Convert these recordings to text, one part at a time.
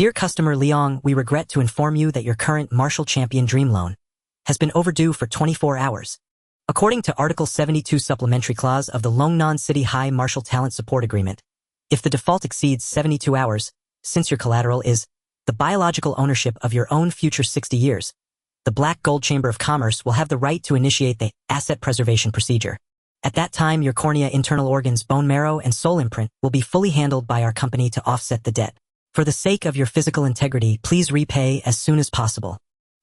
Dear customer Liang, we regret to inform you that your current Martial Champion Dream Loan has been overdue for 24 hours. According to Article 72 Supplementary Clause of the Longnan City High Martial Talent Support Agreement, if the default exceeds 72 hours, since your collateral is the biological ownership of your own future 60 years, the Black Gold Chamber of Commerce will have the right to initiate the asset preservation procedure. At that time, your cornea, internal organs, bone marrow, and soul imprint will be fully handled by our company to offset the debt. For the sake of your physical integrity, please repay as soon as possible.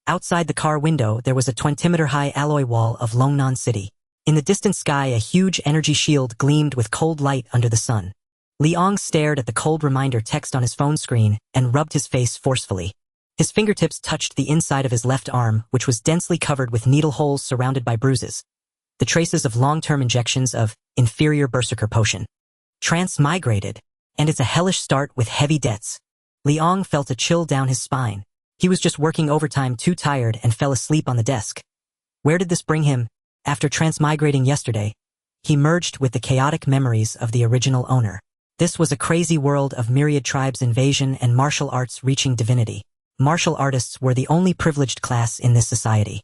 Outside the car window, there was a 20-meter-high alloy wall of Longnan City. In the distant sky, a huge energy shield gleamed with cold light under the sun. Liang stared at the cold reminder text on his phone screen and rubbed his face forcefully. His fingertips touched the inside of his left arm, which was densely covered with needle holes surrounded by bruises. The traces of long-term injections of inferior berserker potion. Transmigrated. And it's a hellish start with heavy debts. Liang felt a chill down his spine. He was just working overtime, too tired, and fell asleep on the desk. Where did this bring him? After transmigrating yesterday, he merged with the chaotic memories of the original owner. This was a crazy world of myriad tribes, invasion, and martial arts reaching divinity. Martial artists were the only privileged class in this society.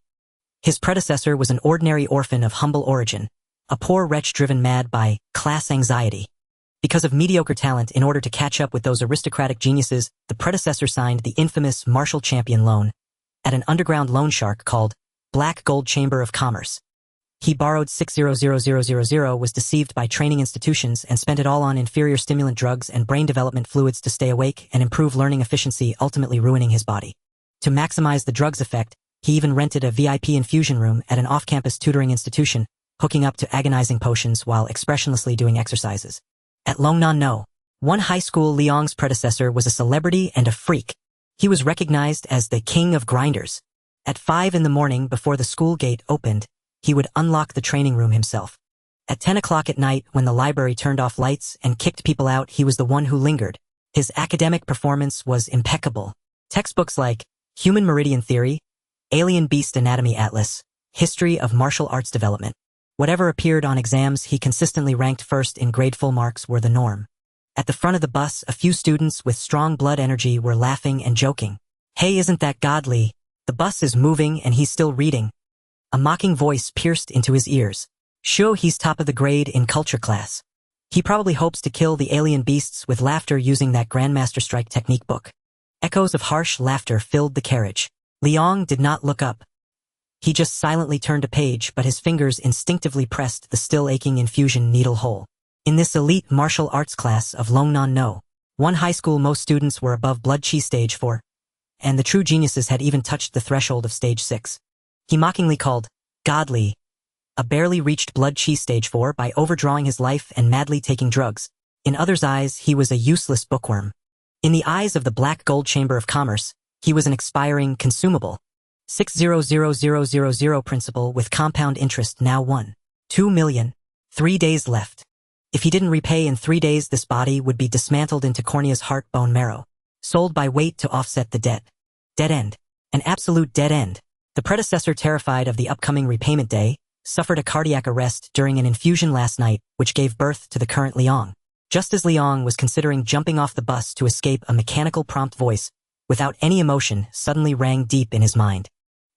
His predecessor was an ordinary orphan of humble origin, a poor wretch driven mad by class anxiety. Because of mediocre talent, in order to catch up with those aristocratic geniuses, the predecessor signed the infamous Martial Champion loan at an underground loan shark called Black Gold Chamber of Commerce. He borrowed 600,000, was deceived by training institutions, and spent it all on inferior stimulant drugs and brain development fluids to stay awake and improve learning efficiency, ultimately ruining his body. To maximize the drug's effect, he even rented a VIP infusion room at an off-campus tutoring institution, hooking up to agonizing potions while expressionlessly doing exercises. At Longnan No. 1 high school, Liang's predecessor was a celebrity and a freak. He was recognized as the king of grinders. At 5 in the morning, before the school gate opened, he would unlock the training room himself. At 10 o'clock at night, when the library turned off lights and kicked people out, he was the one who lingered. His academic performance was impeccable. Textbooks like Human Meridian Theory, Alien Beast Anatomy Atlas, History of Martial Arts Development. Whatever appeared on exams, he consistently ranked first in grade. Full marks were the norm. At the front of the bus, a few students with strong blood energy were laughing and joking. Hey, isn't that godly? The bus is moving and he's still reading. A mocking voice pierced into his ears. Sure, he's top of the grade in culture class. He probably hopes to kill the alien beasts with laughter using that Grandmaster Strike technique book. Echoes of harsh laughter filled the carriage. Liang did not look up. He just silently turned a page, but his fingers instinctively pressed the still aching infusion needle hole. In this elite martial arts class of Longnan No. 1 high school, most students were above blood chi stage 4, and the true geniuses had even touched the threshold of stage 6. He mockingly called godly a barely reached blood chi stage 4 by overdrawing his life and madly taking drugs. In others' eyes, he was a useless bookworm. In the eyes of the Black Gold Chamber of Commerce, he was an expiring consumable. 600,000 principal with compound interest now 1.2 million. 3 days left. If he didn't repay in 3 days, this body would be dismantled into corneas, heart, bone marrow, sold by weight to offset the debt. Dead end. An absolute dead end. The predecessor, terrified of the upcoming repayment day, suffered a cardiac arrest during an infusion last night, which gave birth to the current Liang. Just as Liang was considering jumping off the bus to escape, a mechanical prompt voice, without any emotion, suddenly rang deep in his mind.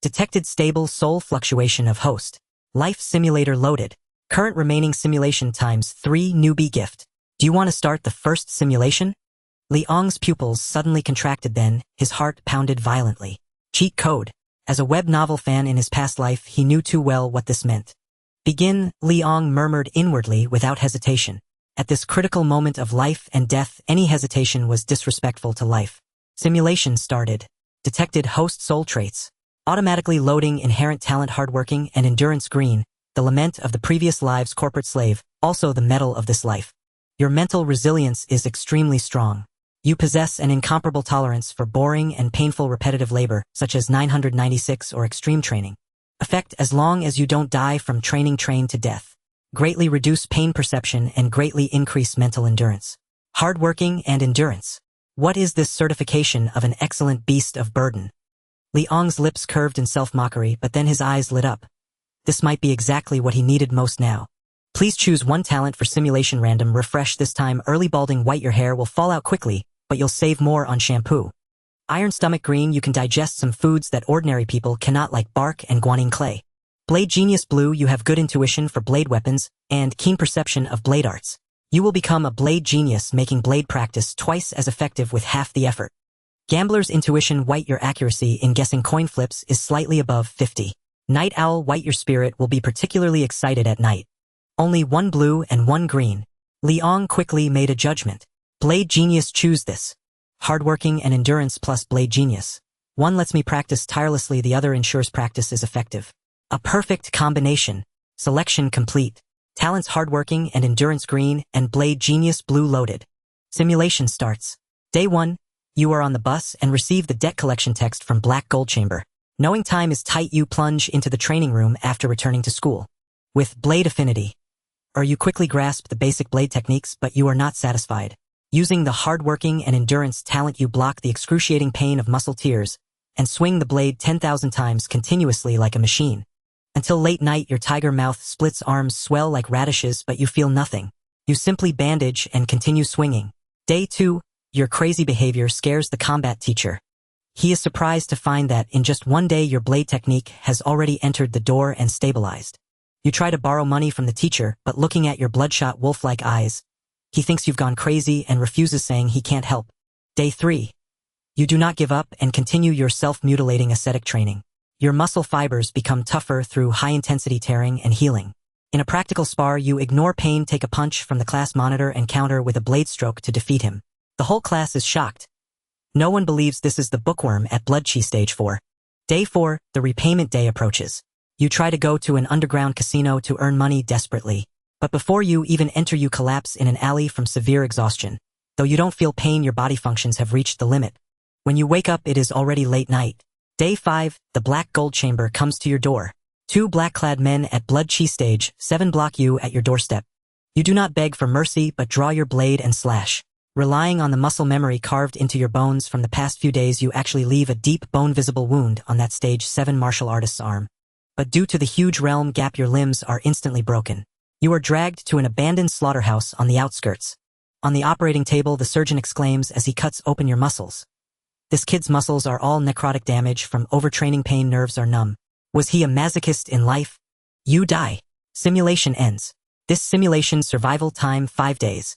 Detected stable soul fluctuation of host. Life simulator loaded. Current remaining simulation times 3 newbie gift. Do you want to start the first simulation? Liang's pupils suddenly contracted, then his heart pounded violently. Cheat code. As a web novel fan in his past life, he knew too well what this meant. Begin, Liang murmured inwardly without hesitation. At this critical moment of life and death, any hesitation was disrespectful to life. Simulation started. Detected host soul traits. Automatically loading inherent talent, hardworking and endurance green, the lament of the previous live's corporate slave, also the metal of this life. Your mental resilience is extremely strong. You possess an incomparable tolerance for boring and painful repetitive labor, such as 996 or extreme training. Effect: as long as you don't die from training, train to death. Greatly reduce pain perception and greatly increase mental endurance. Hardworking and endurance. What is this certification of an excellent beast of burden? Liang's lips curved in self-mockery, but then his eyes lit up. This might be exactly what he needed most now. Please choose 1 talent for simulation. Random refresh this time. Early balding white. Your hair will fall out quickly, but you'll save more on shampoo. Iron Stomach Green, you can digest some foods that ordinary people cannot, like bark and guanine clay. Blade Genius Blue, you have good intuition for blade weapons and keen perception of blade arts. You will become a blade genius, making blade practice twice as effective with half the effort. Gambler's Intuition White, your accuracy in guessing coin flips is slightly above 50. Night Owl White, your spirit will be particularly excited at night. Only one blue and one green. Liang quickly made a judgment. Blade Genius, choose this. Hardworking and endurance plus Blade Genius. One lets me practice tirelessly, the other ensures practice is effective. A perfect combination. Selection complete. Talents hardworking and endurance green and Blade Genius blue loaded. Simulation starts. Day 1. You are on the bus and receive the debt collection text from Black Gold Chamber. Knowing time is tight, you plunge into the training room after returning to school. With Blade Affinity. You quickly grasp the basic blade techniques, but you are not satisfied. Using the hardworking and endurance talent, you block the excruciating pain of muscle tears and swing the blade 10,000 times continuously like a machine. Until late night, your tiger mouth splits, arms swell like radishes, but you feel nothing. You simply bandage and continue swinging. Day 2. Your crazy behavior scares the combat teacher. He is surprised to find that in just one day your blade technique has already entered the door and stabilized. You try to borrow money from the teacher, but looking at your bloodshot wolf-like eyes, he thinks you've gone crazy and refuses, saying he can't help. Day 3. You do not give up and continue your self-mutilating ascetic training. Your muscle fibers become tougher through high-intensity tearing and healing. In a practical spar, you ignore pain, take a punch from the class monitor and counter with a blade stroke to defeat him. The whole class is shocked. No one believes this is the bookworm at Blood Chi Stage 4. Day 4, the repayment day approaches. You try to go to an underground casino to earn money desperately. But before you even enter, you collapse in an alley from severe exhaustion. Though you don't feel pain, your body functions have reached the limit. When you wake up, it is already late night. Day 5, the Black Gold Chamber comes to your door. 2 black-clad men at Blood Chi Stage 7 block you at your doorstep. You do not beg for mercy, but draw your blade and slash. Relying on the muscle memory carved into your bones from the past few days, you actually leave a deep bone-visible wound on that Stage 7 martial artist's arm. But due to the huge realm gap, your limbs are instantly broken. You are dragged to an abandoned slaughterhouse on the outskirts. On the operating table, the surgeon exclaims as he cuts open your muscles. This kid's muscles are all necrotic damage from overtraining, pain, nerves are numb. Was he a masochist in life? You die. Simulation ends. This simulation survival time 5 days.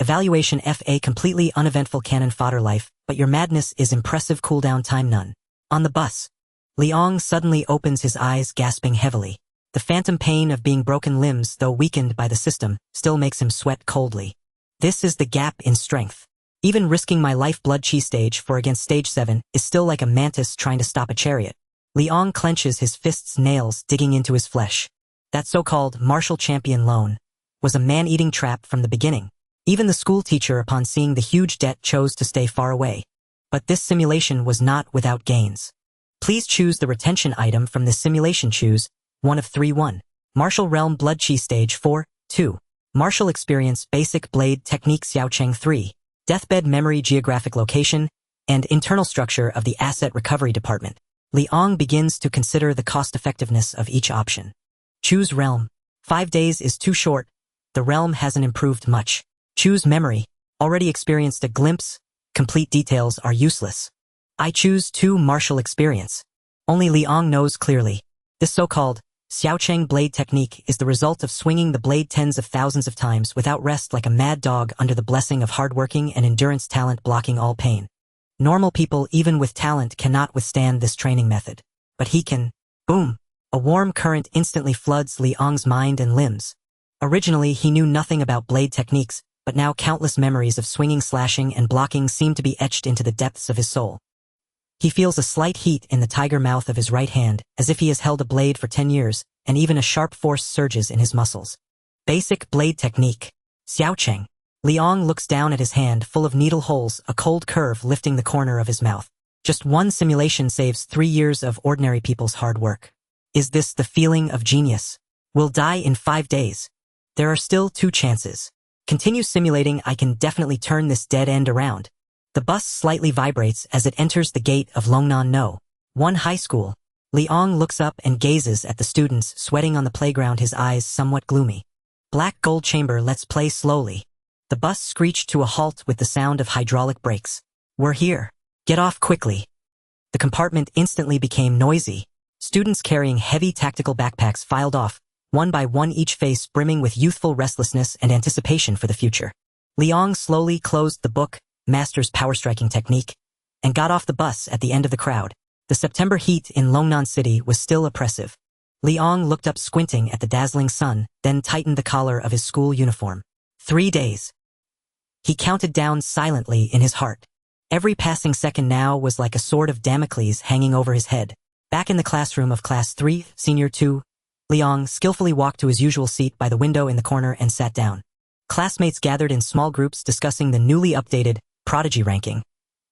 Evaluation FA completely uneventful cannon fodder life, but your madness is impressive cooldown time none. On the bus. Liang suddenly opens his eyes, gasping heavily. The phantom pain of being broken limbs, though weakened by the system, still makes him sweat coldly. This is the gap in strength. Even risking my life, Blood Chi Stage 4 against Stage 7 is still like a mantis trying to stop a chariot. Liang clenches his fists, nails digging into his flesh. That so-called martial champion loan was a man-eating trap from the beginning. Even the school teacher, upon seeing the huge debt, chose to stay far away. But this simulation was not without gains. Please choose the retention item from this simulation. Choose 1 of 3. 1. Martial Realm Blood Chi Stage 4. 2. Martial Experience Basic Blade Technique Xiaocheng 3. Deathbed Memory Geographic Location and Internal Structure of the Asset Recovery Department. Liang begins to consider the cost-effectiveness of each option. Choose Realm. 5 days is too short. The realm hasn't improved much. Choose Memory. Already experienced a glimpse. Complete details are useless. I choose 2 Martial Experience. Only Liang knows clearly. This so-called Xiaocheng blade technique is the result of swinging the blade tens of thousands of times without rest like a mad dog under the blessing of hardworking and endurance talent blocking all pain. Normal people, even with talent, cannot withstand this training method. But he can. Boom! A warm current instantly floods Liang's mind and limbs. Originally, he knew nothing about blade techniques, but now countless memories of swinging, slashing, and blocking seem to be etched into the depths of his soul. He feels a slight heat in the tiger mouth of his right hand, as if he has held a blade for 10 years, and even a sharp force surges in his muscles. Basic blade technique. Xiaocheng. Liang looks down at his hand full of needle holes, a cold curve lifting the corner of his mouth. Just one simulation saves 3 years of ordinary people's hard work. Is this the feeling of genius? Will die in 5 days. There are still 2 chances. Continue simulating. I can definitely turn this dead end around. The bus slightly vibrates as it enters the gate of Longnan No. 1 High School. Liang looks up and gazes at the students sweating on the playground, his eyes somewhat gloomy. Black Gold Chamber, let's play slowly. The bus screeched to a halt with the sound of hydraulic brakes. We're here. Get off quickly. The compartment instantly became noisy. Students carrying heavy tactical backpacks filed off, one by one, each face brimming with youthful restlessness and anticipation for the future. Liang slowly closed the book, Master's Power Striking Technique, and got off the bus at the end of the crowd. The September heat in Longnan City was still oppressive. Liang looked up squinting at the dazzling sun, then tightened the collar of his school uniform. 3 days. He counted down silently in his heart. Every passing second now was like a sword of Damocles hanging over his head. Back in the classroom of Class 3, Senior 2, Liang skillfully walked to his usual seat by the window in the corner and sat down. Classmates gathered in small groups discussing the newly updated Prodigy ranking,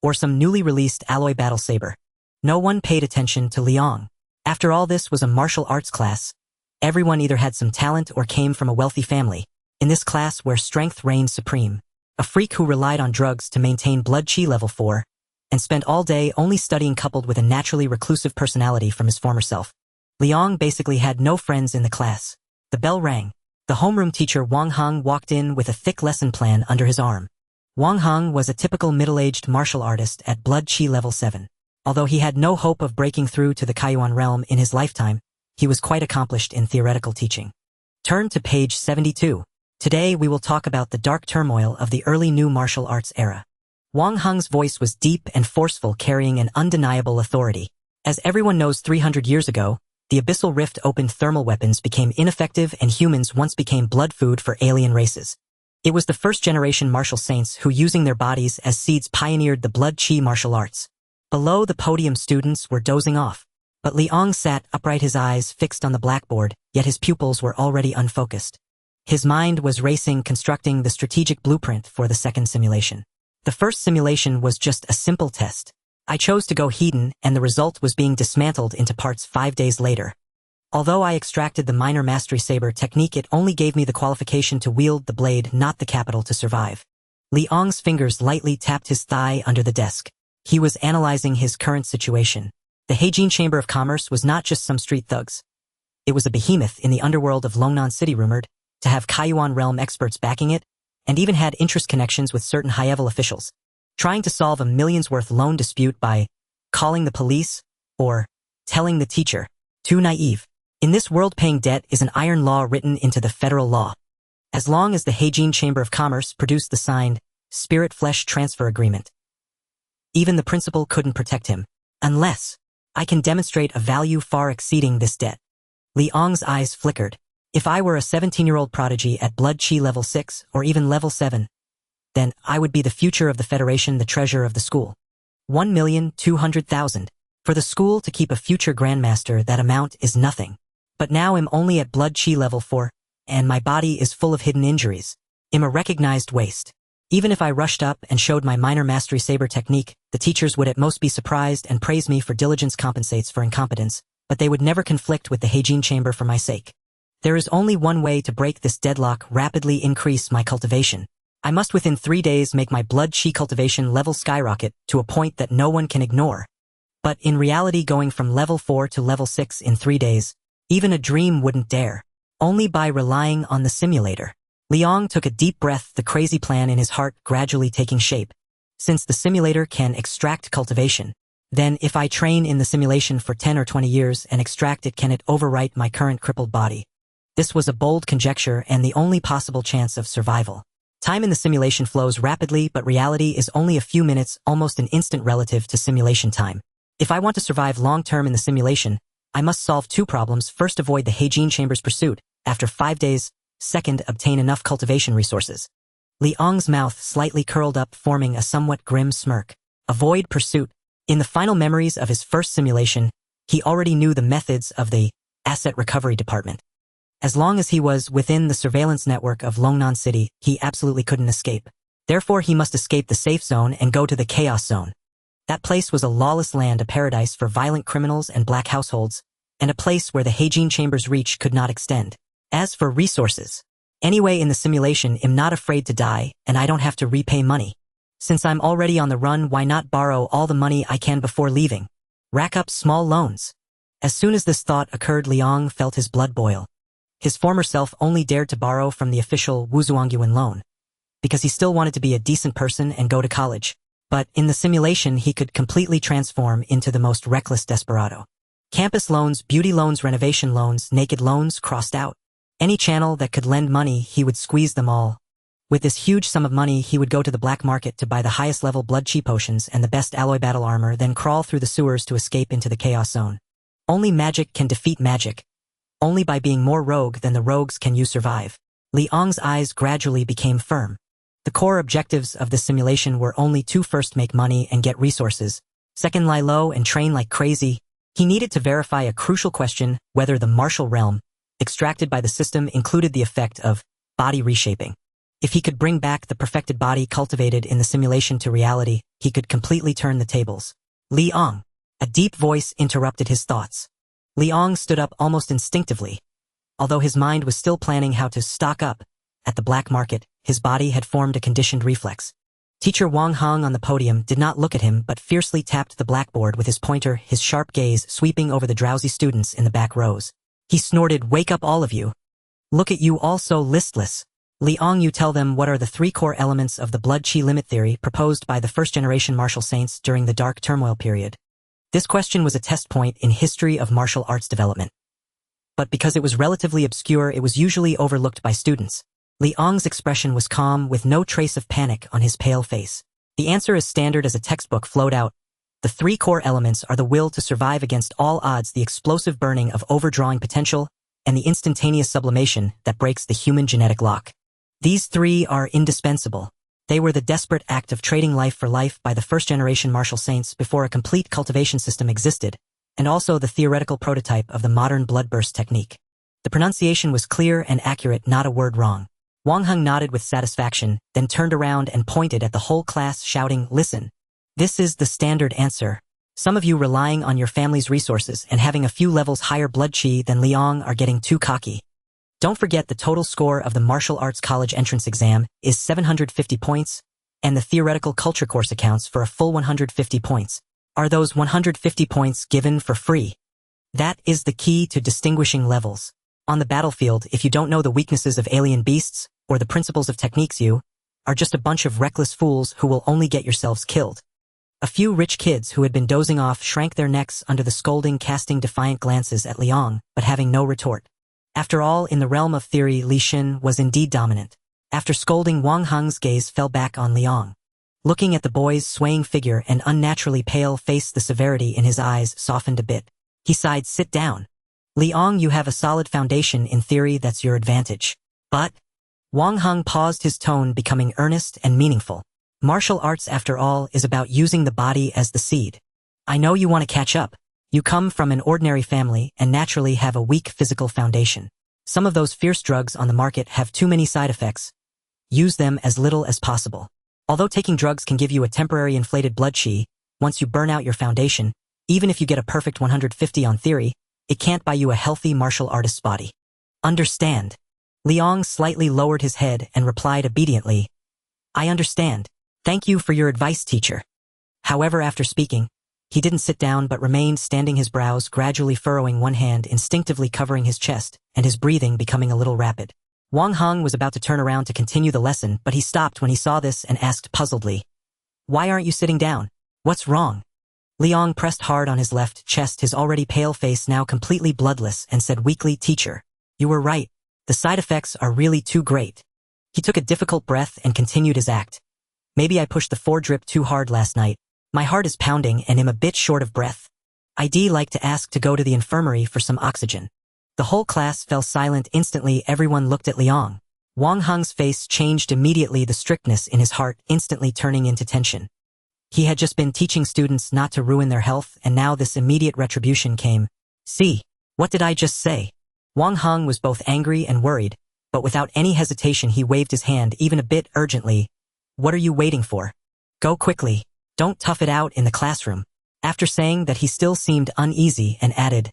or some newly released alloy battle saber. No one paid attention to Liang. After all, this was a martial arts class. Everyone either had some talent or came from a wealthy family. In this class where strength reigned supreme, a freak who relied on drugs to maintain blood chi level 4, and spent all day only studying, coupled with a naturally reclusive personality from his former self. Liang basically had no friends in the class. The bell rang. The homeroom teacher Wang Heng walked in with a thick lesson plan under his arm. Wang Heng was a typical middle-aged martial artist at blood chi level 7. Although he had no hope of breaking through to the Kaiyuan realm in his lifetime, he was quite accomplished in theoretical teaching. Turn to page 72. Today we will talk about the dark turmoil of the early new martial arts era. Wang Heng's voice was deep and forceful, carrying an undeniable authority. As everyone knows, 300 years ago, the abyssal rift opened, thermal weapons became ineffective, and humans once became blood food for alien races. It was the first-generation martial saints who, using their bodies as seeds, pioneered the blood chi martial arts. Below the podium, students were dozing off, but Liang sat upright, his eyes fixed on the blackboard, yet his pupils were already unfocused. His mind was racing, constructing the strategic blueprint for the second simulation. The first simulation was just a simple test. I chose to go hedon, and the result was being dismantled into parts 5 days later. Although I extracted the minor mastery saber technique, it only gave me the qualification to wield the blade, not the capital to survive. Liang's fingers lightly tapped his thigh under the desk. He was analyzing his current situation. The Heijin Chamber of Commerce was not just some street thugs. It was a behemoth in the underworld of Longnan City, rumored to have Kaiyuan realm experts backing it, and even had interest connections with certain high-level officials, trying to solve a millions-worth loan dispute by calling the police or telling the teacher. Too naive. In this world, paying debt is an iron law written into the federal law. As long as the Heijin Chamber of Commerce produced the signed spirit-flesh transfer agreement, even the principal couldn't protect him, unless I can demonstrate a value far exceeding this debt. Liang's eyes flickered. If I were a 17-year-old prodigy at blood chi level 6 or even level 7, then I would be the future of the Federation, the treasure of the school. 1,200,000. For the school to keep a future grandmaster, that amount is nothing. But now I'm only at blood chi level 4, and my body is full of hidden injuries. I'm a recognized waste. Even if I rushed up and showed my minor mastery saber technique, the teachers would at most be surprised and praise me, for diligence compensates for incompetence, but they would never conflict with the Heijin Chamber for my sake. There is only one way to break this deadlock: rapidly increase my cultivation. I must within 3 days make my blood chi cultivation level skyrocket to a point that no one can ignore. But in reality, going from level 4 to level 6 in 3 days, even a dream wouldn't dare. Only by relying on the simulator. Liang took a deep breath, the crazy plan in his heart gradually taking shape. Since the simulator can extract cultivation, then if I train in the simulation for 10 or 20 years and extract it, can it overwrite my current crippled body? This was a bold conjecture and the only possible chance of survival. Time in the simulation flows rapidly, but reality is only a few minutes, almost an instant relative to simulation time. If I want to survive long-term in the simulation, I must solve 2 problems. First, avoid the Heijin Chamber's pursuit. After 5 days. Second, obtain enough cultivation resources. Liang's mouth slightly curled up, forming a somewhat grim smirk. Avoid pursuit. In the final memories of his first simulation, he already knew the methods of the Asset Recovery Department. As long as he was within the surveillance network of Longnan City, he absolutely couldn't escape. Therefore, he must escape the safe zone and go to the chaos zone. That place was a lawless land, a paradise for violent criminals and black households, and a place where the Heijin Chamber's reach could not extend. As for resources, anyway, in the simulation, I'm not afraid to die, and I don't have to repay money. Since I'm already on the run, why not borrow all the money I can before leaving? Rack up small loans. As soon as this thought occurred, Liang felt his blood boil. His former self only dared to borrow from the official Wuzuangyuan loan, because he still wanted to be a decent person and go to college. But in the simulation, he could completely transform into the most reckless desperado. Campus loans, beauty loans, renovation loans, naked loans crossed out. Any channel that could lend money, he would squeeze them all. With this huge sum of money, he would go to the black market to buy the highest level blood chi potions and the best alloy battle armor, then crawl through the sewers to escape into the chaos zone. Only magic can defeat magic. Only by being more rogue than the rogues can you survive. Liang's eyes gradually became firm. The core objectives of the simulation were only to first make money and get resources, second lie low and train like crazy. He needed to verify a crucial question, whether the martial realm, extracted by the system, included the effect of body reshaping. If he could bring back the perfected body cultivated in the simulation to reality, he could completely turn the tables. Liang. A deep voice interrupted his thoughts. Liang stood up almost instinctively. Although his mind was still planning how to stock up at the black market, his body had formed a conditioned reflex. Teacher Wang Hong on the podium did not look at him but fiercely tapped the blackboard with his pointer, his sharp gaze sweeping over the drowsy students in the back rows. He snorted, "Wake up all of you. Look at you all so listless. Liang, you tell them what are the 3 core elements of the blood chi limit theory proposed by the first-generation martial saints during the Dark Turmoil period." This question was a test point in history of martial arts development. But because it was relatively obscure, it was usually overlooked by students. Liang's expression was calm, with no trace of panic on his pale face. The answer, as standard as a textbook, flowed out. The 3 core elements are the will to survive against all odds, the explosive burning of overdrawing potential, and the instantaneous sublimation that breaks the human genetic lock. These 3 are indispensable. They were the desperate act of trading life for life by the first-generation martial saints before a complete cultivation system existed, and also the theoretical prototype of the modern bloodburst technique. The pronunciation was clear and accurate, not a word wrong. Wang Hung nodded with satisfaction, then turned around and pointed at the whole class, shouting, "Listen. This is the standard answer. Some of you relying on your family's resources and having a few levels higher blood chi than Liang are getting too cocky. Don't forget the total score of the martial arts college entrance exam is 750 points, and the theoretical culture course accounts for a full 150 points. Are those 150 points given for free? That is the key to distinguishing levels. On the battlefield, if you don't know the weaknesses of alien beasts, or the principles of techniques, you are just a bunch of reckless fools who will only get yourselves killed." A few rich kids who had been dozing off shrank their necks under the scolding, casting defiant glances at Liang, but having no retort. After all, in the realm of theory, Li Xin was indeed dominant. After scolding, Wang Hung's gaze fell back on Liang. Looking at the boy's swaying figure and unnaturally pale face, the severity in his eyes softened a bit. He sighed, "Sit down. Liang, you have a solid foundation in theory, that's your advantage. But..." Wang Hung paused, his tone becoming earnest and meaningful. "Martial arts, after all, is about using the body as the seed. I know you want to catch up. You come from an ordinary family and naturally have a weak physical foundation. Some of those fierce drugs on the market have too many side effects. Use them as little as possible. Although taking drugs can give you a temporary inflated blood chi, once you burn out your foundation, even if you get a perfect 150 on theory, it can't buy you a healthy martial artist's body. Understand?" Liang slightly lowered his head and replied obediently, "I understand. Thank you for your advice, teacher." However, after speaking, he didn't sit down but remained standing, his brows gradually furrowing, one hand instinctively covering his chest, and his breathing becoming a little rapid. Wang Hung was about to turn around to continue the lesson, but he stopped when he saw this and asked puzzledly, "Why aren't you sitting down? What's wrong?" Liang pressed hard on his left chest, his already pale face now completely bloodless, and said weakly, "Teacher, you were right. The side effects are really too great." He took a difficult breath and continued his act. "Maybe I pushed the 4-drip too hard last night. My heart is pounding and am a bit short of breath. I'd like to ask to go to the infirmary for some oxygen." The whole class fell silent instantly. Everyone looked at Liang. Wang Hung's face changed immediately, the strictness in his heart instantly turning into tension. He had just been teaching students not to ruin their health, and now this immediate retribution came. "See, what did I just say?" Wang Hung was both angry and worried, but without any hesitation he waved his hand, even a bit urgently. "What are you waiting for? Go quickly. Don't tough it out in the classroom." After saying that, he still seemed uneasy and added,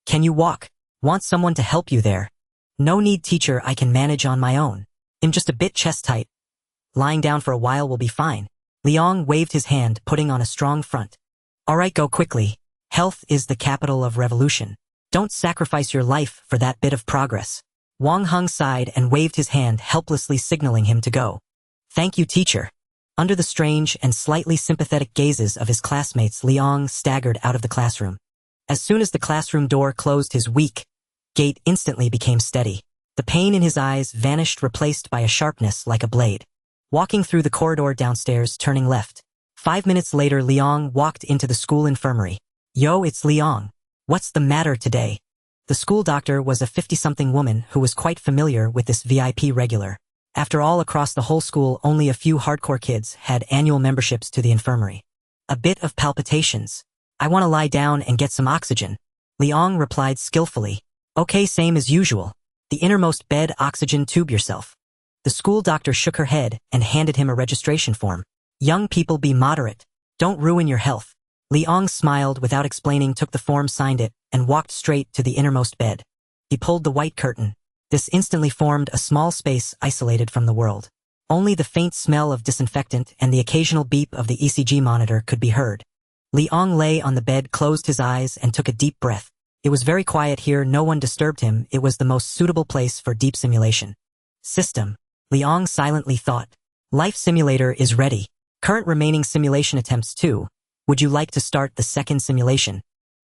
"Can you walk? Want someone to help you there?" "No need, teacher, I can manage on my own. I'm just a bit chest tight. Lying down for a while will be fine." Liang waved his hand, putting on a strong front. "All right, go quickly. Health is the capital of revolution. Don't sacrifice your life for that bit of progress." Wang Hung sighed and waved his hand, helplessly signaling him to go. "Thank you, teacher." Under the strange and slightly sympathetic gazes of his classmates, Liang staggered out of the classroom. As soon as the classroom door closed, his weak gait instantly became steady. The pain in his eyes vanished, replaced by a sharpness like a blade. Walking through the corridor downstairs, turning left. 5 minutes later, Liang walked into the school infirmary. "Yo, it's Liang. What's the matter today?" The school doctor was a 50-something woman who was quite familiar with this VIP regular. After all, across the whole school, only a few hardcore kids had annual memberships to the infirmary. "A bit of palpitations. I want to lie down and get some oxygen," Liang replied skillfully. "Okay, same as usual. The innermost bed, oxygen tube yourself." The school doctor shook her head and handed him a registration form. "Young people, be moderate. Don't ruin your health." Liang smiled without explaining, took the form, signed it, and walked straight to the innermost bed. He pulled the white curtain. This instantly formed a small space isolated from the world. Only the faint smell of disinfectant and the occasional beep of the ECG monitor could be heard. Liang lay on the bed, closed his eyes, and took a deep breath. It was very quiet here, no one disturbed him. It was the most suitable place for deep simulation. System, Liang silently thought. Life simulator is ready. Current remaining simulation attempts too. Would you like to start the second simulation?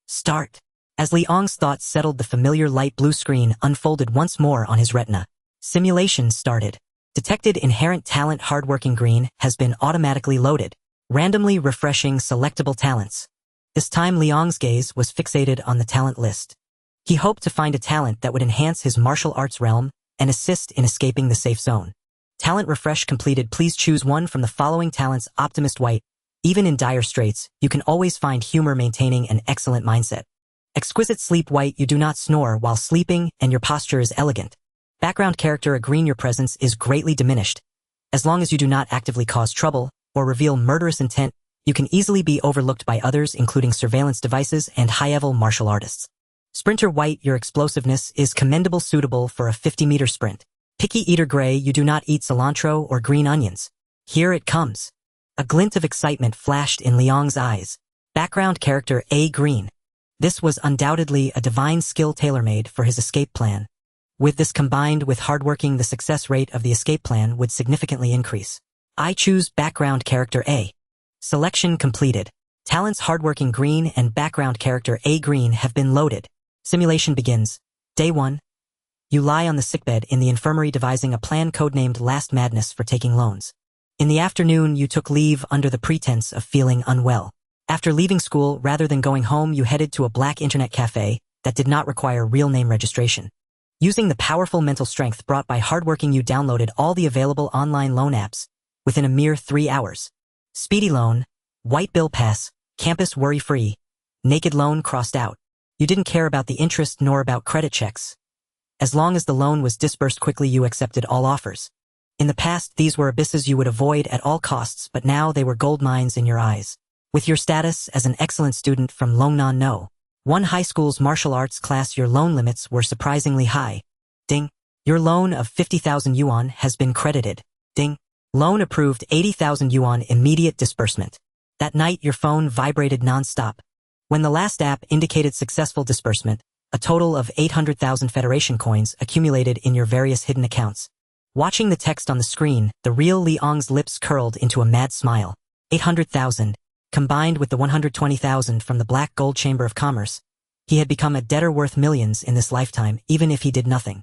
Start. As Liang's thoughts settled, the familiar light blue screen unfolded once more on his retina. Simulation started. Detected inherent talent. Hardworking Green has been automatically loaded. Randomly refreshing selectable talents. This time Liang's gaze was fixated on the talent list. He hoped to find a talent that would enhance his martial arts realm and assist in escaping the safe zone. Talent refresh completed. Please choose one from the following talents. Optimist White. Even in dire straits, you can always find humor, maintaining an excellent mindset. Exquisite Sleep White. You do not snore while sleeping and your posture is elegant. Background character A Green. Your presence is greatly diminished. As long as you do not actively cause trouble or reveal murderous intent, you can easily be overlooked by others, including surveillance devices and high-level martial artists. Sprinter White. Your explosiveness is commendable, suitable for a 50-meter sprint. Picky Eater Gray. You do not eat cilantro or green onions. Here it comes. A glint of excitement flashed in Liang's eyes. Background character A Green. This was undoubtedly a divine skill tailor-made for his escape plan. With this combined with hardworking, the success rate of the escape plan would significantly increase. I choose background character A. Selection completed. Talents Hardworking Green and background character A Green have been loaded. Simulation begins. Day 1. You lie on the sickbed in the infirmary, devising a plan codenamed Last Madness for taking loans. In the afternoon, you took leave under the pretense of feeling unwell. After leaving school, rather than going home, you headed to a black internet cafe that did not require real name registration. Using the powerful mental strength brought by Hardworking, you downloaded all the available online loan apps within a mere 3 hours. Speedy Loan, White Bill Pass, Campus Worry-Free, Naked Loan crossed out. You didn't care about the interest nor about credit checks. As long as the loan was disbursed quickly, you accepted all offers. In the past, these were abysses you would avoid at all costs, but now they were gold mines in your eyes. With your status as an excellent student from Longnan No. 1 high school's martial arts class, your loan limits were surprisingly high. Ding. Your loan of 50,000 yuan has been credited. Ding. Loan approved. 80,000 yuan immediate disbursement. That night, your phone vibrated non-stop. When the last app indicated successful disbursement, a total of 800,000 Federation coins accumulated in your various hidden accounts. Watching the text on the screen, the real Liang's lips curled into a mad smile. 800,000, combined with the 120,000 from the Black Gold Chamber of Commerce. He had become a debtor worth millions in this lifetime, even if he did nothing.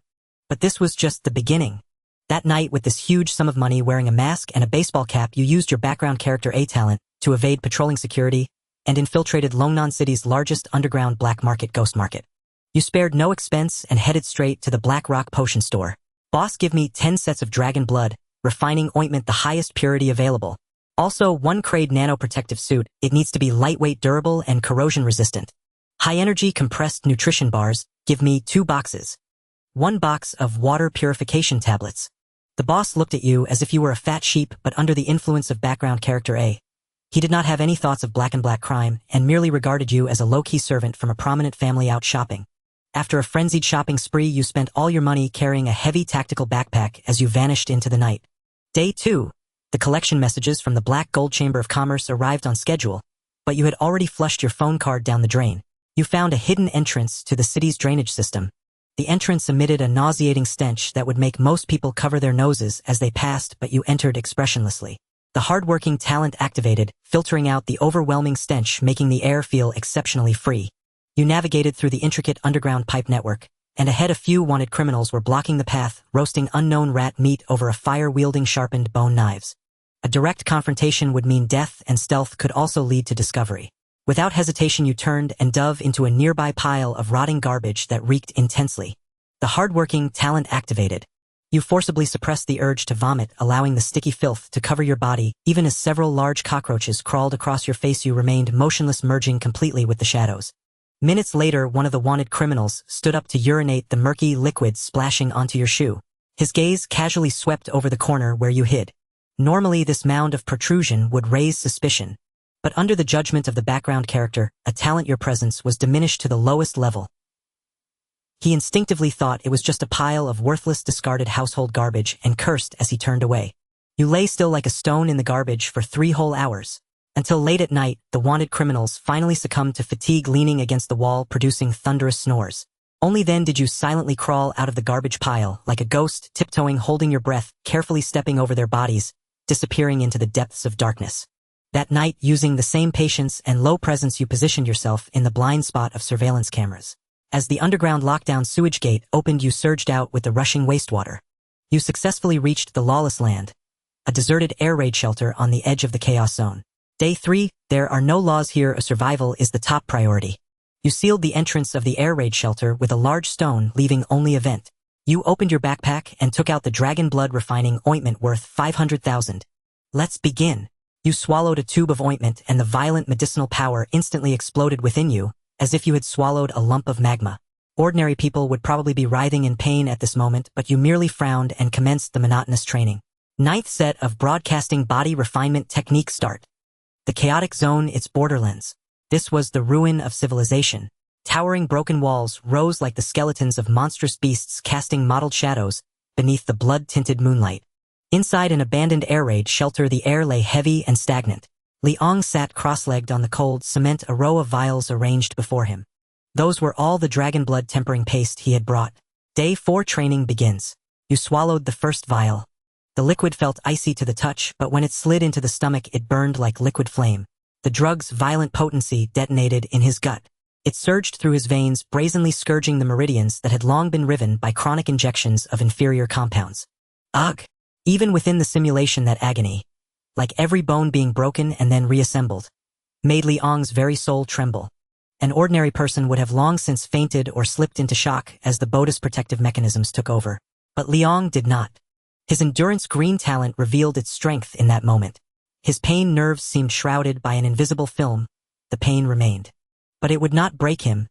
But this was just the beginning. That night, with this huge sum of money, wearing a mask and a baseball cap, you used your background character A talent to evade patrolling security and infiltrated Longnan City's largest underground black market, Ghost Market. You spared no expense and headed straight to the Black Rock Potion Store. Boss, give me 10 sets of dragon blood, refining ointment, the highest purity available. Also, 1 Kraid nano protective suit. It needs to be lightweight, durable, and corrosion resistant. High energy compressed nutrition bars. Give me 2 boxes. 1 box of water purification tablets. The boss looked at you as if you were a fat sheep, but under the influence of background character A. He did not have any thoughts of black crime and merely regarded you as a low-key servant from a prominent family out shopping. After a frenzied shopping spree, you spent all your money carrying a heavy tactical backpack as you vanished into the night. Day 2. The collection messages from the Black Gold Chamber of Commerce arrived on schedule, but you had already flushed your phone card down the drain. You found a hidden entrance to the city's drainage system. The entrance emitted a nauseating stench that would make most people cover their noses as they passed, but you entered expressionlessly. The hardworking talent activated, filtering out the overwhelming stench, making the air feel exceptionally free. You navigated through the intricate underground pipe network, and ahead a few wanted criminals were blocking the path, roasting unknown rat meat over a fire-wielding sharpened bone knives. A direct confrontation would mean death, and stealth could also lead to discovery. Without hesitation you turned and dove into a nearby pile of rotting garbage that reeked intensely. The hardworking talent activated. You forcibly suppressed the urge to vomit, allowing the sticky filth to cover your body. Even as several large cockroaches crawled across your face you remained motionless, merging completely with the shadows. Minutes later one of the wanted criminals stood up to urinate, the murky liquid splashing onto your shoe. His gaze casually swept over the corner where you hid. Normally this mound of protrusion would raise suspicion. But under the judgment of the background character, a talent, your presence was diminished to the lowest level. He instinctively thought it was just a pile of worthless discarded household garbage and cursed as he turned away. You lay still like a stone in the garbage for 3 whole hours. Until late at night, the wanted criminals finally succumbed to fatigue, leaning against the wall, producing thunderous snores. Only then did you silently crawl out of the garbage pile, like a ghost, tiptoeing, holding your breath, carefully stepping over their bodies, disappearing into the depths of darkness. That night, using the same patience and low presence, you positioned yourself in the blind spot of surveillance cameras. As the underground lockdown sewage gate opened, you surged out with the rushing wastewater. You successfully reached the lawless land, a deserted air raid shelter on the edge of the chaos zone. Day 3, there are no laws here, survival is the top priority. You sealed the entrance of the air raid shelter with a large stone, leaving only a vent. You opened your backpack and took out the dragon blood refining ointment worth 500,000. Let's begin. You swallowed a tube of ointment and the violent medicinal power instantly exploded within you, as if you had swallowed a lump of magma. Ordinary people would probably be writhing in pain at this moment, but you merely frowned and commenced the monotonous training. 9th set of broadcasting body refinement technique start. The chaotic zone, its borderlands. This was the ruin of civilization. Towering broken walls rose like the skeletons of monstrous beasts, casting mottled shadows beneath the blood-tinted moonlight. Inside an abandoned air raid shelter, the air lay heavy and stagnant. Liang sat cross-legged on the cold cement, a row of vials arranged before him. Those were all the dragon blood tempering paste he had brought. Day 4 training begins. You swallowed the first vial. The liquid felt icy to the touch, but when it slid into the stomach it burned like liquid flame. The drug's violent potency detonated in his gut. It surged through his veins, brazenly scourging the meridians that had long been riven by chronic injections of inferior compounds. Ugh! Even within the simulation, that agony, like every bone being broken and then reassembled, made Liang's very soul tremble. An ordinary person would have long since fainted or slipped into shock as the body's protective mechanisms took over. But Liang did not. His endurance green talent revealed its strength in that moment. His pain nerves seemed shrouded by an invisible film. The pain remained. But it would not break him.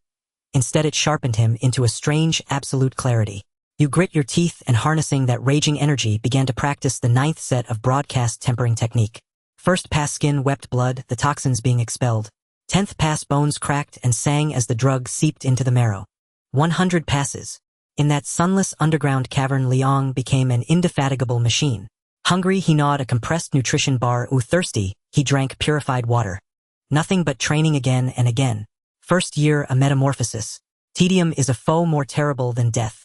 Instead it sharpened him into a strange, absolute clarity. You grit your teeth and, harnessing that raging energy, began to practice the 9th set of broadcast tempering technique. 1st pass, skin wept blood, the toxins being expelled. 10th pass, bones cracked and sang as the drug seeped into the marrow. 100 passes. In that sunless underground cavern, Liang became an indefatigable machine. Hungry, he gnawed a compressed nutrition bar. Thirsty, he drank purified water. Nothing but training again and again. 1st year, a metamorphosis. Tedium is a foe more terrible than death.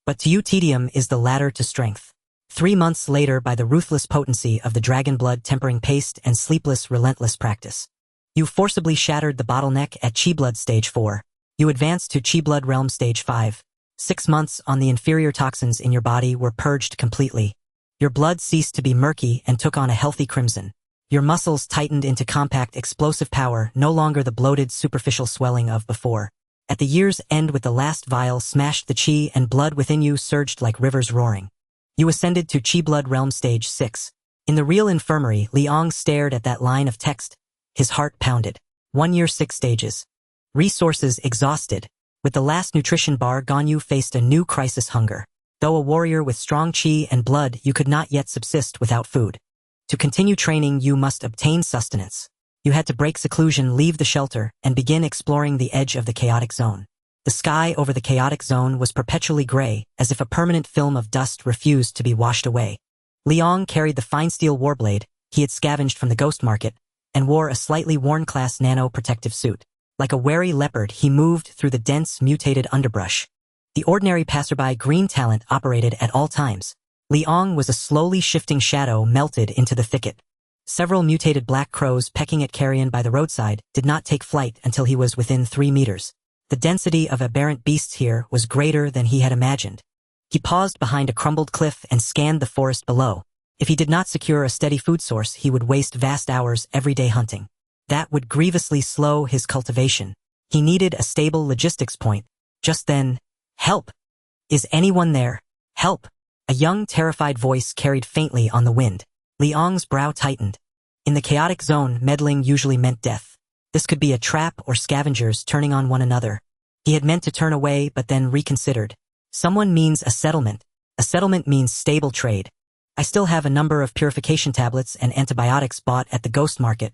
But to you tedium is the ladder to strength. 3 months later, by the ruthless potency of the dragon blood tempering paste and sleepless, relentless practice, you forcibly shattered the bottleneck at Chi Blood Stage 4. You advanced to Chi Blood Realm Stage 5. 6 months on, the inferior toxins in your body were purged completely. Your blood ceased to be murky and took on a healthy crimson. Your muscles tightened into compact, explosive power, no longer the bloated, superficial swelling of before. At the year's end, with the last vial smashed, the chi and blood within you surged like rivers roaring. You ascended to Chi Blood Realm Stage 6. In the real infirmary, Liang stared at that line of text. His heart pounded. 1 year, 6 stages. Resources exhausted. With the last nutrition bar gone, you faced a new crisis: hunger. Though a warrior with strong chi and blood, you could not yet subsist without food. To continue training, you must obtain sustenance. You had to break seclusion, leave the shelter, and begin exploring the edge of the chaotic zone. The sky over the chaotic zone was perpetually gray, as if a permanent film of dust refused to be washed away. Liang carried the fine steel warblade he had scavenged from the ghost market, and wore a slightly worn class nano protective suit. Like a wary leopard, he moved through the dense, mutated underbrush. The ordinary passerby green talent operated at all times. Liang was a slowly shifting shadow melted into the thicket. Several mutated black crows pecking at carrion by the roadside did not take flight until he was within 3 meters. The density of aberrant beasts here was greater than he had imagined. He paused behind a crumbled cliff and scanned the forest below. If he did not secure a steady food source, he would waste vast hours every day hunting. That would grievously slow his cultivation. He needed a stable logistics point. Just then, help! Is anyone there? Help! A young, terrified voice carried faintly on the wind. Liang's brow tightened. In the chaotic zone, meddling usually meant death. This could be a trap or scavengers turning on one another. He had meant to turn away but then reconsidered. Someone means a settlement. A settlement means stable trade. I still have a number of purification tablets and antibiotics bought at the ghost market.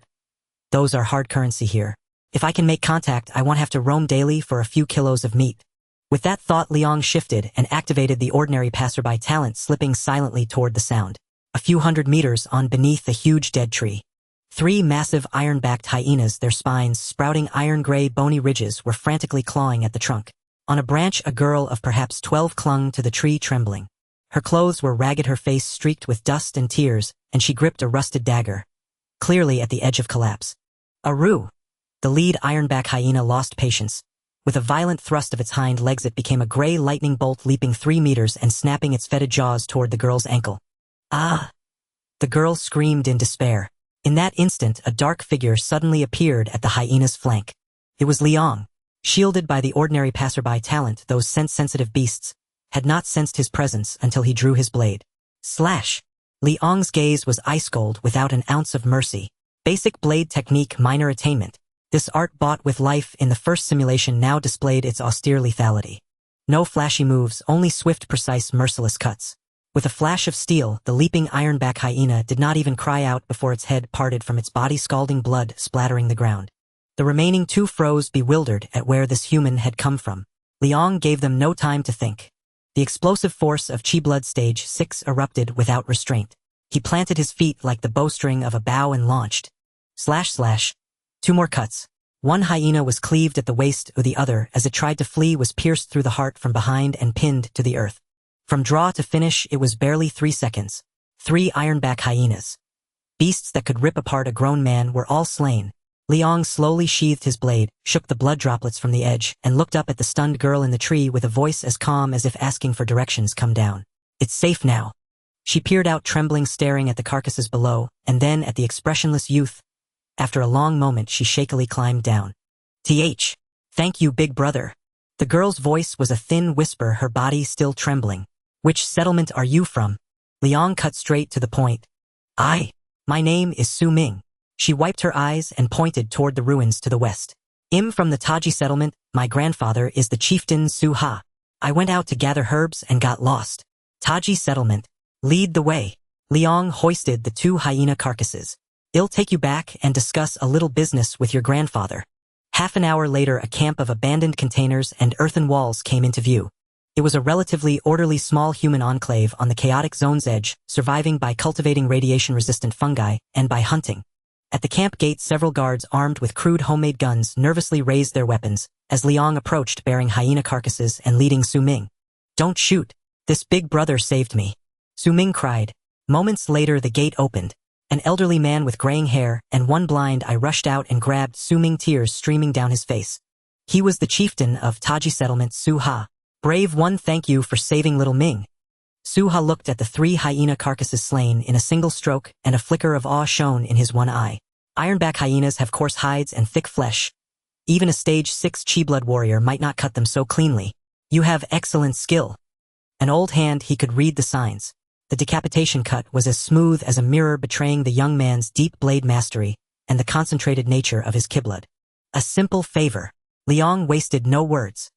Those are hard currency here. If I can make contact, I won't have to roam daily for a few kilos of meat. With that thought, Liang shifted and activated the ordinary passerby talent, slipping silently toward the sound. A few hundred meters on beneath a huge dead tree. 3 massive iron-backed hyenas, their spines sprouting iron-gray bony ridges, were frantically clawing at the trunk. On a branch, a girl of perhaps 12 clung to the tree, trembling. Her clothes were ragged, her face streaked with dust and tears, and she gripped a rusted dagger, clearly at the edge of collapse. Aru! The lead ironback hyena lost patience. With a violent thrust of its hind legs, it became a gray lightning bolt, leaping 3 meters and snapping its fetid jaws toward the girl's ankle. Ah! The girl screamed in despair. In that instant, a dark figure suddenly appeared at the hyena's flank. It was Liang. Shielded by the ordinary passerby talent, those sense-sensitive beasts had not sensed his presence until he drew his blade. Slash! Liang's gaze was ice-cold, without an ounce of mercy. Basic blade technique, minor attainment. This art, bought with life in the first simulation, now displayed its austere lethality. No flashy moves, only swift, precise, merciless cuts. With a flash of steel, the leaping ironback hyena did not even cry out before its head parted from its body, scalding blood splattering the ground. The remaining 2 froze, bewildered at where this human had come from. Liang gave them no time to think. The explosive force of Chi Blood Stage 6 erupted without restraint. He planted his feet like the bowstring of a bow and launched. Slash slash. 2 more cuts. One hyena was cleaved at the waist, or the other, as it tried to flee, was pierced through the heart from behind and pinned to the earth. From draw to finish, it was barely 3 seconds. 3 ironback hyenas, beasts that could rip apart a grown man, were all slain. Liang slowly sheathed his blade, shook the blood droplets from the edge, and looked up at the stunned girl in the tree with a voice as calm as if asking for directions. Come down. It's safe now. She peered out, trembling, staring at the carcasses below, and then at the expressionless youth. After a long moment, she shakily climbed down. Thank you, big brother. The girl's voice was a thin whisper, her body still trembling. Which settlement are you from? Liang cut straight to the point. My name is Su Ming. She wiped her eyes and pointed toward the ruins to the west. I'm from the Taji settlement. My grandfather is the chieftain Su Ha. I went out to gather herbs and got lost. Taji settlement. Lead the way. Liang hoisted the 2 hyena carcasses. I'll take you back and discuss a little business with your grandfather. Half an hour later, a camp of abandoned containers and earthen walls came into view. It was a relatively orderly small human enclave on the chaotic zone's edge, surviving by cultivating radiation-resistant fungi and by hunting. At the camp gate, several guards armed with crude homemade guns nervously raised their weapons as Liang approached, bearing hyena carcasses and leading Su Ming. Don't shoot. This big brother saved me. Su Ming cried. Moments later, the gate opened. An elderly man with graying hair and one blind eye rushed out and grabbed Su Ming, tears streaming down his face. He was the chieftain of Taji settlement, Su Ha. Brave one, thank you for saving little Ming. Su Ha looked at the 3 hyena carcasses slain in a single stroke, and a flicker of awe shone in his one eye. Ironback hyenas have coarse hides and thick flesh. Even a stage 6 Chi Blood warrior might not cut them so cleanly. You have excellent skill. An old hand, he could read the signs. The decapitation cut was as smooth as a mirror, betraying the young man's deep blade mastery and the concentrated nature of his Kiblud. A simple favor. Liang wasted no words.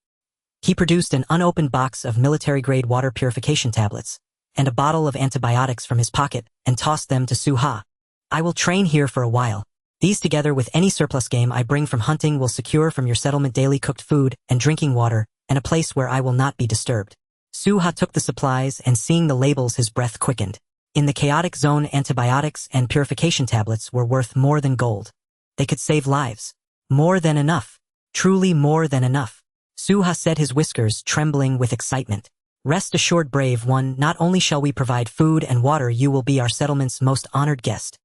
He produced an unopened box of military-grade water purification tablets and a bottle of antibiotics from his pocket and tossed them to Su Ha. I will train here for a while. These, together with any surplus game I bring from hunting, will secure from your settlement daily cooked food and drinking water and a place where I will not be disturbed. Su Ha took the supplies, and seeing the labels, his breath quickened. In the chaotic zone, antibiotics and purification tablets were worth more than gold. They could save lives. More than enough. Truly more than enough. Su Ha said, his whiskers trembling with excitement. Rest assured, brave one, not only shall we provide food and water, you will be our settlement's most honored guest.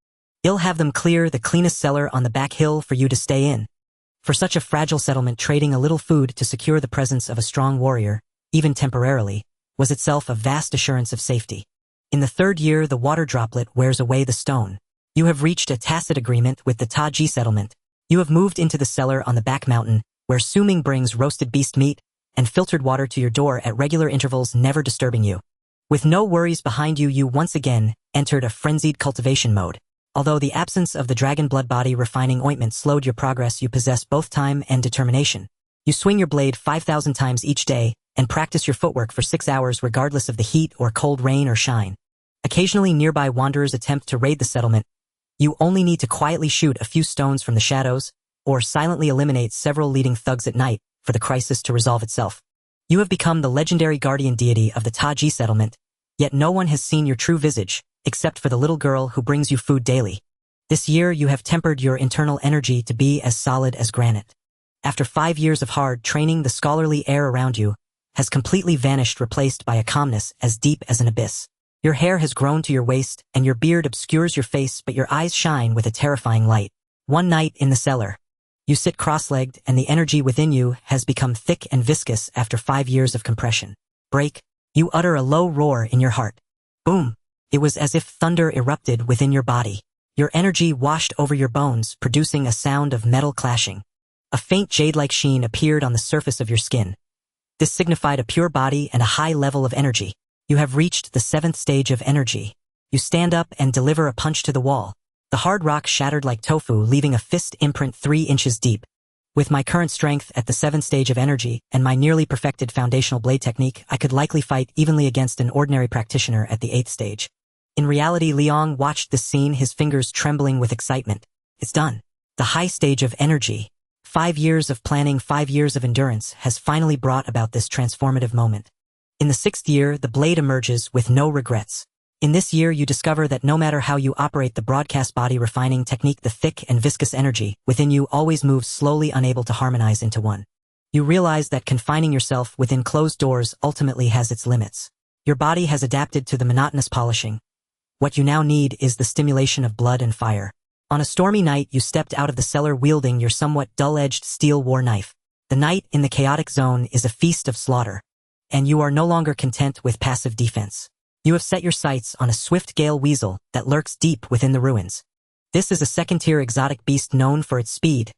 You'll have them clear the cleanest cellar on the back hill for you to stay in. For such a fragile settlement, trading a little food to secure the presence of a strong warrior, even temporarily, was itself a vast assurance of safety. In the 3rd year, the water droplet wears away the stone. You have reached a tacit agreement with the Taji settlement. You have moved into the cellar on the back mountain, where Suming brings roasted beast meat and filtered water to your door at regular intervals, never disturbing you. With no worries behind you, you once again entered a frenzied cultivation mode. Although the absence of the dragon blood body refining ointment slowed your progress, you possess both time and determination. You swing your blade 5,000 times each day and practice your footwork for 6 hours regardless of the heat or cold, rain or shine. Occasionally nearby wanderers attempt to raid the settlement. You only need to quietly shoot a few stones from the shadows or silently eliminate several leading thugs at night for the crisis to resolve itself. You have become the legendary guardian deity of the Taji settlement, yet no one has seen your true visage, except for the little girl who brings you food daily. This year you have tempered your internal energy to be as solid as granite. After 5 years of hard training, the scholarly air around you has completely vanished, replaced by a calmness as deep as an abyss. Your hair has grown to your waist, and your beard obscures your face, but your eyes shine with a terrifying light. One night in the cellar. You sit cross-legged, and the energy within you has become thick and viscous after 5 years of compression. Break. You utter a low roar in your heart. Boom. It was as if thunder erupted within your body. Your energy washed over your bones, producing a sound of metal clashing. A faint jade-like sheen appeared on the surface of your skin. This signified a pure body and a high level of energy. You have reached the 7th stage of energy. You stand up and deliver a punch to the wall. The hard rock shattered like tofu, leaving a fist imprint 3 inches deep. With my current strength at the 7th stage of energy and my nearly perfected foundational blade technique, I could likely fight evenly against an ordinary practitioner at the 8th stage. In reality, Liang watched this scene, his fingers trembling with excitement. It's done. The high stage of energy. 5 years of planning, 5 years of endurance has finally brought about this transformative moment. In the 6th year, the blade emerges with no regrets. In this year, you discover that no matter how you operate the broadcast body refining technique, the thick and viscous energy within you always moves slowly, unable to harmonize into one. You realize that confining yourself within closed doors ultimately has its limits. Your body has adapted to the monotonous polishing. What you now need is the stimulation of blood and fire. On a stormy night, you stepped out of the cellar wielding your somewhat dull-edged steel war knife. The night in the chaotic zone is a feast of slaughter, and you are no longer content with passive defense. You have set your sights on a swift gale weasel that lurks deep within the ruins. This is a 2nd-tier exotic beast known for its speed.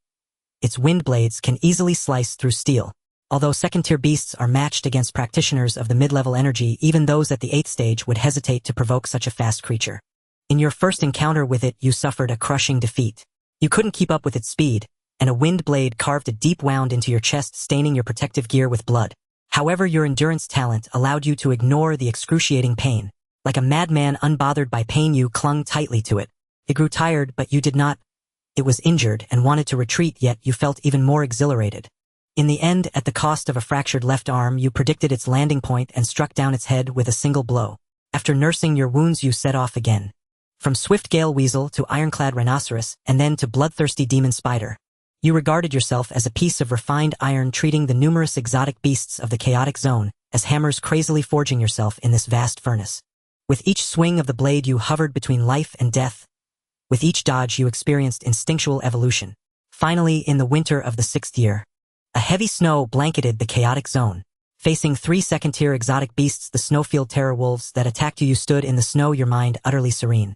Its wind blades can easily slice through steel. Although 2nd-tier beasts are matched against practitioners of the mid-level energy, even those at the 8th stage would hesitate to provoke such a fast creature. In your first encounter with it, you suffered a crushing defeat. You couldn't keep up with its speed, and a wind blade carved a deep wound into your chest, staining your protective gear with blood. However, your endurance talent allowed you to ignore the excruciating pain. Like a madman unbothered by pain, you clung tightly to it. It grew tired, but you did not. It was injured and wanted to retreat, yet you felt even more exhilarated. In the end, at the cost of a fractured left arm, you predicted its landing point and struck down its head with a single blow. After nursing your wounds, you set off again. From swift gale weasel to ironclad rhinoceros, and then to bloodthirsty demon spider. You regarded yourself as a piece of refined iron, treating the numerous exotic beasts of the chaotic zone as hammers, crazily forging yourself in this vast furnace. With each swing of the blade, you hovered between life and death. With each dodge, you experienced instinctual evolution. Finally, in the winter of the 6th year, a heavy snow blanketed the chaotic zone. Facing 3 2nd-tier exotic beasts, the snowfield terror wolves that attacked you, you stood in the snow, your mind utterly serene.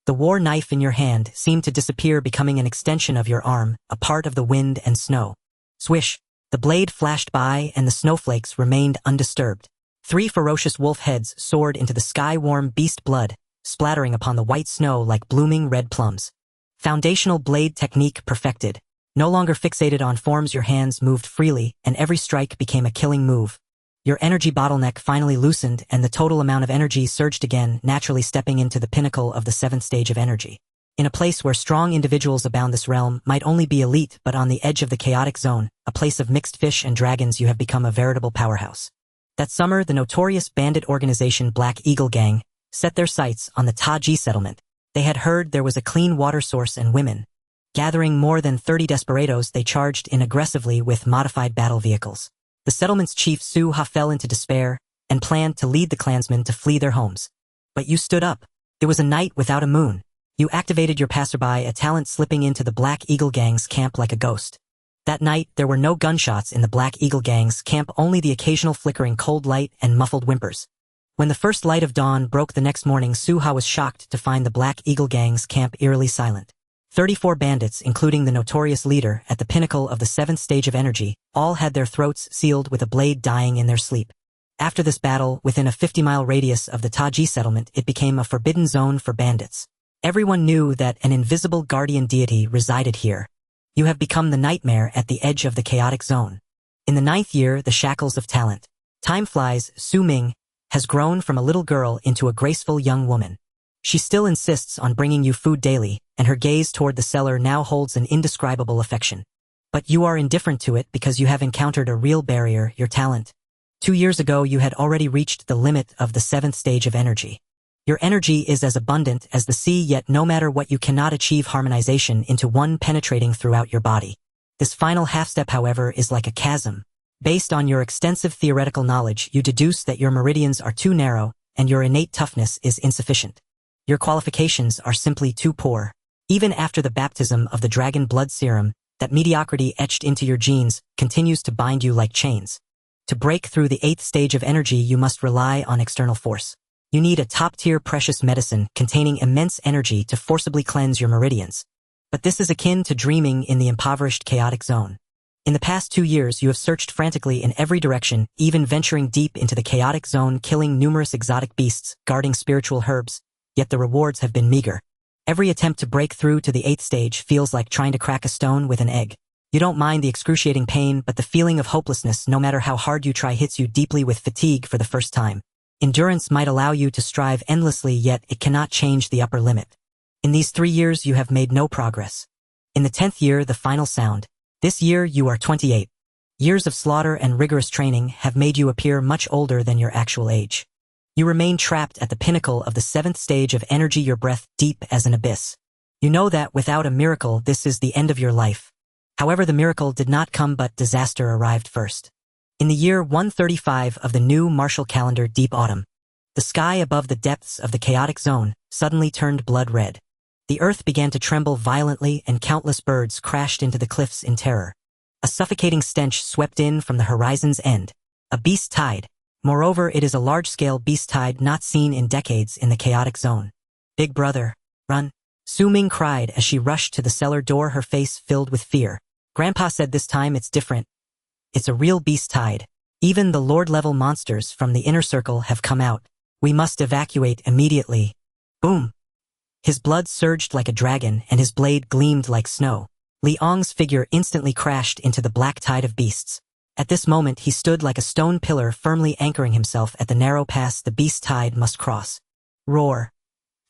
The war knife in your hand seemed to disappear, becoming an extension of your arm, a part of the wind and snow. Swish! The blade flashed by, and the snowflakes remained undisturbed. 3 ferocious wolf heads soared into the sky, warm beast blood, splattering upon the white snow like blooming red plums. Foundational blade technique perfected. No longer fixated on forms, your hands moved freely, and every strike became a killing move. Your energy bottleneck finally loosened, and the total amount of energy surged again, naturally stepping into the pinnacle of the 7th stage of energy. In a place where strong individuals abound, this realm might only be elite, but on the edge of the chaotic zone, a place of mixed fish and dragons, you have become a veritable powerhouse. That summer, the notorious bandit organization Black Eagle Gang set their sights on the Taji settlement. They had heard there was a clean water source and women. Gathering more than 30 desperados, they charged in aggressively with modified battle vehicles. The settlement's chief Su Ha fell into despair and planned to lead the clansmen to flee their homes. But you stood up. It was a night without a moon. You activated your passerby, a talent slipping into the Black Eagle Gang's camp like a ghost. That night, there were no gunshots in the Black Eagle Gang's camp, only the occasional flickering cold light and muffled whimpers. When the first light of dawn broke the next morning, Suha was shocked to find the Black Eagle Gang's camp eerily silent. 34 bandits, including the notorious leader at the pinnacle of the 7th stage of energy, all had their throats sealed with a blade, dying in their sleep. After this battle, within a 50-mile radius of the Taji settlement, it became a forbidden zone for bandits. Everyone knew that an invisible guardian deity resided here. You have become the nightmare at the edge of the chaotic zone. In the 9th year, the shackles of talent. Time flies. Su Ming has grown from a little girl into a graceful young woman. She still insists on bringing you food daily, and her gaze toward the cellar now holds an indescribable affection. But you are indifferent to it because you have encountered a real barrier, your talent. 2 years ago, you had already reached the limit of the 7th stage of energy. Your energy is as abundant as the sea, yet no matter what, you cannot achieve harmonization into one, penetrating throughout your body. This final half-step, however, is like a chasm. Based on your extensive theoretical knowledge, you deduce that your meridians are too narrow and your innate toughness is insufficient. Your qualifications are simply too poor. Even after the baptism of the dragon blood serum, that mediocrity etched into your genes continues to bind you like chains. To break through the 8th stage of energy, you must rely on external force. You need a top-tier precious medicine containing immense energy to forcibly cleanse your meridians. But this is akin to dreaming in the impoverished chaotic zone. In the past 2 years, you have searched frantically in every direction, even venturing deep into the chaotic zone, killing numerous exotic beasts, guarding spiritual herbs, yet the rewards have been meager. Every attempt to break through to the 8th stage feels like trying to crack a stone with an egg. You don't mind the excruciating pain, but the feeling of hopelessness, no matter how hard you try, hits you deeply with fatigue for the first time. Endurance might allow you to strive endlessly, yet it cannot change the upper limit. In these 3 years, you have made no progress. In the 10th year, the final sound. This year, you are 28. Years of slaughter and rigorous training have made you appear much older than your actual age. You remain trapped at the pinnacle of the 7th stage of energy, your breath deep as an abyss. You know that without a miracle, this is the end of your life. However, the miracle did not come, but disaster arrived first. In the year 135 of the new martial calendar, deep autumn, the sky above the depths of the chaotic zone suddenly turned blood red. The earth began to tremble violently and countless birds crashed into the cliffs in terror. A suffocating stench swept in from the horizon's end. A beast tide. Moreover, it is a large-scale beast tide not seen in decades in the chaotic zone. Big brother, run. Su Ming cried as she rushed to the cellar door, her face filled with fear. Grandpa said this time it's different. It's a real beast tide. Even the Lord-level monsters from the inner circle have come out. We must evacuate immediately. Boom! His blood surged like a dragon and his blade gleamed like snow. Liang's figure instantly crashed into the black tide of beasts. At this moment, he stood like a stone pillar, firmly anchoring himself at the narrow pass the beast tide must cross. Roar!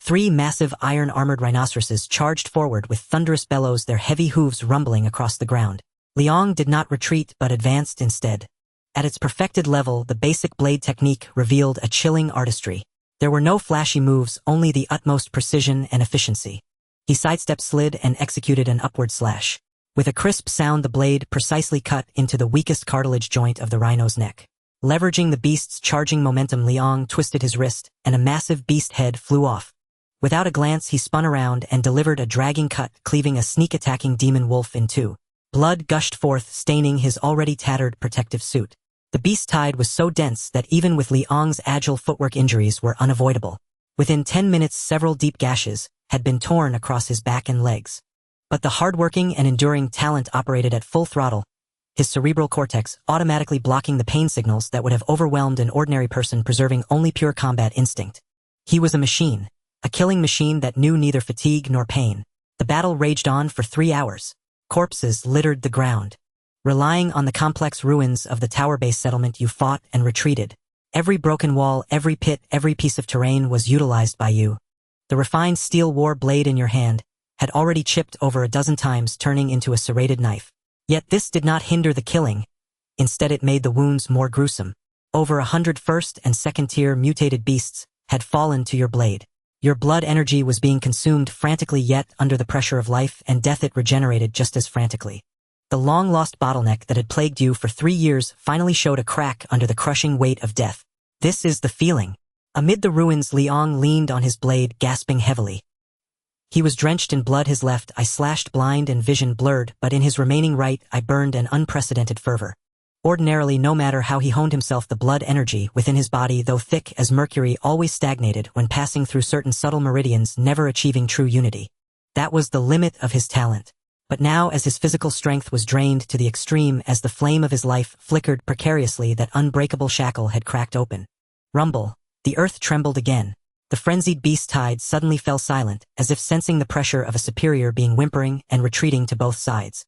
3 massive iron-armored rhinoceroses charged forward with thunderous bellows, their heavy hooves rumbling across the ground. Liang did not retreat but advanced instead. At its perfected level, the basic blade technique revealed a chilling artistry. There were no flashy moves, only the utmost precision and efficiency. He sidestepped, slid, and executed an upward slash. With a crisp sound, the blade precisely cut into the weakest cartilage joint of the rhino's neck. Leveraging the beast's charging momentum, Liang twisted his wrist, and a massive beast head flew off. Without a glance, he spun around and delivered a dragging cut, cleaving a sneak-attacking demon wolf in 2. Blood gushed forth, staining his already tattered protective suit. The beast tide was so dense that even with Liang's agile footwork, injuries were unavoidable. Within 10 minutes, several deep gashes had been torn across his back and legs. But the hardworking and enduring talent operated at full throttle, his cerebral cortex automatically blocking the pain signals that would have overwhelmed an ordinary person, preserving only pure combat instinct. He was a machine, a killing machine that knew neither fatigue nor pain. The battle raged on for 3 hours. Corpses littered the ground. Relying on the complex ruins of the tower-based settlement, you fought and retreated. Every broken wall, every pit, every piece of terrain was utilized by you. The refined steel war blade in your hand had already chipped over a dozen times, turning into a serrated knife. Yet this did not hinder the killing. Instead, it made the wounds more gruesome. Over 100 first and second-tier mutated beasts had fallen to your blade. Your blood energy was being consumed frantically, yet under the pressure of life and death it regenerated just as frantically. The long-lost bottleneck that had plagued you for 3 years finally showed a crack under the crushing weight of death. This is the feeling. Amid the ruins, Liang leaned on his blade, gasping heavily. He was drenched in blood, his left eye slashed blind and vision blurred, but in his remaining right eye burned an unprecedented fervor. Ordinarily, no matter how he honed himself, the blood energy within his body, though thick as mercury, always stagnated when passing through certain subtle meridians, never achieving true unity. That was the limit of his talent. But now, as his physical strength was drained to the extreme, as the flame of his life flickered precariously, that unbreakable shackle had cracked open. Rumble. The earth trembled again. The frenzied beast tide suddenly fell silent, as if sensing the pressure of a superior being, whimpering and retreating to both sides.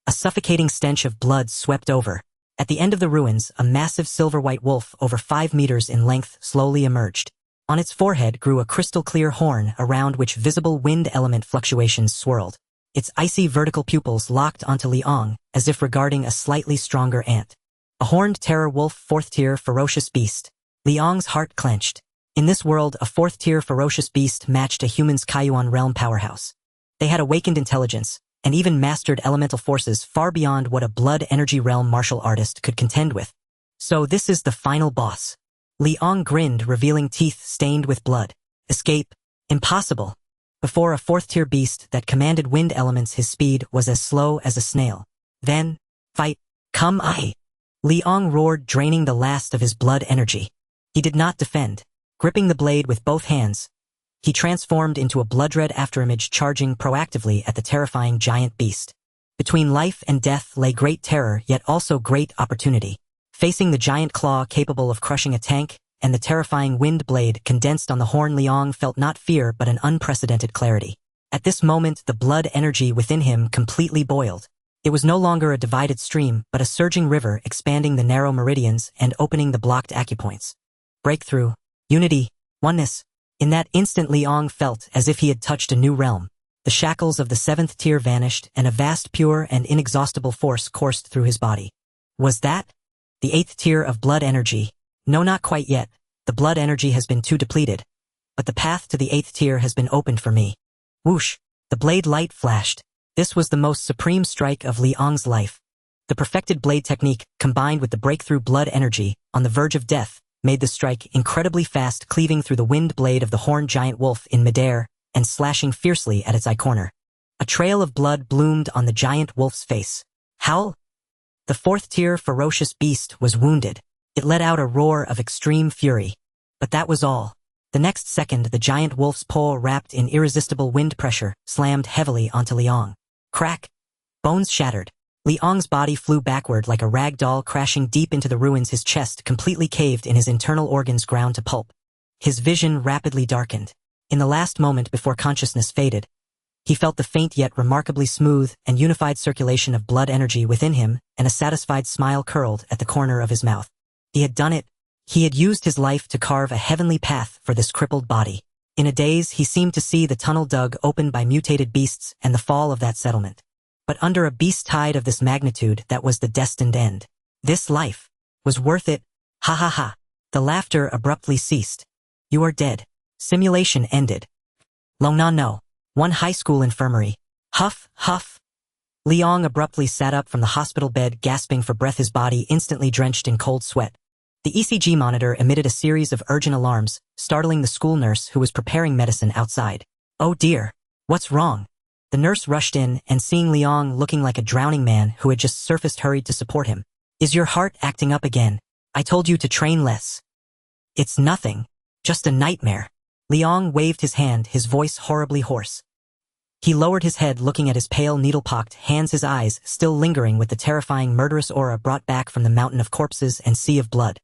A suffocating stench of blood swept over. At the end of the ruins, a massive silver-white wolf over 5 meters in length slowly emerged. On its forehead grew a crystal-clear horn around which visible wind element fluctuations swirled. Its icy vertical pupils locked onto Liang, as if regarding a slightly stronger ant. A horned terror wolf, 4th-tier ferocious beast. Liang's heart clenched. In this world, a 4th-tier ferocious beast matched a human's Kaiyuan realm powerhouse. They had awakened intelligence, and even mastered elemental forces far beyond what a blood energy realm martial artist could contend with. So this is the final boss. Liang grinned, revealing teeth stained with blood. Escape? Impossible. Before a 4th-tier beast that commanded wind elements, his speed was as slow as a snail. Then, fight. Come I. Liang roared, draining the last of his blood energy. He did not defend. Gripping the blade with both hands, he transformed into a blood-red afterimage, charging proactively at the terrifying giant beast. Between life and death lay great terror, yet also great opportunity. Facing the giant claw capable of crushing a tank, and the terrifying wind blade condensed on the horn, Liang felt not fear but an unprecedented clarity. At this moment, the blood energy within him completely boiled. It was no longer a divided stream, but a surging river, expanding the narrow meridians and opening the blocked acupoints. Breakthrough. Unity. Oneness. In that instant, Liang felt as if he had touched a new realm. The shackles of the 7th tier vanished, and a vast, pure, and inexhaustible force coursed through his body. Was that the 8th tier of blood energy? No, not quite yet. The blood energy has been too depleted. But the path to the 8th tier has been opened for me. Whoosh! The blade light flashed. This was the most supreme strike of Liang's life. The perfected blade technique, combined with the breakthrough blood energy, on the verge of death, made the strike incredibly fast, cleaving through the wind blade of the horned giant wolf in midair and slashing fiercely at its eye corner. A trail of blood bloomed on the giant wolf's face. Howl! The 4th-tier ferocious beast was wounded. It let out a roar of extreme fury. But that was all. The next second, the giant wolf's paw, wrapped in irresistible wind pressure, slammed heavily onto Liang. Crack! Bones shattered. Liang's body flew backward like a rag doll, crashing deep into the ruins, his chest completely caved in, his internal organs ground to pulp. His vision rapidly darkened. In the last moment before consciousness faded, he felt the faint yet remarkably smooth and unified circulation of blood energy within him, and a satisfied smile curled at the corner of his mouth. He had done it. He had used his life to carve a heavenly path for this crippled body. In a daze, he seemed to see the tunnel dug open by mutated beasts and the fall of that settlement. But under a beast tide of this magnitude, that was the destined end. This life was worth it. Ha ha ha. The laughter abruptly ceased. You are dead. Simulation ended. No. One high school infirmary. Huff, huff. Liang abruptly sat up from the hospital bed, gasping for breath, his body instantly drenched in cold sweat. The ECG monitor emitted a series of urgent alarms, startling the school nurse who was preparing medicine outside. Oh dear. What's wrong? The nurse rushed in, and seeing Liang looking like a drowning man who had just surfaced, hurried to support him. Is your heart acting up again? I told you to train less. It's nothing. Just a nightmare. Liang waved his hand, his voice horribly hoarse. He lowered his head, looking at his pale, needle-pocked hands, his eyes still lingering with the terrifying murderous aura brought back from the mountain of corpses and sea of blood.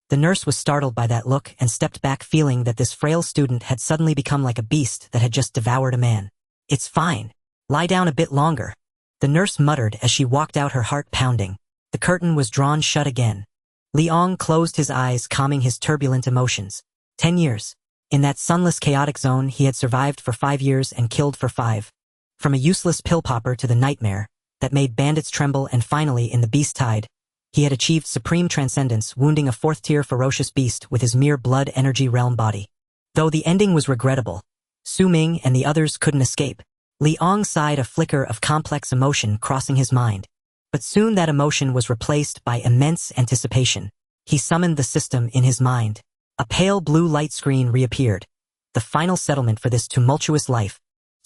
The nurse was startled by that look and stepped back, feeling that this frail student had suddenly become like a beast that had just devoured a man. It's fine. Lie down a bit longer. The nurse muttered as she walked out, her heart pounding. The curtain was drawn shut again. Liang closed his eyes, calming his turbulent emotions. 10 years. In that sunless, chaotic zone, he had survived for 5 years and killed for 5. From a useless pill popper to the nightmare that made bandits tremble, and finally, in the beast tide, he had achieved supreme transcendence, wounding a 4th-tier ferocious beast with his mere blood energy realm body. Though the ending was regrettable, Su Ming and the others couldn't escape. Liang sighed, a flicker of complex emotion crossing his mind. But soon that emotion was replaced by immense anticipation. He summoned the system in his mind. A pale blue light screen reappeared. The final settlement for this tumultuous life.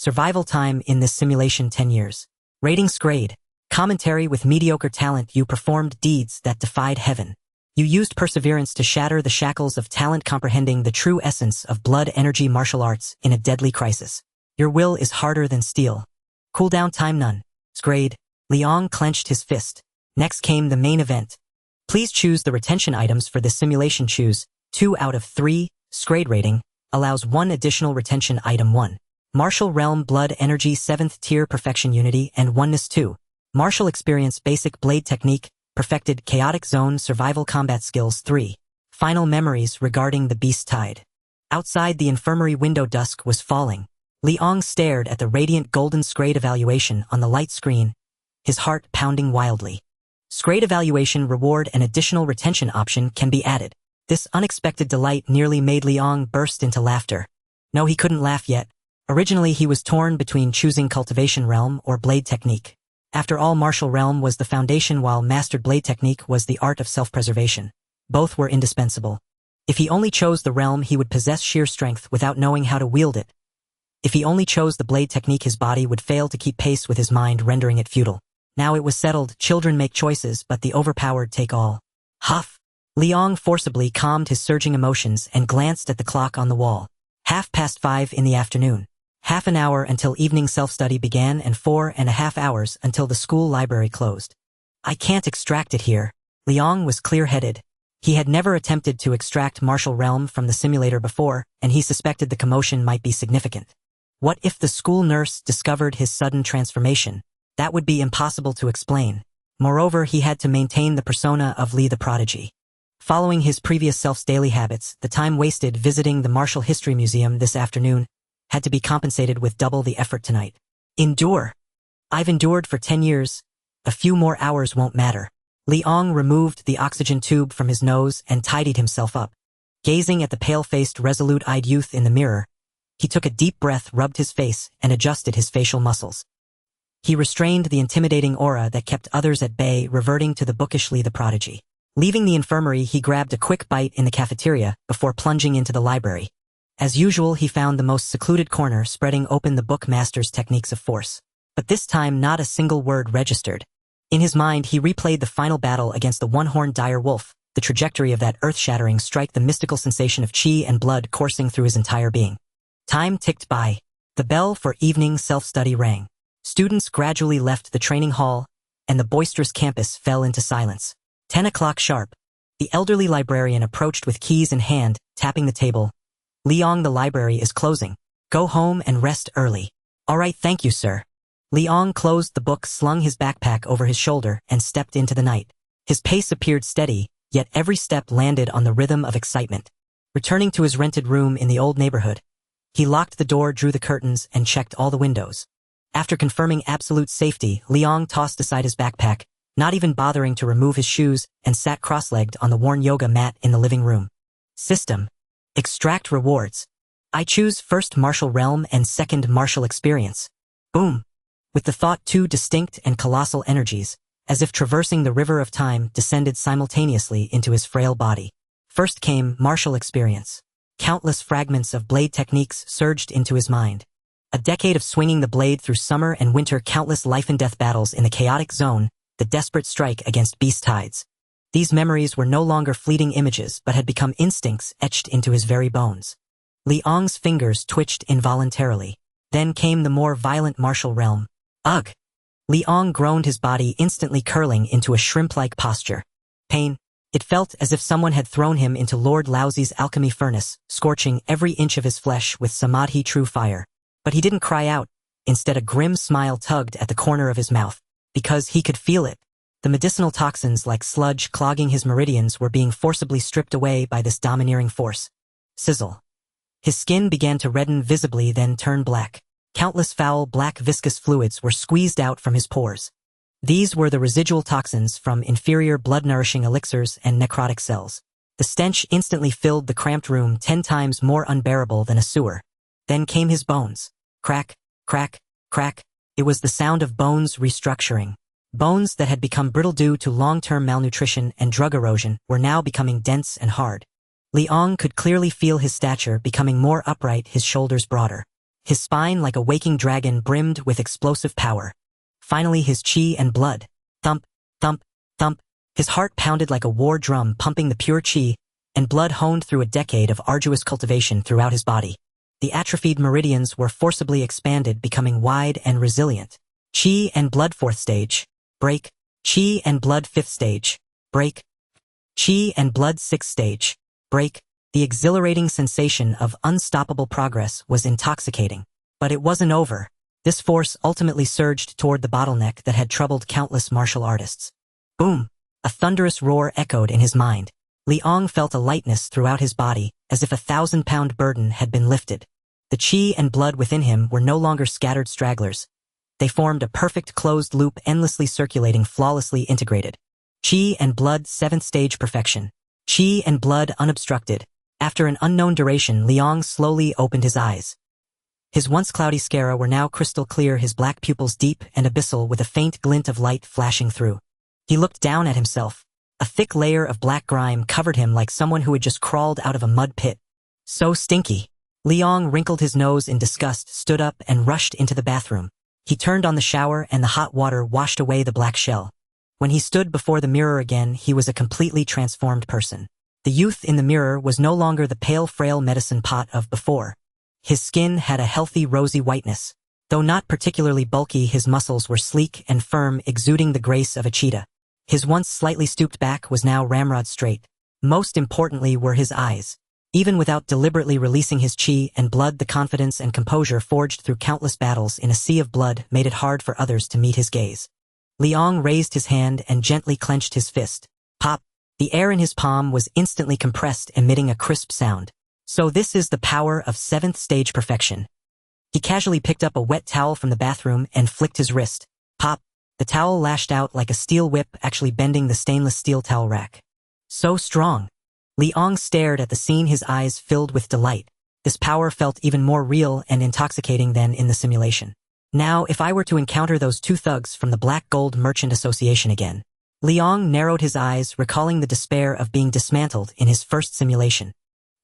Survival time in this simulation 10 years. Ratings grade. Commentary with mediocre talent you performed deeds that defied heaven. You used perseverance to shatter the shackles of talent comprehending the true essence of blood energy martial arts in a deadly crisis. Your will is harder than steel. Cooldown time none. Grade. Liang clenched his fist. Next came the main event. Please choose the retention items for this simulation. Choose 2 out of 3. Grade rating. Allows 1 additional retention item 1. Martial Realm Blood Energy 7th Tier Perfection Unity and Oneness 2. Martial Experience Basic Blade Technique, Perfected Chaotic Zone Survival Combat Skills 3. Final Memories regarding the Beast Tide. Outside the infirmary window dusk was falling. Liang stared at the radiant golden grade evaluation on the light screen, his heart pounding wildly. Grade evaluation reward and additional retention option can be added. This unexpected delight nearly made Liang burst into laughter. No, he couldn't laugh yet. Originally, he was torn between choosing Cultivation Realm or Blade Technique. After all, Martial Realm was the foundation while Mastered Blade Technique was the art of self-preservation. Both were indispensable. If he only chose the Realm, he would possess sheer strength without knowing how to wield it. If he only chose the Blade Technique, his body would fail to keep pace with his mind, rendering it futile. Now it was settled, children make choices, but the overpowered take all. Huff! Liang forcibly calmed his surging emotions and glanced at the clock on the wall. 5:30 in the afternoon. Half an hour until evening self-study began and 4.5 hours until the school library closed. I can't extract it here. Liang was clear-headed. He had never attempted to extract Martial Realm from the simulator before, and he suspected the commotion might be significant. What if the school nurse discovered his sudden transformation? That would be impossible to explain. Moreover, he had to maintain the persona of Li the Prodigy. Following his previous self's daily habits, the time wasted visiting the Martial History Museum this afternoon had to be compensated with double the effort tonight. Endure. I've endured for 10 years. A few more hours won't matter. Liang removed the oxygen tube from his nose and tidied himself up. Gazing at the pale-faced, resolute-eyed youth in the mirror, he took a deep breath, rubbed his face, and adjusted his facial muscles. He restrained the intimidating aura that kept others at bay, reverting to the bookish Li the Prodigy. Leaving the infirmary, he grabbed a quick bite in the cafeteria before plunging into the library. As usual, he found the most secluded corner, spreading open the book Master's Techniques of Force. But this time, not a single word registered. In his mind, he replayed the final battle against the one-horned dire wolf, the trajectory of that earth-shattering strike, the mystical sensation of chi and blood coursing through his entire being. Time ticked by. The bell for evening self-study rang. Students gradually left the training hall, and the boisterous campus fell into silence. 10 o'clock sharp. The elderly librarian approached with keys in hand, tapping the table. Liang, the library is closing. Go home and rest early. All right, thank you, sir. Liang closed the book, slung his backpack over his shoulder, and stepped into the night. His pace appeared steady, yet every step landed on the rhythm of excitement. Returning to his rented room in the old neighborhood, he locked the door, drew the curtains, and checked all the windows. After confirming absolute safety, Liang tossed aside his backpack, not even bothering to remove his shoes, and sat cross-legged on the worn yoga mat in the living room. System. Extract rewards. I choose first Martial Realm and second Martial Experience. Boom. With the thought, 2 distinct and colossal energies, as if traversing the river of time, descended simultaneously into his frail body. First came Martial Experience. Countless fragments of blade techniques surged into his mind. A decade of swinging the blade through summer and winter, countless life-and-death battles in the chaotic zone, the desperate strike against beast tides. These memories were no longer fleeting images but had become instincts etched into his very bones. Liang's fingers twitched involuntarily. Then came the more violent Martial Realm. Ugh! Liang groaned, his body instantly curling into a shrimp-like posture. Pain. It felt as if someone had thrown him into Lord Laozi's alchemy furnace, scorching every inch of his flesh with samadhi true fire. But he didn't cry out. Instead, a grim smile tugged at the corner of his mouth. Because he could feel it. The medicinal toxins like sludge clogging his meridians were being forcibly stripped away by this domineering force. Sizzle. His skin began to redden visibly, then turn black. Countless foul, black viscous fluids were squeezed out from his pores. These were the residual toxins from inferior blood-nourishing elixirs and necrotic cells. The stench instantly filled the cramped room, 10 times more unbearable than a sewer. Then came his bones. Crack, crack, crack. It was the sound of bones restructuring. Bones that had become brittle due to long-term malnutrition and drug erosion were now becoming dense and hard. Liang could clearly feel his stature becoming more upright, his shoulders broader. his spine like a waking dragon brimmed with explosive power. Finally his chi and blood. Thump, thump, thump. His heart pounded like a war drum pumping the pure chi, and blood honed through a decade of arduous cultivation throughout his body. The atrophied meridians were forcibly expanded, becoming wide and resilient. Chi and blood 4th stage. Break. Chi and blood 5th stage. Break. Chi and blood 6th stage. Break. The exhilarating sensation of unstoppable progress was intoxicating. But it wasn't over. This force ultimately surged toward the bottleneck that had troubled countless martial artists. Boom! A thunderous roar echoed in his mind. Liang felt a lightness throughout his body, as if a 1,000-pound burden had been lifted. The chi and blood within him were no longer scattered stragglers. They formed a perfect closed loop, endlessly circulating, flawlessly integrated. Chi and blood 7th stage perfection. Chi and blood unobstructed. After an unknown duration, Liang slowly opened his eyes. His once cloudy sclera were now crystal clear, his black pupils deep and abyssal with a faint glint of light flashing through. He looked down at himself. A thick layer of black grime covered him like someone who had just crawled out of a mud pit. So stinky. Liang wrinkled his nose in disgust, stood up, and rushed into the bathroom. He turned on the shower and the hot water washed away the black shell. When he stood before the mirror again, he was a completely transformed person. The youth in the mirror was no longer the pale, frail medicine pot of before. His skin had a healthy, rosy whiteness. Though not particularly bulky, his muscles were sleek and firm, exuding the grace of a cheetah. His once slightly stooped back was now ramrod straight. Most importantly were his eyes. Even without deliberately releasing his chi and blood, the confidence and composure forged through countless battles in a sea of blood made it hard for others to meet his gaze. Liang raised his hand and gently clenched his fist. Pop! The air in his palm was instantly compressed, emitting a crisp sound. So this is the power of 7th stage perfection. He casually picked up a wet towel from the bathroom and flicked his wrist. Pop! The towel lashed out like a steel whip, actually bending the stainless steel towel rack. So strong. Liang stared at the scene, his eyes filled with delight. This power felt even more real and intoxicating than in the simulation. Now, if I were to encounter those 2 thugs from the Black Gold Merchant Association again. Liang narrowed his eyes, recalling the despair of being dismantled in his first simulation.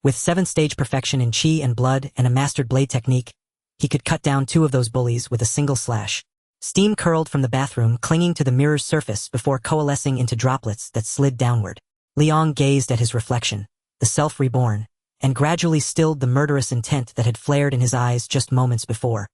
With 7th stage perfection in chi and blood and a mastered blade technique, he could cut down 2 of those bullies with a single slash. Steam curled from the bathroom, clinging to the mirror's surface before coalescing into droplets that slid downward. Liang gazed at his reflection, the self reborn, and gradually stilled the murderous intent that had flared in his eyes just moments before.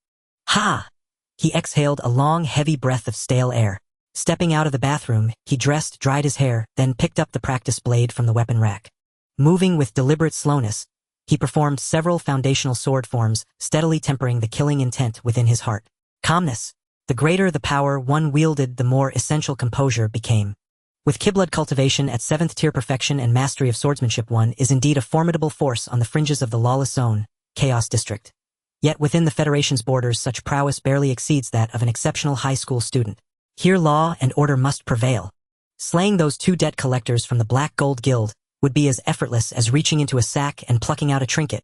Ha! He exhaled a long, heavy breath of stale air. Stepping out of the bathroom, he dressed, dried his hair, then picked up the practice blade from the weapon rack. Moving with deliberate slowness, he performed several foundational sword forms, steadily tempering the killing intent within his heart. Calmness. The greater the power one wielded, the more essential composure became. With Kiblood cultivation at 7th tier perfection and mastery of swordsmanship, one is indeed a formidable force on the fringes of the lawless zone, Chaos District. Yet within the Federation's borders, such prowess barely exceeds that of an exceptional high school student. Here law and order must prevail. Slaying those 2 debt collectors from the Black Gold Guild would be as effortless as reaching into a sack and plucking out a trinket.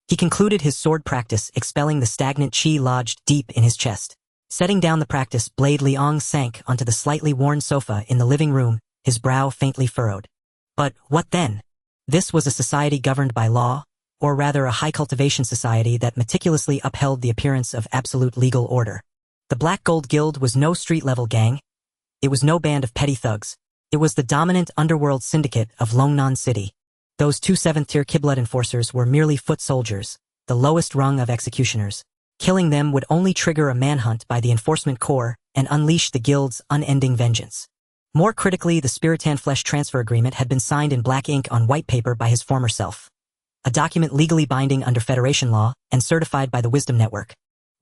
He concluded his sword practice, expelling the stagnant chi lodged deep in his chest. Setting down the practice blade, Liang sank onto the slightly worn sofa in the living room, his brow faintly furrowed. But what then? This was a society governed by law, or rather a high cultivation society that meticulously upheld the appearance of absolute legal order. The Black Gold Guild was no street-level gang. It was no band of petty thugs. It was the dominant underworld syndicate of Longnan City. Those 2 7th-tier Kiblood enforcers were merely foot soldiers, the lowest rung of executioners. Killing them would only trigger a manhunt by the Enforcement Corps and unleash the Guild's unending vengeance. More critically, the Spiritan Flesh Transfer Agreement had been signed in black ink on white paper by his former self. A document legally binding under Federation law and certified by the Wisdom Network.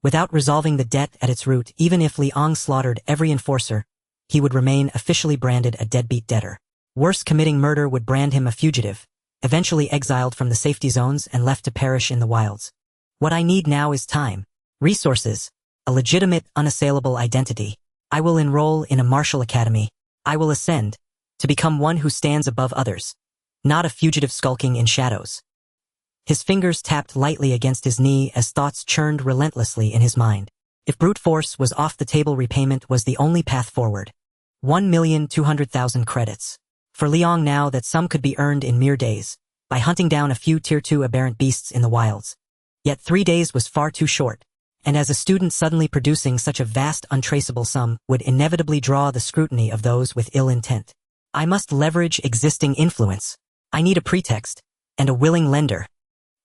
Without resolving the debt at its root, even if Liang slaughtered every enforcer, he would remain officially branded a deadbeat debtor. Worse, committing murder would brand him a fugitive, eventually exiled from the safety zones and left to perish in the wilds. What I need now is time, resources, a legitimate, unassailable identity. I will enroll in a martial academy. I will ascend, to become one who stands above others, not a fugitive skulking in shadows. His fingers tapped lightly against his knee as thoughts churned relentlessly in his mind. If brute force was off the table, repayment was the only path forward. 1,200,000 credits. For Liang now, that sum could be earned in mere days, by hunting down a few Tier 2 aberrant beasts in the wilds. Yet 3 days was far too short. and as a student suddenly producing such a vast untraceable sum would inevitably draw the scrutiny of those with ill intent. I must leverage existing influence. I need a pretext, and a willing lender.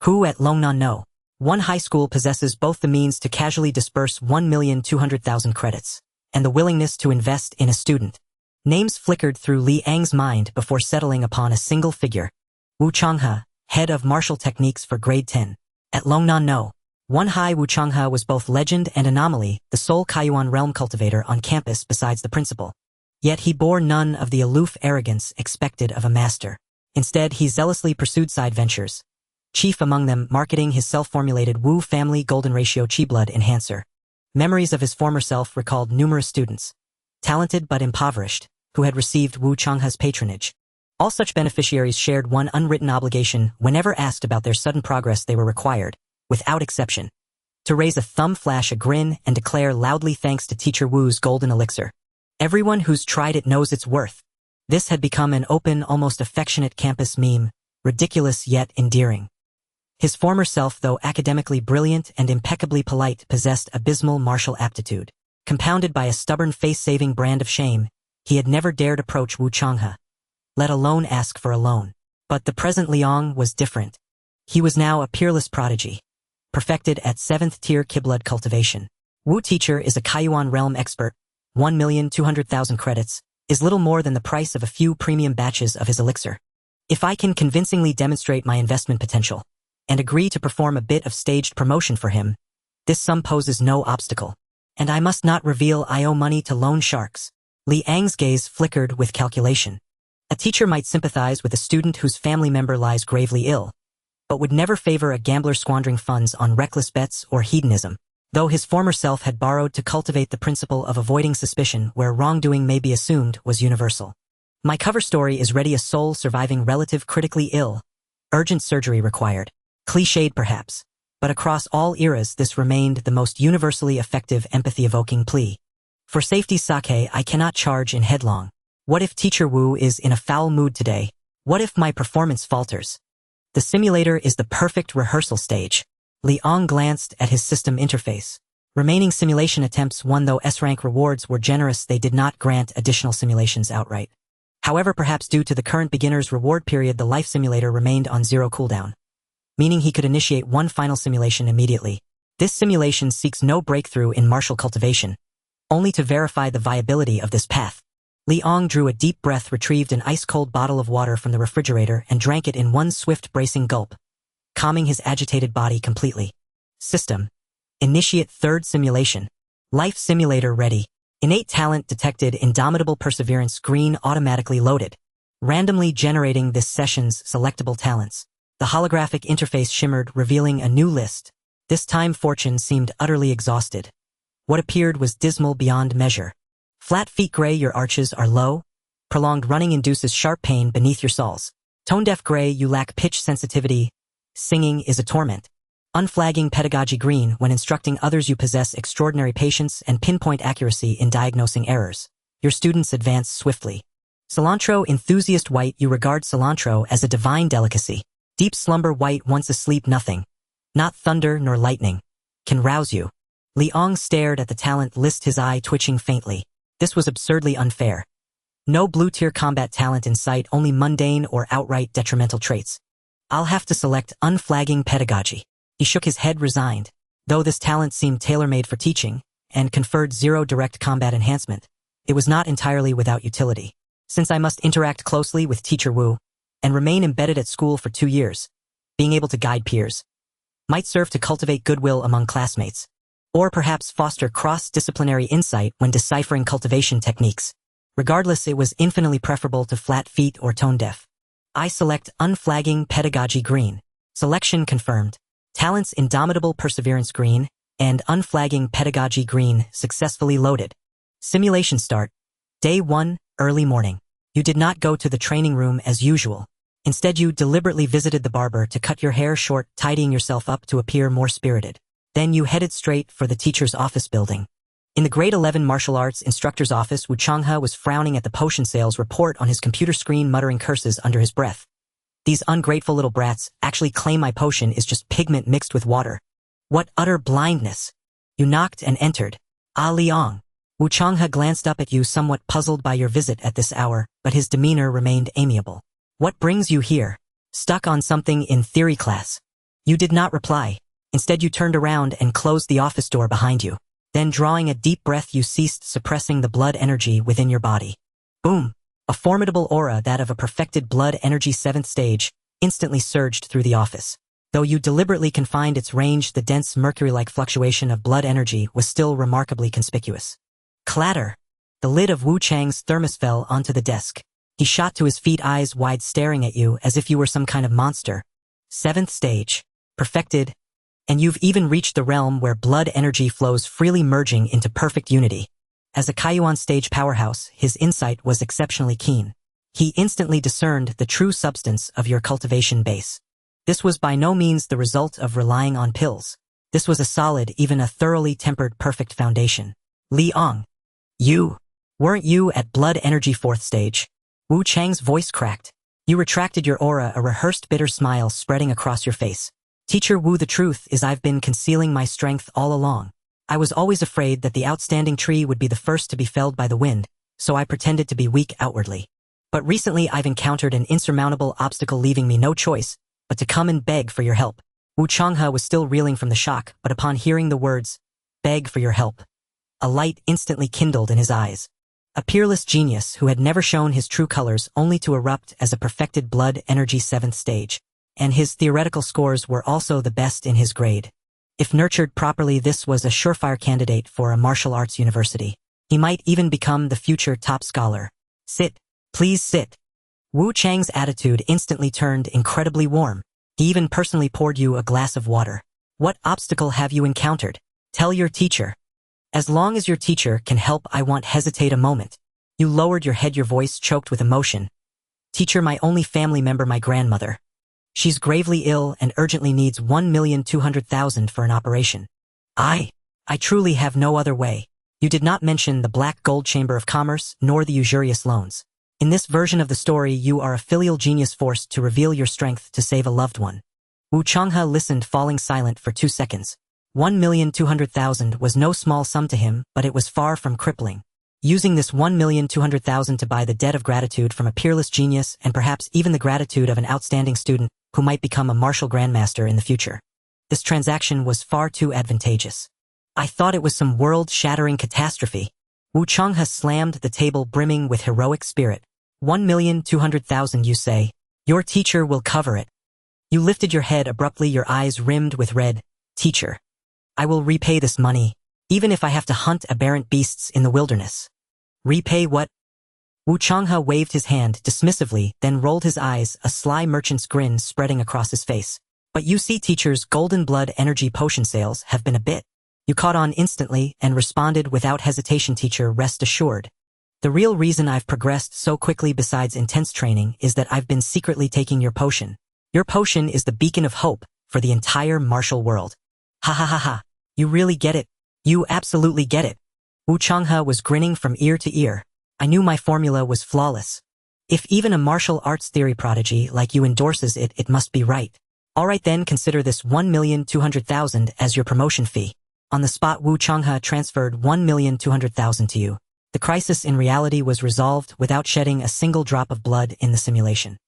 Who at Longnan no? One high school possesses both the means to casually disburse 1,200,000 credits, and the willingness to invest in a student. Names flickered through Li Ang's mind before settling upon a single figure. Wu Changhe, head of martial techniques for grade 10. At Longnan no. One high Wu Changhe was both legend and anomaly, the sole Kaiyuan realm cultivator on campus besides the principal. Yet he bore none of the aloof arrogance expected of a master. Instead, he zealously pursued side ventures, chief among them marketing his self-formulated Wu family golden ratio chi blood enhancer. Memories of his former self recalled numerous students, talented but impoverished, who had received Wu Changhe's patronage. All such beneficiaries shared one unwritten obligation whenever asked about their sudden progress. They were required, without exception, to raise a thumb, flash a grin, and declare loudly thanks to Teacher Wu's golden elixir. Everyone who's tried it knows its worth. This had become an open, almost affectionate campus meme, ridiculous yet endearing. His former self, though academically brilliant and impeccably polite, possessed abysmal martial aptitude. Compounded by a stubborn face-saving brand of shame, he had never dared approach Wu Changhe, let alone ask for a loan. But the present Liang was different. He was now a peerless prodigy, perfected at 7th tier Kiblood cultivation. Wu teacher is a Kaiyuan realm expert. 1,200,000 credits is little more than the price of a few premium batches of his elixir. If I can convincingly demonstrate my investment potential, and agree to perform a bit of staged promotion for him, this sum poses no obstacle. And I must not reveal I owe money to loan sharks. Li Ang's gaze flickered with calculation. A teacher might sympathize with a student whose family member lies gravely ill, but would never favor a gambler squandering funds on reckless bets or hedonism. Though his former self had borrowed to cultivate the principle of avoiding suspicion where wrongdoing may be assumed was universal. My cover story is ready, a sole surviving relative critically ill. Urgent surgery required. Cliched perhaps, but across all eras this remained the most universally effective empathy-evoking plea. For safety's sake, I cannot charge in headlong. What if Teacher Wu is in a foul mood today? What if my performance falters? The simulator is the perfect rehearsal stage. Liang glanced at his system interface. Remaining simulation attempts won. Though S-rank rewards were generous, they did not grant additional simulations outright. However, perhaps due to the current beginner's reward period, the life simulator remained on 0 cooldown, meaning he could initiate one final simulation immediately. This simulation seeks no breakthrough in martial cultivation, only to verify the viability of this path. Liang drew a deep breath, retrieved an ice-cold bottle of water from the refrigerator, and drank it in one swift, bracing gulp, calming his agitated body completely. System. Initiate third simulation. Life simulator ready. Innate talent detected. Indomitable perseverance green automatically loaded, randomly generating this session's selectable talents. The holographic interface shimmered, revealing a new list. This time Fortune seemed utterly exhausted. What appeared was dismal beyond measure. Flat feet gray, your arches are low. Prolonged running induces sharp pain beneath your soles. Tone deaf gray, you lack pitch sensitivity. Singing is a torment. Unflagging pedagogy green, when instructing others you possess extraordinary patience and pinpoint accuracy in diagnosing errors. Your students advance swiftly. Cilantro enthusiast white, you regard cilantro as a divine delicacy. Deep slumber white, once asleep nothing, not thunder nor lightning, can rouse you. Liang stared at the talent list, his eye twitching faintly. This was absurdly unfair. No blue-tier combat talent in sight, only mundane or outright detrimental traits. I'll have to select unflagging pedagogy. He shook his head, resigned. Though this talent seemed tailor-made for teaching, and conferred 0 direct combat enhancement, it was not entirely without utility. Since I must interact closely with Teacher Wu, and remain embedded at school for 2 years, being able to guide peers might serve to cultivate goodwill among classmates, or perhaps foster cross-disciplinary insight when deciphering cultivation techniques. Regardless, it was infinitely preferable to flat feet or tone deaf. I select unflagging pedagogy green. Selection confirmed. Talents indomitable perseverance green and unflagging pedagogy green successfully loaded. Simulation start. Day 1, early morning. You did not go to the training room as usual. Instead, you deliberately visited the barber to cut your hair short, tidying yourself up to appear more spirited. Then you headed straight for the teacher's office building. In the grade 11 martial arts instructor's office, Wu Changhe was frowning at the potion sales report on his computer screen, muttering curses under his breath. These ungrateful little brats actually claim my potion is just pigment mixed with water. What utter blindness! You knocked and entered. Ah Liang. Wu Changhe glanced up at you, somewhat puzzled by your visit at this hour, but his demeanor remained amiable. What brings you here? Stuck on something in theory class. You did not reply. Instead you turned around and closed the office door behind you. Then drawing a deep breath you ceased suppressing the blood energy within your body. Boom! A formidable aura, that of a perfected blood energy 7th stage, instantly surged through the office. Though you deliberately confined its range, the dense mercury-like fluctuation of blood energy was still remarkably conspicuous. Clatter! The lid of Wu Chang's thermos fell onto the desk. He shot to his feet, eyes wide, staring at you as if you were some kind of monster. 7th stage. Perfected. And you've even reached the realm where blood energy flows freely, merging into perfect unity. As a Kaiyuan stage powerhouse, his insight was exceptionally keen. He instantly discerned the true substance of your cultivation base. This was by no means the result of relying on pills. This was a solid, even a thoroughly tempered, perfect foundation. Liang. Weren't you at blood energy 4th stage? Wu Chang's voice cracked. You retracted your aura, a rehearsed bitter smile spreading across your face. Teacher Wu, the truth is I've been concealing my strength all along. I was always afraid that the outstanding tree would be the first to be felled by the wind, so I pretended to be weak outwardly. But recently I've encountered an insurmountable obstacle, leaving me no choice but to come and beg for your help. Wu Changhe was still reeling from the shock, but upon hearing the words, "beg for your help," a light instantly kindled in his eyes. A peerless genius who had never shown his true colors, only to erupt as a perfected blood energy 7th stage. And his theoretical scores were also the best in his grade. If nurtured properly, this was a surefire candidate for a martial arts university. He might even become the future top scholar. Sit. Please sit. Wu Chang's attitude instantly turned incredibly warm. He even personally poured you a glass of water. What obstacle have you encountered? Tell your teacher. As long as your teacher can help, I won't hesitate a moment. You lowered your head, your voice choked with emotion. Teacher, my only family member, my grandmother. She's gravely ill and urgently needs 1,200,000 for an operation. I truly have no other way. You did not mention the Black Gold Chamber of Commerce, nor the usurious loans. In this version of the story, you are a filial genius forced to reveal your strength to save a loved one. Wu Changhe listened, falling silent for 2 seconds. 1,200,000 was no small sum to him, but it was far from crippling. Using this 1,200,000 to buy the debt of gratitude from a peerless genius, and perhaps even the gratitude of an outstanding student who might become a martial grandmaster in the future. This transaction was far too advantageous. I thought it was some world-shattering catastrophe. Wu Changhe slammed the table, brimming with heroic spirit. 1,200,000, you say? Your teacher will cover it. You lifted your head abruptly, your eyes rimmed with red. Teacher. I will repay this money, even if I have to hunt aberrant beasts in the wilderness. Repay what? Wu Changhe waved his hand dismissively, then rolled his eyes, a sly merchant's grin spreading across his face. But you see, teacher's golden blood energy potion sales have been a bit. You caught on instantly and responded without hesitation. Teacher, rest assured. The real reason I've progressed so quickly, besides intense training, is that I've been secretly taking your potion. Your potion is the beacon of hope for the entire martial world. Ha ha ha ha. You really get it. You absolutely get it. Wu Changhe was grinning from ear to ear. I knew my formula was flawless. If even a martial arts theory prodigy like you endorses it, it must be right. All right then, consider this 1,200,000 as your promotion fee. On the spot, Wu Changhe transferred 1,200,000 to you. The crisis in reality was resolved without shedding a single drop of blood in the simulation.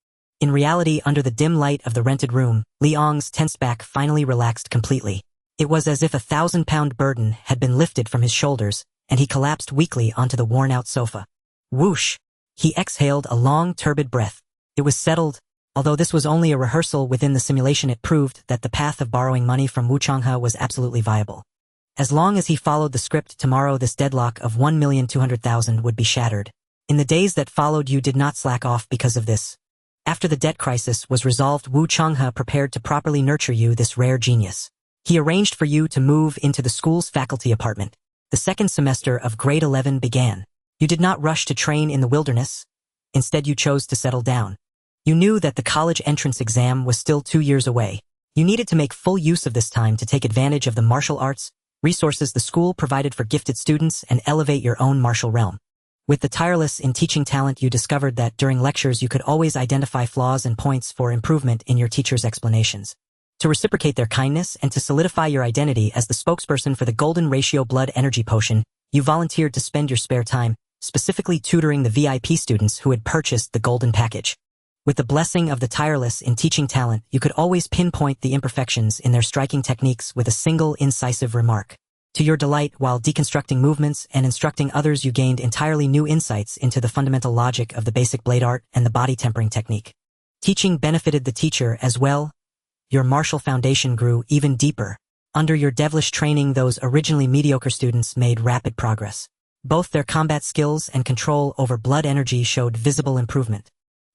In reality, under the dim light of the rented room, Liang's tense back finally relaxed completely. It was as if a 1,000-pound burden had been lifted from his shoulders, and he collapsed weakly onto the worn-out sofa. Whoosh! He exhaled a long, turbid breath. It was settled. Although this was only a rehearsal within the simulation, it proved that the path of borrowing money from Wu Changhe was absolutely viable. As long as he followed the script, tomorrow this deadlock of 1,200,000 would be shattered. In the days that followed, you did not slack off because of this. After the debt crisis was resolved, Wu Changhe prepared to properly nurture you, this rare genius. He arranged for you to move into the school's faculty apartment. The second semester of grade 11 began. You did not rush to train in the wilderness. Instead, you chose to settle down. You knew that the college entrance exam was still 2 years away. You needed to make full use of this time to take advantage of the martial arts resources the school provided for gifted students and elevate your own martial realm. With the tireless in teaching talent, you discovered that during lectures you could always identify flaws and points for improvement in your teacher's explanations. to reciprocate their kindness and to solidify your identity as the spokesperson for the golden ratio blood energy potion, you volunteered to spend your spare time, specifically tutoring the VIP students who had purchased the golden package. With the blessing of the tireless in teaching talent, you could always pinpoint the imperfections in their striking techniques with a single incisive remark. To your delight, while deconstructing movements and instructing others, you gained entirely new insights into the fundamental logic of the basic blade art and the body tempering technique. Teaching benefited the teacher as well. Your martial foundation grew even deeper. Under your devilish training, those originally mediocre students made rapid progress. Both their combat skills and control over blood energy showed visible improvement.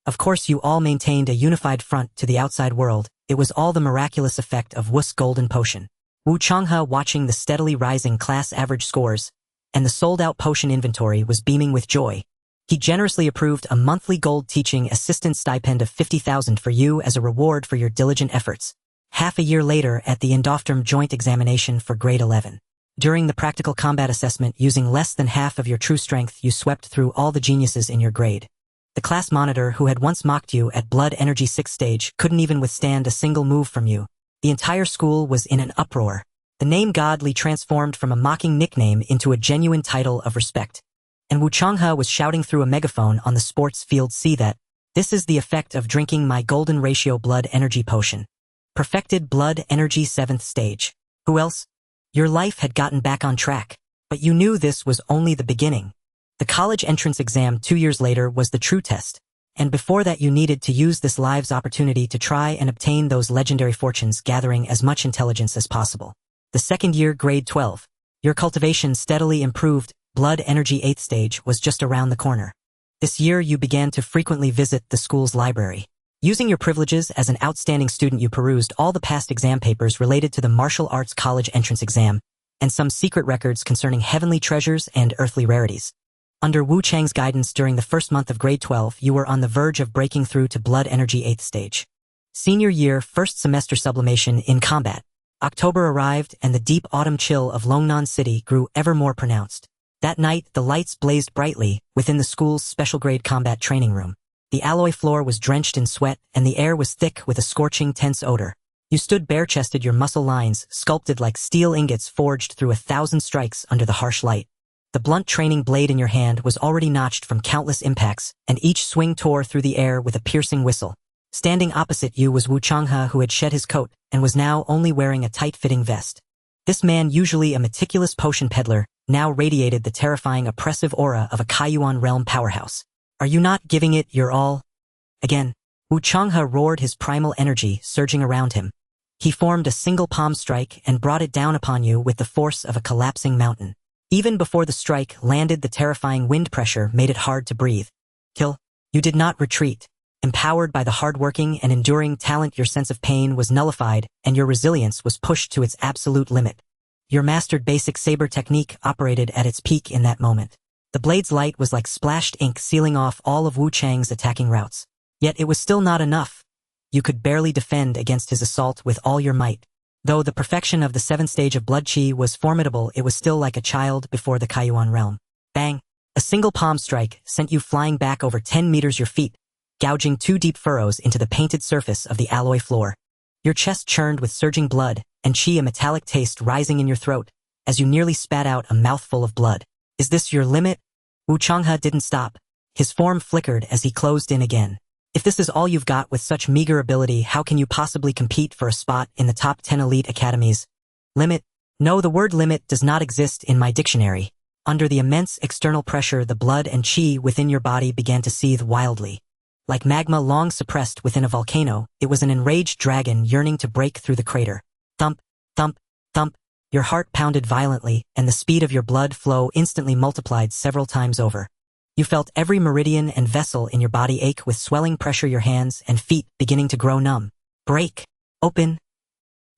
Of course, you all maintained a unified front to the outside world. It was all the miraculous effect of Wu's golden potion. Wu Changhe, watching the steadily rising class average scores and the sold-out potion inventory, was beaming with joy. He generously approved a monthly gold teaching assistant stipend of 50,000 for you as a reward for your diligent efforts. Half a year later, at the Indofterm joint examination for grade 11. During the practical combat assessment, using less than half of your true strength, you swept through all the geniuses in your grade. The class monitor, who had once mocked you at blood energy 6th stage, couldn't even withstand a single move from you. The entire school was in an uproar. The name Godly transformed from a mocking nickname into a genuine title of respect. And Wu Changhe was shouting through a megaphone on the sports field, "See that? This is the effect of drinking my golden ratio blood energy potion. Perfected blood energy 7th stage. Who else? Your life had gotten back on track. But you knew this was only the beginning. The college entrance exam 2 years later was the true test. And before that, you needed to use this life's opportunity to try and obtain those legendary fortunes, gathering as much intelligence as possible. The second year, grade 12. Your cultivation steadily improved. Blood energy 8th stage was just around the corner. This year, you began to frequently visit the school's library. Using your privileges as an outstanding student, you perused all the past exam papers related to the martial arts college entrance exam, and some secret records concerning heavenly treasures and earthly rarities. Under Wu Chang's guidance, during the first month of grade 12, you were on the verge of breaking through to blood energy 8th stage. Senior year, first semester sublimation in combat. October arrived, and the deep autumn chill of Longnan City grew ever more pronounced. That night, the lights blazed brightly within the school's special grade combat training room. The alloy floor was drenched in sweat, and the air was thick with a scorching, tense odor. You stood bare-chested, your muscle lines sculpted like steel ingots forged through 1,000 strikes under the harsh light. The blunt training blade in your hand was already notched from countless impacts, and each swing tore through the air with a piercing whistle. Standing opposite you was Wu Changhe, who had shed his coat and was now only wearing a tight-fitting vest. This man, usually a meticulous potion peddler, now radiated the terrifying, oppressive aura of a Kaiyuan realm powerhouse. "Are you not giving it your all?" Again, Wu Changhe roared, his primal energy surging around him. He formed a single palm strike and brought it down upon you with the force of a collapsing mountain. Even before the strike landed, the terrifying wind pressure made it hard to breathe. Kill. You did not retreat. Empowered by the hardworking and enduring talent, your sense of pain was nullified, and your resilience was pushed to its absolute limit. Your mastered basic saber technique operated at its peak in that moment. The blade's light was like splashed ink, sealing off all of Wu Chang's attacking routes. Yet it was still not enough. You could barely defend against his assault with all your might. Though the perfection of the 7th stage of blood chi was formidable, it was still like a child before the Kaiyuan realm. Bang! A single palm strike sent you flying back over 10 meters, your feet gouging 2 deep furrows into the painted surface of the alloy floor. Your chest churned with surging blood, and chi, a metallic taste rising in your throat, as you nearly spat out a mouthful of blood. "Is this your limit?" Wu Changhe didn't stop. His form flickered as he closed in again. "If this is all you've got with such meager ability, how can you possibly compete for a spot in the top 10 elite academies?" "Limit? No, the word limit does not exist in my dictionary." Under the immense external pressure, the blood and chi within your body began to seethe wildly. Like magma long suppressed within a volcano, it was an enraged dragon yearning to break through the crater. Thump, thump, thump. Your heart pounded violently, and the speed of your blood flow instantly multiplied several times over. You felt every meridian and vessel in your body ache with swelling pressure, your hands and feet beginning to grow numb. "Break! Open!"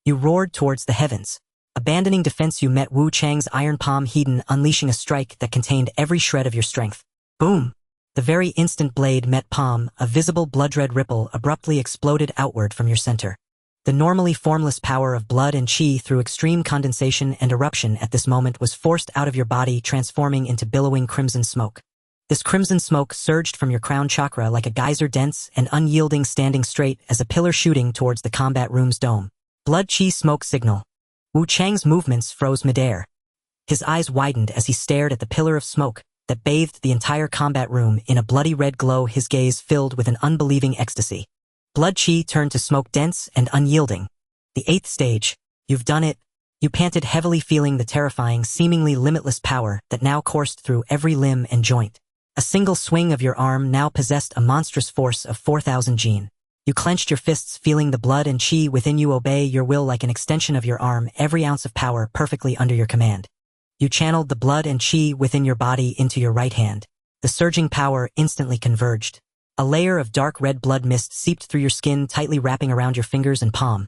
You roared towards the heavens. Abandoning defense, you met Wu Chang's iron palm Hedon, unleashing a strike that contained every shred of your strength. Boom! The very instant blade met palm, a visible blood-red ripple abruptly exploded outward from your center. The normally formless power of blood and chi, through extreme condensation and eruption at this moment, was forced out of your body, transforming into billowing crimson smoke. This crimson smoke surged from your crown chakra like a geyser, dense and unyielding, standing straight as a pillar shooting towards the combat room's dome. Blood Qi smoke signal. Wu Chang's movements froze midair. His eyes widened as he stared at the pillar of smoke that bathed the entire combat room in a bloody red glow, his gaze filled with an unbelieving ecstasy. Blood Qi turned to smoke, dense and unyielding. The 8th stage. You've done it. You panted heavily, feeling the terrifying, seemingly limitless power that now coursed through every limb and joint. A single swing of your arm now possessed a monstrous force of 4,000 jin. You clenched your fists, feeling the blood and qi within you obey your will like an extension of your arm, every ounce of power perfectly under your command. You channeled the blood and qi within your body into your right hand. The surging power instantly converged. A layer of dark red blood mist seeped through your skin, tightly wrapping around your fingers and palm.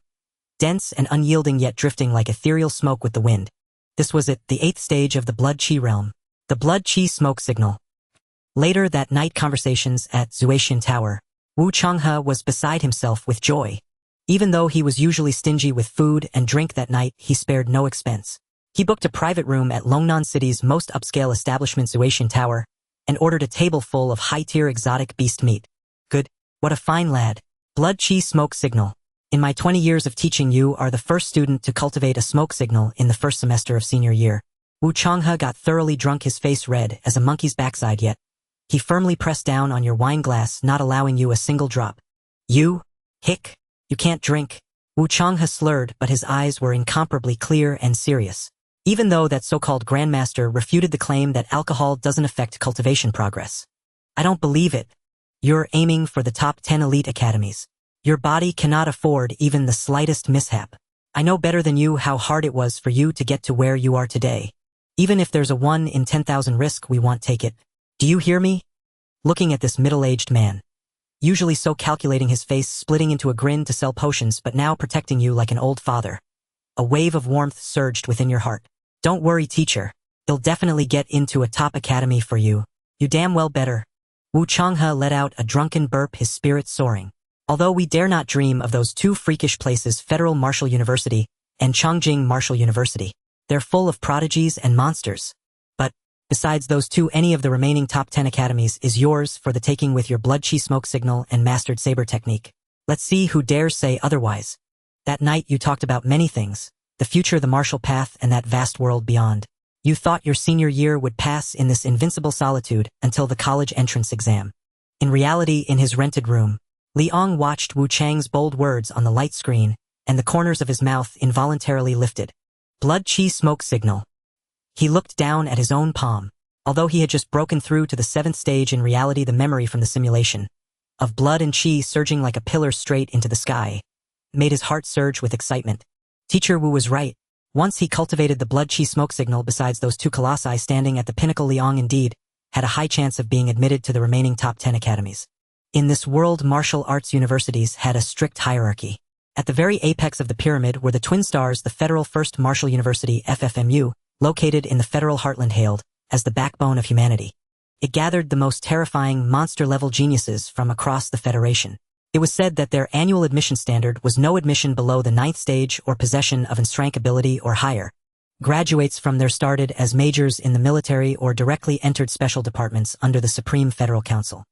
Dense and unyielding, yet drifting like ethereal smoke with the wind. This was it, the 8th stage of the blood qi realm. The blood qi smoke signal. Later that night, conversations at Zuaxian Tower. Wu Changhe was beside himself with joy. Even though he was usually stingy with food and drink, that night he spared no expense. He booked a private room at Longnan City's most upscale establishment, Zuaxian Tower, and ordered a table full of high-tier exotic beast meat. Good. What a fine lad. Blood qi smoke signal. In my 20 years of teaching, you are the first student to cultivate a smoke signal in the first semester of senior year. Wu Changhe got thoroughly drunk, his face red as a monkey's backside, yet he firmly pressed down on your wine glass, not allowing you a single drop. You? Hick. You can't drink. Wu Changhe slurred, but his eyes were incomparably clear and serious. Even though that so-called grandmaster refuted the claim that alcohol doesn't affect cultivation progress. I don't believe it. You're aiming for the top 10 elite academies. Your body cannot afford even the slightest mishap. I know better than you how hard it was for you to get to where you are today. Even if there's a 1 in 10,000 risk, we won't take it. Do you hear me? Looking at this middle-aged man, usually so calculating, his face splitting into a grin to sell potions, but now protecting you like an old father. A wave of warmth surged within your heart. Don't worry, teacher. He'll definitely get into a top academy for you. You damn well better. Wu Changhe let out a drunken burp, his spirits soaring. Although we dare not dream of those two freakish places, Federal Martial University and Chongjing Martial University. They're full of prodigies and monsters. But, besides those two, any of the remaining top 10 academies is yours for the taking with your blood qi smoke signal and mastered saber technique. Let's see who dares say otherwise. That night you talked about many things. The future, the martial path, and that vast world beyond. You thought your senior year would pass in this invincible solitude until the college entrance exam. In reality, in his rented room, Liang watched Wu Chang's bold words on the light screen, and the corners of his mouth involuntarily lifted. Blood qi smoke signal. He looked down at his own palm. Although he had just broken through to the 7th stage, in reality the memory from the simulation of blood and qi surging like a pillar straight into the sky made his heart surge with excitement. Teacher Wu was right. Once he cultivated the blood qi smoke signal, besides those two colossi standing at the pinnacle, Liang indeed had a high chance of being admitted to the remaining top 10 academies. In this world, martial arts universities had a strict hierarchy. At the very apex of the pyramid were the Twin Stars, the Federal First Martial University FFMU, located in the Federal Heartland, hailed as the backbone of humanity. It gathered the most terrifying monster-level geniuses from across the Federation. It was said that their annual admission standard was no admission below the 9th stage or possession of rank ability or higher. Graduates from there started as majors in the military or directly entered special departments under the Supreme Federal Council.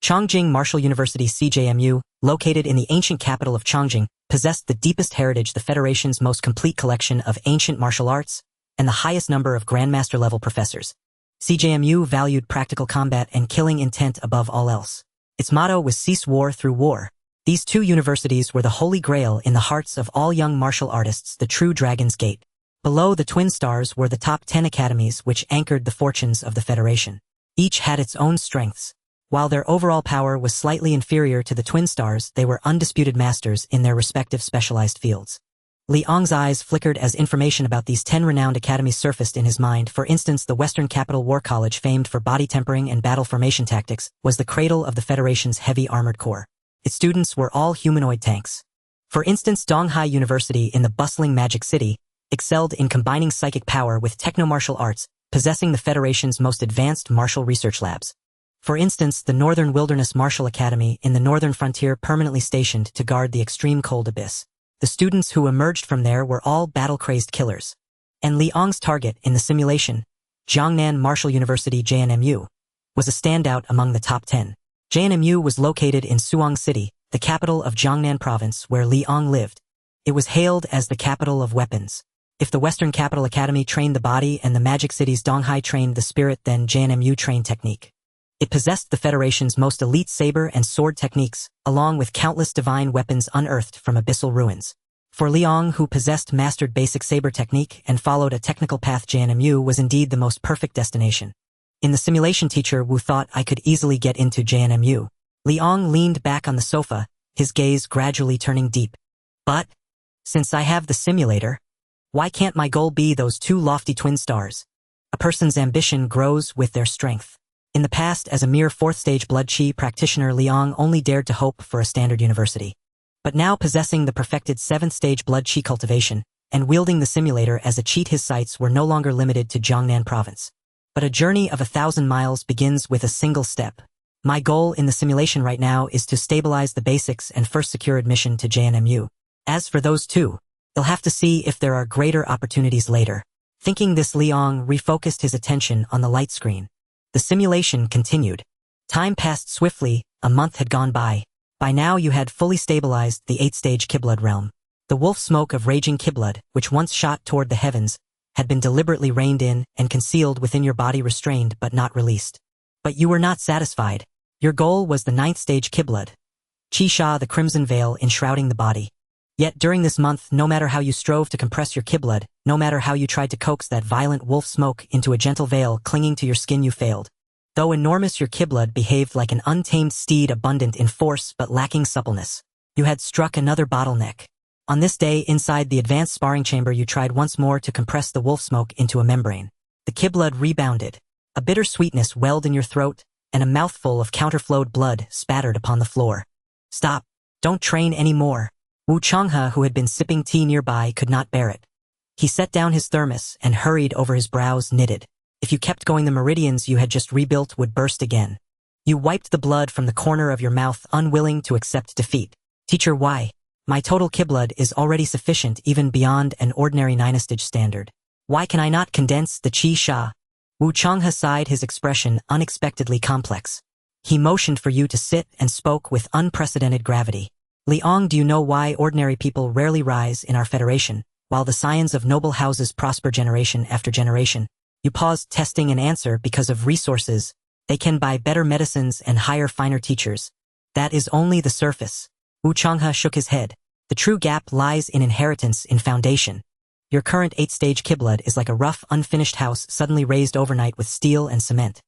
Chongjing Martial University CJMU, located in the ancient capital of Chongjing, possessed the deepest heritage, the Federation's most complete collection of ancient martial arts, and the highest number of Grandmaster-level professors. CJMU valued practical combat and killing intent above all else. Its motto was "Cease war through war." These two universities were the holy grail in the hearts of all young martial artists, the true Dragon's Gate. Below the Twin Stars were the top 10 academies which anchored the fortunes of the Federation. Each had its own strengths. While their overall power was slightly inferior to the Twin Stars, they were undisputed masters in their respective specialized fields. Liang's eyes flickered as information about these 10 renowned academies surfaced in his mind. For instance, the Western Capital War College, famed for body tempering and battle formation tactics, was the cradle of the Federation's heavy armored corps. Its students were all humanoid tanks. For instance, Donghai University in the bustling Magic City excelled in combining psychic power with techno-martial arts, possessing the Federation's most advanced martial research labs. For instance, the Northern Wilderness Martial Academy in the northern frontier, permanently stationed to guard the extreme cold abyss. The students who emerged from there were all battle-crazed killers. And Liang's target in the simulation, Jiangnan Martial University JNMU, was a standout among the top 10. JNMU was located in Suang City, the capital of Jiangnan Province, where Liang lived. It was hailed as the capital of weapons. If the Western Capital Academy trained the body and the Magic City's Donghai trained the spirit, then JNMU trained technique. It possessed the Federation's most elite saber and sword techniques, along with countless divine weapons unearthed from abyssal ruins. For Liang, who possessed mastered basic saber technique and followed a technical path, JNMU was indeed the most perfect destination. In the simulation, teacher Wu thought I could easily get into JNMU. Liang leaned back on the sofa, his gaze gradually turning deep. But, since I have the simulator, why can't my goal be those two lofty twin stars? A person's ambition grows with their strength. In the past, as a mere fourth-stage blood chi practitioner, Liang only dared to hope for a standard university. But now, possessing the perfected seventh-stage blood chi cultivation and wielding the simulator as a cheat, his sights were no longer limited to Jiangnan province. But a journey of 1,000 miles begins with a single step. My goal in the simulation right now is to stabilize the basics and first secure admission to JNMU. As for those two, they'll have to see if there are greater opportunities later. Thinking this, Liang refocused his attention on the light screen. The simulation continued. Time passed swiftly, a month had gone by. By now you had fully stabilized the 8th-stage Kiblood realm. The wolf smoke of raging Kiblood, which once shot toward the heavens, had been deliberately reined in and concealed within your body, restrained but not released. But you were not satisfied. Your goal was the 9th-stage Kiblood. Qi Sha, the crimson veil enshrouding the body. Yet during this month, no matter how you strove to compress your Kiblood, no matter how you tried to coax that violent wolf smoke into a gentle veil clinging to your skin, you failed. Though enormous, your Kiblood behaved like an untamed steed, abundant in force but lacking suppleness. You had struck another bottleneck. On this day, inside the advanced sparring chamber, you tried once more to compress the wolf smoke into a membrane. The Kiblood rebounded. A bitter sweetness welled in your throat, and a mouthful of counterflowed blood spattered upon the floor. Stop. Don't train anymore. Wu Changhe, who had been sipping tea nearby, could not bear it. He set down his thermos and hurried over, his brows knitted. If you kept going, the meridians you had just rebuilt would burst again. You wiped the blood from the corner of your mouth, unwilling to accept defeat. Teacher, why? My total Kiblood is already sufficient, even beyond an ordinary 9th-stage standard. Why can I not condense the Qi Sha? Wu Changhe sighed, his expression unexpectedly complex. He motioned for you to sit and spoke with unprecedented gravity. Liang, do you know why ordinary people rarely rise in our federation, while the scions of noble houses prosper generation after generation? You paused, testing an answer. Because of resources. They can buy better medicines and hire finer teachers. That is only the surface. Wu Changhe shook his head. The true gap lies in inheritance, in foundation. Your current 8th-stage Kiblood is like a rough, unfinished house suddenly raised overnight with steel and cement.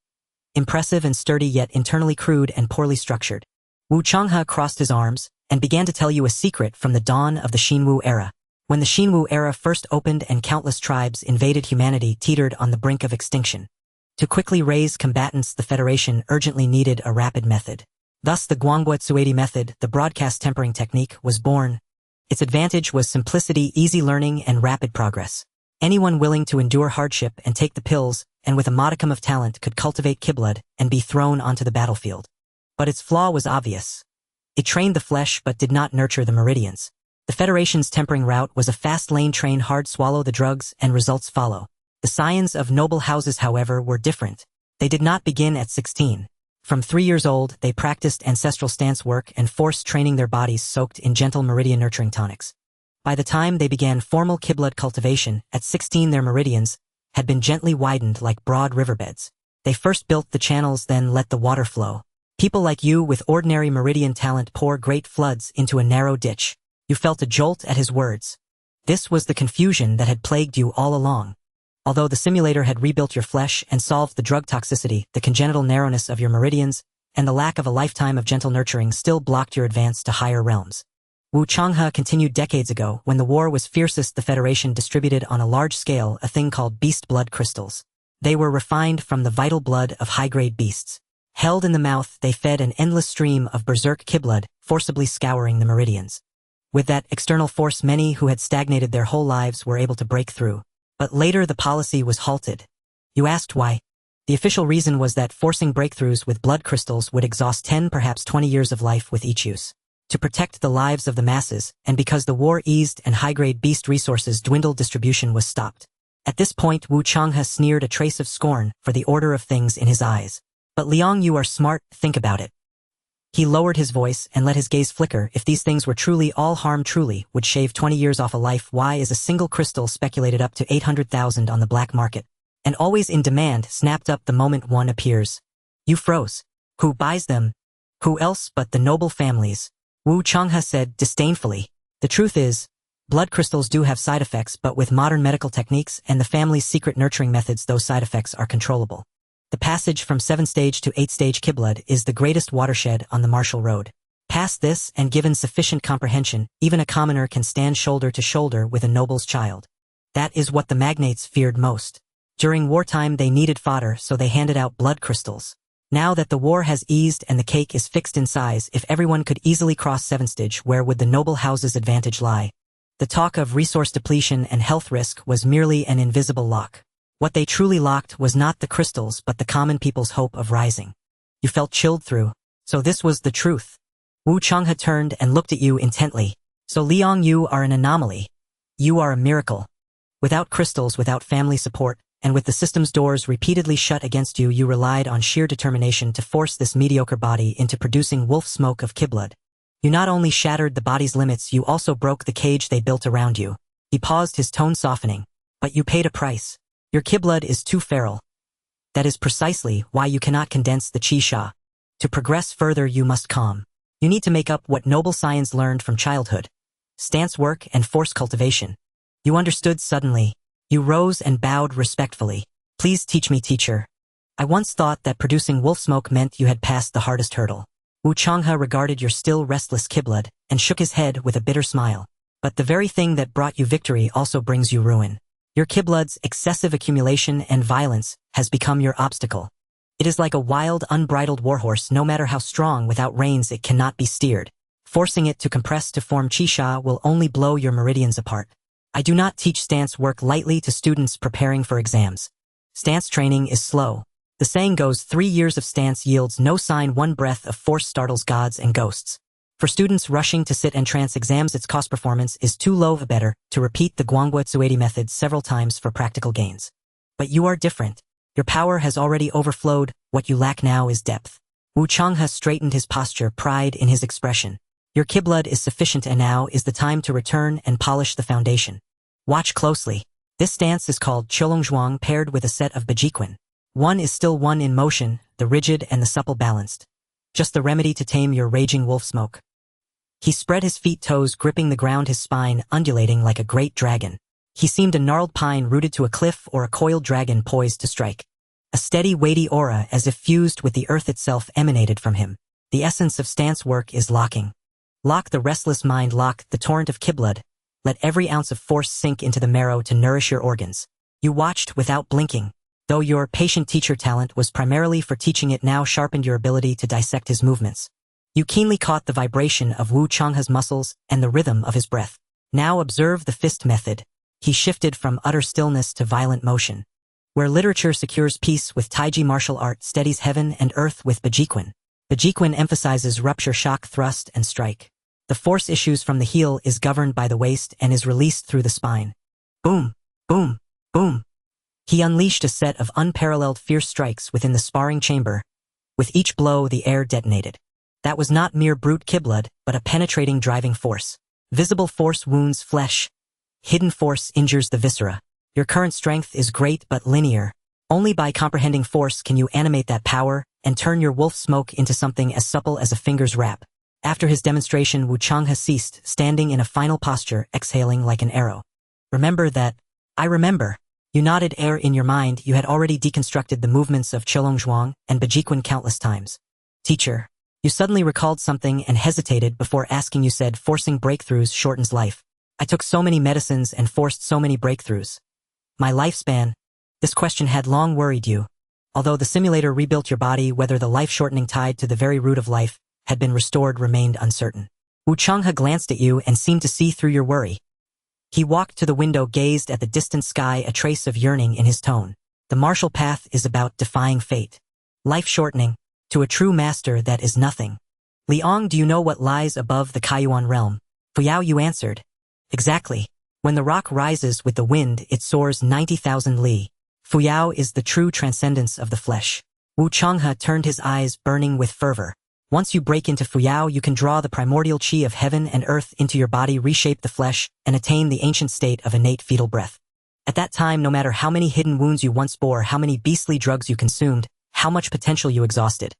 Impressive and sturdy, yet internally crude and poorly structured. Wu Changhe crossed his arms and began to tell you a secret from the dawn of the Xinwu era. When the Xinwu era first opened and countless tribes invaded, humanity teetered on the brink of extinction. To quickly raise combatants, the Federation urgently needed a rapid method. Thus the Guangguo method, the broadcast tempering technique, was born. Its advantage was simplicity, easy learning, and rapid progress. Anyone willing to endure hardship and take the pills, and with a modicum of talent, could cultivate Kiblood and be thrown onto the battlefield. But its flaw was obvious. It trained the flesh but did not nurture the meridians. The Federation's tempering route was a fast lane, train hard, swallow the drugs, and results follow. The scions of noble houses, however, were different. They did not begin at 16. From 3 years old, they practiced ancestral stance work and force training their bodies soaked in gentle meridian nurturing tonics. By the time they began formal Kiblood cultivation, at 16 their meridians had been gently widened like broad riverbeds. They first built the channels, then let the water flow. People like you with ordinary meridian talent pour great floods into a narrow ditch. You felt a jolt at his words. This was the confusion that had plagued you all along. Although the simulator had rebuilt your flesh and solved the drug toxicity, the congenital narrowness of your meridians and the lack of a lifetime of gentle nurturing still blocked your advance to higher realms. Wu Changhe continued. Decades ago, when the war was fiercest, the Federation distributed on a large scale a thing called beast blood crystals. They were refined from the vital blood of high-grade beasts. Held in the mouth, they fed an endless stream of berserk Kiblood, forcibly scouring the meridians. With that external force, many who had stagnated their whole lives were able to break through. But later the policy was halted. You asked why? The official reason was that forcing breakthroughs with blood crystals would exhaust 10, perhaps 20 years of life with each use. To protect the lives of the masses, and because the war eased and high-grade beast resources dwindled, distribution was stopped. At this point, Wu Changhe sneered, a trace of scorn for the order of things in his eyes. But Liang, you are smart, think about it. He lowered his voice and let his gaze flicker. If these things were truly all harm, truly would shave 20 years off a life, why is a single crystal speculated up to 800,000 on the black market? And always in demand, snapped up the moment one appears. You froze. Who buys them? Who else but the noble families? Wu Changhe said disdainfully. The truth is, blood crystals do have side effects, but with modern medical techniques and the family's secret nurturing methods, those side effects are controllable. The passage from 7-stage to 8-stage Kiblood is the greatest watershed on the martial road. Past this, and given sufficient comprehension, even a commoner can stand shoulder to shoulder with a noble's child. That is what the magnates feared most. During wartime they needed fodder, so they handed out blood crystals. Now that the war has eased and the cake is fixed in size, if everyone could easily cross 7-stage, where would the noble house's advantage lie? The talk of resource depletion and health risk was merely an invisible lock. What they truly locked was not the crystals but the common people's hope of rising. You felt chilled through. So this was the truth. Wu Changhe turned and looked at you intently. So Liang, you are an anomaly. You are a miracle. Without crystals, without family support, and with the system's doors repeatedly shut against you, you relied on sheer determination to force this mediocre body into producing wolf smoke of Kiblood. You not only shattered the body's limits, you also broke the cage they built around you. He paused, his tone softening. But you paid a price. Your Kiblood is too feral. That is precisely why you cannot condense the Qi Sha. To progress further, you must calm. You need to make up what noble science learned from childhood. Stance work and force cultivation. You understood suddenly. You rose and bowed respectfully. Please teach me, teacher. I once thought that producing wolf smoke meant you had passed the hardest hurdle. Wu Changhe regarded your still restless Kiblood and shook his head with a bitter smile. But the very thing that brought you victory also brings you ruin. Your Kiblood's excessive accumulation and violence has become your obstacle. It is like a wild, unbridled warhorse. No matter how strong, without reins it cannot be steered. Forcing it to compress to form Qi Sha will only blow your meridians apart. I do not teach stance work lightly to students preparing for exams. Stance training is slow. The saying goes, 3 years of stance yields no sign, 1 breath of force startles gods and ghosts. For students rushing to sit entrance exams, its cost performance is too low. Better to repeat the Guangbo Tsuedi method several times for practical gains. But you are different. Your power has already overflowed. What you lack now is depth. Wu Changhe straightened his posture, pride in his expression. Your Kiblood is sufficient, and now is the time to return and polish the foundation. Watch closely. This stance is called Cholongzhuang, paired with a set of Bejiquan. One is still one in motion, the rigid and the supple balanced. Just the remedy to tame your raging wolf smoke. He spread his feet, toes gripping the ground, his spine undulating like a great dragon. He seemed a gnarled pine rooted to a cliff or a coiled dragon poised to strike. A steady, weighty aura, as if fused with the earth itself, emanated from him. The essence of stance work is locking. Lock the restless mind, lock the torrent of Kiblood. Let every ounce of force sink into the marrow to nourish your organs. You watched without blinking. Though your patient teacher talent was primarily for teaching, it now sharpened your ability to dissect his movements. You keenly caught the vibration of Wu Changhe's muscles and the rhythm of his breath. Now observe the fist method. He shifted from utter stillness to violent motion. Where literature secures peace with Taiji, martial art steadies heaven and earth with Bejiquan. Bejiquan emphasizes rupture, shock, thrust, and strike. The force issues from the heel, is governed by the waist, and is released through the spine. Boom, boom, boom. He unleashed a set of unparalleled fierce strikes within the sparring chamber. With each blow, the air detonated. That was not mere brute Kiblood, but a penetrating, driving force. Visible force wounds flesh. Hidden force injures the viscera. Your current strength is great but linear. Only by comprehending force can you animate that power and turn your wolf smoke into something as supple as a finger's wrap. After his demonstration, Wu Changhe ceased, standing in a final posture, exhaling like an arrow. Remember that. I remember. You nodded. Air in your mind, you had already deconstructed the movements of Cholongzhuang and Bejiquan countless times. Teacher. You suddenly recalled something and hesitated before asking. You said, forcing breakthroughs shortens life. I took so many medicines and forced so many breakthroughs. My lifespan. This question had long worried you. Although the simulator rebuilt your body, whether the life-shortening tied to the very root of life had been restored remained uncertain. Wu Changhe glanced at you and seemed to see through your worry. He walked to the window, gazed at the distant sky, a trace of yearning in his tone. The martial path is about defying fate. Life-shortening. To a true master, that is nothing. Liang, do you know what lies above the Kaiyuan realm? Fuyao, you answered. Exactly. When the rock rises with the wind, it soars 90,000 li. Fuyao is the true transcendence of the flesh. Wu Changhe turned, his eyes burning with fervor. Once you break into Fuyao, you can draw the primordial qi of heaven and earth into your body, reshape the flesh, and attain the ancient state of innate fetal breath. At that time, no matter how many hidden wounds you once bore, how many beastly drugs you consumed, how much potential you exhausted,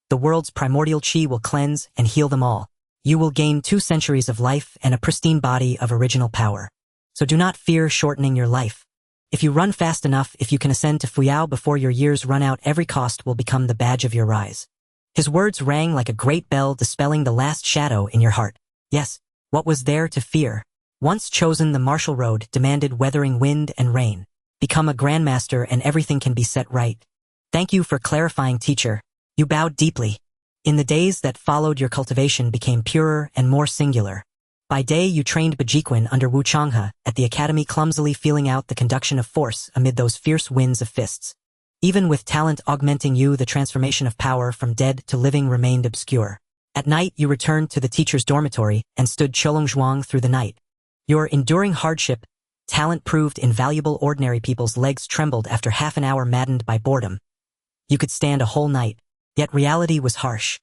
the world's primordial qi will cleanse and heal them all. You will gain 2 centuries of life and a pristine body of original power. So do not fear shortening your life. If you run fast enough, if you can ascend to Fuyao before your years run out, every cost will become the badge of your rise. His words rang like a great bell, dispelling the last shadow in your heart. Yes, what was there to fear? Once chosen, the martial road demanded weathering wind and rain. Become a grandmaster and everything can be set right. Thank you for clarifying, teacher. You bowed deeply. In the days that followed, your cultivation became purer and more singular. By day, you trained Bajiquin under Wu Changhe at the academy, clumsily feeling out the conduction of force amid those fierce winds of fists. Even with talent augmenting you, the transformation of power from dead to living remained obscure. At night, you returned to the teacher's dormitory and stood Cholongzhuang through the night. Your enduring hardship, talent proved invaluable. Ordinary people's legs trembled after half an hour, maddened by boredom. You could stand a whole night, yet reality was harsh.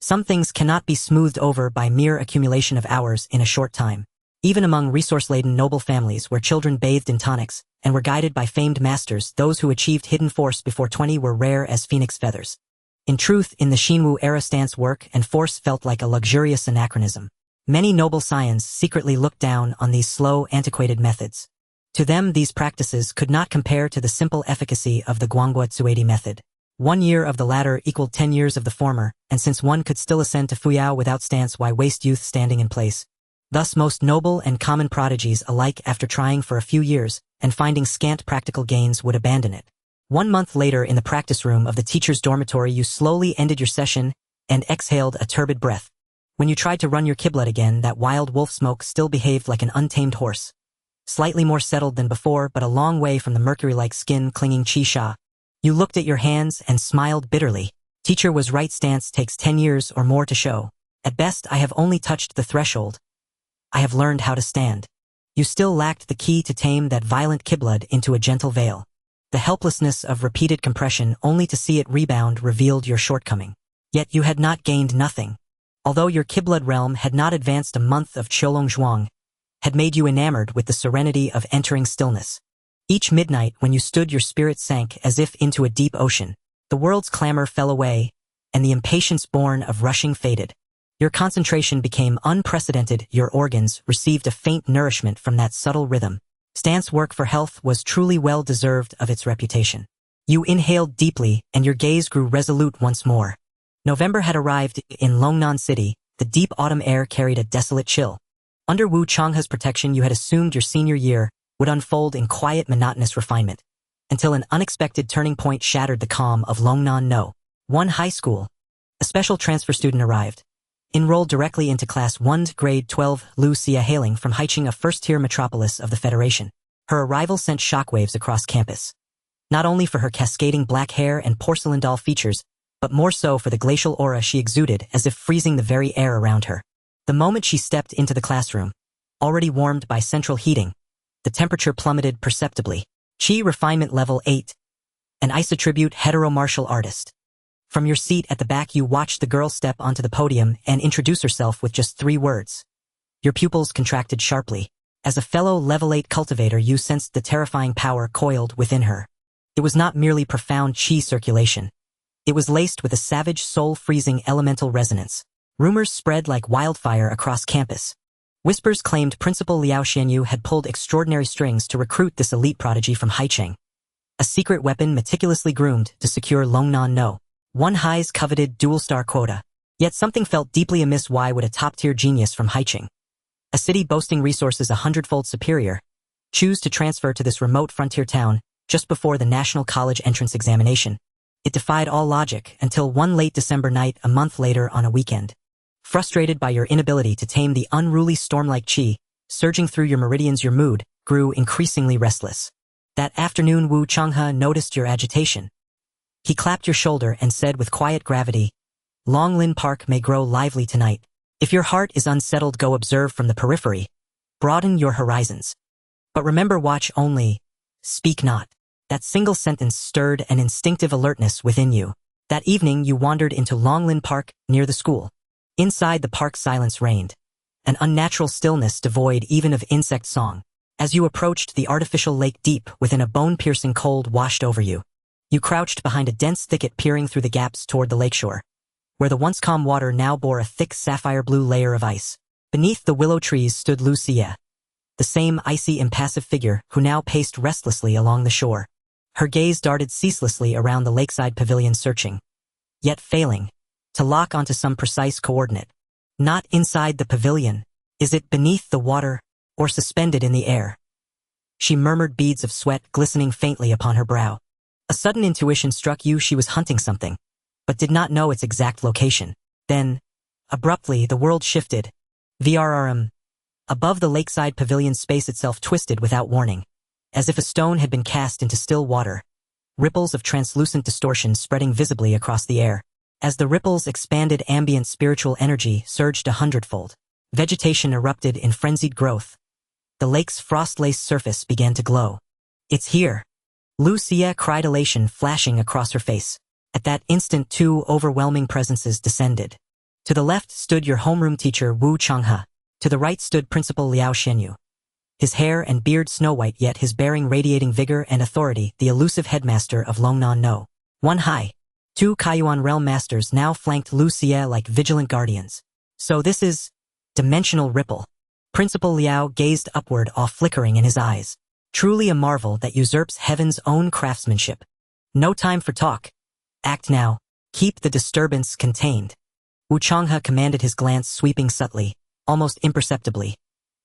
Some things cannot be smoothed over by mere accumulation of hours in a short time. Even among resource-laden noble families where children bathed in tonics and were guided by famed masters, those who achieved hidden force before 20 were rare as phoenix feathers. In truth, in the Xinwu era, stance, work, and force felt like a luxurious anachronism. Many noble scions secretly looked down on these slow, antiquated methods. To them, these practices could not compare to the simple efficacy of the Guanghua Tsuedi method. 1 year of the latter equaled 10 years of the former, and since one could still ascend to Fuyao without stance, why waste youth standing in place? Thus most noble and common prodigies alike, after trying for a few years and finding scant practical gains, would abandon it. 1 month later, in the practice room of the teacher's dormitory, you slowly ended your session and exhaled a turbid breath. When you tried to run your kiblet again, that wild wolf smoke still behaved like an untamed horse. Slightly more settled than before, but a long way from the mercury-like skin clinging Qi Sha. You looked at your hands and smiled bitterly. Teacher was right, stance takes 10 years or more to show. At best, I have only touched the threshold. I have learned how to stand. You still lacked the key to tame that violent kiblet into a gentle veil. The helplessness of repeated compression only to see it rebound revealed your shortcoming. Yet you had not gained nothing. Although your kiblet realm had not advanced a month, of Cholongzhuang had made you enamored with the serenity of entering stillness. Each midnight when you stood, your spirit sank as if into a deep ocean. The world's clamor fell away, and the impatience born of rushing faded. Your concentration became unprecedented. Your organs received a faint nourishment from that subtle rhythm. Stance work for health was truly well deserved of its reputation. You inhaled deeply, and your gaze grew resolute once more. November had arrived in Longnan City. The deep autumn air carried a desolate chill. Under Wu Changhe's protection, you had assumed your senior year would unfold in quiet, monotonous refinement, until an unexpected turning point shattered the calm of Longnan No. 1 high school. A special transfer student arrived. Enrolled directly into Class 1, Grade 12, Lu Xia, hailing from Haicheng, a first-tier metropolis of the Federation. Her arrival sent shockwaves across campus. Not only for her cascading black hair and porcelain doll features, but more so for the glacial aura she exuded, as if freezing the very air around her. The moment she stepped into the classroom, already warmed by central heating, the temperature plummeted perceptibly. Qi refinement level 8. An isotribute hetero-martial artist. From your seat at the back, you watched the girl step onto the podium and introduce herself with just 3 words. Your pupils contracted sharply. As a fellow level 8 cultivator, you sensed the terrifying power coiled within her. It was not merely profound qi circulation. It was laced with a savage, soul-freezing elemental resonance. Rumors spread like wildfire across campus. Whispers claimed Principal Liao Xianyu had pulled extraordinary strings to recruit this elite prodigy from Haicheng. A secret weapon meticulously groomed to secure Longnan No. 1 high's coveted dual-star quota. Yet something felt deeply amiss. Why would a top-tier genius from Haicheng, a city boasting resources 100-fold superior, choose to transfer to this remote frontier town just before the National College entrance examination? It defied all logic until one late December night, a month later on a weekend. Frustrated by your inability to tame the unruly storm-like qi surging through your meridians, your mood grew increasingly restless. That afternoon, Wu Changhe noticed your agitation. He clapped your shoulder and said with quiet gravity, "Longlin Park may grow lively tonight. If your heart is unsettled, go observe from the periphery. Broaden your horizons. But remember, watch only, speak not." That single sentence stirred an instinctive alertness within you. That evening you wandered into Longlin Park near the school. Inside the park silence reigned. An unnatural stillness devoid even of insect song. As you approached the artificial lake deep within a bone-piercing cold washed over you. You crouched behind a dense thicket peering through the gaps toward the lakeshore, where the once calm water now bore a thick sapphire-blue layer of ice. Beneath the willow trees stood Lucia, the same icy impassive figure who now paced restlessly along the shore. Her gaze darted ceaselessly around the lakeside pavilion searching, yet failing, to lock onto some precise coordinate. Not inside the pavilion. Is it beneath the water, or suspended in the air? She murmured, beads of sweat glistening faintly upon her brow. A sudden intuition struck you she was hunting something, but did not know its exact location. Then, abruptly, the world shifted. VRRM. Above the lakeside pavilion, space itself twisted without warning, as if a stone had been cast into still water, ripples of translucent distortion spreading visibly across the air. As the ripples expanded, ambient spiritual energy surged 100-fold. Vegetation erupted in frenzied growth. The lake's frost-laced surface began to glow. It's here! Lucia cried, elation flashing across her face. At that instant, two overwhelming presences descended. To the left stood your homeroom teacher Wu Changhe. To the right stood Principal Liao Shenyu. His hair and beard snow-white, yet his bearing radiating vigor and authority, the elusive headmaster of Longnan No. One high. Two Kaiyuan realm masters now flanked Lucia like vigilant guardians. So this is dimensional ripple. Principal Liao gazed upward, awe flickering in his eyes. Truly a marvel that usurps heaven's own craftsmanship. No time for talk. Act now. Keep the disturbance contained. Wu Changhe commanded, his glance sweeping subtly, almost imperceptibly,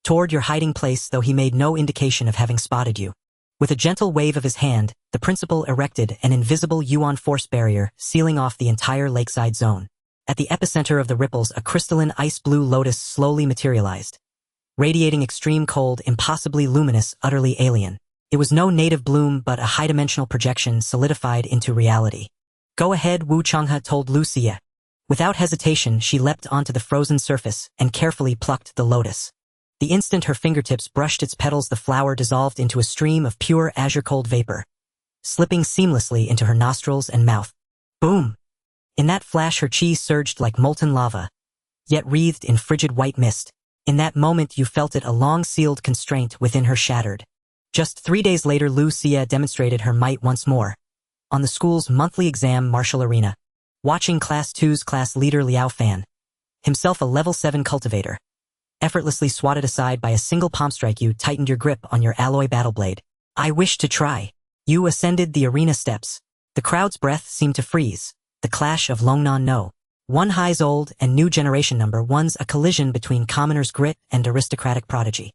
toward your hiding place, though he made no indication of having spotted you. With a gentle wave of his hand, the principal erected an invisible Yuan force barrier, sealing off the entire lakeside zone. At the epicenter of the ripples, a crystalline ice-blue lotus slowly materialized, radiating extreme cold, impossibly luminous, utterly alien. It was no native bloom, but a high-dimensional projection solidified into reality. Go ahead, Wu Changhe told Lucia. Without hesitation, she leapt onto the frozen surface and carefully plucked the lotus. The instant her fingertips brushed its petals, the flower dissolved into a stream of pure azure-cold vapor, slipping seamlessly into her nostrils and mouth. Boom! In that flash, her chi surged like molten lava, yet wreathed in frigid white mist. In that moment, you felt it, a long-sealed constraint within her shattered. Just 3 days later, Lucia demonstrated her might once more, on the school's monthly exam martial arena, watching Class 2's class leader Liao Fan, himself a level 7 cultivator, effortlessly swatted aside by a single palm strike. You tightened your grip on your alloy battle blade. I wish to try. You ascended the arena steps. The crowd's breath seemed to freeze. The clash of Longnan No. One high's old and new generation number one's, a collision between commoner's grit and aristocratic prodigy.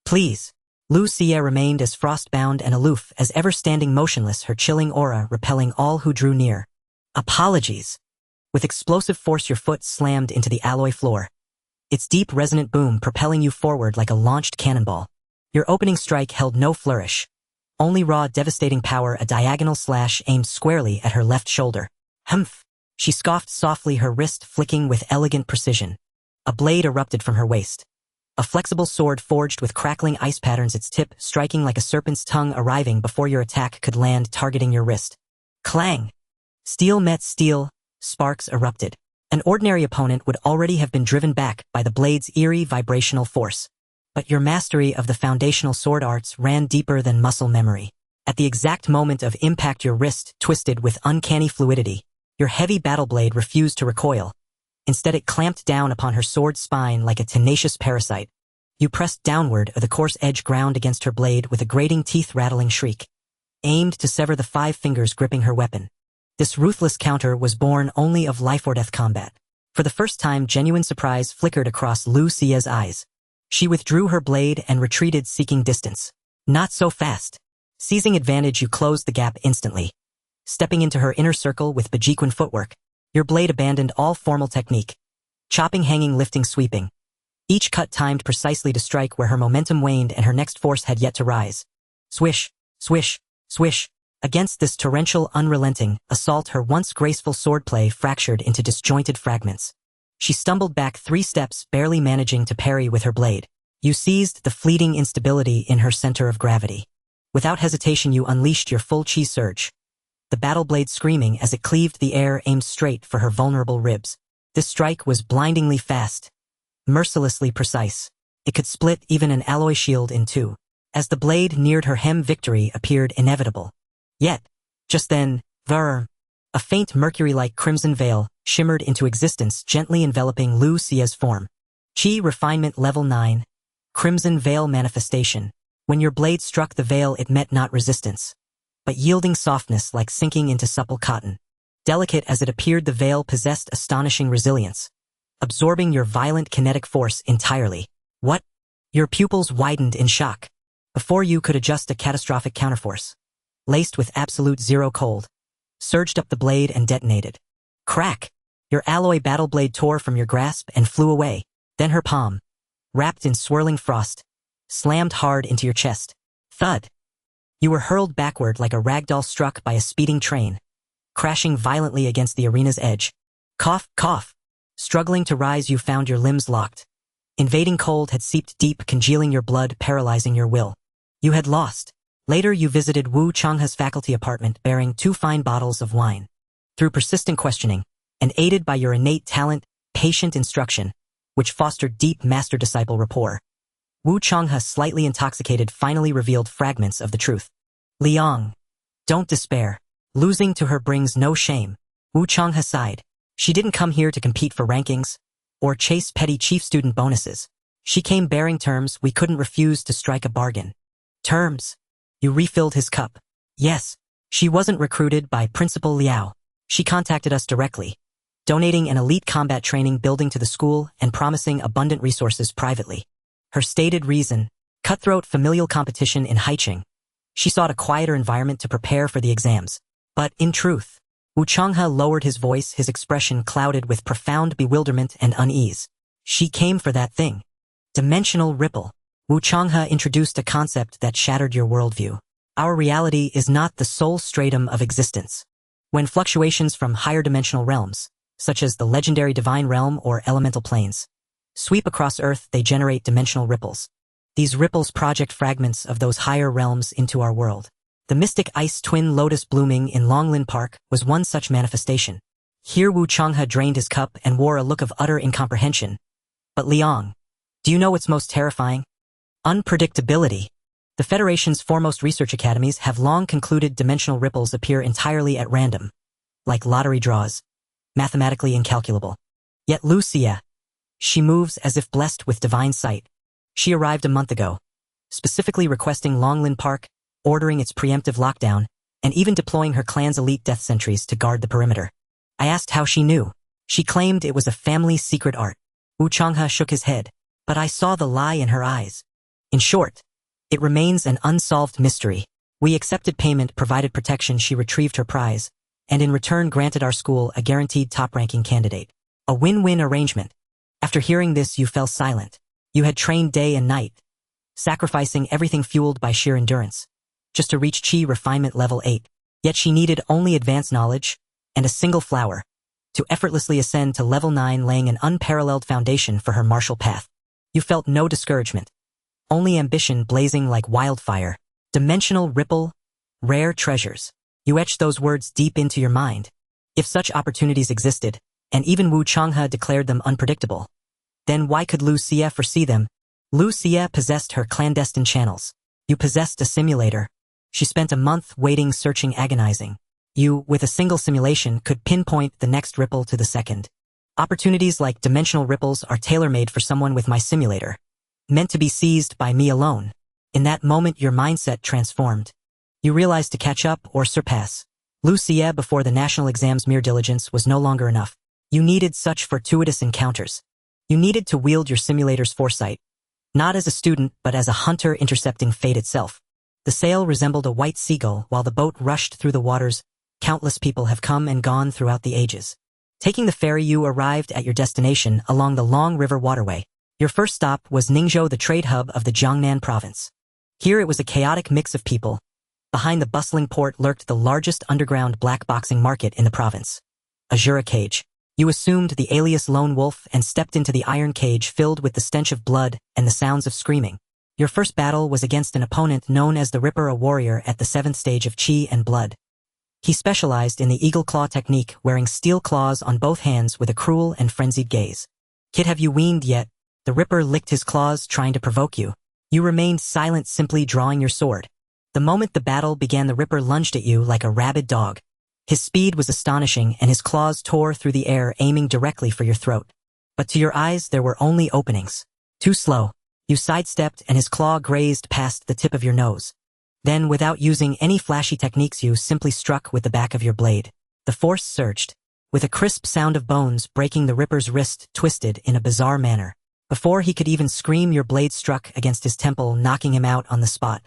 Please. Lucia remained as frost-bound and aloof as ever, standing motionless, her chilling aura repelling all who drew near. Apologies. With explosive force, your foot slammed into the alloy floor, its deep resonant boom propelling you forward like a launched cannonball. Your opening strike held no flourish, only raw, devastating power, a diagonal slash aimed squarely at her left shoulder. Humph! She scoffed softly, her wrist flicking with elegant precision. A blade erupted from her waist. A flexible sword forged with crackling ice patterns, its tip striking like a serpent's tongue, arriving before your attack could land, targeting your wrist. Clang! Steel met steel, sparks erupted. An ordinary opponent would already have been driven back by the blade's eerie vibrational force. But your mastery of the foundational sword arts ran deeper than muscle memory. At the exact moment of impact, your wrist twisted with uncanny fluidity. Your heavy battle blade refused to recoil. Instead, it clamped down upon her sword's spine like a tenacious parasite. You pressed downward, the coarse edge ground against her blade with a grating, teeth-rattling shriek, aimed to sever the 5 fingers gripping her weapon. This ruthless counter was born only of life-or-death combat. For the first time, genuine surprise flickered across Lucia's eyes. She withdrew her blade and retreated, seeking distance. Not so fast. Seizing advantage, you closed the gap instantly. Stepping into her inner circle with Bajiquan footwork, your blade abandoned all formal technique. Chopping, hanging, lifting, sweeping. Each cut timed precisely to strike where her momentum waned and her next force had yet to rise. Swish, swish, swish. Against this torrential, unrelenting assault, her once graceful swordplay fractured into disjointed fragments. She stumbled back 3 steps, barely managing to parry with her blade. You seized the fleeting instability in her center of gravity. Without hesitation, you unleashed your full chi surge, the battle blade screaming as it cleaved the air aimed straight for her vulnerable ribs. This strike was blindingly fast, mercilessly precise. It could split even an alloy shield in two. As the blade neared her hem, victory appeared inevitable. Yet, just then, a faint mercury-like crimson veil shimmered into existence, gently enveloping Lu Xia's form. Qi Refinement Level 9. Crimson Veil Manifestation. When your blade struck the veil, it met not resistance, but yielding softness like sinking into supple cotton. Delicate as it appeared, the veil possessed astonishing resilience, absorbing your violent kinetic force entirely. What? Your pupils widened in shock. Before you could adjust, a catastrophic counterforce, laced with absolute zero cold, surged up the blade and detonated. Crack! Your alloy battle blade tore from your grasp and flew away. Then her palm, wrapped in swirling frost, slammed hard into your chest. Thud! You were hurled backward like a ragdoll struck by a speeding train, crashing violently against the arena's edge. Cough, cough! Struggling to rise, you found your limbs locked. Invading cold had seeped deep, congealing your blood, paralyzing your will. You had lost. Later you visited Wu Changhe's faculty apartment bearing 2 fine bottles of wine. Through persistent questioning, and aided by your innate talent, patient instruction, which fostered deep master-disciple rapport, Wu Changhe, slightly intoxicated, finally revealed fragments of the truth. Liang, don't despair. Losing to her brings no shame. Wu Changhe sighed. She didn't come here to compete for rankings or chase petty chief student bonuses. She came bearing terms. We couldn't refuse to strike a bargain. Terms? You refilled his cup. Yes. She wasn't recruited by Principal Liao. She contacted us directly, donating an elite combat training building to the school and promising abundant resources privately. Her stated reason: cutthroat familial competition in Haicheng. She sought a quieter environment to prepare for the exams. But in truth, Wu Changhe lowered his voice, his expression clouded with profound bewilderment and unease. She came for that thing. Dimensional ripple. Wu Changhe introduced a concept that shattered your worldview. Our reality is not the sole stratum of existence. When fluctuations from higher dimensional realms, such as the legendary divine realm or elemental planes, sweep across Earth, they generate dimensional ripples. These ripples project fragments of those higher realms into our world. The mystic ice twin lotus blooming in Longlin Park was one such manifestation. Here Wu Changhe drained his cup and wore a look of utter incomprehension. But Liang, do you know what's most terrifying? Unpredictability. The Federation's foremost research academies have long concluded dimensional ripples appear entirely at random, like lottery draws, mathematically incalculable. Yet Lu Xia, she moves as if blessed with divine sight. She arrived a month ago, specifically requesting Longlin Park, ordering its preemptive lockdown, and even deploying her clan's elite death sentries to guard the perimeter. I asked how she knew. She claimed it was a family secret art. Wu Changhe shook his head, but I saw the lie in her eyes. In short, it remains an unsolved mystery. We accepted payment, provided protection, she retrieved her prize, and in return granted our school a guaranteed top-ranking candidate. A win-win arrangement. After hearing this, you fell silent. You had trained day and night, sacrificing everything fueled by sheer endurance, just to reach Qi Refinement Level 8. Yet she needed only advanced knowledge and a single flower to effortlessly ascend to Level 9, laying an unparalleled foundation for her martial path. You felt no discouragement, only ambition blazing like wildfire. Dimensional ripple, rare treasures. You etched those words deep into your mind. If such opportunities existed, and even Wu Changhe declared them unpredictable, then why could Lu Xia foresee them? Lu Xia possessed her clandestine channels. You possessed a simulator. She spent a month waiting, searching, agonizing. You, with a single simulation, could pinpoint the next ripple to the second. Opportunities like dimensional ripples are tailor-made for someone with my simulator, meant to be seized by me alone. In that moment, your mindset transformed. You realized to catch up or surpass Lu Xia before the national exams, mere diligence was no longer enough. You needed such fortuitous encounters. You needed to wield your simulator's foresight, not as a student but as a hunter intercepting fate itself. The sail resembled a white seagull while the boat rushed through the waters. Countless people have come and gone throughout the ages. Taking the ferry, you arrived at your destination along the Long River waterway. Your first stop was Ningzhou, the trade hub of the Jiangnan province. Here it was a chaotic mix of people. Behind the bustling port lurked the largest underground black boxing market in the province, Azura Cage. You assumed the alias Lone Wolf and stepped into the iron cage filled with the stench of blood and the sounds of screaming. Your first battle was against an opponent known as the Ripper, a warrior at the 7th stage of Qi and blood. He specialized in the eagle claw technique, wearing steel claws on both hands with a cruel and frenzied gaze. "Kid, have you weaned yet?" The Ripper licked his claws, trying to provoke you. You remained silent, simply drawing your sword. The moment the battle began, the Ripper lunged at you like a rabid dog. His speed was astonishing, and his claws tore through the air, aiming directly for your throat. But to your eyes, there were only openings. Too slow. You sidestepped, and his claw grazed past the tip of your nose. Then, without using any flashy techniques, you simply struck with the back of your blade. The force surged. With a crisp sound of bones breaking, the Ripper's wrist twisted in a bizarre manner. Before he could even scream, your blade struck against his temple, knocking him out on the spot.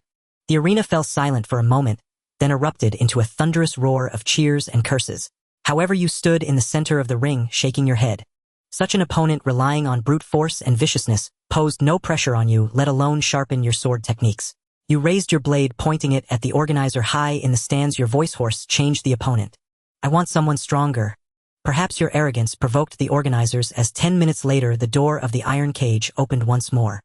The arena fell silent for a moment, then erupted into a thunderous roar of cheers and curses. However, you stood in the center of the ring, shaking your head. Such an opponent, relying on brute force and viciousness, posed no pressure on you, let alone sharpen your sword techniques. You raised your blade, pointing it at the organizer high in the stands. Your voice hoarse, changed the opponent. "I want someone stronger." Perhaps your arrogance provoked the organizers, as 10 minutes later the door of the iron cage opened once more.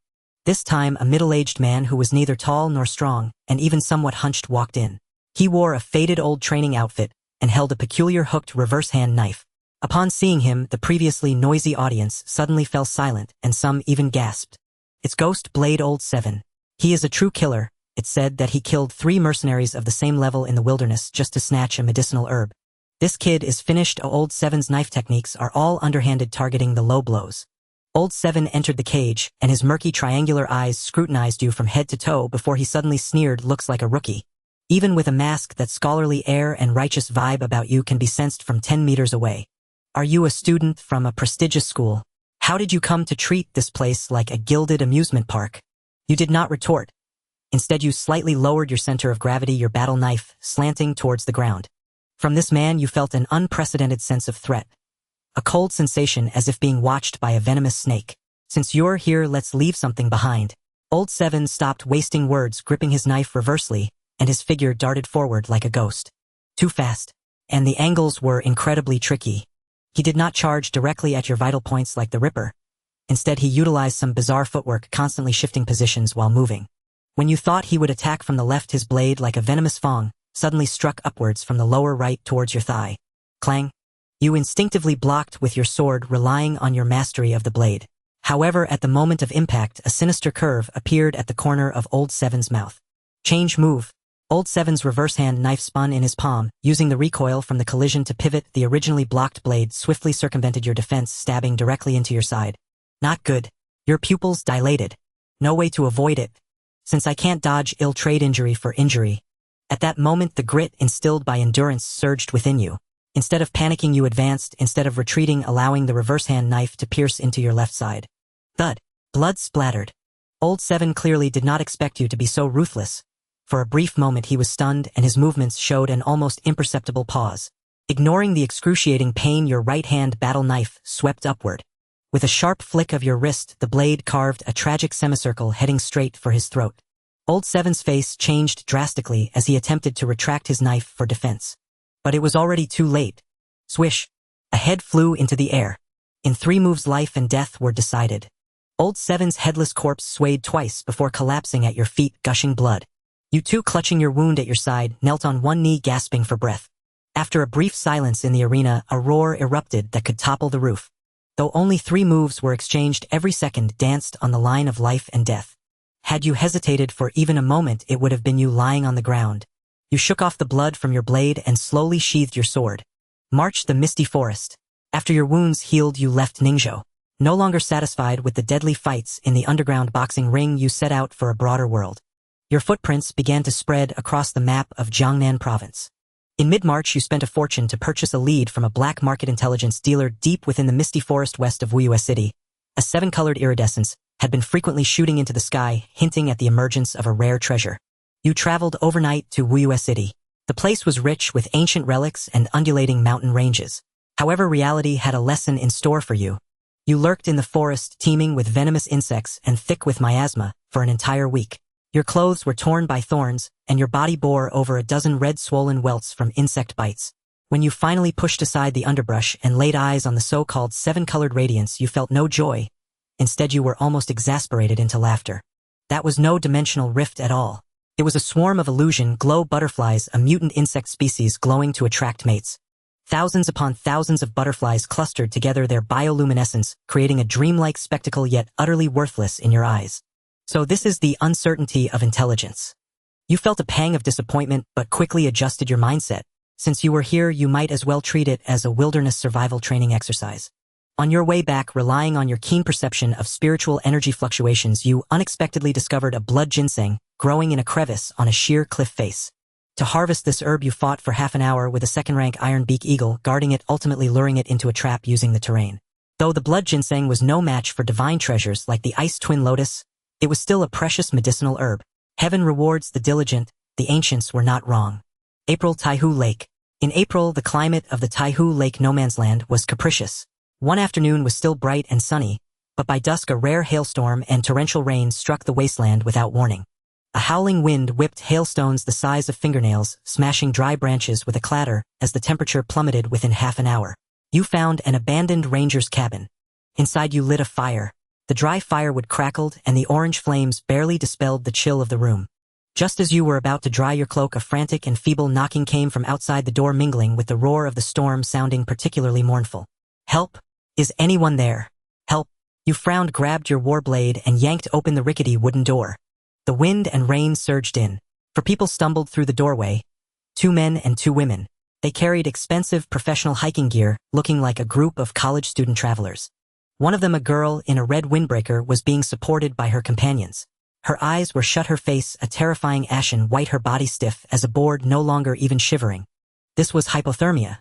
This time a middle-aged man who was neither tall nor strong, and even somewhat hunched, walked in. He wore a faded old training outfit and held a peculiar hooked reverse-hand knife. Upon seeing him, the previously noisy audience suddenly fell silent, and some even gasped. "It's Ghost Blade Old 7. He is a true killer." It said that he killed 3 mercenaries of the same level in the wilderness just to snatch a medicinal herb. "This kid is finished." Old 7's knife techniques are all underhanded, targeting the low blows. Old 7 entered the cage, and his murky triangular eyes scrutinized you from head to toe before he suddenly sneered, "Looks like a rookie." Even with a mask, that scholarly air and righteous vibe about you can be sensed from 10 meters away. "Are you a student from a prestigious school? How did you come to treat this place like a gilded amusement park?" You did not retort. Instead, you slightly lowered your center of gravity, your battle knife slanting towards the ground. From this man you felt an unprecedented sense of threat. A cold sensation, as if being watched by a venomous snake. "Since you're here, let's leave something behind." Old 7 stopped wasting words, gripping his knife reversely, and his figure darted forward like a ghost. Too fast. And the angles were incredibly tricky. He did not charge directly at your vital points like the Ripper. Instead, he utilized some bizarre footwork, constantly shifting positions while moving. When you thought he would attack from the left, his blade, like a venomous fang, suddenly struck upwards from the lower right towards your thigh. Clang. You instinctively blocked with your sword, relying on your mastery of the blade. However, at the moment of impact, a sinister curve appeared at the corner of Old 7's mouth. "Change move." Old 7's reverse-hand knife spun in his palm, using the recoil from the collision to pivot. The originally blocked blade swiftly circumvented your defense, stabbing directly into your side. "Not good." Your pupils dilated. "No way to avoid it. Since I can't dodge, I'll trade injury for injury." At that moment, the grit instilled by endurance surged within you. Instead of panicking, you advanced, instead of retreating, allowing the reverse-hand knife to pierce into your left side. Thud. Blood splattered. Old 7 clearly did not expect you to be so ruthless. For a brief moment he was stunned, and his movements showed an almost imperceptible pause. Ignoring the excruciating pain, your right-hand battle knife swept upward. With a sharp flick of your wrist, the blade carved a tragic semicircle, heading straight for his throat. Old 7's face changed drastically as he attempted to retract his knife for defense. But it was already too late. Swish. A head flew into the air. In 3 moves, life and death were decided. Old 7's headless corpse swayed twice before collapsing at your feet, gushing blood. You two, clutching your wound at your side, knelt on one knee, gasping for breath. After a brief silence in the arena, a roar erupted that could topple the roof. Though only 3 moves were exchanged, every second danced on the line of life and death. Had you hesitated for even a moment, it would have been you lying on the ground. You shook off the blood from your blade and slowly sheathed your sword. March the misty forest. After your wounds healed, you left Ningzhou. No longer satisfied with the deadly fights in the underground boxing ring, you set out for a broader world. Your footprints began to spread across the map of Jiangnan province. In mid-March, you spent a fortune to purchase a lead from a black market intelligence dealer deep within the misty forest west of Wuyue City. A 7-colored iridescence had been frequently shooting into the sky, hinting at the emergence of a rare treasure. You traveled overnight to Wuyue City. The place was rich with ancient relics and undulating mountain ranges. However, reality had a lesson in store for you. You lurked in the forest, teeming with venomous insects and thick with miasma, for an entire week. Your clothes were torn by thorns, and your body bore over a dozen red swollen welts from insect bites. When you finally pushed aside the underbrush and laid eyes on the so-called 7-colored radiance, you felt no joy. Instead, you were almost exasperated into laughter. That was no dimensional rift at all. It was a swarm of illusion glow butterflies, a mutant insect species glowing to attract mates. Thousands upon thousands of butterflies clustered together, their bioluminescence creating a dreamlike spectacle yet utterly worthless in your eyes. So this is the uncertainty of intelligence. You felt a pang of disappointment but quickly adjusted your mindset. Since you were here, you might as well treat it as a wilderness survival training exercise. On your way back, relying on your keen perception of spiritual energy fluctuations, you unexpectedly discovered a blood ginseng growing in a crevice on a sheer cliff face. To harvest this herb, you fought for half an hour with a second-rank iron-beak eagle guarding it, ultimately luring it into a trap using the terrain. Though the blood ginseng was no match for divine treasures like the ice twin lotus, it was still a precious medicinal herb. Heaven rewards the diligent, the ancients were not wrong. April, Taihu Lake. In April, the climate of the Taihu Lake no man's land was capricious. One afternoon was still bright and sunny, but by dusk a rare hailstorm and torrential rain struck the wasteland without warning. A howling wind whipped hailstones the size of fingernails, smashing dry branches with a clatter as the temperature plummeted within half an hour. You found an abandoned ranger's cabin. Inside you lit a fire. The dry firewood crackled and the orange flames barely dispelled the chill of the room. Just as you were about to dry your cloak, a frantic and feeble knocking came from outside the door, mingling with the roar of the storm, sounding particularly mournful. Help! Is anyone there? Help! You frowned, grabbed your war blade, and yanked open the rickety wooden door. The wind and rain surged in. For people stumbled through the doorway. 2 men and 2 women. They carried expensive professional hiking gear, looking like a group of college student travelers. One of them, a girl in a red windbreaker, was being supported by her companions. Her eyes were shut, her face a terrifying ashen white, her body stiff as a board, no longer even shivering. This was hypothermia.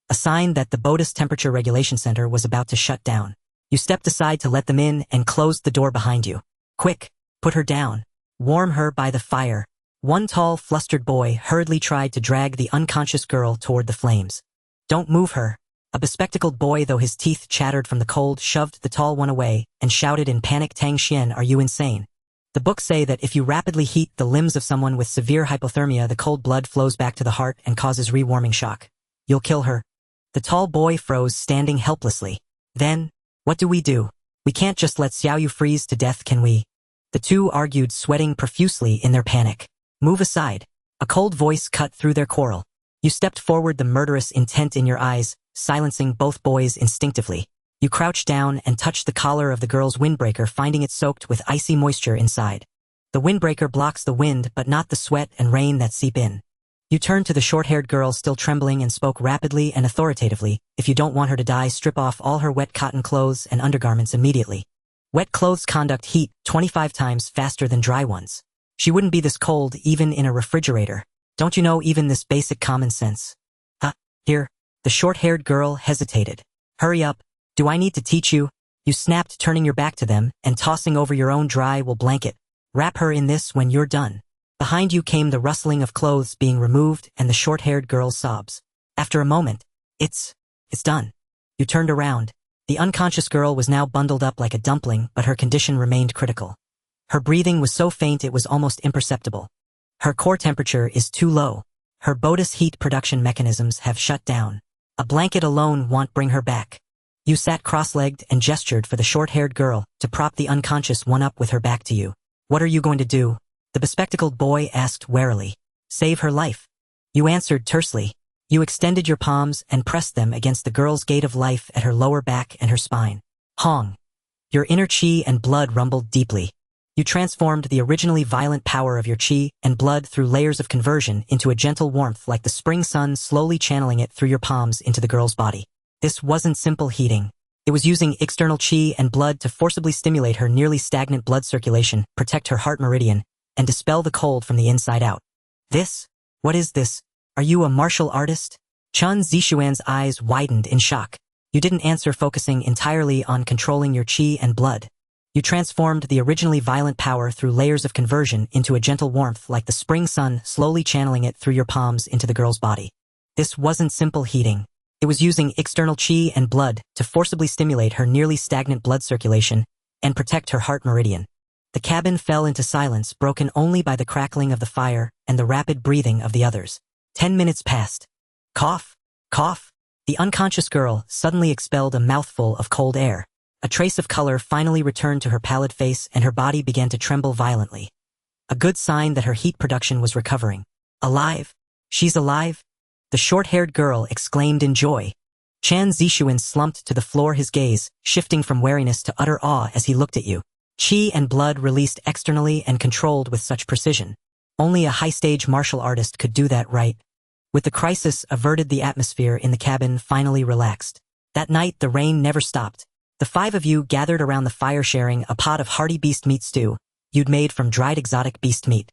A sign that the Bodis Temperature Regulation Center was about to shut down. You stepped aside to let them in and closed the door behind you. Quick, put her down. Warm her by the fire. One tall, flustered boy hurriedly tried to drag the unconscious girl toward the flames. Don't move her. A bespectacled boy, though his teeth chattered from the cold, shoved the tall one away and shouted in panic, Tang Xian, are you insane? The books say that if you rapidly heat the limbs of someone with severe hypothermia, the cold blood flows back to the heart and causes rewarming shock. You'll kill her. The tall boy froze, standing helplessly. Then, what do? We can't just let Xiaoyu freeze to death, can we? The two argued, sweating profusely in their panic. Move aside. A cold voice cut through their quarrel. You stepped forward, the murderous intent in your eyes, silencing both boys instinctively. You crouched down and touched the collar of the girl's windbreaker, finding it soaked with icy moisture inside. The windbreaker blocks the wind but not the sweat and rain that seep in. You turned to the short-haired girl, still trembling, and spoke rapidly and authoritatively. If you don't want her to die, strip off all her wet cotton clothes and undergarments immediately. Wet clothes conduct heat 25 times faster than dry ones. She wouldn't be this cold even in a refrigerator. Don't you know even this basic common sense? Here. The short-haired girl hesitated. Hurry up. Do I need to teach you? You snapped, turning your back to them and tossing over your own dry wool blanket. Wrap her in this when you're done. Behind you came the rustling of clothes being removed and the short-haired girl's sobs. After a moment, it's done. You turned around. The unconscious girl was now bundled up like a dumpling, but her condition remained critical. Her breathing was so faint it was almost imperceptible. Her core temperature is too low. Her Bodis heat production mechanisms have shut down. A blanket alone won't bring her back. You sat cross-legged and gestured for the short-haired girl to prop the unconscious one up with her back to you. What are you going to do? The bespectacled boy asked warily. Save her life. You answered tersely. You extended your palms and pressed them against the girl's gate of life at her lower back and her spine. Hong. Your inner chi and blood rumbled deeply. You transformed the originally violent power of your chi and blood through layers of conversion into a gentle warmth, like the spring sun slowly channeling it through your palms into the girl's body. This wasn't simple heating. It was using external chi and blood to forcibly stimulate her nearly stagnant blood circulation, protect her heart meridian, and dispel the cold from the inside out. This? What is this? Are you a martial artist? Chun Zishuan's eyes widened in shock. You didn't answer, focusing entirely on controlling your chi and blood. You transformed the originally violent power through layers of conversion into a gentle warmth, like the spring sun slowly channeling it through your palms into the girl's body. This wasn't simple heating. It was using external chi and blood to forcibly stimulate her nearly stagnant blood circulation and protect her heart meridian. The cabin fell into silence, broken only by the crackling of the fire and the rapid breathing of the others. 10 minutes passed. Cough, cough. The unconscious girl suddenly expelled a mouthful of cold air. A trace of color finally returned to her pallid face and her body began to tremble violently. a good sign that her heat production was recovering. Alive? She's alive? The short-haired girl exclaimed in joy. Chan Zishuan slumped to the floor, his gaze shifting from wariness to utter awe as he looked at you. Qi and blood released externally and controlled with such precision. Only a high-stage martial artist could do that, right? With the crisis averted, the atmosphere in the cabin finally relaxed. That night, the rain never stopped. The five of you gathered around the fire, sharing a pot of hearty beast meat stew you'd made from dried exotic beast meat.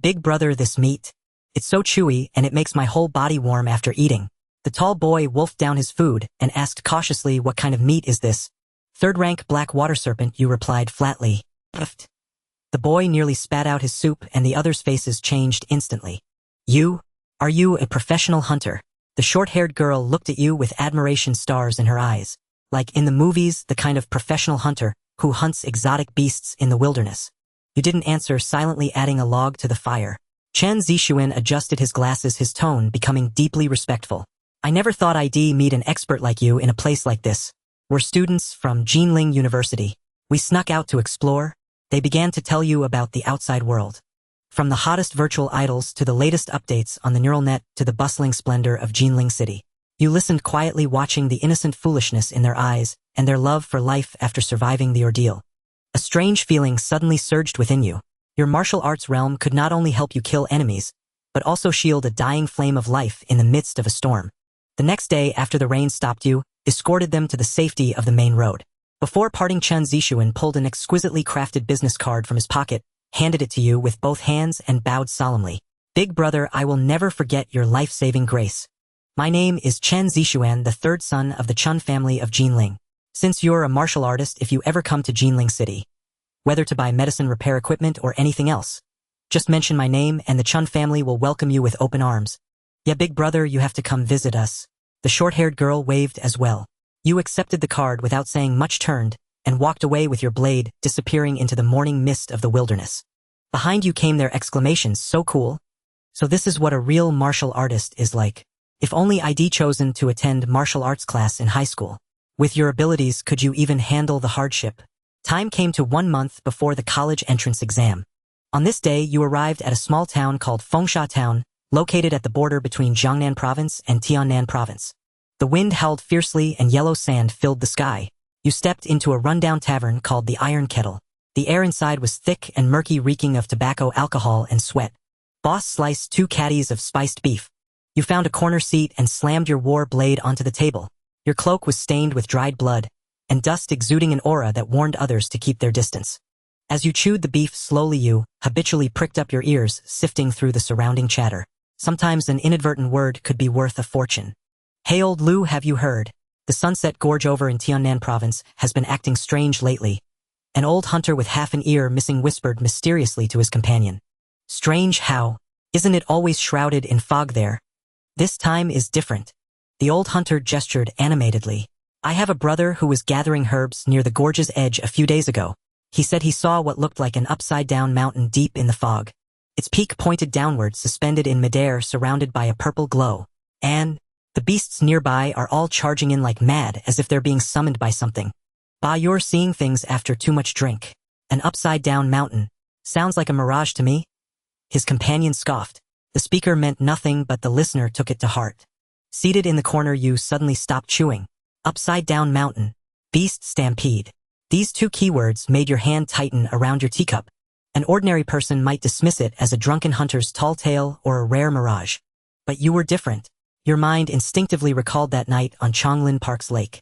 Big brother, this meat. It's so chewy and it makes my whole body warm after eating. The tall boy wolfed down his food and asked cautiously, what kind of meat is this? Third-rank black water serpent, you replied flatly. Pfft. The boy nearly spat out his soup and the others' faces changed instantly. You? Are you a professional hunter? The short-haired girl looked at you with admiration, stars in her eyes. Like in the movies, the kind of professional hunter who hunts exotic beasts in the wilderness. You didn't answer, silently adding a log to the fire. Chen Zishuan adjusted his glasses, his tone becoming deeply respectful. I never thought I'd meet an expert like you in a place like this. We're students from Jinling University. We snuck out to explore. They began to tell you about the outside world. From the hottest virtual idols to the latest updates on the neural net to the bustling splendor of Jinling City. You listened quietly, watching the innocent foolishness in their eyes and their love for life after surviving the ordeal. A strange feeling suddenly surged within you. Your martial arts realm could not only help you kill enemies, but also shield a dying flame of life in the midst of a storm. The next day, after the rain stopped, you escorted them to the safety of the main road. Before parting, Chen Zishuan pulled an exquisitely crafted business card from his pocket, handed it to you with both hands and bowed solemnly. Big brother, I will never forget your life-saving grace. My name is Chen Zishuan, the third son of the Chun family of Jinling. Since you're a martial artist, if you ever come to Jinling City, whether to buy medicine, repair equipment, or anything else, just mention my name and the Chun family will welcome you with open arms. Yeah, big brother, you have to come visit us. The short-haired girl waved as well. You accepted the card without saying much, turned, and walked away with your blade disappearing into the morning mist of the wilderness. Behind you came their exclamations, so cool. So this is what a real martial artist is like. If only I'd chosen to attend martial arts class in high school. With your abilities, could you even handle the hardship? Time came to 1 month before the college entrance exam. On this day, you arrived at a small town called Fengsha Town, located at the border between Jiangnan Province and Tiannan Province. The wind howled fiercely and yellow sand filled the sky. You stepped into a rundown tavern called the Iron Kettle. The air inside was thick and murky, reeking of tobacco, alcohol, and sweat. Boss sliced 2 caddies of spiced beef. You found a corner seat and slammed your war blade onto the table. Your cloak was stained with dried blood, and dust exuding an aura that warned others to keep their distance. As you chewed the beef slowly, you habitually pricked up your ears, sifting through the surrounding chatter. Sometimes an inadvertent word could be worth a fortune. Hey old Lu, have you heard? The Sunset Gorge over in Tiannan Province has been acting strange lately. An old hunter with half an ear missing whispered mysteriously to his companion. Strange how? Isn't it always shrouded in fog there? This time is different. The old hunter gestured animatedly. I have a brother who was gathering herbs near the gorge's edge a few days ago. He said he saw what looked like an upside-down mountain deep in the fog. Its peak pointed downward, suspended in midair, surrounded by a purple glow. And the beasts nearby are all charging in like mad, as if they're being summoned by something. Bah, you're seeing things after too much drink. An upside-down mountain. Sounds like a mirage to me. His companion scoffed. The speaker meant nothing, but the listener took it to heart. Seated in the corner, you suddenly stopped chewing. Upside-down mountain. Beast stampede. These 2 keywords made your hand tighten around your teacup. An ordinary person might dismiss it as a drunken hunter's tall tale or a rare mirage. But you were different. Your mind instinctively recalled that night on Chonglin Park's lake.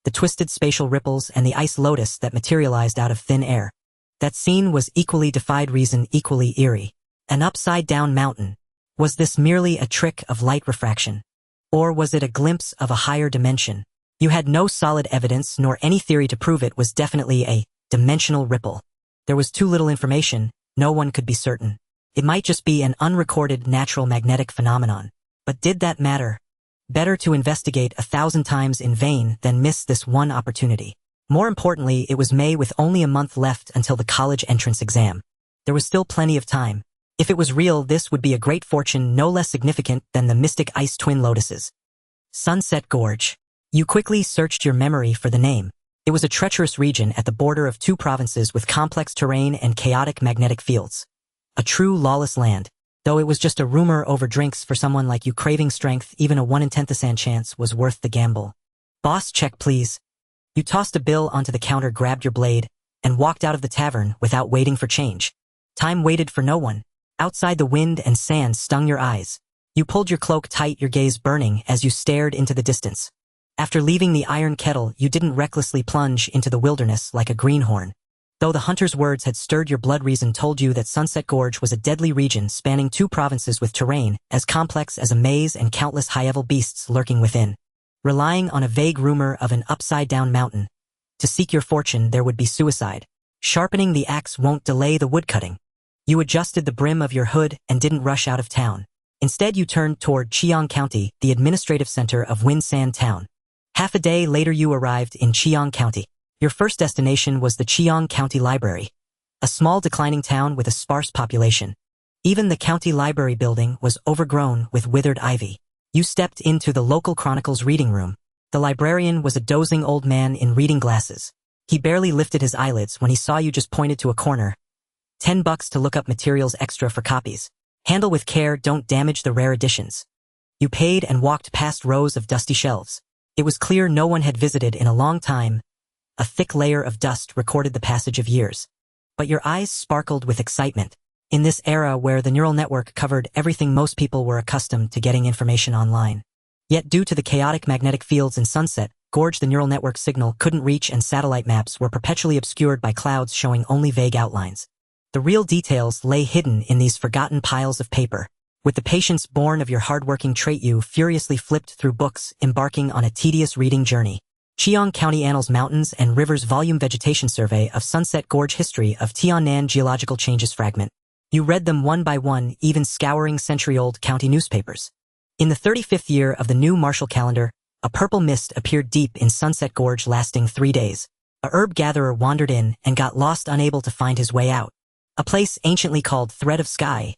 The twisted spatial ripples and the ice lotus that materialized out of thin air. That scene was equally defied reason, equally eerie. An upside-down mountain. Was this merely a trick of light refraction? Or was it a glimpse of a higher dimension? You had no solid evidence nor any theory to prove it was definitely a dimensional ripple. There was too little information, no one could be certain. It might just be an unrecorded natural magnetic phenomenon. But did that matter? Better to investigate 1,000 times in vain than miss this one opportunity. More importantly, it was May with only a month left until the college entrance exam. There was still plenty of time. If it was real, this would be a great fortune no less significant than the mystic ice twin lotuses. Sunset Gorge. You quickly searched your memory for the name. It was a treacherous region at the border of 2 provinces with complex terrain and chaotic magnetic fields. A true lawless land. Though it was just a rumor over drinks for someone like you craving strength, even a 1 in 10,000 chance was worth the gamble. Boss, check please. You tossed a bill onto the counter, grabbed your blade, and walked out of the tavern without waiting for change. Time waited for no one. Outside, the wind and sand stung your eyes. You pulled your cloak tight, your gaze burning as you stared into the distance. After leaving the iron kettle, you didn't recklessly plunge into the wilderness like a greenhorn. Though the hunter's words had stirred your blood, reason told you that Sunset Gorge was a deadly region spanning 2 provinces with terrain as complex as a maze and countless high-level beasts lurking within. Relying on a vague rumor of an upside-down mountain. To seek your fortune, there would be suicide. Sharpening the axe won't delay the woodcutting. You adjusted the brim of your hood and didn't rush out of town. Instead, you turned toward Cheong County, the administrative center of Winsand Town. Half a day later, you arrived in Cheong County. Your first destination was the Cheong County Library, a small declining town with a sparse population. Even the county library building was overgrown with withered ivy. You stepped into the local Chronicle's reading room. The librarian was a dozing old man in reading glasses. He barely lifted his eyelids when he saw you, just pointed to a corner. $10 to look up materials extra for copies. Handle with care, don't damage the rare editions. You paid and walked past rows of dusty shelves. It was clear no one had visited in a long time. A thick layer of dust recorded the passage of years. But your eyes sparkled with excitement. In this era where the neural network covered everything, most people were accustomed to getting information online. Yet due to the chaotic magnetic fields in Sunset Gorge, the neural network signal couldn't reach, and satellite maps were perpetually obscured by clouds showing only vague outlines. The real details lay hidden in these forgotten piles of paper. With the patience born of your hardworking trait, you furiously flipped through books, embarking on a tedious reading journey. Cheong County Annals, Mountains and Rivers Volume, Vegetation Survey of Sunset Gorge, History of Tianan, Geological Changes Fragment. You read them one by one, even scouring century-old county newspapers. In the 35th year of the new Martial calendar, a purple mist appeared deep in Sunset Gorge, lasting 3 days. A herb gatherer wandered in and got lost, unable to find his way out. A place anciently called Thread of Sky.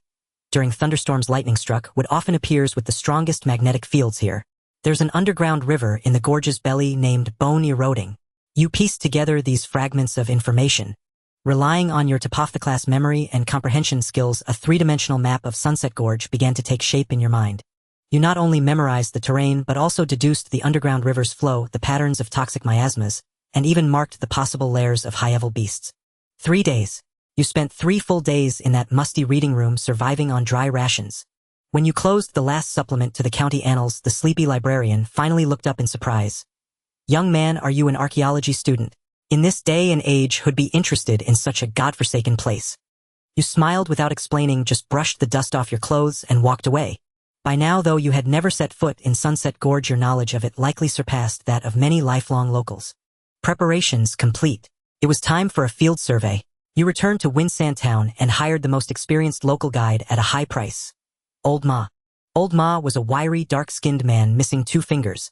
During thunderstorms, lightning struck what often appears with the strongest magnetic fields here. There's an underground river in the gorge's belly named Bone Eroding. You pieced together these fragments of information. Relying on your top-of-the-class memory and comprehension skills, a 3-dimensional map of Sunset Gorge began to take shape in your mind. You not only memorized the terrain but also deduced the underground river's flow, the patterns of toxic miasmas, and even marked the possible lairs of high-level beasts. 3 days. You spent 3 full days in that musty reading room, surviving on dry rations. When you closed the last supplement to the county annals, the sleepy librarian finally looked up in surprise. Young man, are you an archaeology student? In this day and age, who'd be interested in such a godforsaken place? You smiled without explaining, just brushed the dust off your clothes and walked away. By now, though you had never set foot in Sunset Gorge, your knowledge of it likely surpassed that of many lifelong locals. Preparations complete. It was time for a field survey. You returned to Winsand Town and hired the most experienced local guide at a high price. Old Ma. Old Ma was a wiry, dark-skinned man missing 2 fingers.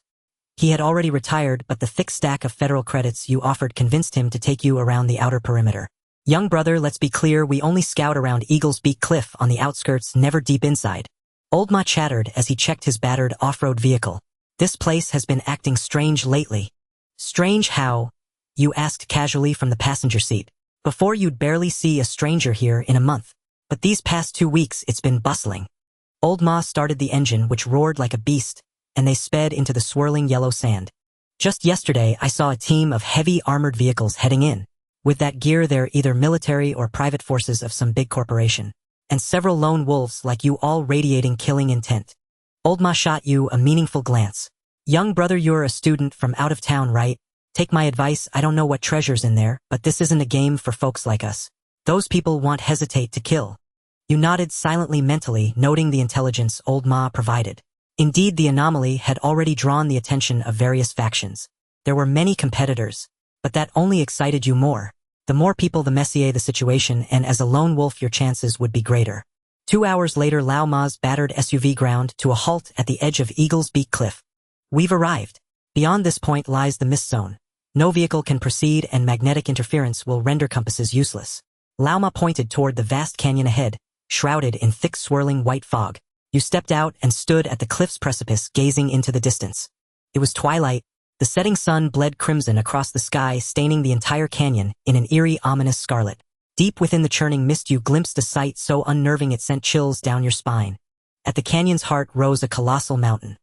He had already retired, but the thick stack of federal credits you offered convinced him to take you around the outer perimeter. Young brother, let's be clear, we only scout around Eagle's Beak Cliff on the outskirts, never deep inside. Old Ma chattered as he checked his battered off-road vehicle. This place has been acting strange lately. Strange how? You asked casually from the passenger seat. Before, you'd barely see a stranger here in a month. But these past 2 weeks, it's been bustling. Old Ma started the engine, which roared like a beast, and they sped into the swirling yellow sand. Just yesterday, I saw a team of heavy armored vehicles heading in. With that gear, they're either military or private forces of some big corporation. And several lone wolves like you, all radiating killing intent. Old Ma shot you a meaningful glance. Young brother, you're a student from out of town, right? Take my advice, I don't know what treasure's in there, but this isn't a game for folks like us. Those people won't hesitate to kill. You nodded silently, mentally noting the intelligence Old Ma provided. Indeed, the anomaly had already drawn the attention of various factions. There were many competitors, but that only excited you more. The more people, the messier the situation, and as a lone wolf, your chances would be greater. 2 hours later, Lao Ma's battered SUV ground to a halt at the edge of Eagle's Beak Cliff. We've arrived. Beyond this point lies the mist zone. No vehicle can proceed, and magnetic interference will render compasses useless. Lao Ma pointed toward the vast canyon ahead, shrouded in thick swirling white fog. You stepped out and stood at the cliff's precipice, gazing into the distance. It was twilight. The setting sun bled crimson across the sky, staining the entire canyon in an eerie, ominous scarlet. Deep within the churning mist you glimpsed a sight so unnerving it sent chills down your spine. At the canyon's heart rose a colossal mountain.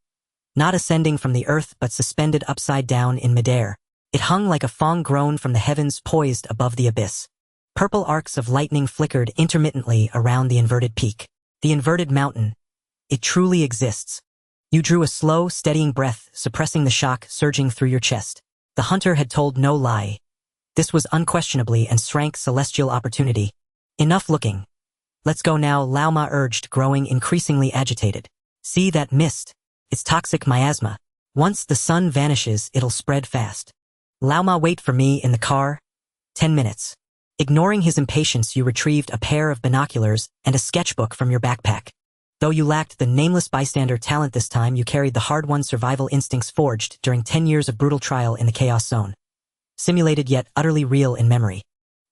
Not ascending from the earth but suspended upside down in midair. It hung like a fong grown from the heavens poised above the abyss. Purple arcs of lightning flickered intermittently around the inverted peak. The inverted mountain. It truly exists. You drew a slow, steadying breath, suppressing the shock surging through your chest. The hunter had told no lie. This was unquestionably and rank celestial opportunity. Enough looking. Let's go now, Lao Ma urged, growing increasingly agitated. See that mist? It's toxic miasma. Once the sun vanishes, it'll spread fast. Lao Ma, wait for me in the car. 10 minutes. Ignoring his impatience, you retrieved a pair of binoculars and a sketchbook from your backpack. Though you lacked the nameless bystander talent this time, you carried the hard-won survival instincts forged during 10 years of brutal trial in the Chaos Zone. Simulated yet utterly real in memory.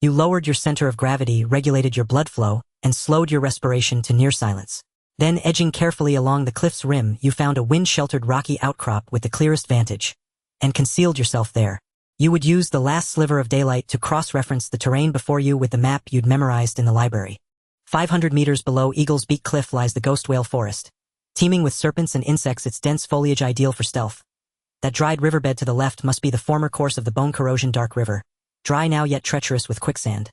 You lowered your center of gravity, regulated your blood flow, and slowed your respiration to near silence. Then, edging carefully along the cliff's rim, you found a wind-sheltered rocky outcrop with the clearest vantage, and concealed yourself there. You would use the last sliver of daylight to cross-reference the terrain before you with the map you'd memorized in the library. 500 meters below Eagle's Beak Cliff lies the Ghost Whale Forest. Teeming with serpents and insects, its dense foliage ideal for stealth. That dried riverbed to the left must be the former course of the Bone Corrosion Dark River, dry now yet treacherous with quicksand.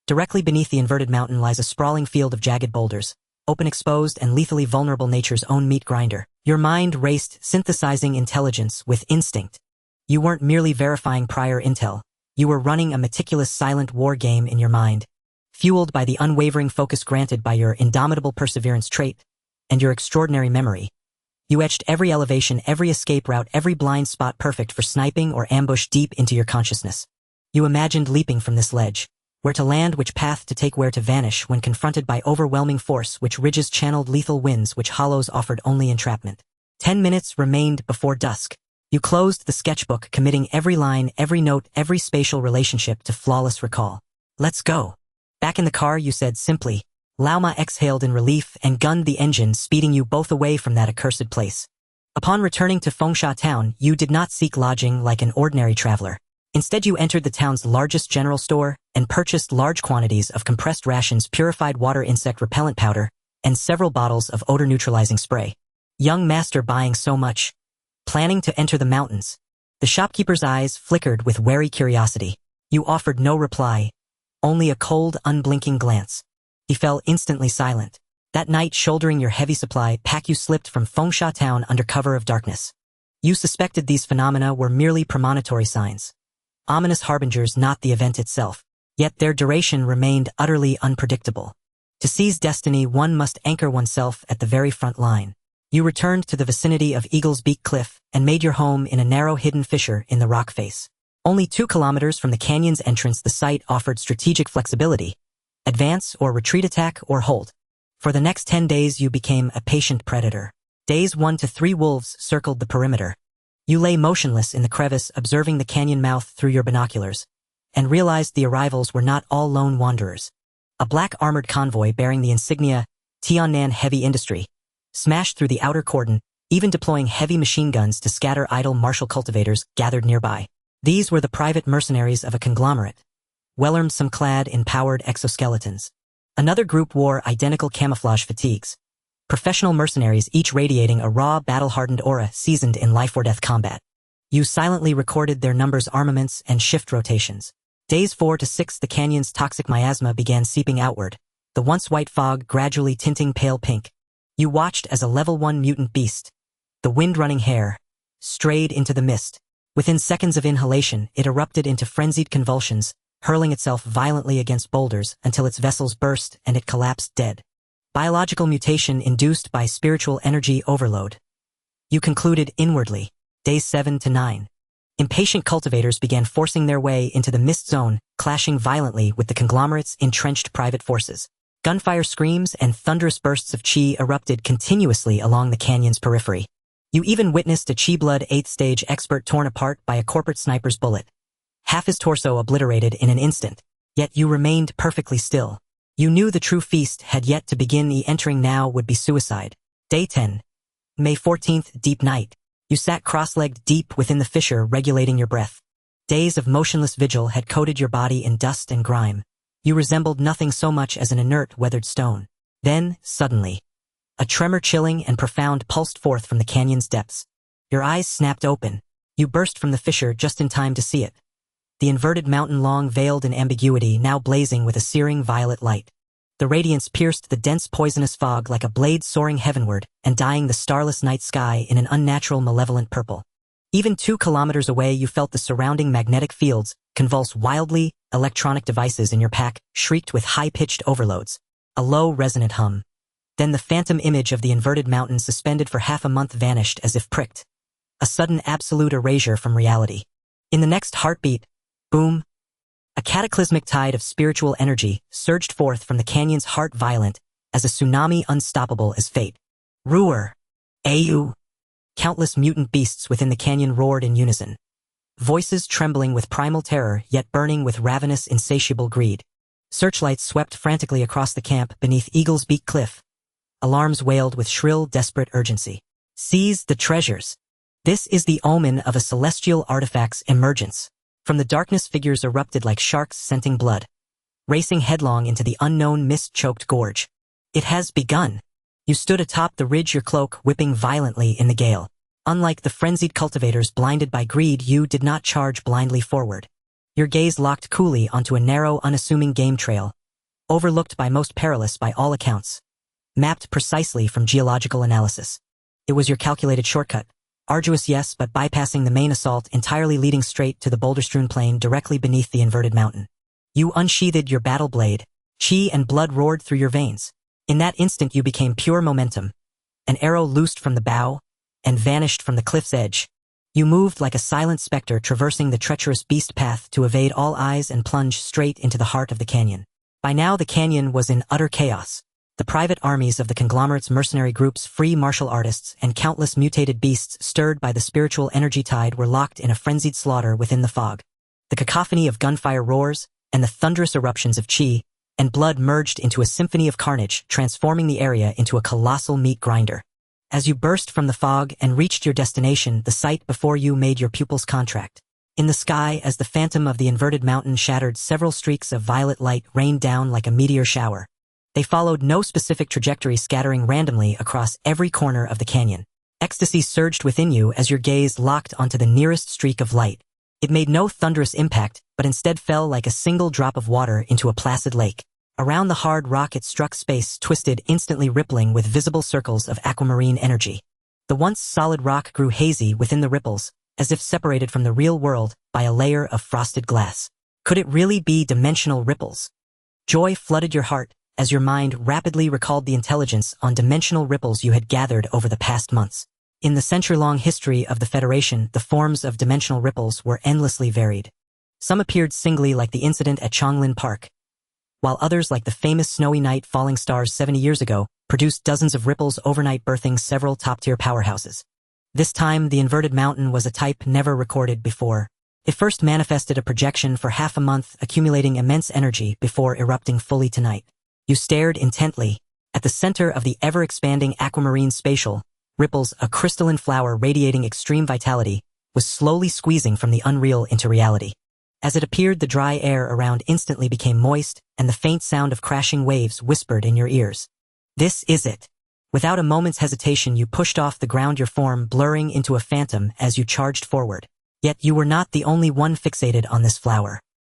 Directly beneath the inverted mountain lies a sprawling field of jagged boulders, open exposed and lethally vulnerable, nature's own meat grinder. Your mind raced, synthesizing intelligence with instinct. You weren't merely verifying prior intel. You were running a meticulous silent war game in your mind, fueled by the unwavering focus granted by your indomitable perseverance trait and your extraordinary memory. You etched every elevation, every escape route, every blind spot perfect for sniping or ambush deep into your consciousness. You imagined leaping from this ledge, where to land, which path to take, where to vanish when confronted by overwhelming force, which ridges channeled lethal winds, which hollows offered only entrapment. 10 minutes remained before dusk. You closed the sketchbook, committing every line, every note, every spatial relationship to flawless recall. Let's go. Back in the car, you said simply. Lao Ma exhaled in relief and gunned the engine, speeding you both away from that accursed place. Upon returning to Fengsha town, you did not seek lodging like an ordinary traveler. Instead, you entered the town's largest general store and purchased large quantities of compressed rations, purified water, insect repellent powder, and several bottles of odor-neutralizing spray. Young master, buying so much. Planning to enter the mountains. The shopkeeper's eyes flickered with wary curiosity. You offered no reply, only a cold, unblinking glance. He fell instantly silent. That night, shouldering your heavy supply pack, you slipped from Fengsha town under cover of darkness. You suspected these phenomena were merely premonitory signs. Ominous harbingers, not the event itself. Yet their duration remained utterly unpredictable. To seize destiny, one must anchor oneself at the very front line. You returned to the vicinity of Eagle's Beak Cliff and made your home in a narrow hidden fissure in the rock face. Only 2 kilometers from the canyon's entrance, the site offered strategic flexibility. Advance or retreat, attack or hold. For the next 10 days you became a patient predator. Days 1 to 3 wolves circled the perimeter. You lay motionless in the crevice, observing the canyon mouth through your binoculars, and realized the arrivals were not all lone wanderers. A black armored convoy bearing the insignia Tiannan Heavy Industry smashed through the outer cordon, even deploying heavy machine guns to scatter idle martial cultivators gathered nearby. These were the private mercenaries of a conglomerate, well-armed, some clad in powered exoskeletons. Another group wore identical camouflage fatigues. Professional mercenaries, each radiating a raw, battle-hardened aura seasoned in life-or-death combat. You silently recorded their numbers, armaments, and shift rotations. Days 4 to 6, the canyon's toxic miasma began seeping outward, the once white fog gradually tinting pale pink. You watched as a level 1 mutant beast, the wind-running hare, strayed into the mist. Within seconds of inhalation, it erupted into frenzied convulsions, hurling itself violently against boulders until its vessels burst and it collapsed dead. Biological mutation induced by spiritual energy overload. You concluded inwardly. Days 7 to 9. Impatient cultivators began forcing their way into the mist zone, clashing violently with the conglomerate's entrenched private forces. Gunfire screams and thunderous bursts of chi erupted continuously along the canyon's periphery. You even witnessed a chi-blood 8th stage expert torn apart by a corporate sniper's bullet. Half his torso obliterated in an instant, yet you remained perfectly still. You knew the true feast had yet to begin. The entering now would be suicide. Day 10. May 14th, deep night. You sat cross-legged deep within the fissure, regulating your breath. Days of motionless vigil had coated your body in dust and grime. You resembled nothing so much as an inert, weathered stone. Then, suddenly, a tremor chilling and profound pulsed forth from the canyon's depths. Your eyes snapped open. You burst from the fissure just in time to see it. The inverted mountain, long veiled in ambiguity, now blazing with a searing violet light. The radiance pierced the dense poisonous fog like a blade soaring heavenward and dyeing the starless night sky in an unnatural malevolent purple. Even 2 kilometers away you felt the surrounding magnetic fields convulse wildly. Electronic devices in your pack shrieked with high-pitched overloads. A low, resonant hum. Then the phantom image of the inverted mountain suspended for half a month vanished as if pricked. A sudden absolute erasure from reality. In the next heartbeat, boom, a cataclysmic tide of spiritual energy surged forth from the canyon's heart, violent as a tsunami, unstoppable as fate. Ruer! Au! Countless mutant beasts within the canyon roared in unison. Voices trembling with primal terror yet burning with ravenous, insatiable greed. Searchlights swept frantically across the camp beneath Eagle's Beak Cliff. Alarms wailed with shrill, desperate urgency. Seize the treasures. This is the omen of a celestial artifact's emergence. From the darkness, figures erupted like sharks scenting blood, racing headlong into the unknown mist-choked gorge. It has begun. You stood atop the ridge, your cloak whipping violently in the gale. Unlike the frenzied cultivators blinded by greed, you did not charge blindly forward. Your gaze locked coolly onto a narrow, unassuming game trail, overlooked by most perilous by all accounts, mapped precisely from geological analysis. It was your calculated shortcut. Arduous, yes, but bypassing the main assault, entirely leading straight to the boulder-strewn plain directly beneath the inverted mountain. You unsheathed your battle blade. Chi and blood roared through your veins. In that instant you became pure momentum. An arrow loosed from the bow and vanished from the cliff's edge. You moved like a silent specter traversing the treacherous beast path to evade all eyes and plunge straight into the heart of the canyon. By now the canyon was in utter chaos. The private armies of the conglomerate's mercenary groups, free martial artists, and countless mutated beasts stirred by the spiritual energy tide were locked in a frenzied slaughter within the fog. The cacophony of gunfire roars and the thunderous eruptions of chi and blood merged into a symphony of carnage, transforming the area into a colossal meat grinder. As you burst from the fog and reached your destination, the sight before you made your pupils contract. In the sky, as the phantom of the inverted mountain shattered, several streaks of violet light rained down like a meteor shower. They followed no specific trajectory, scattering randomly across every corner of the canyon. Ecstasy surged within you as your gaze locked onto the nearest streak of light. It made no thunderous impact, but instead fell like a single drop of water into a placid lake. Around the hard rock it struck, space twisted, instantly rippling with visible circles of aquamarine energy. The once solid rock grew hazy within the ripples, as if separated from the real world by a layer of frosted glass. Could it really be dimensional ripples? Joy flooded your heart as your mind rapidly recalled the intelligence on dimensional ripples you had gathered over the past months. In the century-long history of the Federation, the forms of dimensional ripples were endlessly varied. Some appeared singly, like the incident at Chonglin Park, while others, like the famous snowy night falling stars 70 years ago, produced dozens of ripples overnight, birthing several top-tier powerhouses. This time, the inverted mountain was a type never recorded before. It first manifested a projection for half a month, accumulating immense energy before erupting fully tonight. You stared intently. At the center of the ever-expanding aquamarine spatial ripples, a crystalline flower radiating extreme vitality was slowly squeezing from the unreal into reality. As it appeared, the dry air around instantly became moist, and the faint sound of crashing waves whispered in your ears. This is it. Without a moment's hesitation, you pushed off the ground, your form blurring into a phantom as you charged forward. Yet you were not the only one fixated on this flower.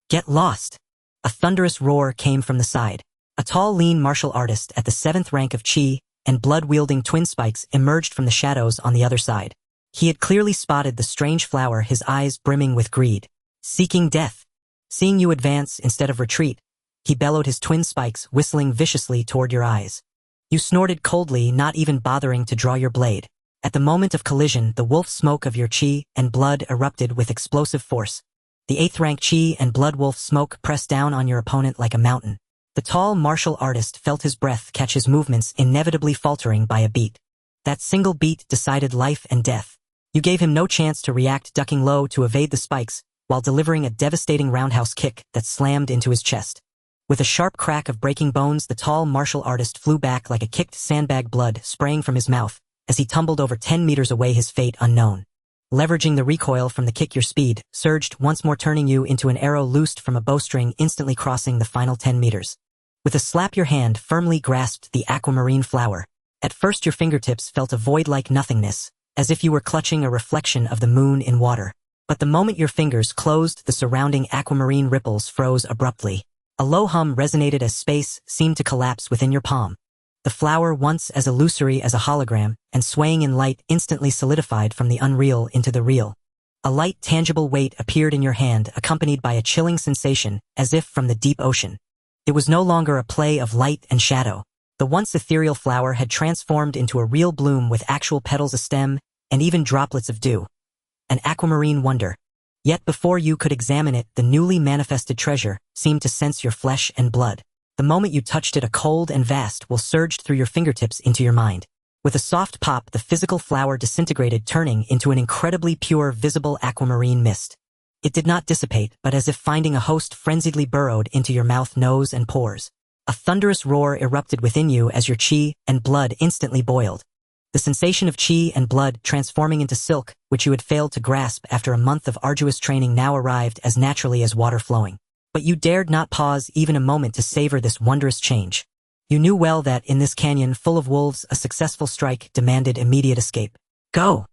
Get lost! A thunderous roar came from the side. A tall, lean martial artist at the 7th rank of chi and blood-wielding twin spikes emerged from the shadows on the other side. He had clearly spotted the strange flower, his eyes brimming with greed. Seeking death. Seeing you advance instead of retreat, he bellowed, his twin spikes whistling viciously toward your eyes. You snorted coldly, not even bothering to draw your blade. At the moment of collision, the wolf smoke of your chi and blood erupted with explosive force. The 8th rank chi and blood wolf smoke pressed down on your opponent like a mountain. The tall martial artist felt his breath catch, his movements inevitably faltering by a beat. That single beat decided life and death. You gave him no chance to react, ducking low to evade the spikes, while delivering a devastating roundhouse kick that slammed into his chest. With a sharp crack of breaking bones, the tall martial artist flew back like a kicked sandbag, blood spraying from his mouth as he tumbled over 10 meters away, his fate unknown. Leveraging the recoil from the kick, your speed surged, once more turning you into an arrow loosed from a bowstring, instantly crossing the final 10 meters. With a slap, your hand firmly grasped the aquamarine flower. At first, your fingertips felt a void-like nothingness, as if you were clutching a reflection of the moon in water. But the moment your fingers closed, the surrounding aquamarine ripples froze abruptly. A low hum resonated as space seemed to collapse within your palm. The flower, once as illusory as a hologram and swaying in light, instantly solidified from the unreal into the real. A light, tangible weight appeared in your hand, accompanied by a chilling sensation, as if from the deep ocean. It was no longer a play of light and shadow. The once ethereal flower had transformed into a real bloom with actual petals, a stem, and even droplets of dew. An aquamarine wonder. Yet before you could examine it, the newly manifested treasure seemed to sense your flesh and blood. The moment you touched it, a cold and vast will surged through your fingertips into your mind. With a soft pop, the physical flower disintegrated, turning into an incredibly pure, visible aquamarine mist. It did not dissipate, but as if finding a host, frenziedly burrowed into your mouth, nose, and pores. A thunderous roar erupted within you as your chi and blood instantly boiled. The sensation of chi and blood transforming into silk, which you had failed to grasp after a month of arduous training, now arrived as naturally as water flowing. But you dared not pause even a moment to savor this wondrous change. You knew well that in this canyon full of wolves, a successful strike demanded immediate escape. Go!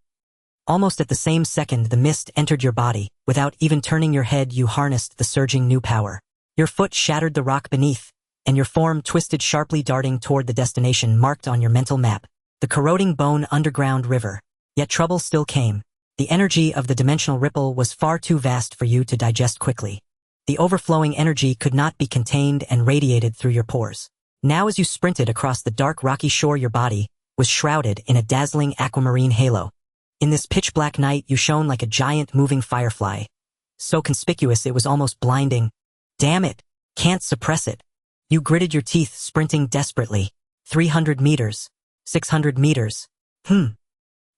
Almost at the same second, the mist entered your body. Without even turning your head, you harnessed the surging new power. Your foot shattered the rock beneath, and your form twisted sharply, darting toward the destination marked on your mental map, the corroding bone underground river. Yet trouble still came. The energy of the dimensional ripple was far too vast for you to digest quickly. The overflowing energy could not be contained and radiated through your pores. Now as you sprinted across the dark rocky shore, your body was shrouded in a dazzling aquamarine halo. In this pitch-black night, you shone like a giant moving firefly. So conspicuous it was almost blinding. Damn it! Can't suppress it. You gritted your teeth, sprinting desperately. 300 meters. 600 meters.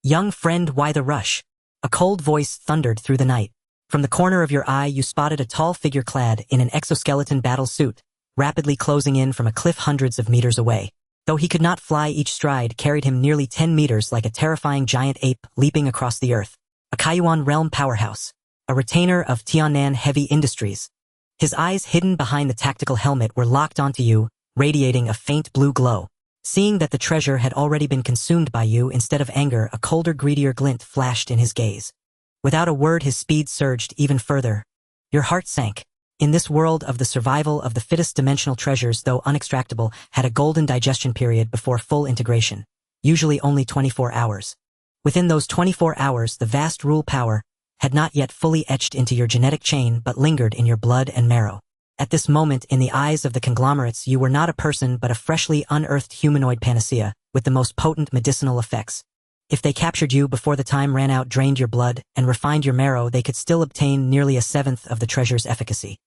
Young friend, why the rush? A cold voice thundered through the night. From the corner of your eye, you spotted a tall figure clad in an exoskeleton battle suit, rapidly closing in from a cliff hundreds of meters away. Though he could not fly, each stride carried him nearly 10 meters, like a terrifying giant ape leaping across the earth. A Kayuan realm powerhouse. A retainer of Tiannan Heavy Industries. His eyes, hidden behind the tactical helmet, were locked onto you, radiating a faint blue glow. Seeing that the treasure had already been consumed by you, instead of anger, a colder, greedier glint flashed in his gaze. Without a word, his speed surged even further. Your heart sank. In this world of the survival of the fittest, dimensional treasures, though unextractable, had a golden digestion period before full integration. Usually only 24 hours. Within those 24 hours, the vast rule power had not yet fully etched into your genetic chain, but lingered in your blood and marrow. At this moment, in the eyes of the conglomerates, you were not a person but a freshly unearthed humanoid panacea, with the most potent medicinal effects. If they captured you before the time ran out, drained your blood, and refined your marrow, they could still obtain nearly a seventh of the treasure's efficacy.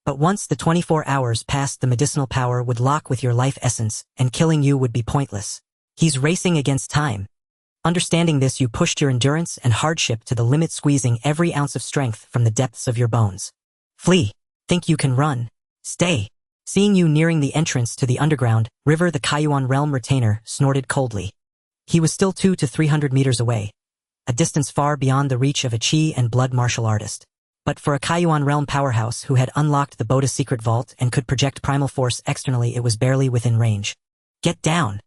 But once the 24 hours passed, the medicinal power would lock with your life essence, and killing you would be pointless. He's racing against time. Understanding this, you pushed your endurance and hardship to the limit, squeezing every ounce of strength from the depths of your bones. Flee. Think you can run? Stay. Seeing you nearing the entrance to the underground river, the Kayuan realm retainer snorted coldly. He was still 200 to 300 meters away, a distance far beyond the reach of a chi and blood martial artist. But for a Kayuan realm powerhouse who had unlocked the Boda's secret vault and could project primal force externally, it was barely within range. Get down!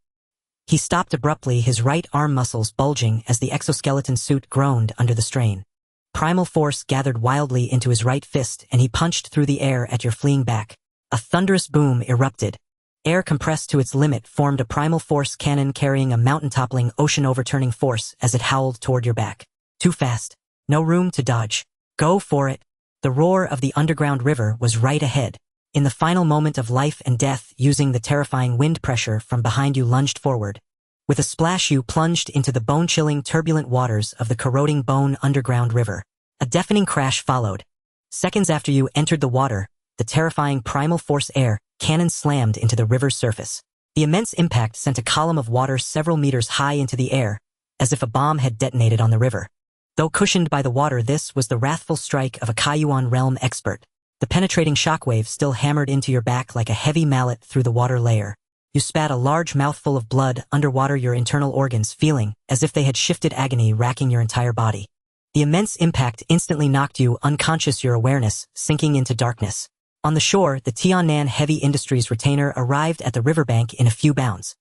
He stopped abruptly, his right arm muscles bulging as the exoskeleton suit groaned under the strain. Primal force gathered wildly into his right fist, and he punched through the air at your fleeing back. A thunderous boom erupted. Air compressed to its limit formed a primal force cannon carrying a mountain-toppling, ocean-overturning force as it howled toward your back. Too fast. No room to dodge. Go for it. The roar of the underground river was right ahead. In the final moment of life and death, using the terrifying wind pressure from behind, you lunged forward. With a splash, you plunged into the bone-chilling, turbulent waters of the corroding bone underground river. A deafening crash followed. Seconds after you entered the water, the terrifying primal force air cannon slammed into the river's surface. The immense impact sent a column of water several meters high into the air, as if a bomb had detonated on the river. Though cushioned by the water, this was the wrathful strike of a Kayuan realm expert. The penetrating shockwave still hammered into your back like a heavy mallet through the water layer. You spat a large mouthful of blood underwater, your internal organs feeling as if they had shifted, agony racking your entire body. The immense impact instantly knocked you unconscious, your awareness sinking into darkness. On the shore, the Tiannan Heavy Industries retainer arrived at the riverbank in a few bounds.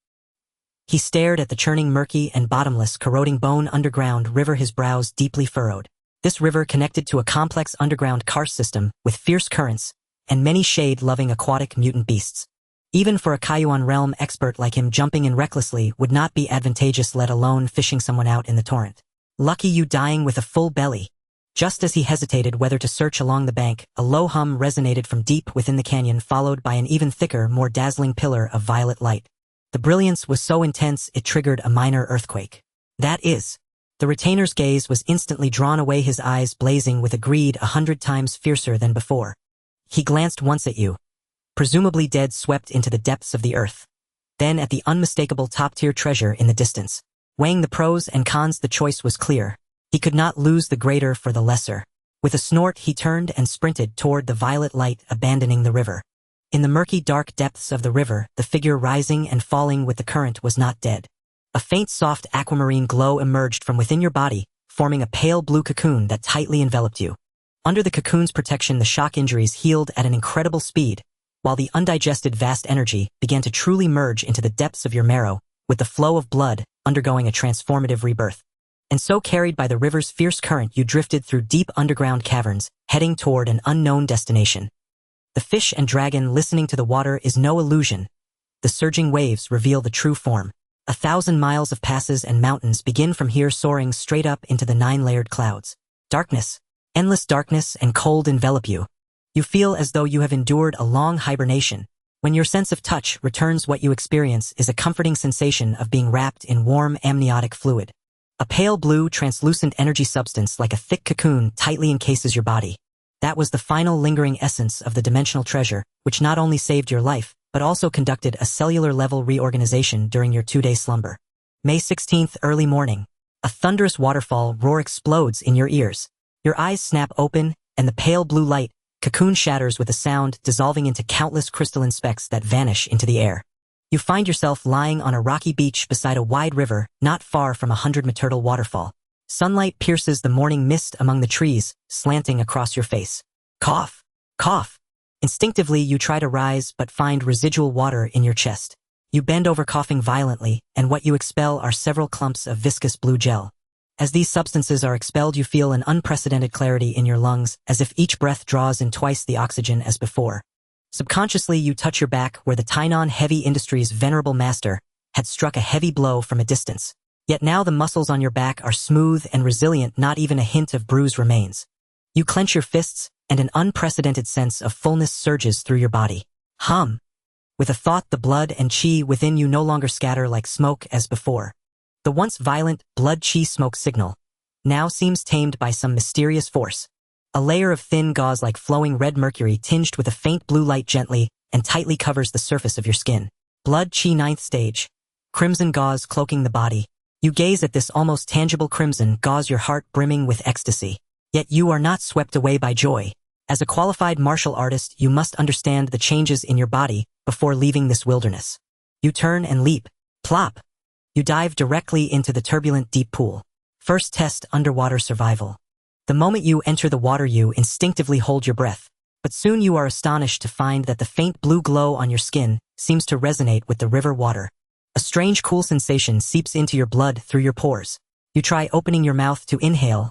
He stared at the churning, murky, and bottomless, corroding bone underground river, his brows deeply furrowed. This river connected to a complex underground karst system with fierce currents and many shade-loving aquatic mutant beasts. Even for a Kayuan realm expert like him, jumping in recklessly would not be advantageous, let alone fishing someone out in the torrent. Lucky you dying with a full belly. Just as he hesitated whether to search along the bank, a low hum resonated from deep within the canyon, followed by an even thicker, more dazzling pillar of violet light. The brilliance was so intense it triggered a minor earthquake. That is. The retainer's gaze was instantly drawn away, his eyes blazing with a greed 100 times fiercer than before. He glanced once at you, presumably dead, swept into the depths of the earth. Then at the unmistakable top-tier treasure in the distance. Weighing the pros and cons, the choice was clear. He could not lose the greater for the lesser. With a snort, he turned and sprinted toward the violet light, abandoning the river. In the murky, dark depths of the river, the figure rising and falling with the current was not dead. A faint, soft aquamarine glow emerged from within your body, forming a pale blue cocoon that tightly enveloped you. Under the cocoon's protection, the shock injuries healed at an incredible speed, while the undigested vast energy began to truly merge into the depths of your marrow, with the flow of blood undergoing a transformative rebirth. And so, carried by the river's fierce current, you drifted through deep underground caverns, heading toward an unknown destination. The fish and dragon listening to the water is no illusion. The surging waves reveal the true form. 1,000 miles of passes and mountains begin from here, soaring straight up into the 9-layered clouds. Darkness, endless darkness and cold envelop you. You feel as though you have endured a long hibernation. When your sense of touch returns, what you experience is a comforting sensation of being wrapped in warm amniotic fluid. A pale blue, translucent energy substance like a thick cocoon tightly encases your body. That was the final lingering essence of the dimensional treasure, which not only saved your life, but also conducted a cellular-level reorganization during your 2-day slumber. May 16th, early morning. A thunderous waterfall roar explodes in your ears. Your eyes snap open, and the pale blue light cocoon shatters with a sound, dissolving into countless crystalline specks that vanish into the air. You find yourself lying on a rocky beach beside a wide river, not far from a 100-meter waterfall. Sunlight pierces the morning mist among the trees, slanting across your face. Cough! Cough! Instinctively, you try to rise but find residual water in your chest. You bend over, coughing violently, and what you expel are several clumps of viscous blue gel. As these substances are expelled, you feel an unprecedented clarity in your lungs, as if each breath draws in twice the oxygen as before. Subconsciously, you touch your back, where the Tiannan Heavy Industries' venerable master had struck a heavy blow from a distance. Yet now the muscles on your back are smooth and resilient, not even a hint of bruise remains. You clench your fists, and an unprecedented sense of fullness surges through your body. Hum! With a thought, the blood and chi within you no longer scatter like smoke as before. The once violent blood-chi smoke signal now seems tamed by some mysterious force. A layer of thin gauze like flowing red mercury tinged with a faint blue light gently and tightly covers the surface of your skin. Blood-chi 9th stage. Crimson gauze cloaking the body. You gaze at this almost tangible crimson gauze, your heart brimming with ecstasy. Yet you are not swept away by joy. As a qualified martial artist, you must understand the changes in your body before leaving this wilderness. You turn and leap. Plop! You dive directly into the turbulent deep pool. First test, underwater survival. The moment you enter the water, you instinctively hold your breath. But soon you are astonished to find that the faint blue glow on your skin seems to resonate with the river water. A strange cool sensation seeps into your blood through your pores. You try opening your mouth to inhale.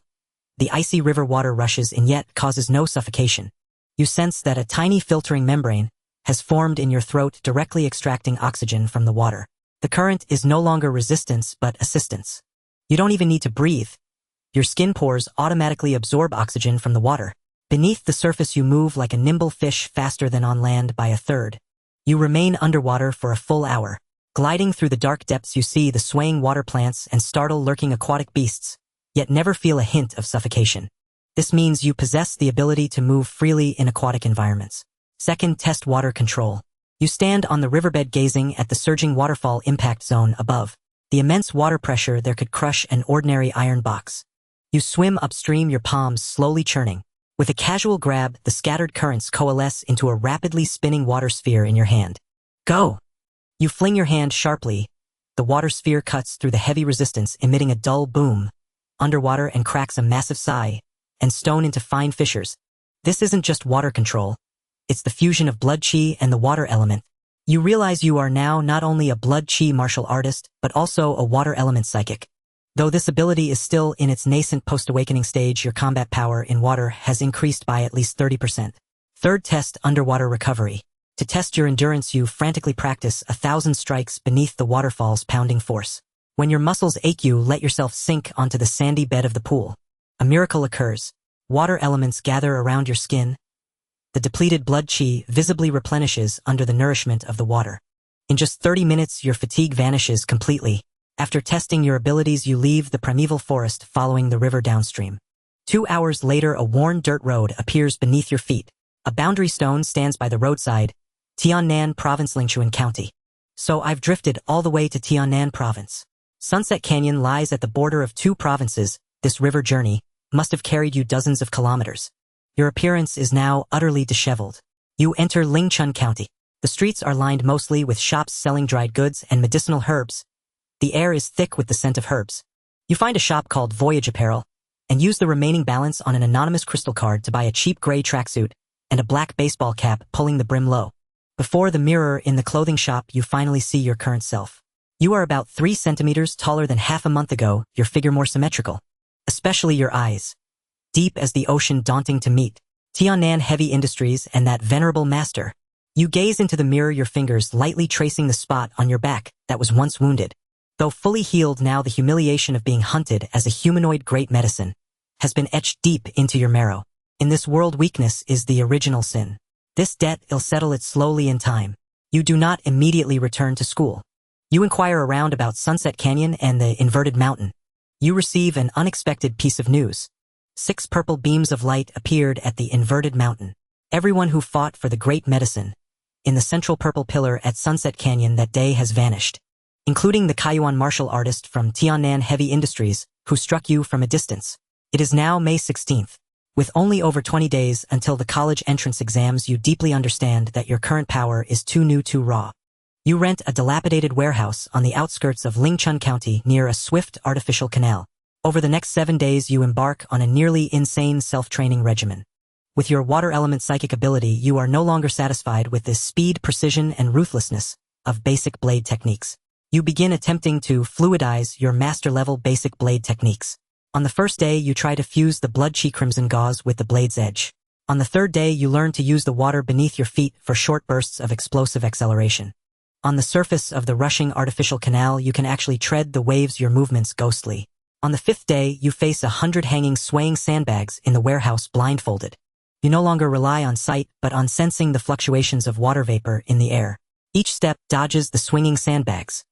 The icy river water rushes in yet causes no suffocation. You sense that a tiny filtering membrane has formed in your throat, directly extracting oxygen from the water. The current is no longer resistance but assistance. You don't even need to breathe. Your skin pores automatically absorb oxygen from the water. Beneath the surface, you move like a nimble fish, faster than on land by a third. You remain underwater for a full hour. Gliding through the dark depths, you see the swaying water plants and startle lurking aquatic beasts, yet never feel a hint of suffocation. This means you possess the ability to move freely in aquatic environments. Second, test water control. You stand on the riverbed gazing at the surging waterfall impact zone above. The immense water pressure there could crush an ordinary iron box. You swim upstream, your palms slowly churning. With a casual grab, the scattered currents coalesce into a rapidly spinning water sphere in your hand. Go! You fling your hand sharply. The water sphere cuts through the heavy resistance, emitting a dull boom. underwater and cracks a massive sigh, and stone into fine fissures. This isn't just water control. It's the fusion of blood chi and the water element. You realize you are now not only a blood chi martial artist, but also a water element psychic. Though this ability is still in its nascent post-awakening stage, your combat power in water has increased by at least 30%. Third test, underwater recovery. To test your endurance, you frantically practice 1,000 strikes beneath the waterfall's pounding force. When your muscles ache, you let yourself sink onto the sandy bed of the pool. A miracle occurs. Water elements gather around your skin. The depleted blood chi visibly replenishes under the nourishment of the water. In just 30 minutes, your fatigue vanishes completely. After testing your abilities, you leave the primeval forest following the river downstream. 2 hours later, a worn dirt road appears beneath your feet. A boundary stone stands by the roadside. Tiannan Province, Lingchuan County. So I've drifted all the way to Tiannan Province. Sunset Canyon lies at the border of two provinces. This river journey must have carried you dozens of kilometers. Your appearance is now utterly disheveled. You enter Lingchun County. The streets are lined mostly with shops selling dried goods and medicinal herbs. The air is thick with the scent of herbs. You find a shop called Voyage Apparel and use the remaining balance on an anonymous crystal card to buy a cheap gray tracksuit and a black baseball cap pulling the brim low. Before the mirror in the clothing shop, you finally see your current self. You are about 3 centimeters taller than half a month ago, your figure more symmetrical. Especially your eyes. Deep as the ocean, daunting to meet. Tiannan Heavy Industries and that venerable master. You gaze into the mirror, your fingers lightly tracing the spot on your back that was once wounded. Though fully healed now, the humiliation of being hunted as a humanoid great medicine has been etched deep into your marrow. In this world, weakness is the original sin. This debt will settle it slowly in time. You do not immediately return to school. You inquire around about Sunset Canyon and the inverted mountain. You receive an unexpected piece of news. 6 purple beams of light appeared at the inverted mountain. Everyone who fought for the great medicine in the central purple pillar at Sunset Canyon that day has vanished, including the Kaiyuan martial artist from Tiannan Heavy Industries who struck you from a distance. It is now May 16th. With only over 20 days until the college entrance exams, you deeply understand that your current power is too new, too raw. You rent a dilapidated warehouse on the outskirts of Lingchun County near a swift artificial canal. Over the next 7 days, you embark on a nearly insane self-training regimen. With your water element psychic ability, you are no longer satisfied with the speed, precision, and ruthlessness of basic blade techniques. You begin attempting to fluidize your master-level basic blade techniques. On the first day, you try to fuse the blood chi crimson gauze with the blade's edge. On the third day, you learn to use the water beneath your feet for short bursts of explosive acceleration. On the surface of the rushing artificial canal, you can actually tread the waves, your movements ghostly. On the 5th day, you face 100 hanging, swaying sandbags in the warehouse blindfolded. You no longer rely on sight, but on sensing the fluctuations of water vapor in the air. Each step dodges the swinging sandbags.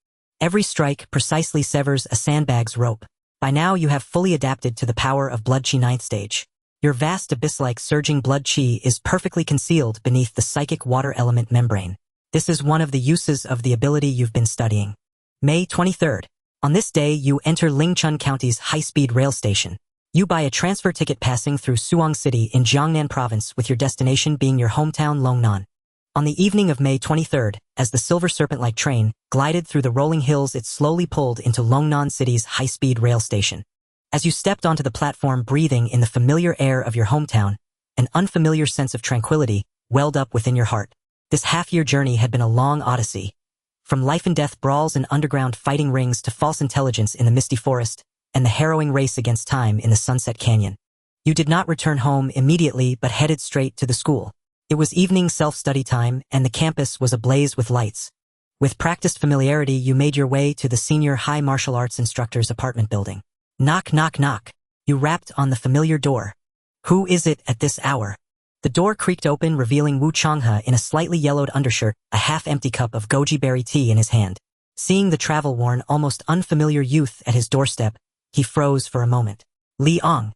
Every strike precisely severs a sandbag's rope. By now, you have fully adapted to the power of blood chi 9th stage. Your vast abyss-like surging blood chi is perfectly concealed beneath the psychic water element membrane. This is one of the uses of the ability you've been studying. May 23rd. On this day, you enter Lingchun County's high-speed rail station. You buy a transfer ticket passing through Suwang City in Jiangnan Province, with your destination being your hometown Longnan. On the evening of May 23rd, as the silver serpent-like train glided through the rolling hills, it slowly pulled into Longnan City's high-speed rail station. As you stepped onto the platform, breathing in the familiar air of your hometown, an unfamiliar sense of tranquility welled up within your heart. This half-year journey had been a long odyssey. From life-and-death brawls in underground fighting rings to false intelligence in the misty forest, and the harrowing race against time in the Sunset Canyon. You did not return home immediately, but headed straight to the school. It was evening self-study time, and the campus was ablaze with lights. With practiced familiarity, you made your way to the senior high martial arts instructor's apartment building. Knock, knock, knock. You rapped on the familiar door. Who is it at this hour? The door creaked open, revealing Wu Changhe in a slightly yellowed undershirt, a half-empty cup of goji berry tea in his hand. Seeing the travel-worn, almost unfamiliar youth at his doorstep, he froze for a moment. Li Ong.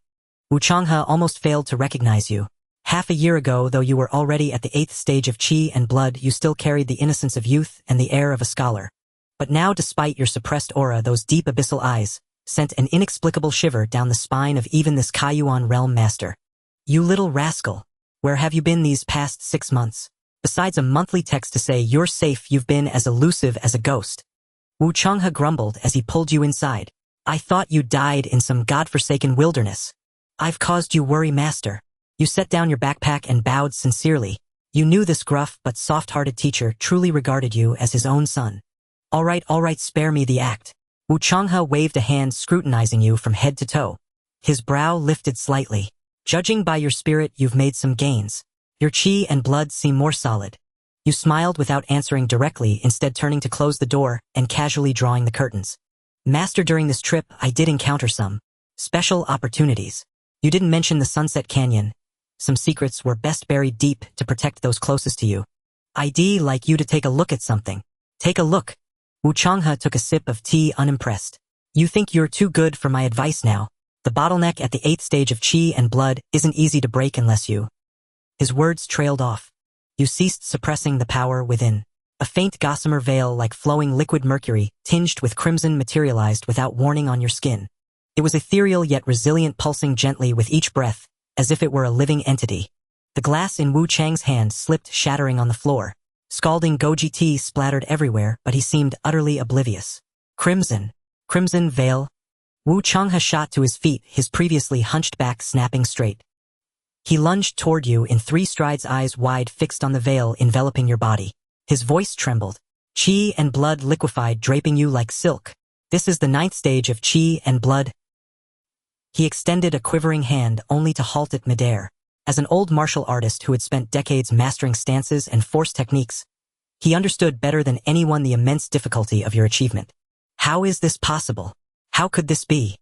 Wu Changhe almost failed to recognize you. Half a year ago, though you were already at the 8th stage of chi and blood, you still carried the innocence of youth and the air of a scholar. But now, despite your suppressed aura, those deep abyssal eyes sent an inexplicable shiver down the spine of even this Kaiyuan realm master. You little rascal. Where have you been these past 6 months? Besides a monthly text to say you're safe, you've been as elusive as a ghost. Wu Changhe grumbled as he pulled you inside. I thought you died in some godforsaken wilderness. I've caused you worry, master. You set down your backpack and bowed sincerely. You knew this gruff but soft-hearted teacher truly regarded you as his own son. All right, spare me the act. Wu Changhe waved a hand scrutinizing you from head to toe. His brow lifted slightly. Judging by your spirit, you've made some gains. Your chi and blood seem more solid. You smiled without answering directly, instead turning to close the door and casually drawing the curtains. Master, during this trip, I did encounter some special opportunities. You didn't mention the Sunset Canyon. Some secrets were best buried deep to protect those closest to you. I'd like you to take a look at something. Take a look. Wu Changhe took a sip of tea unimpressed. You think you're too good for my advice now? The bottleneck at the 8th stage of chi and blood isn't easy to break unless you... His words trailed off. You ceased suppressing the power within. A faint gossamer veil like flowing liquid mercury, tinged with crimson, materialized without warning on your skin. It was ethereal yet resilient, pulsing gently with each breath, as if it were a living entity. The glass in Wu Chang's hand slipped, shattering on the floor. Scalding goji tea splattered everywhere, but he seemed utterly oblivious. Crimson veil. Wu Changhe shot to his feet, his previously hunched back snapping straight. He lunged toward you in 3 strides, eyes wide, fixed on the veil enveloping your body. His voice trembled. Chi and blood liquefied, draping you like silk. This is the 9th stage of chi and blood. He extended a quivering hand, only to halt it midair. As an old martial artist who had spent decades mastering stances and force techniques, he understood better than anyone the immense difficulty of your achievement. How is this possible? How could this be?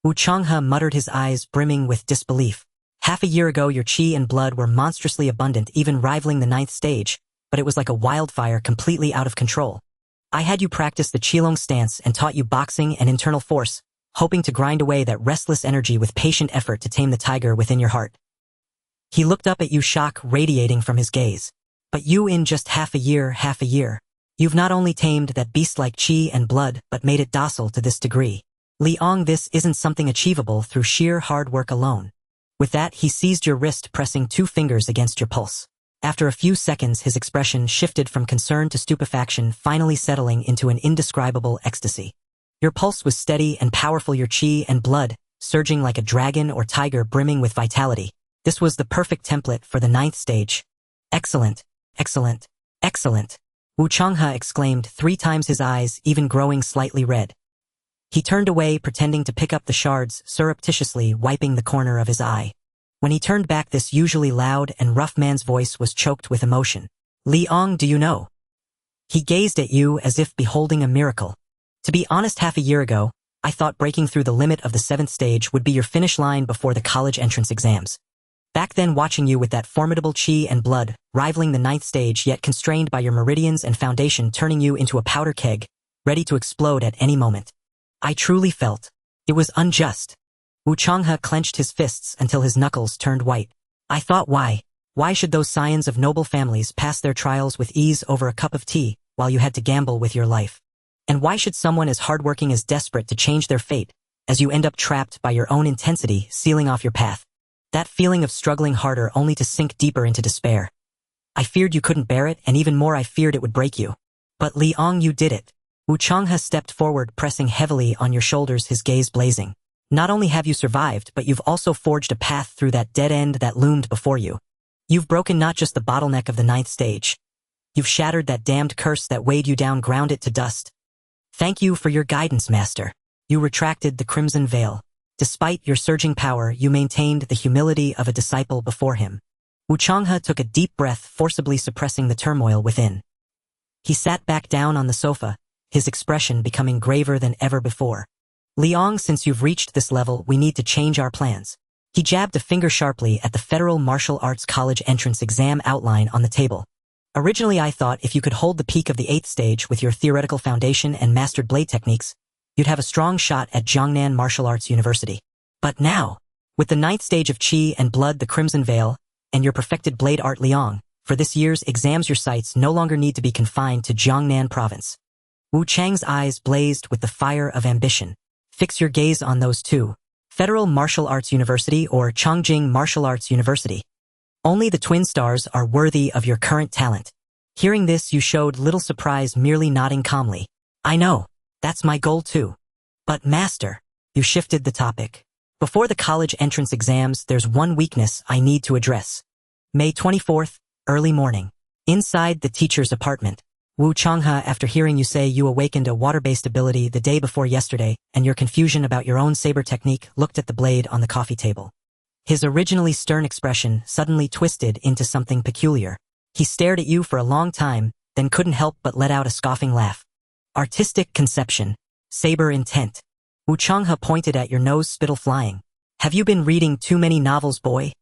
Wu Changhe muttered, his eyes brimming with disbelief. Half a year ago, your chi and blood were monstrously abundant, even rivaling the 9th stage, but it was like a wildfire, completely out of control. I had you practice the Qilong stance and taught you boxing and internal force, hoping to grind away that restless energy with patient effort to tame the tiger within your heart. He looked up at you, shock radiating from his gaze. But you, in just half a year, you've not only tamed that beast like chi and blood, but made it docile to this degree. Liang, this isn't something achievable through sheer hard work alone. With that, he seized your wrist, pressing 2 fingers against your pulse. After a few seconds, his expression shifted from concern to stupefaction, finally settling into an indescribable ecstasy. Your pulse was steady and powerful, your chi and blood surging like a dragon or tiger, brimming with vitality. This was the perfect template for the 9th stage. Excellent. Wu Changhe exclaimed 3 times, his eyes even growing slightly red. He turned away, pretending to pick up the shards, surreptitiously wiping the corner of his eye. When he turned back, this usually loud and rough man's voice was choked with emotion. Liang, do you know? He gazed at you as if beholding a miracle. To be honest, half a year ago, I thought breaking through the limit of the 7th stage would be your finish line before the college entrance exams. Back then, watching you with that formidable chi and blood, rivaling the 9th stage yet constrained by your meridians and foundation, turning you into a powder keg, ready to explode at any moment. I truly felt it was unjust. Wu Changhe clenched his fists until his knuckles turned white. I thought, why should those scions of noble families pass their trials with ease over a cup of tea, while you had to gamble with your life? And why should someone as hardworking, as desperate to change their fate, as you end up trapped by your own intensity, sealing off your path? That feeling of struggling harder only to sink deeper into despair. I feared you couldn't bear it, and even more, I feared it would break you. But Liang, you did it. Wu Changhe stepped forward, pressing heavily on your shoulders, his gaze blazing. Not only have you survived, but you've also forged a path through that dead end that loomed before you. You've broken not just the bottleneck of the 9th stage. You've shattered that damned curse that weighed you down, ground it to dust. Thank you for your guidance, master. You retracted the crimson veil. Despite your surging power, you maintained the humility of a disciple before him. Wu Changhe took a deep breath, forcibly suppressing the turmoil within. He sat back down on the sofa, his expression becoming graver than ever before. Liang, since you've reached this level, we need to change our plans. He jabbed a finger sharply at the Federal Martial Arts College entrance exam outline on the table. Originally, I thought if you could hold the peak of the 8th stage with your theoretical foundation and mastered blade techniques, you'd have a strong shot at Jiangnan Martial Arts University. But now, with the 9th stage of Qi and blood, the Crimson Veil, and your perfected blade art, Liang, for this year's exams your sights no longer need to be confined to Jiangnan province. Wu Chang's eyes blazed with the fire of ambition. Fix your gaze on those two. Federal Martial Arts University or Chongqing Martial Arts University. Only the twin stars are worthy of your current talent. Hearing this, you showed little surprise, merely nodding calmly. I know. That's my goal too. But master, you shifted the topic. Before the college entrance exams, there's one weakness I need to address. May 24th, early morning. Inside the teacher's apartment. Wu Changhe, after hearing you say you awakened a water-based ability the day before yesterday and your confusion about your own saber technique, looked at the blade on the coffee table. His originally stern expression suddenly twisted into something peculiar. He stared at you for a long time, then couldn't help but let out a scoffing laugh. Artistic conception. Saber intent. Wu Changhe pointed at your nose, spittle flying. Have you been reading too many novels, boy?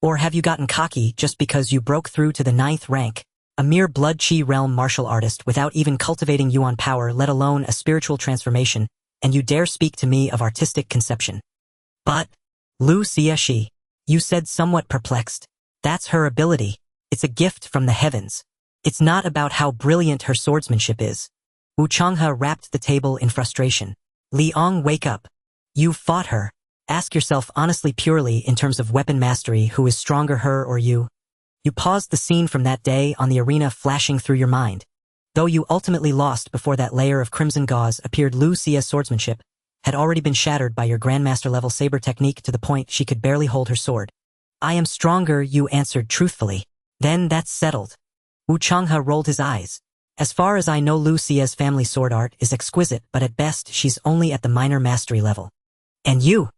Or have you gotten cocky just because you broke through to the 9th rank? A mere blood chi realm martial artist without even cultivating yuan power, let alone a spiritual transformation, and you dare speak to me of artistic conception. But, Lu Xie, you said, somewhat perplexed. That's her ability. It's a gift from the heavens. It's not about how brilliant her swordsmanship is. Wu Changhe rapped the table in frustration. Liang, wake up. You've fought her. Ask yourself honestly, purely in terms of weapon mastery, who is stronger, her or you? You paused the scene from that day on the arena flashing through your mind. Though you ultimately lost before that layer of crimson gauze appeared, Lu Xia's swordsmanship had already been shattered by your grandmaster-level saber technique to the point she could barely hold her sword. I am stronger, you answered truthfully. Then that's settled. Wu Changhe rolled his eyes. As far as I know, Lu Xia's family sword art is exquisite, but at best she's only at the minor mastery level. And you?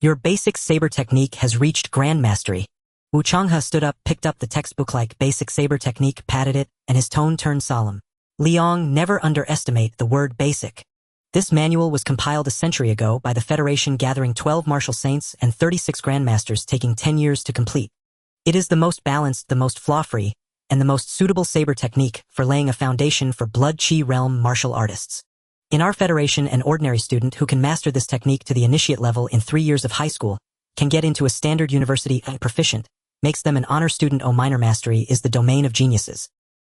Your basic saber technique has reached grand mastery. Wu Changhe stood up, picked up the textbook-like basic saber technique, patted it, and his tone turned solemn. Liang, never underestimate the word basic. This manual was compiled a century ago by the Federation, gathering 12 martial saints and 36 grandmasters, taking 10 years to complete. It is the most balanced, the most flaw-free, and the most suitable saber technique for laying a foundation for blood chi realm martial artists. In our Federation, an ordinary student who can master this technique to the initiate level in 3 years of high school can get into a standard university. Proficient makes them an honor student. Minor mastery is the domain of geniuses.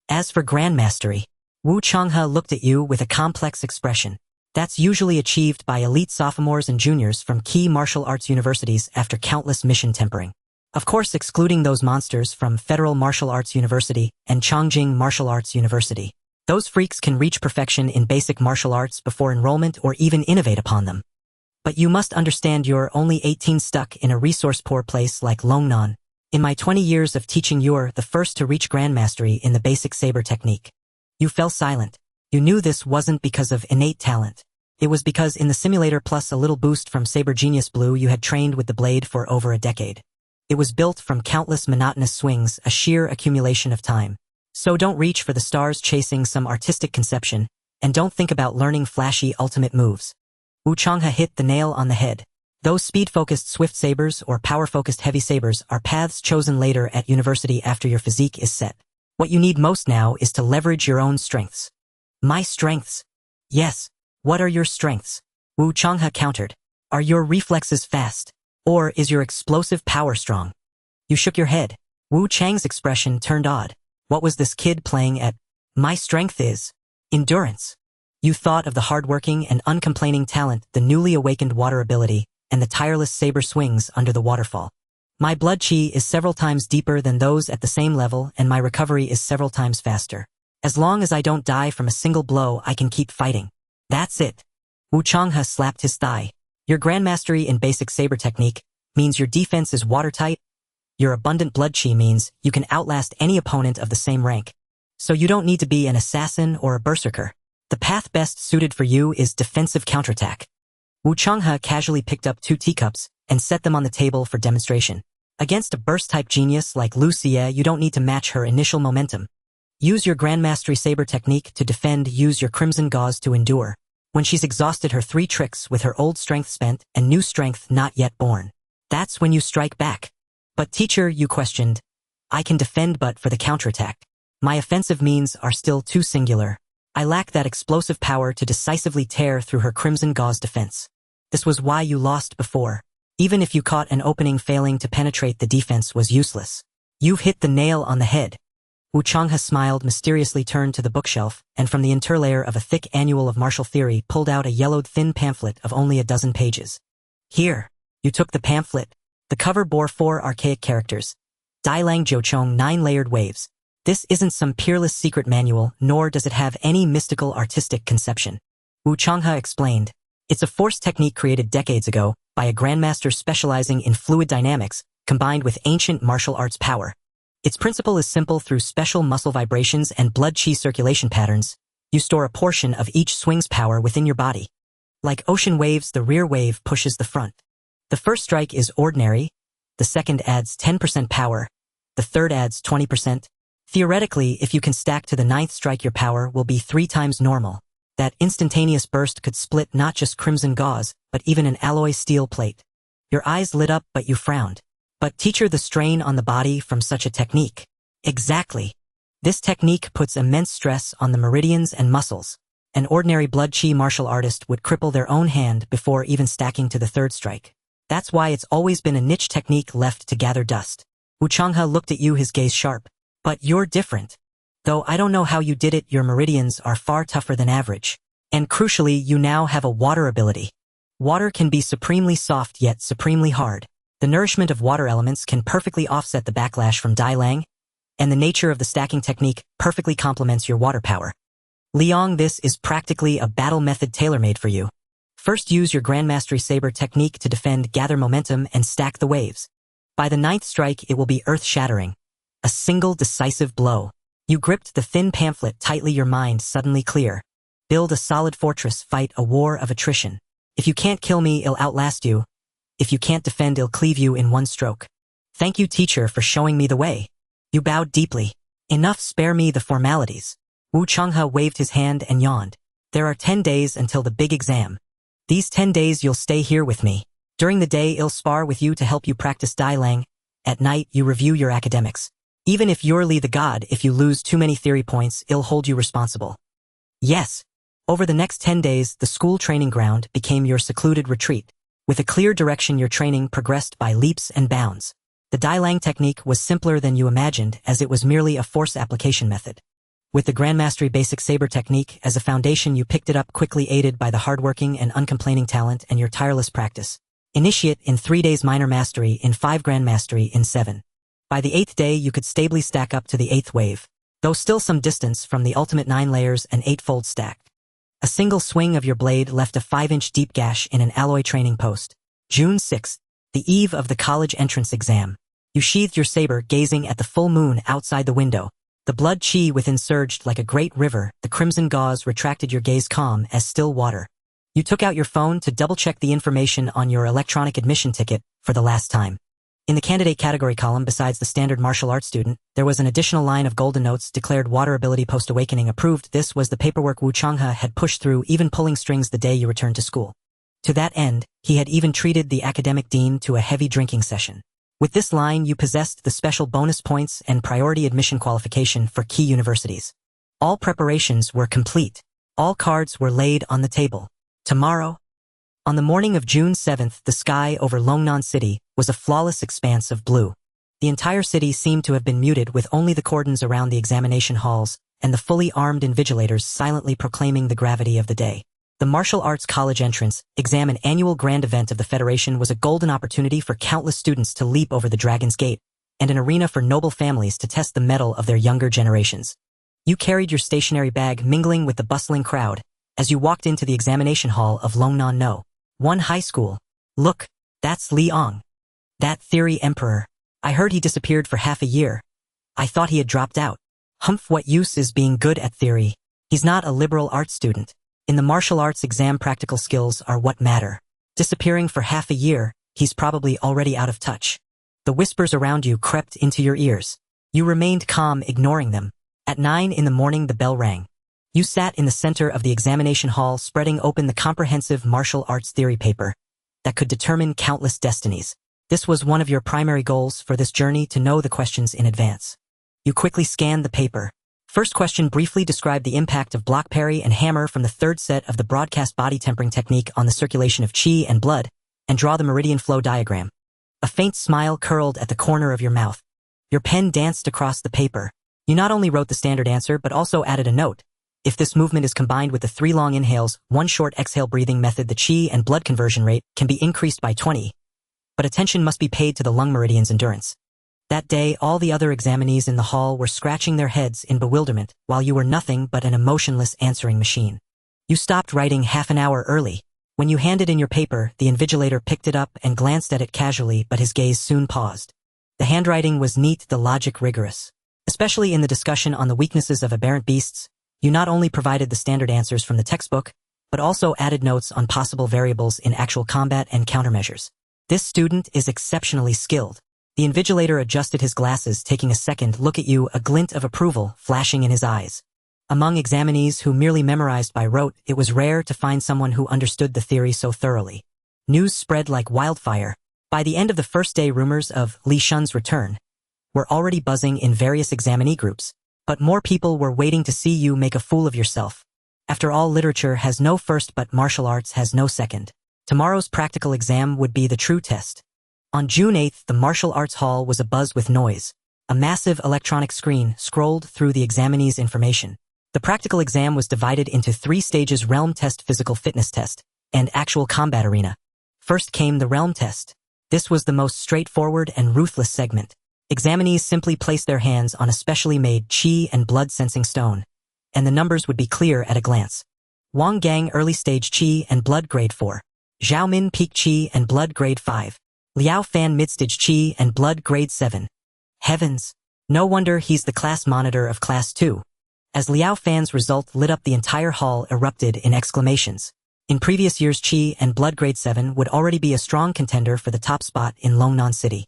As for grand mastery, Wu Changhe looked at you with a complex expression. That's usually achieved by elite sophomores and juniors from key martial arts universities after countless mission tempering. Of course, excluding those monsters from Federal Martial Arts University and Chongqing Martial Arts University. Those freaks can reach perfection in basic martial arts before enrollment or even innovate upon them. But you must understand, you're only 18, stuck in a resource-poor place like Longnan. In my 20 years of teaching, you're the first to reach grand mastery in the basic saber technique. You fell silent. You knew this wasn't because of innate talent. It was because in the simulator plus a little boost from Saber Genius Blue, you had trained with the blade for over a decade. It was built from countless monotonous swings, a sheer accumulation of time. So don't reach for the stars chasing some artistic conception, and don't think about learning flashy ultimate moves. Wu Changhe hit the nail on the head. Those speed-focused swift sabers or power-focused heavy sabers are paths chosen later at university after your physique is set. What you need most now is to leverage your own strengths. My strengths? Yes. What are your strengths? Wu Changhe countered. Are your reflexes fast? Or is your explosive power strong? You shook your head. Wu Chang's expression turned odd. What was this kid playing at? My strength is endurance. You thought of the hardworking and uncomplaining talent, the newly awakened water ability, and the tireless saber swings under the waterfall. My blood chi is several times deeper than those at the same level, and my recovery is several times faster. As long as I don't die from a single blow, I can keep fighting. That's it. Wu Changhe slapped his thigh. Your grandmastery in basic saber technique means your defense is watertight. Your abundant blood chi means you can outlast any opponent of the same rank. So you don't need to be an assassin or a berserker. The path best suited for you is defensive counterattack. Wu Changhe casually picked up 2 teacups and set them on the table for demonstration. Against a burst-type genius like Lu Xie, you don't need to match her initial momentum. Use your grandmastery saber technique to defend, use your crimson gauze to endure. When she's exhausted her 3 tricks with her old strength spent and new strength not yet born, that's when you strike back. But teacher, you questioned. I can defend, but for the counterattack. My offensive means are still too singular. I lack that explosive power to decisively tear through her crimson gauze defense. This was why you lost before. Even if you caught an opening, failing to penetrate the defense was useless. You've hit the nail on the head. Wu Changhe smiled, mysteriously turned to the bookshelf, and from the interlayer of a thick annual of martial theory pulled out a yellowed thin pamphlet of only a dozen pages. Here. You took the pamphlet. The cover bore 4 archaic characters. Dailang Jiuchong, 9 layered waves. This isn't some peerless secret manual, nor does it have any mystical artistic conception. Wu Changhe explained. It's a force technique created decades ago by a grandmaster specializing in fluid dynamics combined with ancient martial arts power. Its principle is simple. Through special muscle vibrations and blood chi circulation patterns, you store a portion of each swing's power within your body. Like ocean waves, the rear wave pushes the front. The first strike is ordinary, the second adds 10% power, the third adds 20%. Theoretically, if you can stack to the ninth strike, your power will be 3 times normal. That instantaneous burst could split not just crimson gauze, but even an alloy steel plate. Your eyes lit up, but you frowned. But teacher, the strain on the body from such a technique. Exactly. This technique puts immense stress on the meridians and muscles. An ordinary blood chi martial artist would cripple their own hand before even stacking to the third strike. That's why it's always been a niche technique left to gather dust. Wu Changhe looked at you, his gaze sharp. But you're different. Though I don't know how you did it, your meridians are far tougher than average. And crucially, you now have a water ability. Water can be supremely soft yet supremely hard. The nourishment of water elements can perfectly offset the backlash from Dai Lang, and the nature of the stacking technique perfectly complements your water power. Liang, this is practically a battle method tailor-made for you. First, use your Grandmastery Saber technique to defend, gather momentum, and stack the waves. By the ninth strike, it will be earth-shattering. A single decisive blow. You gripped the thin pamphlet tightly, your mind suddenly clear. Build a solid fortress, fight a war of attrition. If you can't kill me, it'll outlast you. If you can't defend, it'll cleave you in one stroke. Thank you, teacher, for showing me the way. You bowed deeply. Enough, spare me the formalities. Wu Changhe waved his hand and yawned. There are 10 days until the big exam. These 10 days you'll stay here with me. During the day, I'll spar with you to help you practice Dai Lang. At night, you review your academics. Even if you're Li the God, if you lose too many theory points, I'll hold you responsible. Yes. Over the next 10 days, the school training ground became your secluded retreat. With a clear direction, your training progressed by leaps and bounds. The Dai Lang technique was simpler than you imagined, as it was merely a force application method. With the Grandmastery Basic Saber technique as a foundation, you picked it up quickly, aided by the hardworking and uncomplaining talent and your tireless practice. Initiate in 3 days, minor mastery in 5, Grandmastery in 7. By the 8th day, you could stably stack up to the 8th wave, though still some distance from the ultimate 9 layers and 8-fold stack. A single swing of your blade left a 5-inch deep gash in an alloy training post. June 6th, the eve of the college entrance exam. You sheathed your saber, gazing at the full moon outside the window. The blood chi within surged like a great river. The crimson gauze retracted, your gaze calm as still water. You took out your phone to double-check the information on your electronic admission ticket for the last time. In the candidate category column, besides the standard martial arts student, there was an additional line of golden notes declared water ability post-awakening approved. This was the paperwork Wu Changhe had pushed through, even pulling strings the day you returned to school. To that end, he had even treated the academic dean to a heavy drinking session. With this line, you possessed the special bonus points and priority admission qualification for key universities. All preparations were complete. All cards were laid on the table. Tomorrow? On the morning of June 7th, the sky over Longnan City was a flawless expanse of blue. The entire city seemed to have been muted, with only the cordons around the examination halls and the fully armed invigilators silently proclaiming the gravity of the day. The Martial Arts College Entrance Exam, an annual grand event of the Federation, was a golden opportunity for countless students to leap over the Dragon's Gate, and an arena for noble families to test the mettle of their younger generations. You carried your stationary bag, mingling with the bustling crowd, as you walked into the examination hall of Longnan No. 1 High School. Look, that's Liang. That theory emperor. I heard he disappeared for half a year. I thought he had dropped out. Humph, what use is being good at theory? He's not a liberal arts student. In the martial arts exam, practical skills are what matter. Disappearing for half a year, he's probably already out of touch. The whispers around you crept into your ears. You remained calm, ignoring them. At 9 in the morning, the bell rang. You sat in the center of the examination hall, spreading open the comprehensive martial arts theory paper that could determine countless destinies. This was one of your primary goals for this journey, to know the questions in advance. You quickly scanned the paper. First question: briefly describe the impact of block parry and hammer from the third set of the broadcast body tempering technique on the circulation of chi and blood, and draw the meridian flow diagram. A faint smile curled at the corner of your mouth. Your pen danced across the paper. You not only wrote the standard answer but also added a note. If this movement is combined with the 3 long inhales, 1 short exhale breathing method, the chi and blood conversion rate can be increased by 20. But attention must be paid to the lung meridian's endurance. That day, all the other examinees in the hall were scratching their heads in bewilderment, while you were nothing but an emotionless answering machine. You stopped writing half an hour early. When you handed in your paper, the invigilator picked it up and glanced at it casually, but his gaze soon paused. The handwriting was neat, the logic rigorous. Especially in the discussion on the weaknesses of aberrant beasts, you not only provided the standard answers from the textbook, but also added notes on possible variables in actual combat and countermeasures. This student is exceptionally skilled. The invigilator adjusted his glasses, taking a second look at you, a glint of approval flashing in his eyes. Among examinees who merely memorized by rote, it was rare to find someone who understood the theory so thoroughly. News spread like wildfire. By the end of the first day, rumors of Li Shun's return were already buzzing in various examinee groups, but more people were waiting to see you make a fool of yourself. After all, literature has no first, but martial arts has no second. Tomorrow's practical exam would be the true test. On June 8th, the martial arts hall was abuzz with noise. A massive electronic screen scrolled through the examinee's information. The practical exam was divided into 3 stages: realm test, physical fitness test, and actual combat arena. First came the realm test. This was the most straightforward and ruthless segment. Examinees simply placed their hands on a specially made qi and blood sensing stone, and the numbers would be clear at a glance. Wang Gang early stage qi and blood grade 4. Zhao Min peak qi and blood grade 5. Liao Fan mid-stage qi and blood grade 7. Heavens! No wonder he's the class monitor of class 2. As Liao Fan's result lit up, the entire hall erupted in exclamations. In previous years, qi and blood grade 7 would already be a strong contender for the top spot in Longnan City.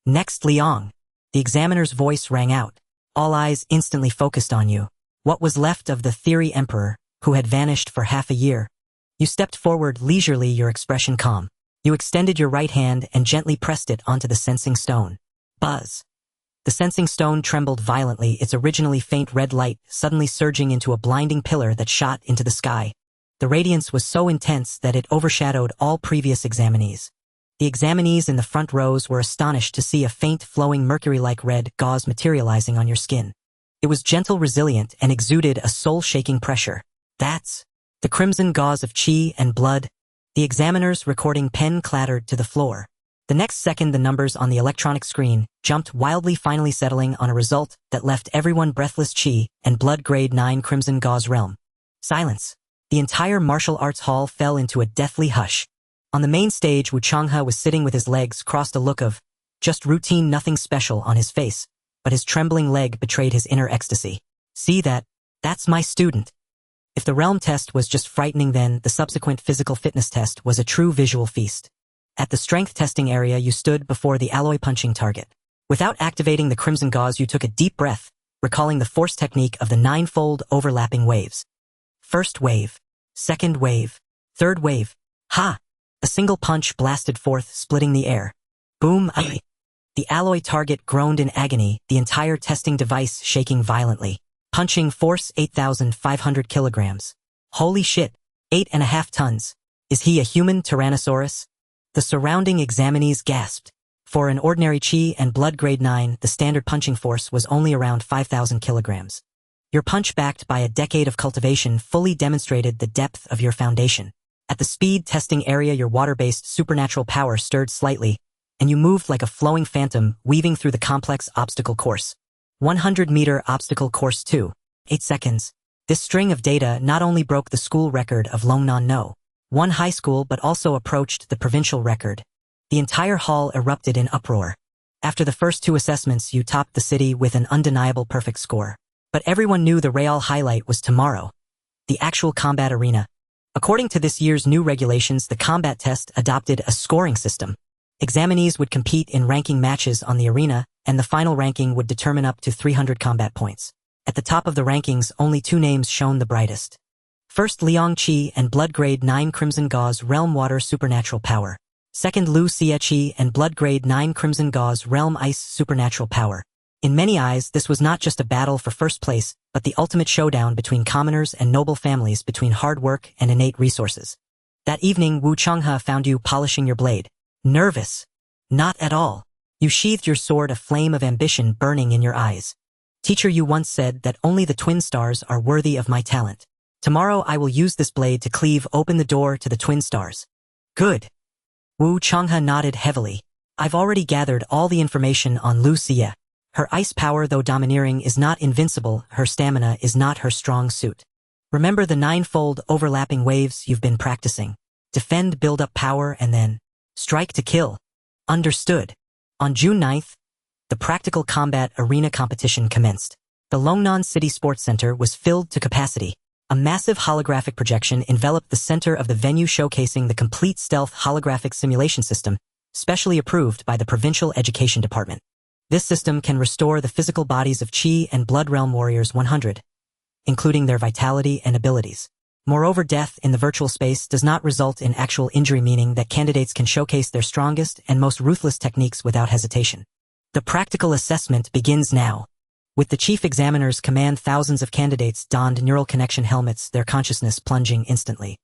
Next, Liang. The examiner's voice rang out. All eyes instantly focused on you. What was left of the theory emperor, who had vanished for half a year? You stepped forward leisurely, your expression calm. You extended your right hand and gently pressed it onto the sensing stone. Buzz. The sensing stone trembled violently, its originally faint red light suddenly surging into a blinding pillar that shot into the sky. The radiance was so intense that it overshadowed all previous examinees. The examinees in the front rows were astonished to see a faint, flowing mercury-like red gauze materializing on your skin. It was gentle, resilient, and exuded a soul-shaking pressure. That's the crimson gauze of qi and blood. The examiner's recording pen clattered to the floor. The next second, the numbers on the electronic screen jumped wildly, finally settling on a result that left everyone breathless. Qi and blood grade 9 crimson gauze realm. Silence. The entire martial arts hall fell into a deathly hush. On the main stage, Wu Changhe was sitting with his legs crossed, a look of just routine, nothing special on his face, but his trembling leg betrayed his inner ecstasy. See that? That's my student. If the realm test was just frightening, then the subsequent physical fitness test was a true visual feast. At the strength testing area, you stood before the alloy punching target. Without activating the crimson gauze, you took a deep breath, recalling the force technique of the 9-fold overlapping waves. First wave. Second wave. Third wave. Ha! A single punch blasted forth, splitting the air. Boom! Aye. The alloy target groaned in agony, the entire testing device shaking violently. Punching force 8,500 kilograms. Holy shit! 8.5 tons. Is he a human Tyrannosaurus? The surrounding examinees gasped. For an ordinary qi and blood grade 9, the standard punching force was only around 5,000 kilograms. Your punch, backed by a decade of cultivation, fully demonstrated the depth of your foundation. At the speed testing area, your water-based supernatural power stirred slightly, and you moved like a flowing phantom, weaving through the complex obstacle course. 100-meter obstacle course 2. 8 seconds. This string of data not only broke the school record of Longnan No. 1 high school, but also approached the provincial record. The entire hall erupted in uproar. After the first 2 assessments, you topped the city with an undeniable perfect score. But everyone knew the real highlight was tomorrow. The actual combat arena. According to this year's new regulations, the combat test adopted a scoring system. Examinees would compete in ranking matches on the arena, and the final ranking would determine up to 300 combat points. At the top of the rankings, only 2 names shone the brightest. First, Liang Qi and blood grade 9 crimson gauze realm water supernatural power. Second, Lu Xie Qi and blood grade 9 crimson gauze realm ice supernatural power. In many eyes, this was not just a battle for first place, but the ultimate showdown between commoners and noble families, between hard work and innate resources. That evening, Wu Changhe found you polishing your blade. Nervous? Not at all. You sheathed your sword, a flame of ambition burning in your eyes. Teacher, you once said that only the twin stars are worthy of my talent. Tomorrow I will use this blade to cleave open the door to the twin stars. Good. Wu Changhe nodded heavily. I've already gathered all the information on Lu Xie. Her ice power, though domineering, is not invincible. Her stamina is not her strong suit. Remember the 9-fold overlapping waves you've been practicing. Defend, build up power, and then strike to kill. Understood. On June 9th, the practical combat arena competition commenced. The Longnan City Sports Center was filled to capacity. A massive holographic projection enveloped the center of the venue, showcasing the complete stealth holographic simulation system, specially approved by the Provincial Education Department. This system can restore the physical bodies of Qi and Blood Realm warriors 100, including their vitality and abilities. Moreover, death in the virtual space does not result in actual injury, meaning that candidates can showcase their strongest and most ruthless techniques without hesitation. The practical assessment begins now. With the chief examiner's command, thousands of candidates donned neural connection helmets, their consciousness plunging instantly.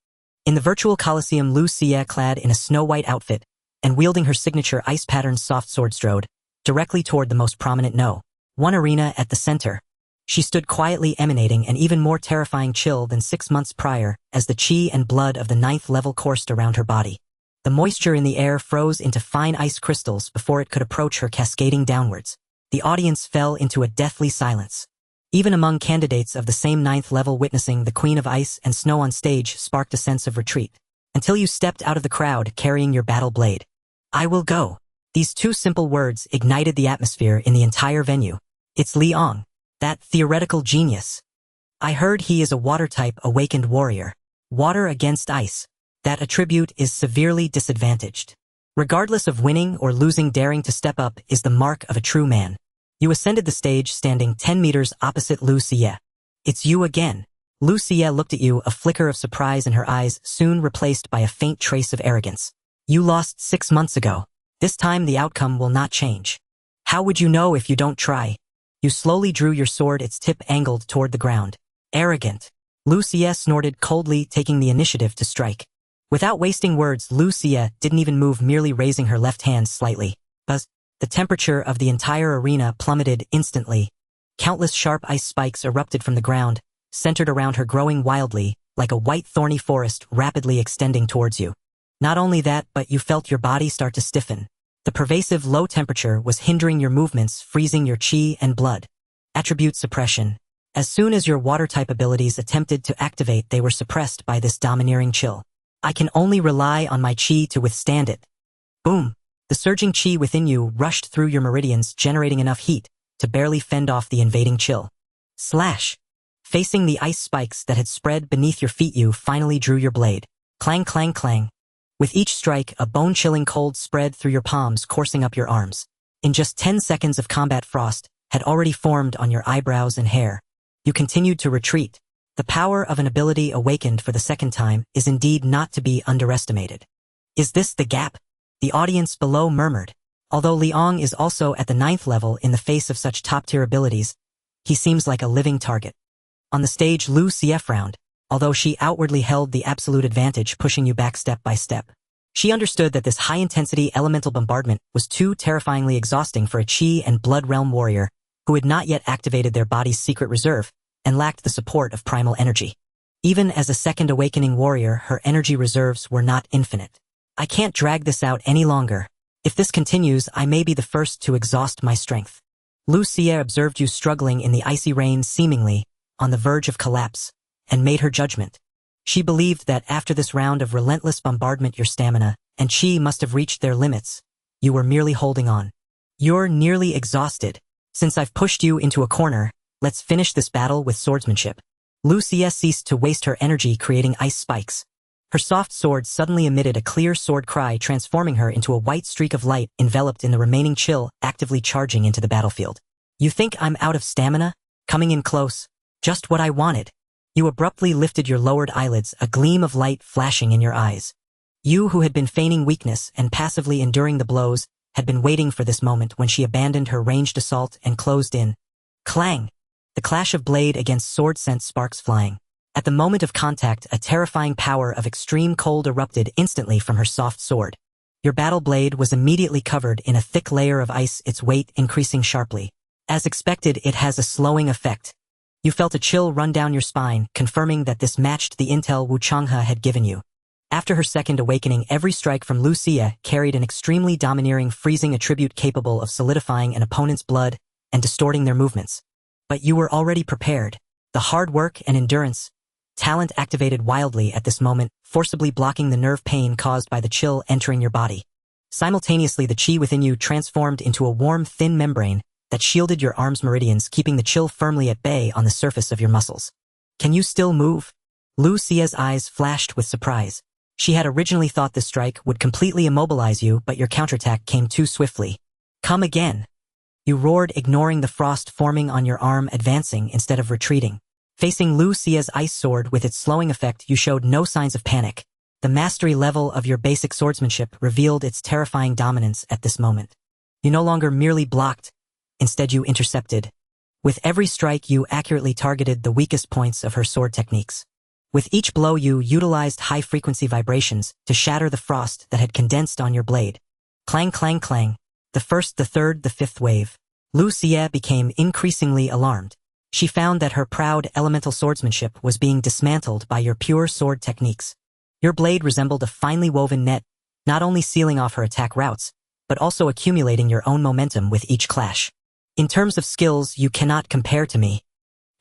In the virtual coliseum, Lu Xie, clad in a snow-white outfit and wielding her signature ice-patterned soft sword, strode directly toward the most prominent No.1 arena at the center. She stood quietly, emanating an even more terrifying chill than 6 months prior, as the chi and blood of the 9th level coursed around her body. The moisture in the air froze into fine ice crystals before it could approach her, cascading downwards. The audience fell into a deathly silence. Even among candidates of the same 9th level, witnessing the Queen of Ice and Snow on stage sparked a sense of retreat. Until you stepped out of the crowd carrying your battle blade. I will go. These two simple words ignited the atmosphere in the entire venue. It's Liang, that theoretical genius. I heard he is a water-type awakened warrior. Water against ice. That attribute is severely disadvantaged. Regardless of winning or losing, daring to step up is the mark of a true man. You ascended the stage, standing 10 meters opposite Lu Xie. It's you again. Lu Xie looked at you, a flicker of surprise in her eyes, soon replaced by a faint trace of arrogance. You lost 6 months ago. This time the outcome will not change. How would you know if you don't try? You slowly drew your sword, its tip angled toward the ground. Arrogant. Lu Xie snorted coldly, taking the initiative to strike. Without wasting words, Lu Xie didn't even move, merely raising her left hand slightly. Buzz. The temperature of the entire arena plummeted instantly. Countless sharp ice spikes erupted from the ground, centered around her, growing wildly, like a white thorny forest rapidly extending towards you. Not only that, but you felt your body start to stiffen. The pervasive low temperature was hindering your movements, freezing your chi and blood. Attribute suppression. As soon as your water-type abilities attempted to activate, they were suppressed by this domineering chill. I can only rely on my chi to withstand it. Boom! The surging chi within you rushed through your meridians, generating enough heat to barely fend off the invading chill. Slash! Facing the ice spikes that had spread beneath your feet, you finally drew your blade. Clang, clang, clang. With each strike, a bone-chilling cold spread through your palms, coursing up your arms. In just 10 seconds of combat, frost had already formed on your eyebrows and hair. You continued to retreat. The power of an ability awakened for the second time is indeed not to be underestimated. Is this the gap? The audience below murmured. Although Liang is also at the 9th level, in the face of such top-tier abilities, he seems like a living target. On the stage, Lu Xie frowned. Although she outwardly held the absolute advantage, pushing you back step by step. She understood that this high-intensity elemental bombardment was too terrifyingly exhausting for a Qi and Blood Realm warrior who had not yet activated their body's secret reserve and lacked the support of primal energy. Even as a second awakening warrior, her energy reserves were not infinite. I can't drag this out any longer. If this continues, I may be the first to exhaust my strength. Lu Xie observed you struggling in the icy rain, seemingly on the verge of collapse, and made her judgment. She believed that after this round of relentless bombardment, your stamina and chi must have reached their limits. You were merely holding on. You're nearly exhausted. Since I've pushed you into a corner, let's finish this battle with swordsmanship. Lu Xie ceased to waste her energy creating ice spikes. Her soft sword suddenly emitted a clear sword cry, transforming her into a white streak of light enveloped in the remaining chill, actively charging into the battlefield. You think I'm out of stamina? Coming in close. Just what I wanted. You abruptly lifted your lowered eyelids, a gleam of light flashing in your eyes. You, who had been feigning weakness and passively enduring the blows, had been waiting for this moment when she abandoned her ranged assault and closed in. Clang! The clash of blade against sword sent sparks flying. At the moment of contact, a terrifying power of extreme cold erupted instantly from her soft sword. Your battle blade was immediately covered in a thick layer of ice, its weight increasing sharply. As expected, it has a slowing effect. You felt a chill run down your spine, confirming that this matched the intel Wu Changhe had given you. After her second awakening, every strike from Lu Xie carried an extremely domineering, freezing attribute capable of solidifying an opponent's blood and distorting their movements. But you were already prepared. The hard work and endurance talent activated wildly at this moment, forcibly blocking the nerve pain caused by the chill entering your body. Simultaneously, the chi within you transformed into a warm, thin membrane that shielded your arm's meridians, keeping the chill firmly at bay on the surface of your muscles. Can you still move? Lu Xia's eyes flashed with surprise. She had originally thought this strike would completely immobilize you, but your counterattack came too swiftly. Come again! You roared, ignoring the frost forming on your arm, advancing instead of retreating. Facing Lu Xia's ice sword with its slowing effect, you showed no signs of panic. The mastery level of your basic swordsmanship revealed its terrifying dominance at this moment. You no longer merely blocked, instead you intercepted. With every strike, you accurately targeted the weakest points of her sword techniques. With each blow, you utilized high-frequency vibrations to shatter the frost that had condensed on your blade. Clang, clang, clang. The first, the third, the fifth wave. Lu Xia became increasingly alarmed. She found that her proud elemental swordsmanship was being dismantled by your pure sword techniques. Your blade resembled a finely woven net, not only sealing off her attack routes, but also accumulating your own momentum with each clash. In terms of skills, you cannot compare to me.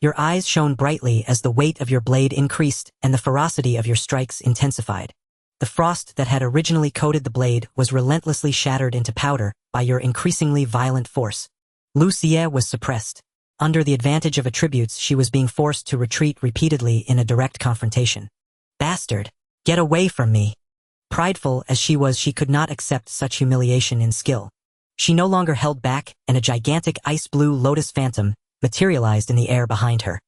Your eyes shone brightly as the weight of your blade increased and the ferocity of your strikes intensified. The frost that had originally coated the blade was relentlessly shattered into powder by your increasingly violent force. Lu Xia was suppressed. Under the advantage of attributes, she was being forced to retreat repeatedly in a direct confrontation. Bastard! Get away from me! Prideful as she was, she could not accept such humiliation in skill. She no longer held back, and a gigantic ice-blue lotus phantom materialized in the air behind her.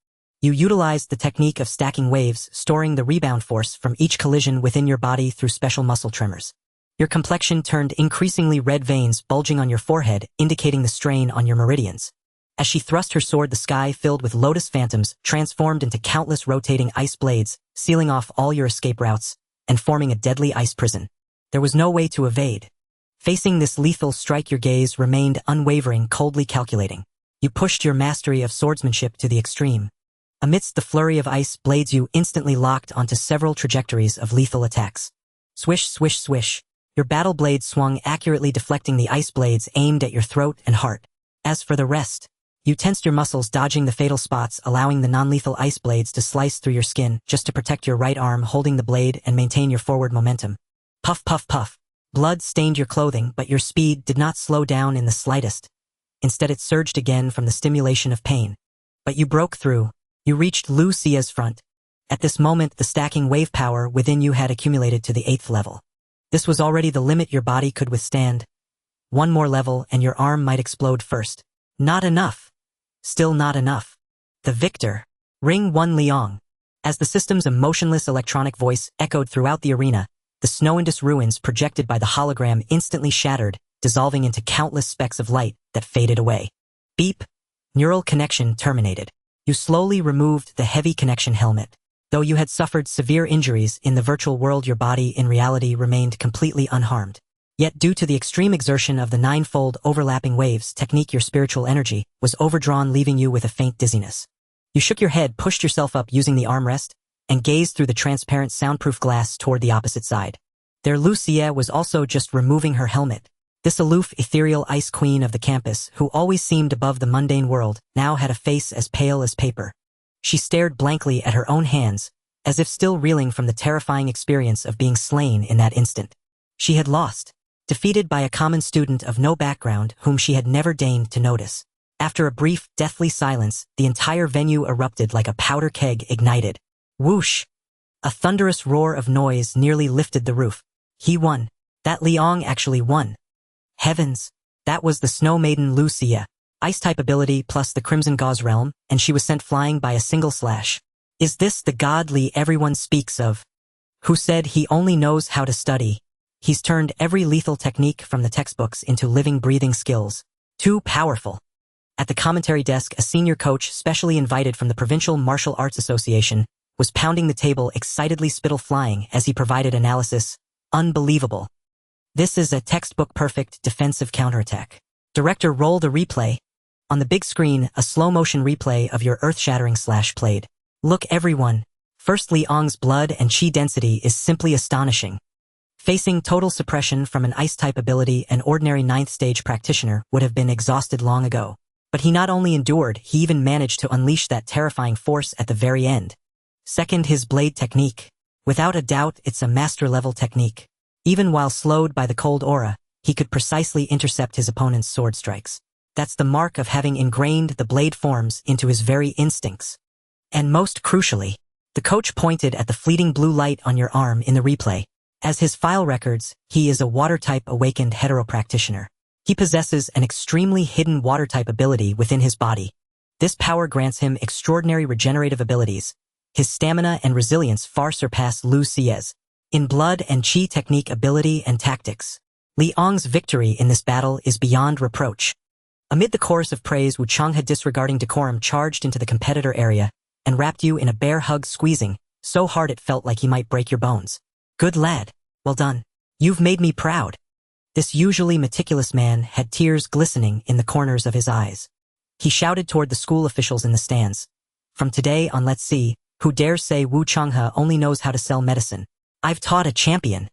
You utilized the technique of stacking waves, storing the rebound force from each collision within your body through special muscle tremors. Your complexion turned increasingly red, veins bulging on your forehead, indicating the strain on your meridians. As she thrust her sword, the sky filled with lotus phantoms transformed into countless rotating ice blades, sealing off all your escape routes and forming a deadly ice prison. There was no way to evade. Facing this lethal strike, your gaze remained unwavering, coldly calculating. You pushed your mastery of swordsmanship to the extreme. Amidst the flurry of ice blades, you instantly locked onto several trajectories of lethal attacks. Swish, swish, swish. Your battle blade swung, accurately deflecting the ice blades aimed at your throat and heart. As for the rest, you tensed your muscles, dodging the fatal spots, allowing the non-lethal ice blades to slice through your skin just to protect your right arm, holding the blade and maintain your forward momentum. Puff, puff, puff. Blood stained your clothing, but your speed did not slow down in the slightest. Instead, it surged again from the stimulation of pain. But you broke through. You reached Lu Xia's front. At this moment, the stacking wave power within you had accumulated to the 8th level. This was already the limit your body could withstand. One more level and your arm might explode first. Not enough. Still not enough. The victor. Ring 1 Liang. As the system's emotionless electronic voice echoed throughout the arena, the snow-induced ruins projected by the hologram instantly shattered, dissolving into countless specks of light that faded away. Beep. Neural connection terminated. You slowly removed the heavy connection helmet. Though you had suffered severe injuries in the virtual world, your body in reality remained completely unharmed. Yet due to the extreme exertion of the 9-fold overlapping waves technique, your spiritual energy was overdrawn, leaving you with a faint dizziness. You shook your head, pushed yourself up using the armrest, and gazed through the transparent soundproof glass toward the opposite side. There Lu Xia was also just removing her helmet. This aloof, ethereal ice queen of the campus, who always seemed above the mundane world, now had a face as pale as paper. She stared blankly at her own hands, as if still reeling from the terrifying experience of being slain in that instant. She had lost. Defeated by a common student of no background whom she had never deigned to notice. After a brief, deathly silence, the entire venue erupted like a powder keg ignited. Whoosh! A thunderous roar of noise nearly lifted the roof. He won. That Liang actually won. Heavens! That was the Snow Maiden Lu Xia. Ice-type ability plus the Crimson Gauze realm, and she was sent flying by a single slash. Is this the God Li everyone speaks of? Who said he only knows how to study? He's turned every lethal technique from the textbooks into living, breathing skills. Too powerful. At the commentary desk, a senior coach, specially invited from the Provincial Martial Arts Association, was pounding the table, excitedly, spittle flying as he provided analysis. Unbelievable. This is a textbook perfect defensive counterattack. Director, roll the replay. On the big screen, a slow-motion replay of your earth-shattering slash played. Look everyone. First, Liang's blood and chi density is simply astonishing. Facing total suppression from an ice-type ability, an ordinary 9th stage practitioner would have been exhausted long ago. But he not only endured, he even managed to unleash that terrifying force at the very end. Second, his blade technique. Without a doubt, it's a master-level technique. Even while slowed by the cold aura, he could precisely intercept his opponent's sword strikes. That's the mark of having ingrained the blade forms into his very instincts. And most crucially, the coach pointed at the fleeting blue light on your arm in the replay. As his file records, he is a water-type awakened hetero-practitioner. He possesses an extremely hidden water-type ability within his body. This power grants him extraordinary regenerative abilities. His stamina and resilience far surpass Lu Xie's in blood and chi technique ability and tactics. Liang's victory in this battle is beyond reproach. Amid the chorus of praise, Wu Changhe, disregarding decorum, charged into the competitor area and wrapped you in a bear hug, squeezing so hard it felt like he might break your bones. Good lad. Well done. You've made me proud. This usually meticulous man had tears glistening in the corners of his eyes. He shouted toward the school officials in the stands. From today on, let's see who dares say Wu Changhe only knows how to sell medicine. I've taught a champion.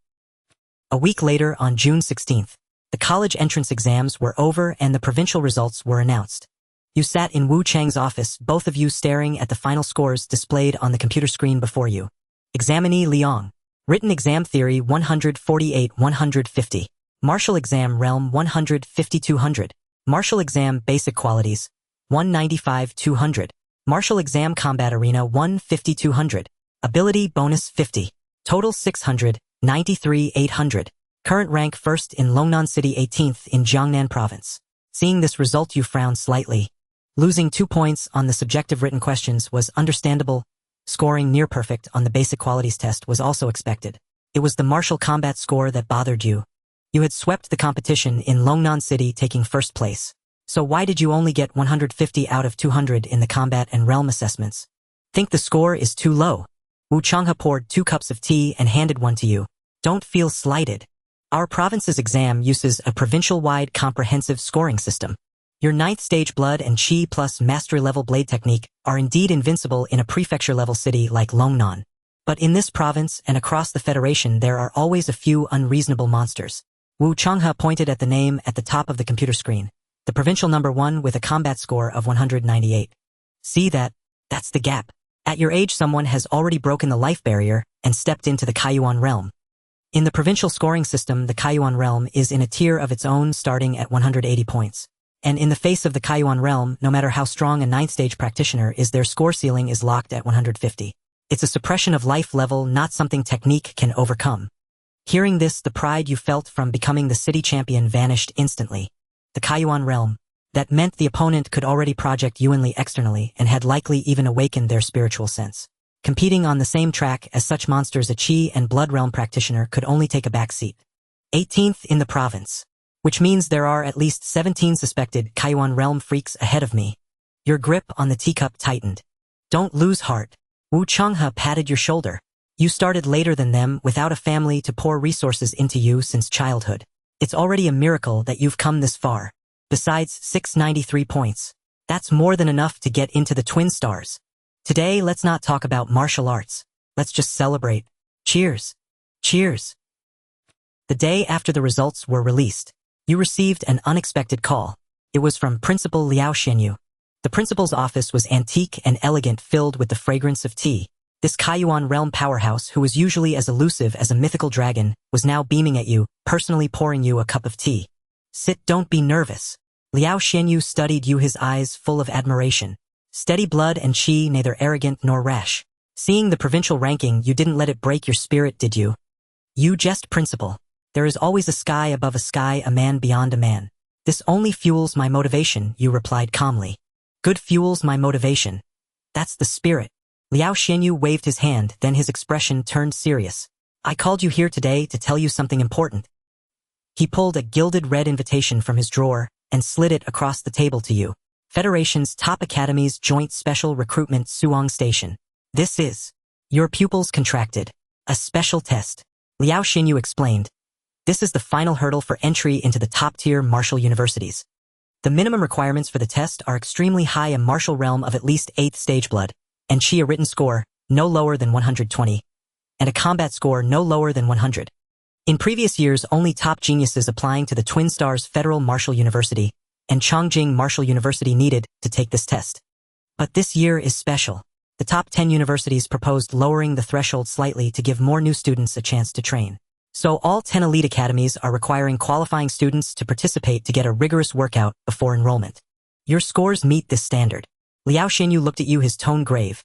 A week later, on June 16th, the college entrance exams were over and the provincial results were announced. You sat in Wu Chang's office, both of you staring at the final scores displayed on the computer screen before you. Examinee Liang. Written exam theory 148-150. Martial exam realm 150-200. Martial exam basic qualities 195-200. Martial exam combat arena 150-200. Ability bonus 50. Total 600, 93-800. Current rank 1st in Longnan City, 18th in Jiangnan Province. Seeing this result, you frowned slightly. Losing 2 points on the subjective written questions was understandable. Scoring near perfect on the basic qualities test was also expected. It was the martial combat score that bothered you. You had swept the competition in Longnan City, taking first place. So why did you only get 150 out of 200 in the combat and realm assessments? Think the score is too low? Wu Changhe poured 2 cups of tea and handed one to you. Don't feel slighted. Our province's exam uses a provincial-wide comprehensive scoring system. Your 9th stage blood and chi plus master-level blade technique are indeed invincible in a prefecture-level city like Longnan. But in this province and across the Federation, there are always a few unreasonable monsters. Wu Changhe pointed at the name at the top of the computer screen. The provincial number 1 with a combat score of 198. See that? That's the gap. At your age, someone has already broken the life barrier and stepped into the Kaiyuan realm. In the provincial scoring system, the Kaiyuan realm is in a tier of its own, starting at 180 points. And in the face of the Kaiyuan realm, no matter how strong a 9th stage practitioner is, their score ceiling is locked at 150. It's a suppression of life level, not something technique can overcome. Hearing this, the pride you felt from becoming the city champion vanished instantly. The Kaiyuan realm. That meant the opponent could already project Yuanli externally and had likely even awakened their spiritual sense. Competing on the same track as such monsters, a chi and blood realm practitioner could only take a back seat. 18th in the province. Which means there are at least 17 suspected Kaiyuan realm freaks ahead of me. Your grip on the teacup tightened. Don't lose heart. Wu Changhe patted your shoulder. You started later than them, without a family to pour resources into you since childhood. It's already a miracle that you've come this far. Besides 693 points. That's more than enough to get into the Twin Stars. Today, let's not talk about martial arts. Let's just celebrate. Cheers. Cheers. The day after the results were released, you received an unexpected call. It was from Principal Liao Xianyu. The principal's office was antique and elegant, filled with the fragrance of tea. This Kaiyuan realm powerhouse, who was usually as elusive as a mythical dragon, was now beaming at you, personally pouring you a cup of tea. Sit, don't be nervous. Liao Xianyu studied you, his eyes full of admiration. Steady blood and chi, neither arrogant nor rash. Seeing the provincial ranking, you didn't let it break your spirit, did you? You jest, principal. There is always a sky above a sky, a man beyond a man. This only fuels my motivation, you replied calmly. Good fuels my motivation. That's the spirit. Liao Xianyu waved his hand, then his expression turned serious. I called you here today to tell you something important. He pulled a gilded red invitation from his drawer and slid it across the table to you. Federation's Top Academy's Joint Special Recruitment Suong Station. This is. Your pupils contracted. A special test. Liao Xianyu explained. This is the final hurdle for entry into the top-tier martial universities. The minimum requirements for the test are extremely high: a martial realm of at least 8th stage blood, and chi, a written score no lower than 120, and a combat score no lower than 100. In previous years, only top geniuses applying to the Twin Stars Federal Martial University and Chongjing Martial University needed to take this test. But this year is special. The top 10 universities proposed lowering the threshold slightly to give more new students a chance to train. So all 10 elite academies are requiring qualifying students to participate to get a rigorous workout before enrollment. Your scores meet this standard. Liao Xinyu looked at you, his tone grave.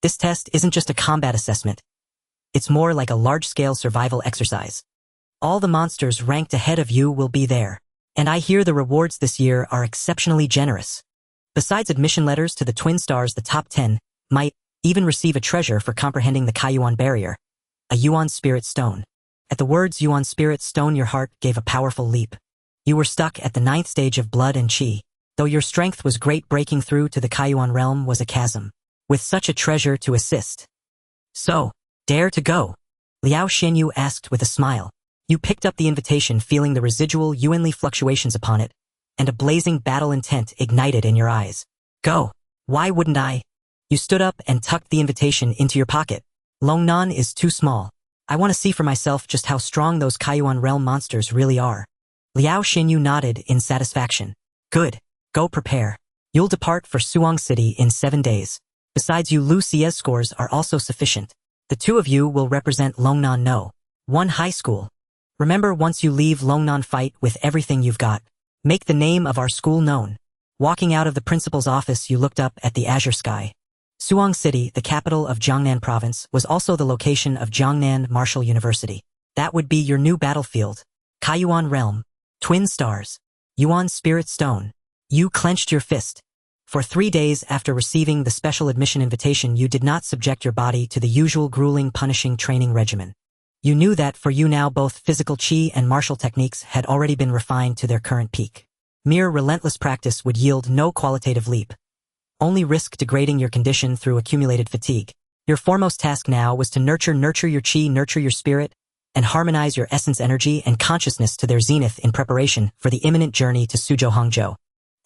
This test isn't just a combat assessment. It's more like a large-scale survival exercise. All the monsters ranked ahead of you will be there. And I hear the rewards this year are exceptionally generous. Besides admission letters to the Twin Stars, the top 10 might even receive a treasure for comprehending the Kaiyuan barrier, a Yuan Spirit Stone. At the words Yuan Spirit Stone, your heart gave a powerful leap. You were stuck at the 9th stage of blood and chi. Though your strength was great, breaking through to the Kaiyuan realm was a chasm. With such a treasure to assist. So, dare to go? Liao Xinyu asked with a smile. You picked up the invitation, feeling the residual Yuanli fluctuations upon it, and a blazing battle intent ignited in your eyes. Go. Why wouldn't I? You stood up and tucked the invitation into your pocket. Longnan is too small. I want to see for myself just how strong those Kaiyuan realm monsters really are. Liao Xinyu nodded in satisfaction. Good. Go prepare. You'll depart for Suang City in 7 days. Besides you, Lu Xie's scores are also sufficient. The two of you will represent Longnan No. 1 high school. Remember, once you leave Longnan, fight with everything you've got. Make the name of our school known. Walking out of the principal's office, you looked up at the azure sky. Suang City, the capital of Jiangnan Province, was also the location of Jiangnan Martial University. That would be your new battlefield. Kaiyuan Realm. Twin Stars. Yuan Spirit Stone. You clenched your fist. For 3 days after receiving the special admission invitation, you did not subject your body to the usual grueling, punishing training regimen. You knew that for you now both physical chi and martial techniques had already been refined to their current peak. Mere relentless practice would yield no qualitative leap. Only risk degrading your condition through accumulated fatigue. Your foremost task now was to nurture your chi, nurture your spirit, and harmonize your essence, energy, and consciousness to their zenith in preparation for the imminent journey to Suzhou Hangzhou.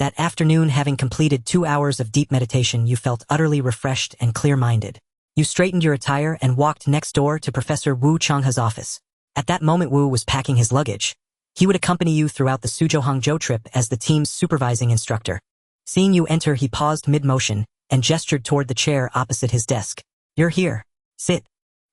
That afternoon, having completed 2 hours of deep meditation, you felt utterly refreshed and clear-minded. You straightened your attire and walked next door to Professor Wu Changhe's office. At that moment, Wu was packing his luggage. He would accompany you throughout the Suzhou Hangzhou trip as the team's supervising instructor. Seeing you enter, he paused mid-motion and gestured toward the chair opposite his desk. You're here. Sit.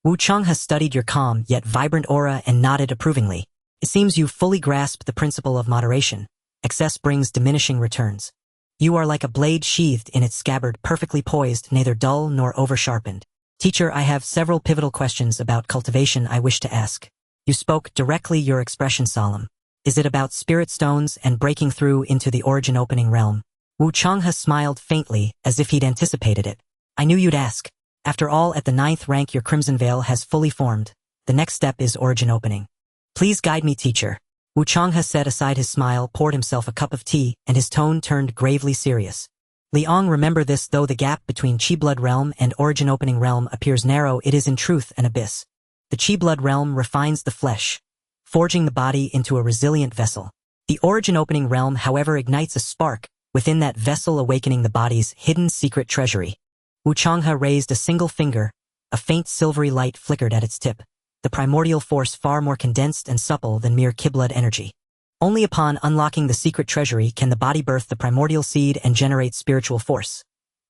Wu Changhe studied your calm yet vibrant aura and nodded approvingly. It seems you fully grasped the principle of moderation. Excess brings diminishing returns. You are like a blade sheathed in its scabbard, perfectly poised, neither dull nor over-sharpened. Teacher, I have several pivotal questions about cultivation I wish to ask. You spoke directly, your expression solemn. Is it about spirit stones and breaking through into the origin opening realm? Wu Changhe smiled faintly, as if he'd anticipated it. I knew you'd ask. After all, at the 9th rank your crimson veil has fully formed. The next step is origin opening. Please guide me, teacher. Wu Changhe set aside his smile, poured himself a cup of tea, and his tone turned gravely serious. Liang, remember this, though the gap between Qi Blood Realm and Origin Opening Realm appears narrow, it is in truth an abyss. The Qi Blood Realm refines the flesh, forging the body into a resilient vessel. The Origin Opening Realm, however, ignites a spark within that vessel, awakening the body's hidden secret treasury. Wu Changhe raised a single finger. A faint silvery light flickered at its tip. The primordial force far more condensed and supple than mere Qi-blood energy. Only upon unlocking the secret treasury can the body birth the primordial seed and generate spiritual force,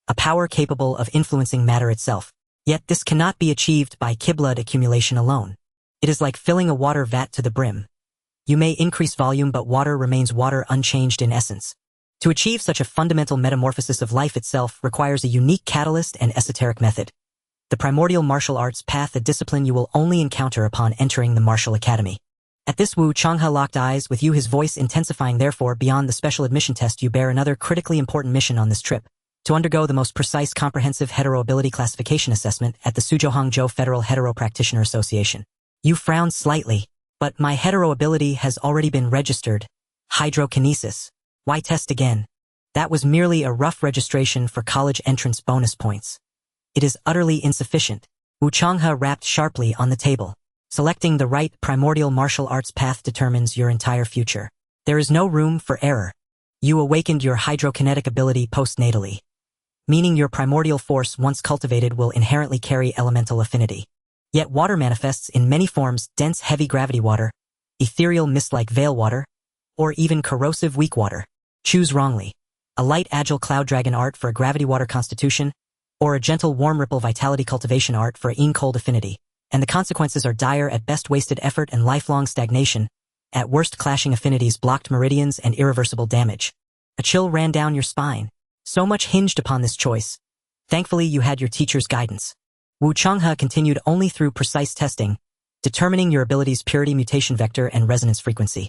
a power capable of influencing matter itself. Yet this cannot be achieved by Qi-blood accumulation alone. It is like filling a water vat to the brim. You may increase volume, but water remains water, unchanged in essence. To achieve such a fundamental metamorphosis of life itself requires a unique catalyst and esoteric method. The primordial martial arts path, a discipline you will only encounter upon entering the martial academy. At this, Wu Changhe locked eyes with you, his voice intensifying. Therefore, beyond the special admission test, you bear another critically important mission on this trip. To undergo the most precise comprehensive hetero-ability classification assessment at the Suzhou Hangzhou Federal Hetero Practitioner Association. You frowned slightly. But my hetero-ability has already been registered. Hydrokinesis. Why test again? That was merely a rough registration for college entrance bonus points. It is utterly insufficient. Wu Changhe rapped sharply on the table. Selecting the right primordial martial arts path determines your entire future. There is no room for error. You awakened your hydrokinetic ability postnatally, meaning your primordial force, once cultivated, will inherently carry elemental affinity. Yet water manifests in many forms: dense heavy gravity water, ethereal mist-like veil water, or even corrosive weak water. Choose wrongly. A light agile cloud dragon art for a gravity water constitution, or a gentle warm ripple vitality cultivation art for a cold affinity, and the consequences are dire at best wasted effort and lifelong stagnation, at worst clashing affinities blocked meridians and irreversible damage. A chill ran down your spine. So much hinged upon this choice. Thankfully you had your teacher's guidance. Wu Changhe continued only through precise testing, determining your ability's purity mutation vector and resonance frequency.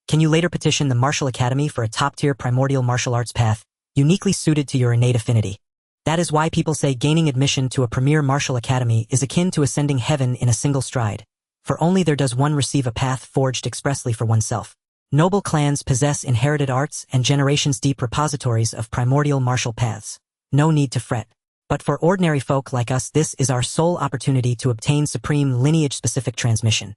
Can you later petition the Martial Academy for a top-tier primordial martial arts path, uniquely suited to your innate affinity? That is why people say gaining admission to a premier martial academy is akin to ascending heaven in a single stride, for only there does one receive a path forged expressly for oneself. Noble clans possess inherited arts and generations-deep repositories of primordial martial paths. No need to fret. But for ordinary folk like us, this is our sole opportunity to obtain supreme lineage-specific transmission.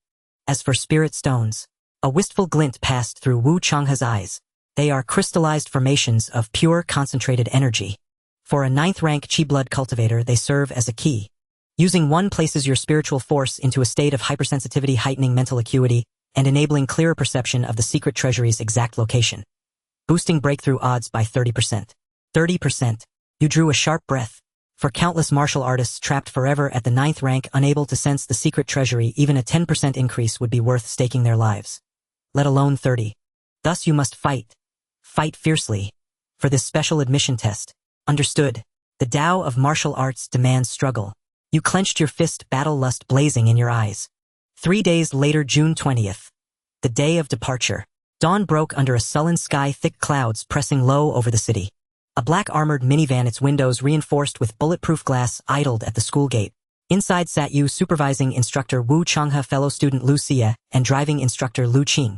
As for spirit stones, a wistful glint passed through Wu Changhe's eyes. They are crystallized formations of pure concentrated energy. For a 9th-rank Chi-blood cultivator, they serve as a key. Using one places your spiritual force into a state of hypersensitivity, heightening mental acuity, and enabling clearer perception of the secret treasury's exact location. Boosting breakthrough odds by 30%. 30%. You drew a sharp breath. For countless martial artists trapped forever at the 9th rank, unable to sense the secret treasury, even a 10% increase would be worth staking their lives. Let alone 30. Thus you must fight. Fight fiercely. For this special admission test. Understood. The Tao of martial arts demands struggle. You clenched your fist, battle lust blazing in your eyes. 3 days later, June 20th. The day of departure. Dawn broke under a sullen sky, thick clouds pressing low over the city. A black armored minivan, its windows reinforced with bulletproof glass, idled at the school gate. Inside sat Yu, supervising instructor Wu Changhe, fellow student Lu Xie, and driving instructor Lu Qing.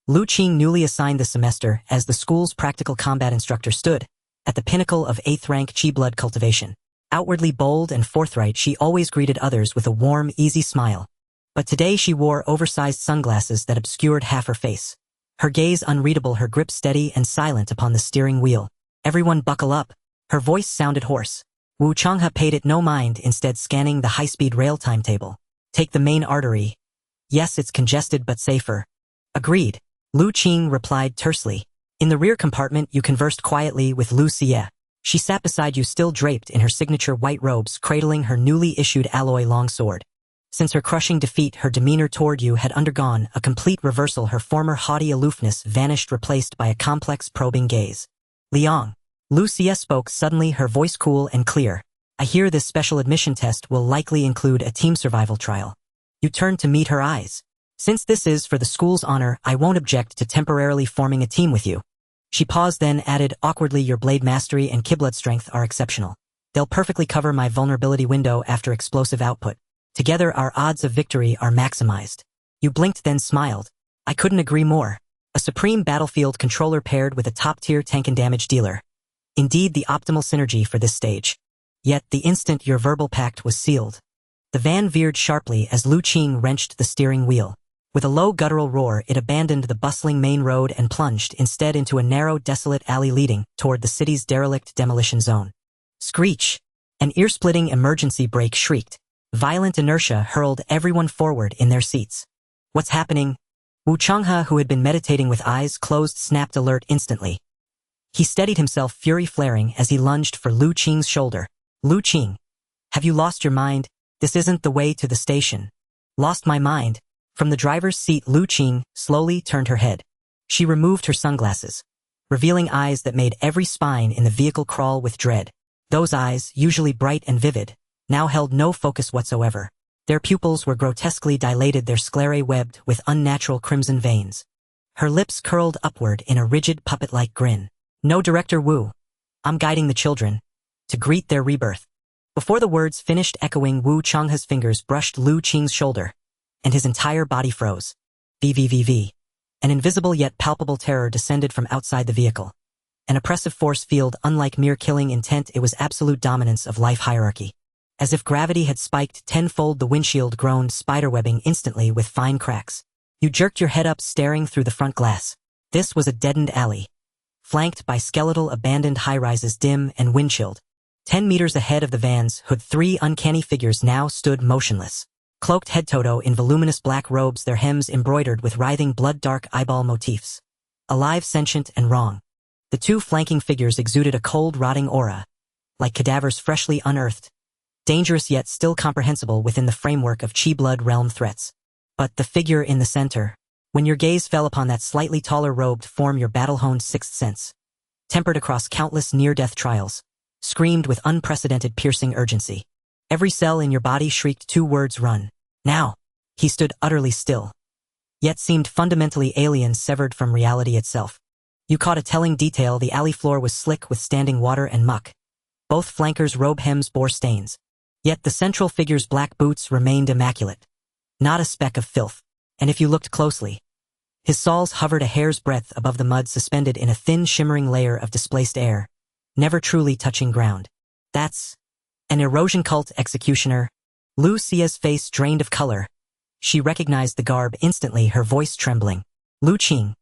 Lu Qing, newly assigned this semester as the school's practical combat instructor, stood at the pinnacle of 8th rank Chi-blood cultivation. Outwardly bold and forthright, she always greeted others with a warm, easy smile. But today she wore oversized sunglasses that obscured half her face. Her gaze unreadable, her grip steady and silent upon the steering wheel. Everyone buckle up. Her voice sounded hoarse. Wu Changhe paid it no mind, instead scanning the high-speed rail timetable. Take the main artery. Yes, it's congested but safer. Agreed. Lu Qing replied tersely. In the rear compartment you conversed quietly with Lu Xie. She sat beside you, still draped in her signature white robes, cradling her newly issued alloy longsword. Since her crushing defeat, her demeanor toward you had undergone a complete reversal. Her former haughty aloofness vanished, replaced by a complex, probing gaze. Liang. Lu Xie spoke suddenly, her voice cool and clear. I hear this special admission test will likely include a team survival trial. You turned to meet her eyes. Since this is for the school's honor, I won't object to temporarily forming a team with you. She paused, then added awkwardly, your blade mastery and Chi-blood strength are exceptional. They'll perfectly cover my vulnerability window after explosive output. Together our odds of victory are maximized. You blinked, then smiled. I couldn't agree more. A supreme battlefield controller paired with a top-tier tank and damage dealer. Indeed the optimal synergy for this stage. Yet the instant your verbal pact was sealed, the van veered sharply as Lu Qing wrenched the steering wheel. With a low guttural roar, it abandoned the bustling main road and plunged instead into a narrow, desolate alley leading toward the city's derelict demolition zone. Screech! An ear-splitting emergency brake shrieked. Violent inertia hurled everyone forward in their seats. What's happening? Wu Changhe, who had been meditating with eyes closed, snapped alert instantly. He steadied himself, fury flaring, as he lunged for Lu Qing's shoulder. Lu Qing! Have you lost your mind? This isn't the way to the station. Lost my mind? From the driver's seat, Lu Qing slowly turned her head. She removed her sunglasses, revealing eyes that made every spine in the vehicle crawl with dread. Those eyes, usually bright and vivid, now held no focus whatsoever. Their pupils were grotesquely dilated, their sclerae webbed with unnatural crimson veins. Her lips curled upward in a rigid puppet-like grin. No, Director Wu. I'm guiding the children to greet their rebirth. Before the words finished echoing, Wu Changhe's fingers brushed Lu Qing's shoulder, and his entire body froze. VVVV. An invisible yet palpable terror descended from outside the vehicle. An oppressive force field, unlike mere killing intent, it was absolute dominance of life hierarchy. As if gravity had spiked tenfold, the windshield groaned, spiderwebbing instantly with fine cracks. You jerked your head up, staring through the front glass. This was a deadened alley, flanked by skeletal abandoned high-rises, dim and wind-chilled. 10 meters ahead of the van's hood, 3 uncanny figures now stood motionless. Cloaked head-to-toe in voluminous black robes, their hems embroidered with writhing blood-dark eyeball motifs. Alive, sentient, and wrong. The 2 flanking figures exuded a cold, rotting aura, like cadavers freshly unearthed, dangerous yet still comprehensible within the framework of Chi blood realm threats. But the figure in the center, when your gaze fell upon that slightly taller robed form, your battle-honed sixth sense, tempered across countless near-death trials, screamed with unprecedented piercing urgency. Every cell in your body shrieked 2 words: run. Now. He stood utterly still, yet seemed fundamentally alien, severed from reality itself. You caught a telling detail: the alley floor was slick with standing water and muck. Both flankers' robe hems bore stains. Yet the central figure's black boots remained immaculate. Not a speck of filth. And if you looked closely, his soles hovered a hair's breadth above the mud, suspended in a thin shimmering layer of displaced air, never truly touching ground. That's an erosion cult executioner. Lu Xia's face drained of color. She recognized the garb instantly, her voice trembling. Lu Qing,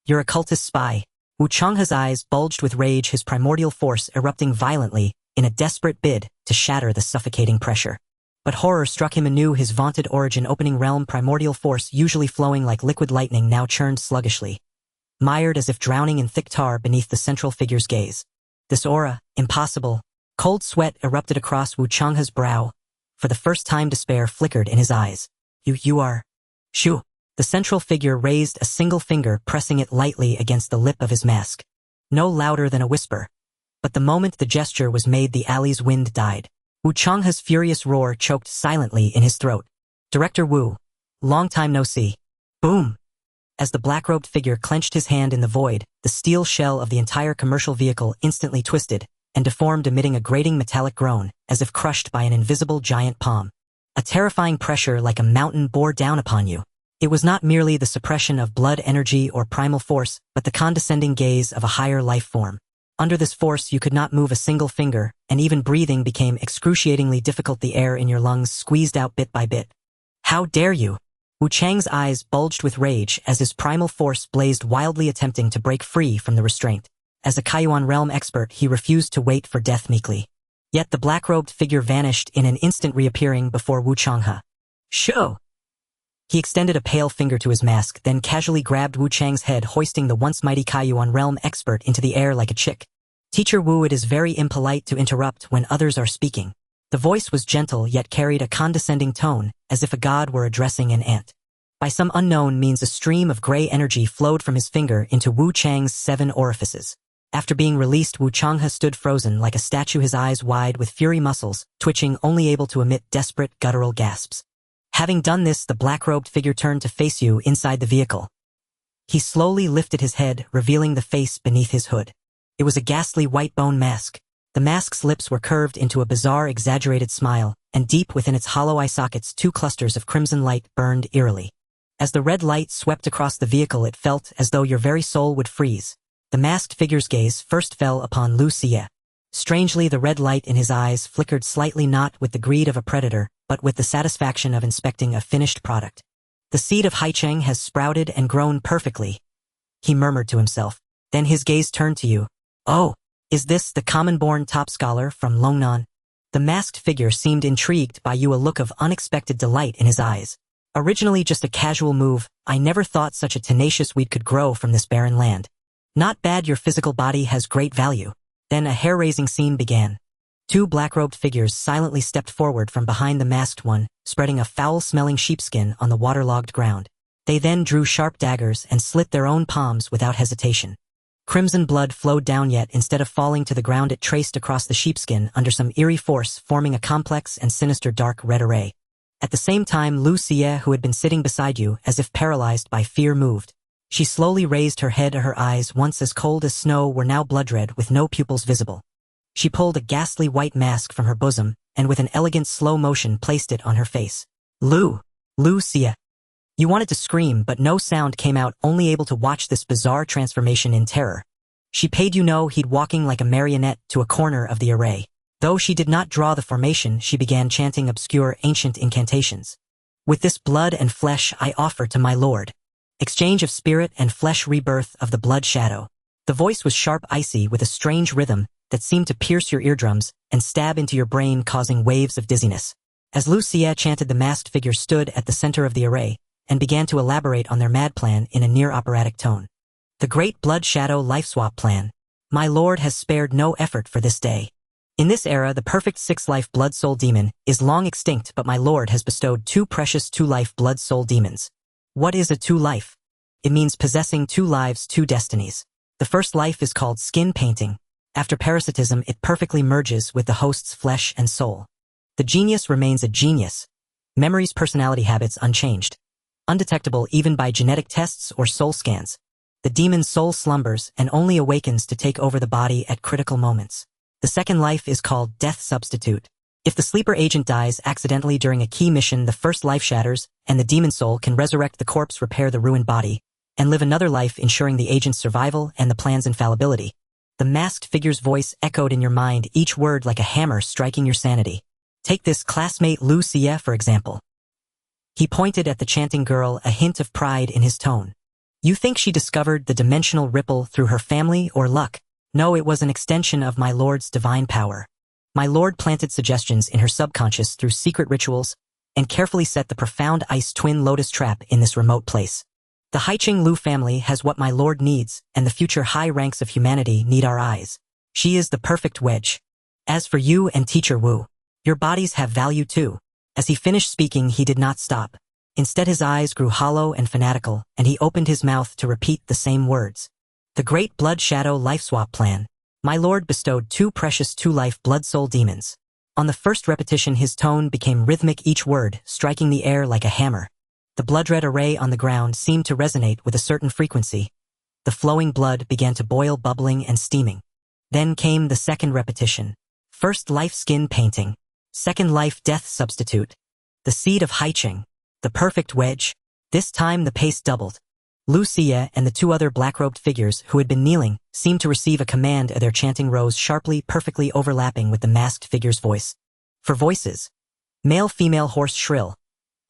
you're a cultist spy. Wu Changhe's eyes bulged with rage, his primordial force erupting violently in a desperate bid to shatter the suffocating pressure. But horror struck him anew. His vaunted origin, opening realm primordial force, usually flowing like liquid lightning, now churned sluggishly, mired as if drowning in thick tar beneath the central figure's gaze. This aura, impossible. Cold sweat erupted across Wu Changhe's brow. For the first time, despair flickered in his eyes. You are... Shu. The central figure raised a single finger, pressing it lightly against the lip of his mask. No louder than a whisper. But the moment the gesture was made, the alley's wind died. Wu Changhe's furious roar choked silently in his throat. Director Wu. Long time no see. Boom! As the black-robed figure clenched his hand in the void, the steel shell of the entire commercial vehicle instantly twisted and deformed, emitting a grating metallic groan, as if crushed by an invisible giant palm. A terrifying pressure like a mountain bore down upon you. It was not merely the suppression of blood energy or primal force, but the condescending gaze of a higher life form. Under this force, you could not move a single finger, and even breathing became excruciatingly difficult, the air in your lungs squeezed out bit by bit. How dare you? Wu Chang's eyes bulged with rage as his primal force blazed wildly, attempting to break free from the restraint. As a Kaiyuan realm expert, he refused to wait for death meekly. Yet the black-robed figure vanished in an instant, reappearing before Wu Changhe. Show! He extended a pale finger to his mask, then casually grabbed Wu Chang's head, hoisting the once mighty Kaiyuan realm expert into the air like a chick. Teacher Wu, it is very impolite to interrupt when others are speaking. The voice was gentle, yet carried a condescending tone, as if a god were addressing an ant. By some unknown means, a stream of gray energy flowed from his finger into Wu Chang's 7 orifices. After being released, Wu Changhe stood frozen like a statue, his eyes wide with fury, muscles twitching, only able to emit desperate guttural gasps. Having done this, the black-robed figure turned to face you inside the vehicle. He slowly lifted his head, revealing the face beneath his hood. It was a ghastly white bone mask. The mask's lips were curved into a bizarre, exaggerated smile, and deep within its hollow eye sockets 2 clusters of crimson light burned eerily. As the red light swept across the vehicle, it felt as though your very soul would freeze. The masked figure's gaze first fell upon Lu Xie. Strangely, the red light in his eyes flickered slightly, not with the greed of a predator, but with the satisfaction of inspecting a finished product. The seed of Haicheng has sprouted and grown perfectly, he murmured to himself. Then his gaze turned to you. Oh, is this the common-born top scholar from Longnan? The masked figure seemed intrigued by you, a look of unexpected delight in his eyes. Originally just a casual move, I never thought such a tenacious weed could grow from this barren land. Not bad, your physical body has great value. Then a hair-raising scene began. 2 black-robed figures silently stepped forward from behind the masked one, spreading a foul-smelling sheepskin on the waterlogged ground. They then drew sharp daggers and slit their own palms without hesitation. Crimson blood flowed down, yet instead of falling to the ground, it traced across the sheepskin under some eerie force, forming a complex and sinister dark red array. At the same time, Lu Xie, who had been sitting beside you, as if paralyzed by fear, moved. She slowly raised her head. Her eyes, once as cold as snow, were now blood-red with no pupils visible. She pulled a ghastly white mask from her bosom, and with an elegant slow motion placed it on her face. Lu Xie. You wanted to scream, but no sound came out, only able to watch this bizarre transformation in terror. She paid you no heed, walking like a marionette to a corner of the array. Though she did not draw the formation, she began chanting obscure ancient incantations. With this blood and flesh I offer to my lord. Exchange of spirit and flesh, rebirth of the blood shadow. The voice was sharp, icy, with a strange rhythm that seemed to pierce your eardrums and stab into your brain, causing waves of dizziness. As Lu Xie chanted, the masked figure stood at the center of the array and began to elaborate on their mad plan in a near-operatic tone. The great blood shadow life swap plan. My lord has spared no effort for this day. In this era, the perfect 6-life blood-soul demon is long extinct, but my lord has bestowed 2 precious 2-life blood-soul demons. What is a 2-life? It means possessing 2 lives, 2 destinies. The first life is called skin painting. After parasitism, it perfectly merges with the host's flesh and soul. The genius remains a genius. Memories, personality, habits unchanged. Undetectable even by genetic tests or soul scans. The demon's soul slumbers and only awakens to take over the body at critical moments. The second life is called death substitute. If the sleeper agent dies accidentally during a key mission, the first life shatters, and the demon soul can resurrect the corpse, repair the ruined body, and live another life, ensuring the agent's survival and the plan's infallibility. The masked figure's voice echoed in your mind, each word like a hammer striking your sanity. Take this classmate Lucia, for example. He pointed at the chanting girl, a hint of pride in his tone. You think she discovered the dimensional ripple through her family or luck? No, it was an extension of my lord's divine power. My lord planted suggestions in her subconscious through secret rituals and carefully set the profound ice twin lotus trap in this remote place. The Haiching Lu family has what my lord needs, and the future high ranks of humanity need our eyes. She is the perfect wedge. As for you and Teacher Wu, your bodies have value too. As he finished speaking, he did not stop. Instead, his eyes grew hollow and fanatical, and he opened his mouth to repeat the same words. The Great Blood Shadow Life Swap Plan. My lord bestowed 2 precious 2-life blood-soul demons. On the first repetition, his tone became rhythmic, each word striking the air like a hammer. The blood-red array on the ground seemed to resonate with a certain frequency. The flowing blood began to boil, bubbling and steaming. Then came the second repetition. First life skin painting. Second life death substitute. The seed of Haiching. The perfect wedge. This time the pace doubled. Lucia and the 2 other black-robed figures who had been kneeling seemed to receive a command. Their chanting rose sharply, perfectly overlapping with the masked figure's voice. For voices, male, female, hoarse, shrill,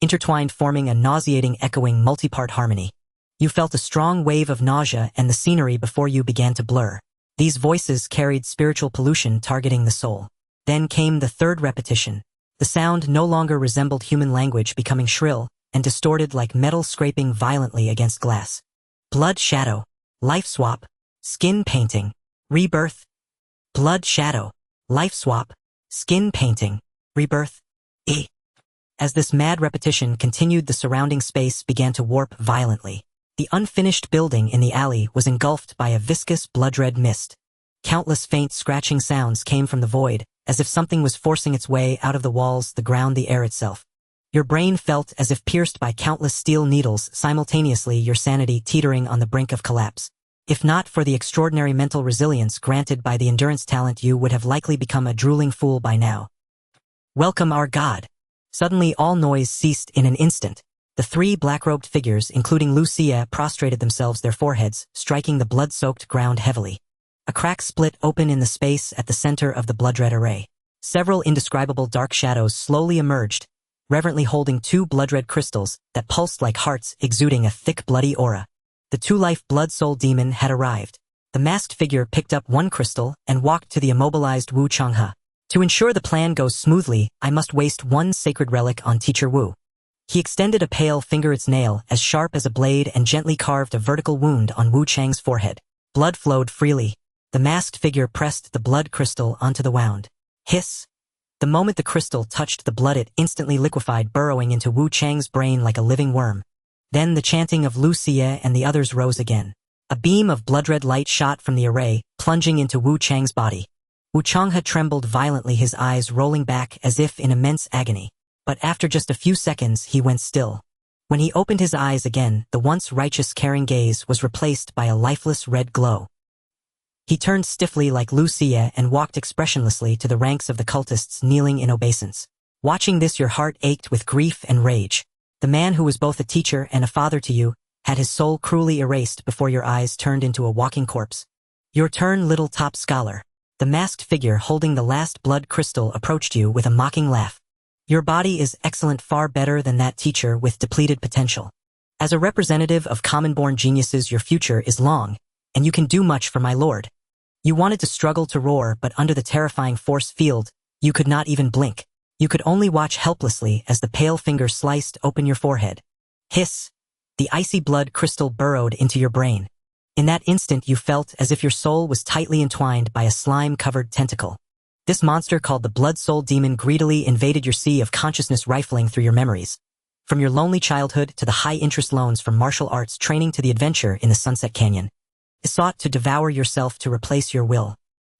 intertwined, forming a nauseating, echoing, multi-part harmony. You felt a strong wave of nausea, and the scenery before you began to blur. These voices carried spiritual pollution targeting the soul. Then came the third repetition. The sound no longer resembled human language, becoming shrill and distorted like metal scraping violently against glass. Blood shadow, life swap, skin painting, rebirth. Blood shadow, life swap, skin painting, rebirth. As this mad repetition continued, the surrounding space began to warp violently. The unfinished building in the alley was engulfed by a viscous blood-red mist. Countless faint scratching sounds came from the void, as if something was forcing its way out of the walls, the ground, the air itself. Your brain felt as if pierced by countless steel needles, simultaneously, your sanity teetering on the brink of collapse. If not for the extraordinary mental resilience granted by the endurance talent, you would have likely become a drooling fool by now. Welcome, our god. Suddenly all noise ceased in an instant. The 3 black-robed figures, including Lucia, prostrated themselves, their foreheads striking the blood-soaked ground heavily. A crack split open in the space at the center of the blood-red array. Several indescribable dark shadows slowly emerged, reverently holding 2 blood-red crystals that pulsed like hearts, exuding a thick bloody aura. The 2-life blood-soul demon had arrived. The masked figure picked up 1 crystal and walked to the immobilized Wu Changhe. To ensure the plan goes smoothly, I must waste 1 sacred relic on Teacher Wu. He extended a pale finger, its nail as sharp as a blade, and gently carved a vertical wound on Wu Chang's forehead. Blood flowed freely. The masked figure pressed the blood crystal onto the wound. Hiss. The moment the crystal touched the blood, it instantly liquefied, burrowing into Wu Chang's brain like a living worm. Then the chanting of Lucia and the others rose again. A beam of blood-red light shot from the array, plunging into Wu Chang's body. Wu Changhe trembled violently, his eyes rolling back as if in immense agony. But after just a few seconds, he went still. When he opened his eyes again, the once righteous, caring gaze was replaced by a lifeless red glow. He turned stiffly like Lucia and walked expressionlessly to the ranks of the cultists kneeling in obeisance. Watching this, your heart ached with grief and rage. The man who was both a teacher and a father to you had his soul cruelly erased before your eyes turned into a walking corpse. Your turn, little top scholar. The masked figure holding the last blood crystal approached you with a mocking laugh. Your body is excellent, far better than that teacher with depleted potential. As a representative of common-born geniuses, your future is long, and you can do much for my lord. You wanted to struggle to roar, but under the terrifying force field, you could not even blink. You could only watch helplessly as the pale finger sliced open your forehead. Hiss! The icy blood crystal burrowed into your brain. In that instant, you felt as if your soul was tightly entwined by a slime-covered tentacle. This monster called the Blood Soul Demon greedily invaded your sea of consciousness, rifling through your memories. From your lonely childhood to the high-interest loans from martial arts training to the adventure in the Sunset Canyon. It sought to devour yourself to replace your will.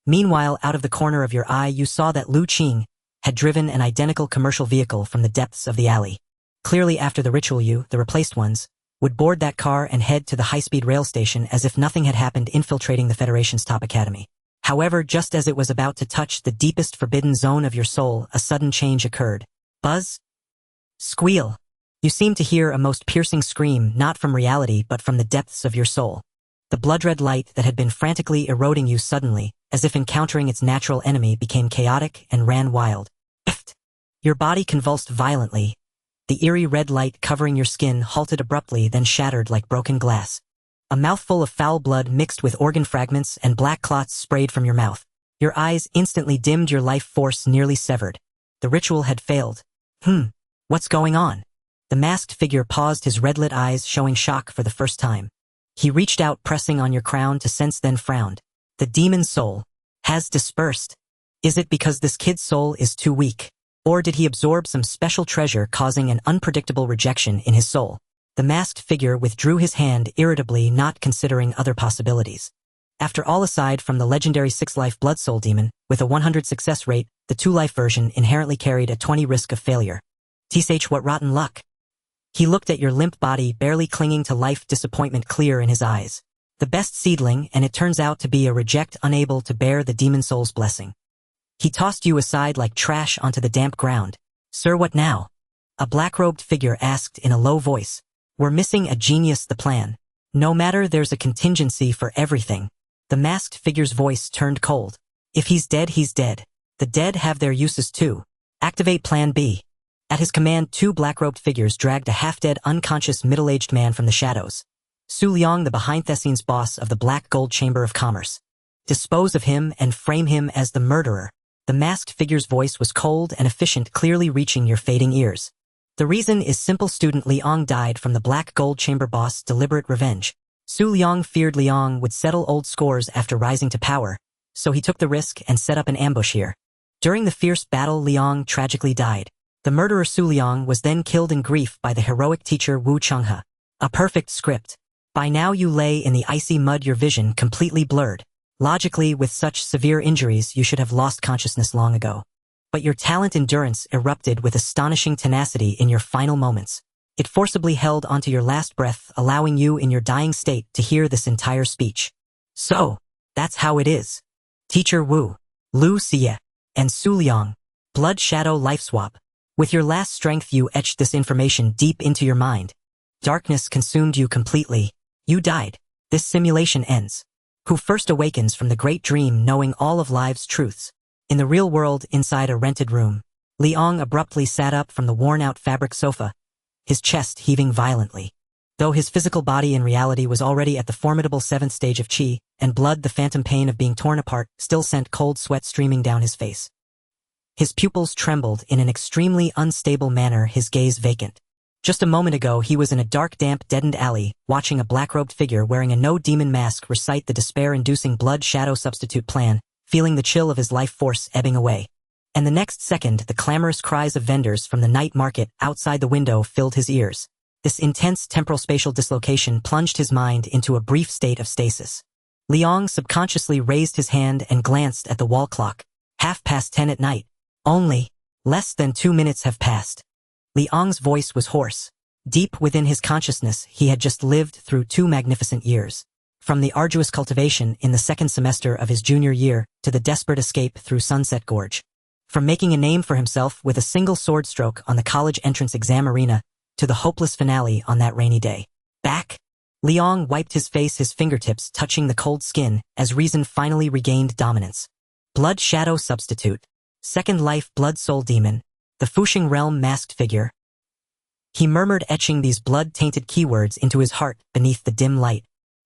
Meanwhile, out of the corner of your eye you saw that Lu Qing had driven an identical commercial vehicle from the depths of the alley. Clearly after the ritual you, the replaced ones, would board that car and head to the high-speed rail station as if nothing had happened, infiltrating the Federation's top academy. However, just as it was about to touch the deepest forbidden zone of your soul, a sudden change occurred. Buzz? Squeal. You seemed to hear a most piercing scream, not from reality but from the depths of your soul. The blood-red light that had been frantically eroding you suddenly, as if encountering its natural enemy, became chaotic and ran wild. Your body convulsed violently. The eerie red light covering your skin halted abruptly, then shattered like broken glass. A mouthful of foul blood mixed with organ fragments and black clots sprayed from your mouth. Your eyes instantly dimmed, your life force nearly severed. The ritual had failed. What's going on? The masked figure paused, his red-lit eyes showing shock for the first time. He reached out, pressing on your crown to sense, then frowned. The demon's soul has dispersed. Is it because this kid's soul is too weak? Or did he absorb some special treasure causing an unpredictable rejection in his soul? The masked figure withdrew his hand irritably, not considering other possibilities. After all, aside from the legendary 6-life Blood Soul Demon, with a 100 success rate, the 2-life version inherently carried a 20 risk of failure. Tsh, what rotten luck. He looked at your limp body, barely clinging to life, disappointment clear in his eyes. The best seedling, and it turns out to be a reject, unable to bear the demon soul's blessing. He tossed you aside like trash onto the damp ground. Sir, what now? A black-robed figure asked in a low voice. We're missing a genius, the plan. No matter, there's a contingency for everything. The masked figure's voice turned cold. If he's dead, he's dead. The dead have their uses too. Activate Plan B. At his command, 2 black-robed figures dragged a half-dead, unconscious, middle-aged man from the shadows. Su Liang, the behind-the-scenes boss of the Black Gold Chamber of Commerce. Dispose of him and frame him as the murderer. The masked figure's voice was cold and efficient, clearly reaching your fading ears. The reason is simple. Student Liang died from the Black Gold Chamber boss' deliberate revenge. Su Liang feared Liang would settle old scores after rising to power, so he took the risk and set up an ambush here. During the fierce battle, Liang tragically died. The murderer Su Liang was then killed in grief by the heroic teacher Wu Chenghe. A perfect script. By now you lay in the icy mud, your vision completely blurred. Logically, with such severe injuries, you should have lost consciousness long ago. But your talent endurance erupted with astonishing tenacity in your final moments. It forcibly held onto your last breath, allowing you in your dying state to hear this entire speech. So, that's how it is. Teacher Wu, Lu Xie, and Su Liang, Blood Shadow Life Swap. With your last strength you etched this information deep into your mind. Darkness consumed you completely. You died. This simulation ends. Who first awakens from the great dream, knowing all of life's truths? In the real world, inside a rented room, Liang abruptly sat up from the worn-out fabric sofa, his chest heaving violently. Though his physical body in reality was already at the formidable 7th stage of Qi, and blood, the phantom pain of being torn apart, still sent cold sweat streaming down his face. His pupils trembled in an extremely unstable manner, his gaze vacant. Just a moment ago he was in a dark, damp, deadened alley, watching a black-robed figure wearing a no-demon mask recite the despair-inducing blood shadow substitute plan, feeling the chill of his life force ebbing away. And the next second, the clamorous cries of vendors from the night market outside the window filled his ears. This intense temporal-spatial dislocation plunged his mind into a brief state of stasis. Liang subconsciously raised his hand and glanced at the wall clock. 10:30 at night. Only less than 2 minutes have passed. Liang's voice was hoarse. Deep within his consciousness, he had just lived through 2 magnificent years. From the arduous cultivation in the 2nd semester of his junior year to the desperate escape through Sunset Gorge. From making a name for himself with a single sword stroke on the college entrance exam arena to the hopeless finale on that rainy day. Back? Liang wiped his face, his fingertips touching the cold skin as reason finally regained dominance. Blood Shadow Substitute. 2nd Life Blood Soul Demon. The Fuxing Realm Masked Figure. He murmured, etching these blood-tainted keywords into his heart beneath the dim light.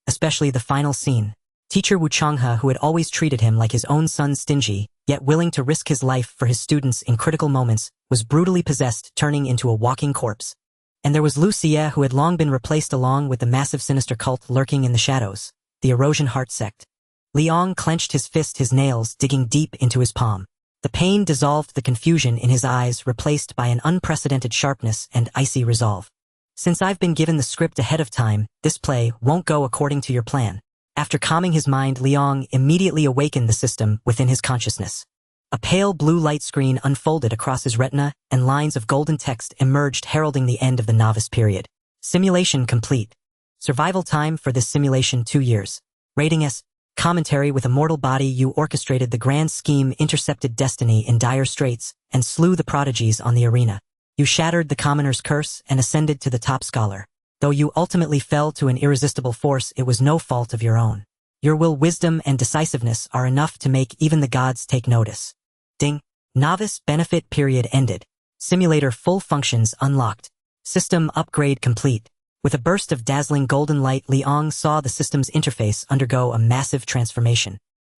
Especially the final scene. Teacher Wu Chenghe, who had always treated him like his own son, stingy, yet willing to risk his life for his students in critical moments, was brutally possessed, turning into a walking corpse. And there was Lu Xie, who had long been replaced, along with the massive sinister cult lurking in the shadows, the Erosion Heart Sect. Liang clenched his fist, his nails digging deep into his palm. The pain dissolved the confusion in his eyes, replaced by an unprecedented sharpness and icy resolve. Since I've been given the script ahead of time, this play won't go according to your plan. After calming his mind, Liang immediately awakened the system within his consciousness. A pale blue light screen unfolded across his retina, and lines of golden text emerged heralding the end of the novice period. Simulation complete. Survival time for this simulation 2 years. Rating S. Commentary: with a mortal body you orchestrated the grand scheme, intercepted destiny in dire straits, and slew the prodigies on the arena. You shattered the commoner's curse and ascended to the top scholar. Though you ultimately fell to an irresistible force, it was no fault of your own. Your will, wisdom, and decisiveness are enough to make even the gods take notice. Ding. Novice benefit period ended. Simulator full functions unlocked. System upgrade complete. With a burst of dazzling golden light, Liang saw the system's interface undergo a massive transformation.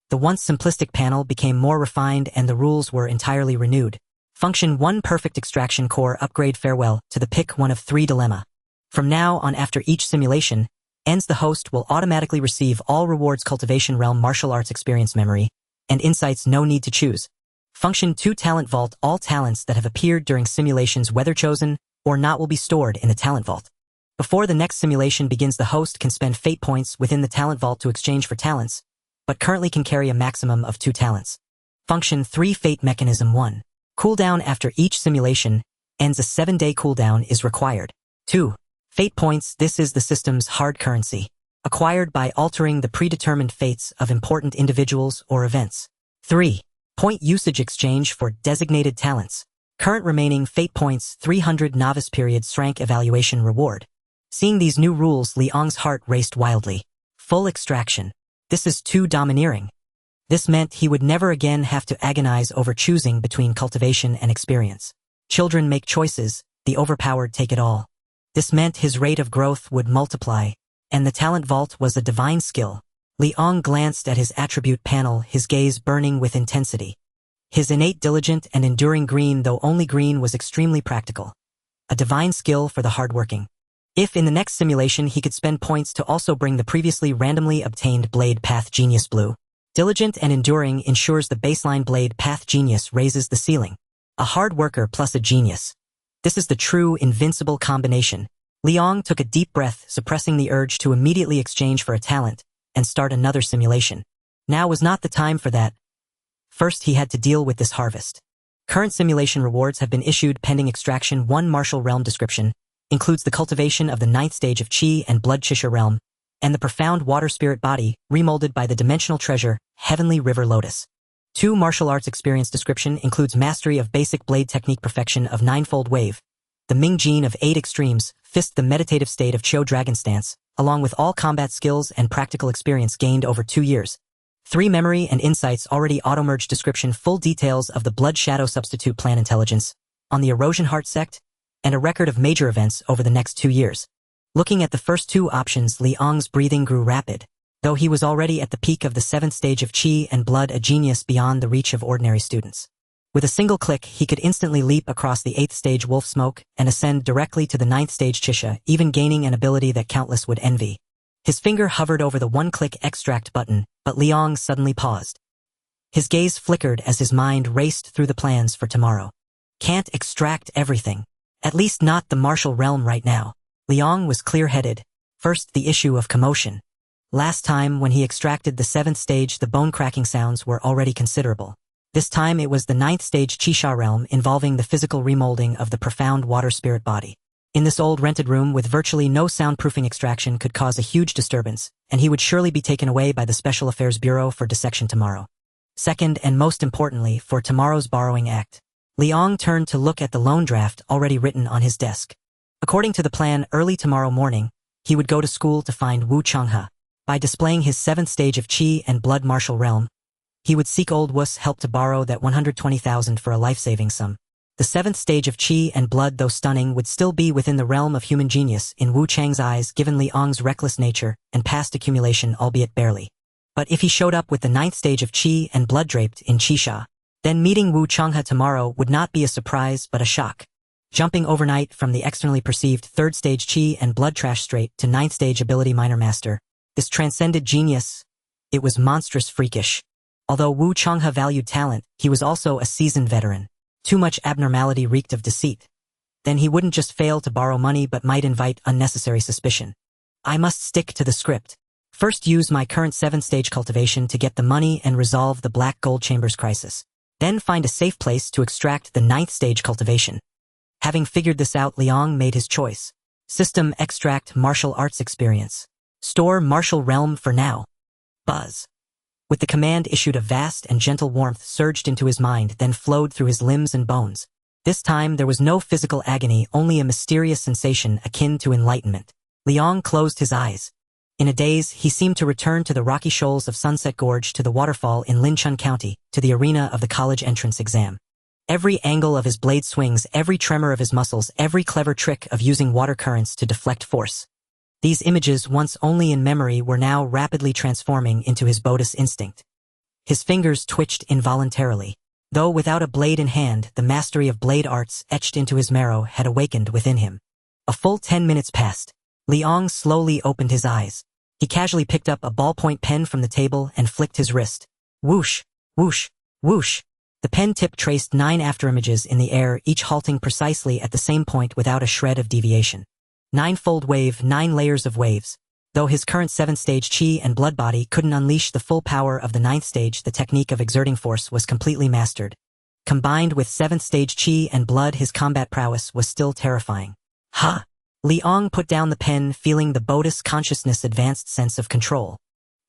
The once simplistic panel became more refined and the rules were entirely renewed. Function 1: Perfect Extraction Core Upgrade. Farewell to the pick 1 of 3 dilemma. From now on, after each simulation ends, the host will automatically receive all rewards: Cultivation Realm, Martial Arts Experience Memory, and Insights. No need to choose. Function 2: Talent Vault. All talents that have appeared during simulations, whether chosen or not, will be stored in the Talent Vault. Before the next simulation begins, the host can spend fate points within the Talent Vault to exchange for talents, but currently can carry a maximum of 2 talents. Function 3: Fate Mechanism 1. Cooldown: after each simulation ends, a 7-day cooldown is required. 2. Fate points. This is the system's hard currency, acquired by altering the predetermined fates of important individuals or events. 3. Point usage exchange for designated talents. Current remaining fate points 300. Novice period rank evaluation reward. Seeing these new rules, Liang's heart raced wildly. Full extraction. This is too domineering. This meant he would never again have to agonize over choosing between cultivation and experience. Children make choices, the overpowered take it all. This meant his rate of growth would multiply, and the talent vault was a divine skill. Liang glanced at his attribute panel, his gaze burning with intensity. His innate diligent and enduring green, though only green, was extremely practical. A divine skill for the hardworking. If in the next simulation he could spend points to also bring the previously randomly obtained Blade Path Genius Blue. Diligent and enduring ensures the baseline Blade Path Genius raises the ceiling. A hard worker plus a genius. This is the true invincible combination. Liang took a deep breath, suppressing the urge to immediately exchange for a talent and start another simulation. Now was not the time for that. First, he had to deal with this harvest. Current simulation rewards have been issued pending extraction. 1. Martial Realm description includes the cultivation of the 9th stage of Qi and Blood Chisha Realm, and the profound water spirit body, remolded by the dimensional treasure, Heavenly River Lotus. 2. Martial arts experience description includes mastery of basic blade technique, perfection of Ninefold Wave, the Ming Gene of 8 extremes, fist, the meditative state of Qiu Dragon Stance, along with all combat skills and practical experience gained over 2 years. 3. Memory and insights already auto-merged description, full details of the Blood Shadow Substitute Plan, intelligence on the Erosion Heart sect, and a record of major events over the next 2 years. Looking at the first 2 options, Liang's breathing grew rapid. Though he was already at the peak of the 7th stage of Qi and Blood, a genius beyond the reach of ordinary students. With a single click, he could instantly leap across the 8th stage Wolf Smoke and ascend directly to the 9th stage Chisha, even gaining an ability that countless would envy. His finger hovered over the one-click extract button, but Liang suddenly paused. His gaze flickered as his mind raced through the plans for tomorrow. Can't extract everything. At least not the martial realm right now. Liang was clear-headed. First, the issue of commotion. Last time, when he extracted the 7th stage, the bone-cracking sounds were already considerable. This time it was the 9th stage Qisha realm, involving the physical remolding of the profound water spirit body. In this old rented room with virtually no soundproofing, extraction could cause a huge disturbance, and he would surely be taken away by the Special Affairs Bureau for dissection tomorrow. Second, and most importantly, for tomorrow's borrowing act. Liang turned to look at the loan draft already written on his desk. According to the plan, early tomorrow morning, he would go to school to find Wu Changhe. By displaying his 7th stage of Qi and Blood martial realm, he would seek Old Wu's help to borrow that 120,000 for a life-saving sum. The 7th stage of Qi and Blood, though stunning, would still be within the realm of human genius in Wu Chang's eyes, given Liang's reckless nature and past accumulation, albeit barely. But if he showed up with the 9th stage of Qi and Blood draped in Qisha, then meeting Wu Changhe tomorrow would not be a surprise but a shock. Jumping overnight from the externally perceived 3rd stage Qi and Blood trash straight to 9th stage ability minor master, this transcended genius, it was monstrous freakish. Although Wu Changhe valued talent, he was also a seasoned veteran. Too much abnormality reeked of deceit. Then he wouldn't just fail to borrow money but might invite unnecessary suspicion. I must stick to the script. First use my current 7th-stage cultivation to get the money and resolve the Black Gold Chambers crisis. Then find a safe place to extract the 9th-stage cultivation. Having figured this out, Liang made his choice. System extract martial arts experience. Store martial realm for now. Buzz. With the command issued, a vast and gentle warmth surged into his mind, then flowed through his limbs and bones. This time there was no physical agony, only a mysterious sensation akin to enlightenment. Liang closed his eyes. In a daze, he seemed to return to the rocky shoals of Sunset Gorge, to the waterfall in Linchun County, to the arena of the college entrance exam. Every angle of his blade swings, every tremor of his muscles, every clever trick of using water currents to deflect force. These images, once only in memory, were now rapidly transforming into his Bodhis instinct. His fingers twitched involuntarily. Though without a blade in hand, the mastery of blade arts etched into his marrow had awakened within him. A full 10 minutes passed. Liang slowly opened his eyes. He casually picked up a ballpoint pen from the table and flicked his wrist. Whoosh, whoosh, whoosh. The pen tip traced 9 afterimages in the air, each halting precisely at the same point without a shred of deviation. 9-fold wave, 9 layers of waves. Though his current 7th-stage chi and blood body couldn't unleash the full power of the 9th stage, the technique of exerting force was completely mastered. Combined with 7th-stage chi and blood, his combat prowess was still terrifying. Ha! Liang put down the pen, feeling the Bodhis consciousness' advanced sense of control.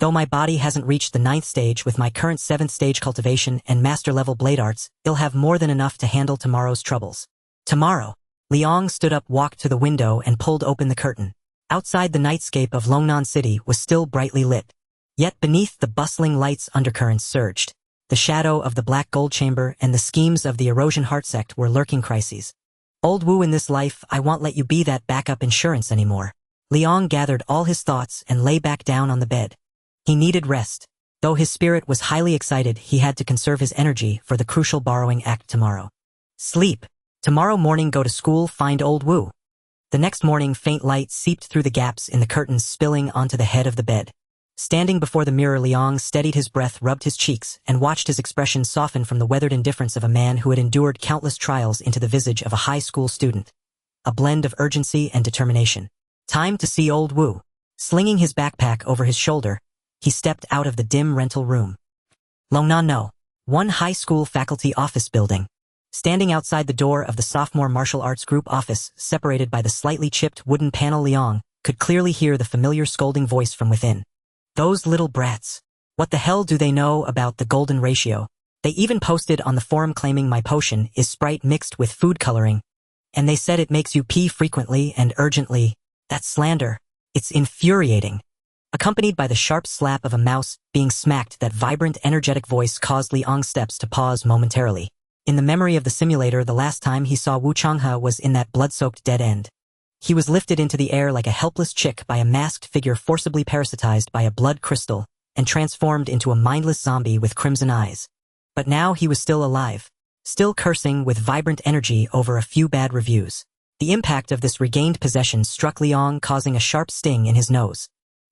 Though my body hasn't reached the 9th stage, with my current 7th-stage cultivation and master-level blade arts, it'll have more than enough to handle tomorrow's troubles. Tomorrow. Liang stood up, walked to the window, and pulled open the curtain. Outside, the nightscape of Longnan City was still brightly lit. Yet beneath the bustling lights, undercurrents surged. The shadow of the Black Gold Chamber and the schemes of the Erosion Heart Sect were lurking crises. Old Wu, in this life, I won't let you be that backup insurance anymore. Liang gathered all his thoughts and lay back down on the bed. He needed rest. Though his spirit was highly excited, he had to conserve his energy for the crucial borrowing act tomorrow. Sleep. Tomorrow morning, go to school, find Old Wu. The next morning, faint light seeped through the gaps in the curtains, spilling onto the head of the bed. Standing before the mirror, Liang steadied his breath, rubbed his cheeks, and watched his expression soften from the weathered indifference of a man who had endured countless trials into the visage of a high school student. A blend of urgency and determination. Time to see Old Wu. Slinging his backpack over his shoulder, he stepped out of the dim rental room. Longnan No. 1 high school faculty office building. Standing outside the door of the sophomore martial arts group office, separated by the slightly chipped wooden panel, Liang could clearly hear the familiar scolding voice from within. Those little brats. What the hell do they know about the golden ratio? They even posted on the forum claiming my potion is Sprite mixed with food coloring. And they said it makes you pee frequently and urgently. That's slander. It's infuriating. Accompanied by the sharp slap of a mouse being smacked, that vibrant, energetic voice caused Liang's steps to pause momentarily. In the memory of the simulator, the last time he saw Wu Changhe was in that blood-soaked dead end. He was lifted into the air like a helpless chick by a masked figure, forcibly parasitized by a blood crystal, and transformed into a mindless zombie with crimson eyes. But now he was still alive, still cursing with vibrant energy over a few bad reviews. The impact of this regained possession struck Liang, causing a sharp sting in his nose.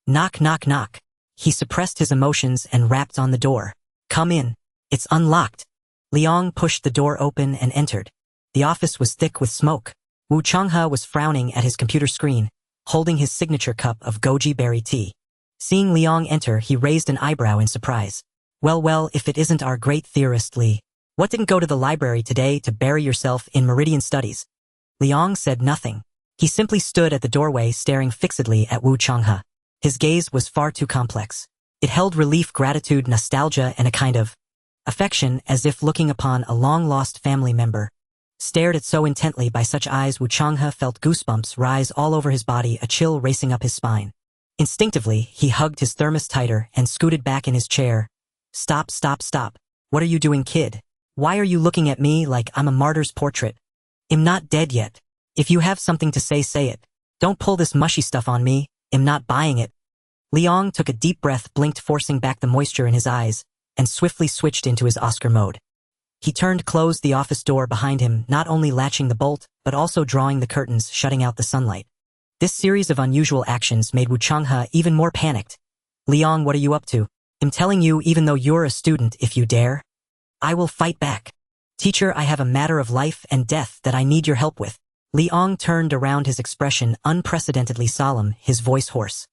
Knock, knock, knock. He suppressed his emotions and rapped on the door. Come in. It's unlocked. Liang pushed the door open and entered. The office was thick with smoke. Wu Changhe was frowning at his computer screen, holding his signature cup of goji berry tea. Seeing Liang enter, he raised an eyebrow in surprise. Well, if it isn't our great theorist Li. What didn't go to the library today to bury yourself in meridian studies? Liang said nothing. He simply stood at the doorway, staring fixedly at Wu Changhe. His gaze was far too complex. It held relief, gratitude, nostalgia, and a kind of affection, as if looking upon a long-lost family member. Stared at so intently by such eyes, Wu Changhe felt goosebumps rise all over his body, a chill racing up his spine. Instinctively, he hugged his thermos tighter and scooted back in his chair. Stop. What are you doing, kid? Why are you looking at me like I'm a martyr's portrait? I'm not dead yet. If you have something to say, say it. Don't pull this mushy stuff on me. I'm not buying it. Liang took a deep breath, blinked, forcing back the moisture in his eyes, and swiftly switched into his Oscar mode. He turned, closed the office door behind him, not only latching the bolt, but also drawing the curtains, shutting out the sunlight. This series of unusual actions made Wu Changhe even more panicked. Liang, what are you up to? I'm telling you, even though you're a student, if you dare, I will fight back. Teacher, I have a matter of life and death that I need your help with. Liang turned around, his expression unprecedentedly solemn, his voice hoarse.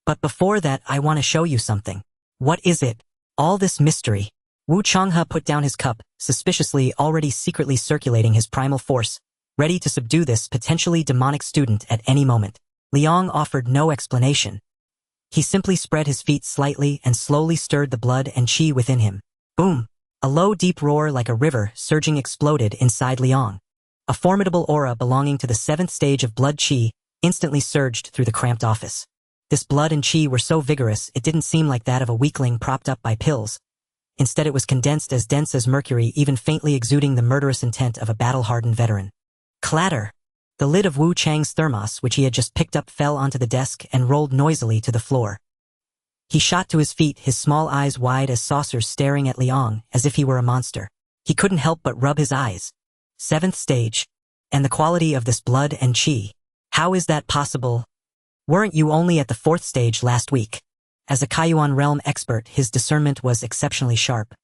But before that, I want to show you something. What is it? All this mystery. Wu Changhe put down his cup, suspiciously already secretly circulating his primal force, ready to subdue this potentially demonic student at any moment. Liang offered no explanation. He simply spread his feet slightly and slowly stirred the blood and qi within him. Boom! A low, deep roar like a river surging exploded inside Liang. A formidable aura belonging to the 7th stage of blood qi instantly surged through the cramped office. This blood and qi were so vigorous it didn't seem like that of a weakling propped up by pills. Instead, it was condensed, as dense as mercury, even faintly exuding the murderous intent of a battle-hardened veteran. Clatter! The lid of Wu Chang's thermos, which he had just picked up, fell onto the desk and rolled noisily to the floor. He shot to his feet, his small eyes wide as saucers, staring at Liang as if he were a monster. He couldn't help but rub his eyes. 7th stage. And the quality of this blood and qi. How is that possible? Weren't you only at the 4th stage last week? As a Kaiyuan realm expert, his discernment was exceptionally sharp.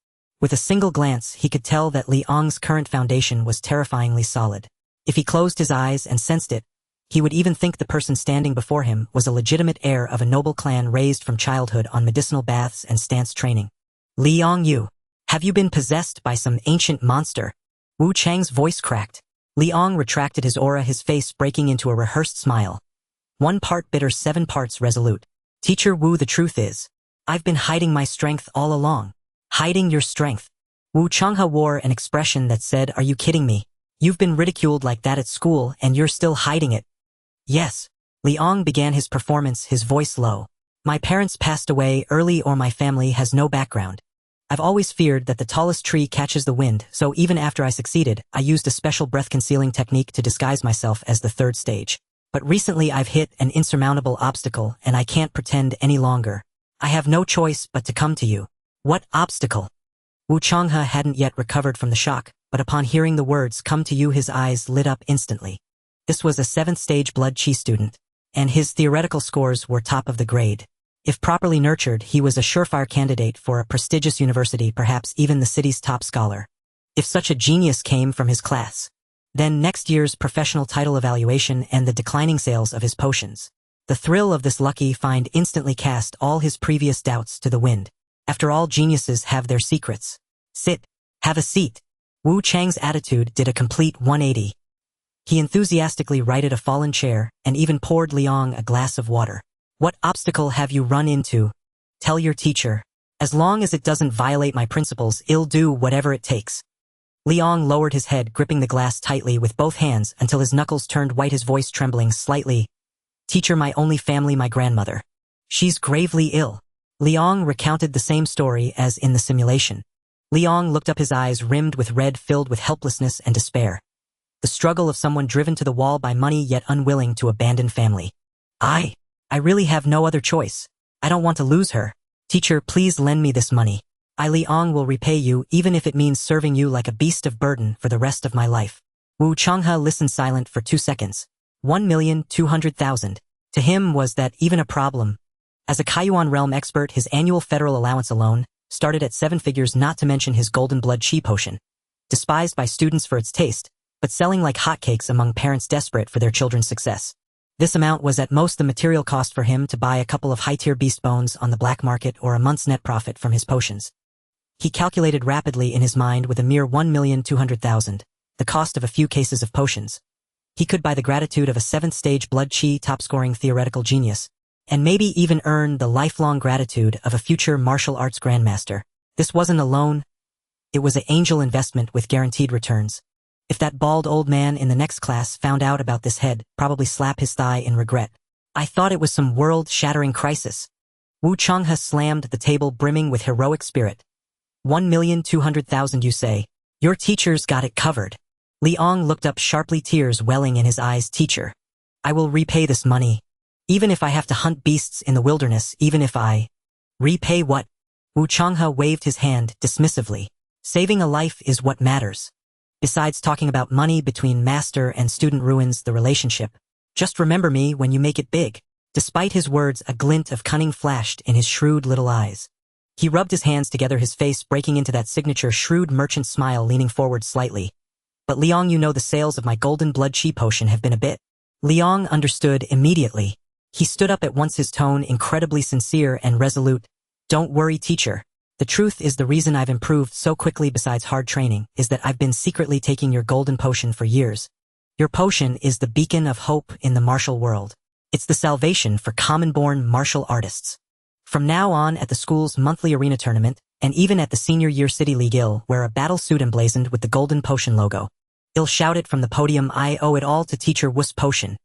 With a single glance, he could tell that Liang's current foundation was terrifyingly solid. If he closed his eyes and sensed it, he would even think the person standing before him was a legitimate heir of a noble clan raised from childhood on medicinal baths and stance training. Liang Yu, have you been possessed by some ancient monster? Wu Chang's voice cracked. Liang retracted his aura, his face breaking into a rehearsed smile. 1 part bitter, 7 parts resolute. Teacher Wu, the truth is, I've been hiding my strength all along. Hiding your strength. Wu Changhe wore an expression that said, are you kidding me? You've been ridiculed like that at school and you're still hiding it. Yes. Liang began his performance, his voice low. My parents passed away early, or my family has no background. I've always feared that the tallest tree catches the wind, so even after I succeeded, I used a special breath-concealing technique to disguise myself as the 3rd stage. But recently I've hit an insurmountable obstacle and I can't pretend any longer. I have no choice but to come to you. What obstacle? Wu Changhe hadn't yet recovered from the shock, but upon hearing the words "come to you," his eyes lit up instantly. This was a 7th stage blood qi student, and his theoretical scores were top of the grade. If properly nurtured, he was a surefire candidate for a prestigious university, perhaps even the city's top scholar. If such a genius came from his class, then next year's professional title evaluation and the declining sales of his potions. The thrill of this lucky find instantly cast all his previous doubts to the wind. After all, geniuses have their secrets. Sit. Have a seat. Wu Chang's attitude did a complete 180. He enthusiastically righted a fallen chair and even poured Liang a glass of water. What obstacle have you run into? Tell your teacher. As long as it doesn't violate my principles, I'll do whatever it takes. Liang lowered his head, gripping the glass tightly with both hands until his knuckles turned white, his voice trembling slightly. Teacher, my only family, my grandmother. She's gravely ill. Liang recounted the same story as in the simulation. Liang looked up, his eyes rimmed with red, filled with helplessness and despair. The struggle of someone driven to the wall by money yet unwilling to abandon family. I really have no other choice. I don't want to lose her. Teacher, please lend me this money. Liang will repay you, even if it means serving you like a beast of burden for the rest of my life. Wu Changhe listened silent for 2 seconds. 1,200,000. To him, was that even a problem? As a Kaiyuan realm expert, his annual federal allowance alone started at 7 figures, not to mention his golden blood qi potion. Despised by students for its taste, but selling like hotcakes among parents desperate for their children's success. This amount was at most the material cost for him to buy a couple of high-tier beast bones on the black market or a month's net profit from his potions. He calculated rapidly in his mind with a mere 1,200,000, the cost of a few cases of potions. He could buy the gratitude of a 7th stage blood qi top-scoring theoretical genius, and maybe even earn the lifelong gratitude of a future martial arts grandmaster. This wasn't a loan. It was an angel investment with guaranteed returns. If that bald old man in the next class found out about this, he'd probably slap his thigh in regret. I thought it was some world-shattering crisis. Wu Changhe slammed the table, brimming with heroic spirit. 1,200,000, you say? Your teacher's got it covered. Liang looked up sharply, tears welling in his eyes. Teacher, I will repay this money. Even if I have to hunt beasts in the wilderness, even if I... Repay what? Wu Changhe waved his hand dismissively. Saving a life is what matters. Besides, talking about money between master and student ruins the relationship. Just remember me when you make it big. Despite his words, a glint of cunning flashed in his shrewd little eyes. He rubbed his hands together, his face breaking into that signature shrewd merchant smile, leaning forward slightly. But Liang, you know the sales of my golden blood chi potion have been a bit. Liang understood immediately. He stood up at once, his tone incredibly sincere and resolute. Don't worry, teacher. The truth is, the reason I've improved so quickly besides hard training is that I've been secretly taking your golden potion for years. Your potion is the beacon of hope in the martial world. It's the salvation for common-born martial artists. From now on, at the school's monthly arena tournament, and even at the senior year City League, I'll wear a battle suit emblazoned with the golden potion logo. I'll shout it from the podium, I owe it all to teacher Wu's potion.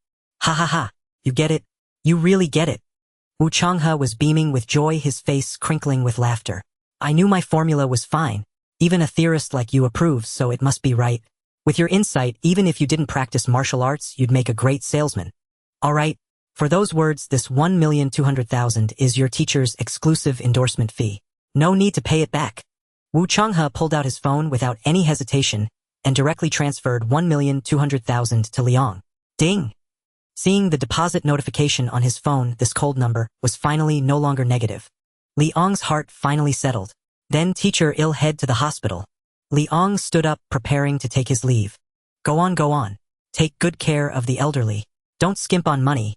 Ha ha ha, you get it? You really get it. Wu Changhe was beaming with joy, his face crinkling with laughter. I knew my formula was fine. Even a theorist like you approves, so it must be right. With your insight, even if you didn't practice martial arts, you'd make a great salesman. All right. For those words, this 1,200,000 is your teacher's exclusive endorsement fee. No need to pay it back. Wu Changhe pulled out his phone without any hesitation and directly transferred 1,200,000 to Liang. Ding! Seeing the deposit notification on his phone, this cold number was finally no longer negative. Liang's heart finally settled. Then teacher, I'll head to the hospital. Liang stood up, preparing to take his leave. Go on, go on. Take good care of the elderly. Don't skimp on money.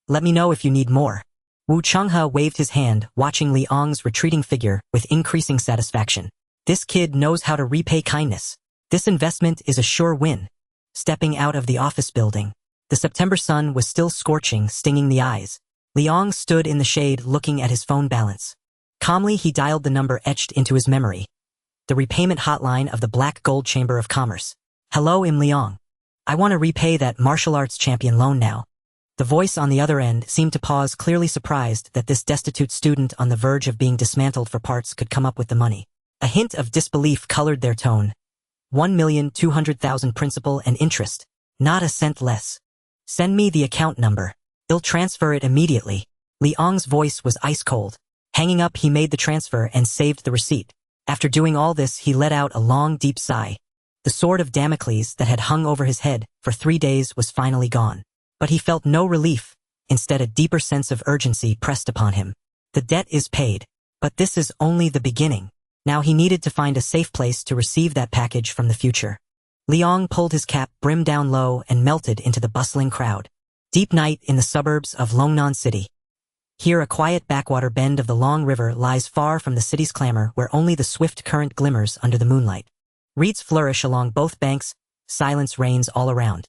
Let me know if you need more. Wu Changhe waved his hand, watching Liang's retreating figure with increasing satisfaction. This kid knows how to repay kindness. This investment is a sure win. Stepping out of the office building. The September sun was still scorching, stinging the eyes. Liang stood in the shade, looking at his phone balance. Calmly, he dialed the number etched into his memory. The repayment hotline of the Black Gold Chamber of Commerce. Hello, I'm Liang. I want to repay that martial arts champion loan now. The voice on the other end seemed to pause, clearly surprised that this destitute student on the verge of being dismantled for parts could come up with the money. A hint of disbelief colored their tone. 1,200,000 principal and interest. Not a cent less. Send me the account number. I'll transfer it immediately. Liang's voice was ice cold. Hanging up, he made the transfer and saved the receipt. After doing all this, he let out a long, deep sigh. The sword of Damocles that had hung over his head for 3 days was finally gone. But he felt no relief. Instead, a deeper sense of urgency pressed upon him. The debt is paid. But this is only the beginning. Now he needed to find a safe place to receive that package from the future. Liang pulled his cap brim down low and melted into the bustling crowd. Deep night in the suburbs of Longnan City. Here, a quiet backwater bend of the Long River lies far from the city's clamor, where only the swift current glimmers under the moonlight. Reeds flourish along both banks. Silence reigns all around.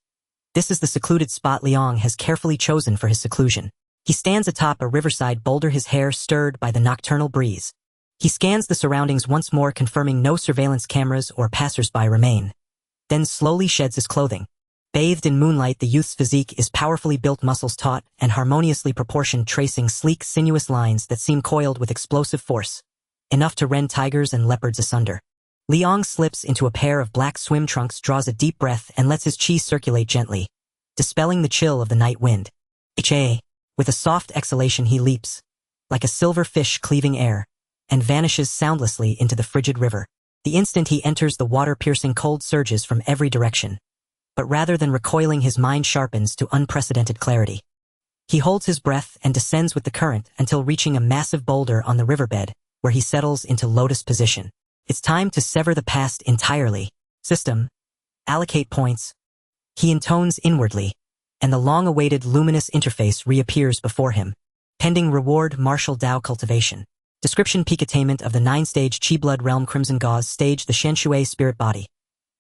This is the secluded spot Liang has carefully chosen for his seclusion. He stands atop a riverside boulder, his hair stirred by the nocturnal breeze. He scans the surroundings once more, confirming no surveillance cameras or passers-by remain. Then slowly sheds his clothing. Bathed in moonlight, the youth's physique is powerfully built, muscles taut and harmoniously proportioned, tracing sleek, sinuous lines that seem coiled with explosive force, enough to rend tigers and leopards asunder. Liang slips into a pair of black swim trunks, draws a deep breath, and lets his chi circulate gently, dispelling the chill of the night wind. With a soft exhalation, he leaps, like a silver fish cleaving air, and vanishes soundlessly into the frigid river. The instant he enters the water, piercing cold surges from every direction. But rather than recoiling, his mind sharpens to unprecedented clarity. He holds his breath and descends with the current until reaching a massive boulder on the riverbed, where he settles into lotus position. It's time to sever the past entirely. System. Allocate points. He intones inwardly, and the long-awaited luminous interface reappears before him. Pending reward, martial Dao cultivation. Description: peak attainment of the 9-stage Chi Blood Realm Crimson Gauze stage, the Shenshui Spirit Body.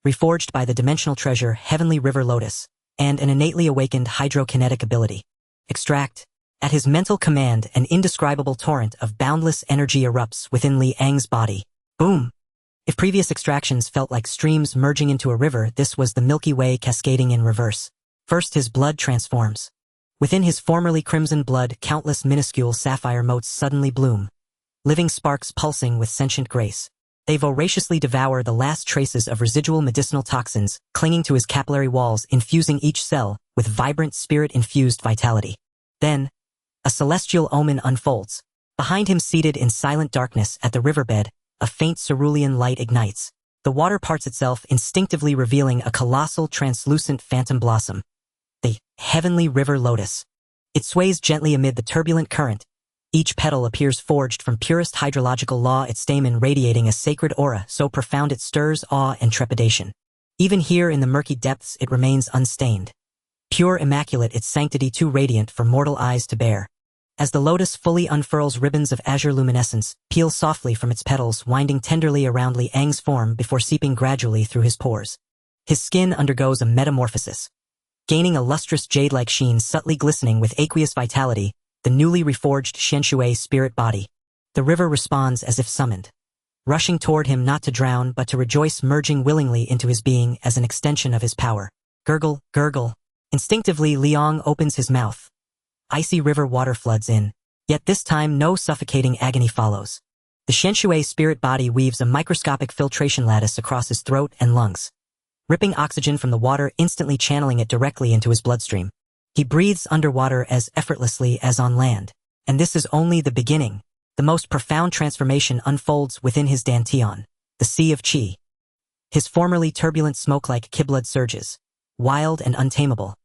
Reforged by the dimensional treasure Heavenly River Lotus, and an innately awakened hydrokinetic ability. Extract. At his mental command, an indescribable torrent of boundless energy erupts within Liang's body. Boom! If previous extractions felt like streams merging into a river, this was the Milky Way cascading in reverse. First, his blood transforms. Within his formerly crimson blood, countless minuscule sapphire motes suddenly bloom. Living sparks pulsing with sentient grace. They voraciously devour the last traces of residual medicinal toxins clinging to his capillary walls, infusing each cell with vibrant spirit-infused vitality. Then, a celestial omen unfolds. Behind him, seated in silent darkness at the riverbed, a faint cerulean light ignites. The water parts itself, instinctively revealing a colossal translucent phantom blossom. The Heavenly River Lotus. It sways gently amid the turbulent current, Each petal appears forged from purest hydrological law, its stamen radiating a sacred aura so profound it stirs awe and trepidation. Even here in the murky depths it remains unstained. Pure immaculate, its sanctity too radiant for mortal eyes to bear. As the lotus fully unfurls, ribbons of azure luminescence peel softly from its petals, winding tenderly around Li Ang's form before seeping gradually through his pores. His skin undergoes a metamorphosis, gaining a lustrous jade-like sheen, subtly glistening with aqueous vitality, the newly reforged Xianshui spirit body. The river responds as if summoned, rushing toward him not to drown but to rejoice, merging willingly into his being as an extension of his power. Gurgle, gurgle. Instinctively, Liang opens his mouth. Icy river water floods in, yet this time no suffocating agony follows. The Xianshui spirit body weaves a microscopic filtration lattice across his throat and lungs, ripping oxygen from the water, instantly channeling it directly into his bloodstream. He breathes underwater as effortlessly as on land. And this is only the beginning. The most profound transformation unfolds within his dantian, the sea of qi. His formerly turbulent smoke-like qi-blood surges, wild and untamable,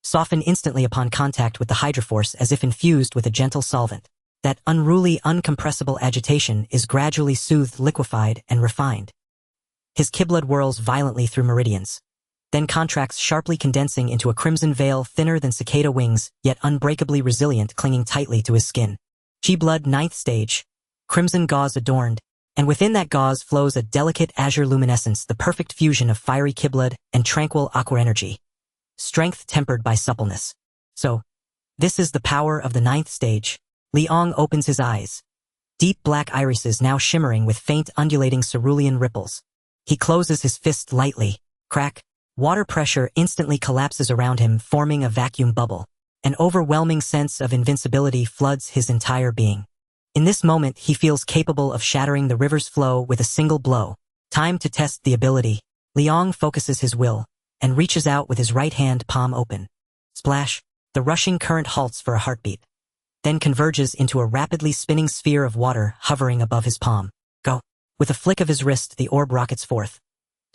soften instantly upon contact with the hydroforce as if infused with a gentle solvent. That unruly, uncompressible agitation is gradually soothed, liquefied, and refined. His qi-blood whirls violently through meridians, then contracts, sharply condensing into a crimson veil thinner than cicada wings, yet unbreakably resilient, clinging tightly to his skin. Qi blood, 9th stage, crimson gauze adorned, and within that gauze flows a delicate azure luminescence, the perfect fusion of fiery qi blood and tranquil aqua energy. Strength tempered by suppleness. So, this is the power of the 9th stage. Liang opens his eyes, deep black irises now shimmering with faint undulating cerulean ripples. He closes his fist lightly. Crack. Water pressure instantly collapses around him, forming a vacuum bubble. An overwhelming sense of invincibility floods his entire being. In this moment, he feels capable of shattering the river's flow with a single blow. Time to test the ability. Liang focuses his will and reaches out with his right hand, palm open. Splash. The rushing current halts for a heartbeat, then converges into a rapidly spinning sphere of water hovering above his palm. Go. With a flick of his wrist, the orb rockets forth,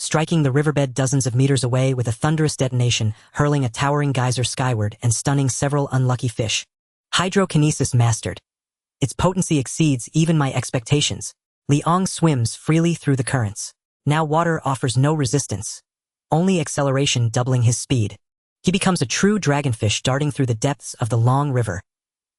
striking the riverbed dozens of meters away with a thunderous detonation, hurling a towering geyser skyward and stunning several unlucky fish. Hydrokinesis mastered. Its potency exceeds even my expectations. Liang swims freely through the currents. Now water offers no resistance, only acceleration, doubling his speed. He becomes a true dragonfish darting through the depths of the long river.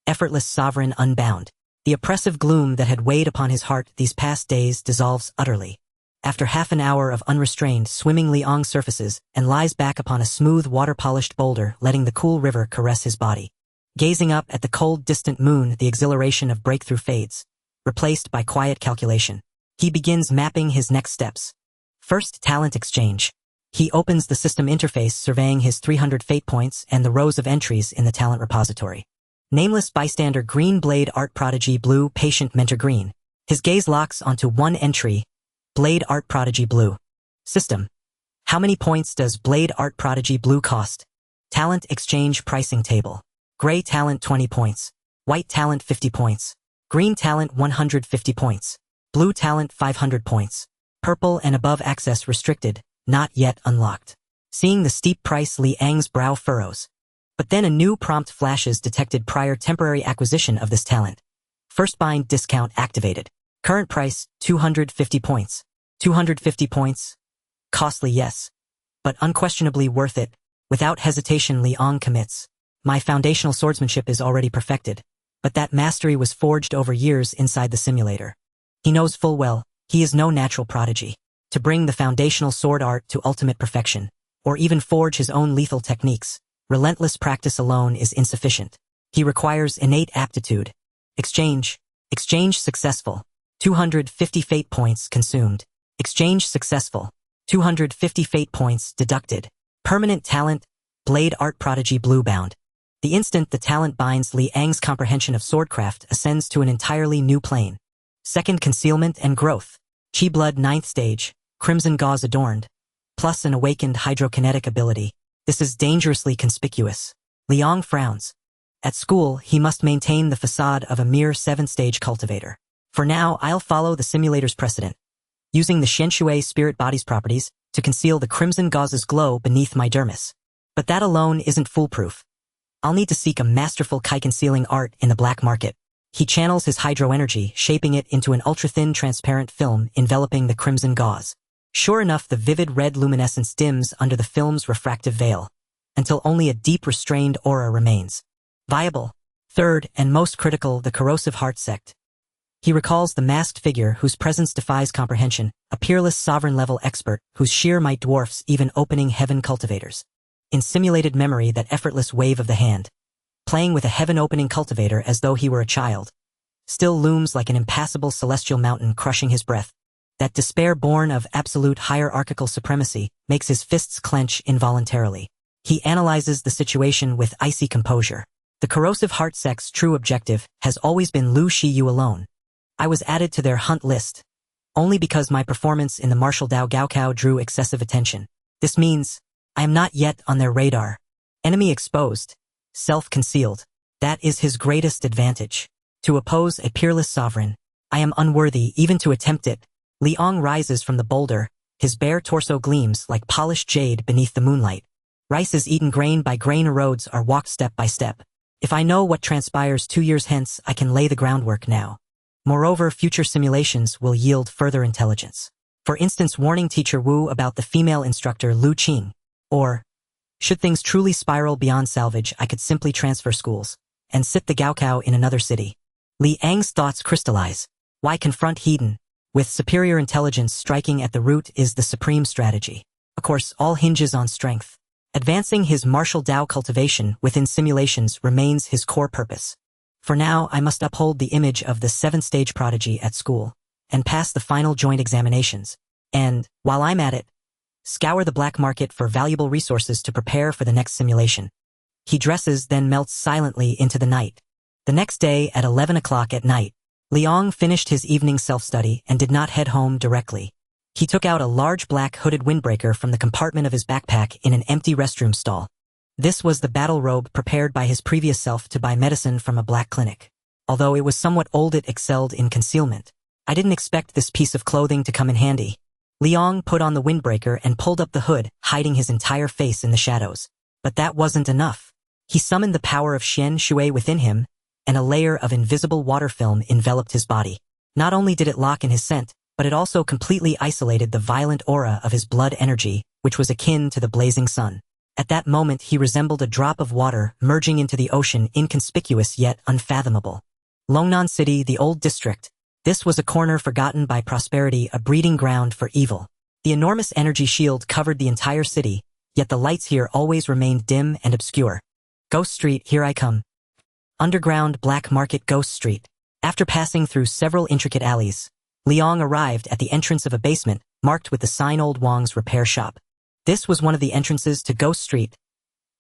Effortless, sovereign, unbound. The oppressive gloom that had weighed upon his heart these past days dissolves utterly. After half an hour of unrestrained swimming, Liang surfaces and lies back upon a smooth, water-polished boulder, letting the cool river caress his body. Gazing up at the cold, distant moon, the exhilaration of breakthrough fades, replaced by quiet calculation. He begins mapping his next steps. First, talent exchange. He opens the system interface, surveying his 300 fate points and the rows of entries in the talent repository. Nameless bystander, green blade art prodigy blue, patient mentor green. His gaze locks onto one entry, Blade Art Prodigy Blue. System. How many points does Blade Art Prodigy Blue cost? Talent exchange pricing table. Gray talent 20 points. White talent 50 points. Green talent 150 points. Blue talent 500 points. Purple and above access restricted, not yet unlocked. Seeing the steep price, Liang's brow furrows. But then a new prompt flashes, detected prior temporary acquisition of this talent. First bind discount activated. Current price, 250 points. 250 points? Costly, yes. But unquestionably worth it. Without hesitation, Liang commits. My foundational swordsmanship is already perfected, but that mastery was forged over years inside the simulator. He knows full well, he is no natural prodigy. To bring the foundational sword art to ultimate perfection, or even forge his own lethal techniques, relentless practice alone is insufficient. He requires innate aptitude. Exchange. Exchange successful. 250 fate points consumed. Exchange successful. 250 fate points deducted. Permanent talent, Blade Art Prodigy Blue bound. The instant the talent binds, Liang's comprehension of swordcraft ascends to an entirely new plane. Second, concealment and growth. Qi blood 9th stage, crimson gauze adorned, plus an awakened hydrokinetic ability. This is dangerously conspicuous. Liang frowns. At school, he must maintain the facade of a mere 7th stage cultivator. For now, I'll follow the simulator's precedent, using the Xianshui spirit body's properties to conceal the crimson gauze's glow beneath my dermis. But that alone isn't foolproof. I'll need to seek a masterful Kai concealing art in the black market. He channels his hydro energy, shaping it into an ultra-thin transparent film enveloping the crimson gauze. Sure enough, the vivid red luminescence dims under the film's refractive veil, until only a deep restrained aura remains. Viable. Third, and most critical, the corrosive heart sect. He recalls the masked figure whose presence defies comprehension, a peerless sovereign-level expert whose sheer might dwarfs even opening heaven cultivators. In simulated memory, that effortless wave of the hand, playing with a heaven-opening cultivator as though he were a child, still looms like an impassable celestial mountain crushing his breath. That despair born of absolute hierarchical supremacy makes his fists clench involuntarily. He analyzes the situation with icy composure. The corrosive heart sect's true objective has always been Lu Shiyu alone. I was added to their hunt list only because my performance in the martial Dao Gaokao drew excessive attention. This means I am not yet on their radar. Enemy exposed, self-concealed. That is his greatest advantage. To oppose a peerless sovereign, I am unworthy even to attempt it. Liang rises from the boulder, his bare torso gleams like polished jade beneath the moonlight. Rice is eaten grain by grain, roads are walked step by step. If I know what transpires 2 years hence, I can lay the groundwork now. Moreover, future simulations will yield further intelligence. For instance, warning Teacher Wu about the female instructor Lu Qing. Or, should things truly spiral beyond salvage, I could simply transfer schools and sit the Gaokao in another city. Li Ang's thoughts crystallize. Why confront Hedon? With superior intelligence striking at the root is the supreme strategy. Of course, all hinges on strength. Advancing his martial Dao cultivation within simulations remains his core purpose. For now, I must uphold the image of the 7th-stage prodigy at school, and pass the final joint examinations. And, while I'm at it, scour the black market for valuable resources to prepare for the next simulation. He dresses, then melts silently into the night. The next day at 11 o'clock at night, Liang finished his evening self-study and did not head home directly. He took out a large black hooded windbreaker from the compartment of his backpack in an empty restroom stall. This was the battle robe prepared by his previous self to buy medicine from a black clinic. Although it was somewhat old, it excelled in concealment. I didn't expect this piece of clothing to come in handy. Liang put on the windbreaker and pulled up the hood, hiding his entire face in the shadows. But that wasn't enough. He summoned the power of Xian Shui within him, and a layer of invisible water film enveloped his body. Not only did it lock in his scent, but it also completely isolated the violent aura of his blood energy, which was akin to the blazing sun. At that moment he resembled a drop of water merging into the ocean, inconspicuous yet unfathomable. Longnan City, the old district. This was a corner forgotten by prosperity, a breeding ground for evil. The enormous energy shield covered the entire city, yet the lights here always remained dim and obscure. Ghost Street, here I come. Underground Black Market Ghost Street. After passing through several intricate alleys, Liang arrived at the entrance of a basement marked with the sign Old Wang's Repair Shop. This was one of the entrances to Ghost Street,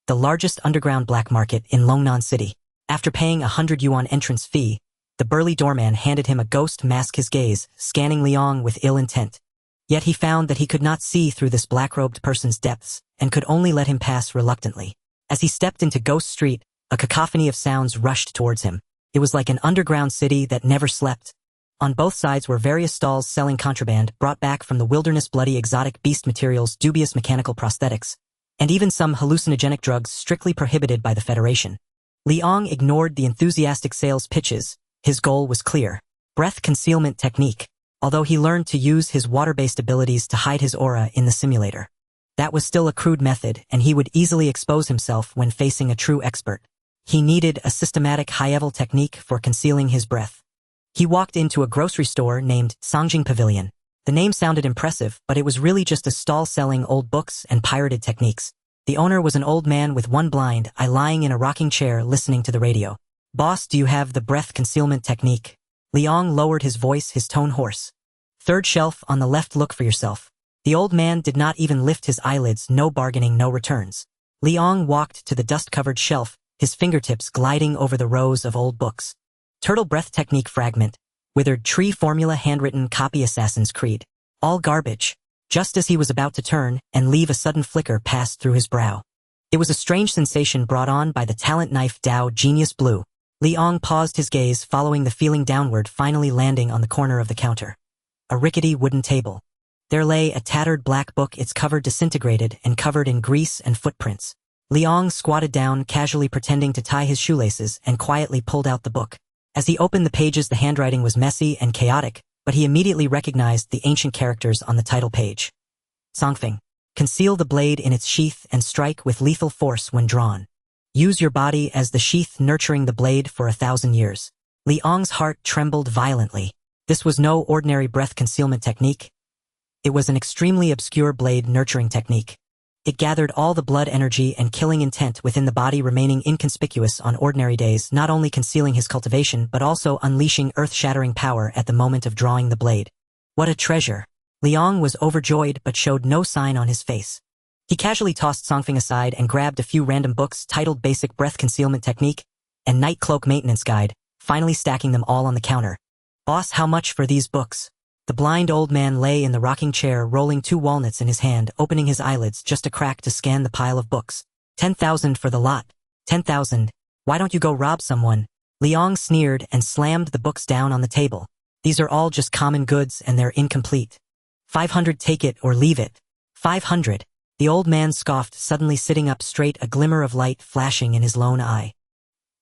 the largest underground black market in Longnan City. After paying 100 yuan entrance fee, the burly doorman handed him a ghost mask, his gaze scanning Liang with ill intent. Yet he found that he could not see through this black-robed person's depths and could only let him pass reluctantly. As he stepped into Ghost Street, a cacophony of sounds rushed towards him. It was like an underground city that never slept. On both sides were various stalls selling contraband brought back from the wilderness, bloody exotic beast materials, dubious mechanical prosthetics, and even some hallucinogenic drugs strictly prohibited by the Federation. Liang ignored the enthusiastic sales pitches. His goal was clear. Breath concealment technique. Although he learned to use his water-based abilities to hide his aura in the simulator, that was still a crude method, and he would easily expose himself when facing a true expert. He needed a systematic high-level technique for concealing his breath. He walked into a grocery store named Songjing Pavilion. The name sounded impressive, but it was really just a stall selling old books and pirated techniques. The owner was an old man with one blind eye lying in a rocking chair listening to the radio. "Boss, do you have the breath concealment technique?" Liang lowered his voice, his tone hoarse. "Third shelf on the left, look for yourself." The old man did not even lift his eyelids. No bargaining, no returns. Liang walked to the dust-covered shelf, his fingertips gliding over the rows of old books. Turtle breath technique fragment. Withered tree formula, handwritten copy, Assassin's Creed. All garbage. Just as he was about to turn and leave, a sudden flicker passed through his brow. It was a strange sensation brought on by the talent knife Dao Genius Blue. Liang paused, his gaze following the feeling downward, finally landing on the corner of the counter. A rickety wooden table. There lay a tattered black book, its cover disintegrated and covered in grease and footprints. Liang squatted down, casually pretending to tie his shoelaces, and quietly pulled out the book. As he opened the pages, the handwriting was messy and chaotic, but he immediately recognized the ancient characters on the title page. Songfing. Conceal the blade in its sheath and strike with lethal force when drawn. Use your body as the sheath nurturing the blade for 1,000 years. Liang's heart trembled violently. This was no ordinary breath concealment technique. It was an extremely obscure blade nurturing technique. It gathered all the blood energy and killing intent within the body, remaining inconspicuous on ordinary days, not only concealing his cultivation but also unleashing earth-shattering power at the moment of drawing the blade. What a treasure! Liang was overjoyed but showed no sign on his face. He casually tossed Songfing aside and grabbed a few random books titled Basic Breath Concealment Technique and Night Cloak Maintenance Guide, finally stacking them all on the counter. Boss, how much for these books? The blind old man lay in the rocking chair, rolling 2 walnuts in his hand, opening his eyelids just a crack to scan the pile of books. 10,000 for the lot. 10,000. Why don't you go rob someone? Liang sneered and slammed the books down on the table. These are all just common goods and they're incomplete. 500, take it or leave it. 500. The old man scoffed, suddenly sitting up straight, a glimmer of light flashing in his lone eye.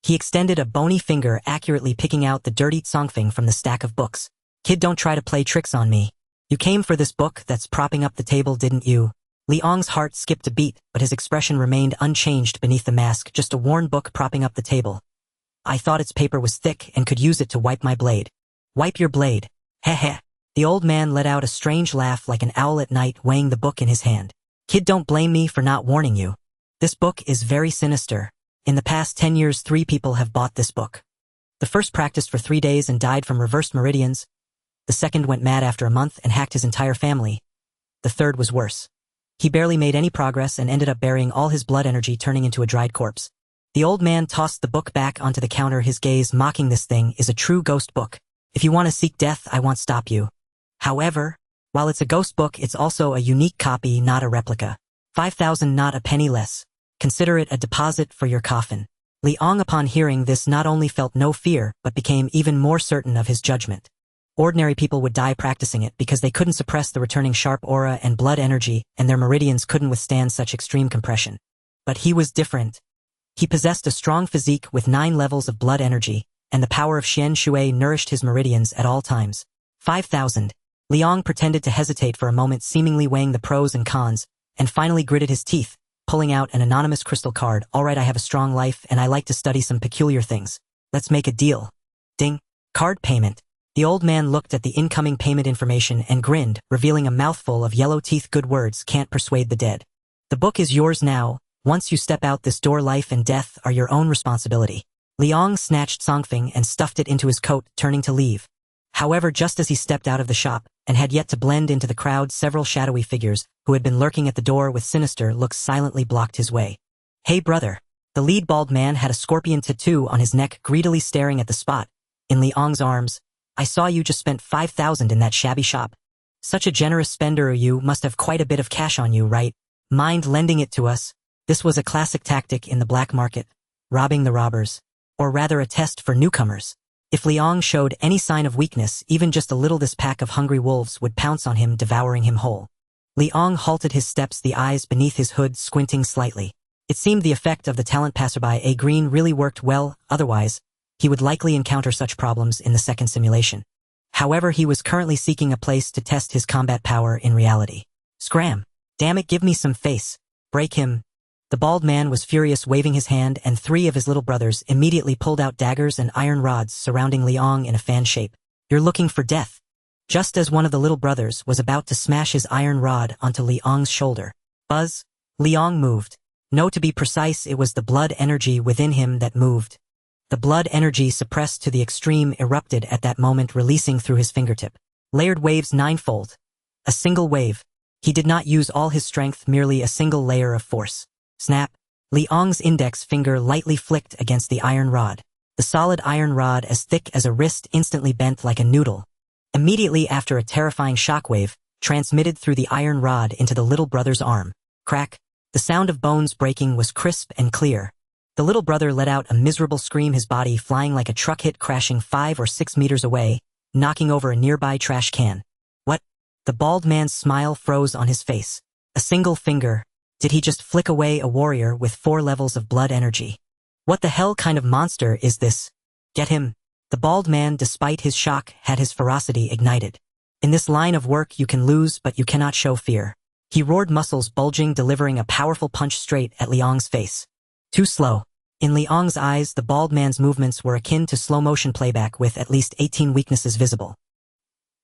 He extended a bony finger, accurately picking out the dirty Songfing from the stack of books. Kid, don't try to play tricks on me. You came for this book that's propping up the table, didn't you? Liang's heart skipped a beat, but his expression remained unchanged beneath the mask, just a worn book propping up the table. I thought its paper was thick and could use it to wipe my blade. Wipe your blade. Heh heh. The old man let out a strange laugh like an owl at night, weighing the book in his hand. Kid, don't blame me for not warning you. This book is very sinister. In the past 10 years, 3 people have bought this book. The first practiced for 3 days and died from reversed meridians. The second went mad after a month and hacked his entire family. The third was worse. He barely made any progress and ended up burying all his blood energy, turning into a dried corpse. The old man tossed the book back onto the counter, his gaze mocking. This thing is a true ghost book. If you want to seek death, I won't stop you. However, while it's a ghost book, it's also a unique copy, not a replica. 5,000, not a penny less. Consider it a deposit for your coffin. Liang, upon hearing this, not only felt no fear, but became even more certain of his judgment. Ordinary people would die practicing it because they couldn't suppress the returning sharp aura and blood energy, and their meridians couldn't withstand such extreme compression. But he was different. He possessed a strong physique with 9 levels of blood energy, and the power of Xian Shui nourished his meridians at all times. 5,000. Liang pretended to hesitate for a moment, seemingly weighing the pros and cons, and finally gritted his teeth, pulling out an anonymous crystal card. All right, I have a strong life and I like to study some peculiar things. Let's make a deal. Ding. Card payment. The old man looked at the incoming payment information and grinned, revealing a mouthful of yellow teeth. Good words can't persuade the dead. The book is yours now. Once you step out this door, life and death are your own responsibility. Liang snatched Songfing and stuffed it into his coat, turning to leave. However, just as he stepped out of the shop and had yet to blend into the crowd, several shadowy figures who had been lurking at the door with sinister looks silently blocked his way. Hey brother. The lead bald man had a scorpion tattoo on his neck, greedily staring at the spot in Liang's arms. I saw you just spent 5,000 in that shabby shop. Such a generous spender, you must have quite a bit of cash on you, right? Mind lending it to us? This was a classic tactic in the black market, robbing the robbers, or rather a test for newcomers. If Liang showed any sign of weakness, even just a little, this pack of hungry wolves would pounce on him, devouring him whole. Liang halted his steps, the eyes beneath his hood squinting slightly. It seemed the effect of the talent passerby A green really worked well, otherwise, he would likely encounter such problems in the second simulation. However, he was currently seeking a place to test his combat power in reality. Scram! Damn it, give me some face. Break him. The bald man was furious, waving his hand, and 3 of his little brothers immediately pulled out daggers and iron rods, surrounding Liang in a fan shape. You're looking for death. Just as one of the little brothers was about to smash his iron rod onto Liang's shoulder. Buzz! Liang moved. No, to be precise, it was the blood energy within him that moved. The blood energy, suppressed to the extreme, erupted at that moment, releasing through his fingertip. Layered waves, 9-fold. A single wave. He did not use all his strength, merely a single layer of force. Snap! Liang's index finger lightly flicked against the iron rod. The solid iron rod, as thick as a wrist, instantly bent like a noodle. Immediately after, a terrifying shockwave transmitted through the iron rod into the little brother's arm. Crack! The sound of bones breaking was crisp and clear. The little brother let out a miserable scream, his body flying like a truck hit, crashing 5 or 6 meters away, knocking over a nearby trash can. What? The bald man's smile froze on his face. A single finger. Did he just flick away a warrior with 4 levels of blood energy? What the hell kind of monster is this? Get him. The bald man, despite his shock, had his ferocity ignited. In this line of work you can lose, but you cannot show fear. He roared, muscles bulging, delivering a powerful punch straight at Liang's face. Too slow. In Liang's eyes, the bald man's movements were akin to slow-motion playback with at least 18 weaknesses visible.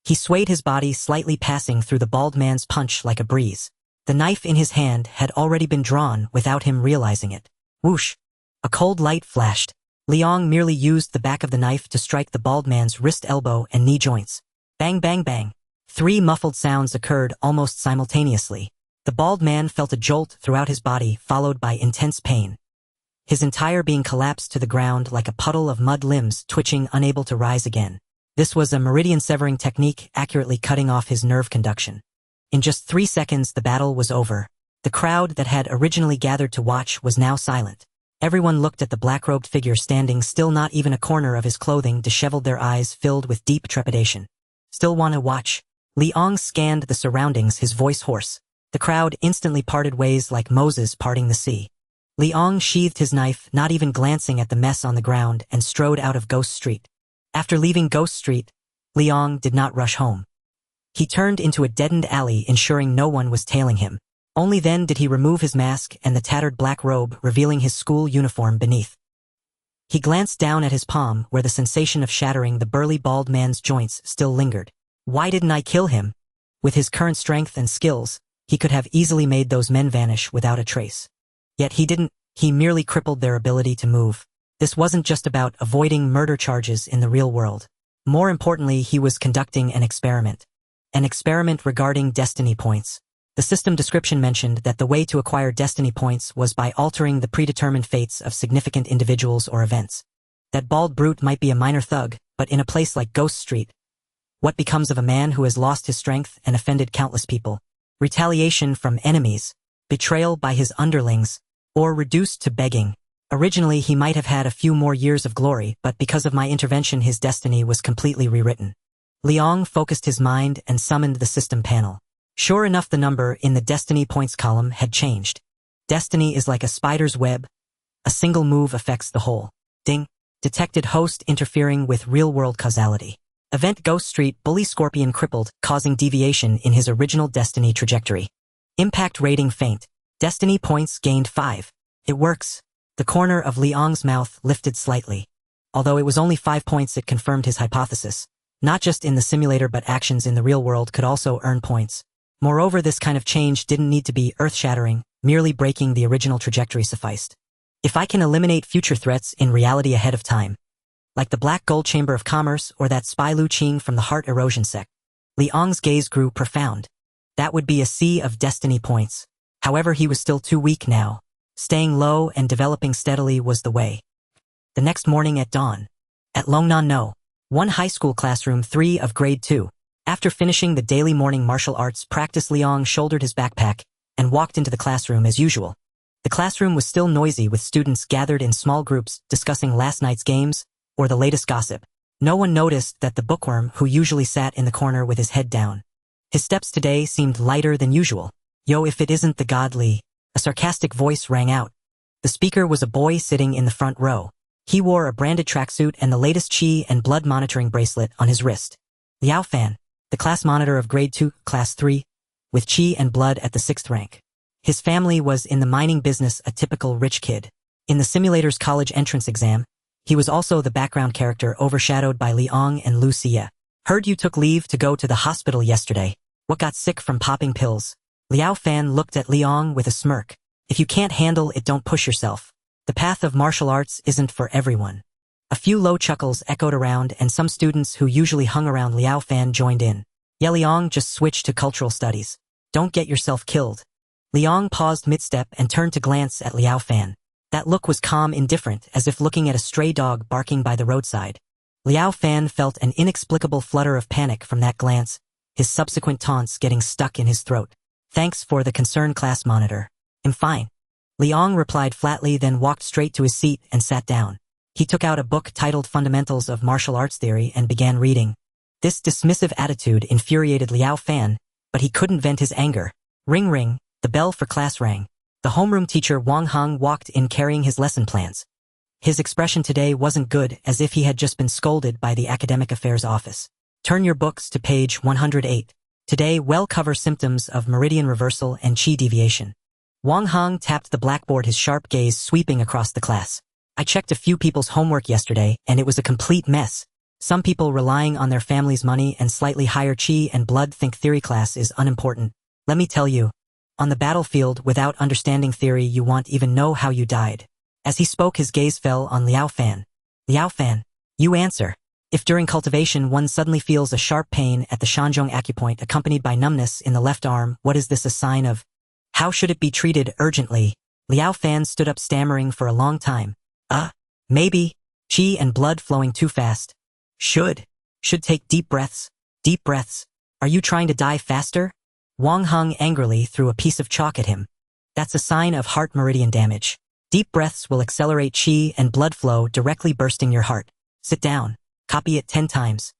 He swayed his body, slightly passing through the bald man's punch like a breeze. The knife in his hand had already been drawn without him realizing it. Whoosh! A cold light flashed. Liang merely used the back of the knife to strike the bald man's wrist, elbow, and knee joints. Bang, bang, bang. 3 muffled sounds occurred almost simultaneously. The bald man felt a jolt throughout his body, followed by intense pain. His entire being collapsed to the ground like a puddle of mud, limbs twitching, unable to rise again. This was a meridian-severing technique, accurately cutting off his nerve conduction. In just 3 seconds, the battle was over. The crowd that had originally gathered to watch was now silent. Everyone looked at the black-robed figure standing still, not even a corner of his clothing disheveled, their eyes filled with deep trepidation. Still wanna watch? Liang scanned the surroundings, his voice hoarse. The crowd instantly parted ways like Moses parting the sea. Liang sheathed his knife, not even glancing at the mess on the ground, and strode out of Ghost Street. After leaving Ghost Street, Liang did not rush home. He turned into a deadened alley, ensuring no one was tailing him. Only then did he remove his mask and the tattered black robe, revealing his school uniform beneath. He glanced down at his palm, where the sensation of shattering the burly bald man's joints still lingered. Why didn't I kill him? With his current strength and skills, he could have easily made those men vanish without a trace. Yet he didn't. He merely crippled their ability to move. This wasn't just about avoiding murder charges in the real world. More importantly, he was conducting an experiment. An experiment regarding destiny points. The system description mentioned that the way to acquire destiny points was by altering the predetermined fates of significant individuals or events. That bald brute might be a minor thug, but in a place like Ghost Street, what becomes of a man who has lost his strength and offended countless people? Retaliation from enemies, betrayal by his underlings, or reduced to begging. Originally, he might have had a few more years of glory, but because of my intervention, his destiny was completely rewritten. Liang focused his mind and summoned the system panel. Sure enough, the number in the destiny points column had changed. Destiny is like a spider's web. A single move affects the whole. Ding. Detected host interfering with real-world causality. Event Ghost Street, bully scorpion crippled, causing deviation in his original destiny trajectory. Impact rating faint. Destiny points gained 5. It works. The corner of Liang's mouth lifted slightly. Although it was only 5 points, it confirmed his hypothesis. Not just in the simulator, but actions in the real world could also earn points. Moreover, this kind of change didn't need to be earth-shattering, merely breaking the original trajectory sufficed. If I can eliminate future threats in reality ahead of time, like the Black Gold Chamber of Commerce or that spy Lu Qing from the Heart Erosion sect, Liang's gaze grew profound. That would be a sea of destiny points. However, he was still too weak now. Staying low and developing steadily was the way. The next morning at dawn, at Longnan No. 1 high school classroom 3 of grade 2. After finishing the daily morning martial arts practice, Liang shouldered his backpack and walked into the classroom as usual. The classroom was still noisy, with students gathered in small groups discussing last night's games or the latest gossip. No one noticed that the bookworm, who usually sat in the corner with his head down. His steps today seemed lighter than usual. Yo, if it isn't the godly. A sarcastic voice rang out. The speaker was a boy sitting in the front row. He wore a branded tracksuit and the latest chi and blood monitoring bracelet on his wrist. Liao Fan, the class monitor of grade 2, class 3, with chi and blood at the 6th rank. His family was in the mining business, a typical rich kid. In the simulator's college entrance exam, he was also the background character, overshadowed by Liang and Lu Xie. Heard you took leave to go to the hospital yesterday. What, got sick from popping pills? Liao Fan looked at Liang with a smirk. If you can't handle it, don't push yourself. The path of martial arts isn't for everyone. A few low chuckles echoed around, and some students who usually hung around Liao Fan joined in. Yeah, Liang just switched to cultural studies. Don't get yourself killed. Liang paused mid-step and turned to glance at Liao Fan. That look was calm, indifferent, as if looking at a stray dog barking by the roadside. Liao Fan felt an inexplicable flutter of panic from that glance, his subsequent taunts getting stuck in his throat. Thanks for the concern, class monitor. I'm fine. Liang replied flatly, then walked straight to his seat and sat down. He took out a book titled Fundamentals of Martial Arts Theory and began reading. This dismissive attitude infuriated Liao Fan, but he couldn't vent his anger. Ring ring, the bell for class rang. The homeroom teacher Wang Heng walked in carrying his lesson plans. His expression today wasn't good, as if he had just been scolded by the Academic Affairs Office. Turn your books to page 108. Today we'll cover symptoms of meridian reversal and qi deviation. Wang Hong tapped the blackboard, his sharp gaze sweeping across the class. I checked a few people's homework yesterday, and it was a complete mess. Some people relying on their family's money and slightly higher qi and blood think theory class is unimportant. Let me tell you, on the battlefield, without understanding theory, you won't even know how you died. As he spoke, his gaze fell on Liao Fan. Liao Fan, you answer. If during cultivation one suddenly feels a sharp pain at the Shanzhong acupoint accompanied by numbness in the left arm, what is this a sign of? How should it be treated urgently? Liao Fan stood up, stammering for a long time. Maybe. Qi and blood flowing too fast. Should take deep breaths. Deep breaths. Are you trying to die faster? Wang Hong angrily threw a piece of chalk at him. That's a sign of heart meridian damage. Deep breaths will accelerate qi and blood flow, directly bursting your heart. Sit down. Copy it 10 times.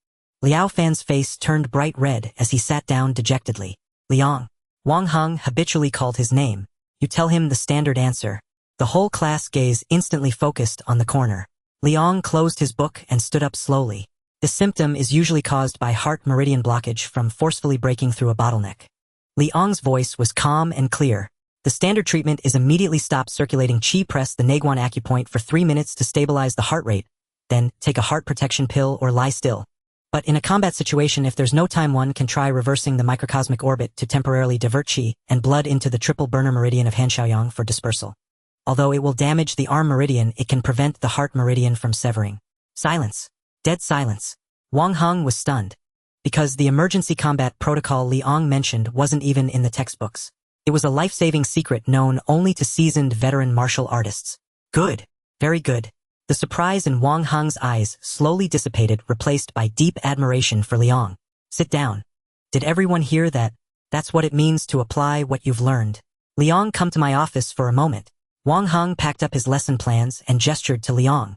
Liao Fan's face turned bright red as he sat down dejectedly. Liang. Wang Hong habitually called his name. You tell him the standard answer. The whole class gaze instantly focused on the corner. Liang closed his book and stood up slowly. This symptom is usually caused by heart meridian blockage from forcefully breaking through a bottleneck. Liang's voice was calm and clear. The standard treatment is immediately stop circulating qi, press the Naguan acupoint for 3 minutes to stabilize the heart rate, then take a heart protection pill or lie still. But in a combat situation, if there's no time, one can try reversing the microcosmic orbit to temporarily divert qi and blood into the triple burner meridian of Hanshaoyang for dispersal. Although it will damage the arm meridian, it can prevent the heart meridian from severing. Silence. Dead silence. Wang Hong was stunned. Because the emergency combat protocol Liang mentioned wasn't even in the textbooks. It was a life-saving secret known only to seasoned veteran martial artists. Good. Very good. The surprise in Wang Hong's eyes slowly dissipated, replaced by deep admiration for Liang. Sit down. Did everyone hear that? That's what it means to apply what you've learned. Liang, come to my office for a moment. Wang Hong packed up his lesson plans and gestured to Liang.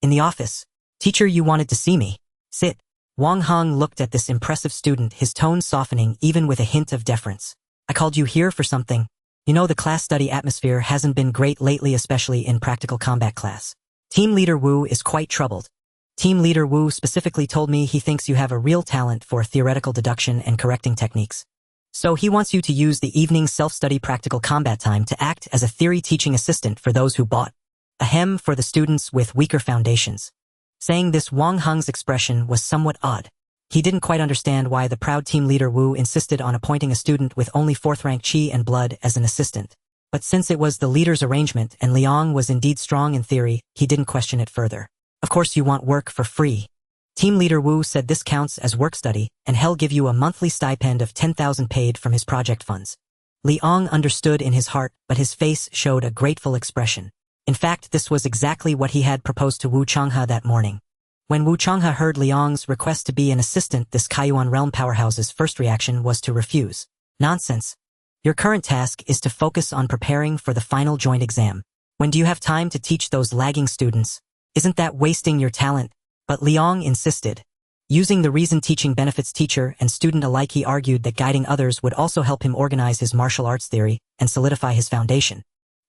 In the office. Teacher, you wanted to see me. Sit. Wang Hong looked at this impressive student, his tone softening even with a hint of deference. I called you here for something. You know, the class study atmosphere hasn't been great lately, especially in practical combat class. Team Leader Wu is quite troubled. Team Leader Wu specifically told me he thinks you have a real talent for theoretical deduction and correcting techniques. So he wants you to use the evening self-study practical combat time to act as a theory teaching assistant for those who bought. Ahem, for the students with weaker foundations. Saying this, Wang Hong's expression was somewhat odd. He didn't quite understand why the proud team leader Wu insisted on appointing a student with only 4th rank qi and blood as an assistant. But since it was the leader's arrangement and Liang was indeed strong in theory, he didn't question it further. Of course you want work for free. Team leader Wu said this counts as work study, and he'll give you a monthly stipend of 10,000 paid from his project funds. Liang understood in his heart, but his face showed a grateful expression. In fact, this was exactly what he had proposed to Wu Changhe that morning. When Wu Changhe heard Liang's request to be an assistant, this Kaiyuan realm powerhouse's first reaction was to refuse. Nonsense. Your current task is to focus on preparing for the final joint exam. When do you have time to teach those lagging students? Isn't that wasting your talent? But Liang insisted. Using the reason teaching benefits teacher and student alike, he argued that guiding others would also help him organize his martial arts theory and solidify his foundation.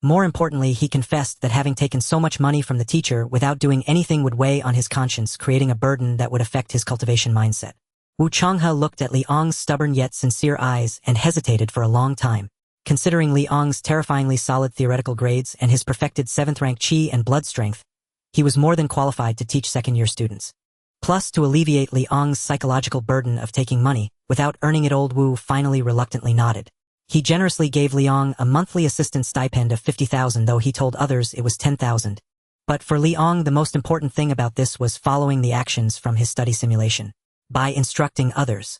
More importantly, he confessed that having taken so much money from the teacher without doing anything would weigh on his conscience, creating a burden that would affect his cultivation mindset. Wu Changhe looked at Liang's stubborn yet sincere eyes and hesitated for a long time. Considering Liang's terrifyingly solid theoretical grades and his perfected 7th rank qi and blood strength, he was more than qualified to teach second-year students. Plus, to alleviate Liang's psychological burden of taking money without earning it, old Wu finally reluctantly nodded. He generously gave Liang a monthly assistant stipend of 50,000, though he told others it was 10,000. But for Liang, the most important thing about this was following the actions from his study simulation. By instructing others,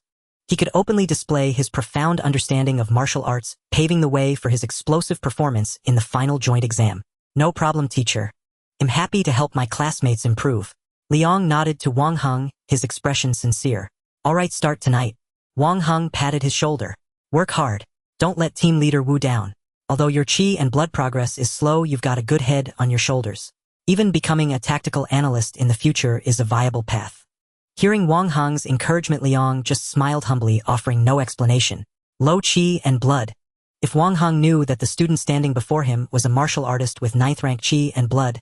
he could openly display his profound understanding of martial arts, paving the way for his explosive performance in the final joint exam. No problem, teacher. I'm happy to help my classmates improve. Liang nodded to Wang Hong, his expression sincere. All right, start tonight. Wang Hong patted his shoulder. Work hard. Don't let team leader Wu down. Although your qi and blood progress is slow, you've got a good head on your shoulders. Even becoming a tactical analyst in the future is a viable path. Hearing Wang Hong's encouragement, Liang just smiled humbly, offering no explanation. Low qi and blood. If Wang Hong knew that the student standing before him was a martial artist with 9th rank qi and blood,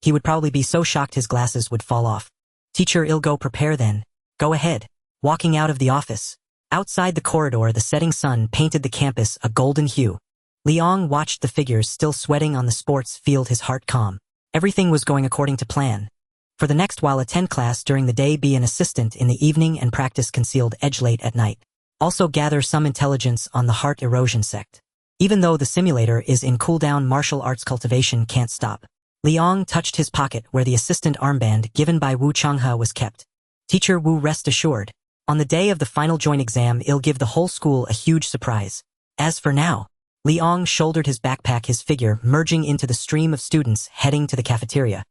He would probably be so shocked his glasses would fall off. Teacher, I'll go prepare then. Go ahead. Walking out of the office. Outside the corridor, the setting sun painted the campus a golden hue. Liang watched the figures still sweating on the sports field, his heart calm. Everything was going according to plan. For the next while, attend class during the day, be an assistant in the evening, and practice concealed edge late at night. Also gather some intelligence on the heart erosion sect. Even though the simulator is in cooldown, martial arts cultivation can't stop. Liang touched his pocket where the assistant armband given by Wu Changhe was kept. Teacher Wu, rest assured. On the day of the final joint exam, I'll give the whole school a huge surprise. As for now, Liang shouldered his backpack, his figure merging into the stream of students heading to the cafeteria.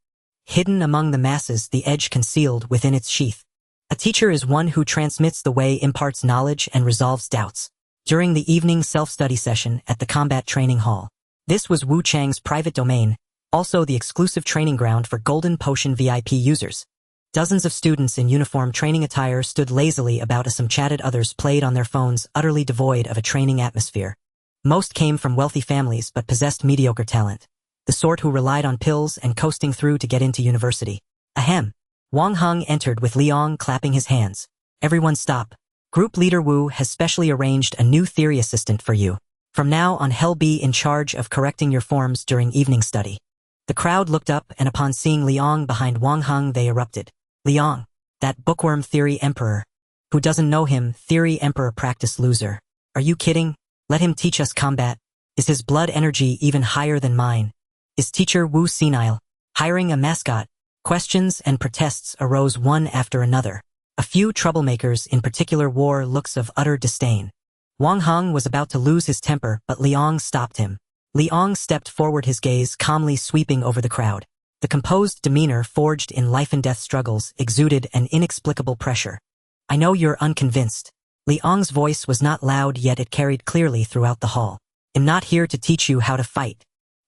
Hidden among the masses, the edge concealed within its sheath. A teacher is one who transmits the way, imparts knowledge, and resolves doubts. During the evening self-study session at the combat training hall. This was Wu Chang's private domain, also the exclusive training ground for Golden Potion VIP users. Dozens of students in uniform training attire stood lazily about as some chatted, others played on their phones, utterly devoid of a training atmosphere. Most came from wealthy families but possessed mediocre talent. The sort who relied on pills and coasting through to get into university. Ahem. Wang Heng entered with Liang clapping his hands. Everyone stop. Group leader Wu has specially arranged a new theory assistant for you. From now on, he'll be in charge of correcting your forms during evening study. The crowd looked up, and upon seeing Liang behind Wang Heng, they erupted. Liang, that bookworm theory emperor. Who doesn't know him? Theory emperor practice loser. Are you kidding? Let him teach us combat. Is his blood energy even higher than mine? Is teacher Wu senile? Hiring a mascot? Questions and protests arose one after another. A few troublemakers in particular wore looks of utter disdain. Wang Heng was about to lose his temper, but Liang stopped him. Liang stepped forward, his gaze calmly sweeping over the crowd. The composed demeanor forged in life-and-death struggles exuded an inexplicable pressure. I know you're unconvinced. Liang's voice was not loud, yet it carried clearly throughout the hall. I'm not here to teach you how to fight.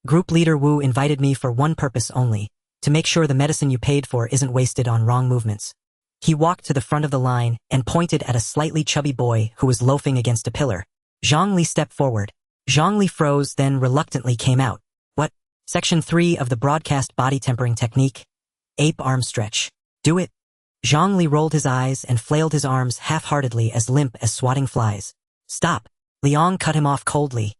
Group leader Wu invited me for one purpose only, to make sure the medicine you paid for isn't wasted on wrong movements. He walked to the front of the line and pointed at a slightly chubby boy who was loafing against a pillar. Zhang Li stepped forward. Zhang Li froze, then reluctantly came out. What? Section 3 of the broadcast body tempering technique. Ape arm stretch. Do it. Zhang Li rolled his eyes and flailed his arms half-heartedly, as limp as swatting flies. Stop. Liang cut him off coldly.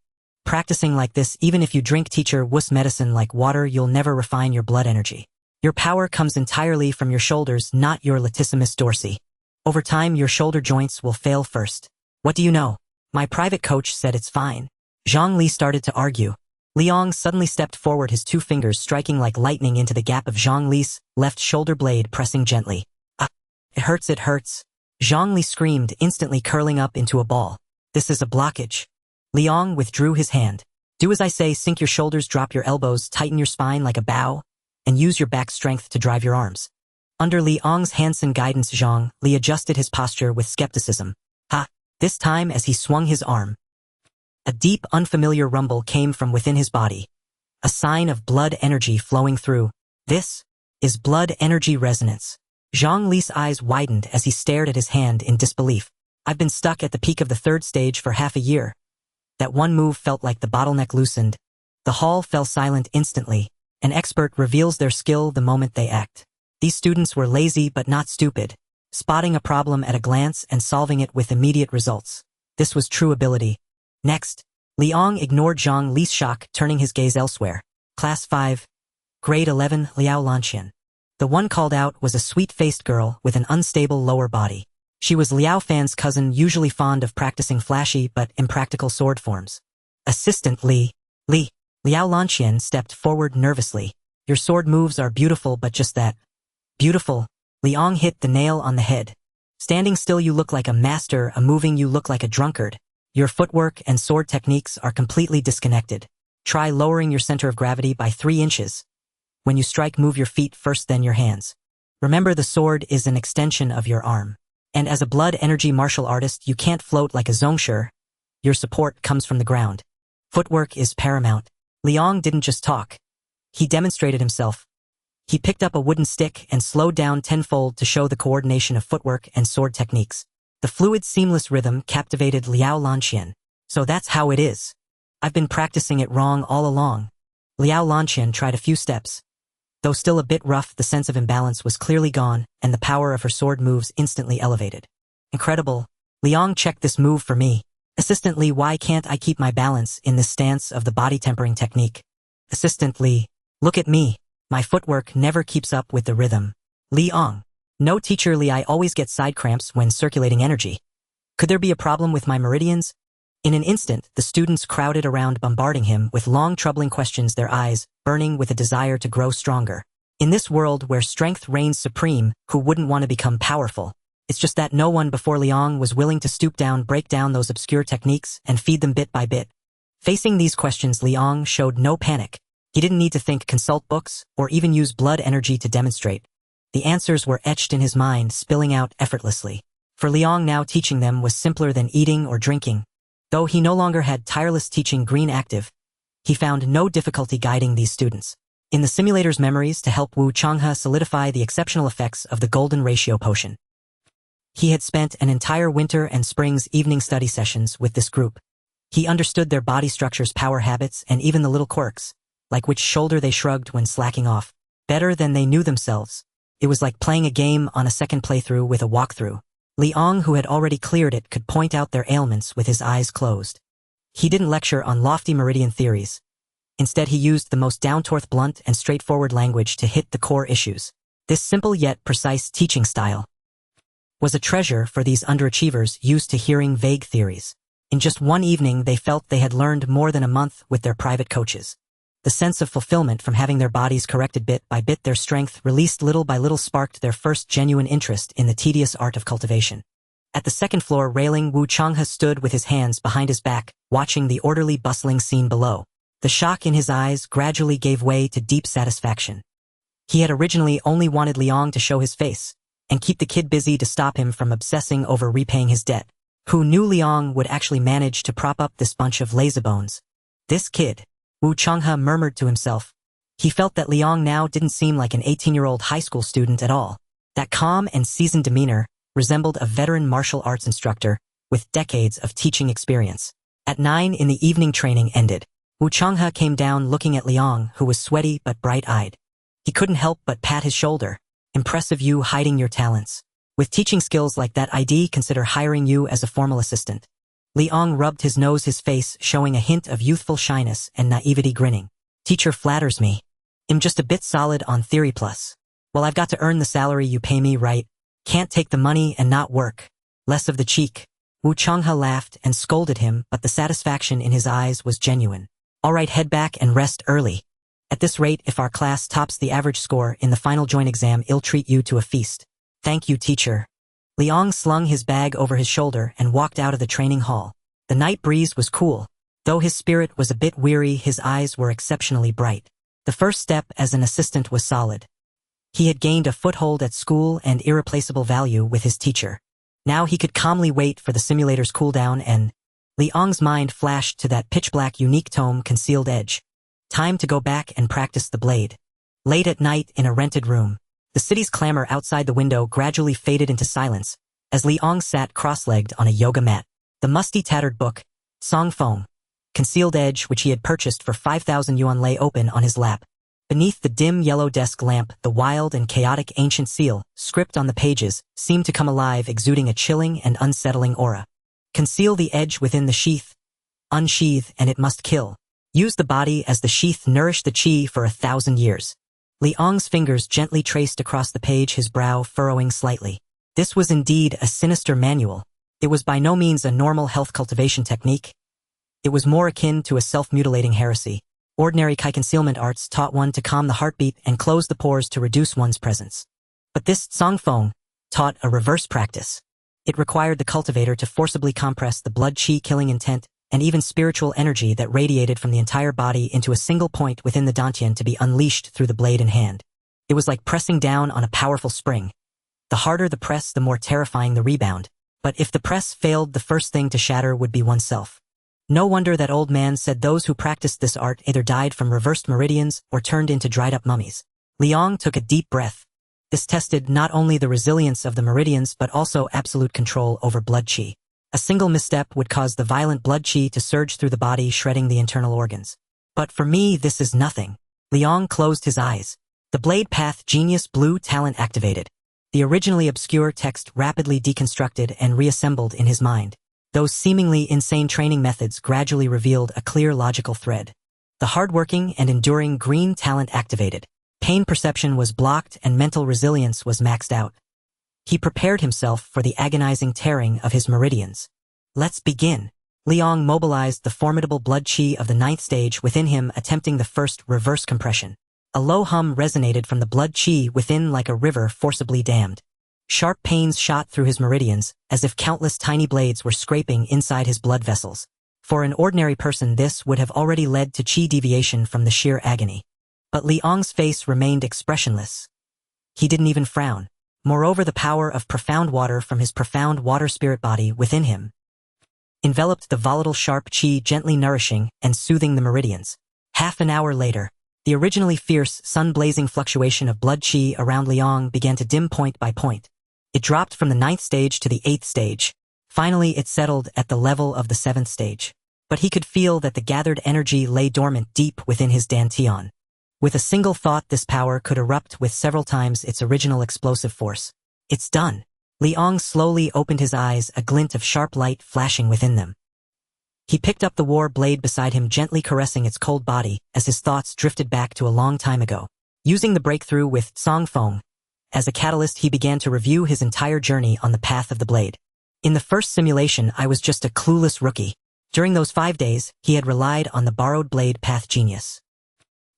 Practicing like this, even if you drink teacher Wu's medicine like water, you'll never refine your blood energy. Your power comes entirely from your shoulders, not your latissimus dorsi. Over time, your shoulder joints will fail first. What do you know? My private coach said it's fine. Zhang Li started to argue. Liang suddenly stepped forward, his two fingers striking like lightning into the gap of Zhang Li's left shoulder blade, pressing gently. Ah! It hurts, it hurts. Zhang Li screamed, instantly curling up into a ball. This is a blockage. Liang withdrew his hand. Do as I say, sink your shoulders, drop your elbows, tighten your spine like a bow, and use your back strength to drive your arms. Under Liang's Hansen guidance, Zhang Li adjusted his posture with skepticism. Ha! This time, as he swung his arm, a deep, unfamiliar rumble came from within his body. A sign of blood energy flowing through. This is blood energy resonance. Zhang Li's eyes widened as he stared at his hand in disbelief. I've been stuck at the peak of the third stage for half a year. That one move felt like the bottleneck loosened. The hall fell silent instantly. An expert reveals their skill the moment they act. These students were lazy but not stupid, spotting a problem at a glance and solving it with immediate results. This was true ability. Next, Liang ignored Zhang Li's shock, turning his gaze elsewhere. Class 5. Grade 11, Liao Lanqian. The one called out was a sweet-faced girl with an unstable lower body. She was Liao Fan's cousin, usually fond of practicing flashy but impractical sword forms. Assistant Liao Lanqian stepped forward nervously. Your sword moves are beautiful, but just that. Beautiful. Liang hit the nail on the head. Standing still you look like a master, moving you look like a drunkard. Your footwork and sword techniques are completely disconnected. Try lowering your center of gravity by 3 inches. When you strike, move your feet first, then your hands. Remember, the sword is an extension of your arm. And as a blood energy martial artist, you can't float like a zongshi. Your support comes from the ground. Footwork is paramount. Liang didn't just talk. He demonstrated himself. He picked up a wooden stick and slowed down tenfold to show the coordination of footwork and sword techniques. The fluid, seamless rhythm captivated Liao Lanqian. So that's how it is. I've been practicing it wrong all along. Liao Lanqian tried a few steps. Though still a bit rough, the sense of imbalance was clearly gone, and the power of her sword moves instantly elevated. Incredible. Liang checked this move for me. Assistant Li, why can't I keep my balance in this stance of the body tempering technique? Assistant Li, look at me. My footwork never keeps up with the rhythm. Liang, no teacher Li, I always get side cramps when circulating energy. Could there be a problem with my meridians? In an instant, the students crowded around bombarding him with long troubling questions, their eyes burning with a desire to grow stronger. In this world where strength reigns supreme, who wouldn't want to become powerful? It's just that no one before Liang was willing to stoop down, break down those obscure techniques, and feed them bit by bit. Facing these questions, Liang showed no panic. He didn't need to think, consult books, or even use blood energy to demonstrate. The answers were etched in his mind, spilling out effortlessly. For Liang, now teaching them was simpler than eating or drinking. Though he no longer had tireless teaching green active, he found no difficulty guiding these students. In the simulator's memories to help Wu Changhe solidify the exceptional effects of the golden ratio potion. He had spent an entire winter and spring's evening study sessions with this group. He understood their body structures, power habits, and even the little quirks, like which shoulder they shrugged when slacking off, better than they knew themselves. It was like playing a game on a second playthrough with a walkthrough. Liang, who had already cleared it, could point out their ailments with his eyes closed. He didn't lecture on lofty meridian theories. Instead, he used the most down-to-earth, blunt, and straightforward language to hit the core issues. This simple yet precise teaching style was a treasure for these underachievers used to hearing vague theories. In just one evening, they felt they had learned more than a month with their private coaches. The sense of fulfillment from having their bodies corrected bit by bit, their strength released little by little, sparked their first genuine interest in the tedious art of cultivation. At the second floor railing, Wu Changhe stood with his hands behind his back, watching the orderly, bustling scene below. The shock in his eyes gradually gave way to deep satisfaction. He had originally only wanted Liang to show his face and keep the kid busy to stop him from obsessing over repaying his debt. Who knew Liang would actually manage to prop up this bunch of lazybones? This kid, Wu Changhe murmured to himself. He felt that Liang now didn't seem like an 18-year-old high school student at all. That calm and seasoned demeanor resembled a veteran martial arts instructor with decades of teaching experience. At 9 in the evening, training ended. Wu Changhe came down looking at Liang, who was sweaty but bright-eyed. He couldn't help but pat his shoulder. Impressive, you hiding your talents. With teaching skills like that, I'd consider hiring you as a formal assistant. Liang rubbed his nose, his face showing a hint of youthful shyness and naivety, grinning. Teacher flatters me. I'm just a bit solid on theory plus. Well, I've got to earn the salary you pay me, right? Can't take the money and not work. Less of the cheek. Wu Changhe laughed and scolded him, but the satisfaction in his eyes was genuine. All right, head back and rest early. At this rate, if our class tops the average score in the final joint exam, I'll treat you to a feast. Thank you, teacher. Liang slung his bag over his shoulder and walked out of the training hall. The night breeze was cool. Though his spirit was a bit weary, his eyes were exceptionally bright. The first step as an assistant was solid. He had gained a foothold at school and irreplaceable value with his teacher. Now he could calmly wait for the simulator's cooldown, and Liang's mind flashed to that pitch-black unique tome, Concealed Edge. Time to go back and practice the blade. Late at night in a rented room, the city's clamor outside the window gradually faded into silence as Liang sat cross-legged on a yoga mat. The musty, tattered book, Song Feng, Concealed Edge, which he had purchased for 5,000 yuan, lay open on his lap. Beneath the dim yellow desk lamp, the wild and chaotic ancient seal, script on the pages, seemed to come alive, exuding a chilling and unsettling aura. Conceal the edge within the sheath. Unsheathe, and it must kill. Use the body as the sheath, nourish the qi for 1,000 years. Liang's fingers gently traced across the page, his brow furrowing slightly. This was indeed a sinister manual. It was by no means a normal health cultivation technique. It was more akin to a self-mutilating heresy. Ordinary Kai concealment arts taught one to calm the heartbeat and close the pores to reduce one's presence. But this Song Feng taught a reverse practice. It required the cultivator to forcibly compress the blood qi, killing intent, and even spiritual energy that radiated from the entire body into a single point within the dantian to be unleashed through the blade in hand. It was like pressing down on a powerful spring. The harder the press, the more terrifying the rebound. But if the press failed, the first thing to shatter would be oneself. No wonder that old man said those who practiced this art either died from reversed meridians or turned into dried-up mummies. Liang took a deep breath. This tested not only the resilience of the meridians but also absolute control over blood qi. A single misstep would cause the violent blood qi to surge through the body, shredding the internal organs. But for me, this is nothing. Liang closed his eyes. The blade path genius blue talent activated. The originally obscure text rapidly deconstructed and reassembled in his mind. Those seemingly insane training methods gradually revealed a clear logical thread. The hardworking and enduring green talent activated. Pain perception was blocked and mental resilience was maxed out. He prepared himself for the agonizing tearing of his meridians. Let's begin. Liang mobilized the formidable blood chi of the 9th stage within him, attempting the first reverse compression. A low hum resonated from the blood chi within like a river forcibly dammed. Sharp pains shot through his meridians, as if countless tiny blades were scraping inside his blood vessels. For an ordinary person, this would have already led to chi deviation from the sheer agony. But Liang's face remained expressionless. He didn't even frown. Moreover, the power of profound water from his profound water spirit body within him enveloped the volatile sharp chi, gently nourishing and soothing the meridians. Half an hour later, the originally fierce, sun-blazing fluctuation of blood chi around Liang began to dim point by point. It dropped from the 9th stage to the 8th stage. Finally, it settled at the level of the 7th stage. But he could feel that the gathered energy lay dormant deep within his dantian. With a single thought, this power could erupt with several times its original explosive force. It's done. Liang slowly opened his eyes, a glint of sharp light flashing within them. He picked up the war blade beside him, gently caressing its cold body as his thoughts drifted back to a long time ago. Using the breakthrough with Song Feng as a catalyst, he began to review his entire journey on the path of the blade. In the first simulation, I was just a clueless rookie. During those 5 days, he had relied on the borrowed blade path genius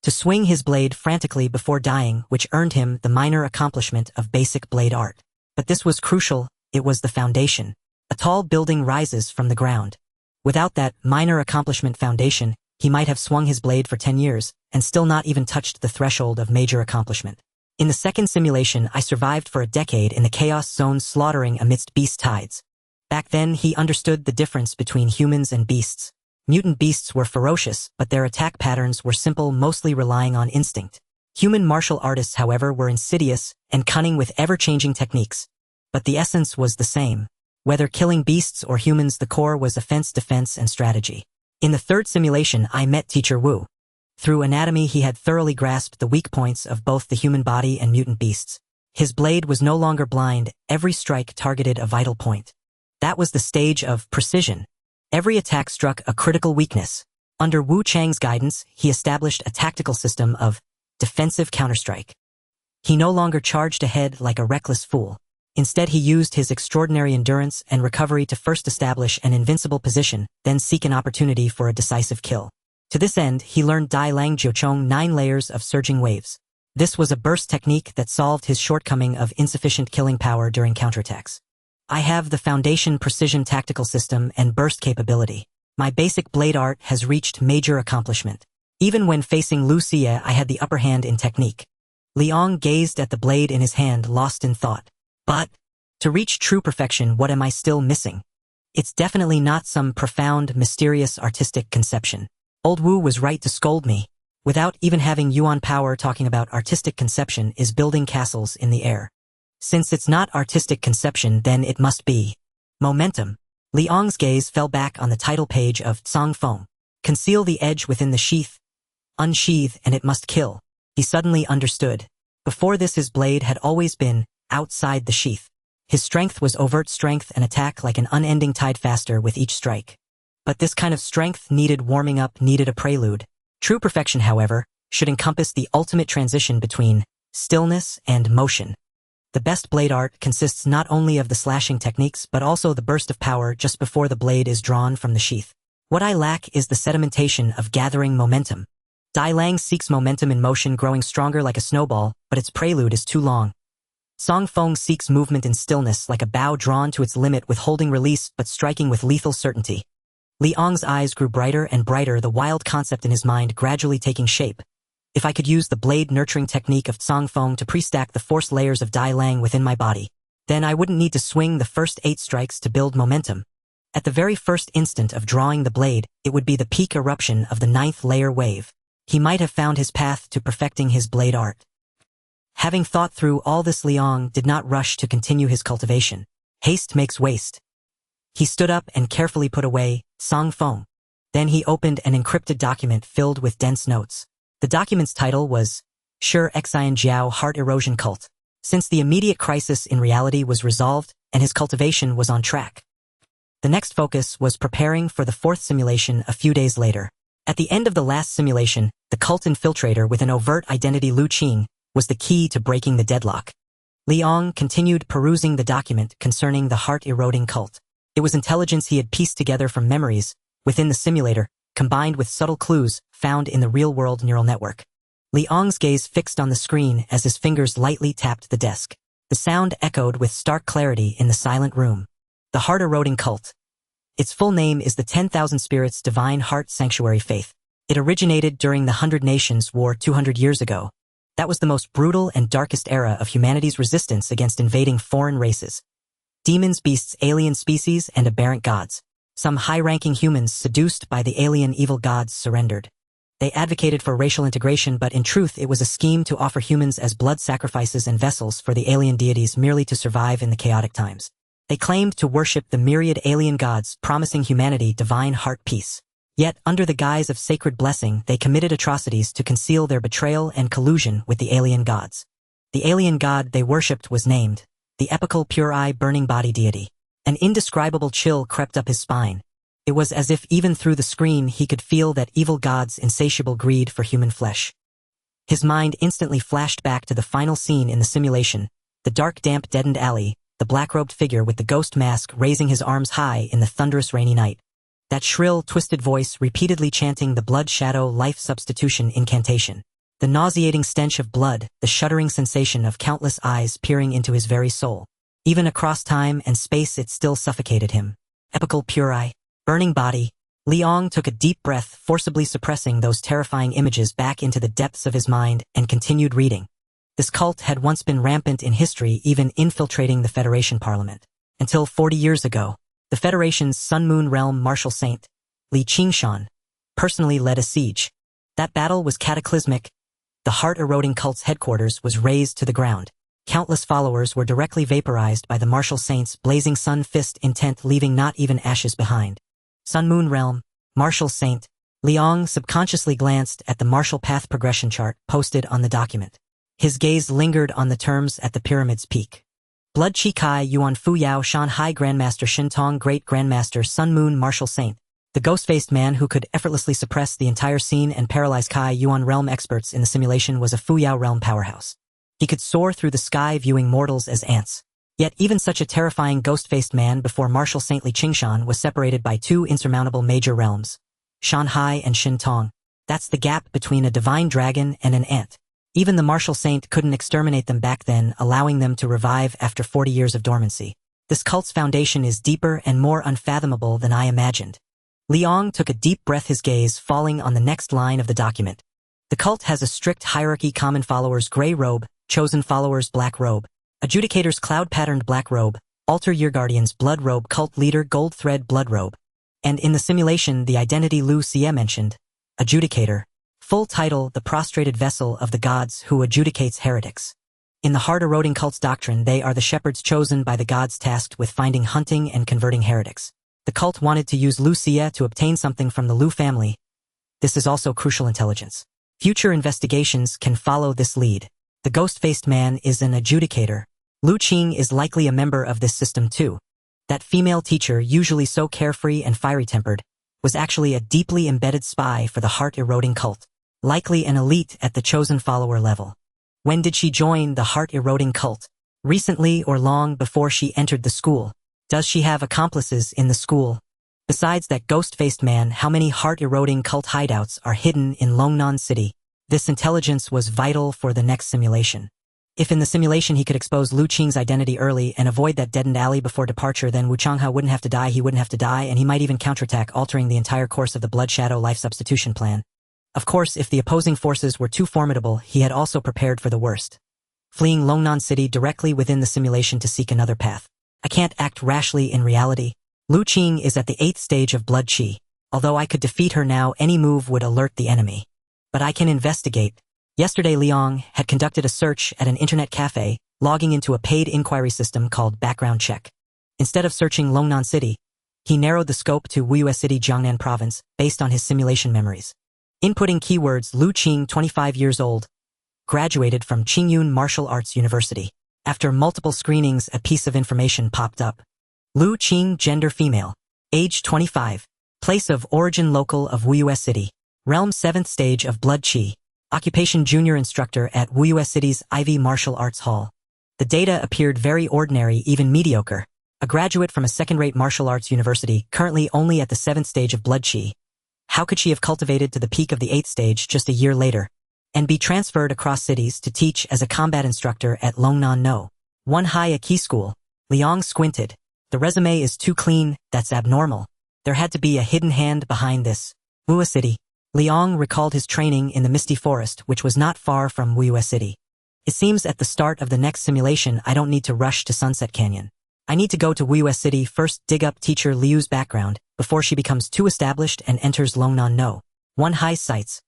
to swing his blade frantically before dying, which earned him the minor accomplishment of basic blade art. But this was crucial. It was the foundation. A tall building rises from the ground. Without that minor accomplishment foundation, he might have swung his blade for 10 years and still not even touched the threshold of major accomplishment. In the second simulation, I survived for a decade in the chaos zone, slaughtering amidst beast tides. Back then, he understood the difference between humans and beasts. Mutant beasts were ferocious, but their attack patterns were simple, mostly relying on instinct. Human martial artists, however, were insidious and cunning with ever-changing techniques. But the essence was the same. Whether killing beasts or humans, the core was offense, defense, and strategy. In the third simulation, I met Teacher Wu. Through anatomy, he had thoroughly grasped the weak points of both the human body and mutant beasts. His blade was no longer blind. Every strike targeted a vital point. That was the stage of precision. Every attack struck a critical weakness. Under Wu Chang's guidance, he established a tactical system of defensive counterstrike. He no longer charged ahead like a reckless fool. Instead, he used his extraordinary endurance and recovery to first establish an invincible position, then seek an opportunity for a decisive kill. To this end, he learned Dai Lang Jiuchong 9 layers of surging waves. This was a burst technique that solved his shortcoming of insufficient killing power during counterattacks. I have the foundation precision tactical system and burst capability. My basic blade art has reached major accomplishment. Even when facing Lu Xie, I had the upper hand in technique. Liang gazed at the blade in his hand, lost in thought. But to reach true perfection, what am I still missing? It's definitely not some profound, mysterious artistic conception. Old Wu was right to scold me. Without even having Yuan power, talking about artistic conception is building castles in the air. Since it's not artistic conception, then it must be momentum. Liang's gaze fell back on the title page of Song Feng. Conceal the edge within the sheath. Unsheathe and it must kill. He suddenly understood. Before this, his blade had always been outside the sheath. His strength was overt strength and attack like an unending tide, faster with each strike. But this kind of strength needed warming up, needed a prelude. True perfection, however, should encompass the ultimate transition between stillness and motion. The best blade art consists not only of the slashing techniques but also the burst of power just before the blade is drawn from the sheath. What I lack is the sedimentation of gathering momentum. Dai Lang seeks momentum in motion, growing stronger like a snowball, but its prelude is too long. Song Feng seeks movement in stillness, like a bow drawn to its limit, withholding release but striking with lethal certainty. Liang's eyes grew brighter and brighter, the wild concept in his mind gradually taking shape. If I could use the blade nurturing technique of Song Feng to pre-stack the force layers of Dai Lang within my body, then I wouldn't need to swing the first 8 strikes to build momentum. At the very first instant of drawing the blade, it would be the peak eruption of the 9th layer wave. He might have found his path to perfecting his blade art. Having thought through all this, Liang did not rush to continue his cultivation. Haste makes waste. He stood up and carefully put away Song Feng. Then he opened an encrypted document filled with dense notes. The document's title was Sure Xian Jiao heart erosion cult. Since the immediate crisis in reality was resolved and his cultivation was on track. The next focus was preparing for the fourth simulation a few days later. At the end of the last simulation, the cult infiltrator with an overt identity Lu Qing was the key to breaking the deadlock. Liang continued perusing the document concerning the heart-eroding cult. It was intelligence he had pieced together from memories within the simulator, combined with subtle clues found in the real-world neural network. Liang's gaze fixed on the screen as his fingers lightly tapped the desk. The sound echoed with stark clarity in the silent room. The heart-eroding cult. Its full name is the 10,000 Spirits Divine Heart Sanctuary Faith. It originated during the 100 Nations War 200 years ago. That was the most brutal and darkest era of humanity's resistance against invading foreign races. Demons, beasts, alien species, and aberrant gods. Some high-ranking humans seduced by the alien evil gods surrendered. They advocated for racial integration, but in truth it was a scheme to offer humans as blood sacrifices and vessels for the alien deities merely to survive in the chaotic times. They claimed to worship the myriad alien gods, promising humanity divine heart peace. Yet, under the guise of sacred blessing, they committed atrocities to conceal their betrayal and collusion with the alien gods. The alien god they worshipped was named the epical pure-eye burning body deity. An indescribable chill crept up his spine. It was as if even through the screen he could feel that evil god's insatiable greed for human flesh. His mind instantly flashed back to the final scene in the simulation, the dark, damp, deadened alley, the black-robed figure with the ghost mask raising his arms high in the thunderous rainy night. That shrill, twisted voice repeatedly chanting the blood shadow life substitution incantation. The nauseating stench of blood, the shuddering sensation of countless eyes peering into his very soul. Even across time and space it still suffocated him. Epical pure-eye, burning body. Liang took a deep breath, forcibly suppressing those terrifying images back into the depths of his mind, and continued reading. This cult had once been rampant in history, even infiltrating the Federation Parliament. Until 40 years ago, the Federation's Sun-Moon Realm Martial Saint, Li Qingshan, personally led a siege. That battle was cataclysmic. The heart-eroding cult's headquarters was razed to the ground. Countless followers were directly vaporized by the Martial Saint's blazing sun fist intent, leaving not even ashes behind. Sun-Moon Realm, Martial Saint. Liang subconsciously glanced at the martial path progression chart posted on the document. His gaze lingered on the terms at the pyramid's peak. Blood Chi Kai Yuan Fu Yao Shan High Grandmaster Shin Tong Great Grandmaster Sun Moon Martial Saint. The ghost-faced man who could effortlessly suppress the entire scene and paralyze Kai Yuan realm experts in the simulation was a Fu Yao realm powerhouse. He could soar through the sky viewing mortals as ants. Yet even such a terrifying ghost-faced man before Martial Saint Li Qingshan was separated by two insurmountable major realms. Shanhai and Shin Tong. That's the gap between a divine dragon and an ant. Even the Martial Saint couldn't exterminate them back then, allowing them to revive after 40 years of dormancy. This cult's foundation is deeper and more unfathomable than I imagined. Liang took a deep breath, his gaze falling on the next line of the document. The cult has a strict hierarchy: common followers gray robe, chosen followers black robe, adjudicators cloud-patterned black robe, altar year guardians blood robe, cult leader gold thread blood robe. And in the simulation the identity Lu Xie mentioned, adjudicator. Full title: the prostrated vessel of the gods who adjudicates heretics. In the heart-eroding cult's doctrine, they are the shepherds chosen by the gods tasked with finding, hunting, and converting heretics. The cult wanted to use Lu Xie to obtain something from the Lu family. This is also crucial intelligence. Future investigations can follow this lead. The ghost-faced man is an adjudicator. Lu Qing is likely a member of this system too. That female teacher, usually so carefree and fiery-tempered, was actually a deeply embedded spy for the heart-eroding cult. Likely an elite at the chosen follower level. When did she join the heart-eroding cult? Recently or long before she entered the school? Does she have accomplices in the school? Besides that ghost-faced man, how many heart-eroding cult hideouts are hidden in Longnan City? This intelligence was vital for the next simulation. If in the simulation he could expose Lu Qing's identity early and avoid that deadened alley before departure, then Wu Changhe wouldn't have to die, he wouldn't have to die, and he might even counterattack, altering the entire course of the Blood Shadow life substitution plan. Of course, if the opposing forces were too formidable, he had also prepared for the worst. Fleeing Longnan City directly within the simulation to seek another path. I can't act rashly in reality. Lu Qing is at the 8th stage of Blood Qi. Although I could defeat her now, any move would alert the enemy. But I can investigate. Yesterday Liang had conducted a search at an internet cafe, logging into a paid inquiry system called Background Check. Instead of searching Longnan City, he narrowed the scope to Wuyue City, Jiangnan Province, based on his simulation memories. Inputting keywords: Lu Qing, 25 years old, graduated from Qingyun Martial Arts University. After multiple screenings, a piece of information popped up. Lu Qing, gender female. Age 25. Place of origin local of Wuyue City. Realm 7th stage of Blood Qi. Occupation junior instructor at Wuyue City's Ivy Martial Arts Hall. The data appeared very ordinary, even mediocre. A graduate from a second-rate martial arts university, currently only at the 7th stage of Blood Qi. How could she have cultivated to the peak of the 8th stage just a year later, and be transferred across cities to teach as a combat instructor at Longnan No. 1 High, a key school? Liang squinted. The resume is too clean, that's abnormal. There had to be a hidden hand behind this. Wuyue City. Liang recalled his training in the Misty Forest, which was not far from Wuyue City. It seems at the start of the next simulation I don't need to rush to Sunset Canyon. I need to go to Wuyue City first, dig up teacher Liu's background, before she becomes too established and enters Longnan No. 1 High's sights.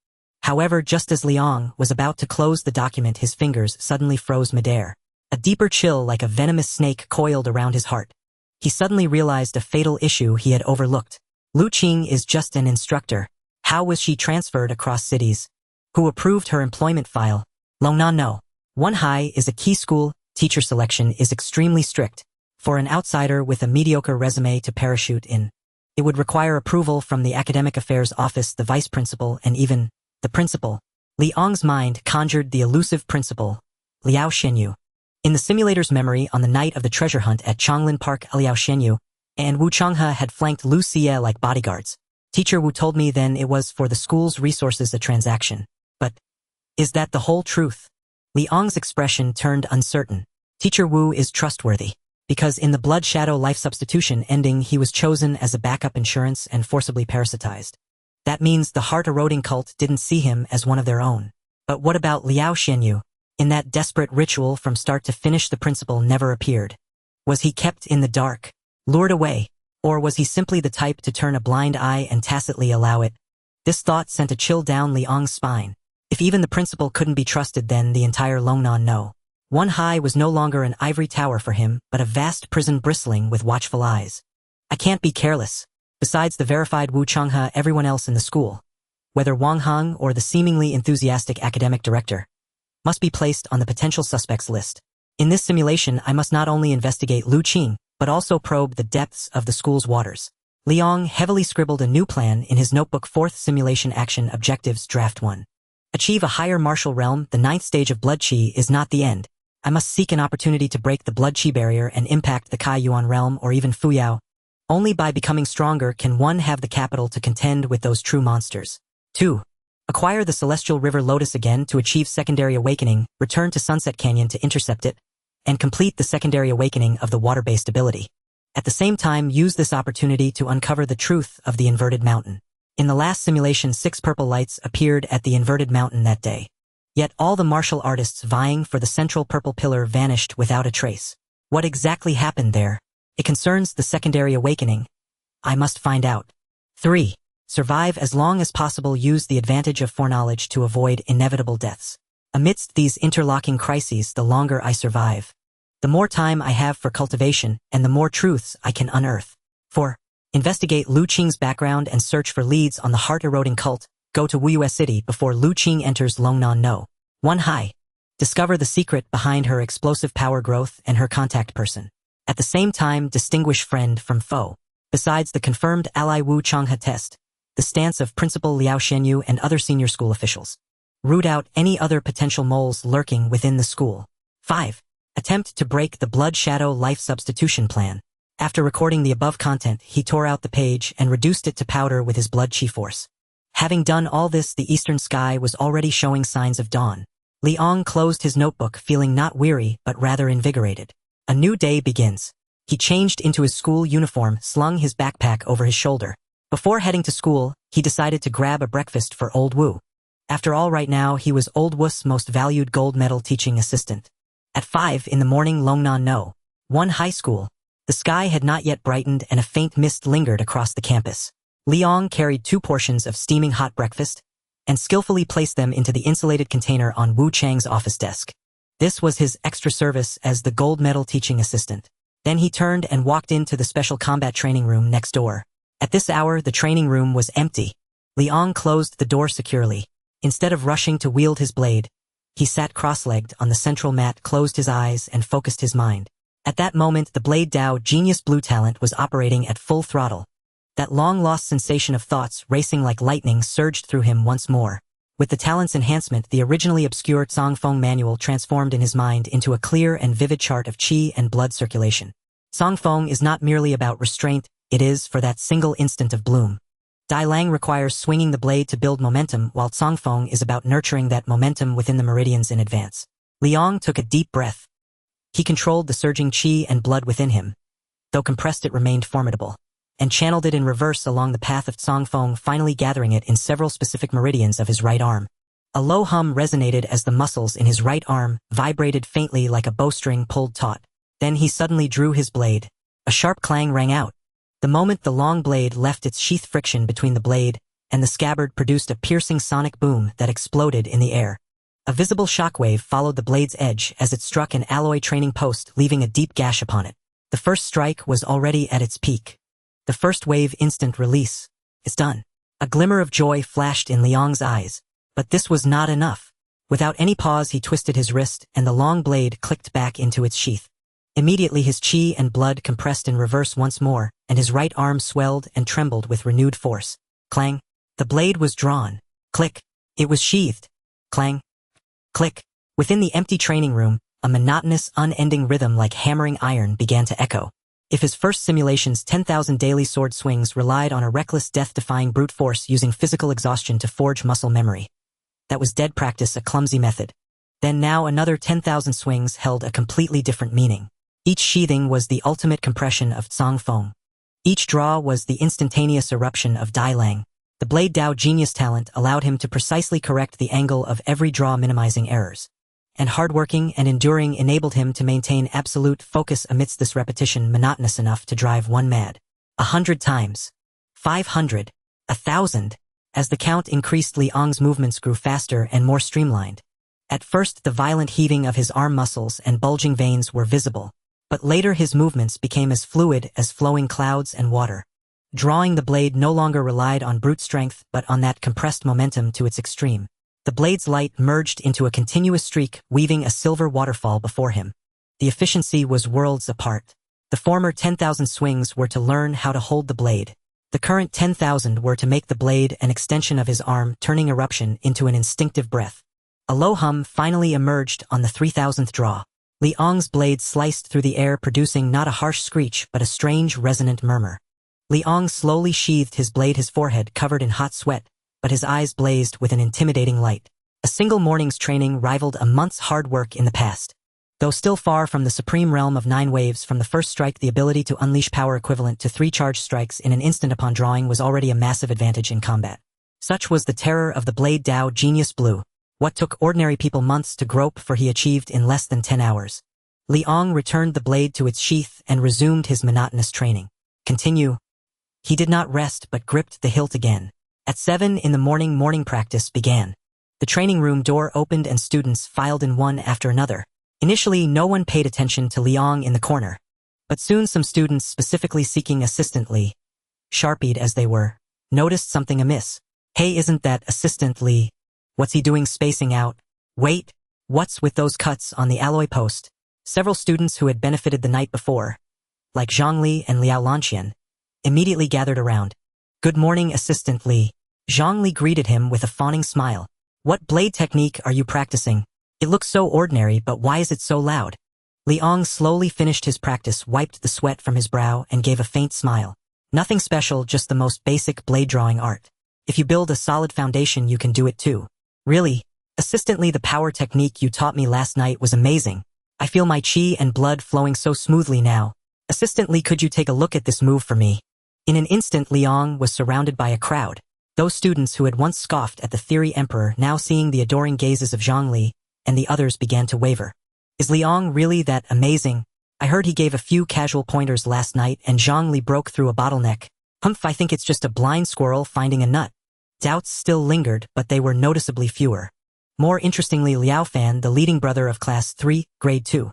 However, just as Liang was about to close the document, his fingers suddenly froze midair. A deeper chill like a venomous snake coiled around his heart. He suddenly realized a fatal issue he had overlooked. Lu Qing is just an instructor. How was she transferred across cities? Who approved her employment file? Longnan No. 1 High is a key school. Teacher selection is extremely strict. For an outsider with a mediocre resume to parachute in, it would require approval from the Academic Affairs Office, the vice principal, and even the principal. Liang's mind conjured the elusive principal, Liao Shenyu. In the simulator's memory, on the night of the treasure hunt at Changlin Park, Liao Shenyu and Wu Changhe had flanked Lu Xie like bodyguards. Teacher Wu told me then it was for the school's resources, a transaction. But is that the whole truth? Liang's expression turned uncertain. Teacher Wu is trustworthy, because in the Blood Shadow life substitution ending he was chosen as a backup insurance and forcibly parasitized. That means the heart-eroding cult didn't see him as one of their own. But what about Liao Shenyu? In that desperate ritual from start to finish, the principal never appeared. Was he kept in the dark, lured away, or was he simply the type to turn a blind eye and tacitly allow it? This thought sent a chill down Liang's spine. If even the principal couldn't be trusted, then the entire Longnan No. 1 High was no longer an ivory tower for him, but a vast prison bristling with watchful eyes. I can't be careless. Besides the verified Wu Changhe, everyone else in the school, whether Wang Heng or the seemingly enthusiastic academic director, must be placed on the potential suspects list. In this simulation, I must not only investigate Lu Qing, but also probe the depths of the school's waters. Liang heavily scribbled a new plan in his notebook. 4th simulation action objectives draft 1. Achieve a higher martial realm. The 9th stage of Blood Qi is not the end. I must seek an opportunity to break the Blood Qi barrier and impact the Kai Yuan realm or even Fuyao. Only by becoming stronger can one have the capital to contend with those true monsters. 2. Acquire the Celestial River Lotus again to achieve secondary awakening, return to Sunset Canyon to intercept it, and complete the secondary awakening of the water-based ability. At the same time, use this opportunity to uncover the truth of the inverted mountain. In the last simulation, 6 purple lights appeared at the inverted mountain that day. Yet all the martial artists vying for the central purple pillar vanished without a trace. What exactly happened there? It concerns the secondary awakening. I must find out. 3. Survive as long as possible. Use the advantage of foreknowledge to avoid inevitable deaths. Amidst these interlocking crises, the longer I survive, the more time I have for cultivation and the more truths I can unearth. 4. Investigate Lu Qing's background and search for leads on the heart-eroding cult. Go to Wuyue City before Lu Qing enters Longnan No. 1 High. Discover the secret behind her explosive power growth and her contact person. At the same time, distinguish friend from foe. Besides the confirmed ally Wu Changhe test, the stance of Principal Liao Shenyu and other senior school officials. Root out any other potential moles lurking within the school. 5. Attempt to break the Blood Shadow life substitution plan. After recording the above content, he tore out the page and reduced it to powder with his Blood Qi force. Having done all this, the eastern sky was already showing signs of dawn. Liang closed his notebook, feeling not weary but rather invigorated. A new day begins. He changed into his school uniform, slung his backpack over his shoulder. Before heading to school, he decided to grab a breakfast for Old Wu. After all, right now he was Old Wu's most valued gold medal teaching assistant. At 5 in the morning, Longnan No. 1 High School. The sky had not yet brightened and a faint mist lingered across the campus. Liang carried 2 portions of steaming hot breakfast and skillfully placed them into the insulated container on Wu Chang's office desk. This was his extra service as the gold medal teaching assistant. Then he turned and walked into the special combat training room next door. At this hour, the training room was empty. Liang closed the door securely. Instead of rushing to wield his blade, He sat cross-legged on the central mat, closed his eyes, and focused his mind. At that moment, the Blade Dao Genius Blue talent was operating at full throttle. That long-lost sensation of thoughts racing like lightning surged through him once more. With the talent's enhancement, the originally obscure Zhongfeng manual transformed in his mind into a clear and vivid chart of qi and blood circulation. Zhongfeng is not merely about restraint, it is for that single instant of bloom. Dai Lang requires swinging the blade to build momentum, while Zhongfeng is about nurturing that momentum within the meridians in advance. Liang took a deep breath. He controlled the surging qi and blood within him. Though compressed, it remained formidable, and channeled it in reverse along the path of Zhongfeng, finally gathering it in several specific meridians of his right arm. A low hum resonated as the muscles in his right arm vibrated faintly like a bowstring pulled taut. Then he suddenly drew his blade. A sharp clang rang out. The moment the long blade left its sheath, friction between the blade and the scabbard produced a piercing sonic boom that exploded in the air. A visible shockwave followed the blade's edge as it struck an alloy training post, leaving a deep gash upon it. The first strike was already at its peak. The first wave, instant release. It's done. A glimmer of joy flashed in Liang's eyes. But this was not enough. Without any pause, he twisted his wrist, and the long blade clicked back into its sheath. Immediately his qi and blood compressed in reverse once more, and his right arm swelled and trembled with renewed force. Clang. The blade was drawn. Click. It was sheathed. Clang. Click. Within the empty training room, a monotonous, unending rhythm like hammering iron began to echo. If his first simulation's 10,000 daily sword swings relied on a reckless, death-defying brute force using physical exhaustion to forge muscle memory, that was dead practice, a clumsy method. Then now another 10,000 swings held a completely different meaning. Each sheathing was the ultimate compression of Zhongfeng. Each draw was the instantaneous eruption of Dai Lang. The Blade Dao Genius talent allowed him to precisely correct the angle of every draw, minimizing errors. And hardworking and enduring enabled him to maintain absolute focus amidst this repetition, monotonous enough to drive one mad. 100 times. 500. 1,000. As the count increased, Liang's movements grew faster and more streamlined. At first, the violent heaving of his arm muscles and bulging veins were visible. But later his movements became as fluid as flowing clouds and water. Drawing the blade no longer relied on brute strength but on that compressed momentum to its extreme. The blade's light merged into a continuous streak, weaving a silver waterfall before him. The efficiency was worlds apart. The former 10,000 swings were to learn how to hold the blade. The current 10,000 were to make the blade an extension of his arm, turning eruption into an instinctive breath. A low hum finally emerged on the 3,000th draw. Liang's blade sliced through the air, producing not a harsh screech but a strange, resonant murmur. Liang slowly sheathed his blade, his forehead covered in hot sweat, but his eyes blazed with an intimidating light. A single morning's training rivaled a month's hard work in the past. Though still far from the supreme realm of 9 waves from the first strike, the ability to unleash power equivalent to 3 charged strikes in an instant upon drawing was already a massive advantage in combat. Such was the terror of the Blade Dao Genius Blue. What took ordinary people months to grope for, he achieved in less than 10 hours. Liang returned the blade to its sheath and resumed his monotonous training. Continue. He did not rest but gripped the hilt again. At 7 in the morning practice began. The training room door opened and students filed in one after another. Initially, no one paid attention to Liang in the corner. But soon some students, specifically seeking Assistant Li, sharpied as they were, noticed something amiss. Hey, isn't that Assistant Li? What's he doing spacing out? Wait, what's with those cuts on the alloy post? Several students who had benefited the night before, like Zhang Li and Liao Lanqian, immediately gathered around. Good morning, Assistant Li. Zhang Li greeted him with a fawning smile. What blade technique are you practicing? It looks so ordinary, but why is it so loud? Liang slowly finished his practice, wiped the sweat from his brow, and gave a faint smile. Nothing special, just the most basic blade drawing art. If you build a solid foundation, you can do it too. Really? Assistant Li, the power technique you taught me last night was amazing. I feel my qi and blood flowing so smoothly now. Assistant Li, could you take a look at this move for me? In an instant, Liang was surrounded by a crowd. Those students who had once scoffed at the Theory Emperor now seeing the adoring gazes of Zhang Li, and the others began to waver. Is Liang really that amazing? I heard he gave a few casual pointers last night and Zhang Li broke through a bottleneck. Humph, I think it's just a blind squirrel finding a nut. Doubts still lingered, but they were noticeably fewer. More interestingly, Liao Fan, the leading brother of Class 3, Grade 2,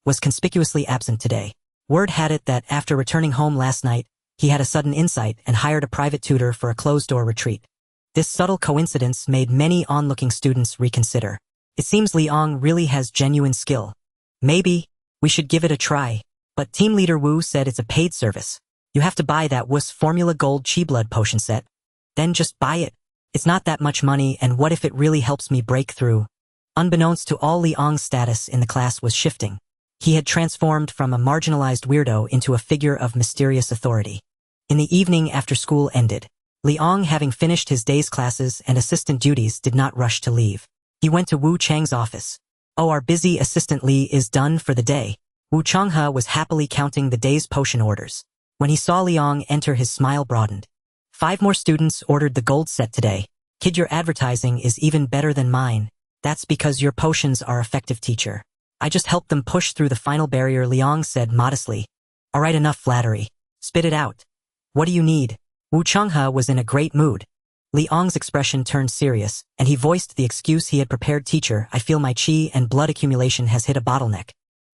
was conspicuously absent today. Word had it that after returning home last night, he had a sudden insight and hired a private tutor for a closed-door retreat. This subtle coincidence made many onlooking students reconsider. It seems Liang really has genuine skill. Maybe we should give it a try. But Team Leader Wu said it's a paid service. You have to buy that wuss Formula Gold Chi Blood potion set. Then just buy it. It's not that much money, and what if it really helps me break through? Unbeknownst to all, Liang's status in the class was shifting. He had transformed from a marginalized weirdo into a figure of mysterious authority. In the evening after school ended, Liang, having finished his day's classes and assistant duties, did not rush to leave. He went to Wu Chang's office. "Oh, our busy assistant Li is done for the day." Wu Changhe was happily counting the day's potion orders. When he saw Liang enter, his smile broadened. 5 more students ordered the gold set today. Kid, your advertising is even better than mine. That's because your potions are effective, teacher. I just helped them push through the final barrier, Liang said modestly. All right, enough flattery. Spit it out. What do you need? Wu Changhe was in a great mood. Liang's expression turned serious, and he voiced the excuse he had prepared. Teacher, I feel my qi and blood accumulation has hit a bottleneck.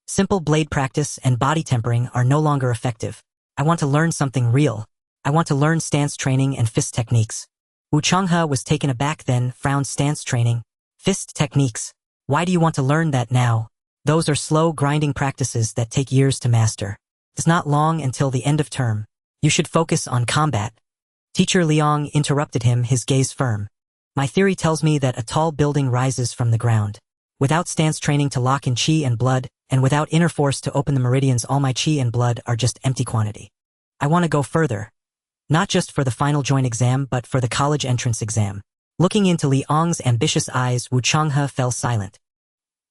Simple blade practice and body tempering are no longer effective. I want to learn something real. I want to learn stance training and fist techniques. Wu Changhe was taken aback, then frowned. Stance training? Fist techniques? Why do you want to learn that now? Those are slow, grinding practices that take years to master. It's not long until the end of term. You should focus on combat. Teacher, Liang interrupted him, his gaze firm. My theory tells me that a tall building rises from the ground. Without stance training to lock in qi and blood, and without inner force to open the meridians, all my qi and blood are just empty quantity. I want to go further. Not just for the final joint exam, but for the college entrance exam. Looking into Liang's ambitious eyes, Wu Changhe fell silent.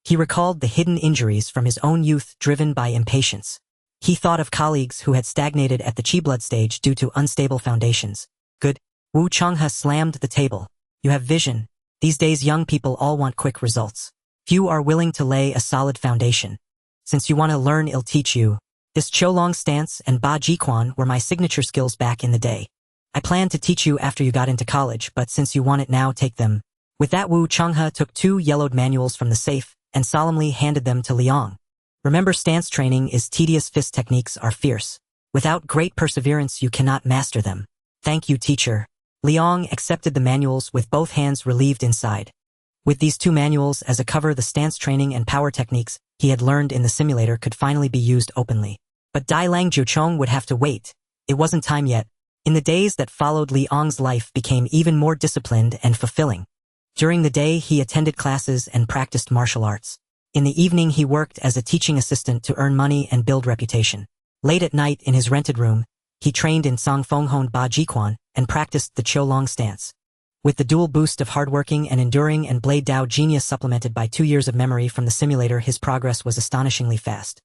He recalled the hidden injuries from his own youth driven by impatience. He thought of colleagues who had stagnated at the qi blood stage due to unstable foundations. Good. Wu Changhe slammed the table. You have vision. These days young people all want quick results. Few are willing to lay a solid foundation. Since you want to learn, I'll teach you. This Qiulong stance and Ba Jiquan were my signature skills back in the day. I planned to teach you after you got into college, but since you want it now, take them. With that, Wu Changhe took 2 yellowed manuals from the safe and solemnly handed them to Liang. Remember, stance training is tedious, fist techniques are fierce. Without great perseverance, you cannot master them. Thank you, teacher. Liang accepted the manuals with both hands relieved inside. With these 2 manuals as a cover, the stance training and power techniques he had learned in the simulator could finally be used openly. But Dai Lang Jiuchong would have to wait. It wasn't time yet. In the days that followed, Liang's life became even more disciplined and fulfilling. During the day, he attended classes and practiced martial arts. In the evening, he worked as a teaching assistant to earn money and build reputation. Late at night, in his rented room, he trained in Songfonghon Ba Jiquan and practiced the Qiulong stance. With the dual boost of hardworking and enduring and Blade Dao genius supplemented by 2 years of memory from the simulator, his progress was astonishingly fast.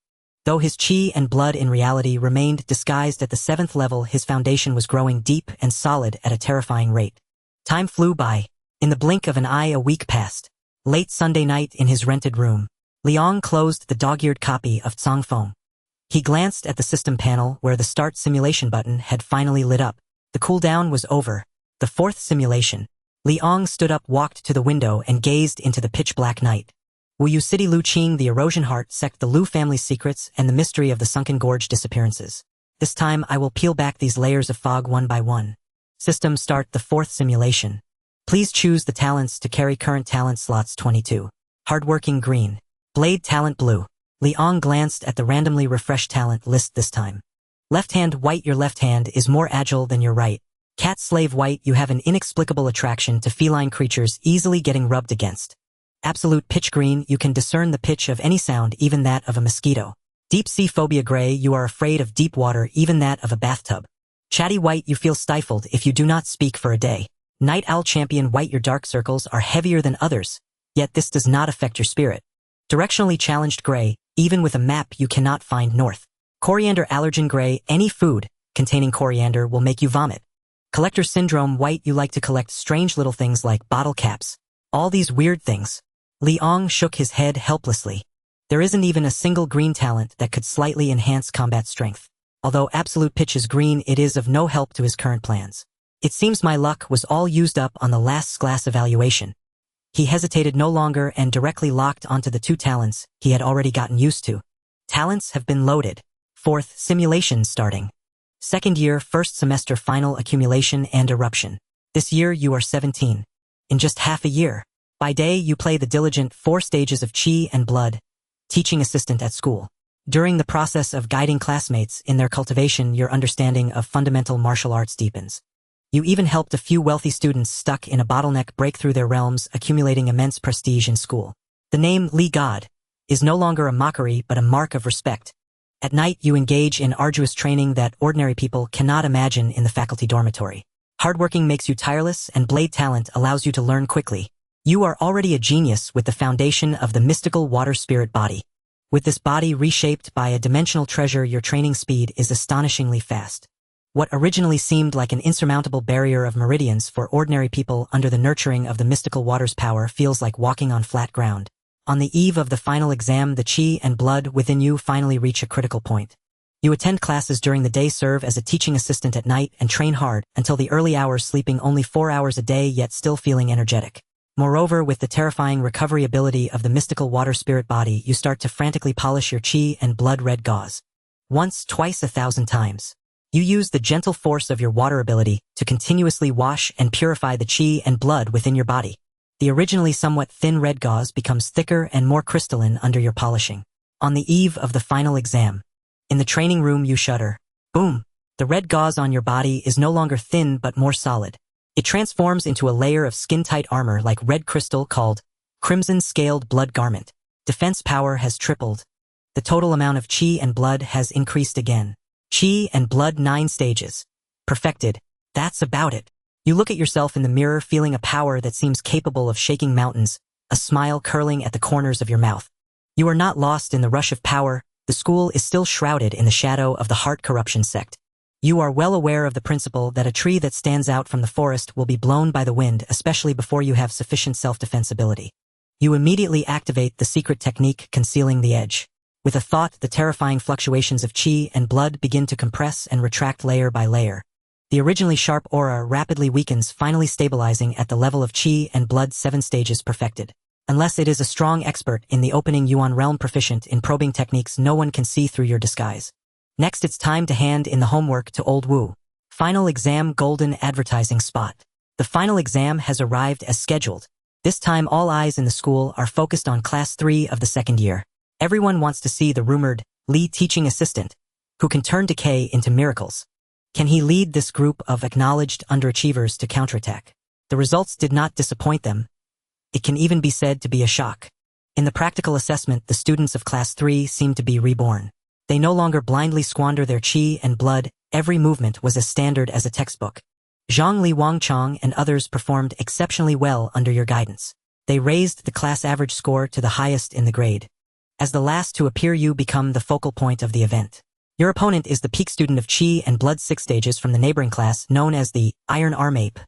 Though his qi and blood in reality remained disguised at the 7th level, his foundation was growing deep and solid at a terrifying rate. Time flew by. In the blink of an eye, a week passed. Late Sunday night, in his rented room, Liang closed the dog-eared copy of Cangfeng. He glanced at the system panel where the start simulation button had finally lit up. The cooldown was over. The 4th simulation. Liang stood up, walked to the window, and gazed into the pitch-black night. Wuyu City, Lu Qing, the Erosion Heart sect, the Lu family's secrets, and the mystery of the Sunken Gorge disappearances. This time I will peel back these layers of fog one by one. System start the 4th simulation. Please choose the talents to carry current talent slots 22. Hardworking green. Blade talent blue. Liang glanced at the randomly refreshed talent list this time. Left hand white, your left hand is more agile than your right. Cat slave white, you have an inexplicable attraction to feline creatures, easily getting rubbed against. Absolute pitch green, you can discern the pitch of any sound, even that of a mosquito. Deep sea phobia gray, you are afraid of deep water, even that of a bathtub. Chatty white, you feel stifled if you do not speak for a day. Night owl champion white, your dark circles are heavier than others, yet this does not affect your spirit. Directionally challenged gray, even with a map you cannot find north. Coriander allergen gray, any food containing coriander will make you vomit. Collector syndrome white, you like to collect strange little things like bottle caps. All these weird things. Liang shook his head helplessly. There isn't even a single green talent that could slightly enhance combat strength. Although absolute pitch is green, it is of no help to his current plans. It seems my luck was all used up on the last class evaluation. He hesitated no longer and directly locked onto the 2 talents he had already gotten used to. Talents have been loaded. 4th simulation starting. 2nd year, 1st semester, final accumulation and eruption. This year you are 17. In just half a year. By day, you play the diligent 4 stages of Qi and Blood, teaching assistant at school. During the process of guiding classmates in their cultivation, your understanding of fundamental martial arts deepens. You even helped a few wealthy students stuck in a bottleneck break through their realms, accumulating immense prestige in school. The name Li God is no longer a mockery but a mark of respect. At night, you engage in arduous training that ordinary people cannot imagine in the faculty dormitory. Hardworking makes you tireless, and blade talent allows you to learn quickly. You are already a genius with the foundation of the mystical water spirit body. With this body reshaped by a dimensional treasure, your training speed is astonishingly fast. What originally seemed like an insurmountable barrier of meridians for ordinary people under the nurturing of the mystical water's power feels like walking on flat ground. On the eve of the final exam, the Qi and Blood within you finally reach a critical point. You attend classes during the day, serve as a teaching assistant at night, and train hard until the early hours, sleeping only 4 hours a day yet still feeling energetic. Moreover, with the terrifying recovery ability of the mystical water spirit body, you start to frantically polish your Qi and Blood red gauze. Once, twice, 1,000 times. You use the gentle force of your water ability to continuously wash and purify the Qi and Blood within your body. The originally somewhat thin red gauze becomes thicker and more crystalline under your polishing. On the eve of the final exam, in the training room, you shudder. Boom! The red gauze on your body is no longer thin but more solid. It transforms into a layer of skin-tight armor like red crystal called Crimson Scaled Blood Garment. Defense power has tripled. The total amount of Qi and Blood has increased again. Qi and Blood 9 stages. Perfected. That's about it. You look at yourself in the mirror, feeling a power that seems capable of shaking mountains, a smile curling at the corners of your mouth. You are not lost in the rush of power. The school is still shrouded in the shadow of the heart corruption sect. You are well aware of the principle that a tree that stands out from the forest will be blown by the wind, especially before you have sufficient self-defense ability. You immediately activate the secret technique concealing the edge. With a thought, the terrifying fluctuations of Qi and Blood begin to compress and retract layer by layer. The originally sharp aura rapidly weakens, finally stabilizing at the level of Qi and Blood 7 stages perfected. Unless it is a strong expert in the opening Yuan realm proficient in probing techniques, no one can see through your disguise. Next, it's time to hand in the homework to Old Wu. Final exam, golden advertising spot. The final exam has arrived as scheduled. This time, all eyes in the school are focused on Class 3 of the second year. Everyone wants to see the rumored Li teaching assistant, who can turn decay into miracles. Can he lead this group of acknowledged underachievers to counterattack? The results did not disappoint them. It can even be said to be a shock. In the practical assessment, the students of Class 3 seem to be reborn. They no longer blindly squander their Qi and Blood. Every movement was as standard as a textbook. Zhang Li Wangchang and others performed exceptionally well under your guidance. They raised the class average score to the highest in the grade. As the last to appear, you become the focal point of the event. Your opponent is the peak student of Qi and Blood 6 stages from the neighboring class, known as the Iron Arm Ape,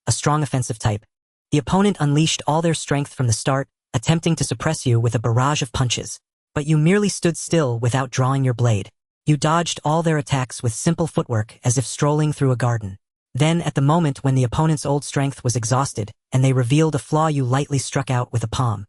a strong offensive type. The opponent unleashed all their strength from the start, attempting to suppress you with a barrage of punches. But you merely stood still without drawing your blade. You dodged all their attacks with simple footwork as if strolling through a garden. Then, at the moment when the opponent's old strength was exhausted, and they revealed a flaw, you lightly struck out with a palm.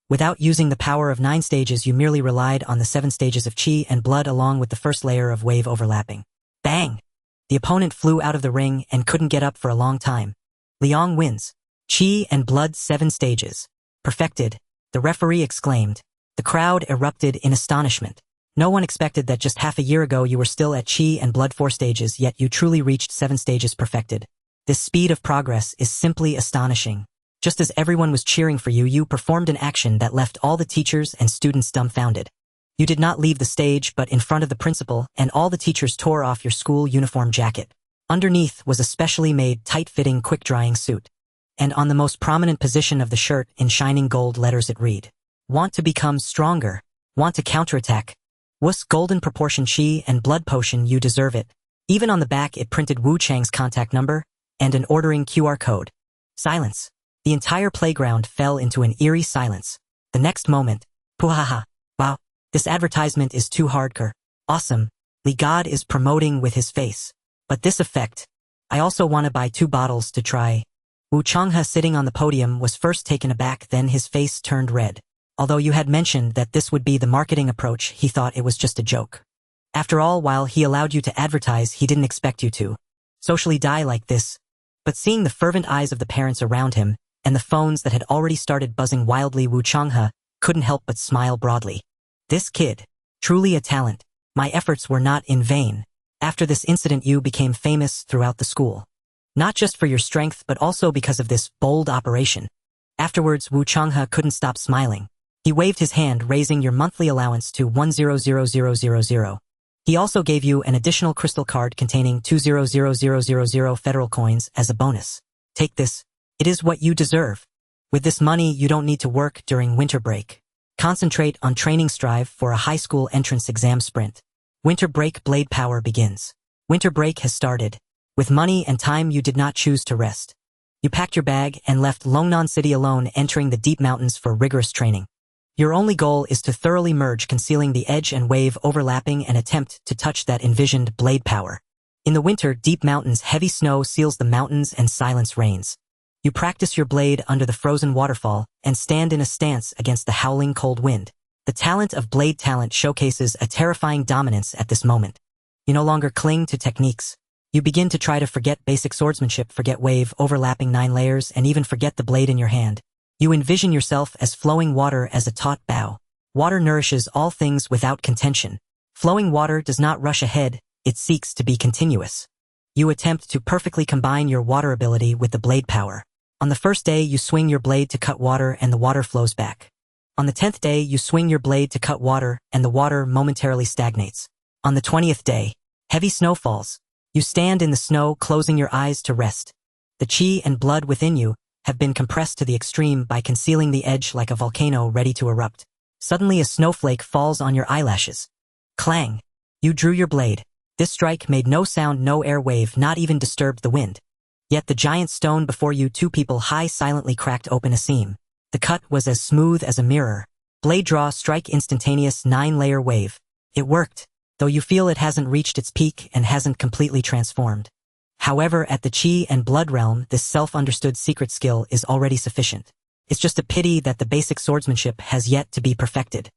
Without using the power of 9 stages, you merely relied on the 7 stages of Qi and Blood along with the first layer of wave overlapping. Bang! The opponent flew out of the ring and couldn't get up for a long time. Liang wins. Qi and Blood 7 stages. Perfected, the referee exclaimed. The crowd erupted in astonishment. No one expected that just half a year ago you were still at Qi and Blood 4 stages, yet you truly reached 7 stages perfected. This speed of progress is simply astonishing. Just as everyone was cheering for you, you performed an action that left all the teachers and students dumbfounded. You did not leave the stage but in front of the principal, and all the teachers tore off your school uniform jacket. Underneath was a specially made, tight-fitting, quick-drying suit. And on the most prominent position of the shirt, in shining gold letters, it read, "Want to become stronger? Want to counterattack? Wu's golden proportion Qi and Blood potion, you deserve it." Even on the back it printed Wu Chang's contact number and an ordering QR code. Silence. The entire playground fell into an eerie silence. The next moment, puhaha, wow, this advertisement is too hardcore. Awesome, Li God is promoting with his face. But this effect, I also want to buy 2 bottles to try. Wu Changhe, sitting on the podium, was first taken aback, then his face turned red. Although you had mentioned that this would be the marketing approach, he thought it was just a joke. After all, while he allowed you to advertise, he didn't expect you to socially die like this. But seeing the fervent eyes of the parents around him, and the phones that had already started buzzing wildly. Wu Changhe couldn't help but smile broadly. This kid, truly a talent. My efforts were not in vain. After this incident you became famous throughout the school. Not just for your strength but also because of this bold operation. Afterwards Wu Changhe couldn't stop smiling. He waved his hand, raising your monthly allowance to 100,000. He also gave you an additional crystal card containing 200,000 federal coins as a bonus. Take this. It is what you deserve. With this money you don't need to work during winter break. Concentrate on training. Strive for a high school entrance exam sprint. Winter break blade power begins. Winter break has started. With money and time you did not choose to rest. You packed your bag and left Longnan City alone, entering the deep mountains for rigorous training. Your only goal is to thoroughly merge, concealing the edge and wave overlapping, and attempt to touch that envisioned blade power. In the winter, deep mountains, heavy snow seals the mountains and silence reigns. You practice your blade under the frozen waterfall and stand in a stance against the howling cold wind. The talent of blade talent showcases a terrifying dominance at this moment. You no longer cling to techniques. You begin to try to forget basic swordsmanship, forget wave overlapping 9 layers, and even forget the blade in your hand. You envision yourself as flowing water, as a taut bow. Water nourishes all things without contention. Flowing water does not rush ahead, it seeks to be continuous. You attempt to perfectly combine your water ability with the blade power. On the first day you swing your blade to cut water and the water flows back. On the 10th day you swing your blade to cut water and the water momentarily stagnates. On the 20th day, heavy snow falls. You stand in the snow, closing your eyes to rest. The chi and blood within you have been compressed to the extreme by concealing the edge like a volcano ready to erupt. Suddenly a snowflake falls on your eyelashes. Clang! You drew your blade. This strike made no sound, no air wave, not even disturbed the wind. Yet the giant stone before you, 2 people high, silently cracked open a seam. The cut was as smooth as a mirror. Blade draw, strike, instantaneous 9-layer wave. It worked, though you feel it hasn't reached its peak and hasn't completely transformed. However, at the chi and blood realm, this self-understood secret skill is already sufficient. It's just a pity that the basic swordsmanship has yet to be perfected.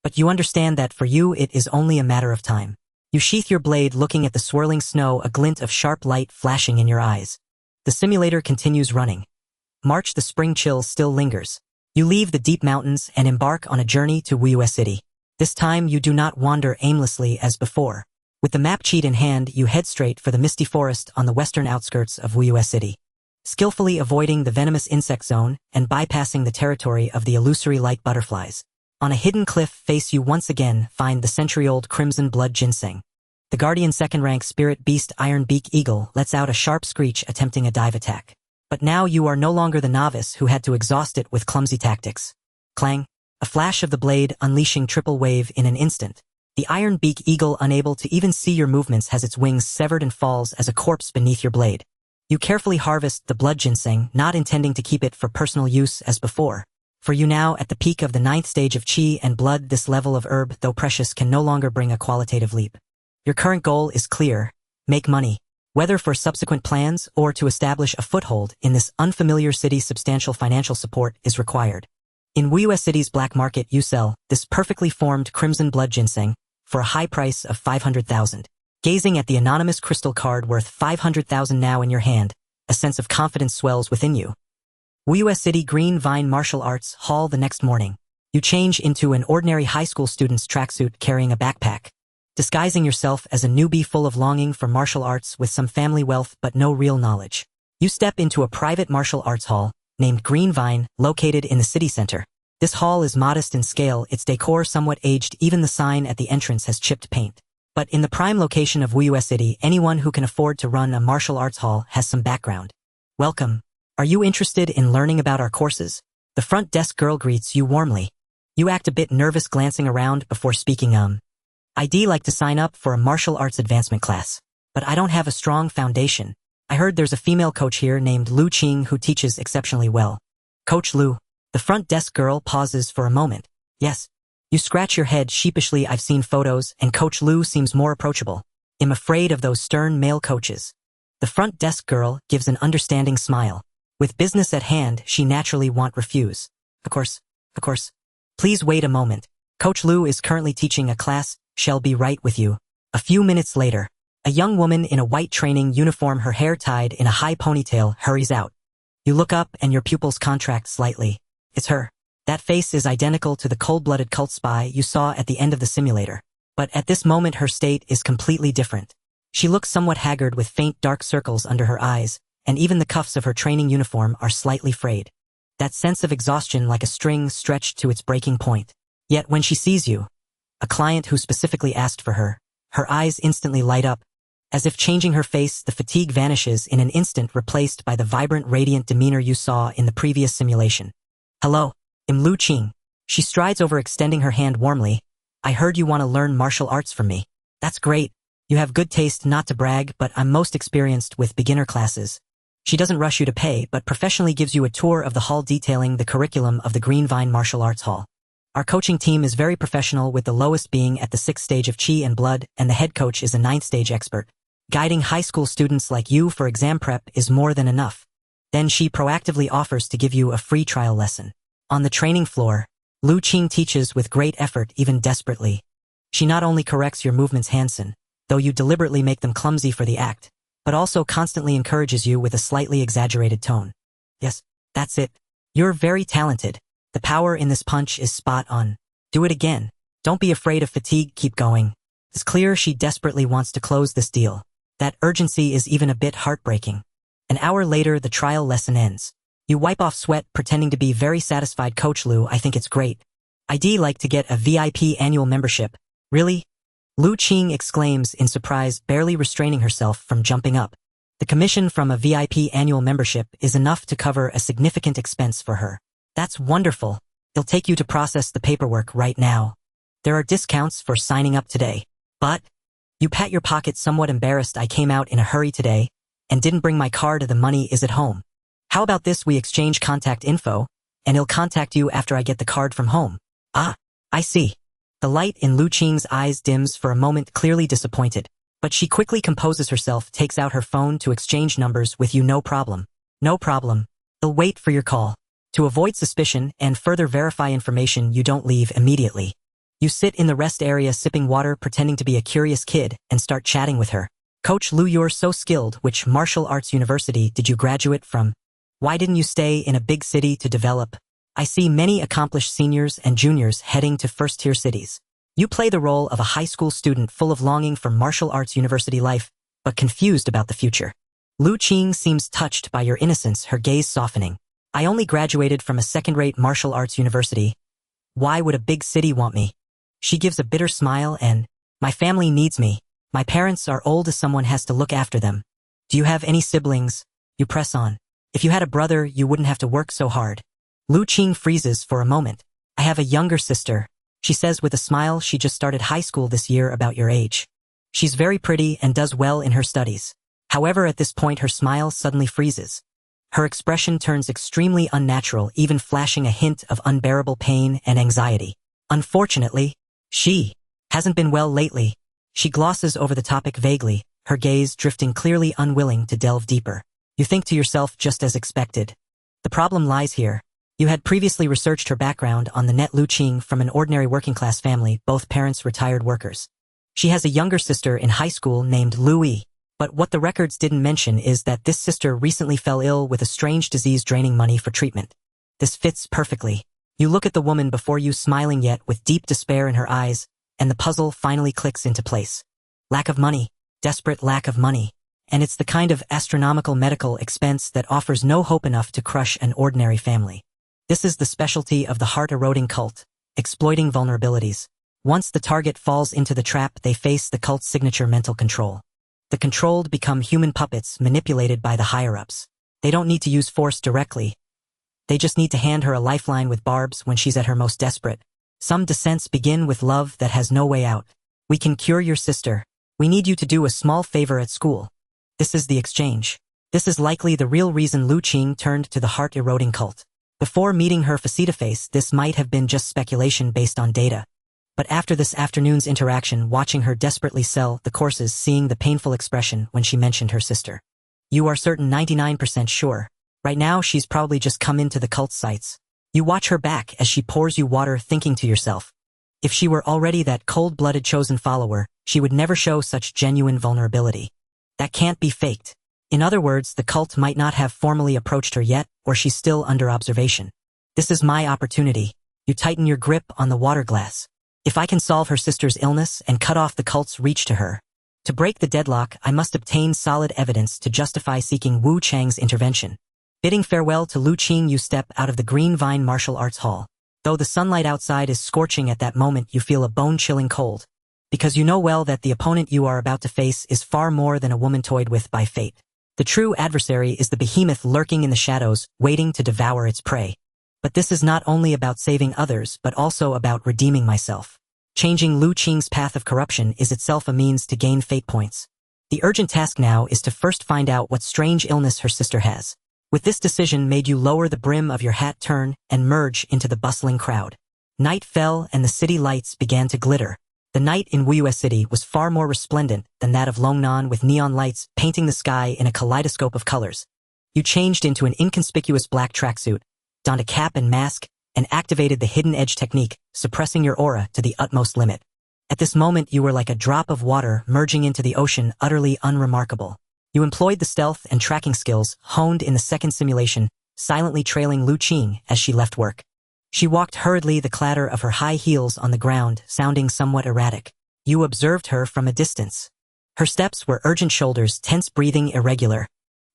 But you understand that for you it is only a matter of time. You sheath your blade, looking at the swirling snow, a glint of sharp light flashing in your eyes. The simulator continues running. March, the spring chill still lingers. You leave the deep mountains and embark on a journey to Wuyue City. This time you do not wander aimlessly as before. With the map sheet in hand, you head straight for the misty forest on the western outskirts of Wuyue City. Skillfully avoiding the venomous insect zone and bypassing the territory of the illusory light butterflies. On a hidden cliff face you once again find the century-old crimson blood ginseng. The guardian second-rank spirit beast Iron Beak Eagle lets out a sharp screech, attempting a dive attack. But now you are no longer the novice who had to exhaust it with clumsy tactics. Clang! A flash of the blade, unleashing triple wave in an instant. The Iron Beak Eagle, unable to even see your movements, has its wings severed and falls as a corpse beneath your blade. You carefully harvest the blood ginseng, not intending to keep it for personal use as before. For you now, at the peak of the 9th stage of chi and blood, this level of herb, though precious, can no longer bring a qualitative leap. Your current goal is clear: make money. Whether for subsequent plans or to establish a foothold in this unfamiliar city, substantial financial support is required. In Wuyue City's black market you sell this perfectly formed crimson blood ginseng for a high price of 500,000. Gazing at the anonymous crystal card worth 500,000 now in your hand, a sense of confidence swells within you. Wuyue City Green Vine Martial Arts Hall. The next morning, you change into an ordinary high school student's tracksuit, carrying a backpack. Disguising yourself as a newbie full of longing for martial arts with some family wealth but no real knowledge. You step into a private martial arts hall named Green Vine, located in the city center. This hall is modest in scale, its decor somewhat aged, even the sign at the entrance has chipped paint. But in the prime location of Wuyue City, anyone who can afford to run a martial arts hall has some background. Welcome. Are you interested in learning about our courses? The front desk girl greets you warmly. You act a bit nervous, glancing around before speaking. I'd like to sign up for a martial arts advancement class, but I don't have a strong foundation. I heard there's a female coach here named Lu Qing who teaches exceptionally well. Coach Lu. The front desk girl pauses for a moment. Yes. You scratch your head sheepishly. I've seen photos, and Coach Lu seems more approachable. I'm afraid of those stern male coaches. The front desk girl gives an understanding smile. With business at hand, she naturally won't refuse. Of course. Please wait a moment. Coach Lu is currently teaching a class. Shall be right with you. A few minutes later, a young woman in a white training uniform, her hair tied in a high ponytail, hurries out. You look up and your pupils contract slightly. It's her. That face is identical to the cold-blooded cult spy you saw at the end of the simulator. But at this moment her state is completely different. She looks somewhat haggard with faint dark circles under her eyes, and even the cuffs of her training uniform are slightly frayed. That sense of exhaustion like a string stretched to its breaking point. Yet when she sees you, a client who specifically asked for her eyes instantly light up. As if changing her face, the fatigue vanishes in an instant, replaced by the vibrant, radiant demeanor you saw in the previous simulation. Hello, I'm Lu Qing. She strides over, extending her hand warmly. I heard you want to learn martial arts from me. That's great. You have good taste, not to brag, but I'm most experienced with beginner classes. She doesn't rush you to pay, but professionally gives you a tour of the hall detailing the curriculum of the Green Vine Martial Arts Hall. Our coaching team is very professional, with the lowest being at the 6th stage of Qi and Blood, and the head coach is a 9th stage expert. Guiding high school students like you for exam prep is more than enough. Then she proactively offers to give you a free trial lesson. On the training floor, Lu Qing teaches with great effort, even desperately. She not only corrects your movements Hansen, though you deliberately make them clumsy for the act, but also constantly encourages you with a slightly exaggerated tone. Yes, that's it. You're very talented. The power in this punch is spot on. Do it again. Don't be afraid of fatigue, keep going. It's clear she desperately wants to close this deal. That urgency is even a bit heartbreaking. An hour later, the trial lesson ends. You wipe off sweat, pretending to be very satisfied. Coach Lu, I think it's great. I'd like to get a VIP annual membership. Really? Lu Qing exclaims in surprise, barely restraining herself from jumping up. The commission from a VIP annual membership is enough to cover a significant expense for her. That's wonderful. It'll take you to process the paperwork right now. There are discounts for signing up today. But you pat your pocket, somewhat embarrassed. I came out in a hurry today and didn't bring my card. The money is at home. How about this? We exchange contact info, and he'll contact you after I get the card from home. Ah, I see. The light in Lu Qing's eyes dims for a moment, clearly disappointed. But she quickly composes herself, takes out her phone to exchange numbers with you. No problem. No problem. I'll wait for your call. To avoid suspicion and further verify information, you don't leave immediately. You sit in the rest area sipping water, pretending to be a curious kid, and start chatting with her. Coach Lu, you're so skilled. Which martial arts university did you graduate from? Why didn't you stay in a big city to develop? I see many accomplished seniors and juniors heading to first-tier cities. You play the role of a high school student full of longing for martial arts university life, but confused about the future. Lu Qing seems touched by your innocence, her gaze softening. I only graduated from a second-rate martial arts university. Why would a big city want me? She gives a bitter smile and, my family needs me. My parents are old, someone has to look after them. Do you have any siblings? You press on. If you had a brother, you wouldn't have to work so hard. Lu Qing freezes for a moment. I have a younger sister, she says with a smile. She just started high school this year, about your age. She's very pretty and does well in her studies. However, at this point her smile suddenly freezes. Her expression turns extremely unnatural, even flashing a hint of unbearable pain and anxiety. Unfortunately, she hasn't been well lately. She glosses over the topic vaguely, her gaze drifting, clearly unwilling to delve deeper. You think to yourself, just as expected. The problem lies here. You had previously researched her background on the net. Lu Qing from an ordinary working-class family, both parents retired workers. She has a younger sister in high school named Louis. But what the records didn't mention is that this sister recently fell ill with a strange disease, draining money for treatment. This fits perfectly. You look at the woman before you, smiling yet with deep despair in her eyes, and the puzzle finally clicks into place. Lack of money. Desperate lack of money. And it's the kind of astronomical medical expense that offers no hope enough to crush an ordinary family. This is the specialty of the heart-eroding cult, exploiting vulnerabilities. Once the target falls into the trap, they face the cult's signature mental control. The controlled become human puppets manipulated by the higher-ups. They don't need to use force directly. They just need to hand her a lifeline with barbs when she's at her most desperate. Some descents begin with love that has no way out. We can cure your sister. We need you to do a small favor at school. This is the exchange. This is likely the real reason Lu Qing turned to the heart-eroding cult. Before meeting her face-to-face, this might have been just speculation based on data. But after this afternoon's interaction, watching her desperately sell the courses, seeing the painful expression when she mentioned her sister. You are certain, 99% sure. Right now she's probably just come into the cult sites. You watch her back as she pours you water, thinking to yourself, if she were already that cold-blooded chosen follower, she would never show such genuine vulnerability. That can't be faked. In other words, the cult might not have formally approached her yet, or she's still under observation. This is my opportunity. You tighten your grip on the water glass. If I can solve her sister's illness and cut off the cult's reach to her. To break the deadlock, I must obtain solid evidence to justify seeking Wu Chang's intervention. Bidding farewell to Lu Qing, you step out of the Green Vine Martial Arts Hall. Though the sunlight outside is scorching at that moment, you feel a bone-chilling cold. Because you know well that the opponent you are about to face is far more than a woman toyed with by fate. The true adversary is the behemoth lurking in the shadows, waiting to devour its prey. But this is not only about saving others, but also about redeeming myself. Changing Lu Qing's path of corruption is itself a means to gain fate points. The urgent task now is to first find out what strange illness her sister has. With this decision made, you lower the brim of your hat, turn, and merge into the bustling crowd. Night fell and the city lights began to glitter. The night in Wuyue City was far more resplendent than that of Longnan, with neon lights painting the sky in a kaleidoscope of colors. You changed into an inconspicuous black tracksuit, donned a cap and mask, and activated the hidden edge technique, suppressing your aura to the utmost limit. At this moment you were like a drop of water merging into the ocean, utterly unremarkable. You employed the stealth and tracking skills honed in the second simulation, silently trailing Lu Qing as she left work. She walked hurriedly, the clatter of her high heels on the ground sounding somewhat erratic. You observed her from a distance. Her steps were urgent, shoulders tense, breathing irregular.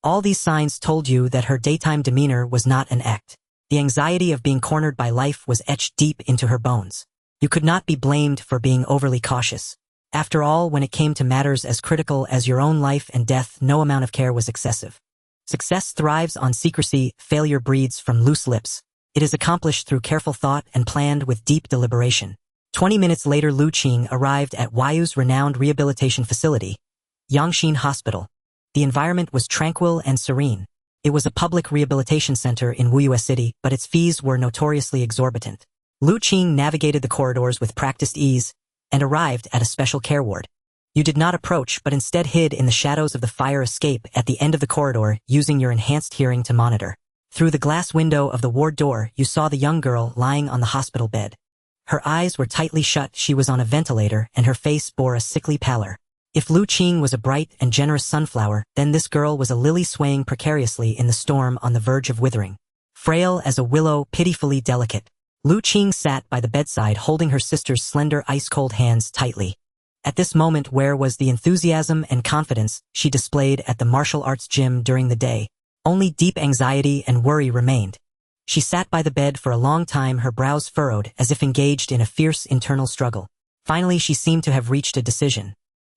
All these signs told you that her daytime demeanor was not an act. The anxiety of being cornered by life was etched deep into her bones. You could not be blamed for being overly cautious. After all, when it came to matters as critical as your own life and death, no amount of care was excessive. Success thrives on secrecy, failure breeds from loose lips. It is accomplished through careful thought and planned with deep deliberation. 20 minutes later, Lu Qing arrived at Wuyu's renowned rehabilitation facility, Yangxin Hospital. The environment was tranquil and serene. It was a public rehabilitation center in Wuyue City, but its fees were notoriously exorbitant. Lu Qing navigated the corridors with practiced ease and arrived at a special care ward. You did not approach, but instead hid in the shadows of the fire escape at the end of the corridor, using your enhanced hearing to monitor. Through the glass window of the ward door, you saw the young girl lying on the hospital bed. Her eyes were tightly shut, she was on a ventilator, and her face bore a sickly pallor. If Lu Qing was a bright and generous sunflower, then this girl was a lily swaying precariously in the storm on the verge of withering. Frail as a willow, pitifully delicate, Lu Qing sat by the bedside holding her sister's slender ice-cold hands tightly. At this moment, where was the enthusiasm and confidence she displayed at the martial arts gym during the day? Only deep anxiety and worry remained. She sat by the bed for a long time, her brows furrowed as if engaged in a fierce internal struggle. Finally, she seemed to have reached a decision.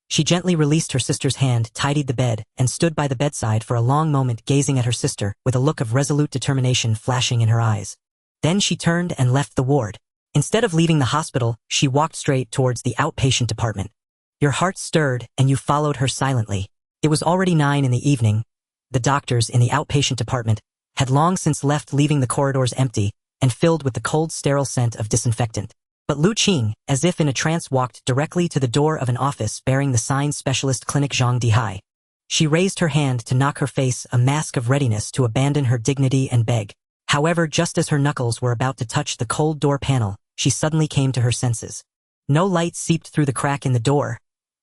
She gently released her sister's hand, tidied the bed, and stood by the bedside for a long moment, gazing at her sister with a look of resolute determination flashing in her eyes. Then she turned and left the ward. Instead of leaving the hospital, she walked straight towards the outpatient department. Your heart stirred, and you followed her silently. It was already 9 in the evening. The doctors in the outpatient department had long since left, leaving the corridors empty and filled with the cold, sterile scent of disinfectant. But Lu Qing, as if in a trance, walked directly to the door of an office bearing the sign Specialist Clinic Zhang Dihai. She raised her hand to knock, her face a mask of readiness to abandon her dignity and beg. However, just as her knuckles were about to touch the cold door panel, she suddenly came to her senses. No light seeped through the crack in the door.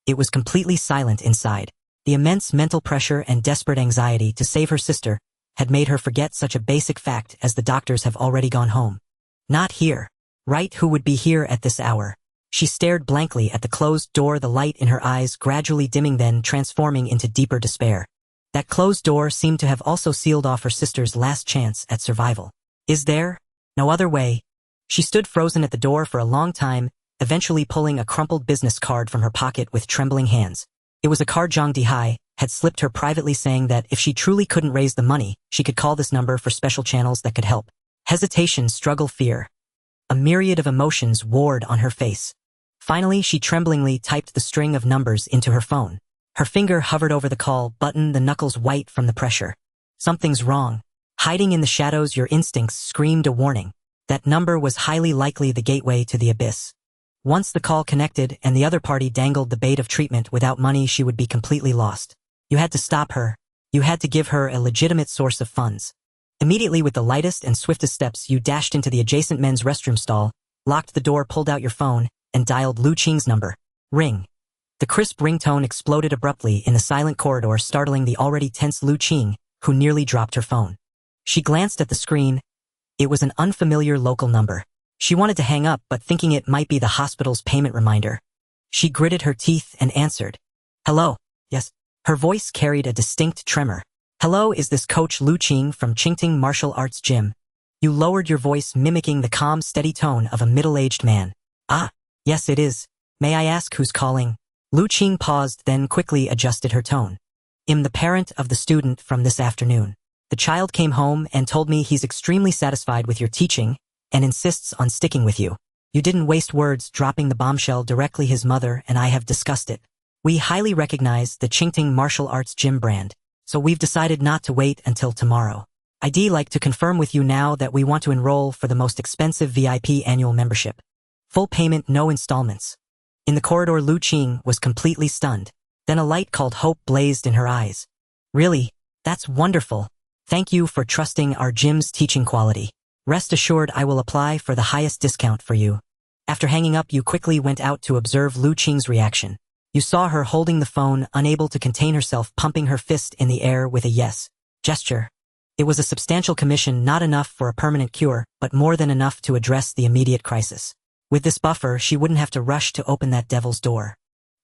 It was completely silent inside. The immense mental pressure and desperate anxiety to save her sister had made her forget such a basic fact as the doctors have already gone home. Not here. Right, who would be here at this hour? She stared blankly at the closed door, the light in her eyes gradually dimming, then transforming into deeper despair. That closed door seemed to have also sealed off her sister's last chance at survival. Is there no other way? She stood frozen at the door for a long time, eventually pulling a crumpled business card from her pocket with trembling hands. It was a card Zhang Dihai had slipped her privately, saying that if she truly couldn't raise the money, she could call this number for special channels that could help. Hesitation, struggle, fear. A myriad of emotions warred on her face. Finally, she tremblingly typed the string of numbers into her phone. Her finger hovered over the call button, the knuckles white from the pressure. Something's wrong. Hiding in the shadows, your instincts screamed a warning. That number was highly likely the gateway to the abyss. Once the call connected and the other party dangled the bait of treatment without money, she would be completely lost. You had to stop her. You had to give her a legitimate source of funds. Immediately, with the lightest and swiftest steps, you dashed into the adjacent men's restroom stall, locked the door, pulled out your phone, and dialed Lu Qing's number. Ring. The crisp ringtone exploded abruptly in the silent corridor, startling the already tense Lu Qing, who nearly dropped her phone. She glanced at the screen. It was an unfamiliar local number. She wanted to hang up, but thinking it might be the hospital's payment reminder, she gritted her teeth and answered. Hello. Yes. Her voice carried a distinct tremor. Hello, is this Coach Lu Qing from Qingting Martial Arts Gym? You lowered your voice, mimicking the calm, steady tone of a middle-aged man. Ah, yes it is. May I ask who's calling? Lu Qing paused, then quickly adjusted her tone. I'm the parent of the student from this afternoon. The child came home and told me he's extremely satisfied with your teaching and insists on sticking with you. You didn't waste words dropping the bombshell directly. His mother and I have discussed it. We highly recognize the Qingting Martial Arts Gym brand, so we've decided not to wait until tomorrow. I'd like to confirm with you now that we want to enroll for the most expensive VIP annual membership. Full payment, no installments. In the corridor, Lu Qing was completely stunned. Then a light called hope blazed in her eyes. Really? That's wonderful. Thank you for trusting our gym's teaching quality. Rest assured I will apply for the highest discount for you. After hanging up, you quickly went out to observe Lu Qing's reaction. You saw her holding the phone, unable to contain herself, pumping her fist in the air with a yes gesture. It was a substantial commission, not enough for a permanent cure, but more than enough to address the immediate crisis. With this buffer, she wouldn't have to rush to open that devil's door.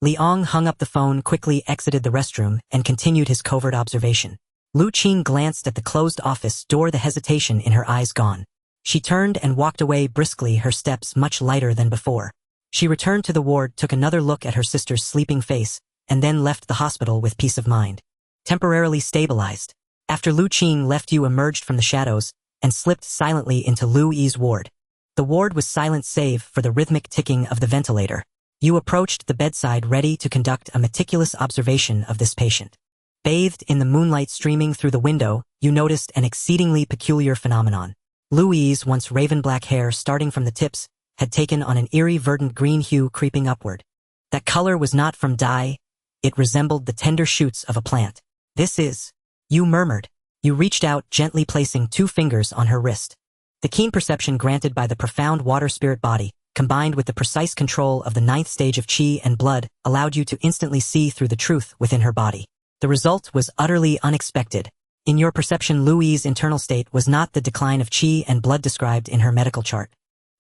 Liang hung up the phone, quickly exited the restroom, and continued his covert observation. Lu Qing glanced at the closed office door, the hesitation in her eyes gone. She turned and walked away briskly, her steps much lighter than before. She returned to the ward, took another look at her sister's sleeping face, and then left the hospital with peace of mind. Temporarily stabilized. After Lu Qing left, you emerged from the shadows and slipped silently into Lu Yi's ward. The ward was silent save for the rhythmic ticking of the ventilator. You approached the bedside, ready to conduct a meticulous observation of this patient. Bathed in the moonlight streaming through the window, you noticed an exceedingly peculiar phenomenon. Lu Yi's once raven-black hair, starting from the tips, had taken on an eerie verdant green hue, creeping upward. That color was not from dye. It resembled the tender shoots of a plant. This is... You murmured. You reached out, gently placing 2 fingers on her wrist. The keen perception granted by the profound water spirit body, combined with the precise control of the 9th stage of qi and blood, allowed you to instantly see through the truth within her body. The result was utterly unexpected. In your perception, Lu Yi's internal state was not the decline of qi and blood described in her medical chart.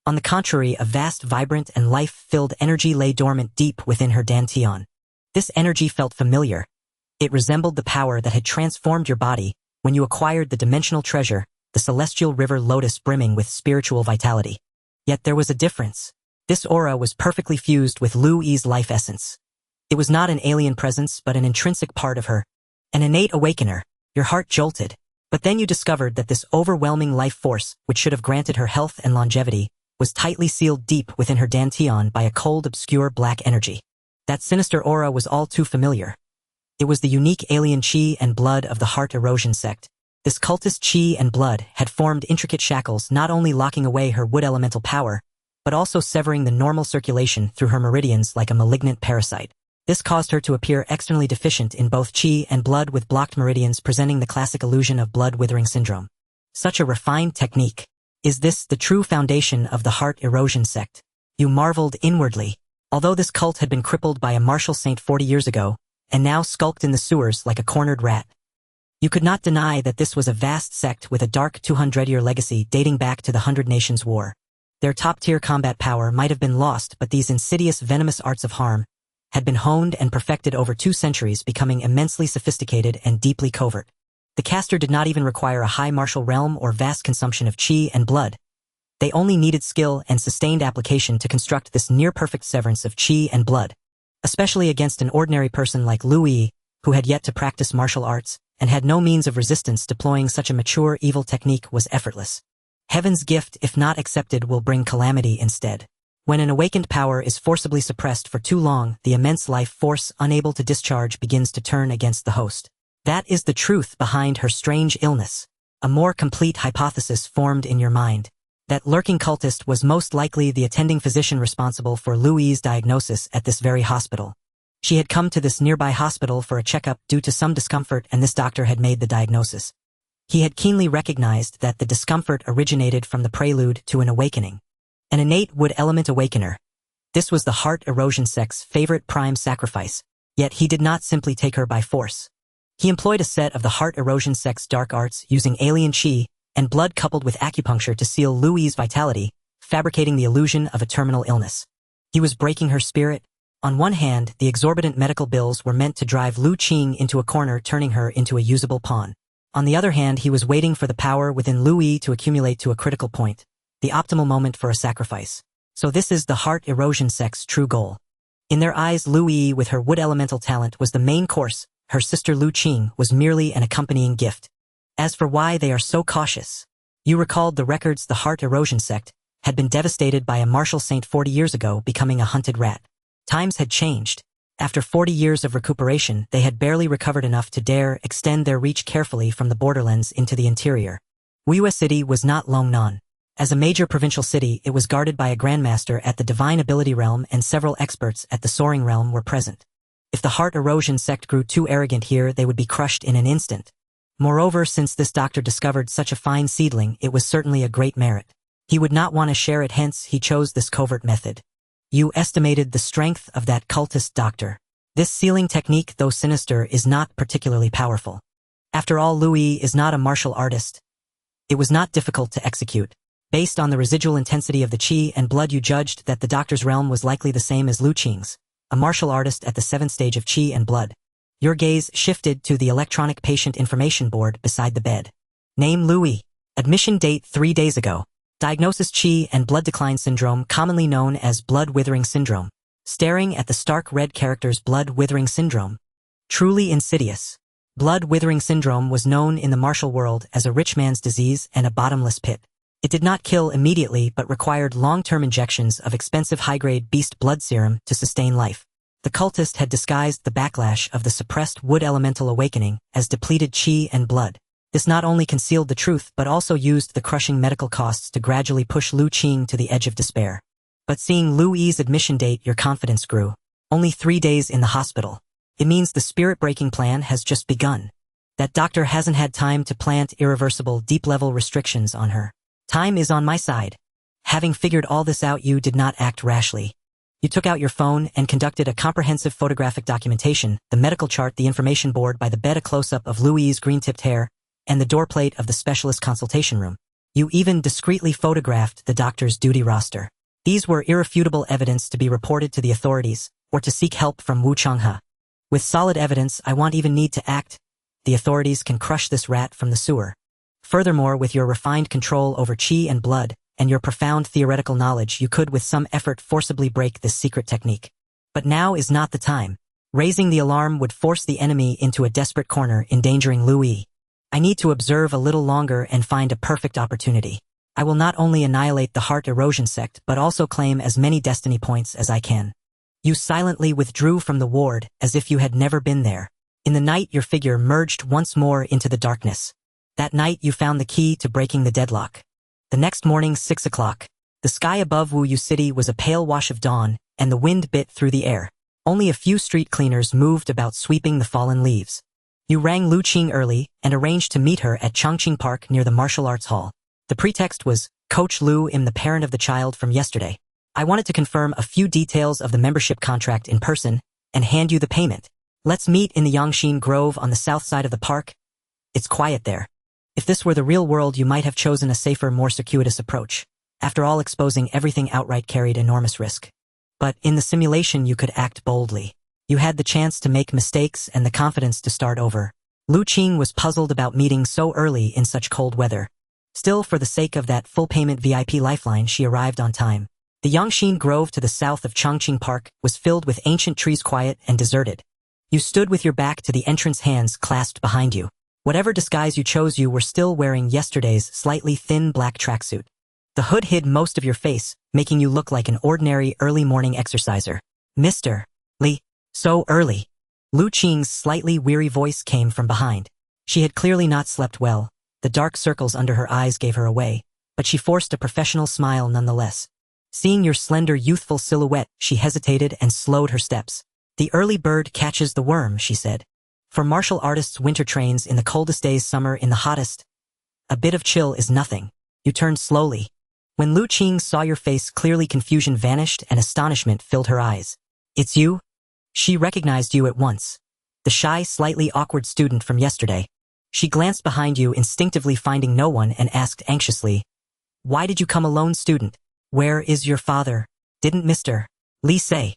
On the contrary, a vast, vibrant, and life-filled energy lay dormant deep within her dantian. This energy felt familiar. It resembled the power that had transformed your body when you acquired the dimensional treasure, the celestial river lotus, brimming with spiritual vitality. Yet there was a difference. This aura was perfectly fused with Lu Yi's life essence. It was not an alien presence, but an intrinsic part of her, an innate awakener. Your heart jolted. But then you discovered that this overwhelming life force, which should have granted her health and longevity, was tightly sealed deep within her dantian by a cold, obscure black energy. That sinister aura was all too familiar. It was the unique alien qi and blood of the heart erosion sect. This cultist qi and blood had formed intricate shackles, not only locking away her wood elemental power, but also severing the normal circulation through her meridians like a malignant parasite. This caused her to appear externally deficient in both qi and blood, with blocked meridians, presenting the classic illusion of blood withering syndrome. Such a refined technique. Is this the true foundation of the heart erosion sect? You marveled inwardly. Although this cult had been crippled by a martial saint 40 years ago, and now skulked in the sewers like a cornered rat, you could not deny that this was a vast sect with a dark 200-year legacy dating back to the 100 Nations War. Their top-tier combat power might have been lost, but these insidious, venomous arts of harm had been honed and perfected over 2 centuries, becoming immensely sophisticated and deeply covert. The caster did not even require a high martial realm or vast consumption of qi and blood. They only needed skill and sustained application to construct this near-perfect severance of qi and blood, especially against an ordinary person like Lu Yi, who had yet to practice martial arts and had no means of resistance. Deploying such a mature, evil technique was effortless. Heaven's gift, if not accepted, will bring calamity instead. When an awakened power is forcibly suppressed for too long, the immense life force, unable to discharge, begins to turn against the host. That is the truth behind her strange illness. A more complete hypothesis formed in your mind. That lurking cultist was most likely the attending physician responsible for Lu Yi's diagnosis at this very hospital. She had come to this nearby hospital for a checkup due to some discomfort, and this doctor had made the diagnosis. He had keenly recognized that the discomfort originated from the prelude to an awakening. An innate wood element awakener. This was the heart erosion sect's favorite prime sacrifice, yet he did not simply take her by force. He employed a set of the heart erosion sect's dark arts using alien chi and blood coupled with acupuncture to seal Louis' vitality, fabricating the illusion of a terminal illness. He was breaking her spirit. On one hand, the exorbitant medical bills were meant to drive Lu Qing into a corner, turning her into a usable pawn. On the other hand, he was waiting for the power within Louis to accumulate to a critical point, the optimal moment for a sacrifice. So this is the heart erosion sect's true goal. In their eyes, Louis, with her wood elemental talent, was the main course. Her sister Lu Qing was merely an accompanying gift. As for why they are so cautious, you recalled the records. The heart erosion sect had been devastated by a martial saint 40 years ago, becoming a hunted rat. Times had changed. After 40 years of recuperation, they had barely recovered enough to dare extend their reach carefully from the borderlands into the interior. Wuyue City was not Longnan. As a major provincial city, it was guarded by a grandmaster at the divine ability realm, and several experts at the soaring realm were present. If the heart erosion sect grew too arrogant here, they would be crushed in an instant. Moreover, since this doctor discovered such a fine seedling, it was certainly a great merit. He would not want to share it, hence he chose this covert method. You estimated the strength of that cultist doctor. This sealing technique, though sinister, is not particularly powerful. After all, Louis is not a martial artist. It was not difficult to execute. Based on the residual intensity of the qi and blood, you judged that the doctor's realm was likely the same as Lu Qing's, a martial artist at the 7th stage of qi and blood. Your gaze shifted to the electronic patient information board beside the bed. Name Louis. Admission date 3 days ago. Diagnosis qi and blood decline syndrome, commonly known as blood withering syndrome. Staring at the stark red characters, blood withering syndrome. Truly insidious. Blood withering syndrome was known in the martial world as a rich man's disease and a bottomless pit. It did not kill immediately but required long-term injections of expensive high-grade beast blood serum to sustain life. The cultist had disguised the backlash of the suppressed wood elemental awakening as depleted qi and blood. This not only concealed the truth but also used the crushing medical costs to gradually push Lu Qing to the edge of despair. But seeing Louis' admission date, your confidence grew. Only 3 days in the hospital. It means the spirit-breaking plan has just begun. That doctor hasn't had time to plant irreversible, deep-level restrictions on her. Time is on my side. Having figured all this out, you did not act rashly. You took out your phone and conducted a comprehensive photographic documentation, the medical chart, the information board by the bed, a close-up of Louis' green-tipped hair, and the doorplate of the specialist consultation room. You even discreetly photographed the doctor's duty roster. These were irrefutable evidence to be reported to the authorities, or to seek help from Wu Changhe. With solid evidence, I won't even need to act. The authorities can crush this rat from the sewer. Furthermore, with your refined control over qi and blood, and your profound theoretical knowledge, you could with some effort forcibly break this secret technique. But now is not the time. Raising the alarm would force the enemy into a desperate corner, endangering Louis. I need to observe a little longer and find a perfect opportunity. I will not only annihilate the heart erosion sect but also claim as many destiny points as I can. You silently withdrew from the ward as if you had never been there. In the night, your figure merged once more into the darkness. That night, you found the key to breaking the deadlock. The next morning, 6 o'clock. The sky above Wuyue City was a pale wash of dawn, and the wind bit through the air. Only a few street cleaners moved about, sweeping the fallen leaves. You rang Lu Qing early and arranged to meet her at Chongqing Park near the martial arts hall. The pretext was, Coach Lu, I'm the parent of the child from yesterday. I wanted to confirm a few details of the membership contract in person and hand you the payment. Let's meet in the Yangxin Grove on the south side of the park. It's quiet there. If this were the real world, you might have chosen a safer, more circuitous approach. After all, exposing everything outright carried enormous risk. But in the simulation, you could act boldly. You had the chance to make mistakes and the confidence to start over. Lu Qing was puzzled about meeting so early in such cold weather. Still, for the sake of that full payment VIP lifeline, she arrived on time. The Yangxin Grove to the south of Chongqing Park was filled with ancient trees, quiet and deserted. You stood with your back to the entrance, hands clasped behind you. Whatever disguise you chose, you were still wearing yesterday's slightly thin black tracksuit. The hood hid most of your face, making you look like an ordinary early morning exerciser. Mr. Li, so early. Lu Qing's slightly weary voice came from behind. She had clearly not slept well. The dark circles under her eyes gave her away, but she forced a professional smile nonetheless. Seeing your slender, youthful silhouette, she hesitated and slowed her steps. The early bird catches the worm, she said. For martial artists, winter trains in the coldest days, summer in the hottest. A bit of chill is nothing. You turned slowly. When Lu Qing saw your face clearly, confusion vanished and astonishment filled her eyes. It's you? She recognized you at once. The shy, slightly awkward student from yesterday. She glanced behind you, instinctively finding no one, and asked anxiously, "Why did you come alone, student? Where is your father? Didn't Mr. Li say?"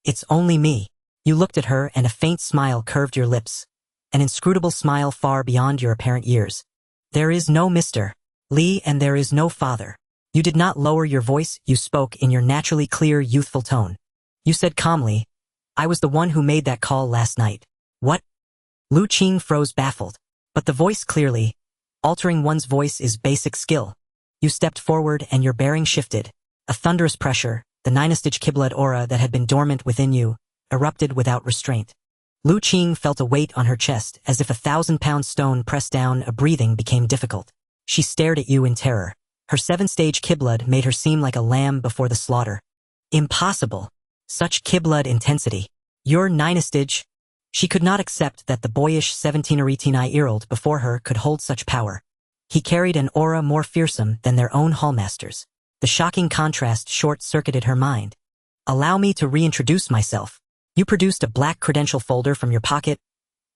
"It's only me." You looked at her and a faint smile curved your lips. An inscrutable smile far beyond your apparent years. "There is no Mr. Li and there is no father." You did not lower your voice, you spoke in your naturally clear, youthful tone. You said calmly, "I was the one who made that call last night." "What?" Lu Qing froze, baffled. But the voice clearly. Altering one's voice is basic skill. You stepped forward and your bearing shifted. A thunderous pressure, the nine-stage Qibla aura that had been dormant within you, erupted without restraint. Lu Qing felt a weight on her chest, as if a 1,000-pound stone pressed down. A breathing became difficult. She stared at you in terror. Her 7-stage Qibla made her seem like a lamb before the slaughter. Impossible. Such Qibla intensity. Your 9-stage. She could not accept that the boyish 17 or 18-year-old before her could hold such power. He carried an aura more fearsome than their own hallmasters. The shocking contrast short-circuited her mind. "Allow me to reintroduce myself." You produced a black credential folder from your pocket.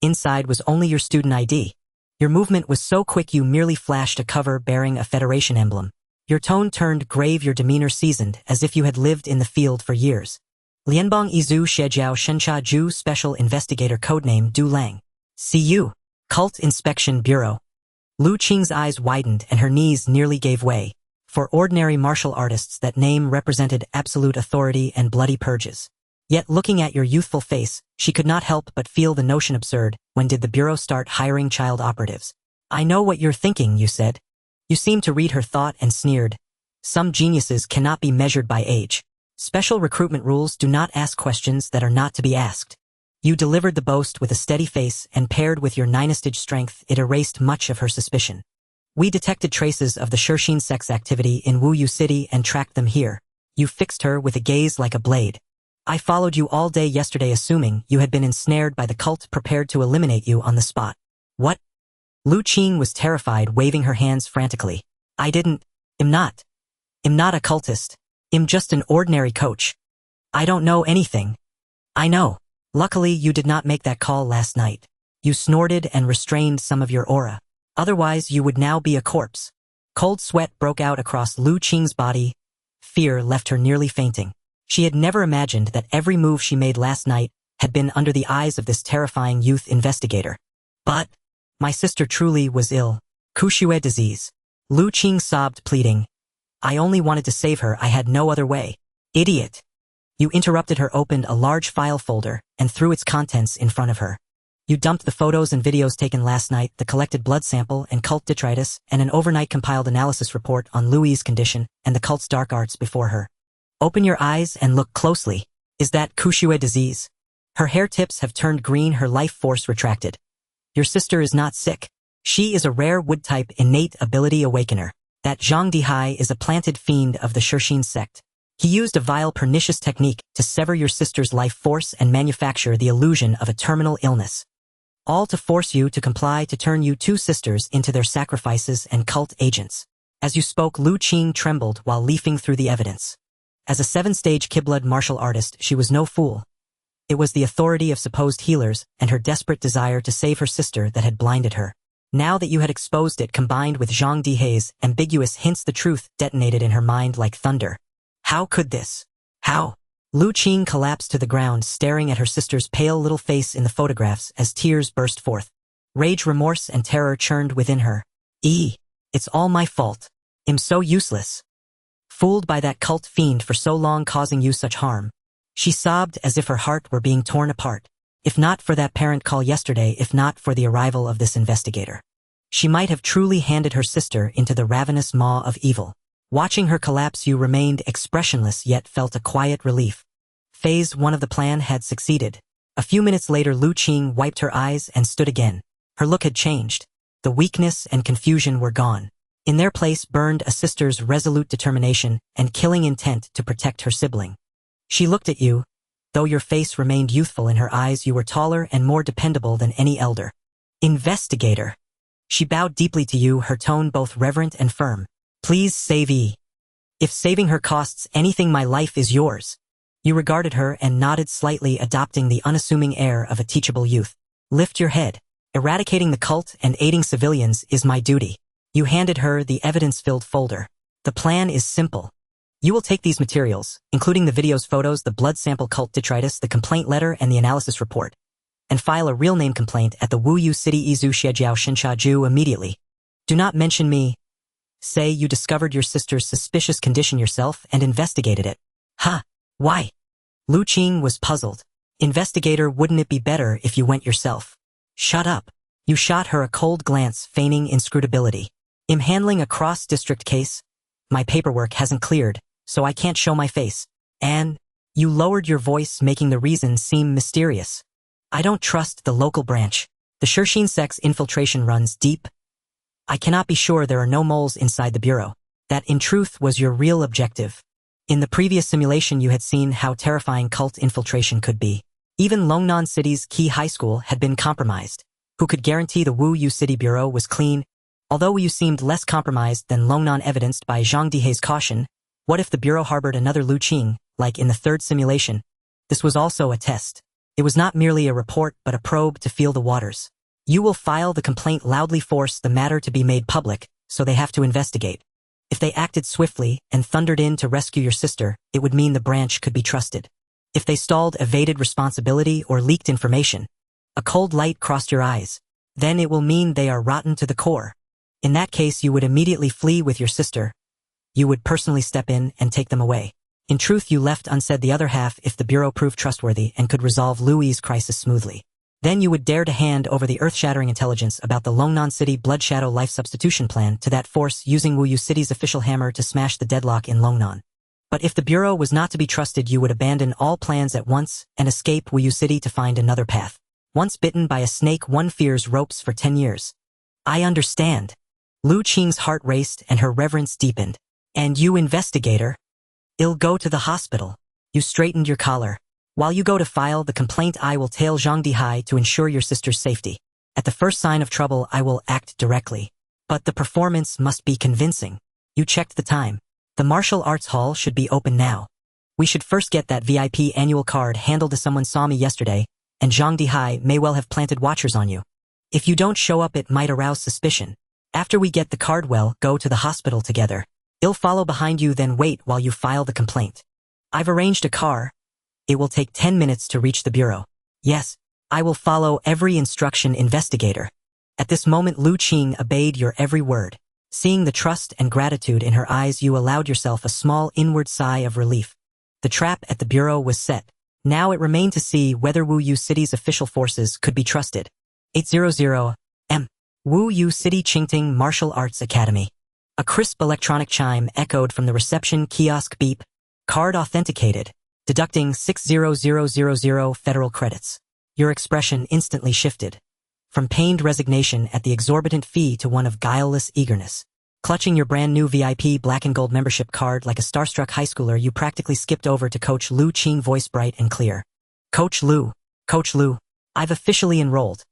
Inside was only your student ID. Your movement was so quick you merely flashed a cover bearing a Federation emblem. Your tone turned grave, your demeanor seasoned, as if you had lived in the field for years. "Lianbong Izu Shejiao Shencha Ju, Special Investigator, codename Du Lang. CU. Cult Inspection Bureau." Lu Qing's eyes widened and her knees nearly gave way. For ordinary martial artists, that name represented absolute authority and bloody purges. Yet looking at your youthful face, she could not help but feel the notion absurd. When did the Bureau start hiring child operatives? "I know what you're thinking," you said. You seemed to read her thought and sneered. "Some geniuses cannot be measured by age. Special recruitment rules do not ask questions that are not to be asked." You delivered the boast with a steady face, and paired with your 9-stage strength, it erased much of her suspicion. "We detected traces of the Shirxin sex activity in Wuyu City and tracked them here." You fixed her with a gaze like a blade. "I followed you all day yesterday, assuming you had been ensnared by the cult, prepared to eliminate you on the spot." "What?" Lu Qing was terrified, waving her hands frantically. "I'm not a cultist. I'm just an ordinary coach. I don't know anything." "I know. Luckily, you did not make that call last night. You snorted and restrained some of your aura. Otherwise, you would now be a corpse." Cold sweat broke out across Lu Qing's body. Fear left her nearly fainting. She had never imagined that every move she made last night had been under the eyes of this terrifying youth investigator. "But my sister truly was ill. Kushue disease." Lu Qing sobbed, pleading. "I only wanted to save her. I had no other way." "Idiot." You interrupted her, opened a large file folder, and threw its contents in front of her. You dumped the photos and videos taken last night, the collected blood sample and cult detritus, and an overnight compiled analysis report on Louis's condition and the cult's dark arts before her. "Open your eyes and look closely. Is that Kushue disease?" Her hair tips have turned green, her life force retracted. "Your sister is not sick. She is a rare wood-type innate ability awakener. That Zhang Dihai is a planted fiend of the Shirxin sect. He used a vile, pernicious technique to sever your sister's life force and manufacture the illusion of a terminal illness. All to force you to comply, to turn you two sisters into their sacrifices and cult agents." As you spoke, Lu Qing trembled while leafing through the evidence. As a 7-stage Qibla martial artist, she was no fool. It was the authority of supposed healers and her desperate desire to save her sister that had blinded her. Now that you had exposed it, combined with Zhang Dihai's ambiguous hints, the truth detonated in her mind like thunder. How could this? How? Lu Qing collapsed to the ground, staring at her sister's pale little face in the photographs as tears burst forth. Rage, remorse, and terror churned within her. It's all my fault. I'm so useless. Fooled by that cult fiend for so long, causing you such harm. She sobbed as if her heart were being torn apart. If not for that parent call yesterday, if not for the arrival of this investigator, she might have truly handed her sister into the ravenous maw of evil. Watching her collapse, you remained expressionless, yet felt a quiet relief. Phase 1 of the plan had succeeded. A few minutes later, Lu Qing wiped her eyes and stood again. Her look had changed. The weakness and confusion were gone. In their place burned a sister's resolute determination and killing intent to protect her sibling. She looked at you. Though your face remained youthful, in her eyes you were taller and more dependable than any elder. "Investigator." She bowed deeply to you, her tone both reverent and firm. "Please save E. If saving her costs anything, my life is yours. You regarded her and nodded slightly, adopting the unassuming air of a teachable youth. Lift your head. Eradicating the cult and aiding civilians is my duty. You handed her the evidence-filled folder. The plan is simple. You will take these materials, including the videos, photos, the blood sample, cult detritus, the complaint letter, and the analysis report, and file a real name complaint at the Wuyu City Izu Xiejiao Shinchaju immediately. Do not mention me. Say you discovered your sister's suspicious condition yourself and investigated it. Ha! Why? Lu Qing was puzzled. Investigator, wouldn't it be better if you went yourself? Shut up. You shot her a cold glance, feigning inscrutability. I'm handling a cross-district case. My paperwork hasn't cleared, so I can't show my face. And you lowered your voice, making the reason seem mysterious. I don't trust the local branch. The Shershin sex infiltration runs deep. I cannot be sure there are no moles inside the bureau. That, in truth, was your real objective. In the previous simulation, you had seen how terrifying cult infiltration could be. Even Longnan City's key high school had been compromised. Who could guarantee the Wuyu City Bureau was clean? Although Wuyu seemed less compromised than Longnan, evidenced by Zhang Dihei's caution, what if the Bureau harbored another Lu Qing, like in the third simulation? This was also a test. It was not merely a report but a probe to feel the waters. You will file the complaint, loudly force the matter to be made public, so they have to investigate. If they acted swiftly and thundered in to rescue your sister, it would mean the branch could be trusted. If they stalled, evaded responsibility, or leaked information, a cold light crossed your eyes, then it will mean they are rotten to the core. In that case, you would immediately flee with your sister. You would personally step in and take them away. In truth, you left unsaid the other half if the Bureau proved trustworthy and could resolve Louis's crisis smoothly. Then you would dare to hand over the earth-shattering intelligence about the Longnan City Blood Shadow life substitution plan to that force, using Wuyu City's official hammer to smash the deadlock in Longnan. But if the Bureau was not to be trusted, you would abandon all plans at once and escape Wuyu City to find another path. Once bitten by a snake, one fears ropes for 10 years. I understand. Lu Qing's heart raced and her reverence deepened. And you, investigator? I'll go to the hospital. You straightened your collar. While you go to file the complaint, I will tail Zhang Dihai to ensure your sister's safety. At the first sign of trouble, I will act directly. But the performance must be convincing. You checked the time. The martial arts hall should be open now. We should first get that VIP annual card handled. Someone saw me yesterday, and Zhang Dihai may well have planted watchers on you. If you don't show up, it might arouse suspicion. After we get the card, well, go to the hospital together. I'll follow behind you, then wait while you file the complaint. I've arranged a car. It will take 10 minutes to reach the Bureau. Yes, I will follow every instruction, investigator. At this moment, Lu Qing obeyed your every word. Seeing the trust and gratitude in her eyes, you allowed yourself a small inward sigh of relief. The trap at the Bureau was set. Now it remained to see whether Wuyu City's official forces could be trusted. 800 M. Wuyu City Qingting Martial Arts Academy. A crisp electronic chime echoed from the reception kiosk. Beep. Card authenticated. Deducting 60000 federal credits. Your expression instantly shifted. From pained resignation at the exorbitant fee to one of guileless eagerness. Clutching your brand new VIP black and gold membership card like a starstruck high schooler, you practically skipped over to Coach Lu Qing, voice bright and clear. Coach Lu, I've officially enrolled.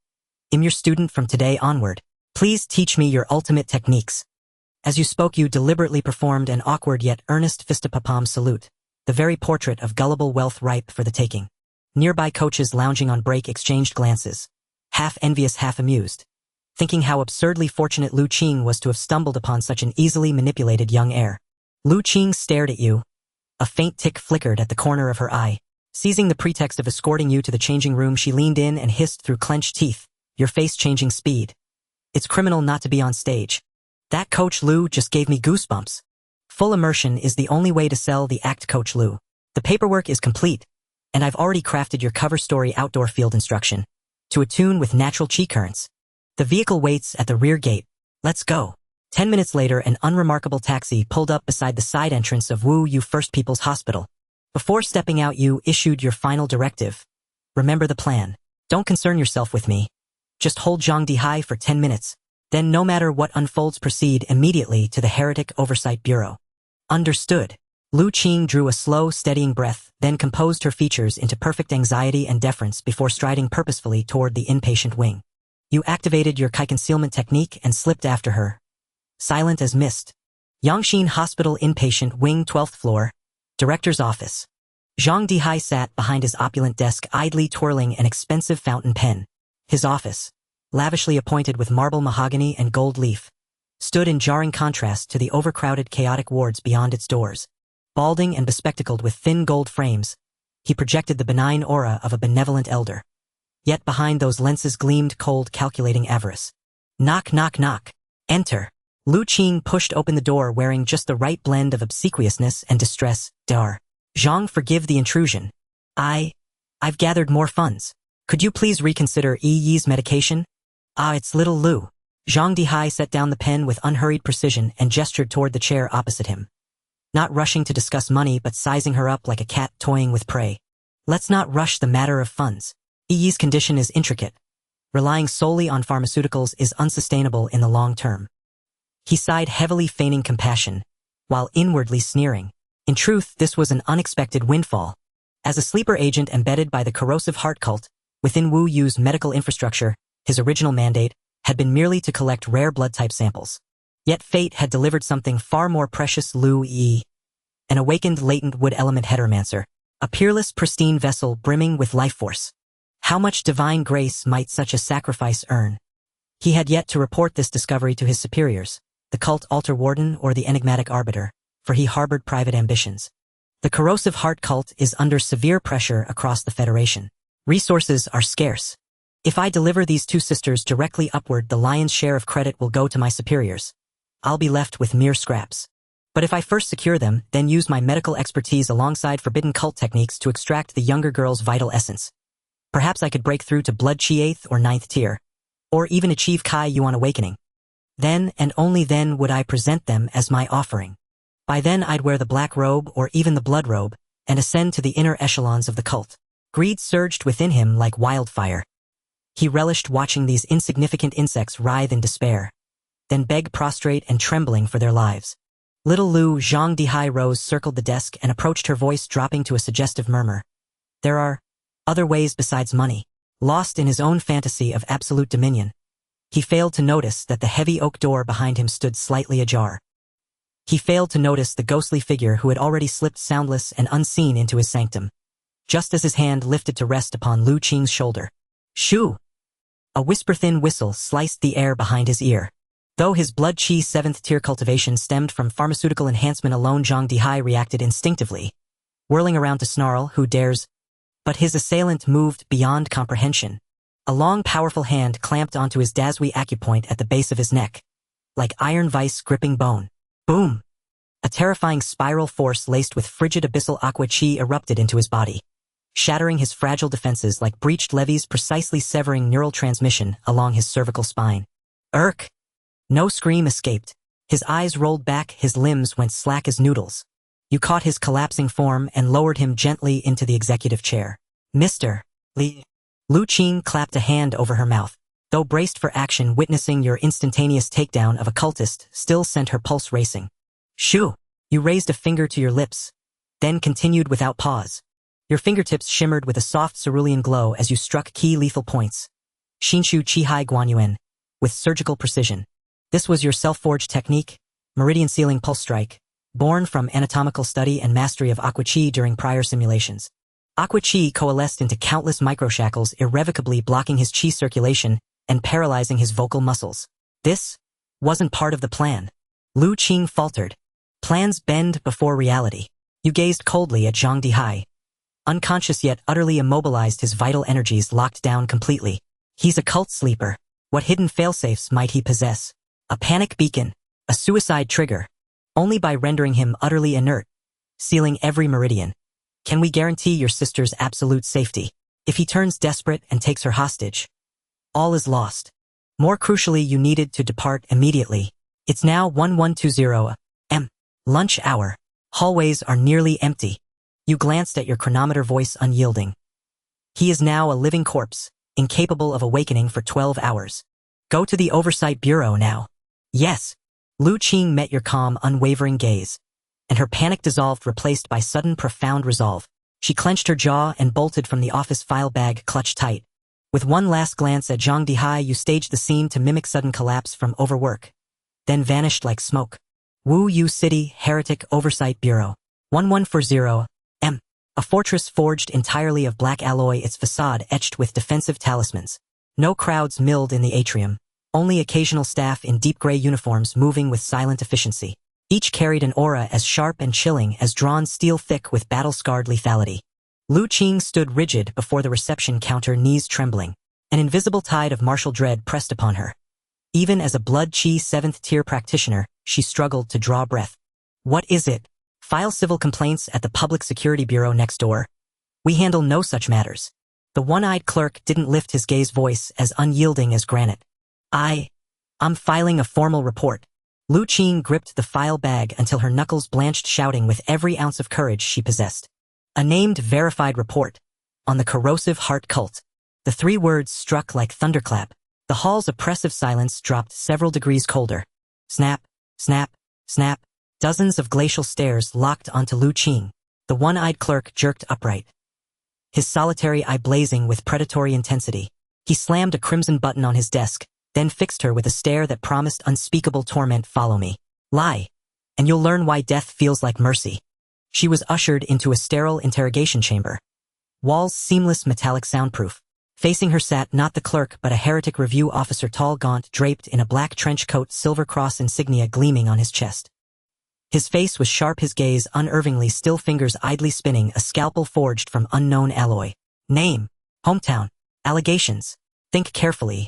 I'm your student from today onward. Please teach me your ultimate techniques. As you spoke, you deliberately performed an awkward yet earnest fistapalm salute, the very portrait of gullible wealth ripe for the taking. Nearby coaches lounging on break exchanged glances, half envious, half amused, thinking how absurdly fortunate Lu Qing was to have stumbled upon such an easily manipulated young heir. Lu Qing stared at you. A faint tick flickered at the corner of her eye. Seizing the pretext of escorting you to the changing room, she leaned in and hissed through clenched teeth, your face changing speed. It's criminal not to be on stage. That Coach Lu just gave me goosebumps. Full immersion is the only way to sell the act, Coach Lu. The paperwork is complete, and I've already crafted your cover story outdoor field instruction, to attune with natural chi currents. The vehicle waits at the rear gate. Let's go. 10 minutes later, an unremarkable taxi pulled up beside the side entrance of Wuyu First People's Hospital. Before stepping out, you issued your final directive. Remember the plan. Don't concern yourself with me. Just hold Zhang Dihai for 10 minutes. Then no matter what unfolds, proceed immediately to the Heretic Oversight Bureau. Understood. Lu Qing drew a slow, steadying breath, then composed her features into perfect anxiety and deference before striding purposefully toward the inpatient wing. You activated your Kai concealment technique and slipped after her, silent as mist. Yangxin Hospital Inpatient Wing 12th floor, Director's Office. Zhang Dihai sat behind his opulent desk idly twirling an expensive fountain pen. His office, lavishly appointed with marble mahogany and gold leaf, stood in jarring contrast to the overcrowded chaotic wards beyond its doors. Balding and bespectacled with thin gold frames, he projected the benign aura of a benevolent elder. Yet behind those lenses gleamed cold, calculating avarice. Knock, knock, knock. Enter. Lu Qing pushed open the door wearing just the right blend of obsequiousness and distress. Dar. Zhang, forgive the intrusion. I've gathered more funds. Could you please reconsider Yi's medication? Ah, it's little Lu. Zhang Dihai set down the pen with unhurried precision and gestured toward the chair opposite him. Not rushing to discuss money but sizing her up like a cat toying with prey. Let's not rush the matter of funds. Yi's condition is intricate. Relying solely on pharmaceuticals is unsustainable in the long term. He sighed heavily, feigning compassion, while inwardly sneering. In truth, this was an unexpected windfall. As a sleeper agent embedded by the corrosive heart cult within Wu Yu's medical infrastructure, his original mandate had been merely to collect rare blood type samples. Yet fate had delivered something far more precious. Lu Yi, an awakened latent wood element heteromancer, a peerless, pristine vessel brimming with life force. How much divine grace might such a sacrifice earn? He had yet to report this discovery to his superiors, the cult altar warden or the enigmatic arbiter, for he harbored private ambitions. The corrosive heart cult is under severe pressure across the Federation. Resources are scarce. If I deliver these two sisters directly upward, the lion's share of credit will go to my superiors. I'll be left with mere scraps. But if I first secure them, then use my medical expertise alongside forbidden cult techniques to extract the younger girl's vital essence. Perhaps I could break through to blood chi 8th or 9th tier, or even achieve Kai Yuan awakening. Then and only then would I present them as my offering. By then I'd wear the black robe or even the blood robe and ascend to the inner echelons of the cult. Greed surged within him like wildfire. He relished watching these insignificant insects writhe in despair, then beg prostrate and trembling for their lives. Little Lu, Zhang Dihai rose, circled the desk and approached, her voice dropping to a suggestive murmur. There are other ways besides money. Lost in his own fantasy of absolute dominion, he failed to notice that the heavy oak door behind him stood slightly ajar. He failed to notice the ghostly figure who had already slipped soundless and unseen into his sanctum, just as his hand lifted to rest upon Lu Qing's shoulder. Shoo! A whisper-thin whistle sliced the air behind his ear. Though his blood chi 7th tier cultivation stemmed from pharmaceutical enhancement alone, Zhang Dihai reacted instinctively, whirling around to snarl, "Who dares?" But his assailant moved beyond comprehension. A long, powerful hand clamped onto his Dazui acupoint at the base of his neck, like iron vice gripping bone. Boom! A terrifying spiral force laced with frigid abyssal aqua chi erupted into his body, shattering his fragile defenses like breached levees, precisely severing neural transmission along his cervical spine. Irk! No scream escaped. His eyes rolled back, his limbs went slack as noodles. You caught his collapsing form and lowered him gently into the executive chair. Mr. Li. Lu Qing clapped a hand over her mouth. Though braced for action, witnessing your instantaneous takedown of a cultist still sent her pulse racing. Shoo! You raised a finger to your lips, then continued without pause. Your fingertips shimmered with a soft cerulean glow as you struck key lethal points. Xinshu Qihai Guanyuan, with surgical precision. This was your self-forged technique, meridian sealing pulse strike, born from anatomical study and mastery of aqua chi during prior simulations. Aqua chi coalesced into countless microshackles, irrevocably blocking his chi circulation and paralyzing his vocal muscles. This wasn't part of the plan. Lu Qing faltered. Plans bend before reality. You gazed coldly at Zhang Dihai. Unconscious yet utterly immobilized, his vital energies locked down completely. He's a cult sleeper. What hidden failsafes might he possess? A panic beacon, a suicide trigger. Only by rendering him utterly inert, sealing every meridian, can we guarantee your sister's absolute safety. If he turns desperate and takes her hostage, all is lost. More crucially, you needed to depart immediately. It's now 1120 am. Lunch hour. Hallways are nearly empty. You glanced at your chronometer, voice unyielding. He is now a living corpse, incapable of awakening for 12 hours. Go to the Oversight Bureau now. Yes. Lu Qing met your calm, unwavering gaze, and her panic dissolved, replaced by sudden, profound resolve. She clenched her jaw and bolted from the office file bag clutched tight. With one last glance at Zhang Dihai, you staged the scene to mimic sudden collapse from overwork, then vanished like smoke. Wu Yu City Heretic Oversight Bureau. 1140 M. A fortress forged entirely of black alloy, its facade etched with defensive talismans. No crowds milled in the atrium, only occasional staff in deep gray uniforms moving with silent efficiency. Each carried an aura as sharp and chilling as drawn steel thick with battle-scarred lethality. Lu Qing stood rigid before the reception counter, knees trembling. An invisible tide of martial dread pressed upon her. Even as a blood-chi 7th-tier practitioner, she struggled to draw breath. What is it? File civil complaints at the Public Security Bureau next door. We handle no such matters. The one-eyed clerk didn't lift his gaze, voice as unyielding as granite. I'm filing a formal report. Lu Qing gripped the file bag until her knuckles blanched, shouting with every ounce of courage she possessed. A named verified report. On the corrosive heart cult. The 3 words struck like thunderclap. The hall's oppressive silence dropped several degrees colder. Snap, snap, snap. Dozens of glacial stares locked onto Lu Qing. The one-eyed clerk jerked upright, his solitary eye blazing with predatory intensity. He slammed a crimson button on his desk, then fixed her with a stare that promised unspeakable torment. Follow me. Lie, and you'll learn why death feels like mercy. She was ushered into a sterile interrogation chamber. Walls seamless, metallic, soundproof. Facing her sat not the clerk but a heretic review officer, tall, gaunt, draped in a black trench coat, silver cross insignia gleaming on his chest. His face was sharp, his gaze unervingly still, fingers idly spinning, a scalpel forged from unknown alloy. Name, hometown, allegations. Think carefully.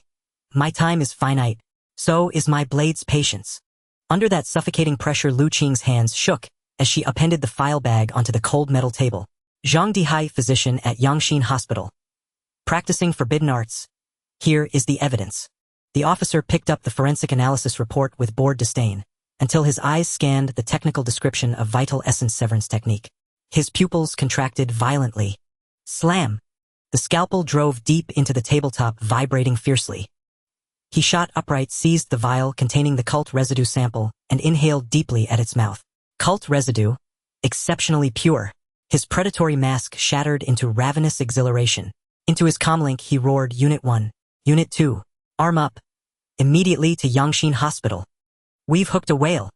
My time is finite. So is my blade's patience. Under that suffocating pressure, Lu Qing's hands shook as she appended the file bag onto the cold metal table. Zhang Dihai, physician at Yangxin Hospital. Practicing forbidden arts. Here is the evidence. The officer picked up the forensic analysis report with bored disdain, until his eyes scanned the technical description of vital essence severance technique. His pupils contracted violently. Slam! The scalpel drove deep into the tabletop, vibrating fiercely. He shot upright, seized the vial containing the cult residue sample, and inhaled deeply at its mouth. Cult residue? Exceptionally pure. His predatory mask shattered into ravenous exhilaration. Into his comlink he roared, Unit 1. Unit 2. Arm up. Immediately to Yangxin Hospital. We've hooked a whale.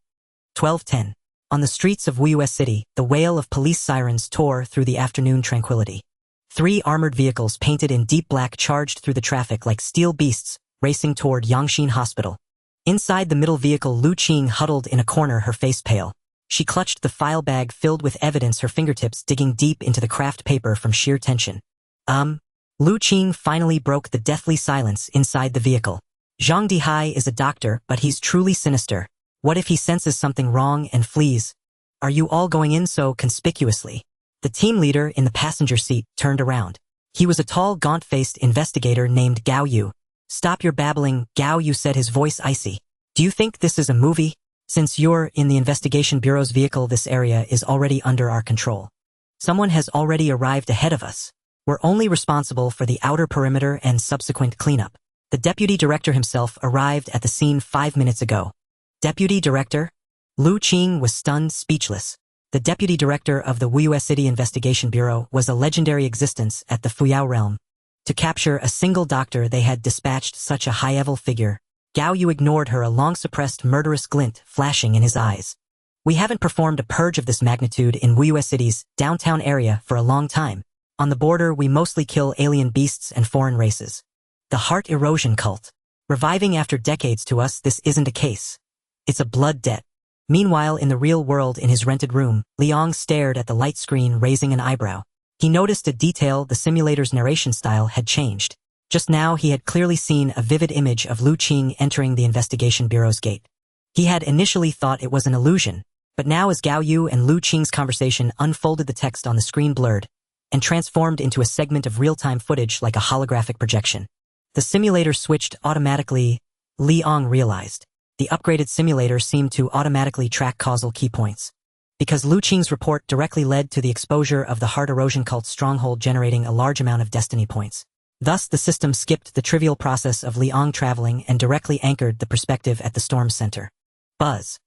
12:10. On the streets of Wuyue City, the wail of police sirens tore through the afternoon tranquility. 3 armored vehicles painted in deep black charged through the traffic like steel beasts, racing toward Yangxin Hospital. Inside the middle vehicle, Lu Qing huddled in a corner, her face pale. She clutched the file bag filled with evidence, her fingertips digging deep into the craft paper from sheer tension. Lu Qing finally broke the deathly silence inside the vehicle. Zhang Dihai is a doctor, but he's truly sinister. What if he senses something wrong and flees? Are you all going in so conspicuously? The team leader in the passenger seat turned around. He was a tall, gaunt-faced investigator named Gao Yu. Stop your babbling, Gao Yu said, his voice icy. Do you think this is a movie? Since you're in the investigation bureau's vehicle, this area is already under our control. Someone has already arrived ahead of us. We're only responsible for the outer perimeter and subsequent cleanup. The deputy director himself arrived at the scene 5 minutes ago. Deputy director? Lu Qing was stunned, speechless. The deputy director of the Wuyue City Investigation Bureau was a legendary existence at the Fuyao realm. To capture a single doctor, they had dispatched such a high-level figure. Gao Yu ignored her, a long-suppressed murderous glint flashing in his eyes. We haven't performed a purge of this magnitude in Wuyue City's downtown area for a long time. On the border, we mostly kill alien beasts and foreign races. The heart erosion cult. Reviving after decades, to us this isn't a case. It's a blood debt. Meanwhile, in the real world, in his rented room, Liang stared at the light screen, raising an eyebrow. He noticed a detail: the simulator's narration style had changed. Just now he had clearly seen a vivid image of Lu Qing entering the investigation bureau's gate. He had initially thought it was an illusion, but now as Gao Yu and Lu Qing's conversation unfolded, the text on the screen blurred and transformed into a segment of real-time footage like a holographic projection. The simulator switched automatically, Liang realized. The upgraded simulator seemed to automatically track causal key points. Because Lu Qing's report directly led to the exposure of the heart erosion cult stronghold, generating a large amount of destiny points. Thus, the system skipped the trivial process of Liang traveling and directly anchored the perspective at the storm center. Buzz.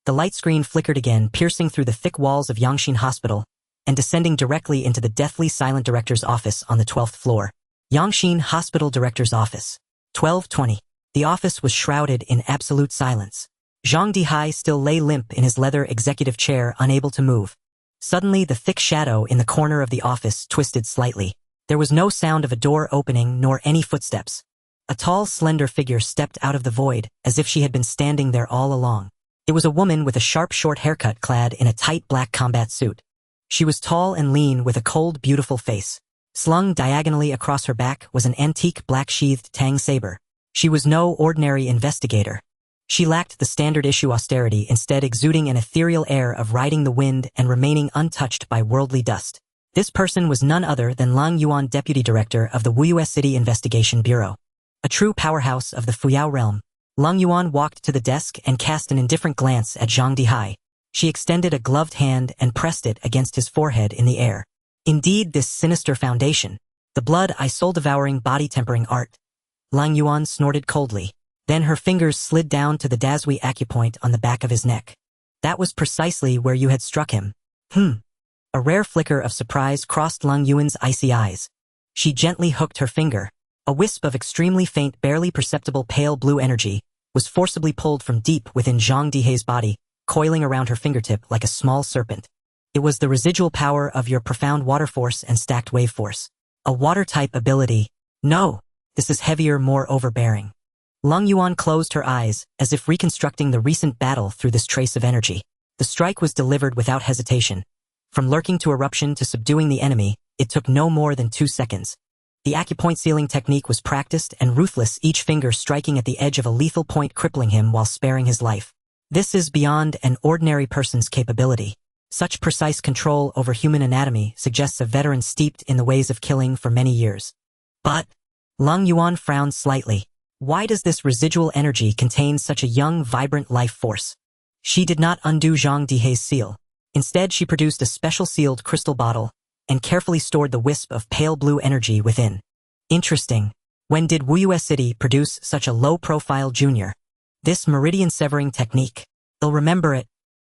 The light screen flickered again, piercing through the thick walls of Yangxin Hospital and descending directly into the deathly silent director's office on the 12th floor. Yangxin Hospital Director's Office. 12:20. The office was shrouded in absolute silence. Zhang Dihai still lay limp in his leather executive chair, unable to move. Suddenly, the thick shadow in the corner of the office twisted slightly. There was no sound of a door opening nor any footsteps. A tall, slender figure stepped out of the void, as if she had been standing there all along. It was a woman with a sharp, short haircut clad in a tight black combat suit. She was tall and lean with a cold, beautiful face. Slung diagonally across her back was an antique black-sheathed tang saber. She was no ordinary investigator. She lacked the standard-issue austerity, instead exuding an ethereal air of riding the wind and remaining untouched by worldly dust. This person was none other than Lang Yuan, Deputy Director of the Wuyue City Investigation Bureau. A true powerhouse of the Fuyao realm. Lang Yuan walked to the desk and cast an indifferent glance at Zhang Dihai. She extended a gloved hand and pressed it against his forehead in the air. Indeed, this sinister foundation. The blood I soul-devouring body-tempering art. Lang Yuan snorted coldly. Then her fingers slid down to the Dazui acupoint on the back of his neck. That was precisely where you had struck him. A rare flicker of surprise crossed Lang Yuan's icy eyes. She gently hooked her finger. A wisp of extremely faint, barely perceptible pale blue energy was forcibly pulled from deep within Zhang Dihai's body, coiling around her fingertip like a small serpent. It was the residual power of your profound water force and stacked wave force. A water-type ability. No, this is heavier, more overbearing. Lang Yuan closed her eyes, as if reconstructing the recent battle through this trace of energy. The strike was delivered without hesitation. From lurking to eruption to subduing the enemy, it took no more than 2 seconds. The acupoint sealing technique was practiced and ruthless, each finger striking at the edge of a lethal point, crippling him while sparing his life. This is beyond an ordinary person's capability. Such precise control over human anatomy suggests a veteran steeped in the ways of killing for many years. But Lang Yuan frowned slightly. Why does this residual energy contain such a young, vibrant life force? She did not undo Zhang Dihai's seal. Instead, she produced a special sealed crystal bottle and carefully stored the wisp of pale blue energy within. Interesting. When did Wuyue City produce such a low-profile junior? This meridian-severing technique. They'll remember it.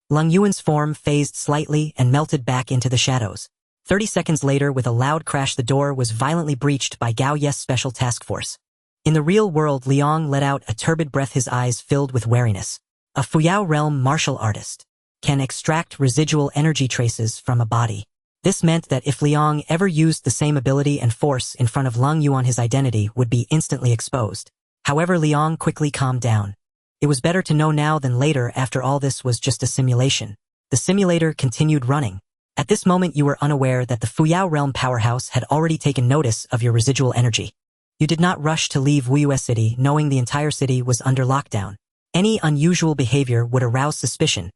Lang Yuan's form phased slightly and melted back into the shadows. 30 seconds later, with a loud crash, the door was violently breached by Gao Ye's special task force. In the real world, Liang let out a turbid breath, his eyes filled with wariness. A Fuyao realm martial artist can extract residual energy traces from a body. This meant that if Liang ever used the same ability and force in front of Lang Yuan, his identity would be instantly exposed. However, Liang quickly calmed down. It was better to know now than later. After all, this was just a simulation. The simulator continued running. At this moment, you were unaware that the Fuyao realm powerhouse had already taken notice of your residual energy. You did not rush to leave Wuyue City, knowing the entire city was under lockdown. Any unusual behavior would arouse suspicion.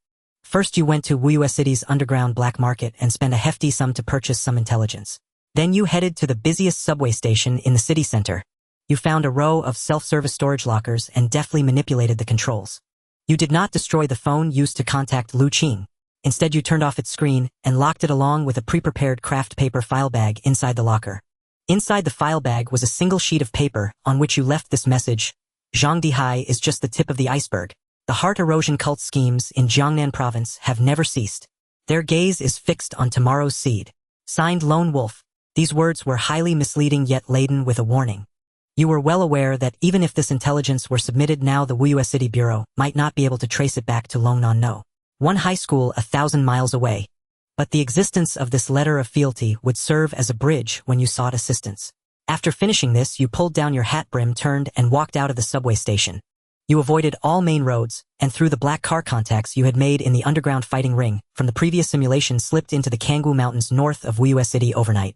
First, you went to Wuyue City's underground black market and spent a hefty sum to purchase some intelligence. Then you headed to the busiest subway station in the city center. You found a row of self-service storage lockers and deftly manipulated the controls. You did not destroy the phone used to contact Lu Qing. Instead, you turned off its screen and locked it along with a pre-prepared craft paper file bag inside the locker. Inside the file bag was a single sheet of paper on which you left this message: Zhang Dihai is just the tip of the iceberg. The heart erosion cult schemes in Jiangnan province have never ceased. Their gaze is fixed on tomorrow's seed. Signed, Lone Wolf. These words were highly misleading yet laden with a warning. You were well aware that even if this intelligence were submitted now, the Wuyue City Bureau might not be able to trace it back to Longnan No. One high school 1,000 miles away. But the existence of this letter of fealty would serve as a bridge when you sought assistance. After finishing this, you pulled down your hat brim, turned, and walked out of the subway station. You avoided all main roads, and through the black car contacts you had made in the underground fighting ring from the previous simulation, slipped into the Kangwu Mountains north of Wuyue City overnight.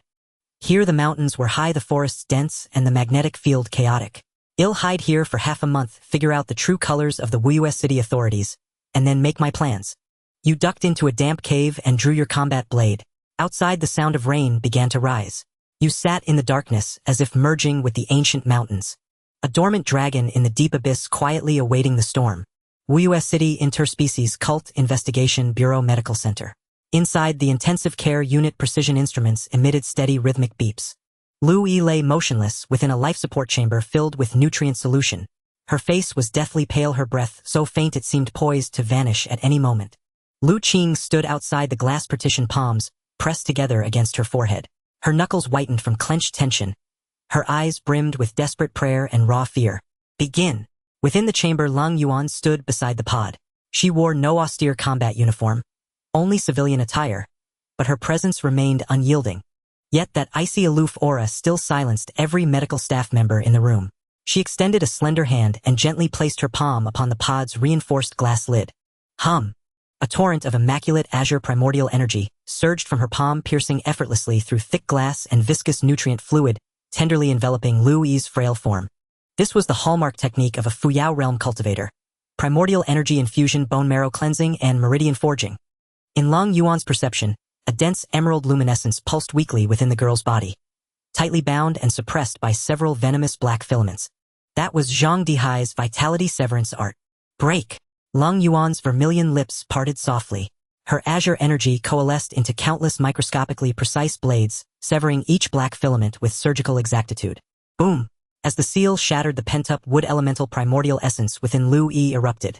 Here the mountains were high, the forests dense, and the magnetic field chaotic. I'll hide here for half a month, figure out the true colors of the Wuyue City authorities, and then make my plans. You ducked into a damp cave and drew your combat blade. Outside, the sound of rain began to rise. You sat in the darkness as if merging with the ancient mountains. A dormant dragon in the deep abyss quietly awaiting the storm. Wuyue City Interspecies Cult Investigation Bureau Medical Center. Inside, the intensive care unit precision instruments emitted steady rhythmic beeps. Lu Yi lay motionless within a life support chamber filled with nutrient solution. Her face was deathly pale, her breath so faint it seemed poised to vanish at any moment. Lu Qing stood outside the glass partition, palms pressed together against her forehead. Her knuckles whitened from clenched tension. Her eyes brimmed with desperate prayer and raw fear. Begin. Within the chamber, Lang Yuan stood beside the pod. She wore no austere combat uniform, only civilian attire, but her presence remained unyielding. Yet that icy aloof aura still silenced every medical staff member in the room. She extended a slender hand and gently placed her palm upon the pod's reinforced glass lid. Hum! A torrent of immaculate azure primordial energy surged from her palm, piercing effortlessly through thick glass and viscous nutrient fluid, tenderly enveloping Lu Yi's frail form. This was the hallmark technique of a Fuyao realm cultivator: primordial energy infusion, bone marrow cleansing, and meridian forging. In Long Yuan's perception, a dense emerald luminescence pulsed weakly within the girl's body, tightly bound and suppressed by several venomous black filaments. That was Zhang Dihai's vitality severance art. Break! Long Yuan's vermilion lips parted softly. Her azure energy coalesced into countless microscopically precise blades, severing each black filament with surgical exactitude. Boom! As the seal shattered, the pent-up wood elemental primordial essence within Lu Yi erupted,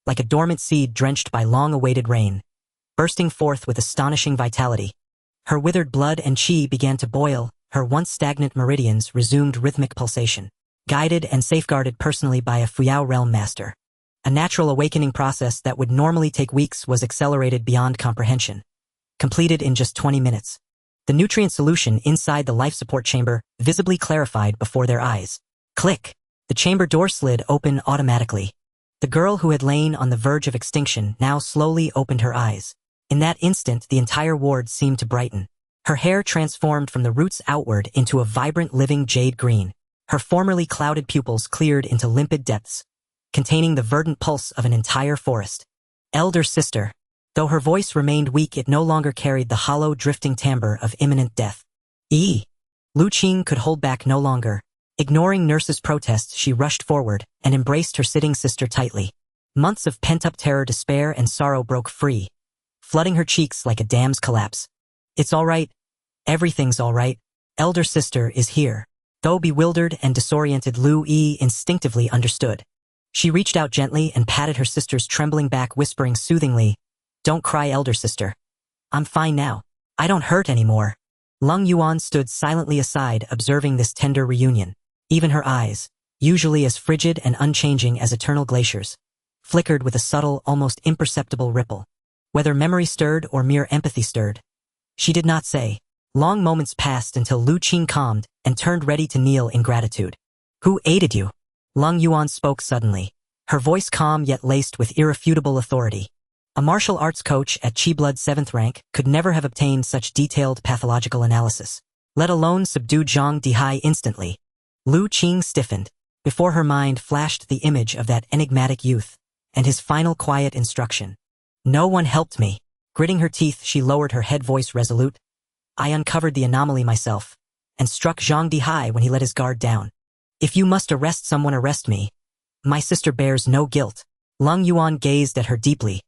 like a dormant seed drenched by long-awaited rain, bursting forth with astonishing vitality. Her withered blood and qi began to boil, her once stagnant meridians resumed rhythmic pulsation. Guided and safeguarded personally by a Fuyao realm master, a natural awakening process that would normally take weeks was accelerated beyond comprehension. Completed in just 20 minutes. The nutrient solution inside the life support chamber visibly clarified before their eyes. Click! The chamber door slid open automatically. The girl who had lain on the verge of extinction now slowly opened her eyes. In that instant, the entire ward seemed to brighten. Her hair transformed from the roots outward into a vibrant living jade green. Her formerly clouded pupils cleared into limpid depths, containing the verdant pulse of an entire forest. Elder sister. Though her voice remained weak, it no longer carried the hollow, drifting timbre of imminent death. Lu Qing could hold back no longer. Ignoring nurses' protests, she rushed forward and embraced her sitting sister tightly. Months of pent-up terror, despair, and sorrow broke free, flooding her cheeks like a dam's collapse. It's all right. Everything's all right. Elder sister is here. Though bewildered and disoriented, Lu Yi instinctively understood. She reached out gently and patted her sister's trembling back, whispering soothingly, "Don't cry, elder sister. I'm fine now. I don't hurt anymore." Long Yuan stood silently aside, observing this tender reunion. Even her eyes, usually as frigid and unchanging as eternal glaciers, flickered with a subtle, almost imperceptible ripple. Whether memory stirred or mere empathy stirred, she did not say. Long moments passed until Lu Qing calmed and turned ready to kneel in gratitude. "Who aided you?" Long Yuan spoke suddenly, her voice calm yet laced with irrefutable authority. A martial arts coach at Qi Blood 7th rank could never have obtained such detailed pathological analysis, let alone subdued Zhang Dihai instantly. Lu Qing stiffened. Before her mind flashed the image of that enigmatic youth, and his final quiet instruction. "No one helped me." Gritting her teeth, she lowered her head, voice resolute. "I uncovered the anomaly myself, and struck Zhang Dihai when he let his guard down. If you must arrest someone, arrest me. My sister bears no guilt." Long Yuan gazed at her deeply.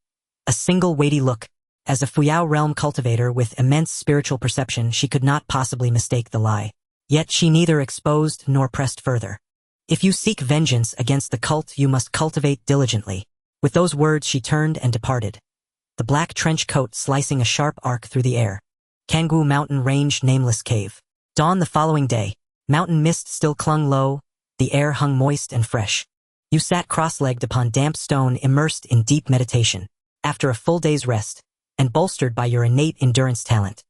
A single weighty look. As a Fuyao realm cultivator with immense spiritual perception, she could not possibly mistake the lie. Yet she neither exposed nor pressed further. "If you seek vengeance against the cult, you must cultivate diligently." With those words, she turned and departed, the black trench coat slicing a sharp arc through the air. Kanggu Mountain Range, nameless cave. Dawn the following day. Mountain mist still clung low, the air hung moist and fresh. You sat cross-legged upon damp stone, immersed in deep meditation. After a full day's rest, and bolstered by your innate endurance talent,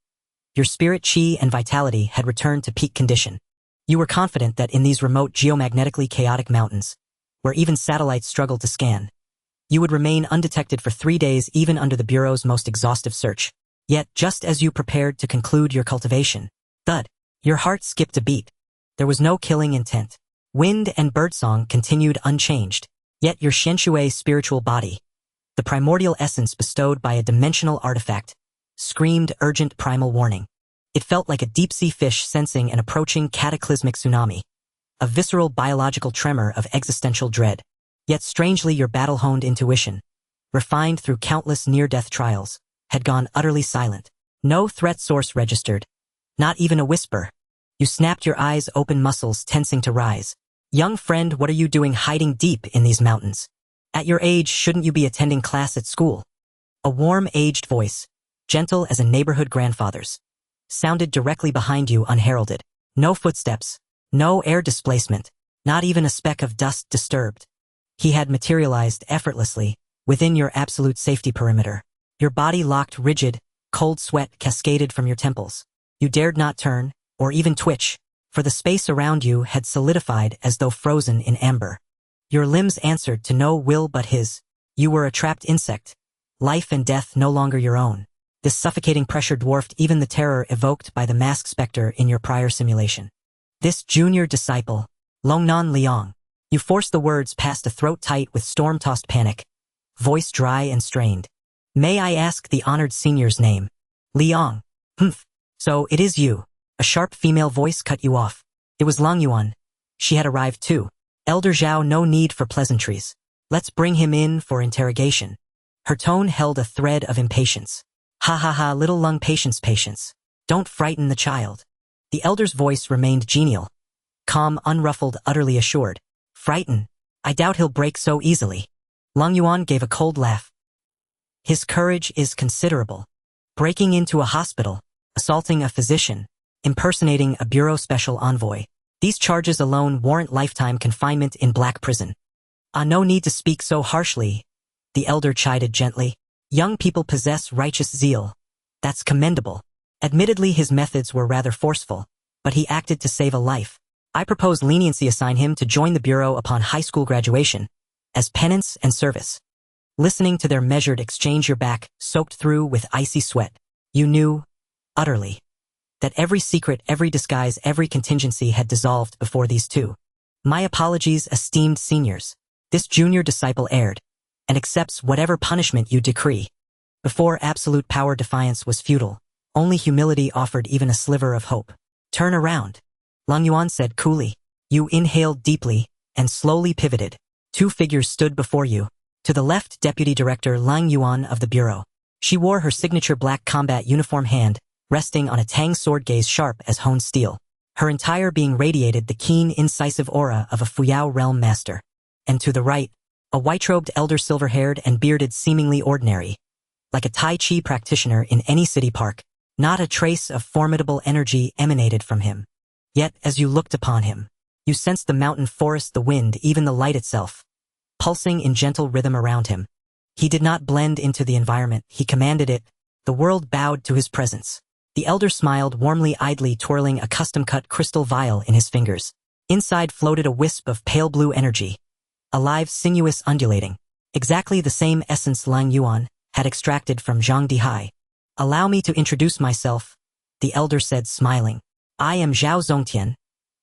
your spirit, qi, and vitality had returned to peak condition. You were confident that in these remote, geomagnetically chaotic mountains, where even satellites struggled to scan, you would remain undetected for 3 days, even under the Bureau's most exhaustive search. Yet, just as you prepared to conclude your cultivation, thud, your heart skipped a beat. There was no killing intent. Wind and birdsong continued unchanged. Yet your Xianshui spiritual body, the primordial essence bestowed by a dimensional artifact, screamed urgent primal warning. It felt like a deep-sea fish sensing an approaching cataclysmic tsunami, a visceral biological tremor of existential dread. Yet strangely, your battle-honed intuition, refined through countless near-death trials, had gone utterly silent. No threat source registered. Not even a whisper. You snapped, your eyes open, muscles tensing to rise. "Young friend, what are you doing hiding deep in these mountains? At your age, shouldn't you be attending class at school?" A warm, aged voice, gentle as a neighborhood grandfather's, sounded directly behind you unheralded. No footsteps, no air displacement, not even a speck of dust disturbed. He had materialized effortlessly, within your absolute safety perimeter. Your body locked rigid, cold sweat cascaded from your temples. You dared not turn, or even twitch, for the space around you had solidified as though frozen in amber. Your limbs answered to no will but his. You were a trapped insect, life and death no longer your own. This suffocating pressure dwarfed even the terror evoked by the masked specter in your prior simulation. This junior disciple, Longnan Liang. You forced the words past a throat tight with storm-tossed panic, voice dry and strained. May I ask the honored senior's name? Liang. Humph. So it is you. A sharp female voice cut you off. It was Lang Yuan. She had arrived too. Elder Zhao, no need for pleasantries. Let's bring him in for interrogation. Her tone held a thread of impatience. Ha ha ha, little Lung, patience, patience. Don't frighten the child. The elder's voice remained genial. Calm, unruffled, utterly assured. Frighten? I doubt he'll break so easily. Lang Yuan gave a cold laugh. His courage is considerable. Breaking into a hospital, assaulting a physician, impersonating a bureau special envoy. These charges alone warrant lifetime confinement in black prison. No need to speak so harshly, the elder chided gently. Young people possess righteous zeal. That's commendable. Admittedly, his methods were rather forceful, but he acted to save a life. I propose leniency, assign him to join the bureau upon high school graduation, as penance and service. Listening to their measured exchange, your back soaked through with icy sweat. You knew, utterly, that every secret, every disguise, every contingency had dissolved before these two. My apologies, esteemed seniors. This junior disciple erred, and accepts whatever punishment you decree. Before absolute power, defiance was futile. Only humility offered even a sliver of hope. Turn around, Lang Yuan said coolly. You inhaled deeply and slowly pivoted. Two figures stood before you. To the left, Deputy Director Lang Yuan of the Bureau. She wore her signature black combat uniform, hand resting on a tang sword, gaze sharp as honed steel. Her entire being radiated the keen, incisive aura of a Fuyao realm master. And to the right, a white-robed elder, silver-haired and bearded, seemingly ordinary, like a Tai Chi practitioner in any city park. Not a trace of formidable energy emanated from him. Yet, as you looked upon him, you sensed the mountain, forest, the wind, even the light itself, pulsing in gentle rhythm around him. He did not blend into the environment, he commanded it. The world bowed to his presence. The elder smiled warmly, idly twirling a custom-cut crystal vial in his fingers. Inside floated a wisp of pale blue energy, alive, sinuous, undulating. Exactly the same essence Lang Yuan had extracted from Zhang Dihai. Allow me to introduce myself, the elder said, smiling. I am Zhao Zongtian,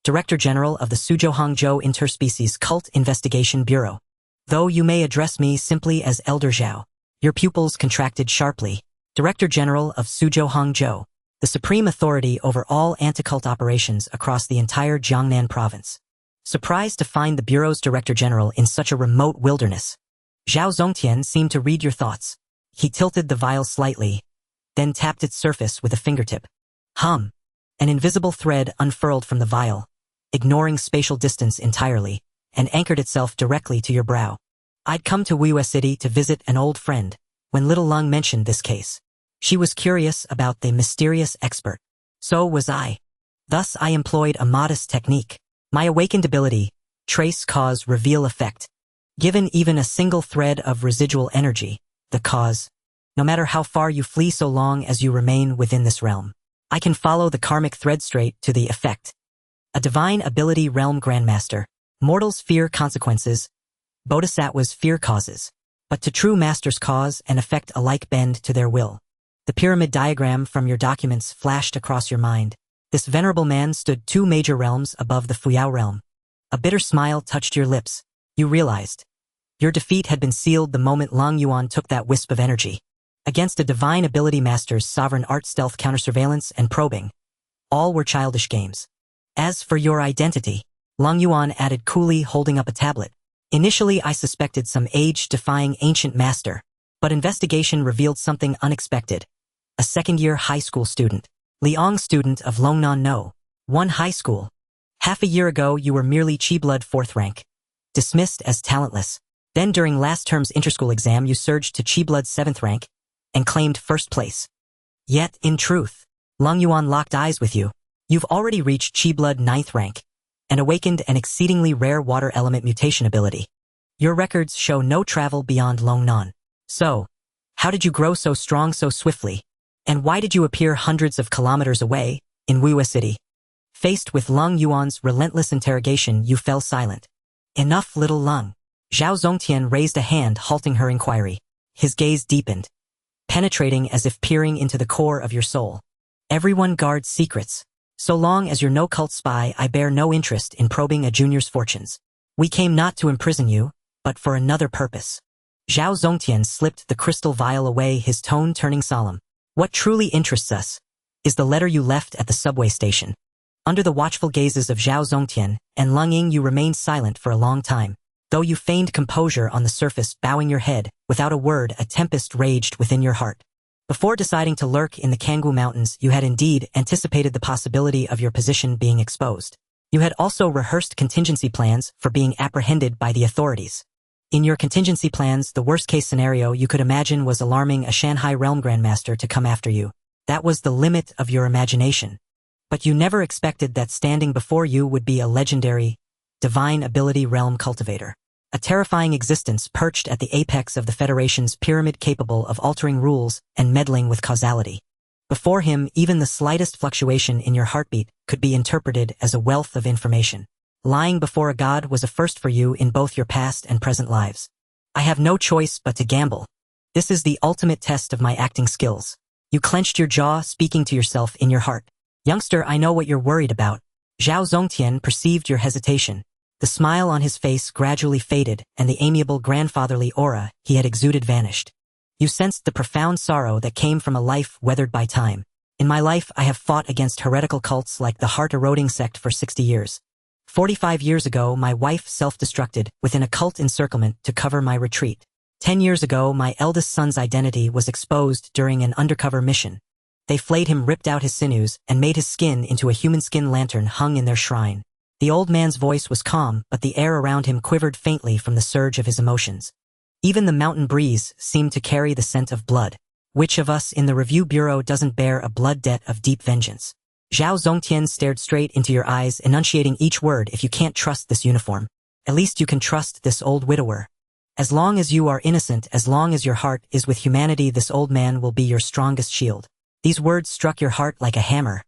Director General of the Suzhou Hangzhou Interspecies Cult Investigation Bureau. Though you may address me simply as Elder Zhao. Your pupils contracted sharply. Director General of Suzhou Hangzhou, the supreme authority over all anti-cult operations across the entire Jiangnan province. Surprised to find the Bureau's Director General in such a remote wilderness. Zhao Zongtian seemed to read your thoughts. He tilted the vial slightly, then tapped its surface with a fingertip. Hum. An invisible thread unfurled from the vial, ignoring spatial distance entirely, and anchored itself directly to your brow. I'd come to Wuye City to visit an old friend. When little Lung mentioned this case, she was curious about the mysterious expert. So was I. Thus I employed a modest technique. My awakened ability, trace cause reveal effect. Given even a single thread of residual energy, the cause, no matter how far you flee so long as you remain within this realm, I can follow the karmic thread straight to the effect. A divine ability, realm grandmaster. Mortals fear consequences, bodhisattvas fear causes. But to true masters, cause and effect alike bend to their will. The pyramid diagram from your documents flashed across your mind. This venerable man stood 2 major realms above the Fuyao realm. A bitter smile touched your lips. You realized your defeat had been sealed the moment Lang Yuan took that wisp of energy. Against a divine ability master's sovereign art, stealth, counter-surveillance, and probing. All were childish games. As for your identity, Lang Yuan added coolly, holding up a tablet. Initially I suspected some age-defying ancient master, but investigation revealed something unexpected. A second-year high school student. Liang, student of Longnan No. 1 high school. Half a year ago you were merely Chi-blood 4th rank. Dismissed as talentless. Then during last term's interschool exam you surged to Chi-blood 7th rank and claimed 1st place. Yet, in truth, Lang Yuan locked eyes with you. You've already reached Chi-blood 9th rank and awakened an exceedingly rare water element mutation ability. Your records show no travel beyond Longnan. So, how did you grow so strong so swiftly? And why did you appear hundreds of kilometers away, in Wuwa City? Faced with Lung Yuan's relentless interrogation, you fell silent. Enough, little Lung. Zhao Zongtian raised a hand, halting her inquiry. His gaze deepened, penetrating as if peering into the core of your soul. Everyone guards secrets. So long as you're no cult spy, I bear no interest in probing a junior's fortunes. We came not to imprison you, but for another purpose. Zhao Zongtian slipped the crystal vial away, his tone turning solemn. What truly interests us is the letter you left at the subway station. Under the watchful gazes of Zhao Zongtian and Lung Ying, you remained silent for a long time. Though you feigned composure on the surface, bowing your head, without a word, a tempest raged within your heart. Before deciding to lurk in the Kanggu Mountains, you had indeed anticipated the possibility of your position being exposed. You had also rehearsed contingency plans for being apprehended by the authorities. In your contingency plans, the worst-case scenario you could imagine was alarming a Shanghai Realm Grandmaster to come after you. That was the limit of your imagination. But you never expected that standing before you would be a legendary, divine ability realm cultivator. A terrifying existence perched at the apex of the Federation's pyramid, capable of altering rules and meddling with causality. Before him, even the slightest fluctuation in your heartbeat could be interpreted as a wealth of information. Lying before a god was a first for you in both your past and present lives. I have no choice but to gamble. This is the ultimate test of my acting skills. You clenched your jaw, speaking to yourself in your heart. Youngster, I know what you're worried about. Zhao Zongtian perceived your hesitation. The smile on his face gradually faded, and the amiable grandfatherly aura he had exuded vanished. You sensed the profound sorrow that came from a life weathered by time. In my life, I have fought against heretical cults like the heart-eroding sect for 60 years. 45 years ago, my wife self-destructed within a cult encirclement to cover my retreat. 10 years ago, my eldest son's identity was exposed during an undercover mission. They flayed him, ripped out his sinews, and made his skin into a human skin lantern hung in their shrine. The old man's voice was calm, but the air around him quivered faintly from the surge of his emotions. Even the mountain breeze seemed to carry the scent of blood. Which of us in the review bureau doesn't bear a blood debt of deep vengeance? Zhao Zongtian stared straight into your eyes, enunciating each word. If you can't trust this uniform, at least you can trust this old widower. As long as you are innocent, as long as your heart is with humanity, this old man will be your strongest shield. These words struck your heart like a hammer.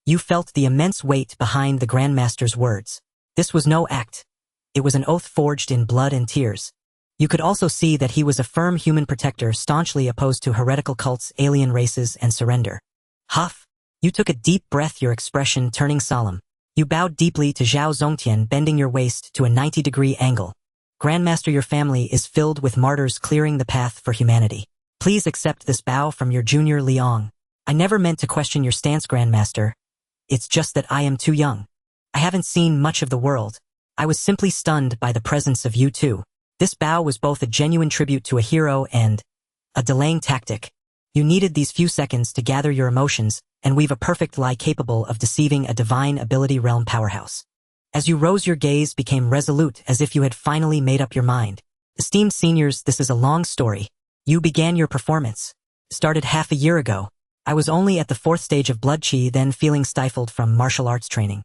You felt the immense weight behind the Grandmaster's words. This was no act. It was an oath forged in blood and tears. You could also see that he was a firm human protector, staunchly opposed to heretical cults, alien races, and surrender. Huff! You took a deep breath, your expression turning solemn. You bowed deeply to Zhao Zongtian, bending your waist to a 90-degree angle. Grandmaster, your family is filled with martyrs clearing the path for humanity. Please accept this bow from your junior Liang. I never meant to question your stance, Grandmaster. It's just that I am too young. I haven't seen much of the world. I was simply stunned by the presence of you two. This bow was both a genuine tribute to a hero and a delaying tactic. You needed these few seconds to gather your emotions and weave a perfect lie capable of deceiving a divine ability realm powerhouse. As you rose, your gaze became resolute, as if you had finally made up your mind. Esteemed seniors, this is a long story. You began your performance. Started half a year ago. I was only at the 4th stage of blood chi, then feeling stifled from martial arts training.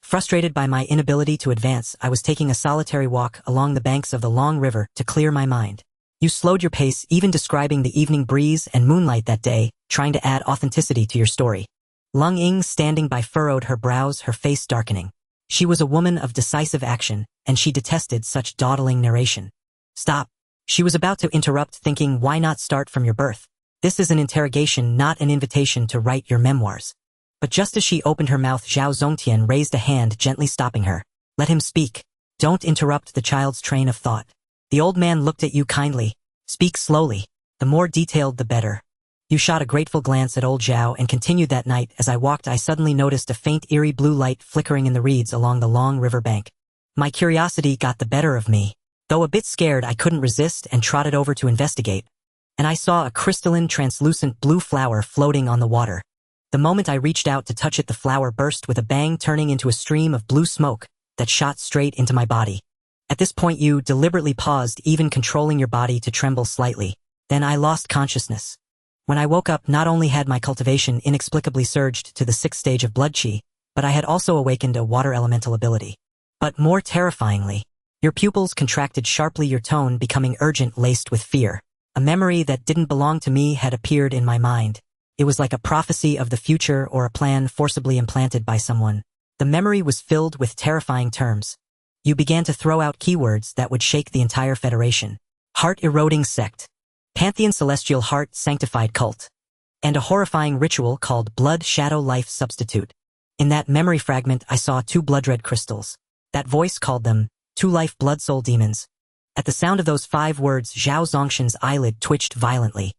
Frustrated by my inability to advance, I was taking a solitary walk along the banks of the Long River to clear my mind. You slowed your pace, even describing the evening breeze and moonlight that day, trying to add authenticity to your story. Lung Ying, standing by, furrowed her brows, her face darkening. She was a woman of decisive action, and she detested such dawdling narration. Stop. She was about to interrupt, thinking, why not start from your birth? This is an interrogation, not an invitation to write your memoirs. But just as she opened her mouth, Zhao Zongtian raised a hand, gently stopping her. Let him speak. Don't interrupt the child's train of thought. The old man looked at you kindly. Speak slowly. The more detailed, the better. You shot a grateful glance at old Zhao and continued. That night, as I walked, I suddenly noticed a faint, eerie blue light flickering in the reeds along the long river bank. My curiosity got the better of me. Though a bit scared, I couldn't resist and trotted over to investigate. And I saw a crystalline, translucent blue flower floating on the water. The moment I reached out to touch it, the flower burst with a bang, turning into a stream of blue smoke that shot straight into my body. At this point, you deliberately paused, even controlling your body to tremble slightly. Then I lost consciousness. When I woke up, not only had my cultivation inexplicably surged to the 6th stage of blood chi, but I had also awakened a water elemental ability. But more terrifyingly, Your pupils contracted sharply, your tone becoming urgent, laced with fear. A memory that didn't belong to me had appeared in my mind. It was like a prophecy of the future or a plan forcibly implanted by someone. The memory was filled with terrifying terms. You began to throw out keywords that would shake the entire Federation. Heart-eroding sect. Pantheon celestial heart sanctified cult. And a horrifying ritual called blood shadow life substitute. In that memory fragment I saw 2 blood-red crystals. That voice called them 2 life blood soul demons. At the sound of those 5 words, Zhao Zongshan's eyelid twitched violently.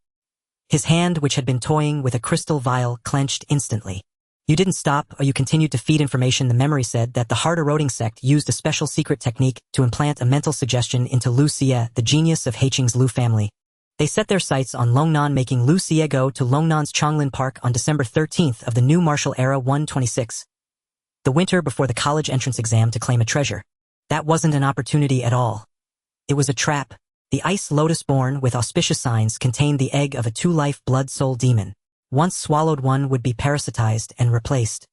His hand, which had been toying with a crystal vial, clenched instantly. You didn't stop, or you continued to feed information. The memory said that the heart-eroding sect used a special secret technique to implant a mental suggestion into Lu Xie, the genius of Heiqing's Lu family. They set their sights on Longnan, making Lu Xie go to Longnan's Chonglin Park on December 13th of the new martial era 126. The winter before the college entrance exam, to claim a treasure. That wasn't an opportunity at all. It was a trap. The ice lotus born with auspicious signs contained the egg of a 2-life blood soul demon. Once swallowed, one would be parasitized and replaced.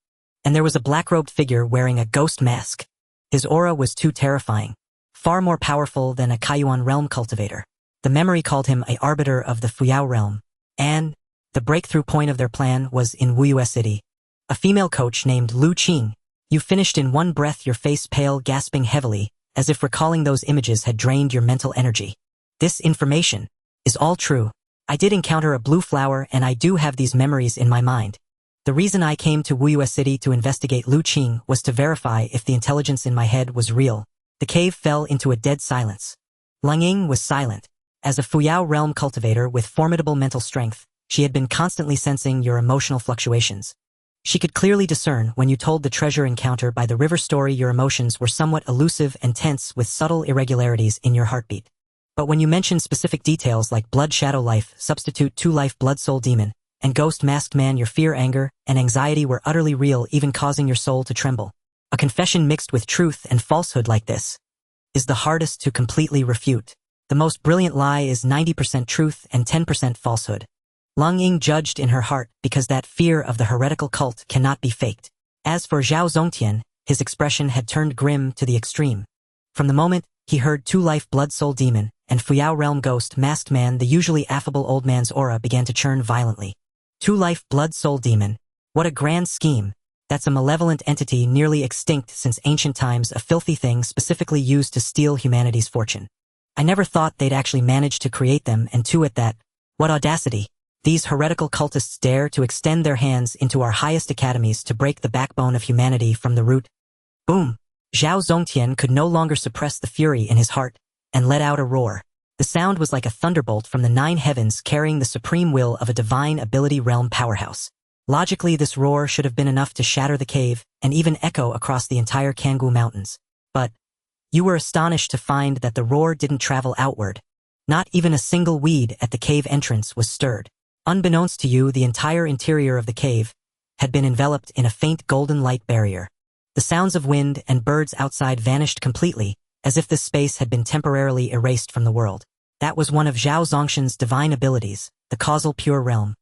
And there was a black-robed figure wearing a ghost mask. His aura was too terrifying. Far more powerful than a Kaiyuan realm cultivator. The memory called him a arbiter of the Fuyao realm. And the breakthrough point of their plan was in Wuyue City. A female coach named Lu Qing. You finished in one breath, your face pale, gasping heavily, as if recalling those images had drained your mental energy. This information is all true. I did encounter a blue flower, and I do have these memories in my mind. The reason I came to Wuyue City to investigate Lu Qing was to verify if the intelligence in my head was real. The cave fell into a dead silence. Lang Ying was silent. As a Fuyao realm cultivator with formidable mental strength, she had been constantly sensing your emotional fluctuations. She could clearly discern when you told the treasure encounter by the river story your emotions were somewhat elusive and tense with subtle irregularities in your heartbeat. But when you mentioned specific details like blood shadow life, substitute 2-life blood soul demon, and ghost masked man, your fear, anger, and anxiety were utterly real, even causing your soul to tremble. A confession mixed with truth and falsehood like this is the hardest to completely refute. The most brilliant lie is 90% truth and 10% falsehood. Lang Ying judged in her heart because that fear of the heretical cult cannot be faked. As for Zhao Zongtian, his expression had turned grim to the extreme. From the moment he heard 2-life blood soul demon and Fuyao realm ghost masked man, the usually affable old man's aura began to churn violently. 2-life blood soul demon. What a grand scheme. That's a malevolent entity nearly extinct since ancient times, a filthy thing specifically used to steal humanity's fortune. I never thought they'd actually manage to create them, and two at that. What audacity. These heretical cultists dare to extend their hands into our highest academies to break the backbone of humanity from the root. Boom! Zhao Zongtian could no longer suppress the fury in his heart, and let out a roar. The sound was like a thunderbolt from the 9 heavens carrying the supreme will of a divine ability realm powerhouse. Logically, this roar should have been enough to shatter the cave, and even echo across the entire Kanggu Mountains. But you were astonished to find that the roar didn't travel outward. Not even a single weed at the cave entrance was stirred. Unbeknownst to you, the entire interior of the cave had been enveloped in a faint golden light barrier. The sounds of wind and birds outside vanished completely, as if this space had been temporarily erased from the world. That was one of Zhao Zongshan's divine abilities, the causal pure realm.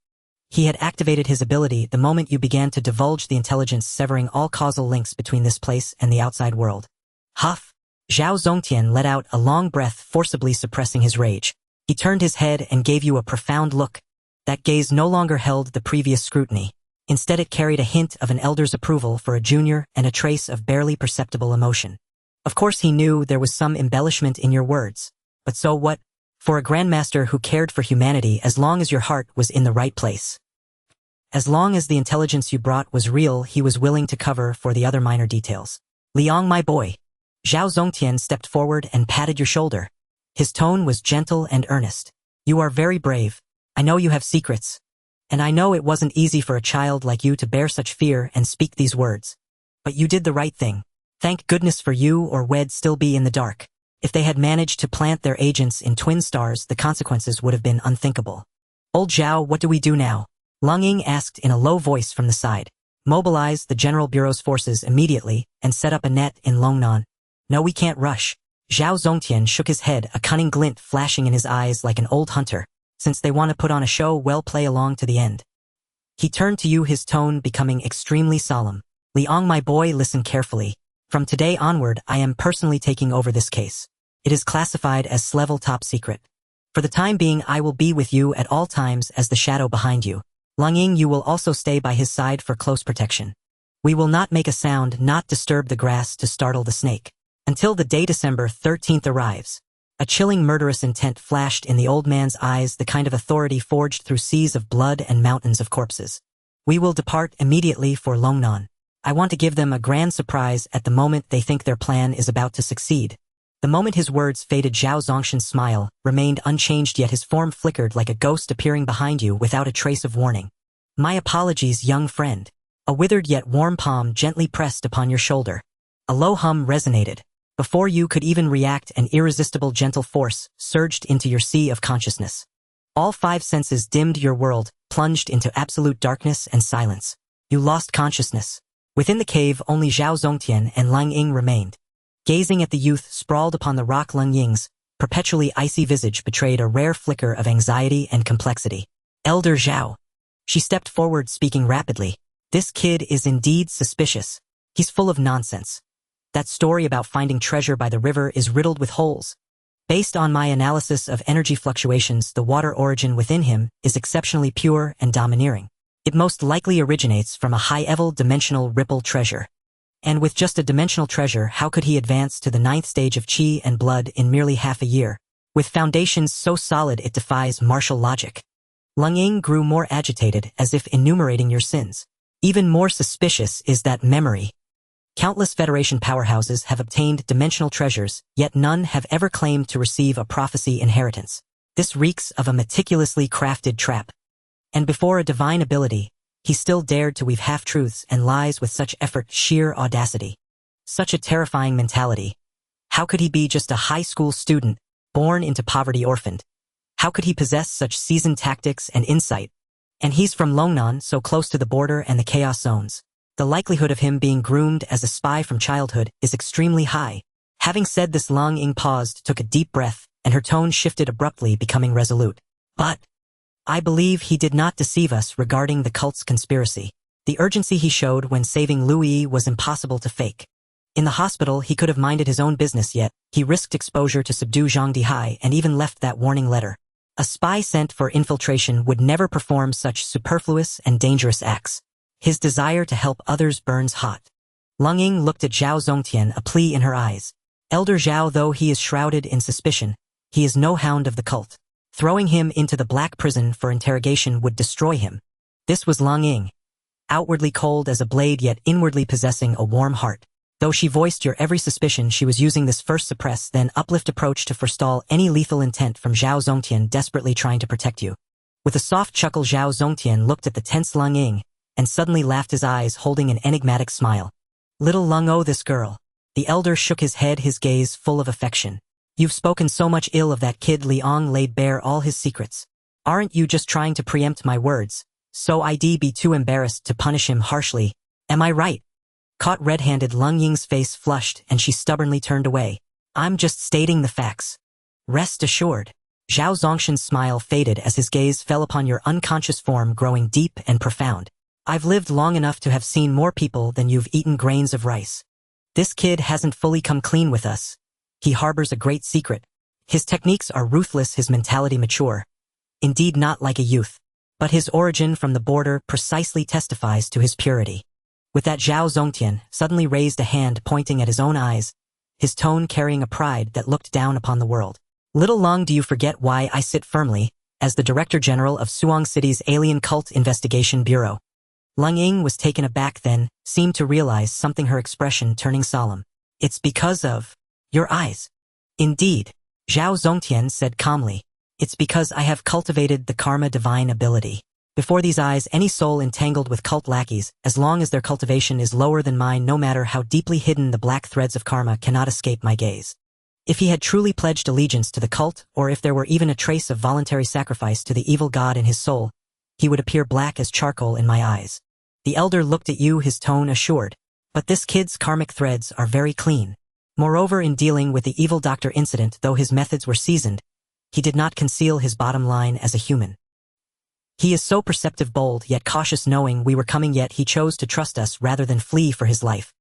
He had activated his ability the moment you began to divulge the intelligence, severing all causal links between this place and the outside world. Huff! Zhao Zongtian let out a long breath, forcibly suppressing his rage. He turned his head and gave you a profound look. That gaze no longer held the previous scrutiny. Instead, it carried a hint of an elder's approval for a junior and a trace of barely perceptible emotion. Of course, he knew there was some embellishment in your words. But so what? For a grandmaster who cared for humanity, as long as your heart was in the right place. As long as the intelligence you brought was real, he was willing to cover for the other minor details. Liang, my boy. Zhao Zongtian stepped forward and patted your shoulder. His tone was gentle and earnest. You are very brave. I know you have secrets. And I know it wasn't easy for a child like you to bear such fear and speak these words. But you did the right thing. Thank goodness for you, or we'd still be in the dark. If they had managed to plant their agents in twin stars, the consequences would have been unthinkable. Old Zhao, what do we do now? Lang Ying asked in a low voice from the side. Mobilize the General Bureau's forces immediately and set up a net in Longnan. No, we can't rush. Zhao Zongtian shook his head, a cunning glint flashing in his eyes like an old hunter. Since they want to put on a show, well, play along to the end. He turned to you, his tone becoming extremely solemn. Liang, my boy, listen carefully. From today onward, I am personally taking over this case. It is classified as level top secret. For the time being, I will be with you at all times as the shadow behind you. Lang Ying, you will also stay by his side for close protection. We will not make a sound, not disturb the grass to startle the snake. Until the day December 13th arrives. A chilling murderous intent flashed in the old man's eyes, the kind of authority forged through seas of blood and mountains of corpses. We will depart immediately for Longnan. I want to give them a grand surprise at the moment they think their plan is about to succeed. The moment his words faded, Zhao Zongshan's smile remained unchanged, yet his form flickered like a ghost appearing behind you without a trace of warning. My apologies, young friend. A withered yet warm palm gently pressed upon your shoulder. A low hum resonated. Before you could even react, an irresistible gentle force surged into your sea of consciousness. All 5 senses dimmed, your world plunged into absolute darkness and silence. You lost consciousness. Within the cave, only Zhao Zongtian and Lang Ying remained. Gazing at the youth sprawled upon the rock, Lang Ying's perpetually icy visage betrayed a rare flicker of anxiety and complexity. Elder Zhao. She stepped forward, speaking rapidly. This kid is indeed suspicious. He's full of nonsense. That story about finding treasure by the river is riddled with holes. Based on my analysis of energy fluctuations, the water origin within him is exceptionally pure and domineering. It most likely originates from a high-level dimensional ripple treasure. And with just a dimensional treasure, how could he advance to the 9th stage of Qi and blood in merely half a year? With foundations so solid it defies martial logic. Lang Ying grew more agitated, as if enumerating your sins. Even more suspicious is that memory. Countless Federation powerhouses have obtained dimensional treasures, yet none have ever claimed to receive a prophecy inheritance. This reeks of a meticulously crafted trap. And before a divine ability, he still dared to weave half-truths and lies with such effort, sheer audacity. Such a terrifying mentality. How could he be just a high school student, born into poverty, orphaned? How could he possess such seasoned tactics and insight? And he's from Longnan, so close to the border and the chaos zones. The likelihood of him being groomed as a spy from childhood is extremely high. Having said this, Lang Ying paused, took a deep breath, and her tone shifted abruptly, becoming resolute. But I believe he did not deceive us regarding the cult's conspiracy. The urgency he showed when saving Louis was impossible to fake. In the hospital, he could have minded his own business, yet he risked exposure to subdue Zhang Dihai and even left that warning letter. A spy sent for infiltration would never perform such superfluous and dangerous acts. His desire to help others burns hot. Lang Ying looked at Zhao Zongtian, a plea in her eyes. Elder Zhao, though he is shrouded in suspicion, he is no hound of the cult. Throwing him into the black prison for interrogation would destroy him. This was Lang Ying. Outwardly cold as a blade, yet inwardly possessing a warm heart. Though she voiced your every suspicion, she was using this first suppress, then uplift approach to forestall any lethal intent from Zhao Zongtian, desperately trying to protect you. With a soft chuckle, Zhao Zongtian looked at the tense Lang Ying, and suddenly laughed, his eyes holding an enigmatic smile. Little Lung, oh, this girl. The elder shook his head, his gaze full of affection. You've spoken so much ill of that kid. Liang laid bare all his secrets. Aren't you just trying to preempt my words, so I'd be too embarrassed to punish him harshly? Am I right? Caught red-handed, Lang Ying's face flushed and she stubbornly turned away. I'm just stating the facts. Rest assured. Zhao Zongshan's smile faded as his gaze fell upon your unconscious form, growing deep and profound. I've lived long enough to have seen more people than you've eaten grains of rice. This kid hasn't fully come clean with us. He harbors a great secret. His techniques are ruthless, his mentality mature. Indeed, not like a youth. But his origin from the border precisely testifies to his purity. With that, Zhao Zongtian suddenly raised a hand, pointing at his own eyes, his tone carrying a pride that looked down upon the world. Little Long, do you forget why I sit firmly as the Director General of Suang City's Alien Cult Investigation Bureau? Lang Ying was taken aback, then seemed to realize something, her expression turning solemn. It's because of your eyes. Indeed, Zhao Zongtian said calmly. It's because I have cultivated the karma divine ability. Before these eyes, any soul entangled with cult lackeys, as long as their cultivation is lower than mine, no matter how deeply hidden the black threads of karma, cannot escape my gaze. If he had truly pledged allegiance to the cult, or if there were even a trace of voluntary sacrifice to the evil god in his soul, he would appear black as charcoal in my eyes. The elder looked at you, his tone assured. But this kid's karmic threads are very clean. Moreover, in dealing with the evil doctor incident, though his methods were seasoned, he did not conceal his bottom line as a human. He is so perceptive, bold, yet cautious, knowing we were coming, yet he chose to trust us rather than flee for his life.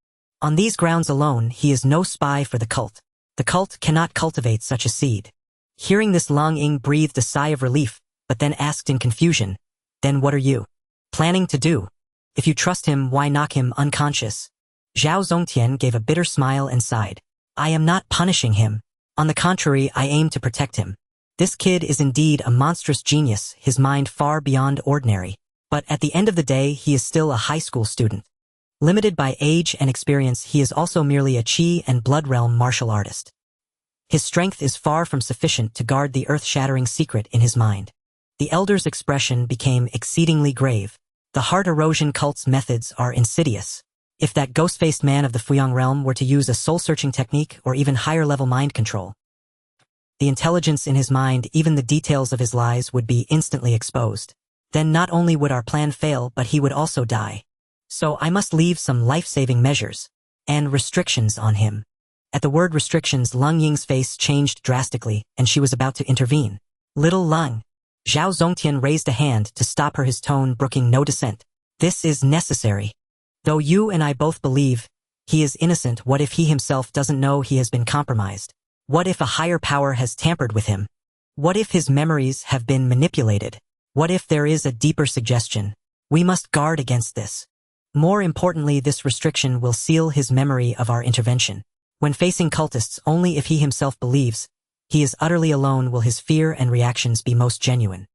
On these grounds alone, he is no spy for the cult. The cult cannot cultivate such a seed. Hearing this, Lang Ying breathed a sigh of relief, but then asked in confusion, "Then what are you planning to do? If you trust him, why knock him unconscious?" Zhao Zongtian gave a bitter smile and sighed. "I am not punishing him. On the contrary, I aim to protect him. This kid is indeed a monstrous genius, his mind far beyond ordinary. But at the end of the day, he is still a high school student. Limited by age and experience, he is also merely a Qi and Blood Realm martial artist. His strength is far from sufficient to guard the earth-shattering secret in his mind." The elder's expression became exceedingly grave. "The heart erosion cult's methods are insidious. If that ghost-faced man of the Fuyang realm were to use a soul-searching technique or even higher-level mind control, the intelligence in his mind, even the details of his lies, would be instantly exposed. Then not only would our plan fail, but he would also die. So I must leave some life-saving measures and restrictions on him." At the word restrictions, Lang Ying's face changed drastically, and she was about to intervene. "Little Lang." Zhao Zongtian raised a hand to stop her, his tone brooking no dissent. "This is necessary. Though you and I both believe he is innocent, what if he himself doesn't know he has been compromised? What if a higher power has tampered with him? What if his memories have been manipulated? What if there is a deeper suggestion? We must guard against this. More importantly, this restriction will seal his memory of our intervention. When facing cultists, only if he himself believes he is utterly alone will his fear and reactions be most genuine.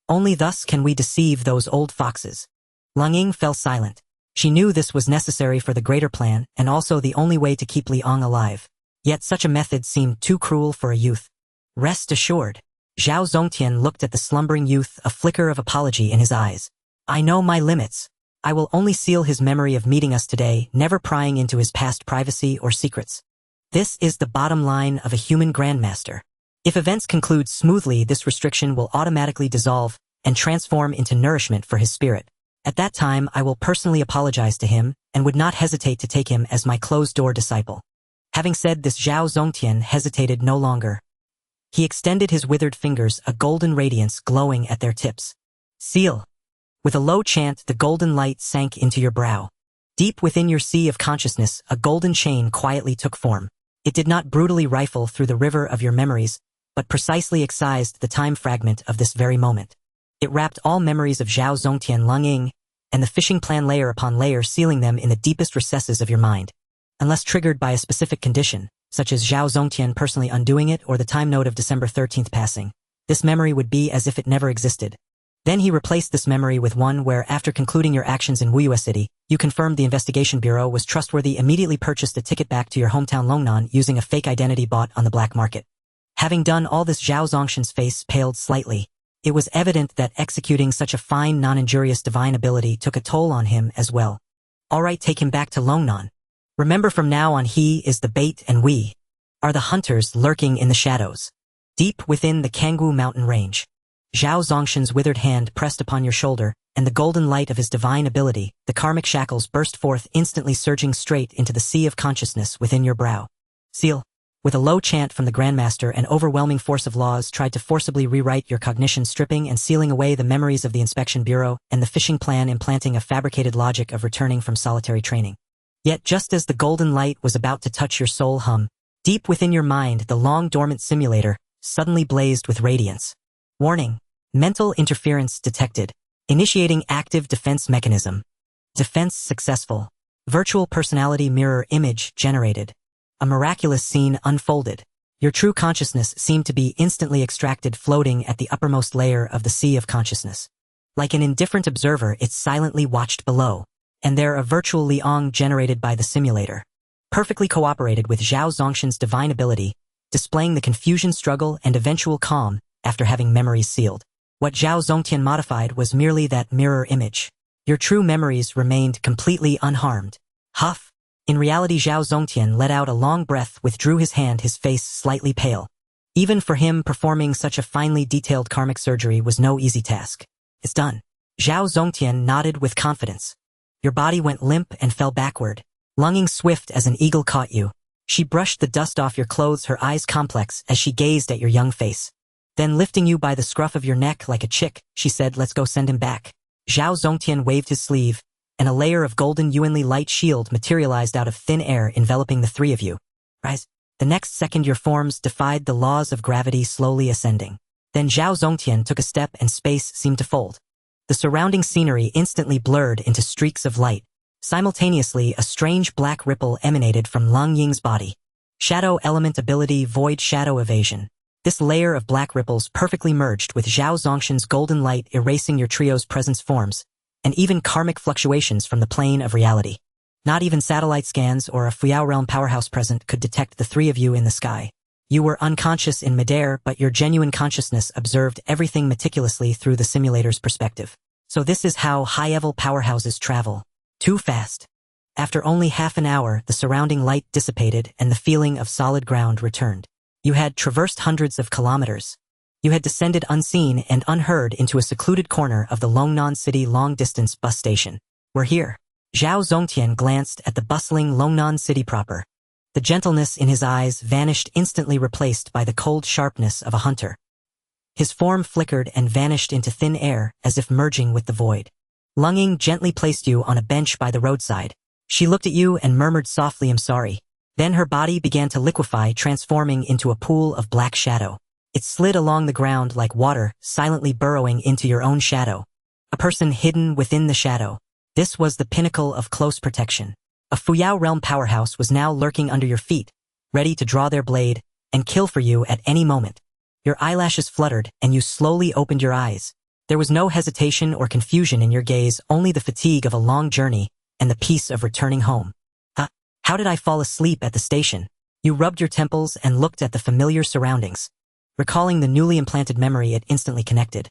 Only thus can we deceive those old foxes." Lang Ying fell silent. She knew this was necessary for the greater plan and also the only way to keep Liang alive. Yet such a method seemed too cruel for a youth. "Rest assured." Zhao Zongtian looked at the slumbering youth, a flicker of apology in his eyes. "I know my limits. I will only seal his memory of meeting us today, never prying into his past privacy or secrets. This is the bottom line of a human grandmaster. If events conclude smoothly, this restriction will automatically dissolve and transform into nourishment for his spirit. At that time, I will personally apologize to him and would not hesitate to take him as my closed-door disciple." Having said this, Zhao Zongtian hesitated no longer. He extended his withered fingers, a golden radiance glowing at their tips. "Seal." With a low chant, the golden light sank into your brow. Deep within your sea of consciousness, a golden chain quietly took form. It did not brutally rifle through the river of your memories, but precisely excised the time fragment of this very moment. It wrapped all memories of Zhao Zongtian, Lang Ying, and the fishing plan layer upon layer, sealing them in the deepest recesses of your mind. Unless triggered by a specific condition, such as Zhao Zongtian personally undoing it or the time node of December 13th passing, this memory would be as if it never existed. Then he replaced this memory with one where, after concluding your actions in Wuyue City, you confirmed the investigation bureau was trustworthy, immediately purchased a ticket back to your hometown Longnan using a fake identity bought on the black market. Having done all this, Zhao Zongtian's face paled slightly. It was evident that executing such a fine, non-injurious divine ability took a toll on him as well. "All right, take him back to Longnan. Remember, from now on he is the bait and we are the hunters lurking in the shadows, deep within the Kangwu mountain range." Zhao Zongtian's withered hand pressed upon your shoulder, and the golden light of his divine ability, the karmic shackles, burst forth, instantly surging straight into the sea of consciousness within your brow. "Seal." With a low chant from the Grandmaster, an overwhelming force of laws tried to forcibly rewrite your cognition, stripping and sealing away the memories of the inspection bureau and the fishing plan, implanting a fabricated logic of returning from solitary training. Yet just as the golden light was about to touch your soul, deep within your mind, the long-dormant simulator suddenly blazed with radiance. "Warning. Mental interference detected. Initiating active defense mechanism. Defense successful. Virtual personality mirror image generated." A miraculous scene unfolded. Your true consciousness seemed to be instantly extracted, floating at the uppermost layer of the sea of consciousness. Like an indifferent observer, it silently watched below. And there, a virtual Liang generated by the simulator perfectly cooperated with Zhao Zongtian's divine ability, displaying the confusion, struggle, and eventual calm after having memories sealed. What Zhao Zongtian modified was merely that mirror image. Your true memories remained completely unharmed. Huff. In reality, Zhao Zongtian let out a long breath, withdrew his hand, his face slightly pale. Even for him, performing such a finely detailed karmic surgery was no easy task. "It's done." Zhao Zongtian nodded with confidence. Your body went limp and fell backward. Lunging swift as an eagle caught you. She brushed the dust off your clothes, her eyes complex as she gazed at your young face. Then, lifting you by the scruff of your neck like a chick, she said, "Let's go, send him back." Zhao Zongtian waved his sleeve, and a layer of golden Yuanli light shield materialized out of thin air enveloping the three of you. Rise. The next second your forms defied the laws of gravity, slowly ascending. Then Zhao Zongtian took a step and space seemed to fold. The surrounding scenery instantly blurred into streaks of light. Simultaneously, a strange black ripple emanated from Lang Ying's body. Shadow element ability, void shadow evasion. This layer of black ripples perfectly merged with Zhao Zongtian's golden light, erasing your trio's presence forms, and even karmic fluctuations from the plane of reality. Not even satellite scans or a Fuyao realm powerhouse present could detect the three of you in the sky. You were unconscious in midair, but your genuine consciousness observed everything meticulously through the simulator's perspective. So this is how high-level powerhouses travel. Too fast. After only half an hour, the surrounding light dissipated and the feeling of solid ground returned. You had traversed hundreds of kilometers. You had descended unseen and unheard into a secluded corner of the Longnan City long-distance bus station. We're here. Zhao Zongtian glanced at the bustling Longnan City proper. The gentleness in his eyes vanished, instantly replaced by the cold sharpness of a hunter. His form flickered and vanished into thin air as if merging with the void. Lang Ying gently placed you on a bench by the roadside. She looked at you and murmured softly, "I'm sorry." Then her body began to liquefy, transforming into a pool of black shadow. It slid along the ground like water, silently burrowing into your own shadow. A person hidden within the shadow. This was the pinnacle of close protection. A Fuyao realm powerhouse was now lurking under your feet, ready to draw their blade and kill for you at any moment. Your eyelashes fluttered and you slowly opened your eyes. There was no hesitation or confusion in your gaze, only the fatigue of a long journey and the peace of returning home. How did I fall asleep at the station? You rubbed your temples and looked at the familiar surroundings. Recalling the newly implanted memory, it instantly connected.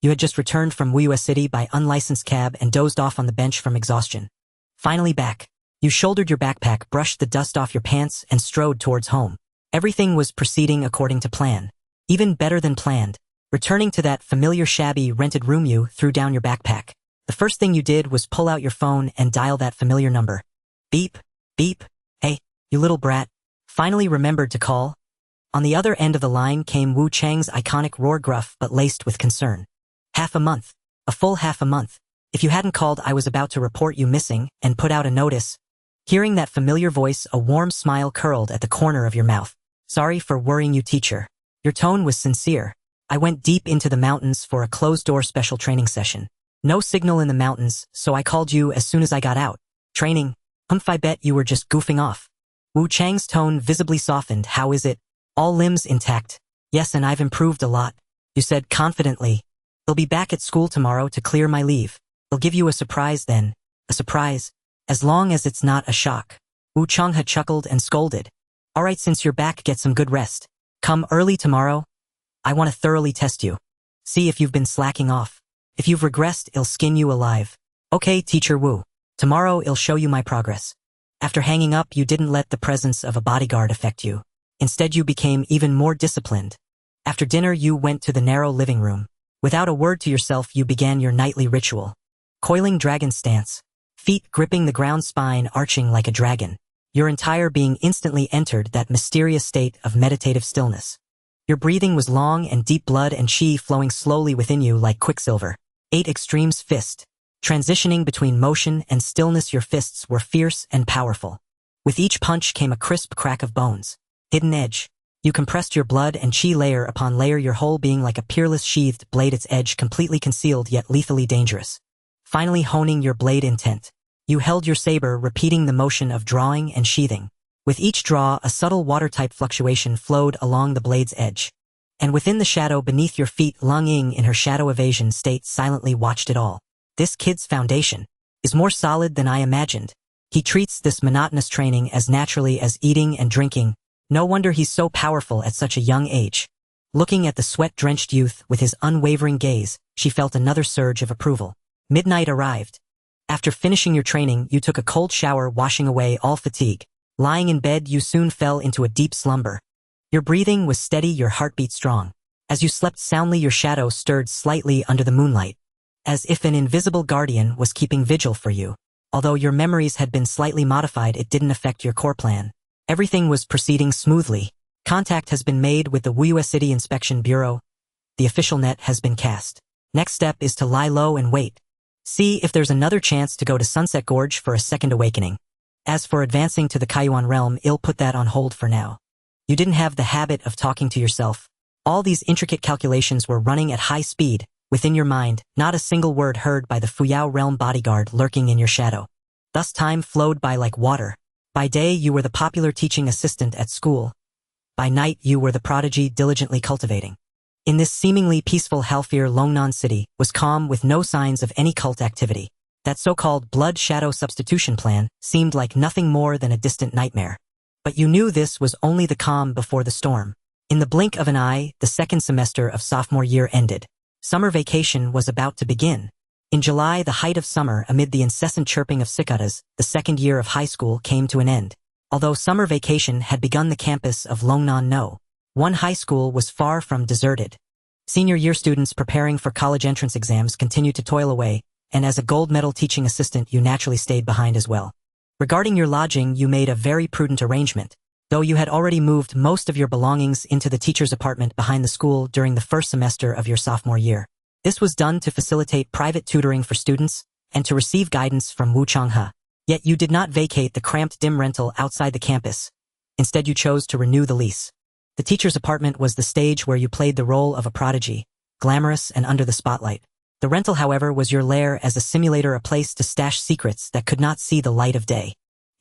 You had just returned from Wuyue City by unlicensed cab and dozed off on the bench from exhaustion. Finally back. You shouldered your backpack, brushed the dust off your pants, and strode towards home. Everything was proceeding according to plan. Even better than planned. Returning to that familiar shabby rented room, you threw down your backpack. The first thing you did was pull out your phone and dial that familiar number. Beep, beep. Hey, you little brat. Finally remembered to call. On the other end of the line came Wu Chang's iconic roar, gruff but laced with concern. Half a month. A full half a month. If you hadn't called, I was about to report you missing and put out a notice. Hearing that familiar voice, a warm smile curled at the corner of your mouth. Sorry for worrying you, teacher. Your tone was sincere. I went deep into the mountains for a closed-door special training session. No signal in the mountains, so I called you as soon as I got out. Training? I bet you were just goofing off. Wu Chang's tone visibly softened. How is it? All limbs intact. Yes, and I've improved a lot. You said confidently. They'll be back at school tomorrow to clear my leave. They'll give you a surprise then. A surprise? As long as it's not a shock. Wu Chang had chuckled and scolded. All right, since you're back, get some good rest. Come early tomorrow. I want to thoroughly test you. See if you've been slacking off. If you've regressed, it'll skin you alive. Okay, teacher Wu. Tomorrow I'll show you my progress. After hanging up, you didn't let the presence of a bodyguard affect you. Instead, you became even more disciplined. After dinner, you went to the narrow living room. Without a word to yourself, you began your nightly ritual. Coiling dragon stance. Feet gripping the ground, spine arching like a dragon. Your entire being instantly entered that mysterious state of meditative stillness. Your breathing was long and deep, blood and chi flowing slowly within you like quicksilver. 8 extremes fist. Transitioning between motion and stillness, your fists were fierce and powerful. With each punch came a crisp crack of bones. Hidden edge. You compressed your blood and chi layer upon layer, your whole being like a peerless sheathed blade, its edge completely concealed yet lethally dangerous. Finally honing your blade intent. You held your saber, repeating the motion of drawing and sheathing. With each draw, a subtle water-type fluctuation flowed along the blade's edge. And within the shadow beneath your feet, Lang Ying in her shadow evasion state silently watched it all. This kid's foundation is more solid than I imagined. He treats this monotonous training as naturally as eating and drinking. No wonder he's so powerful at such a young age. Looking at the sweat-drenched youth with his unwavering gaze, she felt another surge of approval. Midnight arrived. After finishing your training, you took a cold shower, washing away all fatigue. Lying in bed, you soon fell into a deep slumber. Your breathing was steady, your heartbeat strong. As you slept soundly, your shadow stirred slightly under the moonlight, as if an invisible guardian was keeping vigil for you. Although your memories had been slightly modified, it didn't affect your core plan. Everything was proceeding smoothly. Contact has been made with the Wuyue City Inspection Bureau. The official net has been cast. Next step is to lie low and wait. See if there's another chance to go to Sunset Gorge for a second awakening. As for advancing to the Kaiyuan realm, I'll put that on hold for now. You didn't have the habit of talking to yourself. All these intricate calculations were running at high speed, within your mind, not a single word heard by the Fuyao realm bodyguard lurking in your shadow. Thus time flowed by like water. By day you were the popular teaching assistant at school. By night you were the prodigy diligently cultivating. In this seemingly peaceful Halfir Longnan city was calm with no signs of any cult activity. That so-called blood-shadow substitution plan seemed like nothing more than a distant nightmare. But you knew this was only the calm before the storm. In the blink of an eye, the second semester of sophomore year ended. Summer vacation was about to begin. In July, the height of summer, amid the incessant chirping of cicadas, the second year of high school came to an end. Although summer vacation had begun, the campus of Longnan No. 1 high school was far from deserted. Senior year students preparing for college entrance exams continued to toil away, and as a gold medal teaching assistant you naturally stayed behind as well. Regarding your lodging, you made a very prudent arrangement, though you had already moved most of your belongings into the teacher's apartment behind the school during the first semester of your sophomore year. This was done to facilitate private tutoring for students and to receive guidance from Wu Changhe. Yet you did not vacate the cramped dim rental outside the campus. Instead you chose to renew the lease. The teacher's apartment was the stage where you played the role of a prodigy, glamorous and under the spotlight. The rental, however, was your lair as a simulator, a place to stash secrets that could not see the light of day,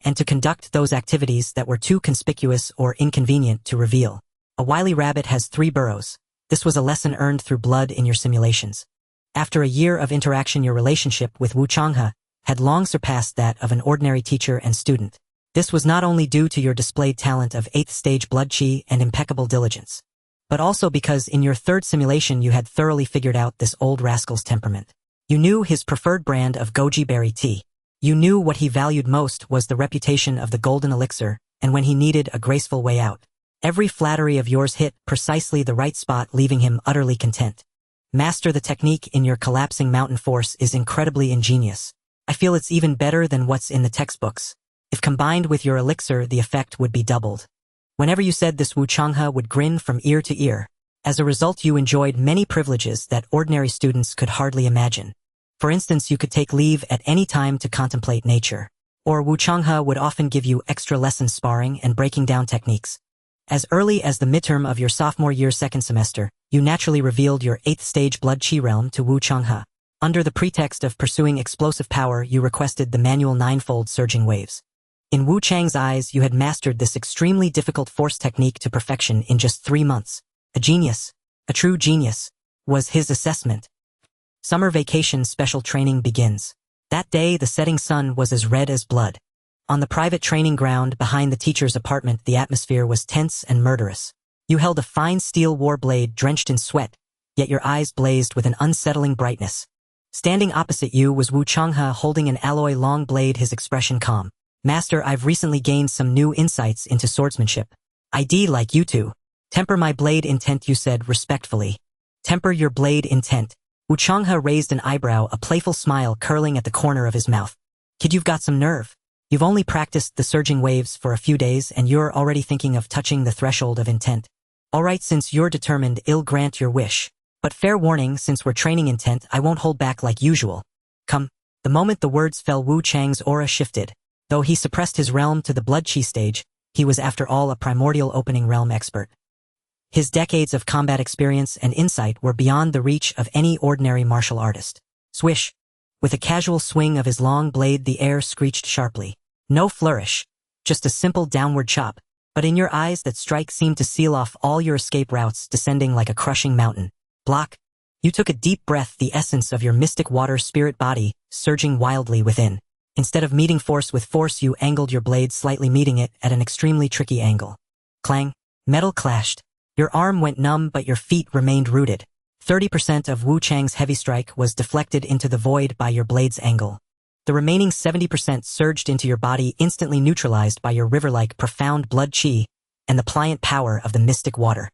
and to conduct those activities that were too conspicuous or inconvenient to reveal. A wily rabbit has 3 burrows. This was a lesson earned through blood in your simulations. After a year of interaction, your relationship with Wu Changhe had long surpassed that of an ordinary teacher and student. This was not only due to your displayed talent of 8th stage blood chi and impeccable diligence, but also because in your 3rd simulation you had thoroughly figured out this old rascal's temperament. You knew his preferred brand of goji berry tea. You knew what he valued most was the reputation of the golden elixir, and when he needed a graceful way out. Every flattery of yours hit precisely the right spot, leaving him utterly content. Master the technique in your collapsing mountain force is incredibly ingenious. I feel it's even better than what's in the textbooks. If combined with your elixir, the effect would be doubled. Whenever you said this, Wu Changhe would grin from ear to ear. As a result, you enjoyed many privileges that ordinary students could hardly imagine. For instance, you could take leave at any time to contemplate nature. Or Wu Changhe would often give you extra lessons sparring and breaking down techniques. As early as the midterm of your sophomore year's 2nd semester, you naturally revealed your 8th stage blood chi realm to Wu Changhe. Under the pretext of pursuing explosive power, you requested the manual 9-fold surging waves. In Wu Chang's eyes, you had mastered this extremely difficult force technique to perfection in just 3 months. A genius, a true genius, was his assessment. Summer vacation special training begins. That day, the setting sun was as red as blood. On the private training ground behind the teacher's apartment, the atmosphere was tense and murderous. You held a fine steel war blade drenched in sweat, yet your eyes blazed with an unsettling brightness. Standing opposite you was Wu Changhe holding an alloy long blade, his expression calm. Master, I've recently gained some new insights into swordsmanship. I'd like you to temper my blade intent, you said respectfully. Temper your blade intent. Wu Changhe raised an eyebrow, a playful smile curling at the corner of his mouth. Kid, you've got some nerve. You've only practiced the surging waves for a few days and you're already thinking of touching the threshold of intent. Alright, since you're determined, I'll grant your wish. But fair warning, since we're training intent, I won't hold back like usual. Come. The moment the words fell, Wu Chang's aura shifted. Though he suppressed his realm to the blood chi stage, he was after all a primordial opening realm expert. His decades of combat experience and insight were beyond the reach of any ordinary martial artist. Swish! With a casual swing of his long blade, the air screeched sharply. No flourish, just a simple downward chop, but in your eyes that strike seemed to seal off all your escape routes, descending like a crushing mountain. Block! You took a deep breath, the essence of your mystic water spirit body surging wildly within. Instead of meeting force with force, you angled your blade, slightly meeting it at an extremely tricky angle. Clang! Metal clashed. Your arm went numb, but your feet remained rooted. 30% of Wu Chang's heavy strike was deflected into the void by your blade's angle. The remaining 70% surged into your body, instantly neutralized by your river-like profound blood chi and the pliant power of the mystic water.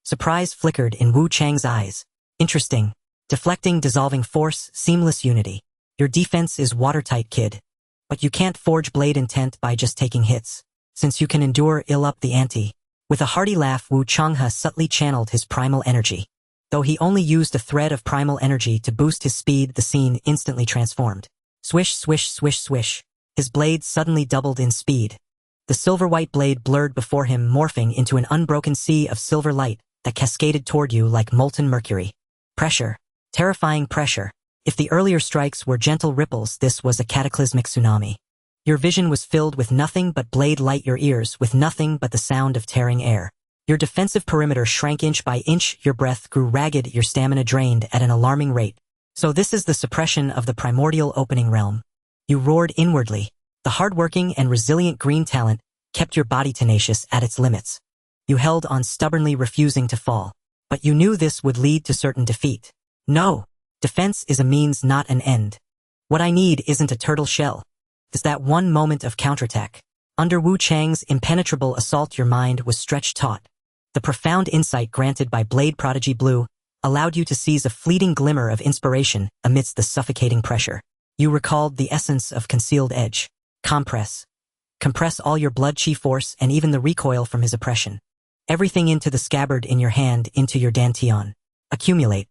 Surprise flickered in Wu Chang's eyes. Interesting. Deflecting, dissolving force, seamless unity. Your defense is watertight, kid. But you can't forge blade intent by just taking hits. Since you can endure, ill up the ante. With a hearty laugh, Wu Changhe subtly channeled his primal energy. Though he only used a thread of primal energy to boost his speed, the scene instantly transformed. Swish, swish, swish, swish. His blade suddenly doubled in speed. The silver-white blade blurred before him, morphing into an unbroken sea of silver light that cascaded toward you like molten mercury. Pressure. Terrifying pressure. If the earlier strikes were gentle ripples, this was a cataclysmic tsunami. Your vision was filled with nothing but blade light, your ears with nothing but the sound of tearing air. Your defensive perimeter shrank inch by inch, your breath grew ragged, your stamina drained at an alarming rate. So this is the suppression of the primordial opening realm. You roared inwardly. The hardworking and resilient green talent kept your body tenacious at its limits. You held on, stubbornly refusing to fall. But you knew this would lead to certain defeat. No. Defense is a means, not an end. What I need isn't a turtle shell. It's that one moment of counterattack. Under Wu Chang's impenetrable assault, your mind was stretched taut. The profound insight granted by Blade Prodigy Blue allowed you to seize a fleeting glimmer of inspiration amidst the suffocating pressure. You recalled the essence of concealed edge. Compress. Compress all your blood chi force and even the recoil from his oppression. Everything into the scabbard in your hand, into your dantian. Accumulate.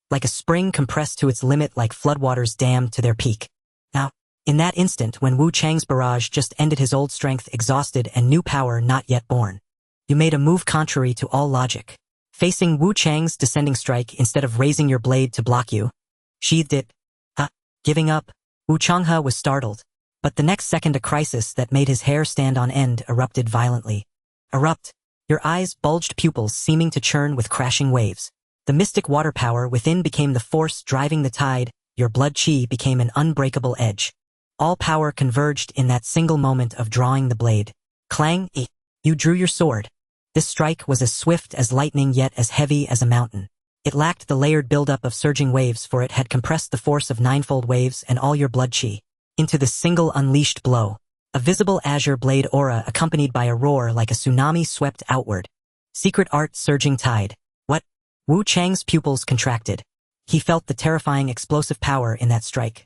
Like a spring compressed to its limit, like floodwaters dammed to their peak. Now, in that instant when Wu Chang's barrage just ended, his old strength exhausted and new power not yet born, you made a move contrary to all logic. Facing Wu Chang's descending strike, instead of raising your blade to block you, sheathed it. Giving up. Wu Changhe was startled. But the next second, a crisis that made his hair stand on end erupted violently. Erupt. Your eyes bulged, pupils seeming to churn with crashing waves. The mystic water power within became the force driving the tide. Your blood chi became an unbreakable edge. All power converged in that single moment of drawing the blade. Clang! You drew your sword. This strike was as swift as lightning, yet as heavy as a mountain. It lacked the layered buildup of surging waves, for it had compressed the force of ninefold waves and all your blood chi into this single unleashed blow. A visible azure blade aura accompanied by a roar like a tsunami swept outward. Secret art surging tide. What? Wu Chang's pupils contracted. He felt the terrifying explosive power in that strike.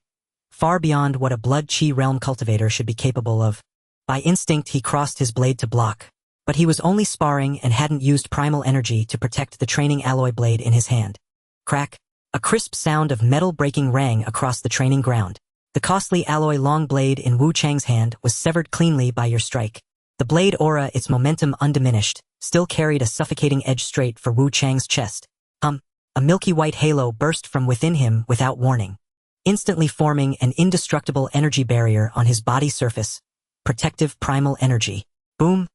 Far beyond what a blood chi realm cultivator should be capable of. By instinct he crossed his blade to block. But he was only sparring and hadn't used primal energy to protect the training alloy blade in his hand. Crack. A crisp sound of metal breaking rang across the training ground. The costly alloy long blade in Wu Chang's hand was severed cleanly by your strike. The blade aura, its momentum undiminished, still carried a suffocating edge straight for Wu Chang's chest. A milky white halo burst from within him without warning, instantly forming an indestructible energy barrier on his body surface. Protective primal energy. Boom!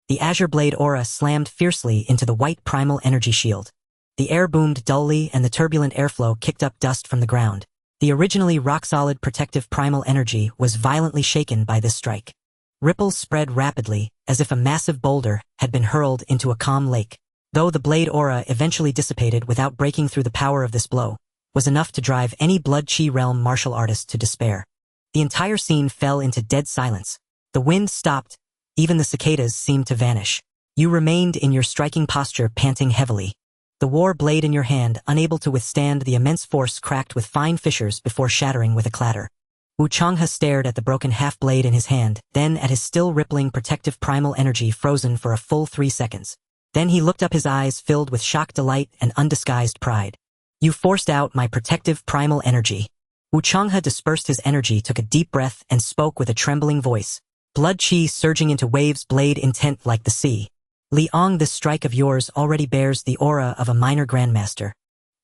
The azure blade aura slammed fiercely into the white primal energy shield. The air boomed dully and the turbulent airflow kicked up dust from the ground. The originally rock-solid protective primal energy was violently shaken by this strike. Ripples spread rapidly, as if a massive boulder had been hurled into a calm lake. Though the blade aura eventually dissipated without breaking through, the power of this blow was enough to drive any blood chi realm martial artist to despair. The entire scene fell into dead silence. The wind stopped. Even the cicadas seemed to vanish. You remained in your striking posture, panting heavily. The war blade in your hand, unable to withstand the immense force, cracked with fine fissures before shattering with a clatter. Wu Changhe stared at the broken half-blade in his hand, then at his still rippling protective primal energy, frozen for a full 3 seconds. Then he looked up, his eyes filled with shocked delight and undisguised pride. You forced out my protective primal energy. Wu Changhe dispersed his energy, took a deep breath, and spoke with a trembling voice. Blood chi surging into waves, blade intent like the sea. Liang, this strike of yours already bears the aura of a minor grandmaster.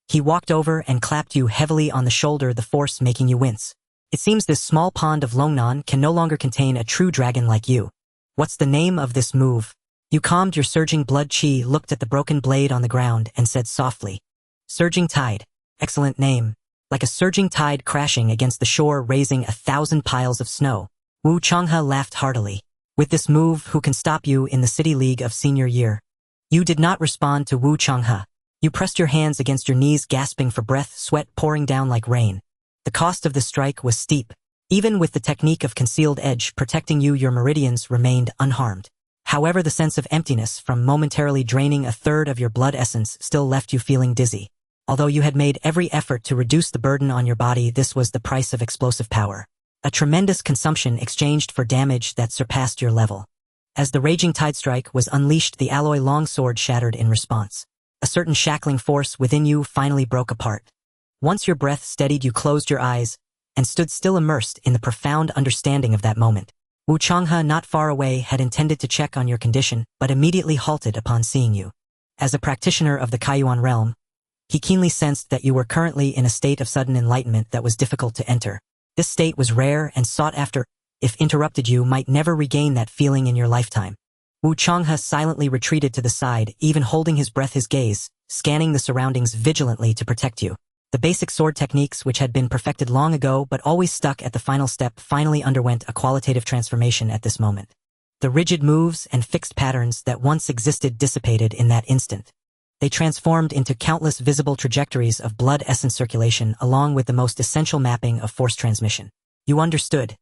He walked over and clapped you heavily on the shoulder, the force making you wince. It seems this small pond of Longnan can no longer contain a true dragon like you. What's the name of this move? You calmed your surging blood chi, looked at the broken blade on the ground, and said softly. Surging tide. Excellent name. Like a surging tide crashing against the shore, raising 1,000 piles of snow. Wu Changhe laughed heartily. With this move, who can stop you in the City League of Senior Year? You did not respond to Wu Changhe. You pressed your hands against your knees, gasping for breath, sweat pouring down like rain. The cost of the strike was steep. Even with the technique of concealed edge protecting you, your meridians remained unharmed. However, the sense of emptiness from momentarily draining 1/3 of your blood essence still left you feeling dizzy. Although you had made every effort to reduce the burden on your body, this was the price of explosive power. A tremendous consumption exchanged for damage that surpassed your level. As the raging tide strike was unleashed, the alloy longsword shattered in response. A certain shackling force within you finally broke apart. Once your breath steadied, you closed your eyes and stood still, immersed in the profound understanding of that moment. Wu Changhe, not far away, had intended to check on your condition, but immediately halted upon seeing you. As a practitioner of the Kaiyuan realm, he keenly sensed that you were currently in a state of sudden enlightenment that was difficult to enter. This state was rare and sought after. If interrupted, you might never regain that feeling in your lifetime. Wu Changhe silently retreated to the side, even holding his breath, his gaze scanning the surroundings vigilantly to protect you. The basic sword techniques, which had been perfected long ago but always stuck at the final step, finally underwent a qualitative transformation at this moment. The rigid moves and fixed patterns that once existed dissipated in that instant. They transformed into countless visible trajectories of blood essence circulation, along with the most essential mapping of force transmission. You understood.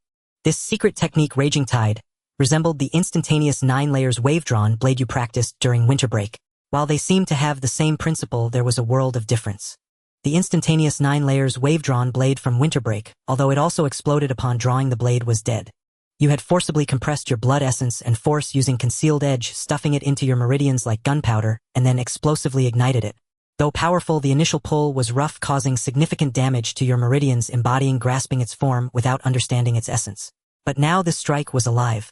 This secret technique, Raging Tide, resembled the instantaneous 9 layers wave-drawn blade you practiced during winter break. While they seemed to have the same principle, there was a world of difference. The instantaneous 9 layers wave-drawn blade from winter break, although it also exploded upon drawing the blade, was dead. You had forcibly compressed your blood essence and force using concealed edge, stuffing it into your meridians like gunpowder, and then explosively ignited it. Though powerful, the initial pull was rough, causing significant damage to your meridians, grasping its form without understanding its essence. But now this strike was alive.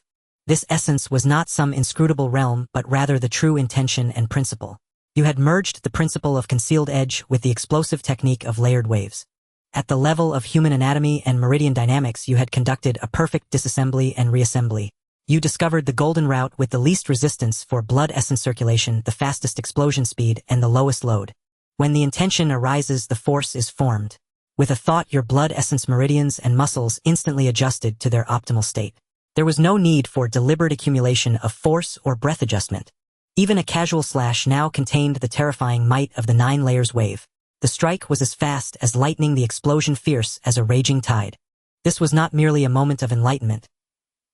This essence was not some inscrutable realm, but rather the true intention and principle. You had merged the principle of concealed edge with the explosive technique of layered waves. At the level of human anatomy and meridian dynamics, you had conducted a perfect disassembly and reassembly. You discovered the golden route with the least resistance for blood essence circulation, the fastest explosion speed, and the lowest load. When the intention arises, the force is formed. With a thought, your blood essence meridians and muscles instantly adjusted to their optimal state. There was no need for deliberate accumulation of force or breath adjustment. Even a casual slash now contained the terrifying might of the 9 layers wave. The strike was as fast as lightning, the explosion fierce as a raging tide. This was not merely a moment of enlightenment.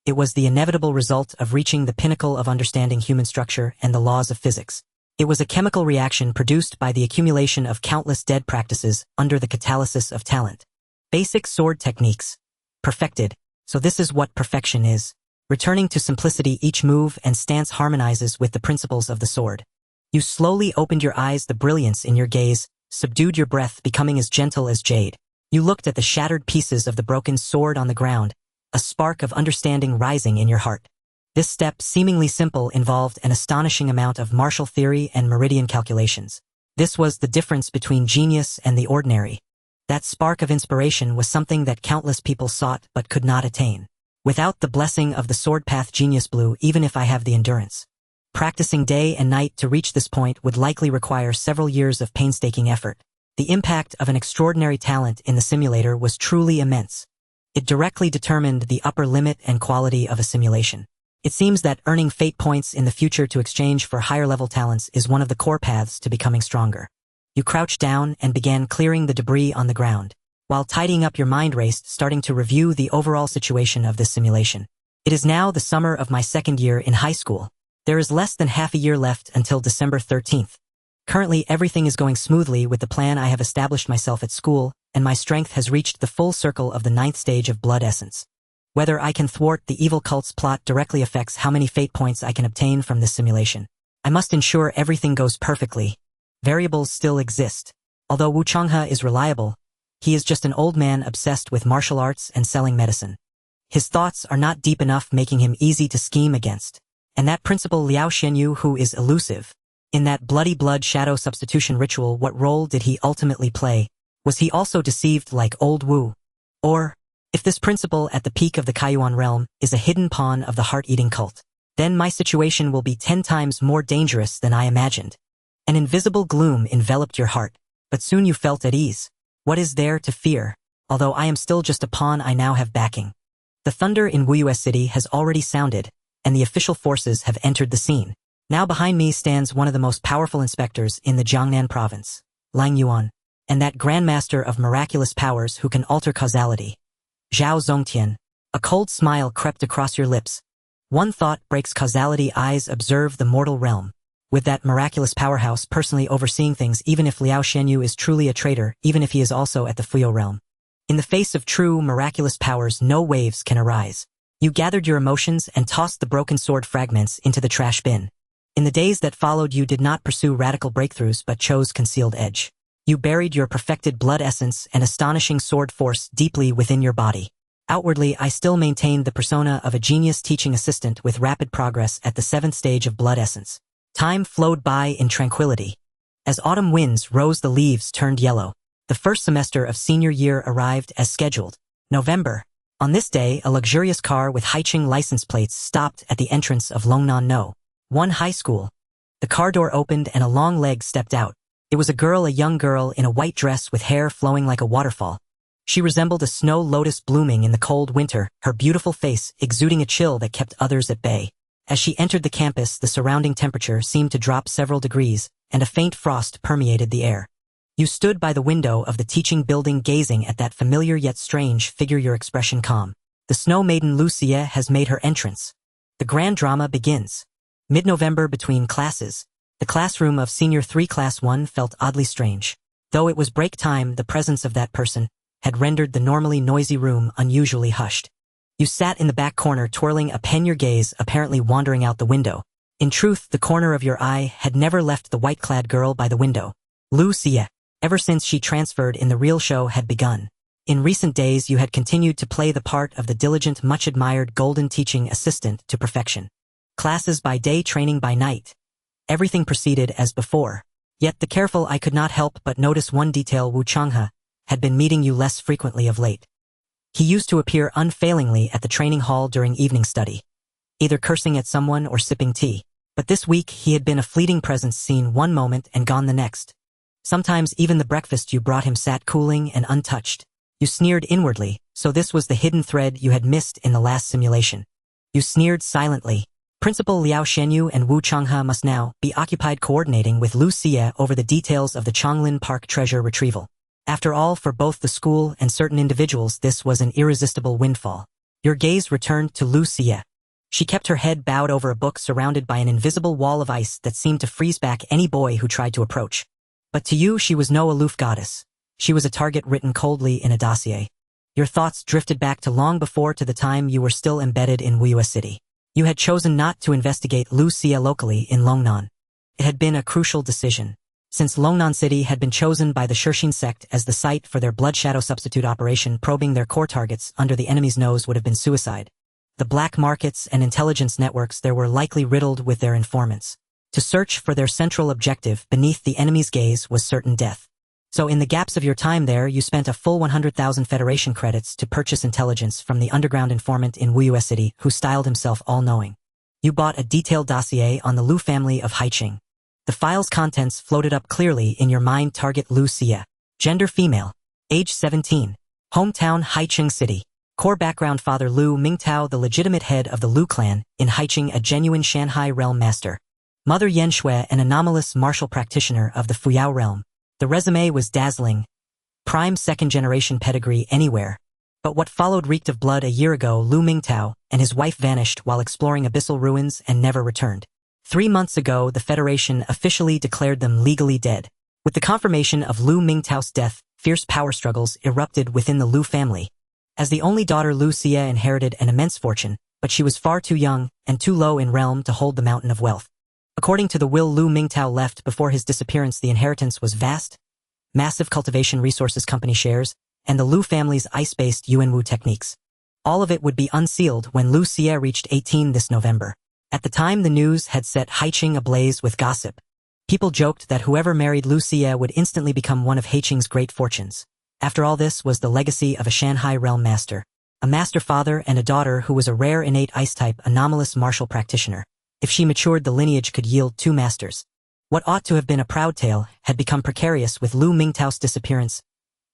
It was the inevitable result of reaching the pinnacle of understanding human structure and the laws of physics. It was a chemical reaction produced by the accumulation of countless dead practices under the catalysis of talent. Basic sword techniques. Perfected. So this is what perfection is. Returning to simplicity, each move and stance harmonizes with the principles of the sword. You slowly opened your eyes, the brilliance in your gaze subdued your breath, becoming as gentle as jade. You looked at the shattered pieces of the broken sword on the ground, a spark of understanding rising in your heart. This step, seemingly simple, involved an astonishing amount of martial theory and meridian calculations. This was the difference between genius and the ordinary. That spark of inspiration was something that countless people sought but could not attain. Without the blessing of the sword path, genius blue, even if I have the endurance. Practicing day and night to reach this point would likely require several years of painstaking effort. The impact of an extraordinary talent in the simulator was truly immense. It directly determined the upper limit and quality of a simulation. It seems that earning fate points in the future to exchange for higher-level talents is one of the core paths to becoming stronger. You crouched down and began clearing the debris on the ground. While tidying up, your mind raced, starting to review the overall situation of this simulation. It is now the summer of my second year in high school. There is less than half a year left until December 13th. Currently, everything is going smoothly with the plan I have established myself at school, and my strength has reached the full circle of the 9th stage of blood essence. Whether I can thwart the evil cult's plot directly affects how many fate points I can obtain from this simulation. I must ensure everything goes perfectly. Variables still exist. Although Wu Changhe is reliable, he is just an old man obsessed with martial arts and selling medicine. His thoughts are not deep enough, making him easy to scheme against. And that principal Liao Xianyu, who is elusive. In that bloody blood shadow substitution ritual, what role did he ultimately play? Was he also deceived like old Wu? Or, if this principal at the peak of the Kaiyuan realm is a hidden pawn of the heart-eating cult, then my situation will be 10 times more dangerous than I imagined. An invisible gloom enveloped your heart, but soon you felt at ease. What is there to fear? Although I am still just a pawn, I now have backing. The thunder in Wuyue City has already sounded, and the official forces have entered the scene. Now behind me stands one of the most powerful inspectors in the Jiangnan province, Lang Yuan, and that grandmaster of miraculous powers who can alter causality, Zhao Zongtian. A cold smile crept across your lips. One thought breaks causality. Eyes observe the mortal realm. With that miraculous powerhouse personally overseeing things, even if Liao Xianyu is truly a traitor, even if he is also at the Fuyo realm. In the face of true miraculous powers, no waves can arise. You gathered your emotions and tossed the broken sword fragments into the trash bin. In the days that followed, you did not pursue radical breakthroughs but chose concealed edge. You buried your perfected blood essence and astonishing sword force deeply within your body. Outwardly, I still maintained the persona of a genius teaching assistant with rapid progress at the 7th stage of blood essence. Time flowed by in tranquility. As autumn winds rose, the leaves turned yellow. The first semester of senior year arrived as scheduled. November. On this day, a luxurious car with Haicheng license plates stopped at the entrance of Longnan No. 1 High School. The car door opened and a long leg stepped out. It was a young girl in a white dress with hair flowing like a waterfall. She resembled a snow lotus blooming in the cold winter, her beautiful face exuding a chill that kept others at bay. As she entered the campus, the surrounding temperature seemed to drop several degrees, and a faint frost permeated the air. You stood by the window of the teaching building gazing at that familiar yet strange figure, your expression calm. The snow maiden Lucia has made her entrance. The grand drama begins. Mid-November, between classes, the classroom of Senior 3 Class 1 felt oddly strange. Though it was break time, the presence of that person had rendered the normally noisy room unusually hushed. You sat in the back corner twirling a pen, your gaze apparently wandering out the window. In truth, the corner of your eye had never left the white-clad girl by the window. Lucia, ever since she transferred in the real show had begun. In recent days you had continued to play the part of the diligent, much-admired golden teaching assistant to perfection. Classes by day, training by night. Everything proceeded as before. Yet the careful I could not help but notice one detail: Wu Changhe had been meeting you less frequently of late. He used to appear unfailingly at the training hall during evening study, either cursing at someone or sipping tea. But this week he had been a fleeting presence, seen one moment and gone the next. Sometimes even the breakfast you brought him sat cooling and untouched. You sneered inwardly, so this was the hidden thread you had missed in the last simulation. You sneered silently. Principal Liao Shenyu and Wu Changhe must now be occupied coordinating with Lucia over the details of the Chonglin Park treasure retrieval. After all, for both the school and certain individuals, this was an irresistible windfall. Your gaze returned to Lucia. She kept her head bowed over a book, surrounded by an invisible wall of ice that seemed to freeze back any boy who tried to approach. But to you she was no aloof goddess. She was a target written coldly in a dossier. Your thoughts drifted back to long before, to the time you were still embedded in Wuyue City. You had chosen not to investigate Lucia locally in Longnan. It had been a crucial decision. Since Longnan City had been chosen by the Shirxin sect as the site for their blood shadow substitute operation, probing their core targets under the enemy's nose would have been suicide. The black markets and intelligence networks there were likely riddled with their informants. To search for their central objective beneath the enemy's gaze was certain death. So in the gaps of your time there, you spent a full 100,000 Federation credits to purchase intelligence from the underground informant in Wuyue City who styled himself all-knowing. You bought a detailed dossier on the Lu family of Haicheng. The file's contents floated up clearly in your mind. Target: Lucia. Gender: female. Age: 17. Hometown: Haicheng City. Core background: father Lu Mingtao, the legitimate head of the Lu clan in Haicheng, a genuine Shanghai realm master. Mother Yan Shui, an anomalous martial practitioner of the Fuyao realm. The resume was dazzling. Prime second-generation pedigree anywhere. But what followed reeked of blood. A year ago, Lu Mingtao and his wife vanished while exploring abyssal ruins and never returned. 3 months ago, the Federation officially declared them legally dead. With the confirmation of Lu Mingtao's death, fierce power struggles erupted within the Lu family. As the only daughter, Lucia inherited an immense fortune, but she was far too young and too low in realm to hold the mountain of wealth. According to the will Lu Mingtao left before his disappearance, the inheritance was vast, massive cultivation resources, company shares, and the Lu family's ice-based Yuanwu techniques. All of it would be unsealed when Lucia reached 18 this November. At the time, the news had set Haicheng ablaze with gossip. People joked that whoever married Lucia would instantly become one of Haicheng's great fortunes. After all, this was the legacy of a Shanghai realm master, a master father and a daughter who was a rare innate ice-type anomalous martial practitioner. If she matured, the lineage could yield 2 masters. What ought to have been a proud tale had become precarious with Lu Mingtao's disappearance.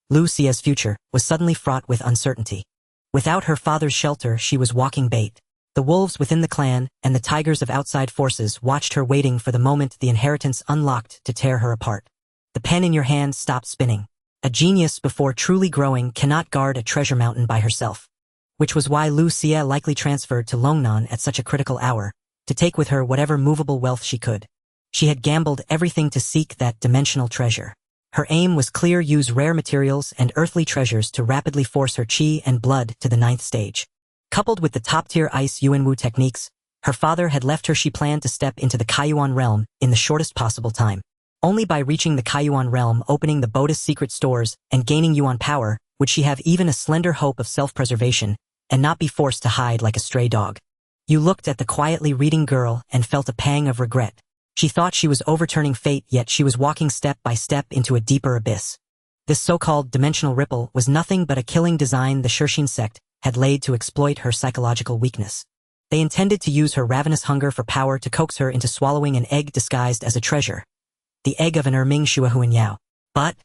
Lucia's future was suddenly fraught with uncertainty. Without her father's shelter, she was walking bait. The wolves within the clan and the tigers of outside forces watched her, waiting for the moment the inheritance unlocked to tear her apart. The pen in your hand stopped spinning. A genius, before truly growing, cannot guard a treasure mountain by herself. Which was why Lucia likely transferred to Longnan at such a critical hour, to take with her whatever movable wealth she could. She had gambled everything to seek that dimensional treasure. Her aim was clear: use rare materials and earthly treasures to rapidly force her chi and blood to the 9th stage. Coupled with the top-tier ice Yuanwu techniques, Her father had left her. She planned to step into the Kaiyuan realm in the shortest possible time. Only by reaching the Kaiyuan realm, opening the Boda's secret stores, and gaining Yuan power, would she have even a slender hope of self-preservation, and not be forced to hide like a stray dog. You looked at the quietly reading girl and felt a pang of regret. She thought she was overturning fate, yet she was walking step by step into a deeper abyss. This so-called dimensional ripple was nothing but a killing design the Shirshin sect had laid to exploit her psychological weakness. They intended to use her ravenous hunger for power to coax her into swallowing an egg disguised as a treasure. The egg of an Erming Shuahuan Yao. But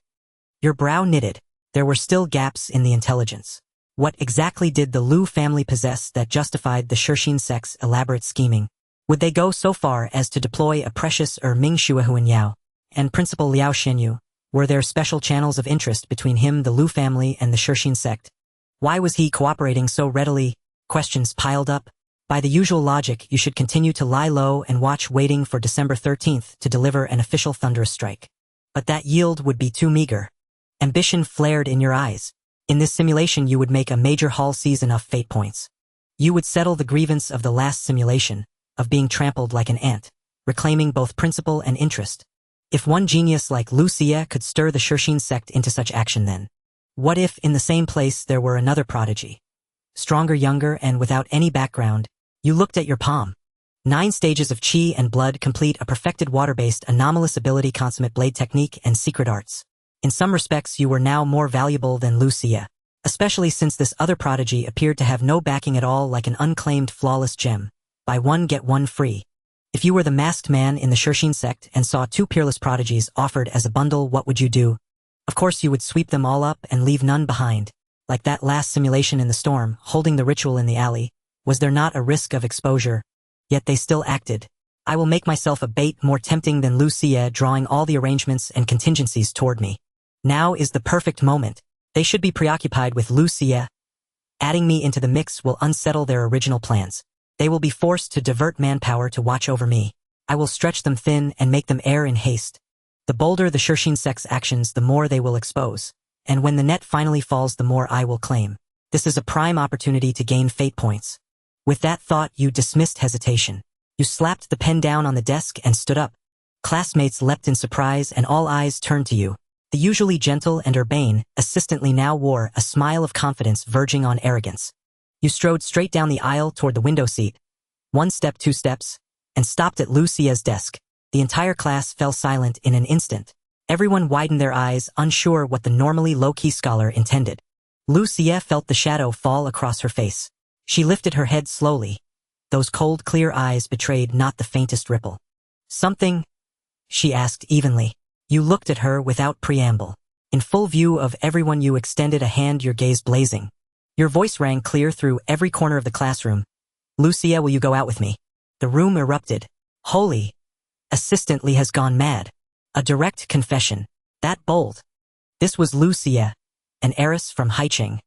your brow knitted. There were still gaps in the intelligence. What exactly did the Liu family possess that justified the Shirshin sect's elaborate scheming? Would they go so far as to deploy a precious Erming Shuahuan Yao and Principal Liao Xinyu? Were there special channels of interest between him, the Liu family, and the Shirshin sect? Why was he cooperating so readily? Questions piled up. By the usual logic, you should continue to lie low and watch, waiting for December 13th to deliver an official thunderous strike. But that yield would be too meager. Ambition flared in your eyes. In this simulation you would make a major haul, seize enough fate points. You would settle the grievance of the last simulation, of being trampled like an ant, reclaiming both principle and interest. If one genius like Liu Xie could stir the Shirshin sect into such action, then what if in the same place there were another prodigy? Stronger, younger, and without any background. You looked at your palm. 9 stages of chi and blood complete, a perfected water-based anomalous ability, consummate blade technique, and secret arts. In some respects you were now more valuable than Liu Xie, especially since this other prodigy appeared to have no backing at all, like an unclaimed flawless gem. Buy one get one free. If you were the masked man in the Shirshin sect and saw 2 peerless prodigies offered as a bundle, what would you do? Of course you would sweep them all up and leave none behind. Like that last simulation in the storm, holding the ritual in the alley. Was there not a risk of exposure? Yet they still acted. I will make myself a bait more tempting than Liu Xie, drawing all the arrangements and contingencies toward me. Now is the perfect moment. They should be preoccupied with Liu Xie. Adding me into the mix will unsettle their original plans. They will be forced to divert manpower to watch over me. I will stretch them thin and make them err in haste. The bolder the Shirshin sect's actions, the more they will expose. And when the net finally falls, the more I will claim. This is a prime opportunity to gain fate points. With that thought, you dismissed hesitation. You slapped the pen down on the desk and stood up. Classmates leapt in surprise and all eyes turned to you. The usually gentle and urbane assistantly now wore a smile of confidence verging on arrogance. You strode straight down the aisle toward the window seat. 1 step, 2 steps, and stopped at Liu Xie's desk. The entire class fell silent in an instant. Everyone widened their eyes, unsure what the normally low-key scholar intended. Liu Xie felt the shadow fall across her face. She lifted her head slowly. Those cold, clear eyes betrayed not the faintest ripple. Something? She asked evenly. You looked at her without preamble. In full view of everyone you extended a hand, your gaze blazing. Your voice rang clear through every corner of the classroom. Liu Xie, will you go out with me? The room erupted. Holy! Assistant Li has gone mad. A direct confession. That bold. This was Liu Xie, an heiress from Haicheng.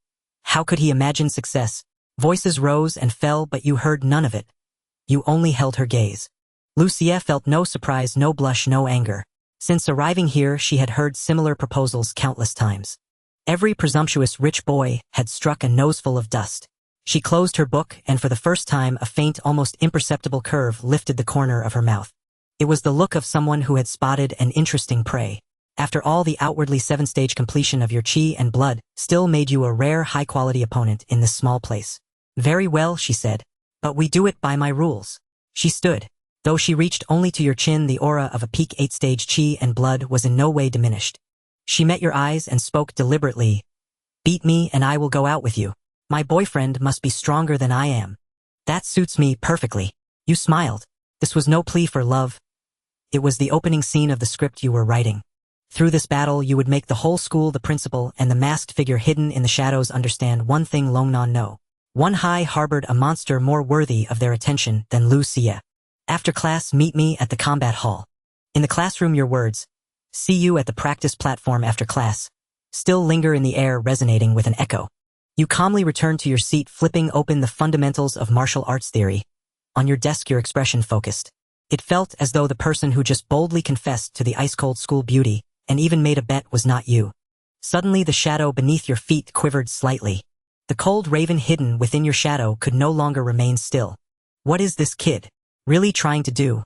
How could he imagine success? Voices rose and fell, but you heard none of it. You only held her gaze. Liu Xie felt no surprise, no blush, no anger. Since arriving here, she had heard similar proposals countless times. Every presumptuous rich boy had struck a noseful of dust. She closed her book, and for the first time a faint, almost imperceptible curve lifted the corner of her mouth. It was the look of someone who had spotted an interesting prey. After all, the outwardly 7-stage completion of your chi and blood still made you a rare, high-quality opponent in this small place. Very well, she said. But we do it by my rules. She stood. Though she reached only to your chin, the aura of a peak 8-stage chi and blood was in no way diminished. She met your eyes and spoke deliberately. Beat me and I will go out with you. My boyfriend must be stronger than I am. That suits me perfectly. You smiled. This was no plea for love. It was the opening scene of the script you were writing. Through this battle, you would make the whole school, the principal, and the masked figure hidden in the shadows understand one thing Longnan know. One Hai harbored a monster more worthy of their attention than Liu Xie. After class, meet me at the combat hall. In the classroom, your words, see you at the practice platform after class, still linger in the air, resonating with an echo. You calmly return to your seat, flipping open the fundamentals of martial arts theory. On your desk, your expression focused. It felt as though the person who just boldly confessed to the ice-cold school beauty and even made a bet was not you. Suddenly, the shadow beneath your feet quivered slightly. The cold raven hidden within your shadow could no longer remain still. What is this kid really trying to do?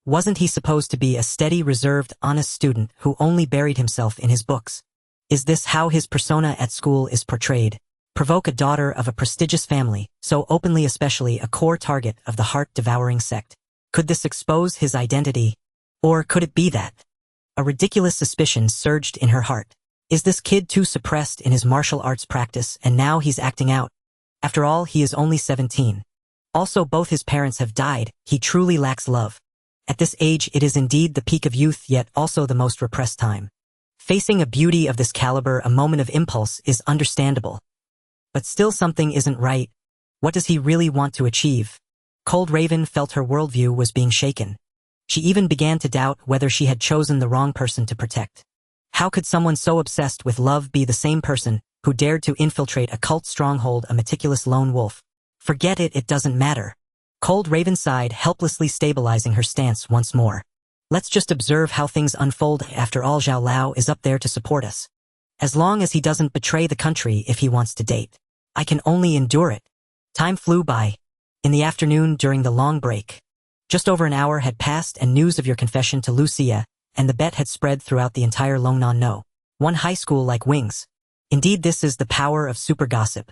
Wasn't he supposed to be a steady, reserved, honest student who only buried himself in his books? Is this how his persona at school is portrayed? Provoke a daughter of a prestigious family, so openly especially a core target of the heart-devouring sect. Could this expose his identity? Or could it be that? A ridiculous suspicion surged in her heart. Is this kid too suppressed in his martial arts practice and now he's acting out? After all, he is only 17. Also, both his parents have died. He truly lacks love. At this age, it is indeed the peak of youth, yet also the most repressed time. Facing a beauty of this caliber, a moment of impulse is understandable. But still something isn't right. What does he really want to achieve? Cold Raven felt her worldview was being shaken. She even began to doubt whether she had chosen the wrong person to protect. How could someone so obsessed with love be the same person who dared to infiltrate a cult stronghold, a meticulous lone wolf? Forget it, it doesn't matter. Cold Raven sighed, helplessly stabilizing her stance once more. Let's just observe how things unfold. After all, Zhao Lao is up there to support us. As long as he doesn't betray the country if he wants to date. I can only endure it. Time flew by. In the afternoon, during the long break. Just over an hour had passed and news of your confession to Lucia and the bet had spread throughout the entire Longnan No. One high school like wings. Indeed, this is the power of super gossip.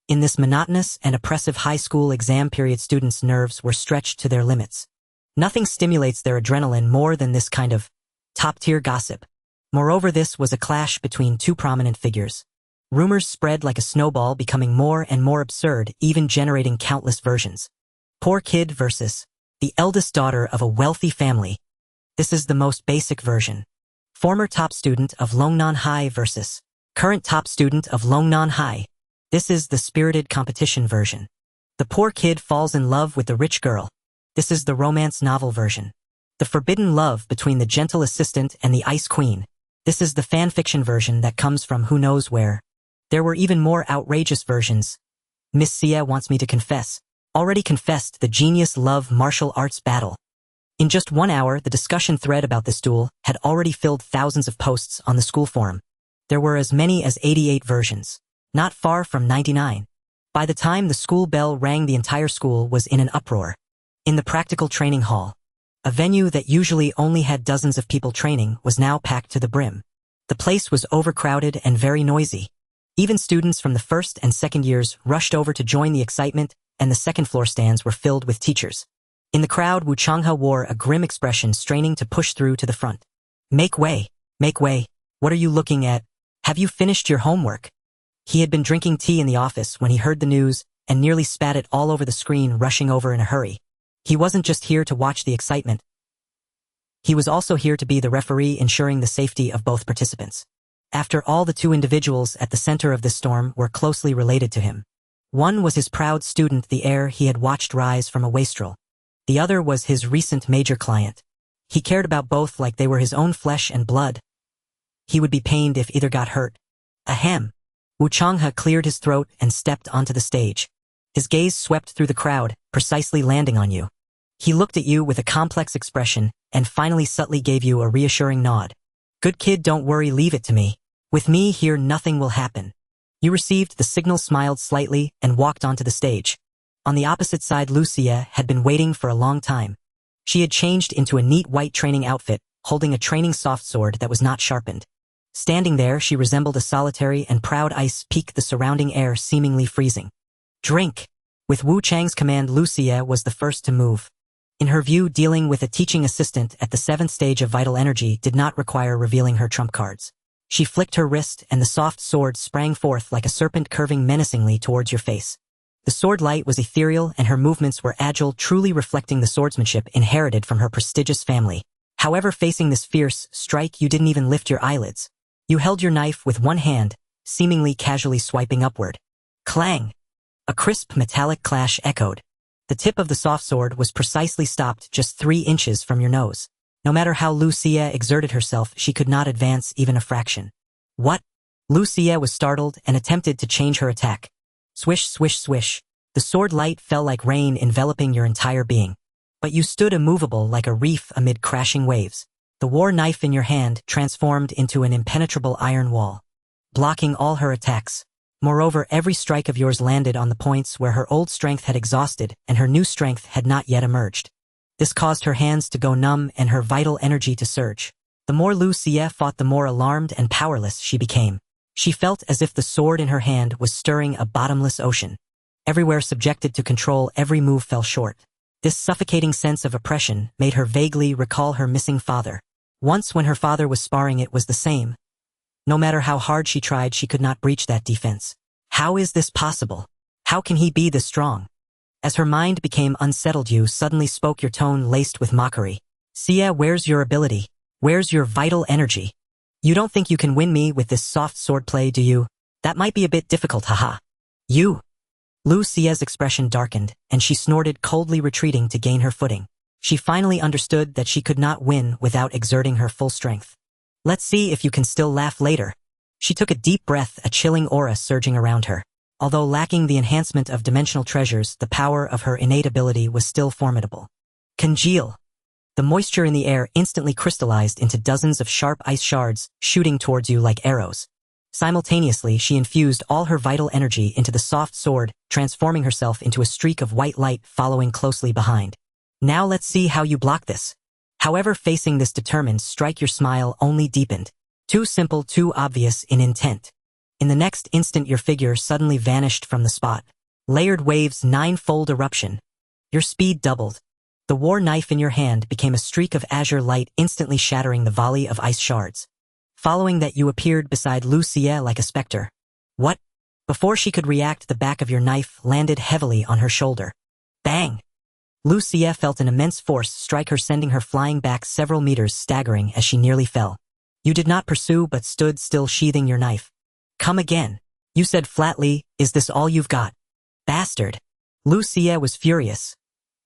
In this monotonous and oppressive high school exam period, students' nerves were stretched to their limits. Nothing stimulates their adrenaline more than this kind of top-tier gossip. Moreover, this was a clash between two prominent figures. Rumors spread like a snowball, becoming more and more absurd, even generating countless versions. Poor kid versus the eldest daughter of a wealthy family. This is the most basic version. Former top student of Longnan High versus current top student of Longnan High. This is the spirited competition version. The poor kid falls in love with the rich girl. This is the romance novel version. The forbidden love between the gentle assistant and the ice queen. This is the fanfiction version that comes from who knows where. There were even more outrageous versions. Miss Sia wants me to confess. Already confessed the genius love martial arts battle. In just 1 hour, the discussion thread about this duel had already filled thousands of posts on the school forum. There were as many as 88 versions. Not far from 99. By the time the school bell rang, the entire school was in an uproar. In the practical training hall, a venue that usually only had dozens of people training was now packed to the brim. The place was overcrowded and very noisy. Even students from the first and second years rushed over to join the excitement, and the second-floor stands were filled with teachers. In the crowd, Wu Changhe wore a grim expression, straining to push through to the front. Make way, make way. What are you looking at? Have you finished your homework? He had been drinking tea in the office when he heard the news and nearly spat it all over the screen, rushing over in a hurry. He wasn't just here to watch the excitement. He was also here to be the referee, ensuring the safety of both participants. After all, the two individuals at the center of this storm were closely related to him. One was his proud student, the heir he had watched rise from a wastrel. The other was his recent major client. He cared about both like they were his own flesh and blood. He would be pained if either got hurt. Ahem. Wu Changhe cleared his throat and stepped onto the stage. His gaze swept through the crowd, precisely landing on you. He looked at you with a complex expression and finally subtly gave you a reassuring nod. Good kid, don't worry, leave it to me. With me here, nothing will happen. You received the signal, smiled slightly, and walked onto the stage. On the opposite side, Lucia had been waiting for a long time. She had changed into a neat white training outfit, holding a training soft sword that was not sharpened. Standing there, she resembled a solitary and proud ice peak, the surrounding air seemingly freezing. Drink! With Wu Chang's command, Lucia was the first to move. In her view, dealing with a teaching assistant at the 7th stage of vital energy did not require revealing her trump cards. She flicked her wrist and the soft sword sprang forth like a serpent, curving menacingly towards your face. The sword light was ethereal and her movements were agile, truly reflecting the swordsmanship inherited from her prestigious family. However, facing this fierce strike, you didn't even lift your eyelids. You held your knife with one hand, seemingly casually swiping upward. Clang! A crisp metallic clash echoed. The tip of the soft sword was precisely stopped just 3 inches from your nose. No matter how Lucia exerted herself, she could not advance even a fraction. What? Lucia was startled and attempted to change her attack. Swish, swish, swish. The sword light fell like rain, enveloping your entire being. But you stood immovable like a reef amid crashing waves. The war knife in your hand transformed into an impenetrable iron wall, blocking all her attacks. Moreover, every strike of yours landed on the points where her old strength had exhausted and her new strength had not yet emerged. This caused her hands to go numb and her vital energy to surge. The more Lu Xie fought, the more alarmed and powerless she became. She felt as if the sword in her hand was stirring a bottomless ocean. Everywhere subjected to control, every move fell short. This suffocating sense of oppression made her vaguely recall her missing father. Once when her father was sparring, it was the same. No matter how hard she tried, she could not breach that defense. How is this possible? How can he be this strong? As her mind became unsettled, you suddenly spoke, your tone laced with mockery. Xie, where's your ability? Where's your vital energy? You don't think you can win me with this soft swordplay, do you? That might be a bit difficult, haha. You! Lu Xie's expression darkened, and she snorted, coldly retreating to gain her footing. She finally understood that she could not win without exerting her full strength. Let's see if you can still laugh later. She took a deep breath, a chilling aura surging around her. Although lacking the enhancement of dimensional treasures, the power of her innate ability was still formidable. Congeal. The moisture in the air instantly crystallized into dozens of sharp ice shards, shooting towards you like arrows. Simultaneously, she infused all her vital energy into the soft sword, transforming herself into a streak of white light following closely behind. Now let's see how you block this. However, facing this determined strike, your smile only deepened. Too simple, too obvious in intent. In the next instant, your figure suddenly vanished from the spot. Layered waves, ninefold eruption. Your speed doubled. The war knife in your hand became a streak of azure light, instantly shattering the volley of ice shards. Following that, you appeared beside Lu Xie like a specter. What? Before she could react, the back of your knife landed heavily on her shoulder. Bang! Lu Xie felt an immense force strike her, sending her flying back several meters, staggering as she nearly fell. You did not pursue but stood still, sheathing your knife. Come again. You said flatly, is this all you've got? Bastard. Lu Xie was furious.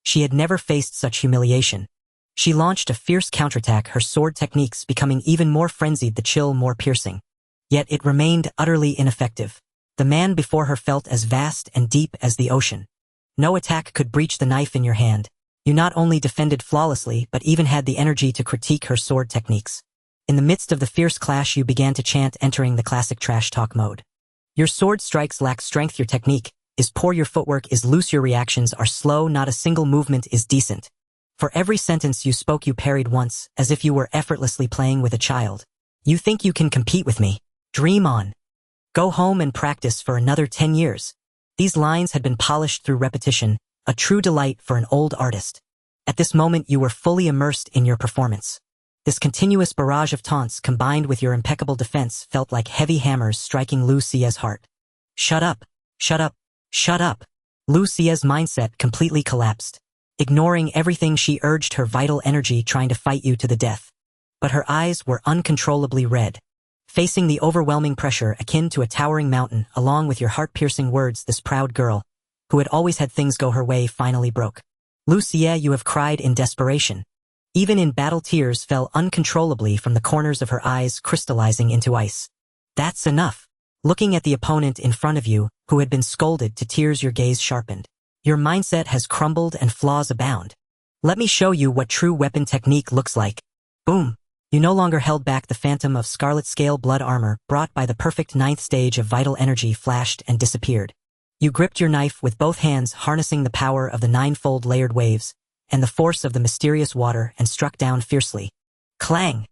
She had never faced such humiliation. She launched a fierce counterattack, her sword techniques becoming even more frenzied, the chill more piercing. Yet it remained utterly ineffective. The man before her felt as vast and deep as the ocean. No attack could breach the knife in your hand. You not only defended flawlessly, but even had the energy to critique her sword techniques. In the midst of the fierce clash, you began to chant, entering the classic trash talk mode. Your sword strikes lack strength, your technique is poor, your footwork is loose, your reactions are slow, not a single movement is decent. For every sentence you spoke, you parried once, as if you were effortlessly playing with a child. You think you can compete with me? Dream on. Go home and practice for another 10 years. These lines had been polished through repetition, a true delight for an old artist. At this moment, you were fully immersed in your performance. This continuous barrage of taunts, combined with your impeccable defense, felt like heavy hammers striking Lu Xie's heart. Shut up, shut up, shut up. Lu Xie's mindset completely collapsed. Ignoring everything, she urged her vital energy, trying to fight you to the death. But her eyes were uncontrollably red. Facing the overwhelming pressure akin to a towering mountain, along with your heart-piercing words, this proud girl, who had always had things go her way, finally broke. Lu Xie, you have cried in desperation. Even in battle, tears fell uncontrollably from the corners of her eyes, crystallizing into ice. That's enough. Looking at the opponent in front of you, who had been scolded to tears, your gaze sharpened. Your mindset has crumbled and flaws abound. Let me show you what true weapon technique looks like. Boom. You no longer held back. The phantom of scarlet scale blood armor, brought by the perfect 9th stage of vital energy, flashed and disappeared. You gripped your knife with both hands, harnessing the power of the ninefold layered waves and the force of the mysterious water, and struck down fiercely. Clang!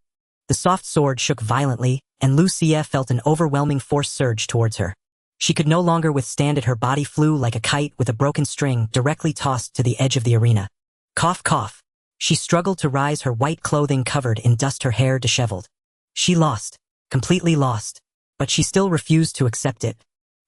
The soft sword shook violently, and Lu Xie felt an overwhelming force surge towards her. She could no longer withstand it. Her body flew like a kite with a broken string, directly tossed to the edge of the arena. Cough, cough. She struggled to rise, her white clothing covered in dust, her hair disheveled. She lost. Completely lost. But she still refused to accept it.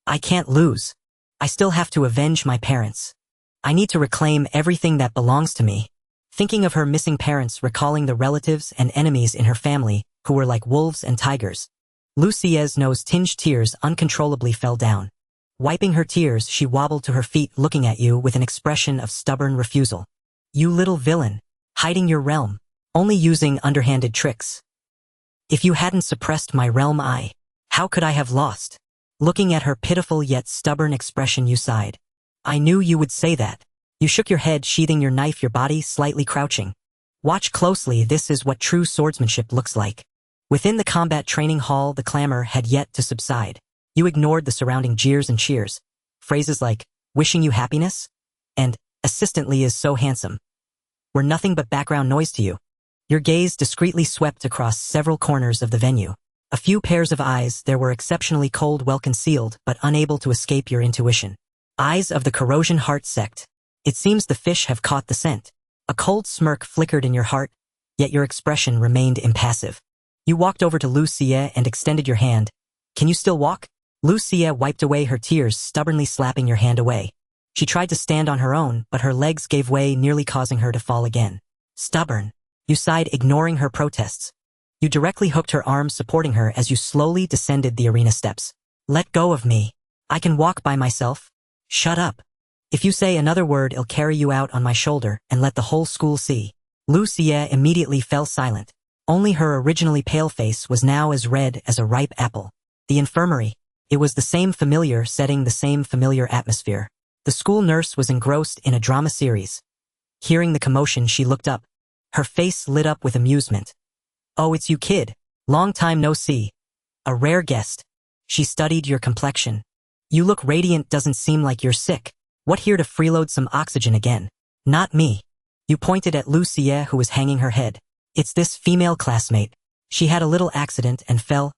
I can't lose. I still have to avenge my parents. I need to reclaim everything that belongs to me. Thinking of her missing parents, recalling the relatives and enemies in her family, who were like wolves and tigers, Lu Xie's nose-tinged tears uncontrollably fell down. Wiping her tears, she wobbled to her feet, looking at you with an expression of stubborn refusal. You little villain. Hiding your realm. Only using underhanded tricks. If you hadn't suppressed my realm, how could I have lost? Looking at her pitiful yet stubborn expression, you sighed. I knew you would say that. You shook your head, sheathing your knife, your body slightly crouching. Watch closely, this is what true swordsmanship looks like. Within the combat training hall, the clamor had yet to subside. You ignored the surrounding jeers and cheers. Phrases like, wishing you happiness, and assistant Lee is so handsome, were nothing but background noise to you. Your gaze discreetly swept across several corners of the venue. A few pairs of eyes there were exceptionally cold, well concealed, but unable to escape your intuition. Eyes of the corrosion heart sect. It seems the fish have caught the scent. A cold smirk flickered in your heart, yet your expression remained impassive. You walked over to Lucia and extended your hand. Can you still walk? Lucia wiped away her tears, stubbornly slapping your hand away. She tried to stand on her own, but her legs gave way, nearly causing her to fall again. Stubborn. You sighed, ignoring her protests. You directly hooked her arms, supporting her as you slowly descended the arena steps. Let go of me. I can walk by myself. Shut up. If you say another word, I'll carry you out on my shoulder and let the whole school see. Lucia immediately fell silent. Only her originally pale face was now as red as a ripe apple. The infirmary. It was the same familiar setting, the same familiar atmosphere. The school nurse was engrossed in a drama series. Hearing the commotion, she looked up. Her face lit up with amusement. Oh, it's you, kid. Long time no see. A rare guest. She studied your complexion. You look radiant, doesn't seem like you're sick. What, here to freeload some oxygen again? Not me. You pointed at Lucia, who was hanging her head. It's this female classmate. She had a little accident and fell.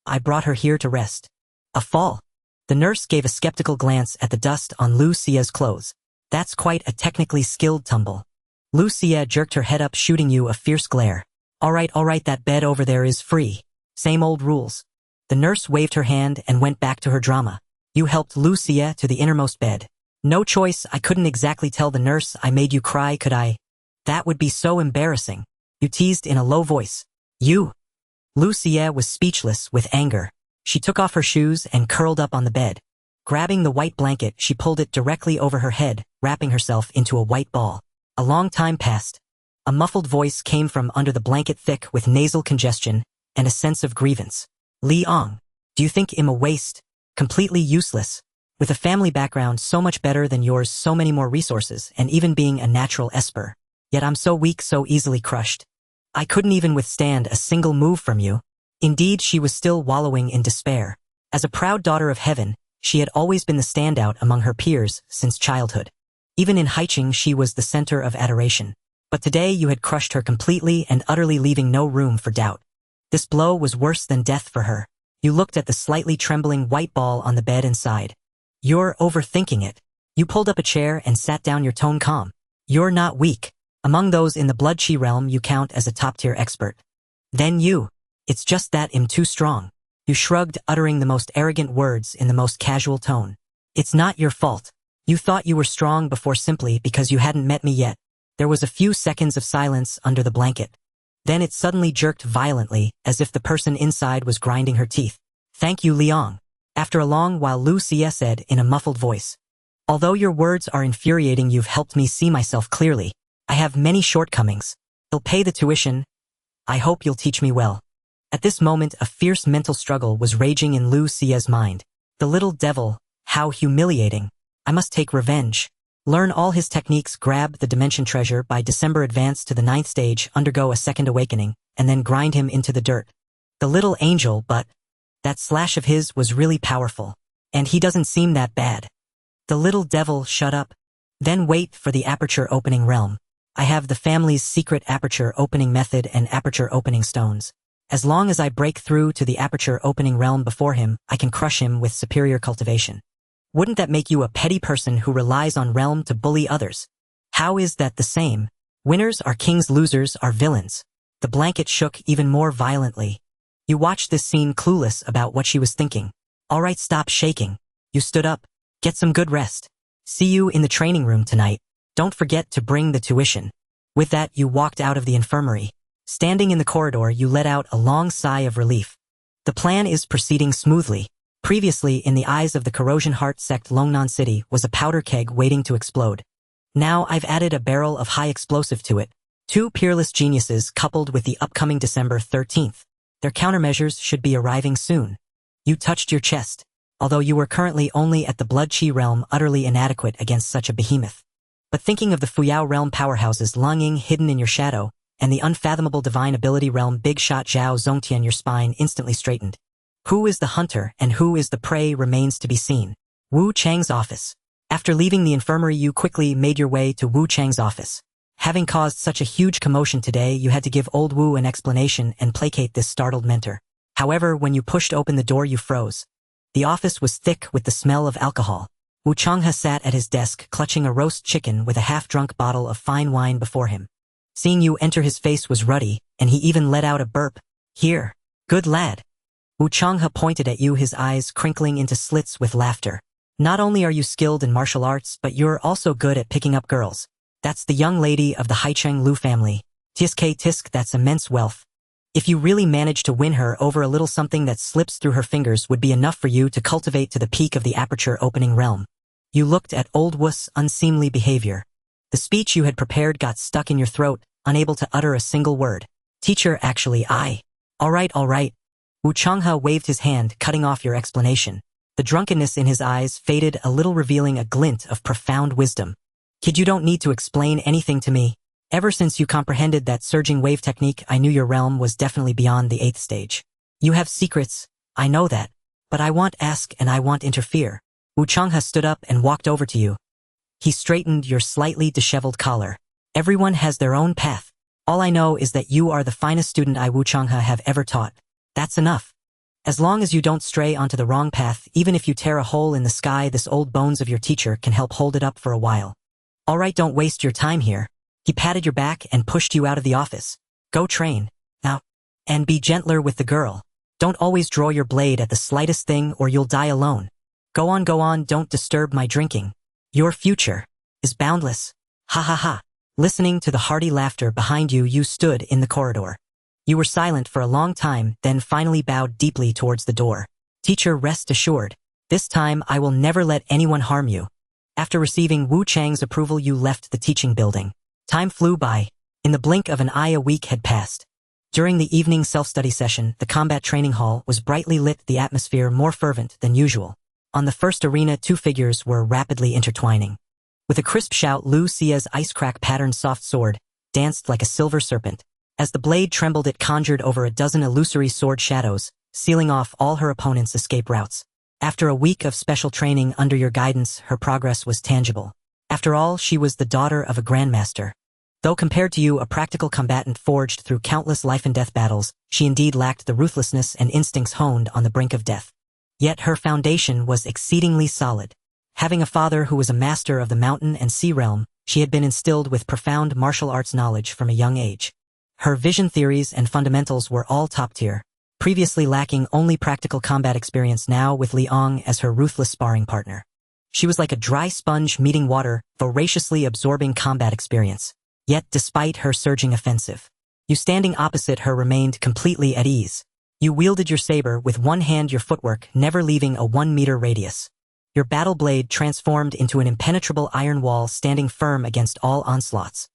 I brought her here to rest. A fall? The nurse gave a skeptical glance at the dust on Lucia's clothes. That's quite a technically skilled tumble. Lucia jerked her head up, shooting you a fierce glare. All right, that bed over there is free. Same old rules. The nurse waved her hand and went back to her drama. You helped Lucia to the innermost bed. No choice. I couldn't exactly tell the nurse I made you cry, could I? That would be so embarrassing. You teased in a low voice. You. Lucia was speechless with anger. She took off her shoes and curled up on the bed. Grabbing the white blanket, she pulled it directly over her head, wrapping herself into a white ball. A long time passed. A muffled voice came from under the blanket, thick with nasal congestion and a sense of grievance. Liang, do you think I'm a waste? Completely useless. With a family background so much better than yours, so many more resources, and even being a natural esper. Yet I'm so weak, so easily crushed. I couldn't even withstand a single move from you. Indeed, she was still wallowing in despair. As a proud daughter of heaven, she had always been the standout among her peers since childhood. Even in Haiching, she was the center of adoration. But today you had crushed her completely and utterly, leaving no room for doubt. This blow was worse than death for her. You looked at the slightly trembling white ball on the bed and sighed. You're overthinking it. You pulled up a chair and sat down, your tone calm. You're not weak. Among those in the blood chi realm, you count as a top-tier expert. Then you. It's just that I'm too strong. You shrugged, uttering the most arrogant words in the most casual tone. It's not your fault. You thought you were strong before simply because you hadn't met me yet. There was a few seconds of silence under the blanket. Then it suddenly jerked violently, as if the person inside was grinding her teeth. Thank you, Liang. After a long while, Lucia said in a muffled voice. Although your words are infuriating, you've helped me see myself clearly. I have many shortcomings. I'll pay the tuition. I hope you'll teach me well. At this moment, a fierce mental struggle was raging in Lucia's mind. The little devil, how humiliating. I must take revenge. Learn all his techniques, grab the dimension treasure by December, advance to the 9th stage, undergo a second awakening, and then grind him into the dirt. The little angel, but that slash of his was really powerful. And he doesn't seem that bad. The little devil, shut up. Then wait for the aperture opening realm. I have the family's secret aperture opening method and aperture opening stones. As long as I break through to the aperture opening realm before him, I can crush him with superior cultivation. Wouldn't that make you a petty person who relies on realm to bully others? How is that the same? Winners are kings, losers are villains. The blanket shook even more violently. You watched this scene, clueless about what she was thinking. All right, stop shaking. You stood up. Get some good rest. See you in the training room tonight. Don't forget to bring the tuition. With that, you walked out of the infirmary. Standing in the corridor, you let out a long sigh of relief. The plan is proceeding smoothly. Previously, in the eyes of the corrosion heart sect, Longnan City was a powder keg waiting to explode. Now I've added a barrel of high explosive to it. Two peerless geniuses coupled with the upcoming December 13th. Their countermeasures should be arriving soon. You touched your chest. Although you were currently only at the blood chi realm, utterly inadequate against such a behemoth. But thinking of the Fuyao realm powerhouses Longing hidden in your shadow, and the unfathomable divine ability realm big shot Zhao Zongtian, your spine instantly straightened. Who is the hunter and who is the prey remains to be seen. Wu Chang's office. After leaving the infirmary, you quickly made your way to Wu Chang's office. Having caused such a huge commotion today, you had to give old Wu an explanation and placate this startled mentor. However, when you pushed open the door, you froze. The office was thick with the smell of alcohol. Wu Changha sat at his desk, clutching a roast chicken with a half-drunk bottle of fine wine before him. Seeing you enter, his face was ruddy, and he even let out a burp. Here. Good lad. Wu Changha pointed at you, his eyes crinkling into slits with laughter. Not only are you skilled in martial arts, but you're also good at picking up girls. That's the young lady of the Haicheng Lu family. Tisk, that's immense wealth. If you really manage to win her over, a little something that slips through her fingers would be enough for you to cultivate to the peak of the aperture opening realm. You looked at old Wu's unseemly behavior. The speech you had prepared got stuck in your throat, unable to utter a single word. Teacher, actually, All right. Wu Changha waved his hand, cutting off your explanation. The drunkenness in his eyes faded a little, revealing a glint of profound wisdom. Kid, you don't need to explain anything to me. Ever since you comprehended that surging wave technique, I knew your realm was definitely beyond the 8th stage. You have secrets, I know that. But I won't ask and I won't interfere. Wu Changha stood up and walked over to you. He straightened your slightly disheveled collar. Everyone has their own path. All I know is that you are the finest student I, Wu Changha, have ever taught. That's enough. As long as you don't stray onto the wrong path, even if you tear a hole in the sky, this old bones of your teacher can help hold it up for a while. All right, don't waste your time here. He patted your back and pushed you out of the office. Go train. Now. And be gentler with the girl. Don't always draw your blade at the slightest thing or you'll die alone. Go on, don't disturb my drinking. Your future is boundless. Ha ha ha. Listening to the hearty laughter behind you, you stood in the corridor. You were silent for a long time, then finally bowed deeply towards the door. Teacher, rest assured. This time I will never let anyone harm you. After receiving Wu Chang's approval, you left the teaching building. Time flew by. In the blink of an eye, a week had passed. During the evening self-study session, the combat training hall was brightly lit, the atmosphere more fervent than usual. On the first arena, 2 figures were rapidly intertwining. With a crisp shout, Lu Xia's ice-crack patterned soft sword danced like a silver serpent. As the blade trembled, it conjured over a dozen illusory sword shadows, sealing off all her opponent's escape routes. After a week of special training under your guidance, her progress was tangible. After all, she was the daughter of a grandmaster. Though compared to you, a practical combatant forged through countless life-and-death battles, she indeed lacked the ruthlessness and instincts honed on the brink of death. Yet her foundation was exceedingly solid. Having a father who was a master of the mountain and sea realm, she had been instilled with profound martial arts knowledge from a young age. Her vision theories and fundamentals were all top-tier. Previously lacking only practical combat experience, now with Liang as her ruthless sparring partner. She was like a dry sponge meeting water, voraciously absorbing combat experience. Yet, despite her surging offensive, you standing opposite her remained completely at ease. You wielded your saber with one hand, your footwork never leaving a 1-meter radius. Your battle blade transformed into an impenetrable iron wall, standing firm against all onslaughts.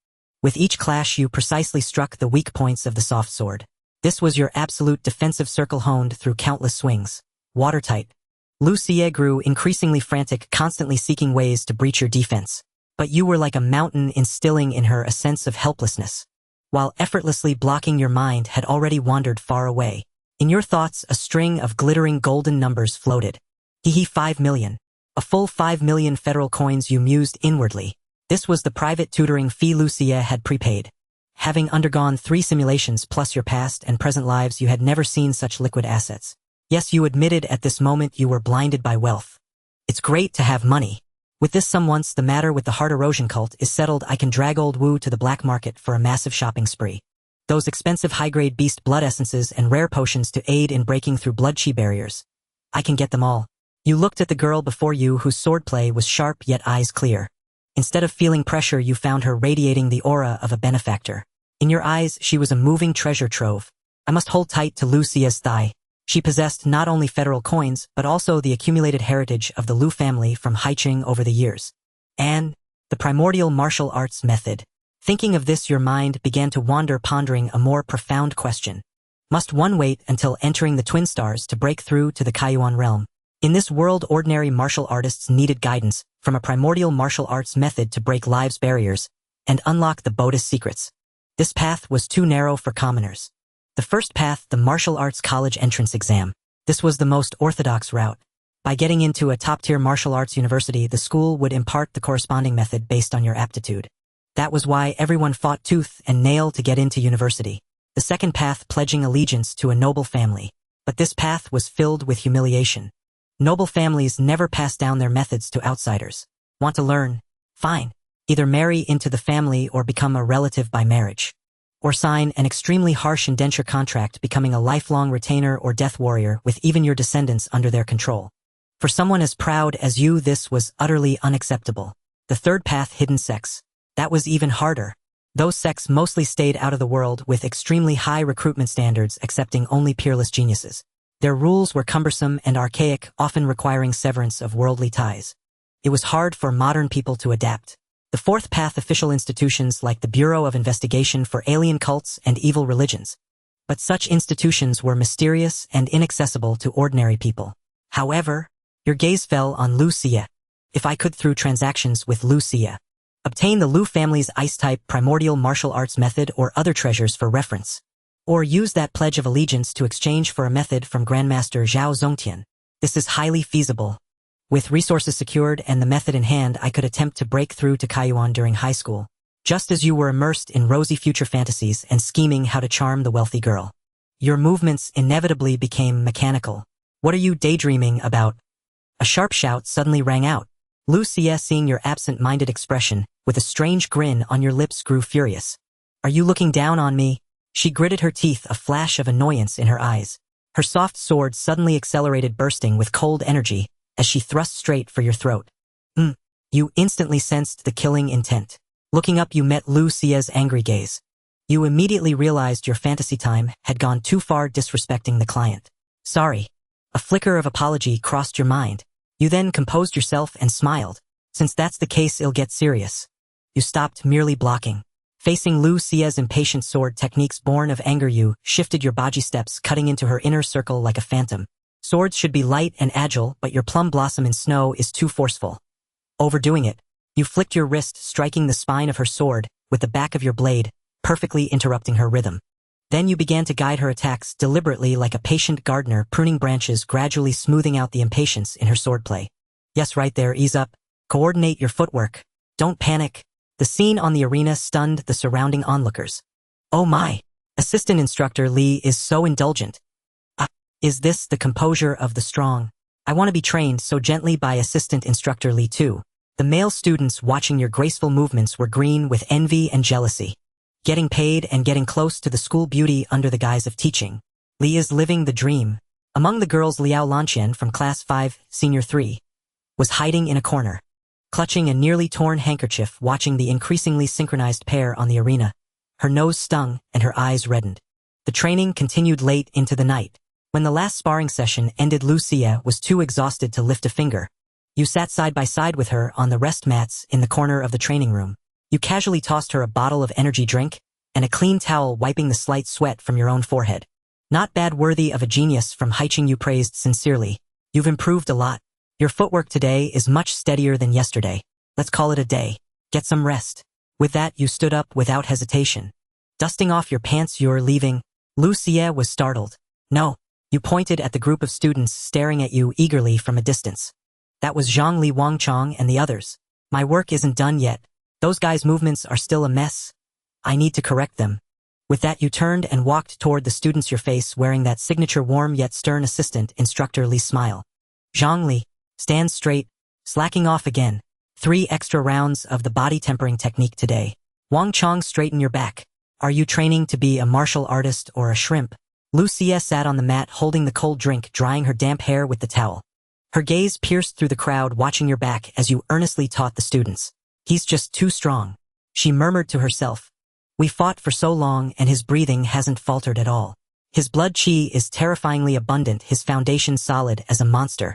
With each clash, you precisely struck the weak points of the soft sword. This was your absolute defensive circle, honed through countless swings. Watertight. Lu Xie grew increasingly frantic, constantly seeking ways to breach your defense. But you were like a mountain, instilling in her a sense of helplessness. While effortlessly blocking, your mind had already wandered far away. In your thoughts, a string of glittering golden numbers floated. 5 million. A full 5 million federal coins, you mused inwardly. This was the private tutoring fee Lu Xie had prepaid. Having undergone 3 simulations plus your past and present lives, you had never seen such liquid assets. Yes, you admitted at this moment you were blinded by wealth. It's great to have money. With this sum, once the matter with the heart erosion cult is settled, I can drag old Wu to the black market for a massive shopping spree. Those expensive high-grade beast blood essences and rare potions to aid in breaking through blood-chi barriers. I can get them all. You looked at the girl before you, whose swordplay was sharp yet eyes clear. Instead of feeling pressure, you found her radiating the aura of a benefactor. In your eyes, she was a moving treasure trove. I must hold tight to Lu Xia's thigh. She possessed not only federal coins, but also the accumulated heritage of the Lu family from Haicheng over the years. And the primordial martial arts method. Thinking of this, your mind began to wander, pondering a more profound question. Must one wait until entering the Twin Stars to break through to the Kaiyuan realm? In this world, ordinary martial artists needed guidance from a primordial martial arts method to break life's barriers and unlock the Buddhist secrets. This path was too narrow for commoners. The first path, the martial arts college entrance exam. This was the most orthodox route. By getting into a top-tier martial arts university, the school would impart the corresponding method based on your aptitude. That was why everyone fought tooth and nail to get into university. The second path, pledging allegiance to a noble family. But this path was filled with humiliation. Noble families never pass down their methods to outsiders. Want to learn? Fine. Either marry into the family or become a relative by marriage. Or sign an extremely harsh indenture contract, becoming a lifelong retainer or death warrior with even your descendants under their control. For someone as proud as you, this was utterly unacceptable. The third path, hidden sects. That was even harder. Those sects mostly stayed out of the world with extremely high recruitment standards, accepting only peerless geniuses. Their rules were cumbersome and archaic, often requiring severance of worldly ties. It was hard for modern people to adapt. The fourth path, official institutions like the Bureau of Investigation for Alien Cults and Evil Religions. But such institutions were mysterious and inaccessible to ordinary people. However, your gaze fell on Lu Xie. If I could, through transactions with Lu Xie, obtain the Lu family's ice-type primordial martial arts method or other treasures for reference. Or use that pledge of allegiance to exchange for a method from Grandmaster Zhao Zongtian. This is highly feasible. With resources secured and the method in hand, I could attempt to break through to Kaiyuan during high school, just as you were immersed in rosy future fantasies and scheming how to charm the wealthy girl. Your movements inevitably became mechanical. What are you daydreaming about? A sharp shout suddenly rang out. Lu Xie, seeing your absent-minded expression, with a strange grin on your lips, grew furious. Are you looking down on me? She gritted her teeth, a flash of annoyance in her eyes. Her soft sword suddenly accelerated, bursting with cold energy, as she thrust straight for your throat. You instantly sensed the killing intent. Looking up, you met Lu Xie's angry gaze. You immediately realized your fantasy time had gone too far, disrespecting the client. Sorry. A flicker of apology crossed your mind. You then composed yourself and smiled. Since that's the case, it'll get serious. You stopped merely blocking. Facing Lu Xie's impatient sword techniques born of anger, you shifted your baji steps, cutting into her inner circle like a phantom. Swords should be light and agile, but your plum blossom in snow is too forceful. Overdoing it, you flicked your wrist, striking the spine of her sword with the back of your blade, perfectly interrupting her rhythm. Then you began to guide her attacks deliberately, like a patient gardener pruning branches, gradually smoothing out the impatience in her swordplay. Yes, right there, ease up. Coordinate your footwork. Don't panic. The scene on the arena stunned the surrounding onlookers. Oh my! Assistant Instructor Li is so indulgent. Is this the composure of the strong? I want to be trained so gently by Assistant Instructor Li too. The male students watching your graceful movements were green with envy and jealousy. Getting paid and getting close to the school beauty under the guise of teaching. Li is living the dream. Among the girls, Liao Lanqian from Class 5, Senior 3, was hiding in a corner, clutching a nearly torn handkerchief, watching the increasingly synchronized pair on the arena. Her nose stung and her eyes reddened. The training continued late into the night. When the last sparring session ended, Lu Xie was too exhausted to lift a finger. You sat side by side with her on the rest mats in the corner of the training room. You casually tossed her a bottle of energy drink and a clean towel, wiping the slight sweat from your own forehead. Not bad, worthy of a genius from Haiching, you praised sincerely. You've improved a lot. Your footwork today is much steadier than yesterday. Let's call it a day. Get some rest. With that, you stood up without hesitation. Dusting off your pants, you're leaving. Lu Xie was startled. No. You pointed at the group of students staring at you eagerly from a distance. That was Zhang Li, Wangchong, and the others. My work isn't done yet. Those guys' movements are still a mess. I need to correct them. With that, you turned and walked toward the students, your face wearing that signature warm yet stern Assistant Instructor Li smile. Zhang Li, stand straight, slacking off again. 3 extra rounds of the body tempering technique today. Wangchong, straighten your back. Are you training to be a martial artist or a shrimp? Lu Xie sat on the mat holding the cold drink, drying her damp hair with the towel. Her gaze pierced through the crowd, watching your back as you earnestly taught the students. He's just too strong, she murmured to herself. We fought for so long and his breathing hasn't faltered at all. His blood qi is terrifyingly abundant, his foundation solid as a monster.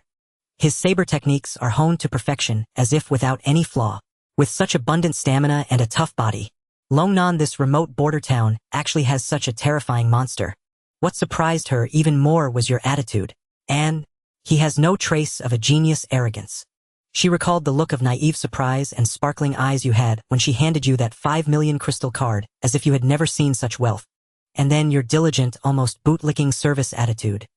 His saber techniques are honed to perfection, as if without any flaw. With such abundant stamina and a tough body, Longnan, this remote border town, actually has such a terrifying monster. What surprised her even more was your attitude. And he has no trace of a genius arrogance. She recalled the look of naive surprise and sparkling eyes you had when she handed you that 5 million crystal card, as if you had never seen such wealth. And then your diligent, almost bootlicking service attitude.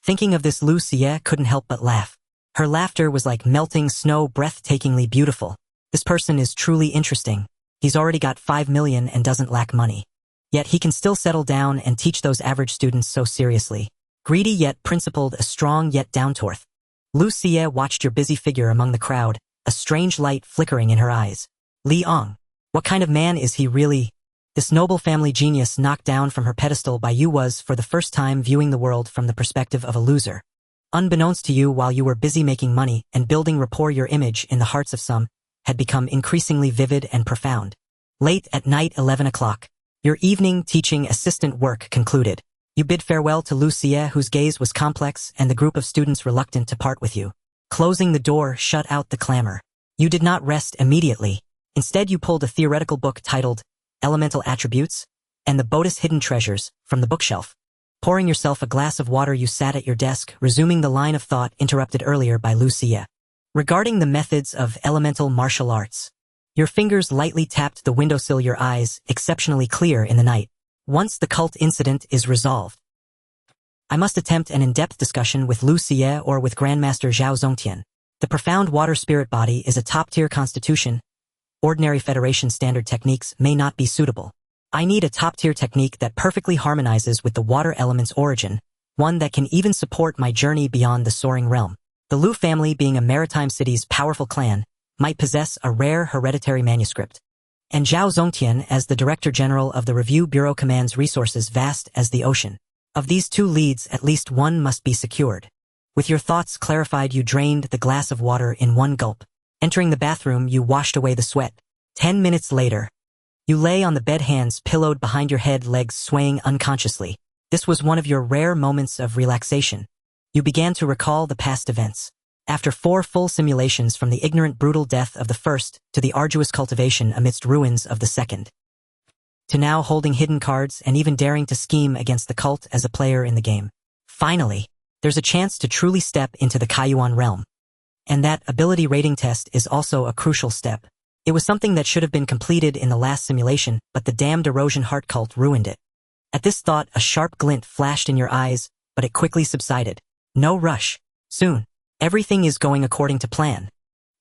Thinking of this, Lu Xie couldn't help but laugh. Her laughter was like melting snow, breathtakingly beautiful. This person is truly interesting. He's already got 5 million and doesn't lack money. Yet he can still settle down and teach those average students so seriously. Greedy yet principled, a strong yet down-to-earth. Lu Xie watched your busy figure among the crowd, a strange light flickering in her eyes. Li Ong. What kind of man is he really? This noble family genius knocked down from her pedestal by you was, for the first time, viewing the world from the perspective of a loser. Unbeknownst to you, while you were busy making money and building rapport, your image, in the hearts of some, had become increasingly vivid and profound. Late at night, 11 o'clock. Your evening teaching assistant work concluded. You bid farewell to Lu Xie, whose gaze was complex, and the group of students reluctant to part with you. Closing the door shut out the clamor. You did not rest immediately. Instead, you pulled a theoretical book titled Elemental Attributes and the Bodhi's Hidden Treasures from the bookshelf. Pouring yourself a glass of water, you sat at your desk, resuming the line of thought interrupted earlier by Lu Xie. Regarding the methods of elemental martial arts, your fingers lightly tapped the windowsill, your eyes exceptionally clear in the night. Once the cult incident is resolved, I must attempt an in-depth discussion with Lu Xie or with Grandmaster Zhao Zongtian. The profound water spirit body is a top-tier constitution. Ordinary Federation standard techniques may not be suitable. I need a top-tier technique that perfectly harmonizes with the water element's origin, one that can even support my journey beyond the soaring realm. The Lu family, being a maritime city's powerful clan, might possess a rare hereditary manuscript. And Zhao Zongtian, as the Director General of the Review Bureau, commands resources vast as the ocean. Of these two leads, at least one must be secured. With your thoughts clarified, you drained the glass of water in one gulp. Entering the bathroom, you washed away the sweat. 10 minutes later, you lay on the bed, hands pillowed behind your head, legs swaying unconsciously. This was one of your rare moments of relaxation. You began to recall the past events. After 4 full simulations, from the ignorant, brutal death of the first to the arduous cultivation amidst ruins of the second, to now holding hidden cards and even daring to scheme against the cult as a player in the game. Finally, there's a chance to truly step into the Kaiyuan realm. And that ability rating test is also a crucial step. It was something that should have been completed in the last simulation, but the damned erosion heart cult ruined it. At this thought, a sharp glint flashed in your eyes, but it quickly subsided. No rush. Soon. Everything is going according to plan.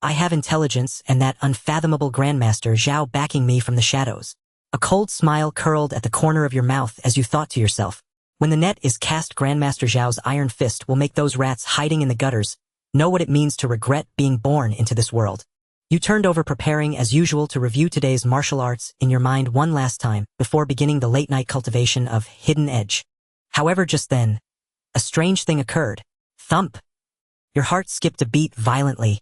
I have intelligence and that unfathomable Grandmaster Zhao backing me from the shadows. A cold smile curled at the corner of your mouth as you thought to yourself, when the net is cast, Grandmaster Zhao's iron fist will make those rats hiding in the gutters know what it means to regret being born into this world. You turned over, preparing as usual to review today's martial arts in your mind one last time before beginning the late-night cultivation of Hidden Edge. However, just then, a strange thing occurred. Thump! Your heart skipped a beat violently.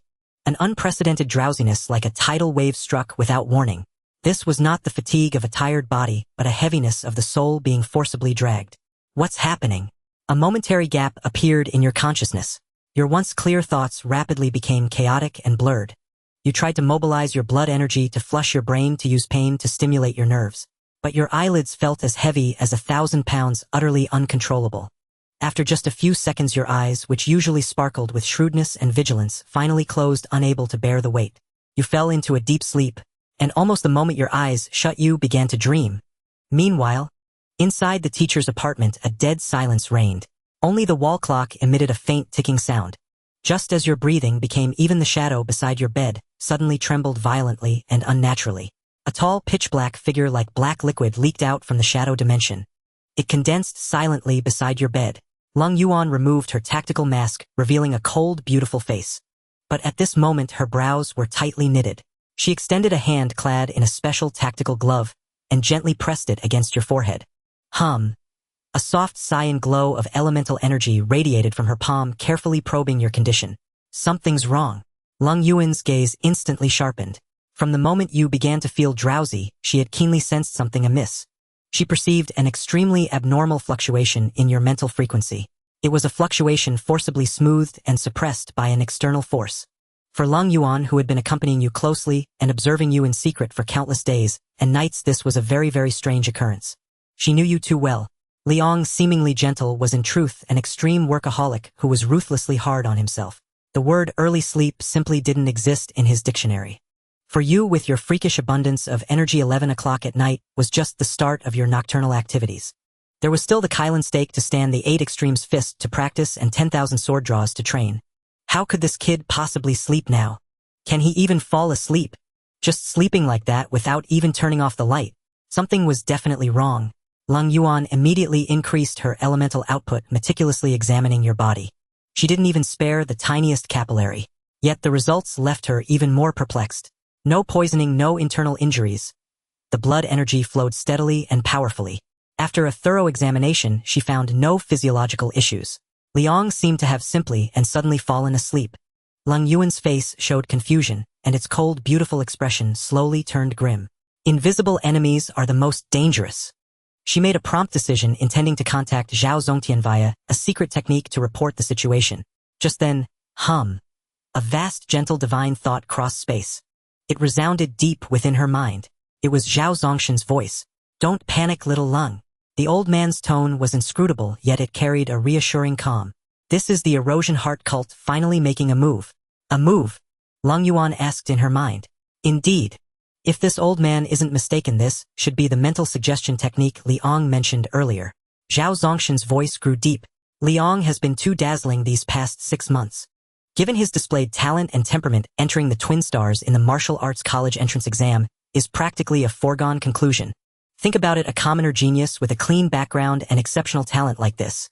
An unprecedented drowsiness like a tidal wave struck without warning. This was not the fatigue of a tired body, but a heaviness of the soul being forcibly dragged. What's happening? A momentary gap appeared in your consciousness. Your once clear thoughts rapidly became chaotic and blurred. You tried to mobilize your blood energy to flush your brain, to use pain to stimulate your nerves. But your eyelids felt as heavy as 1,000 pounds, utterly uncontrollable. After just a few seconds, your eyes, which usually sparkled with shrewdness and vigilance, finally closed, unable to bear the weight. You fell into a deep sleep, and almost the moment your eyes shut, you began to dream. Meanwhile, inside the teacher's apartment, a dead silence reigned. Only the wall clock emitted a faint ticking sound. Just as your breathing became even, the shadow beside your bed suddenly trembled violently and unnaturally. A tall, pitch-black figure like black liquid leaked out from the shadow dimension. It condensed silently beside your bed. Lung Yuan removed her tactical mask, revealing a cold, beautiful face. But at this moment, her brows were tightly knitted. She extended a hand clad in a special tactical glove and gently pressed it against your forehead. Hum. A soft cyan glow of elemental energy radiated from her palm, carefully probing your condition. Something's wrong. Lung Yuan's gaze instantly sharpened. From the moment you began to feel drowsy, she had keenly sensed something amiss. She perceived an extremely abnormal fluctuation in your mental frequency. It was a fluctuation forcibly smoothed and suppressed by an external force. For Lung Yuan, who had been accompanying you closely and observing you in secret for countless days and nights, this was a very, very strange occurrence. She knew you too well. Liang, seemingly gentle, was in truth an extreme workaholic who was ruthlessly hard on himself. The word early sleep simply didn't exist in his dictionary. For you, with your freakish abundance of energy, 11 o'clock at night was just the start of your nocturnal activities. There was still the Kylan stake to stand, the 8 extremes fist to practice, and 10,000 sword draws to train. How could this kid possibly sleep now? Can he even fall asleep? Just sleeping like that without even turning off the light. Something was definitely wrong. Lang Yuan immediately increased her elemental output, meticulously examining your body. She didn't even spare the tiniest capillary. Yet the results left her even more perplexed. No poisoning, no internal injuries. The blood energy flowed steadily and powerfully. After a thorough examination, she found no physiological issues. Liang seemed to have simply and suddenly fallen asleep. Lang Yuan's face showed confusion, and its cold, beautiful expression slowly turned grim. Invisible enemies are the most dangerous. She made a prompt decision, intending to contact Zhao Zongtian via a secret technique to report the situation. Just then, a vast, gentle, divine thought crossed space. It resounded deep within her mind. It was Zhao Zongtian's voice. "Don't panic, little Lung." The old man's tone was inscrutable, yet it carried a reassuring calm. "This is the erosion heart cult finally making a move." "A move?" Lang Yuan asked in her mind. "Indeed. If this old man isn't mistaken, this should be the mental suggestion technique Liang mentioned earlier." Zhao Zongtian's voice grew deep. "Liang has been too dazzling these past 6 months. Given his displayed talent and temperament, entering the Twin Stars in the martial arts college entrance exam is practically a foregone conclusion. Think about it, a commoner genius with a clean background and exceptional talent like this.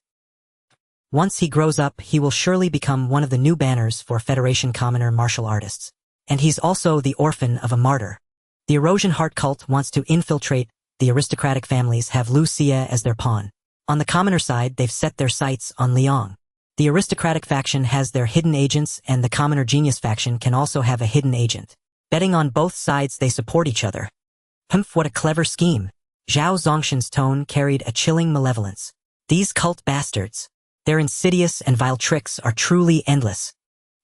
Once he grows up, he will surely become one of the new banners for Federation Commoner Martial Artists. And he's also the orphan of a martyr. The Erosion Heart cult wants to infiltrate the aristocratic families, have Lu Xie as their pawn. On the commoner side, they've set their sights on Liang. The aristocratic faction has their hidden agents, and the commoner genius faction can also have a hidden agent. Betting on both sides, they support each other. Humph, what a clever scheme. Zhao Zongtian's tone carried a chilling malevolence. These cult bastards. Their insidious and vile tricks are truly endless.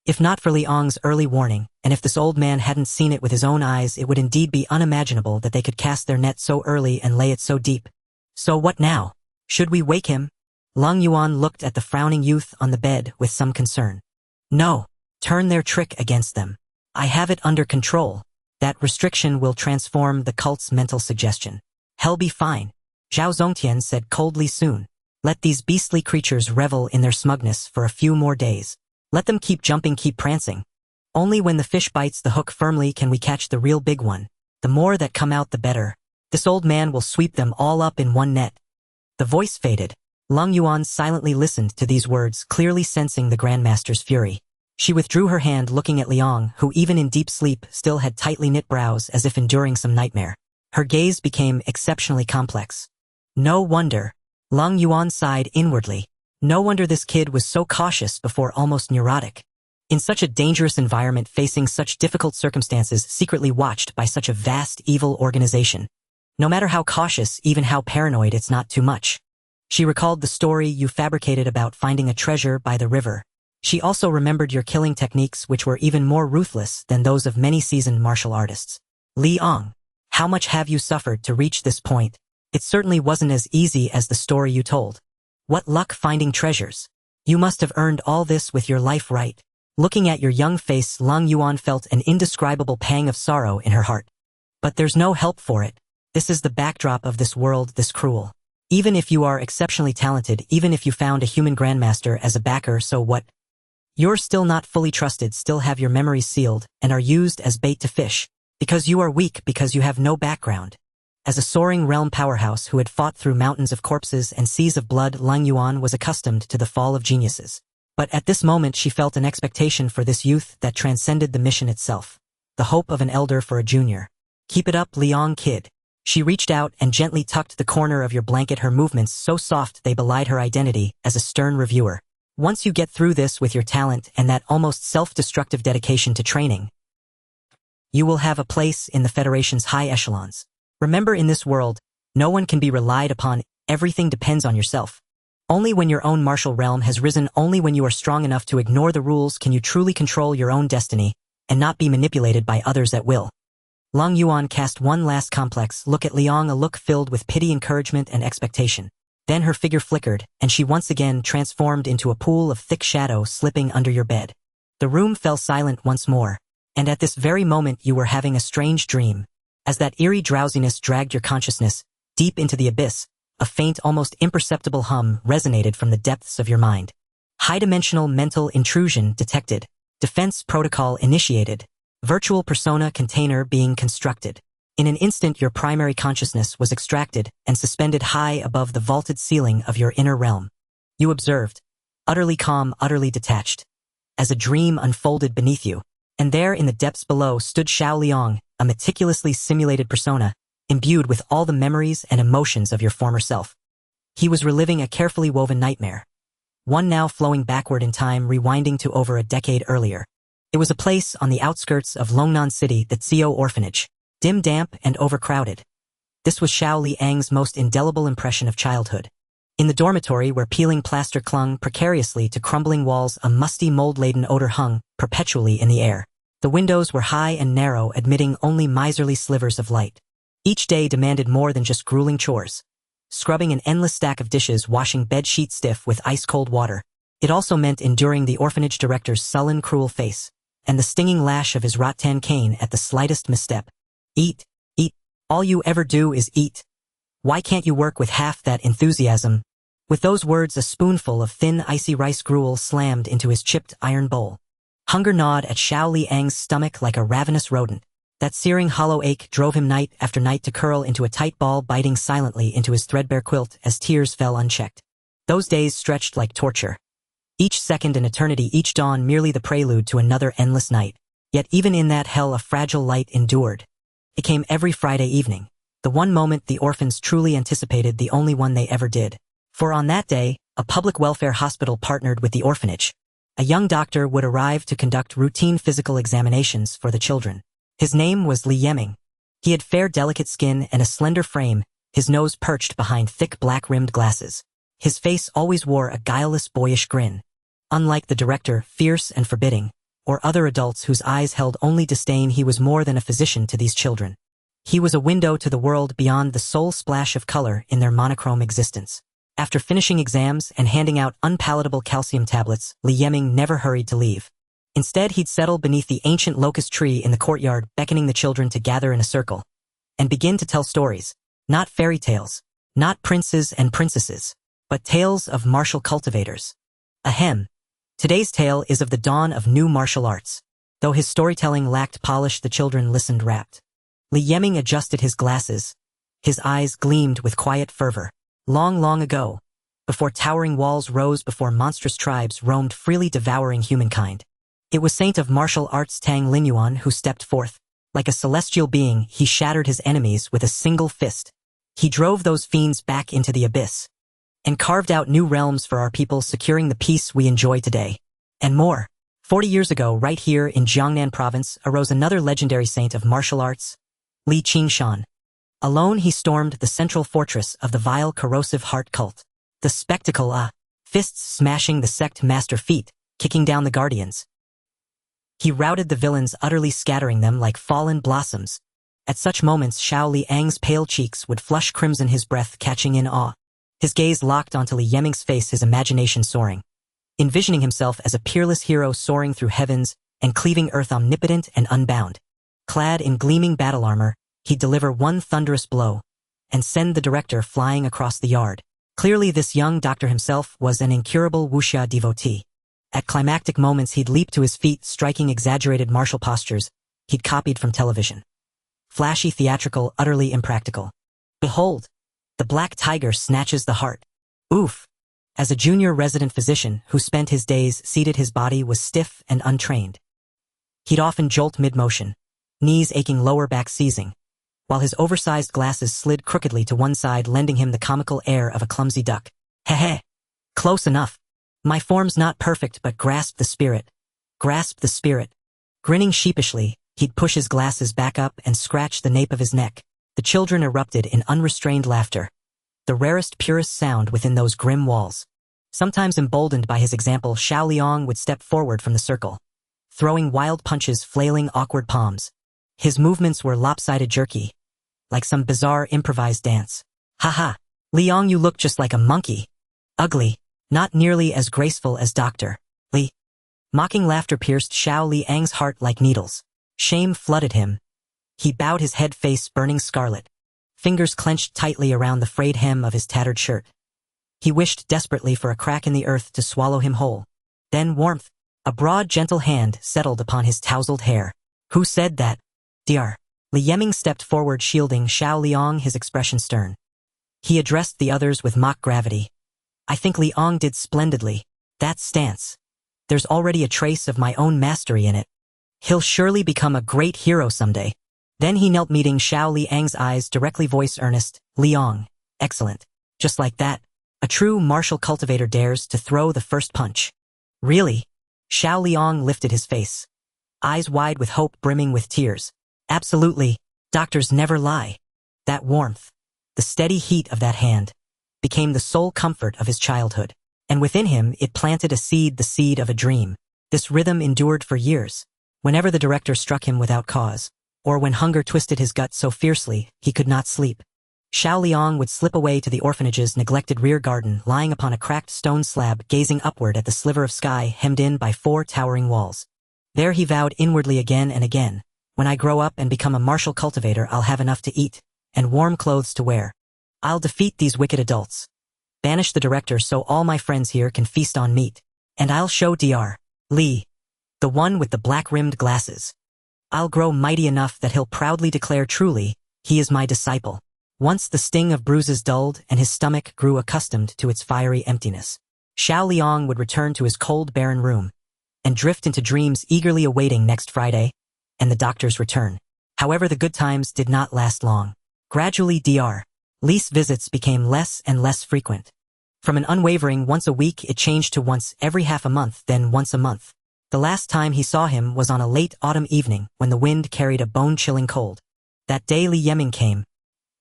If not for Liang's early warning, and if this old man hadn't seen it with his own eyes, it would indeed be unimaginable that they could cast their net so early and lay it so deep. So what now? Should we wake him? Lang Yuan looked at the frowning youth on the bed with some concern. No. Turn their trick against them. I have it under control. That restriction will transform the cult's mental suggestion. Hell be fine. Zhao Zongtian said coldly soon. Let these beastly creatures revel in their smugness for a few more days. Let them keep jumping, keep prancing. Only when the fish bites the hook firmly can we catch the real big one. The more that come out, the better. This old man will sweep them all up in one net. The voice faded. Lang Yuan silently listened to these words, clearly sensing the Grandmaster's fury. She withdrew her hand, looking at Liang, who even in deep sleep still had tightly knit brows as if enduring some nightmare. Her gaze became exceptionally complex. No wonder. Lang Yuan sighed inwardly. No wonder this kid was so cautious before almost neurotic. In such a dangerous environment, facing such difficult circumstances, secretly watched by such a vast evil organization. No matter how cautious, even how paranoid, it's not too much. She recalled the story you fabricated about finding a treasure by the river. She also remembered your killing techniques, which were even more ruthless than those of many seasoned martial artists. Liang, how much have you suffered to reach this point? It certainly wasn't as easy as the story you told. What luck finding treasures. You must have earned all this with your life, right? Looking at your young face, Lang Yuan felt an indescribable pang of sorrow in her heart. But there's no help for it. This is the backdrop of this world, this cruel. Even if you are exceptionally talented, even if you found a human grandmaster as a backer, so what? You're still not fully trusted, still have your memories sealed, and are used as bait to fish. Because you are weak, because you have no background. As a soaring realm powerhouse who had fought through mountains of corpses and seas of blood, Lang Yuan was accustomed to the fall of geniuses. But at this moment she felt an expectation for this youth that transcended the mission itself. The hope of an elder for a junior. Keep it up, Liang kid. She reached out and gently tucked the corner of your blanket, her movements so soft they belied her identity as a stern reviewer. Once you get through this with your talent and that almost self-destructive dedication to training, you will have a place in the Federation's high echelons. Remember, in this world, no one can be relied upon, everything depends on yourself. Only when your own martial realm has risen, only when you are strong enough to ignore the rules can you truly control your own destiny and not be manipulated by others at will. Lang Yuan cast one last complex look at Liang, a look filled with pity, encouragement, and expectation. Then her figure flickered, and she once again transformed into a pool of thick shadow slipping under your bed. The room fell silent once more, and at this very moment you were having a strange dream. As that eerie drowsiness dragged your consciousness deep into the abyss, A faint, almost imperceptible hum resonated from the depths of your mind. High-dimensional mental intrusion detected. Defense protocol initiated. Virtual persona container being constructed. In an instant, your primary consciousness was extracted and suspended high above the vaulted ceiling of your inner realm. You observed, utterly calm, utterly detached, as a dream unfolded beneath you. And there in the depths below stood Xiao Liang, a meticulously simulated persona, imbued with all the memories and emotions of your former self. He was reliving a carefully woven nightmare, one now flowing backward in time, rewinding to over a decade earlier. It was a place on the outskirts of Longnan City, the Zio orphanage, dim, damp, and overcrowded. This was Xiao Liang's most indelible impression of childhood. In the dormitory where peeling plaster clung precariously to crumbling walls, a musty mold-laden odor hung perpetually in the air. The windows were high and narrow, admitting only miserly slivers of light. Each day demanded more than just grueling chores. Scrubbing an endless stack of dishes, washing bed sheets stiff with ice-cold water. It also meant enduring the orphanage director's sullen, cruel face, and the stinging lash of his rattan cane at the slightest misstep. Eat, eat. All you ever do is eat. Why can't you work with half that enthusiasm? With those words, a spoonful of thin, icy rice gruel slammed into his chipped iron bowl. Hunger gnawed at Xiao Liang's stomach like a ravenous rodent. That searing hollow ache drove him night after night to curl into a tight ball, biting silently into his threadbare quilt as tears fell unchecked. Those days stretched like torture. Each second an eternity, each dawn merely the prelude to another endless night. Yet even in that hell a fragile light endured. It came every Friday evening, the one moment the orphans truly anticipated, the only one they ever did. For on that day, a public welfare hospital partnered with the orphanage. A young doctor would arrive to conduct routine physical examinations for the children. His name was Li Yeming. He had fair, delicate skin and a slender frame, his nose perched behind thick black-rimmed glasses. His face always wore a guileless, boyish grin. Unlike the director, fierce and forbidding, or other adults whose eyes held only disdain, he was more than a physician to these children. He was a window to the world beyond the sole splash of color in their monochrome existence. After finishing exams and handing out unpalatable calcium tablets, Li Yeming never hurried to leave. Instead, he'd settle beneath the ancient locust tree in the courtyard, beckoning the children to gather in a circle and begin to tell stories. Not fairy tales, not princes and princesses, but tales of martial cultivators. Ahem. Today's tale is of the dawn of new martial arts. Though his storytelling lacked polish, the children listened rapt. Li Yeming adjusted his glasses. His eyes gleamed with quiet fervor. Long, long ago, before towering walls rose, before monstrous tribes roamed freely devouring humankind, it was Saint of martial arts Tang Linyuan who stepped forth. Like a celestial being, he shattered his enemies with a single fist. He drove those fiends back into the abyss and carved out new realms for our people, securing the peace we enjoy today. And more. 40 years ago, right here in Jiangnan province, arose another legendary saint of martial arts, Li Qingshan. Alone he stormed the central fortress of the vile, corrosive heart cult. The spectacle, fists smashing the sect master feet, kicking down the guardians. He routed the villains, utterly scattering them like fallen blossoms. At such moments, Xiao Liang's pale cheeks would flush crimson, his breath catching in awe. His gaze locked onto Li Yeming's face, his imagination soaring, envisioning himself as a peerless hero soaring through heavens and cleaving earth, omnipotent and unbound. Clad in gleaming battle armor, he'd deliver one thunderous blow and send the director flying across the yard. Clearly, this young doctor himself was an incurable wuxia devotee. At climactic moments, he'd leap to his feet, striking exaggerated martial postures he'd copied from television. Flashy, theatrical, utterly impractical. Behold, the black tiger snatches the heart. Oof! As a junior resident physician who spent his days seated, his body was stiff and untrained. He'd often jolt mid-motion, knees aching, lower back seizing, while his oversized glasses slid crookedly to one side, lending him the comical air of a clumsy duck. Heh. Close enough. My form's not perfect, but grasp the spirit. Grasp the spirit. Grinning sheepishly, he'd push his glasses back up and scratch the nape of his neck. The children erupted in unrestrained laughter, the rarest, purest sound within those grim walls. Sometimes emboldened by his example, Xiao Liang would step forward from the circle, throwing wild punches, flailing awkward palms. His movements were lopsided, jerky, like some bizarre improvised dance. Haha, Liang, you look just like a monkey. Ugly, not nearly as graceful as Dr. Li. Mocking laughter pierced Xiao Liang's heart like needles. Shame flooded him. He bowed his head, face burning scarlet. fingers clenched tightly around the frayed hem of his tattered shirt. He wished desperately for a crack in the earth to swallow him whole. Then warmth. A broad, gentle hand settled upon his tousled hair. Who said that? Dr. Li Yeming stepped forward, shielding Xiao Liang, his expression stern. He addressed the others with mock gravity. I think Liang did splendidly. That stance. There's already a trace of my own mastery in it. He'll surely become a great hero someday. Then he knelt, meeting Xiao Liang's eyes directly, voice earnest. Liang, excellent. Just like that. A true martial cultivator dares to throw the first punch. Really? Xiao Liang lifted his face. Eyes wide with hope, brimming with tears. Absolutely. Doctors never lie. That warmth, the steady heat of that hand, became the sole comfort of his childhood. And within him it planted a seed, the seed of a dream. This rhythm endured for years. Whenever the director struck him without cause, or when hunger twisted his gut so fiercely he could not sleep, Xiao Liang would slip away to the orphanage's neglected rear garden, lying upon a cracked stone slab, gazing upward at the sliver of sky hemmed in by 4 towering walls. There he vowed inwardly again and again, when I grow up and become a martial cultivator, I'll have enough to eat, and warm clothes to wear. I'll defeat these wicked adults. Banish the director so all my friends here can feast on meat. And I'll show Dr. Li, the one with the black-rimmed glasses. I'll grow mighty enough that he'll proudly declare, truly, he is my disciple. Once the sting of bruises dulled and his stomach grew accustomed to its fiery emptiness, Xiao Liang would return to his cold, barren room and drift into dreams, eagerly awaiting next Friday and the doctor's return. However, the good times did not last long. Gradually, Dr. Li's visits became less and less frequent. From an unwavering once a week, it changed to once every half a month, then once a month. The last time he saw him was on a late autumn evening when the wind carried a bone-chilling cold. That day Li Yeming came.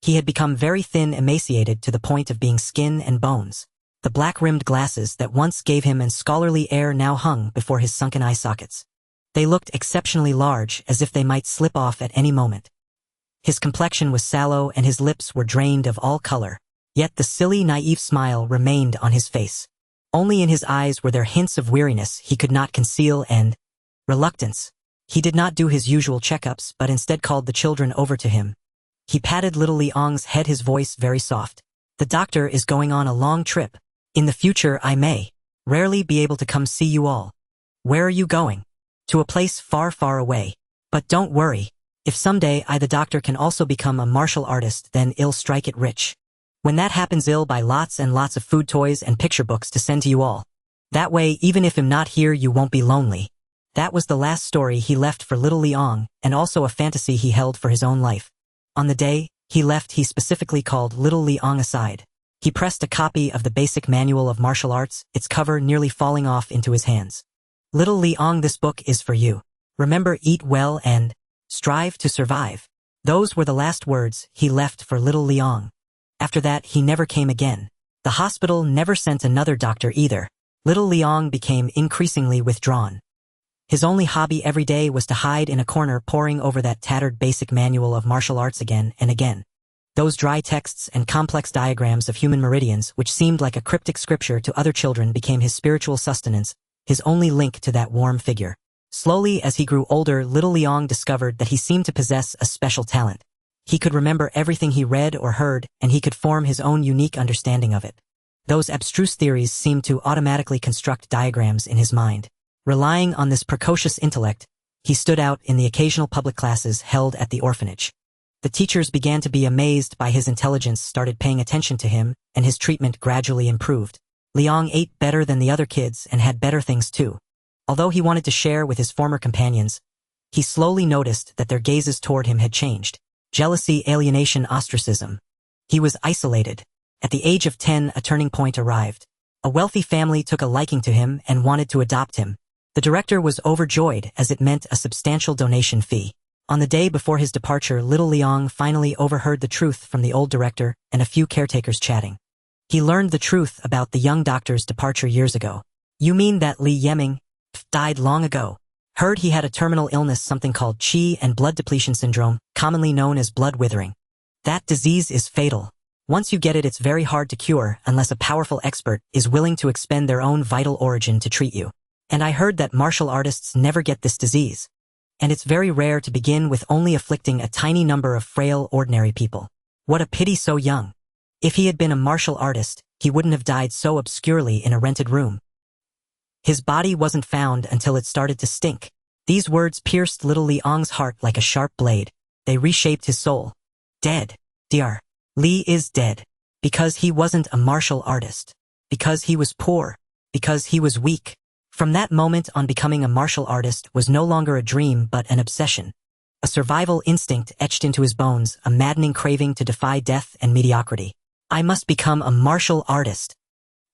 He had become very thin, emaciated to the point of being skin and bones. The black-rimmed glasses that once gave him an scholarly air now hung before his sunken eye sockets. They looked exceptionally large, as if they might slip off at any moment. His complexion was sallow and his lips were drained of all color. Yet the silly, naive smile remained on his face. Only in his eyes were there hints of weariness he could not conceal and reluctance. He did not do his usual checkups, but instead called the children over to him. He patted little Liang's head, his voice very soft. The doctor is going on a long trip. In the future I may rarely be able to come see you all. Where are you going? To a place far, far away. But don't worry. If someday I, the doctor, can also become a martial artist, then I'll strike it rich. When that happens, I'll buy lots and lots of food, toys, and picture books to send to you all. That way, even if I'm not here, you won't be lonely. That was the last story he left for little Liang, and also a fantasy he held for his own life. On the day he left, he specifically called little Liang aside. He pressed a copy of the basic manual of martial arts, its cover nearly falling off into his hands. Little Liang, this book is for you. Remember, eat well and strive to survive. Those were the last words he left for little Liang. After that, he never came again. The hospital never sent another doctor either. Little Liang became increasingly withdrawn. His only hobby every day was to hide in a corner, poring over that tattered basic manual of martial arts again and again. Those dry texts and complex diagrams of human meridians, which seemed like a cryptic scripture to other children, became his spiritual sustenance, his only link to that warm figure. Slowly, as he grew older, little Liang discovered that he seemed to possess a special talent. He could remember everything he read or heard, and he could form his own unique understanding of it. Those abstruse theories seemed to automatically construct diagrams in his mind. Relying on this precocious intellect, he stood out in the occasional public classes held at the orphanage. The teachers began to be amazed by his intelligence, started paying attention to him, and his treatment gradually improved. Liang ate better than the other kids and had better things too. Although he wanted to share with his former companions, he slowly noticed that their gazes toward him had changed. Jealousy, alienation, ostracism. He was isolated. At the age of 10, a turning point arrived. A wealthy family took a liking to him and wanted to adopt him. The director was overjoyed, as it meant a substantial donation fee. On the day before his departure, little Liang finally overheard the truth from the old director and a few caretakers chatting. He learned the truth about the young doctor's departure years ago. You mean that Li Yeming died long ago? Heard he had a terminal illness, something called qi and blood depletion syndrome, commonly known as blood withering. That disease is fatal. Once you get it, it's very hard to cure unless a powerful expert is willing to expend their own vital origin to treat you. And I heard that martial artists never get this disease. And it's very rare to begin with, only afflicting a tiny number of frail, ordinary people. What a pity so young. If he had been a martial artist, he wouldn't have died so obscurely in a rented room. His body wasn't found until it started to stink. These words pierced little Liang's heart like a sharp blade. They reshaped his soul. Dead. Dr. Li is dead. Because he wasn't a martial artist. Because he was poor. Because he was weak. From that moment on, becoming a martial artist was no longer a dream but an obsession. A survival instinct etched into his bones, a maddening craving to defy death and mediocrity. I must become a martial artist.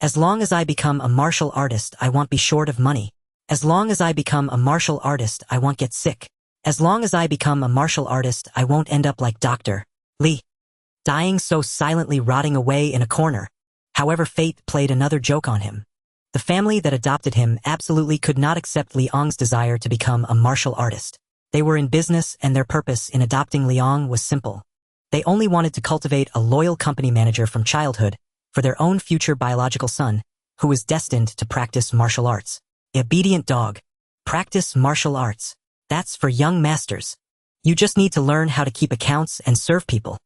As long as I become a martial artist, I won't be short of money. As long as I become a martial artist, I won't get sick. As long as I become a martial artist, I won't end up like Dr. Li. Dying so silently, rotting away in a corner. However, fate played another joke on him. The family that adopted him absolutely could not accept Liang's desire to become a martial artist. They were in business, and their purpose in adopting Liang was simple. They only wanted to cultivate a loyal company manager from childhood for their own future biological son, who was destined to practice martial arts. Obedient dog. Practice martial arts. That's for young masters. You just need to learn how to keep accounts and serve people.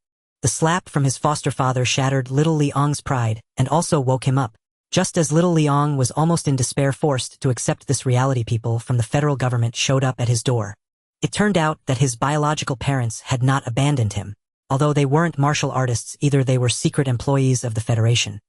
The slap from his foster father shattered little Liang's pride and also woke him up. Just as little Liang was almost in despair, forced to accept this reality, people from the federal government showed up at his door. It turned out that his biological parents had not abandoned him. Although they weren't martial artists either, they were secret employees of the Federation.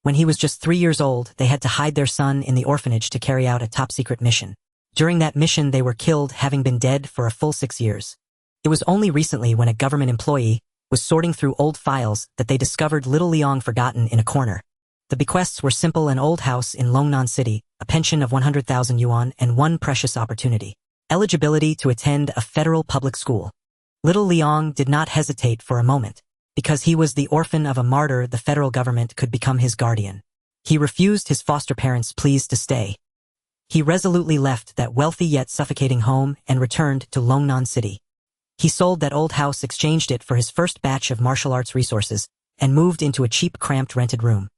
When he was just 3 years old, they had to hide their son in the orphanage to carry out a top-secret mission. During that mission, they were killed, having been dead for a full 6 years. It was only recently, when a government employee was sorting through old files, that they discovered little Liang forgotten in a corner. The bequests were simple: an old house in Longnan City, a pension of 100,000 yuan, and one precious opportunity: eligibility to attend a federal public school. Little Liang did not hesitate for a moment. Because he was the orphan of a martyr, the federal government could become his guardian. He refused his foster parents' pleas to stay. He resolutely left that wealthy yet suffocating home and returned to Longnan City. He sold that old house, exchanged it for his first batch of martial arts resources, and moved into a cheap, cramped rented room.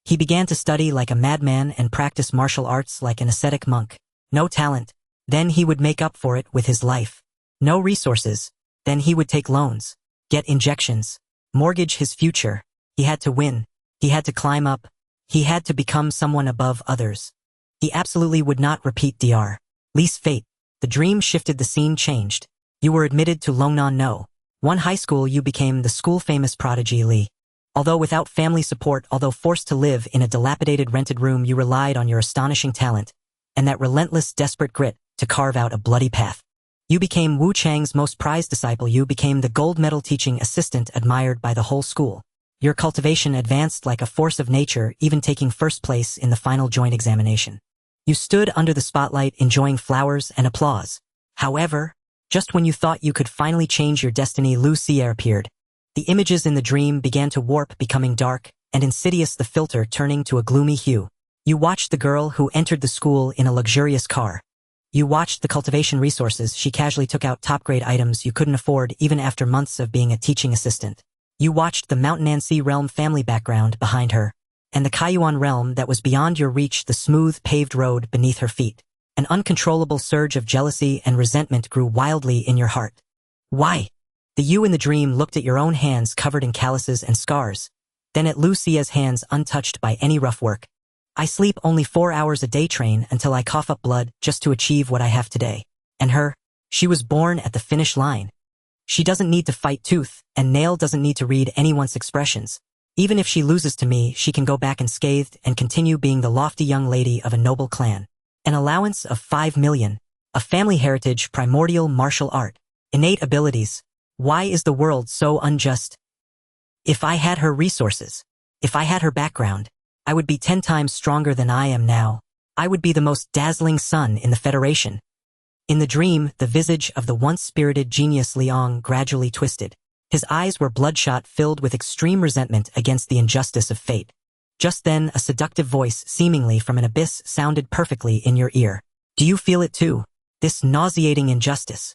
He began to study like a madman and practice martial arts like an ascetic monk. No talent, then he would make up for it with his life. No resources, then he would take loans, get injections, mortgage his future. He had to win. He had to climb up. He had to become someone above others. He absolutely would not repeat Dr. Li's fate. The dream shifted, the scene changed. You were admitted to Longnan No. 1 high school. You became the school-famous prodigy Li. Although without family support, although forced to live in a dilapidated rented room, you relied on your astonishing talent and that relentless, desperate grit to carve out a bloody path. You became Wu Chang's most prized disciple. You became the gold medal teaching assistant admired by the whole school. Your cultivation advanced like a force of nature, even taking first place in the final joint examination. You stood under the spotlight, enjoying flowers and applause. However, just when you thought you could finally change your destiny, Lu Xie appeared. The images in the dream began to warp, becoming dark and insidious, the filter turning to a gloomy hue. You watched the girl who entered the school in a luxurious car. You watched the cultivation resources. She casually took out top-grade items you couldn't afford even after months of being a teaching assistant. You watched the Mountain Ansi realm family background behind her, and the Kaiyuan realm that was beyond your reach, the smooth, paved road beneath her feet. An uncontrollable surge of jealousy and resentment grew wildly in your heart. Why? The you in the dream looked at your own hands covered in calluses and scars, then at Lu Xie's hands untouched by any rough work. I sleep only 4 hours a day, train until I cough up blood just to achieve what I have today. And her? She was born at the finish line. She doesn't need to fight tooth and nail, doesn't need to read anyone's expressions. Even if she loses to me, she can go back unscathed and continue being the lofty young lady of a noble clan. An allowance of 5 million, a family heritage, primordial martial art, innate abilities. Why is the world so unjust? If I had her resources, if I had her background, I would be 10 times stronger than I am now. I would be the most dazzling son in the Federation. In the dream, the visage of the once-spirited genius Liang gradually twisted. His eyes were bloodshot, filled with extreme resentment against the injustice of fate. Just then, a seductive voice, seemingly from an abyss, sounded perfectly in your ear. Do you feel it too? This nauseating injustice.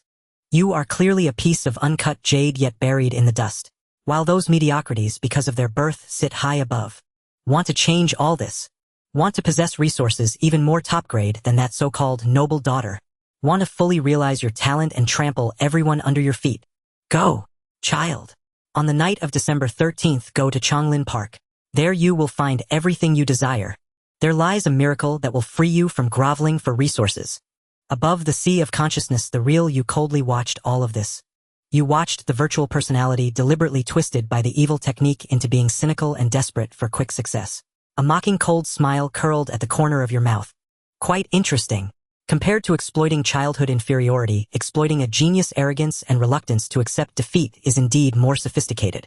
You are clearly a piece of uncut jade yet buried in the dust, while those mediocrities, because of their birth, sit high above. Want to change all this? Want to possess resources even more top-grade than that so-called noble daughter? Want to fully realize your talent and trample everyone under your feet? Go, child. On the night of December 13th, go to Chonglin Park. There you will find everything you desire. There lies a miracle that will free you from groveling for resources. Above the sea of consciousness, the real you coldly watched all of this. You watched the virtual personality deliberately twisted by the evil technique into being cynical and desperate for quick success. A mocking cold smile curled at the corner of your mouth. Quite interesting. Compared to exploiting childhood inferiority, exploiting a genius arrogance and reluctance to accept defeat is indeed more sophisticated.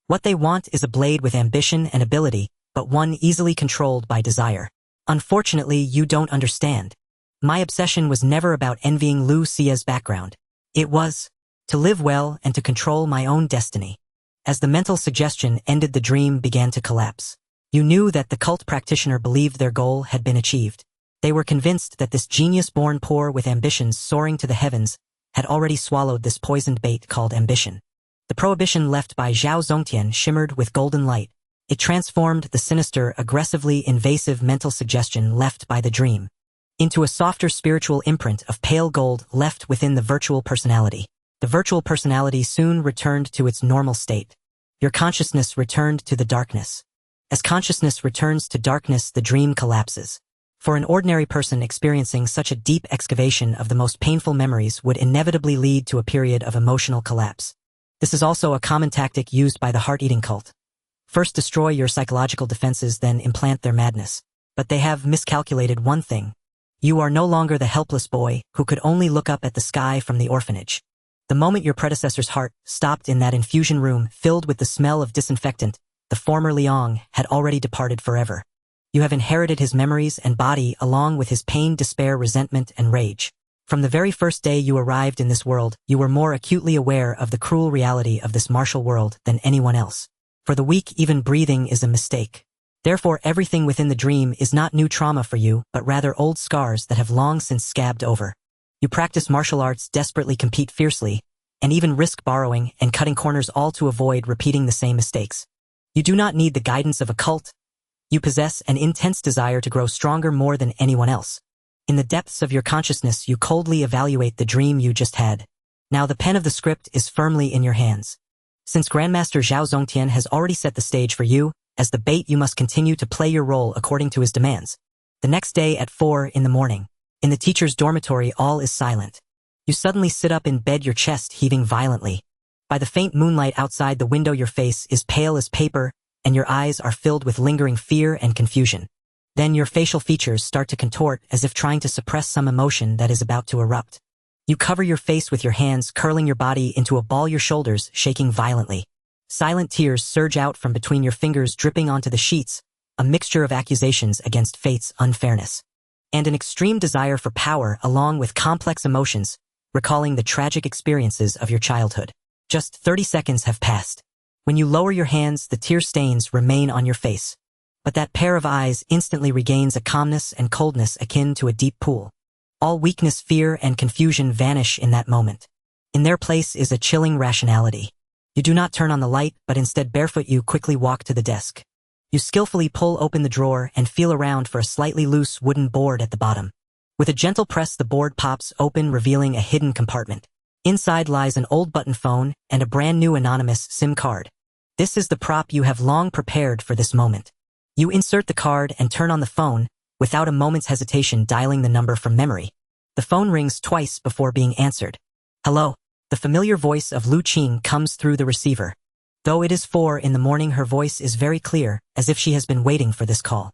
What they want is a blade with ambition and ability, but one easily controlled by desire. Unfortunately, you don't understand. My obsession was never about envying Lu Xia's background. It was to live well and to control my own destiny. As the mental suggestion ended, the dream began to collapse. You knew that the cult practitioner believed their goal had been achieved. They were convinced that this genius-born poor with ambitions soaring to the heavens had already swallowed this poisoned bait called ambition. The prohibition left by Zhao Zongtian shimmered with golden light. It transformed the sinister, aggressively invasive mental suggestion left by the dream into a softer spiritual imprint of pale gold left within the virtual personality. The virtual personality soon returned to its normal state. Your consciousness returned to the darkness. As consciousness returns to darkness, the dream collapses. For an ordinary person, experiencing such a deep excavation of the most painful memories would inevitably lead to a period of emotional collapse. This is also a common tactic used by the heart-eating cult. First destroy your psychological defenses, then implant their madness. But they have miscalculated one thing. You are no longer the helpless boy who could only look up at the sky from the orphanage. The moment your predecessor's heart stopped in that infusion room filled with the smell of disinfectant, the former Liang had already departed forever. You have inherited his memories and body along with his pain, despair, resentment, and rage. From the very first day you arrived in this world, you were more acutely aware of the cruel reality of this martial world than anyone else. For the weak, even breathing is a mistake. Therefore, everything within the dream is not new trauma for you, but rather old scars that have long since scabbed over. You practice martial arts, desperately compete fiercely, and even risk borrowing and cutting corners, all to avoid repeating the same mistakes. You do not need the guidance of a cult. You possess an intense desire to grow stronger more than anyone else. In the depths of your consciousness, you coldly evaluate the dream you just had. Now the pen of the script is firmly in your hands. Since Grandmaster Zhao Zongtian has already set the stage for you, as the bait you must continue to play your role according to his demands. The next day at 4 in the morning, in the teacher's dormitory, all is silent. You suddenly sit up in bed, your chest heaving violently. By the faint moonlight outside the window, your face is pale as paper, and your eyes are filled with lingering fear and confusion. Then your facial features start to contort as if trying to suppress some emotion that is about to erupt. You cover your face with your hands, curling your body into a ball, your shoulders shaking violently. Silent tears surge out from between your fingers, dripping onto the sheets, a mixture of accusations against fate's unfairness, and an extreme desire for power along with complex emotions, recalling the tragic experiences of your childhood. Just 30 seconds have passed. When you lower your hands, the tear stains remain on your face. But that pair of eyes instantly regains a calmness and coldness akin to a deep pool. All weakness, fear, and confusion vanish in that moment. In their place is a chilling rationality. You do not turn on the light, but instead barefoot you quickly walk to the desk. You skillfully pull open the drawer and feel around for a slightly loose wooden board at the bottom. With a gentle press, the board pops open, revealing a hidden compartment. Inside lies an old button phone and a brand new anonymous SIM card. This is the prop you have long prepared for this moment. You insert the card and turn on the phone, without a moment's hesitation, dialing the number from memory. The phone rings twice before being answered. Hello. The familiar voice of Lu Qing comes through the receiver. Though it is 4 in the morning, her voice is very clear, as if she has been waiting for this call.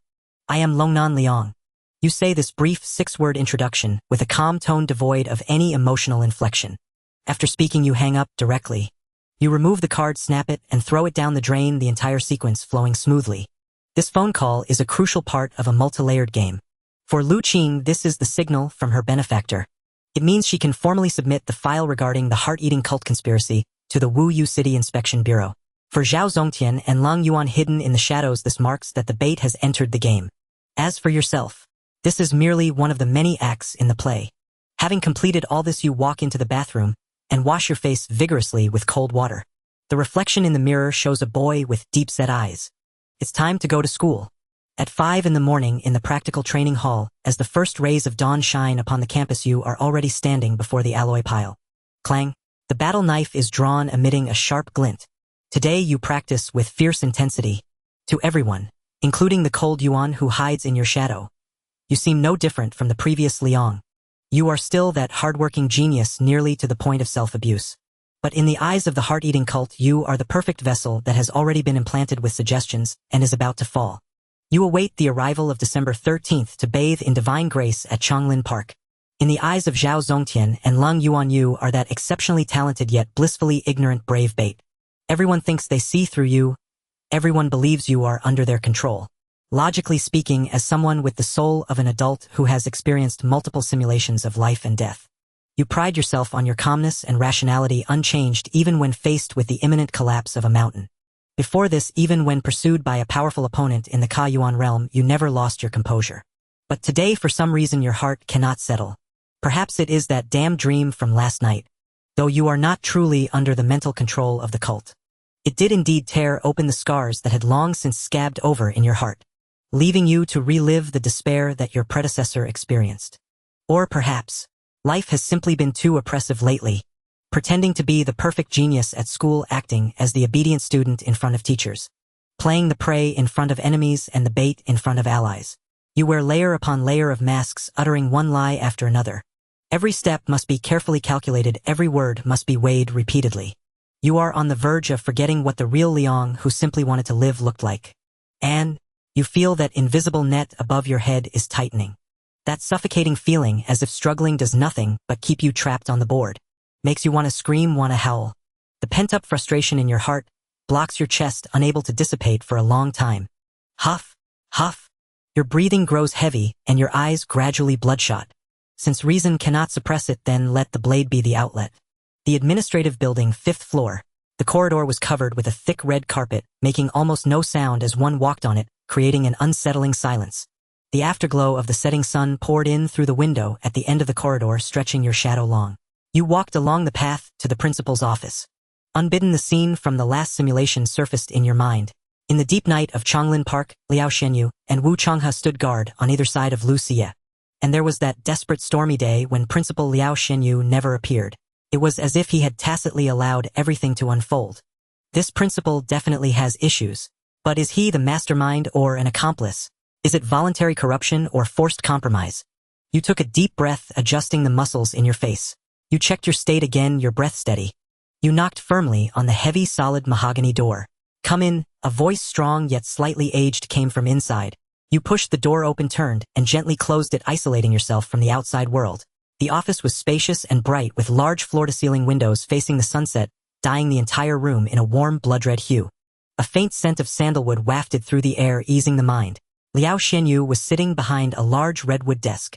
I am Longnan Liang. You say this brief 6-word introduction with a calm tone devoid of any emotional inflection. After speaking, you hang up directly. You remove the card, snap it, and throw it down the drain, the entire sequence flowing smoothly. This phone call is a crucial part of a multi-layered game. For Lu Qing, this is the signal from her benefactor. It means she can formally submit the file regarding the heart-eating cult conspiracy to the Wu Yu City Inspection Bureau. For Zhao Zongtian and Lang Yuan hidden in the shadows, this marks that the bait has entered the game. As for yourself, this is merely one of the many acts in the play. Having completed all this, you walk into the bathroom and wash your face vigorously with cold water. The reflection in the mirror shows a boy with deep-set eyes. It's time to go to school. At 5 in the morning in the practical training hall, as the first rays of dawn shine upon the campus, you are already standing before the alloy pile. Clang! The battle knife is drawn, emitting a sharp glint. Today you practice with fierce intensity. To everyone, including the cold Yuan who hides in your shadow, you seem no different from the previous Liang. You are still that hardworking genius nearly to the point of self-abuse. But in the eyes of the heart-eating cult, you are the perfect vessel that has already been implanted with suggestions and is about to fall. You await the arrival of December 13th to bathe in divine grace at Changlin Park. In the eyes of Zhao Zongtian and Lung Yuan, you are that exceptionally talented yet blissfully ignorant brave bait. Everyone thinks they see through you. Everyone believes you are under their control. Logically speaking, as someone with the soul of an adult who has experienced multiple simulations of life and death, you pride yourself on your calmness and rationality unchanged even when faced with the imminent collapse of a mountain. Before this, even when pursued by a powerful opponent in the Ka Yuan realm, you never lost your composure. But today, for some reason, your heart cannot settle. Perhaps it is that damn dream from last night. Though you are not truly under the mental control of the cult, it did indeed tear open the scars that had long since scabbed over in your heart, leaving you to relive the despair that your predecessor experienced. Or perhaps, life has simply been too oppressive lately, pretending to be the perfect genius at school, acting as the obedient student in front of teachers, playing the prey in front of enemies and the bait in front of allies. You wear layer upon layer of masks, uttering one lie after another. Every step must be carefully calculated, every word must be weighed repeatedly. You are on the verge of forgetting what the real Liang who simply wanted to live looked like. And you feel that invisible net above your head is tightening. That suffocating feeling, as if struggling does nothing but keep you trapped on the board, makes you want to scream, want to howl. The pent-up frustration in your heart blocks your chest, unable to dissipate for a long time. Huff, huff. Your breathing grows heavy and your eyes gradually bloodshot. Since reason cannot suppress it, then let the blade be the outlet. The administrative building, 5th floor. The corridor was covered with a thick red carpet, making almost no sound as one walked on it, creating an unsettling silence. The afterglow of the setting sun poured in through the window at the end of the corridor, stretching your shadow long. You walked along the path to the principal's office. Unbidden, the scene from the last simulation surfaced in your mind. In the deep night of Changlin Park, Liao Xianyu and Wu Changhe stood guard on either side of Lu Xie. And there was that desperate stormy day when Principal Liao Xianyu never appeared. It was as if he had tacitly allowed everything to unfold. This principal definitely has issues. But is he the mastermind or an accomplice? Is it voluntary corruption or forced compromise? You took a deep breath, adjusting the muscles in your face. You checked your state again, your breath steady. You knocked firmly on the heavy, solid mahogany door. Come in, a voice strong yet slightly aged came from inside. You pushed the door open, turned, and gently closed it, isolating yourself from the outside world. The office was spacious and bright, with large floor-to-ceiling windows facing the sunset, dyeing the entire room in a warm blood-red hue. A faint scent of sandalwood wafted through the air, easing the mind. Liao Xianyu was sitting behind a large redwood desk.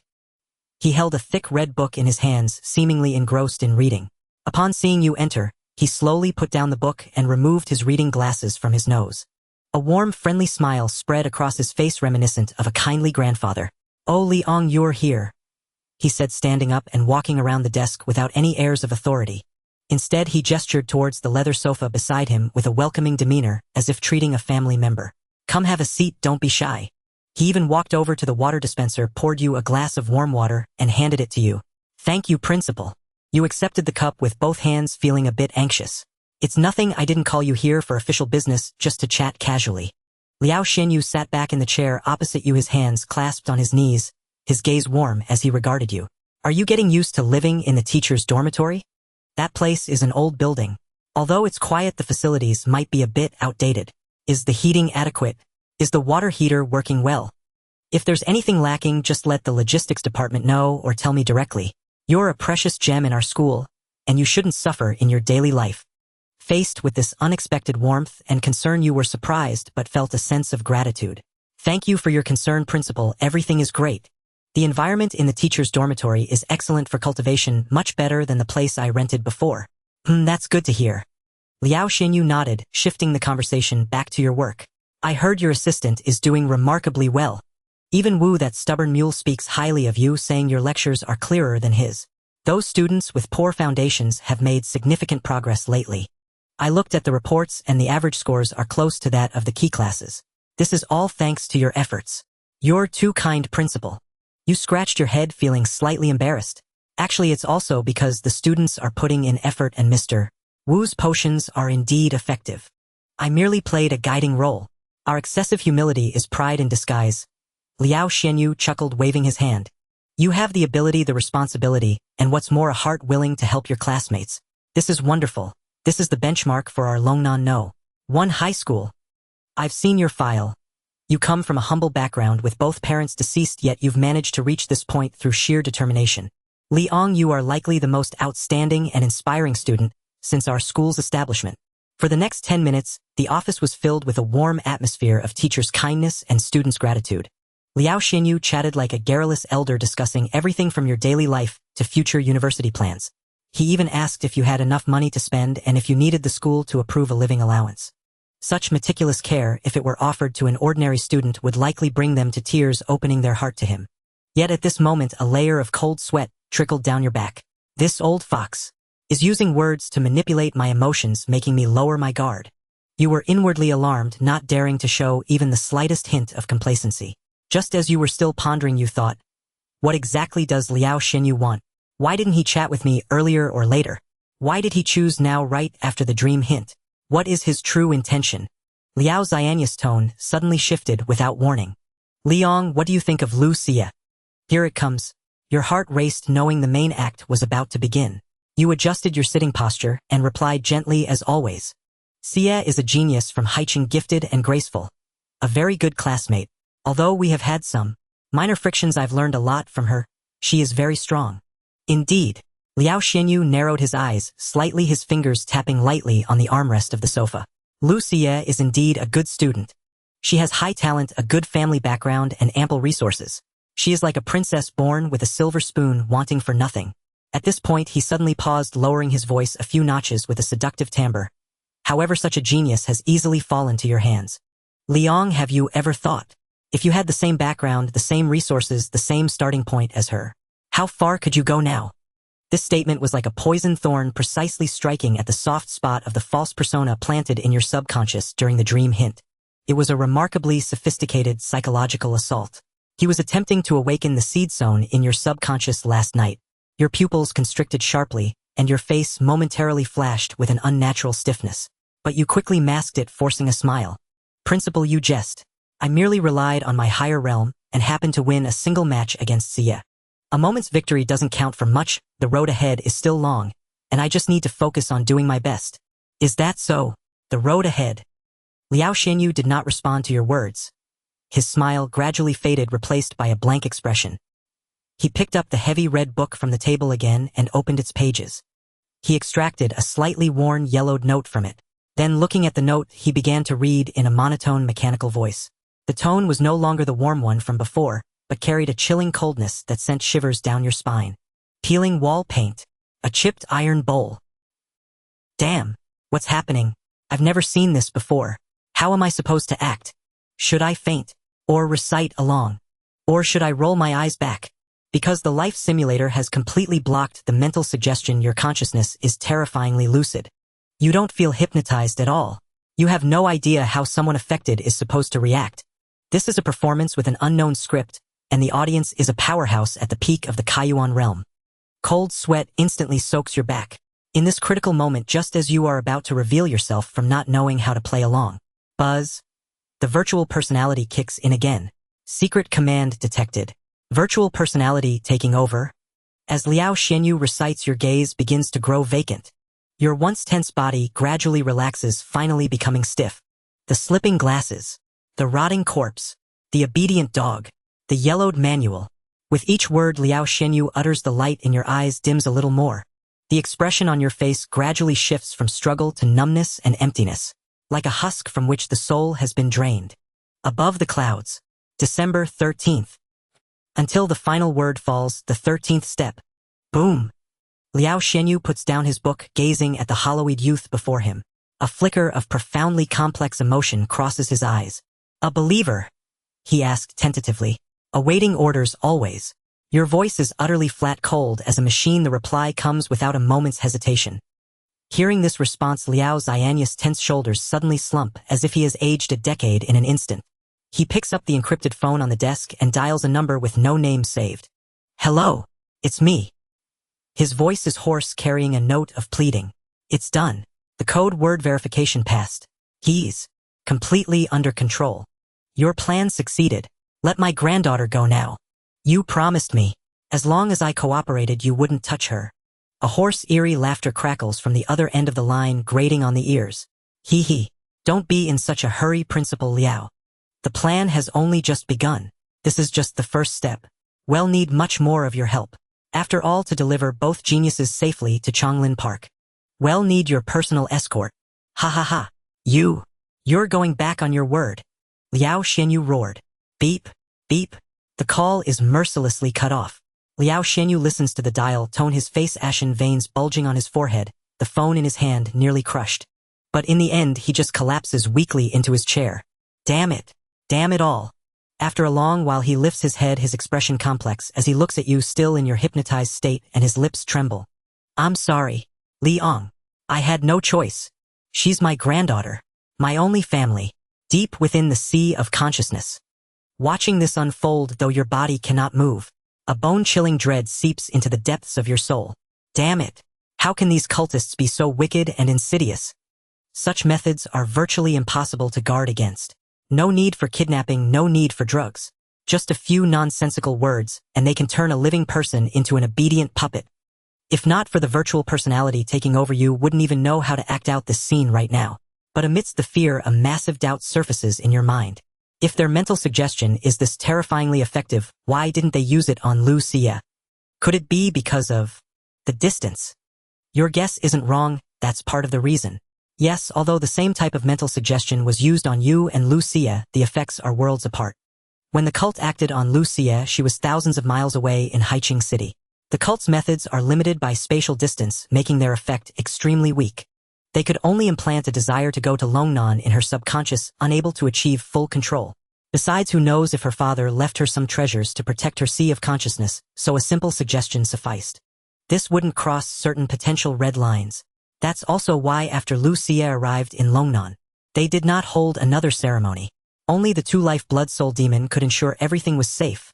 He held a thick red book in his hands, seemingly engrossed in reading. Upon seeing you enter, he slowly put down the book and removed his reading glasses from his nose. A warm, friendly smile spread across his face, reminiscent of a kindly grandfather. "Oh, Liang, you're here," he said, standing up and walking around the desk without any airs of authority. Instead, he gestured towards the leather sofa beside him with a welcoming demeanor, as if treating a family member. "Come, have a seat, don't be shy." He even walked over to the water dispenser, poured you a glass of warm water, and handed it to you. "Thank you, Principal." You accepted the cup with both hands, feeling a bit anxious. "It's nothing, I didn't call you here for official business, just to chat casually." Liao Xianyu sat back in the chair opposite you, his hands clasped on his knees, his gaze warm as he regarded you. "Are you getting used to living in the teacher's dormitory? That place is an old building. Although it's quiet, the facilities might be a bit outdated. Is the heating adequate? Is the water heater working well? If there's anything lacking, just let the logistics department know or tell me directly. You're a precious gem in our school, and you shouldn't suffer in your daily life." Faced with this unexpected warmth and concern, you were surprised but felt a sense of gratitude. "Thank you for your concern, Principal. Everything is great. The environment in the teacher's dormitory is excellent for cultivation, much better than the place I rented before." That's good to hear." Liao Xianyu nodded, shifting the conversation back to your work. "I heard your assistant is doing remarkably well. Even Wu, that stubborn mule, speaks highly of you, saying your lectures are clearer than his. Those students with poor foundations have made significant progress lately. I looked at the reports and the average scores are close to that of the key classes. This is all thanks to your efforts. You're too kind, Principal." You scratched your head, feeling slightly embarrassed. "Actually, it's also because the students are putting in effort and Mr. Wu's potions are indeed effective. I merely played a guiding role. Our excessive humility is pride in disguise. Liao Xianyu chuckled, waving his hand. You have the ability, the responsibility, and what's more, a heart willing to help your classmates. This is wonderful. This is the benchmark for our Longnan No. 1 high school. I've seen your file. You come from a humble background with both parents deceased, yet you've managed to reach this point through sheer determination. Liang, you are likely the most outstanding and inspiring student since our school's establishment. For the next 10 minutes, the office was filled with a warm atmosphere of teachers' kindness and students' gratitude. Liao Xinyu chatted like a garrulous elder, discussing everything from your daily life to future university plans. He even asked if you had enough money to spend and if you needed the school to approve a living allowance. Such meticulous care, if it were offered to an ordinary student, would likely bring them to tears, opening their heart to him. Yet at this moment, a layer of cold sweat trickled down your back. This old fox is using words to manipulate my emotions, making me lower my guard. You were inwardly alarmed, not daring to show even the slightest hint of complacency. Just as you were still pondering, you thought, what exactly does Liao Xinyu want? Why didn't he chat with me earlier or later? Why did he choose now right after the dream hint? What is his true intention? Liao Xianyu's tone suddenly shifted without warning. Liang, what do you think of Lu Xia? Here it comes. Your heart raced, knowing the main act was about to begin. You adjusted your sitting posture and replied gently as always. Xia is a genius from Haicheng, gifted and graceful. A very good classmate. Although we have had some minor frictions, I've learned a lot from her. She is very strong. Indeed. Liao Xianyu narrowed his eyes, slightly, his fingers tapping lightly on the armrest of the sofa. Lu Xia is indeed a good student. She has high talent, a good family background, and ample resources. She is like a princess born with a silver spoon, wanting for nothing. At this point, he suddenly paused, lowering his voice a few notches with a seductive timbre. However, such a genius has easily fallen to your hands. Liang, have you ever thought, if you had the same background, the same resources, the same starting point as her, how far could you go now? This statement was like a poisoned thorn, precisely striking at the soft spot of the false persona planted in your subconscious during the dream hint. It was a remarkably sophisticated psychological assault. He was attempting to awaken the seed sown in your subconscious last night. Your pupils constricted sharply, and your face momentarily flashed with an unnatural stiffness. But you quickly masked it, forcing a smile. Principal, you jest. I merely relied on my higher realm and happened to win a single match against Xia. A moment's victory doesn't count for much, the road ahead is still long, and I just need to focus on doing my best. Is that so? The road ahead. Liao Xianyu did not respond to your words. His smile gradually faded, replaced by a blank expression. He picked up the heavy red book from the table again and opened its pages. He extracted a slightly worn, yellowed note from it. Then, looking at the note, he began to read in a monotone, mechanical voice. The tone was no longer the warm one from before, but carried a chilling coldness that sent shivers down your spine. Peeling wall paint. A chipped iron bowl. Damn, what's happening? I've never seen this before. How am I supposed to act? Should I faint? Or recite along? Or should I roll my eyes back? Because the life simulator has completely blocked the mental suggestion, your consciousness is terrifyingly lucid. You don't feel hypnotized at all. You have no idea how someone affected is supposed to react. This is a performance with an unknown script, and the audience is a powerhouse at the peak of the Kaiyuan realm. Cold sweat instantly soaks your back. In this critical moment, just as you are about to reveal yourself from not knowing how to play along. Buzz. The virtual personality kicks in again. Secret command detected. Virtual personality taking over. As Liao Xianyu recites, your gaze begins to grow vacant. Your once tense body gradually relaxes, finally becoming stiff. The slipping glasses. The rotting corpse. The obedient dog. The yellowed manual. With each word Liao Xianyu utters, the light in your eyes dims a little more. The expression on your face gradually shifts from struggle to numbness and emptiness, like a husk from which the soul has been drained. Above the clouds. December 13th. Until the final word falls, the 13th step. Boom. Liao Xianyu puts down his book, gazing at the hollow-eyed youth before him. A flicker of profoundly complex emotion crosses his eyes. A believer? He asked tentatively. Awaiting orders always. Your voice is utterly flat, cold as a machine. The reply comes without a moment's hesitation. Hearing this response, Liao Xianyu's tense shoulders suddenly slump, as if he has aged a decade in an instant. He picks up the encrypted phone on the desk and dials a number with no name saved. Hello, it's me. His voice is hoarse, carrying a note of pleading. It's done. The code word verification passed. He's completely under control. Your plan succeeded. Let my granddaughter go now. You promised me. As long as I cooperated, you wouldn't touch her. A hoarse, eerie laughter crackles from the other end of the line, grating on the ears. Hee hee. Don't be in such a hurry, Principal Liao. The plan has only just begun. This is just the first step. We'll need much more of your help. After all, to deliver both geniuses safely to Chonglin Park, we'll need your personal escort. Ha ha ha. You're going back on your word. Liao Xianyu roared. Beep, beep. The call is mercilessly cut off. Liao Xianyu listens to the dial tone, his face ashen, veins bulging on his forehead, the phone in his hand nearly crushed. But in the end, he just collapses weakly into his chair. Damn it all. After a long while, he lifts his head, his expression complex, as he looks at you still in your hypnotized state, and his lips tremble. I'm sorry, Liang. I had no choice. She's my granddaughter. My only family. Deep within the sea of consciousness. Watching this unfold, though your body cannot move, a bone-chilling dread seeps into the depths of your soul. Damn it. How can these cultists be so wicked and insidious? Such methods are virtually impossible to guard against. No need for kidnapping, no need for drugs. Just a few nonsensical words, and they can turn a living person into an obedient puppet. If not for the virtual personality taking over, you wouldn't even know how to act out this scene right now. But amidst the fear, a massive doubt surfaces in your mind. If their mental suggestion is this terrifyingly effective, why didn't they use it on Lu Xia? Could it be because of the distance? Your guess isn't wrong, that's part of the reason. Yes, although the same type of mental suggestion was used on you and Lu Xia, the effects are worlds apart. When the cult acted on Lu Xia, she was thousands of miles away in Haiqing City. The cult's methods are limited by spatial distance, making their effect extremely weak. They could only implant a desire to go to Longnan in her subconscious, unable to achieve full control. Besides, who knows if her father left her some treasures to protect her sea of consciousness, so a simple suggestion sufficed. This wouldn't cross certain potential red lines. That's also why after Lu Xia arrived in Longnan, they did not hold another ceremony. Only the two-life blood soul demon could ensure everything was safe.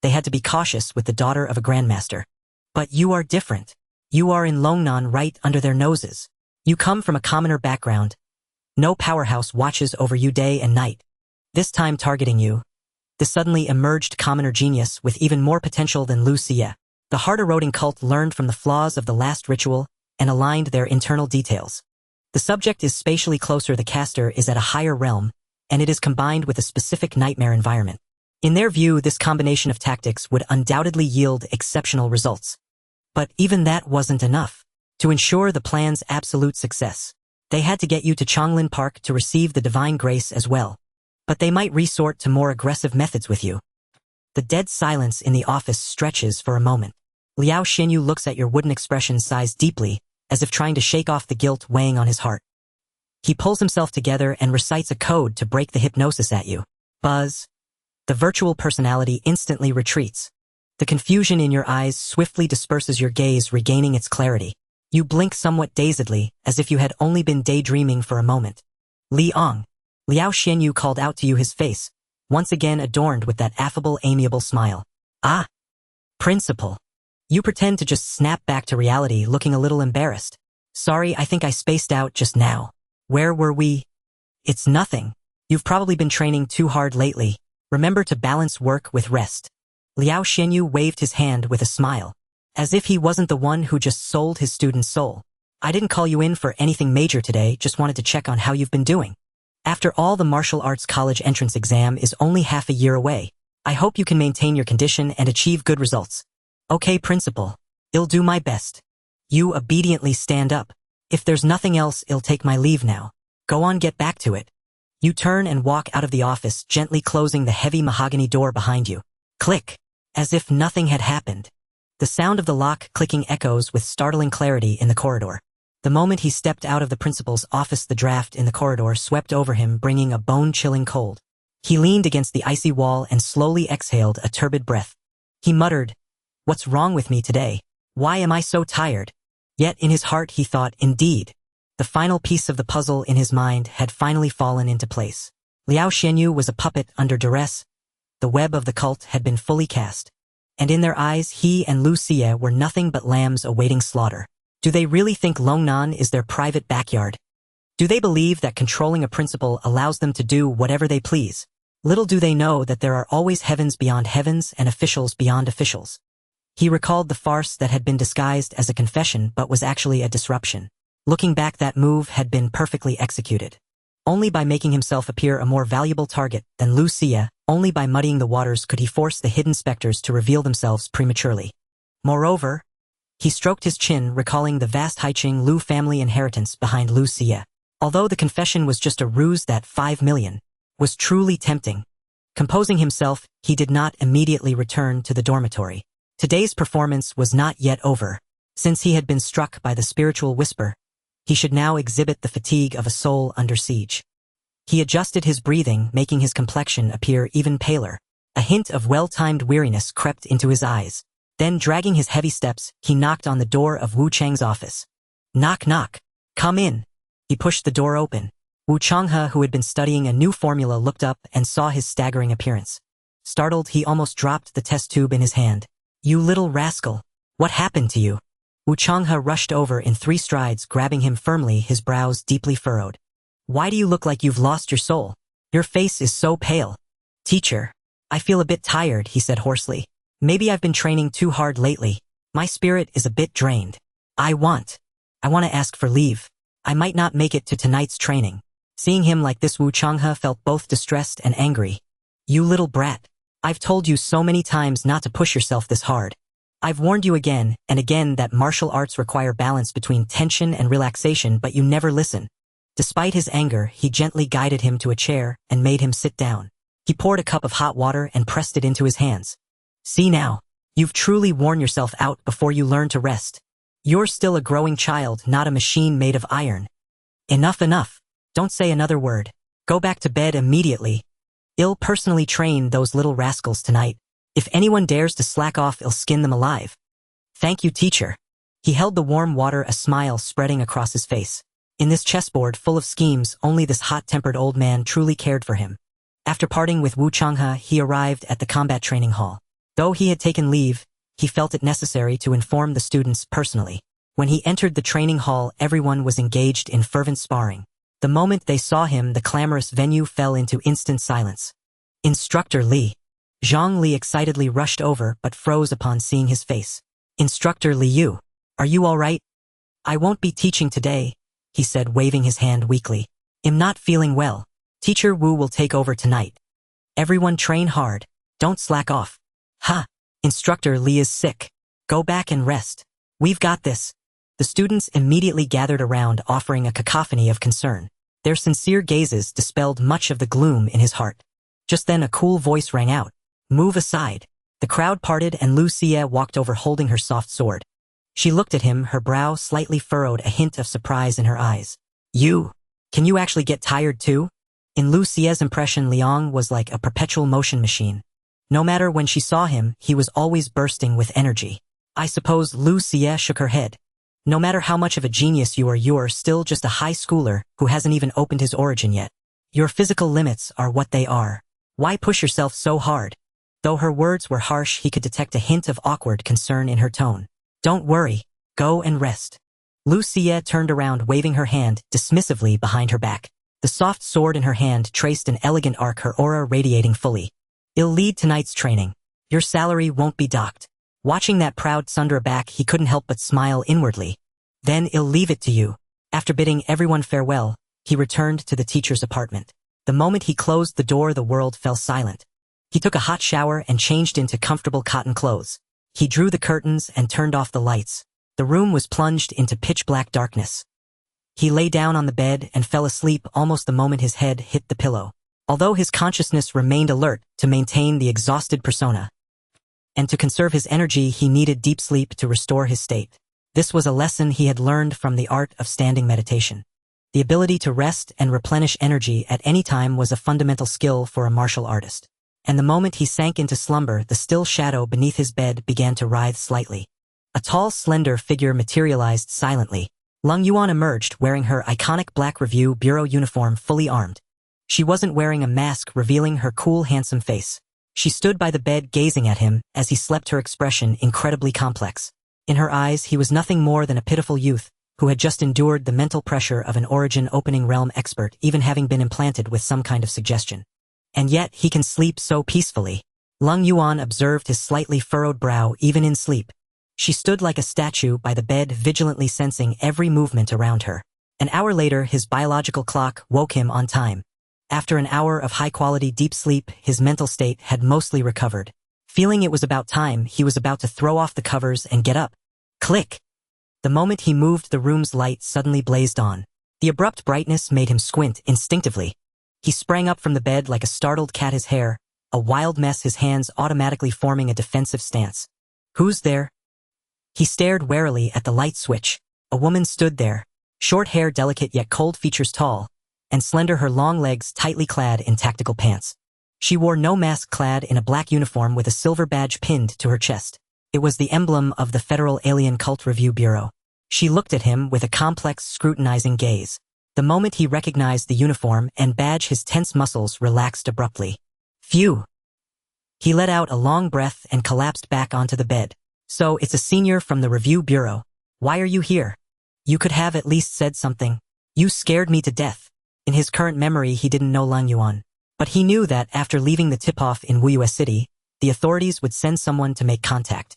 They had to be cautious with the daughter of a grandmaster. But you are different. You are in Longnan right under their noses. You come from a commoner background. No powerhouse watches over you day and night. This time targeting you, the suddenly emerged commoner genius with even more potential than Lu Xia. The heart-eroding cult learned from the flaws of the last ritual and aligned their internal details. The subject is spatially closer, the caster is at a higher realm, and it is combined with a specific nightmare environment. In their view, this combination of tactics would undoubtedly yield exceptional results. But even that wasn't enough. To ensure the plan's absolute success, they had to get you to Chonglin Park to receive the divine grace as well. But they might resort to more aggressive methods with you. The dead silence in the office stretches for a moment. Liao Xianyu looks at your wooden expression, sighs deeply, as if trying to shake off the guilt weighing on his heart. He pulls himself together and recites a code to break the hypnosis at you. Buzz. The virtual personality instantly retreats. The confusion in your eyes swiftly disperses, your gaze regaining its clarity. You blink somewhat dazedly, as if you had only been daydreaming for a moment. Liang. Liao Xianyu called out to you, his face, once again adorned with that affable, amiable smile. Ah! Principal. You pretend to just snap back to reality, looking a little embarrassed. Sorry, I think I spaced out just now. Where were we? It's nothing. You've probably been training too hard lately. Remember to balance work with rest. Liao Xianyu waved his hand with a smile, as if he wasn't the one who just sold his student's soul. I didn't call you in for anything major today, just wanted to check on how you've been doing. After all, the martial arts college entrance exam is only half a year away. I hope you can maintain your condition and achieve good results. Okay, Principal. I'll do my best. You obediently stand up. If there's nothing else, I'll take my leave now. Go on, get back to it. You turn and walk out of the office, gently closing the heavy mahogany door behind you. Click. As if nothing had happened. The sound of the lock clicking echoes with startling clarity in the corridor. The moment he stepped out of the principal's office, the draft in the corridor swept over him, bringing a bone-chilling cold. He leaned against the icy wall and slowly exhaled a turbid breath. He muttered, "What's wrong with me today? Why am I so tired?" Yet in his heart he thought, indeed, the final piece of the puzzle in his mind had finally fallen into place. Liao Xianyu was a puppet under duress. The web of the cult had been fully cast. And in their eyes, he and Lu Xia were nothing but lambs awaiting slaughter. Do they really think Longnan is their private backyard? Do they believe that controlling a principle allows them to do whatever they please? Little do they know that there are always heavens beyond heavens and officials beyond officials. He recalled the farce that had been disguised as a confession but was actually a disruption. Looking back, that move had been perfectly executed. Only by making himself appear a more valuable target than Lucia, only by muddying the waters could he force the hidden specters to reveal themselves prematurely. Moreover, he stroked his chin, recalling the vast Haiqing Lu family inheritance behind Lucia. Although the confession was just a ruse, that 5 million was truly tempting. Composing himself, he did not immediately return to the dormitory. Today's performance was not yet over. Since he had been struck by the spiritual whisper, he should now exhibit the fatigue of a soul under siege. He adjusted his breathing, making his complexion appear even paler. A hint of well-timed weariness crept into his eyes. Then, dragging his heavy steps, he knocked on the door of Wu Chang's office. Knock, knock. Come in. He pushed the door open. Wu Changhe, who had been studying a new formula, looked up and saw his staggering appearance. Startled, he almost dropped the test tube in his hand. You little rascal. What happened to you? Wu Changhe rushed over in 3 strides, grabbing him firmly, his brows deeply furrowed. Why do you look like you've lost your soul? Your face is so pale. Teacher, I feel a bit tired, he said hoarsely. Maybe I've been training too hard lately. My spirit is a bit drained. I want to ask for leave. I might not make it to tonight's training. Seeing him like this, Wu Changhe felt both distressed and angry. You little brat. I've told you so many times not to push yourself this hard. I've warned you again and again that martial arts require balance between tension and relaxation, but you never listen. Despite his anger, he gently guided him to a chair and made him sit down. He poured a cup of hot water and pressed it into his hands. See now, you've truly worn yourself out before you learn to rest. You're still a growing child, not a machine made of iron. Enough, enough. Don't say another word. Go back to bed immediately. I'll personally train those little rascals tonight. If anyone dares to slack off, I'll skin them alive. Thank you, teacher. He held the warm water, a smile spreading across his face. In this chessboard full of schemes, only this hot-tempered old man truly cared for him. After parting with Wu Changhe, he arrived at the combat training hall. Though he had taken leave, he felt it necessary to inform the students personally. When he entered the training hall, everyone was engaged in fervent sparring. The moment they saw him, the clamorous venue fell into instant silence. Instructor Li. Zhang Li excitedly rushed over but froze upon seeing his face. Instructor Liu, are you all right? I won't be teaching today, he said, waving his hand weakly. I'm not feeling well. Teacher Wu will take over tonight. Everyone train hard. Don't slack off. Ha! Instructor Li is sick. Go back and rest. We've got this. The students immediately gathered around, offering a cacophony of concern. Their sincere gazes dispelled much of the gloom in his heart. Just then a cool voice rang out. Move aside. The crowd parted and Lucia walked over holding her soft sword. She looked at him, her brow slightly furrowed, a hint of surprise in her eyes. Can you actually get tired too? In Lucia's impression, Liang was like a perpetual motion machine. No matter when she saw him, he was always bursting with energy. I suppose. Lucia shook her head. No matter how much of a genius you're still just a high schooler who hasn't even opened his origin yet. Your physical limits are what they are. Why push yourself so hard? Though her words were harsh, he could detect a hint of awkward concern in her tone. Don't worry. Go and rest. Lucia turned around, waving her hand dismissively behind her back. The soft sword in her hand traced an elegant arc, her aura radiating fully. I'll lead tonight's training. Your salary won't be docked. Watching that proud Sundra back, he couldn't help but smile inwardly. Then I'll leave it to you. After bidding everyone farewell, he returned to the teacher's apartment. The moment he closed the door, the world fell silent. He took a hot shower and changed into comfortable cotton clothes. He drew the curtains and turned off the lights. The room was plunged into pitch-black darkness. He lay down on the bed and fell asleep almost the moment his head hit the pillow. Although his consciousness remained alert to maintain the exhausted persona, and to conserve his energy, he needed deep sleep to restore his state. This was a lesson he had learned from the art of standing meditation. The ability to rest and replenish energy at any time was a fundamental skill for a martial artist. And the moment he sank into slumber, the still shadow beneath his bed began to writhe slightly. A tall, slender figure materialized silently. Lung Yuan emerged, wearing her iconic black review bureau uniform, fully armed. She wasn't wearing a mask, revealing her cool, handsome face. She stood by the bed gazing at him as he slept, her expression incredibly complex. In her eyes, he was nothing more than a pitiful youth who had just endured the mental pressure of an origin opening realm expert even having been implanted with some kind of suggestion. And yet he can sleep so peacefully. Lung Yuan observed his slightly furrowed brow even in sleep. She stood like a statue by the bed, vigilantly sensing every movement around her. An hour later, his biological clock woke him on time. After an hour of high-quality deep sleep, his mental state had mostly recovered. Feeling it was about time, he was about to throw off the covers and get up. Click! The moment he moved, the room's light suddenly blazed on. The abrupt brightness made him squint instinctively. He sprang up from the bed like a startled cat, his hair a wild mess, his hands automatically forming a defensive stance. Who's there? He stared warily at the light switch. A woman stood there, short hair, delicate yet cold features, tall and slender, her long legs tightly clad in tactical pants. She wore no mask, clad in a black uniform with a silver badge pinned to her chest. It was the emblem of the Federal Alien Cult Review Bureau. She looked at him with a complex, scrutinizing gaze. The moment he recognized the uniform and badge, his tense muscles relaxed abruptly. Phew! He let out a long breath and collapsed back onto the bed. So it's a senior from the Review Bureau. Why are you here? You could have at least said something. You scared me to death. In his current memory, he didn't know Lang Yuan. But he knew that after leaving the tip-off in Wuyue City, the authorities would send someone to make contact.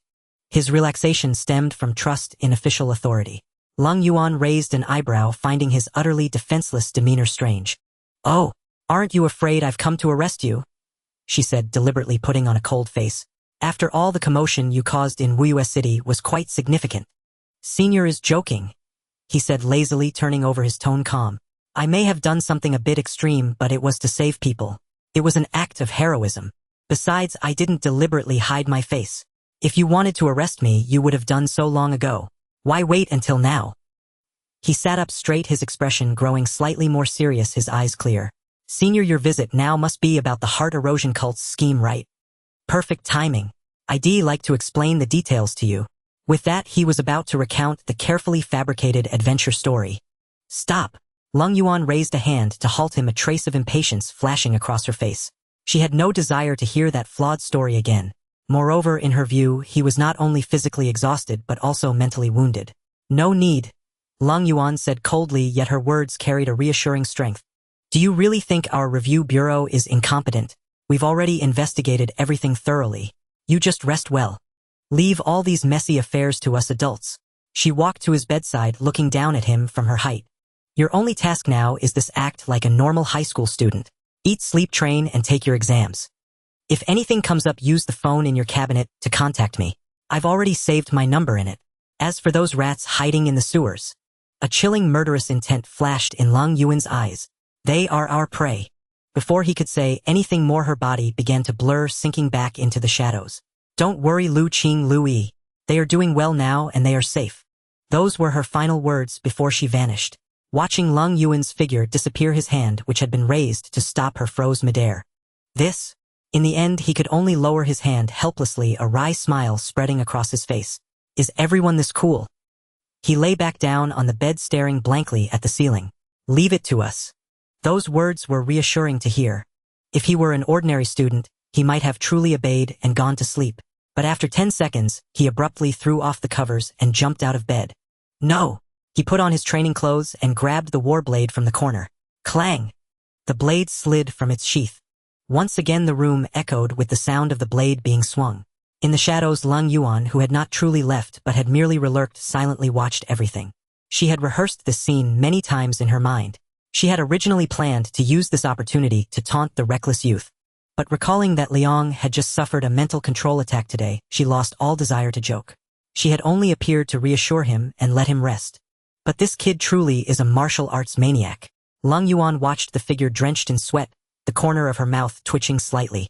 His relaxation stemmed from trust in official authority. Lang Yuan raised an eyebrow, finding his utterly defenseless demeanor strange. Oh, aren't you afraid I've come to arrest you? She said, deliberately putting on a cold face. After all, the commotion you caused in Wuyue City was quite significant. Senior is joking, he said lazily, turning over, his tone calm. I may have done something a bit extreme, but it was to save people. It was an act of heroism. Besides, I didn't deliberately hide my face. If you wanted to arrest me, you would have done so long ago. Why wait until now? He sat up straight, his expression growing slightly more serious, his eyes clear. Senior, your visit now must be about the heart erosion cult's scheme, right? Perfect timing. I'd like to explain the details to you. With that, he was about to recount the carefully fabricated adventure story. Stop! Lung Yuan raised a hand to halt him, a trace of impatience flashing across her face. She had no desire to hear that flawed story again. Moreover, in her view, he was not only physically exhausted but also mentally wounded. No need, Lung Yuan said coldly, yet her words carried a reassuring strength. Do you really think our review bureau is incompetent? We've already investigated everything thoroughly. You just rest well. Leave all these messy affairs to us adults. She walked to his bedside, looking down at him from her height. Your only task now is this: act like a normal high school student. Eat, sleep, train, and take your exams. If anything comes up, use the phone in your cabinet to contact me. I've already saved my number in it. As for those rats hiding in the sewers, a chilling, murderous intent flashed in Lang Yuan's eyes. They are our prey. Before he could say anything more, her body began to blur, sinking back into the shadows. Don't worry, Lu Qing Lui. They are doing well now and they are safe. Those were her final words before she vanished. Watching Lang Yuan's figure disappear, his hand, which had been raised to stop her, froze midair. This? In the end, he could only lower his hand helplessly, a wry smile spreading across his face. Is everyone this cool? He lay back down on the bed, staring blankly at the ceiling. Leave it to us. Those words were reassuring to hear. If he were an ordinary student, he might have truly obeyed and gone to sleep. But after 10 seconds, he abruptly threw off the covers and jumped out of bed. No! He put on his training clothes and grabbed the war blade from the corner. Clang! The blade slid from its sheath. Once again the room echoed with the sound of the blade being swung. In the shadows, Lang Yuan, who had not truly left but had merely relurked, silently watched everything. She had rehearsed this scene many times in her mind. She had originally planned to use this opportunity to taunt the reckless youth. But recalling that Liang had just suffered a mental control attack today, she lost all desire to joke. She had only appeared to reassure him and let him rest. But this kid truly is a martial arts maniac. Lang Yuan watched the figure drenched in sweat, the corner of her mouth twitching slightly.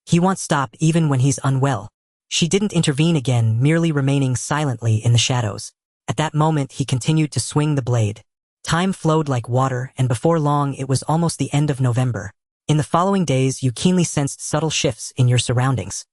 He won't stop even when he's unwell. She didn't intervene again, merely remaining silently in the shadows. At that moment, he continued to swing the blade. Time flowed like water, and before long it was almost the end of November. In the following days, you keenly sensed subtle shifts in your surroundings.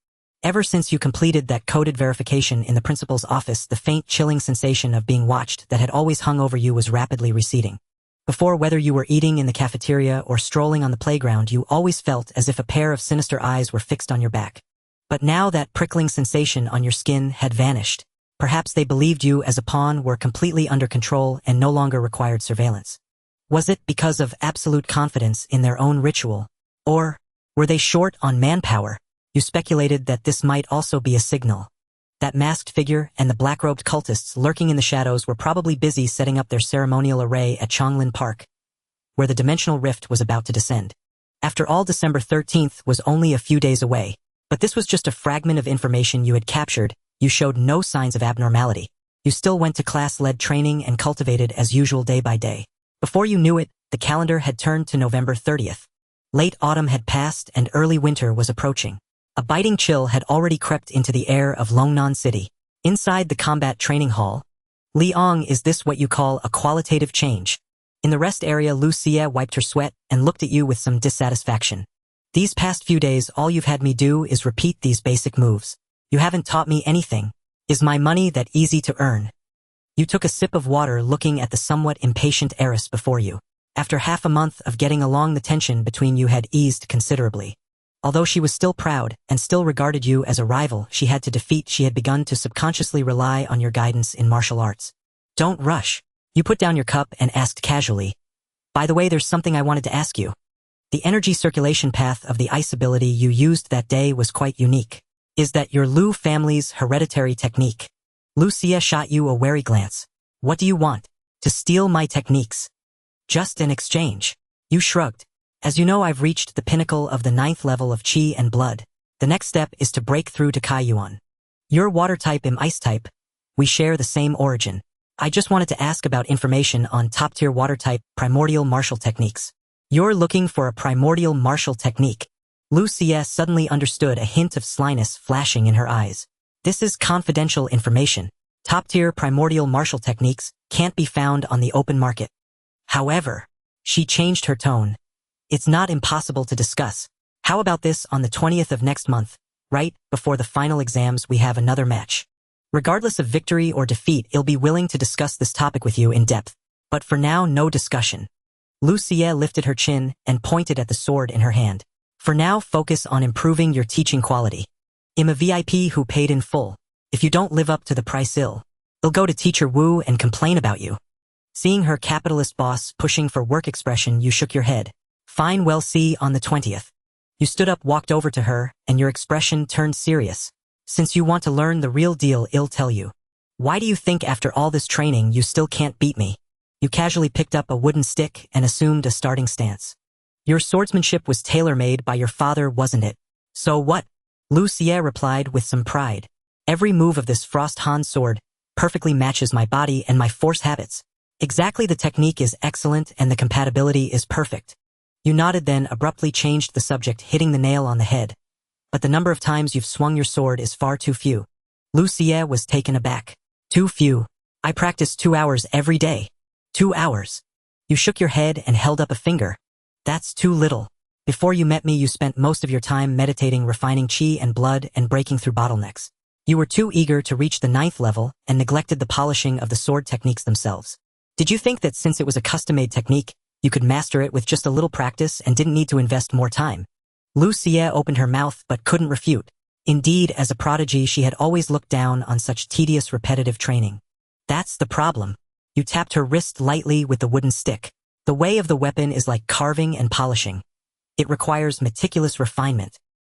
Ever since you completed that coded verification in the principal's office, the faint, chilling sensation of being watched that had always hung over you was rapidly receding. Before, whether you were eating in the cafeteria or strolling on the playground, you always felt as if a pair of sinister eyes were fixed on your back. But now that prickling sensation on your skin had vanished. Perhaps they believed you as a pawn were completely under control and no longer required surveillance. Was it because of absolute confidence in their own ritual? Or were they short on manpower? You speculated that this might also be a signal. That masked figure and the black-robed cultists lurking in the shadows were probably busy setting up their ceremonial array at Chonglin Park, where the dimensional rift was about to descend. After all, December 13th was only a few days away, but this was just a fragment of information you had captured. You showed no signs of abnormality. You still went to class-led training and cultivated as usual day by day. Before you knew it, the calendar had turned to November 30th. Late autumn had passed and early winter was approaching. A biting chill had already crept into the air of Longnan City. Inside the combat training hall, Liang, is this what you call a qualitative change? In the rest area, Lu Xie wiped her sweat and looked at you with some dissatisfaction. These past few days, all you've had me do is repeat these basic moves. You haven't taught me anything. Is my money that easy to earn? You took a sip of water, looking at the somewhat impatient heiress before you. After half a month of getting along, the tension between you had eased considerably. Although she was still proud and still regarded you as a rival she had to defeat, she had begun to subconsciously rely on your guidance in martial arts. Don't rush. You put down your cup and asked casually, "By the way, there's something I wanted to ask you." The energy circulation path of the ice ability you used that day was quite unique. Is that your Lu family's hereditary technique? Lu Xie shot you a wary glance. What do you want? To steal my techniques? Just an exchange. You shrugged. As you know, I've reached the pinnacle of the 9th level of Qi and blood. The next step is to break through to Kaiyuan. You're water type, I'm ice type. We share the same origin. I just wanted to ask about information on top-tier water type primordial martial techniques. You're looking for a primordial martial technique. Lu Xie suddenly understood, a hint of slyness flashing in her eyes. This is confidential information. Top-tier primordial martial techniques can't be found on the open market. However, she changed her tone. It's not impossible to discuss. How about this, on the 20th of next month, right before the final exams, we have another match. Regardless of victory or defeat, I'll be willing to discuss this topic with you in depth. But for now, no discussion. Lu Xie lifted her chin and pointed at the sword in her hand. For now, focus on improving your teaching quality. I'm a VIP who paid in full. If you don't live up to the price, I'll go to Teacher Wu and complain about you. Seeing her capitalist boss pushing for work expression, you shook your head. Fine, we'll see on the 20th. You stood up, walked over to her, and your expression turned serious. Since you want to learn the real deal, I'll tell you. Why do you think after all this training you still can't beat me? You casually picked up a wooden stick and assumed a starting stance. Your swordsmanship was tailor-made by your father, wasn't it? So what? Lu Xie replied with some pride. Every move of this Frost Han sword perfectly matches my body and my force habits. Exactly, the technique is excellent and the compatibility is perfect. You nodded, then abruptly changed the subject, hitting the nail on the head. But the number of times you've swung your sword is far too few. Lu Xie was taken aback. Too few? I practice 2 hours every day. 2 hours? You shook your head and held up a finger. That's too little. Before you met me, you spent most of your time meditating, refining Qi and blood, and breaking through bottlenecks. You were too eager to reach the 9th level and neglected the polishing of the sword techniques themselves. Did you think that since it was a custom-made technique, you could master it with just a little practice and didn't need to invest more time? Lu Xie opened her mouth but couldn't refute. Indeed, as a prodigy, she had always looked down on such tedious, repetitive training. That's the problem. You tapped her wrist lightly with the wooden stick. The way of the weapon is like carving and polishing. It requires meticulous refinement.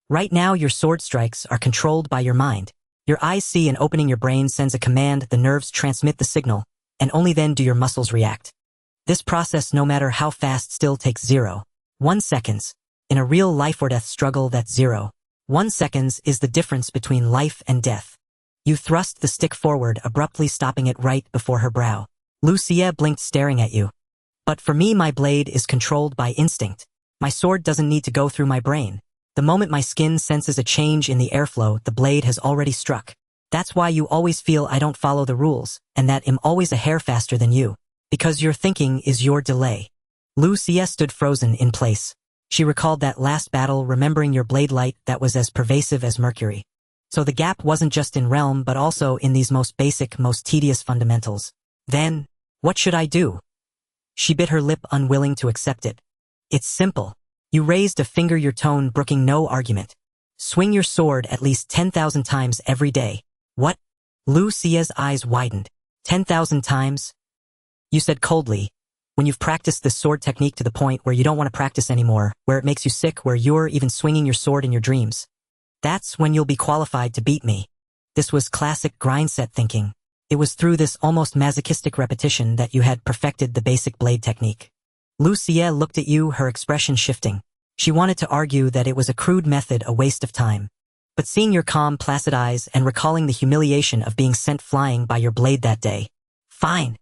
Right now, your sword strikes are controlled by your mind. Your eyes see, and opening your brain sends a command, the nerves transmit the signal, and only then do your muscles react. This process, no matter how fast, still takes 0.1 seconds. In a real life or death struggle, that's 0.1 seconds is the difference between life and death. You thrust the stick forward, abruptly stopping it right before her brow. Lu Xie blinked, staring at you. But for me, my blade is controlled by instinct. My sword doesn't need to go through my brain. The moment my skin senses a change in the airflow, the blade has already struck. That's why you always feel I don't follow the rules, and that I'm always a hair faster than you. Because your thinking is your delay. Lu Xie stood frozen in place. She recalled that last battle, remembering your blade light that was as pervasive as mercury. So the gap wasn't just in realm but also in these most basic, most tedious fundamentals. Then, what should I do? She bit her lip, unwilling to accept it. It's simple. You raised a finger, your tone brooking no argument. Swing your sword at least 10,000 times every day. What? Lu Xie's eyes widened. 10,000 times? You said coldly, when you've practiced this sword technique to the point where you don't want to practice anymore, where it makes you sick, where you're even swinging your sword in your dreams. That's when you'll be qualified to beat me. This was classic grindset thinking. It was through this almost masochistic repetition that you had perfected the basic blade technique. Lu Xie looked at you, her expression shifting. She wanted to argue that it was a crude method, a waste of time. But seeing your calm, placid eyes and recalling the humiliation of being sent flying by your blade that day. Fine.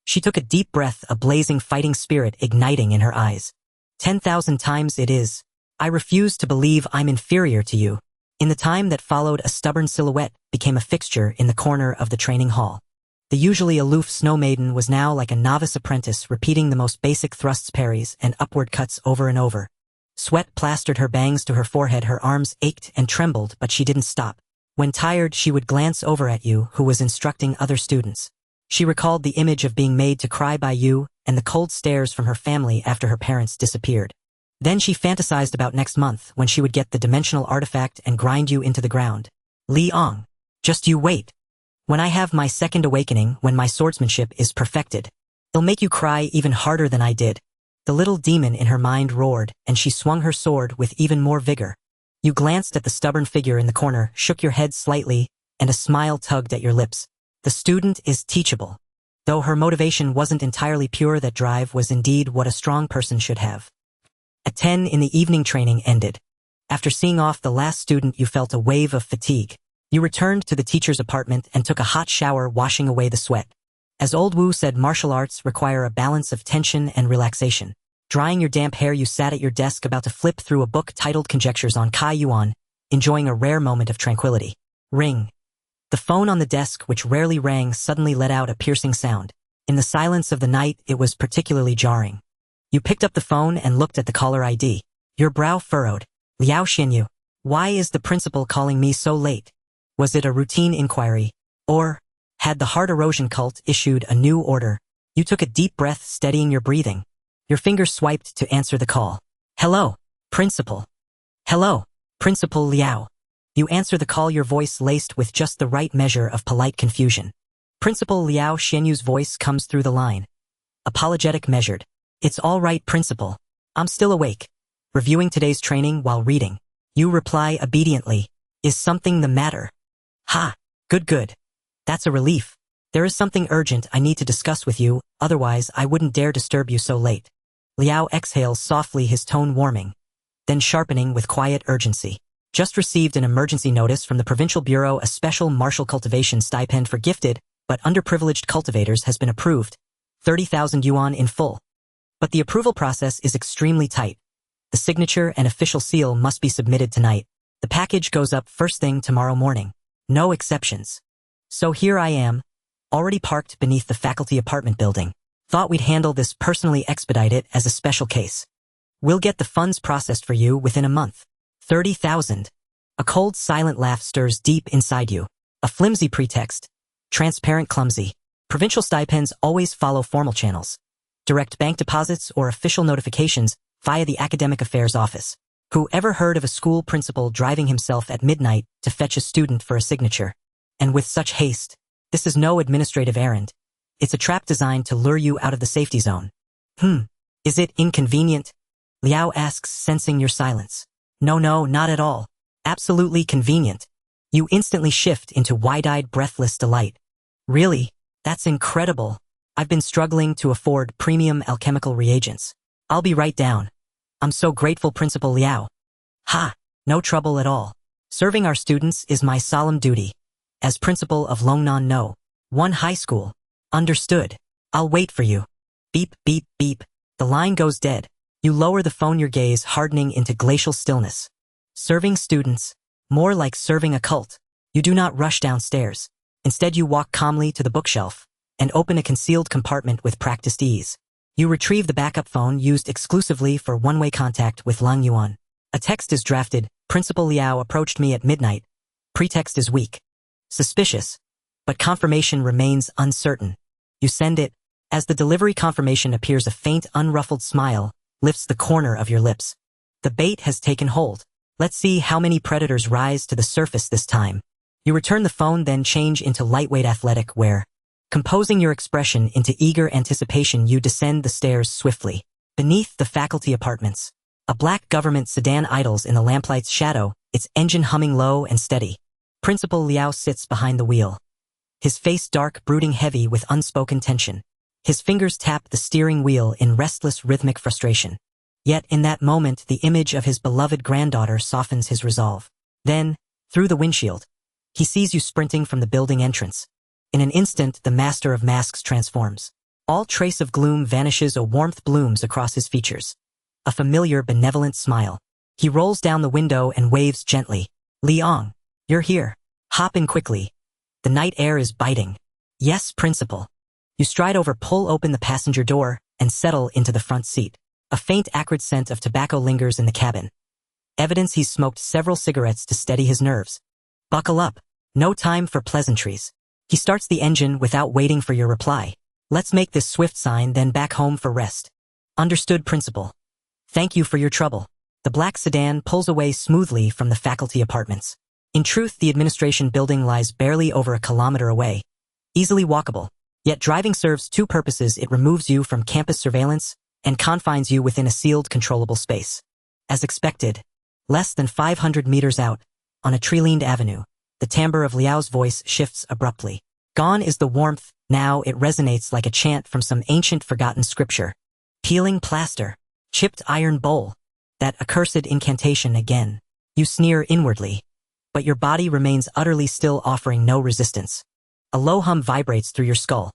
She took a deep breath, a blazing fighting spirit igniting in her eyes. 10,000 times it is. I refuse to believe I'm inferior to you. In the time that followed, a stubborn silhouette became a fixture in the corner of the training hall. The usually aloof snow maiden was now like a novice apprentice, repeating the most basic thrusts, parries, and upward cuts over and over. Sweat plastered her bangs to her forehead, her arms ached and trembled, but she didn't stop. When tired, she would glance over at you, who was instructing other students. She recalled the image of being made to cry by you and the cold stares from her family after her parents disappeared. Then she fantasized about next month when she would get the dimensional artifact and grind you into the ground. Liang, just you wait. When I have my second awakening, when my swordsmanship is perfected, it'll make you cry even harder than I did. The little demon in her mind roared, and she swung her sword with even more vigor. You glanced at the stubborn figure in the corner, shook your head slightly, and a smile tugged at your lips. The student is teachable. Though her motivation wasn't entirely pure, that drive was indeed what a strong person should have. At 10 in the evening, training ended. After seeing off the last student, you felt a wave of fatigue. You returned to the teacher's apartment and took a hot shower, washing away the sweat. As Old Wu said, martial arts require a balance of tension and relaxation. Drying your damp hair, you sat at your desk about to flip through a book titled Conjectures on Kai Yuan, enjoying a rare moment of tranquility. Ring. The phone on the desk, which rarely rang, suddenly let out a piercing sound. In the silence of the night, it was particularly jarring. You picked up the phone and looked at the caller ID. Your brow furrowed. Liao Xianyu. Why is the principal calling me so late? Was it a routine inquiry? Or had the heart erosion cult issued a new order? You took a deep breath, steadying your breathing. Your fingers swiped to answer the call. Hello, Principal. Hello, Principal Liao. You answer the call, your voice laced with just the right measure of polite confusion. Principal Liao Xianyu's voice comes through the line. Apologetic, measured. It's all right, Principal. I'm still awake. Reviewing today's training while reading. You reply obediently. Is something the matter? Ha! Good. That's a relief. There is something urgent I need to discuss with you, otherwise I wouldn't dare disturb you so late. Liao exhales softly, his tone warming, then sharpening with quiet urgency. Just received an emergency notice from the Provincial Bureau. A special martial cultivation stipend for gifted but underprivileged cultivators has been approved. 30,000 yuan in full. But the approval process is extremely tight. The signature and official seal must be submitted tonight. The package goes up first thing tomorrow morning. No exceptions. So here I am, already parked beneath the faculty apartment building. Thought we'd handle this personally, expedite it as a special case. We'll get the funds processed for you within a month. 30,000. A cold, silent laugh stirs deep inside you. A flimsy pretext. Transparent, clumsy. Provincial stipends always follow formal channels. Direct bank deposits or official notifications via the Academic Affairs Office. Who ever heard of a school principal driving himself at midnight to fetch a student for a signature? And with such haste. This is no administrative errand. It's a trap designed to lure you out of the safety zone. Is it inconvenient? Liao asks, sensing your silence. No, not at all. Absolutely convenient. You instantly shift into wide-eyed, breathless delight. Really? That's incredible. I've been struggling to afford premium alchemical reagents. I'll be right down. I'm so grateful, Principal Liao. Ha! No trouble at all. Serving our students is my solemn duty. As principal of Longnan No. 1 High School. Understood. I'll wait for you. Beep, beep, beep. The line goes dead. You lower the phone, your gaze hardening into glacial stillness. Serving students. More like serving a cult. You do not rush downstairs. Instead, you walk calmly to the bookshelf and open a concealed compartment with practiced ease. You retrieve the backup phone used exclusively for one-way contact with Lang Yuan. A text is drafted. Principal Liao approached me at midnight. Pretext is weak. Suspicious. But confirmation remains uncertain. You send it. As the delivery confirmation appears, a faint, unruffled smile lifts the corner of your lips. The bait has taken hold. Let's see how many predators rise to the surface this time. You return the phone, then change into lightweight athletic wear. Composing your expression into eager anticipation, you descend the stairs swiftly. Beneath the faculty apartments, a black government sedan idles in the lamplight's shadow, its engine humming low and steady. Principal Liao sits behind the wheel. His face dark, brooding, heavy with unspoken tension. His fingers tap the steering wheel in restless, rhythmic frustration. Yet in that moment, the image of his beloved granddaughter softens his resolve. Then, through the windshield, he sees you sprinting from the building entrance. In an instant, the master of masks transforms. All trace of gloom vanishes, a warmth blooms across his features. A familiar, benevolent smile. He rolls down the window and waves gently. Liang, you're here. Hop in quickly. The night air is biting. Yes, Principal. You stride over, pull open the passenger door, and settle into the front seat. A faint acrid scent of tobacco lingers in the cabin. Evidence he's smoked several cigarettes to steady his nerves. Buckle up. No time for pleasantries. He starts the engine without waiting for your reply. Let's make this swift, sign, then back home for rest. Understood, Principal. Thank you for your trouble. The black sedan pulls away smoothly from the faculty apartments. In truth, the administration building lies barely over a kilometer away. Easily walkable. Yet driving serves two purposes. It removes you from campus surveillance and confines you within a sealed, controllable space. As expected, less than 500 meters out, on a tree-lined avenue, the timbre of Liao's voice shifts abruptly. Gone is the warmth, now it resonates like a chant from some ancient forgotten scripture. Peeling plaster, chipped iron bowl, that accursed incantation again. You sneer inwardly, but your body remains utterly still, offering no resistance. A low hum vibrates through your skull.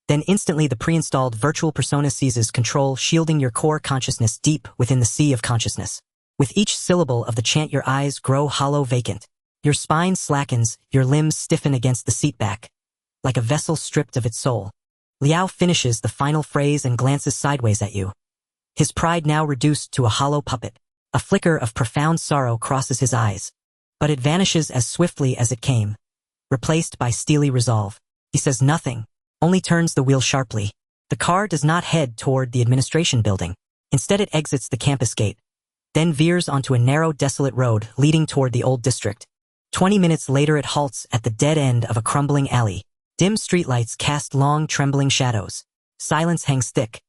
Then instantly the pre-installed virtual persona seizes control, shielding your core consciousness deep within the sea of consciousness. With each syllable of the chant, your eyes grow hollow, vacant. Your spine slackens, your limbs stiffen against the seat back, like a vessel stripped of its soul. Liao finishes the final phrase and glances sideways at you. His pride now reduced to a hollow puppet. A flicker of profound sorrow crosses his eyes, but it vanishes as swiftly as it came, replaced by steely resolve. He says nothing, only turns the wheel sharply. The car does not head toward the administration building. Instead, it exits the campus gate, then veers onto a narrow, desolate road leading toward the old district. 20 minutes later, it halts at the dead end of a crumbling alley. Dim streetlights cast long, trembling shadows. Silence hangs thick,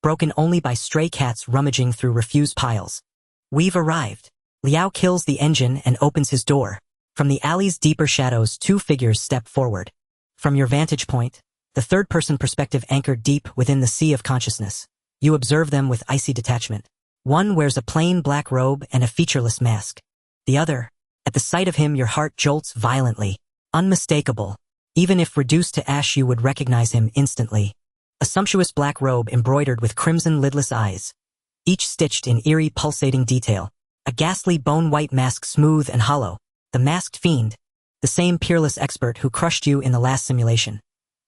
broken only by stray cats rummaging through refuse piles. We've arrived. Liao kills the engine and opens his door. From the alley's deeper shadows, two figures step forward. From your vantage point, the third-person perspective anchored deep within the sea of consciousness, you observe them with icy detachment. One wears a plain black robe and a featureless mask. The other, at the sight of him, your heart jolts violently. Unmistakable. Even if reduced to ash, you would recognize him instantly. A sumptuous black robe embroidered with crimson lidless eyes, each stitched in eerie pulsating detail. A ghastly bone-white mask, smooth and hollow. The masked fiend, the same peerless expert who crushed you in the last simulation,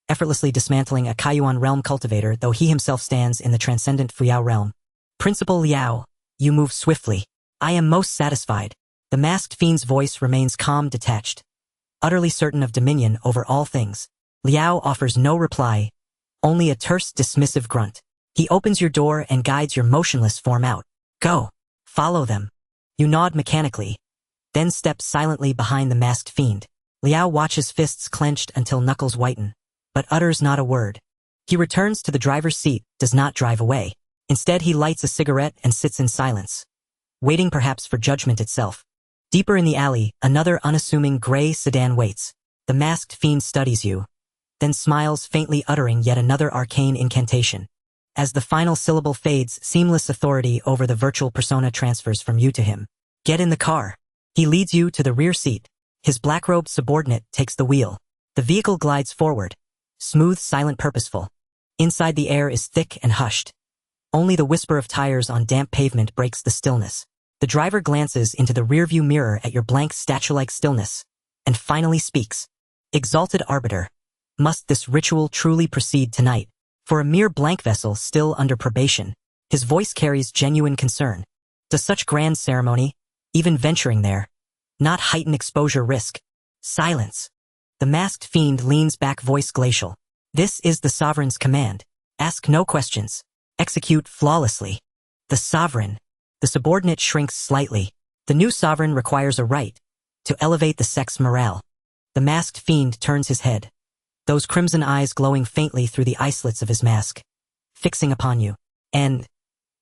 effortlessly dismantling a Kaiyuan realm cultivator, though he himself stands in the transcendent Fuyao realm. Principal Liao, you move swiftly. I am most satisfied. The masked fiend's voice remains calm, detached, utterly certain of dominion over all things. Liao offers no reply, only a terse, dismissive grunt. He opens your door and guides your motionless form out. Go. Follow them. You nod mechanically, then step silently behind the masked fiend. Liao watches, fists clenched until knuckles whiten, but utters not a word. He returns to the driver's seat, does not drive away. Instead, he lights a cigarette and sits in silence, waiting perhaps for judgment itself. Deeper in the alley, another unassuming gray sedan waits. The masked fiend studies you, then smiles faintly, uttering yet another arcane incantation. As the final syllable fades, seamless authority over the virtual persona transfers from you to him. Get in the car. He leads you to the rear seat. His black-robed subordinate takes the wheel. The vehicle glides forward, smooth, silent, purposeful. Inside, the air is thick and hushed. Only the whisper of tires on damp pavement breaks the stillness. The driver glances into the rearview mirror at your blank, statue-like stillness, and finally speaks. Exalted arbiter, must this ritual truly proceed tonight? For a mere blank vessel still under probation, his voice carries genuine concern. Does such grand ceremony, even venturing there, not heighten exposure risk? Silence. The masked fiend leans back, voice glacial. This is the sovereign's command. Ask no questions. Execute flawlessly. The sovereign. The subordinate shrinks slightly. The new sovereign requires a right to elevate the sect's morale. The masked fiend turns his head, those crimson eyes glowing faintly through the eye slits of his mask, fixing upon you. And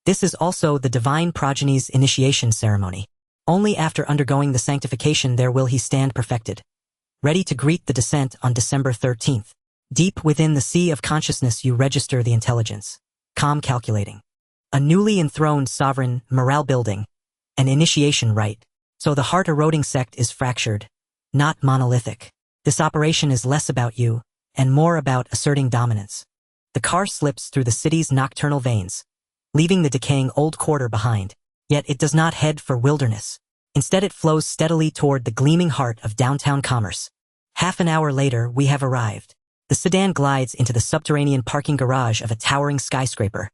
this is also the divine progeny's initiation ceremony. Only after undergoing the sanctification there will he stand perfected, ready to greet the descent on December 13th. Deep within the sea of consciousness you register the intelligence, calm calculating. A newly enthroned sovereign, morale building, an initiation rite. So the heart-eroding sect is fractured, not monolithic. This operation is less about you, and more about asserting dominance. The car slips through the city's nocturnal veins, leaving the decaying old quarter behind. Yet it does not head for wilderness. Instead it flows steadily toward the gleaming heart of downtown commerce. Half an hour later we have arrived. The sedan glides into the subterranean parking garage of a towering skyscraper,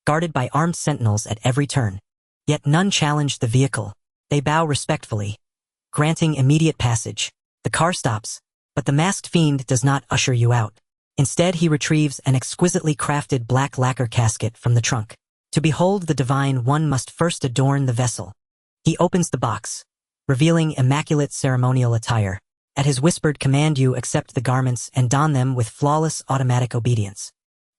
guarded by armed sentinels at every turn. Yet none challenge the vehicle. They bow respectfully, granting immediate passage. The car stops, but the masked fiend does not usher you out. Instead he retrieves an exquisitely crafted black lacquer casket from the trunk. To behold the divine one must first adorn the vessel. He opens the box, revealing immaculate ceremonial attire. At his whispered command you accept the garments and don them with flawless automatic obedience.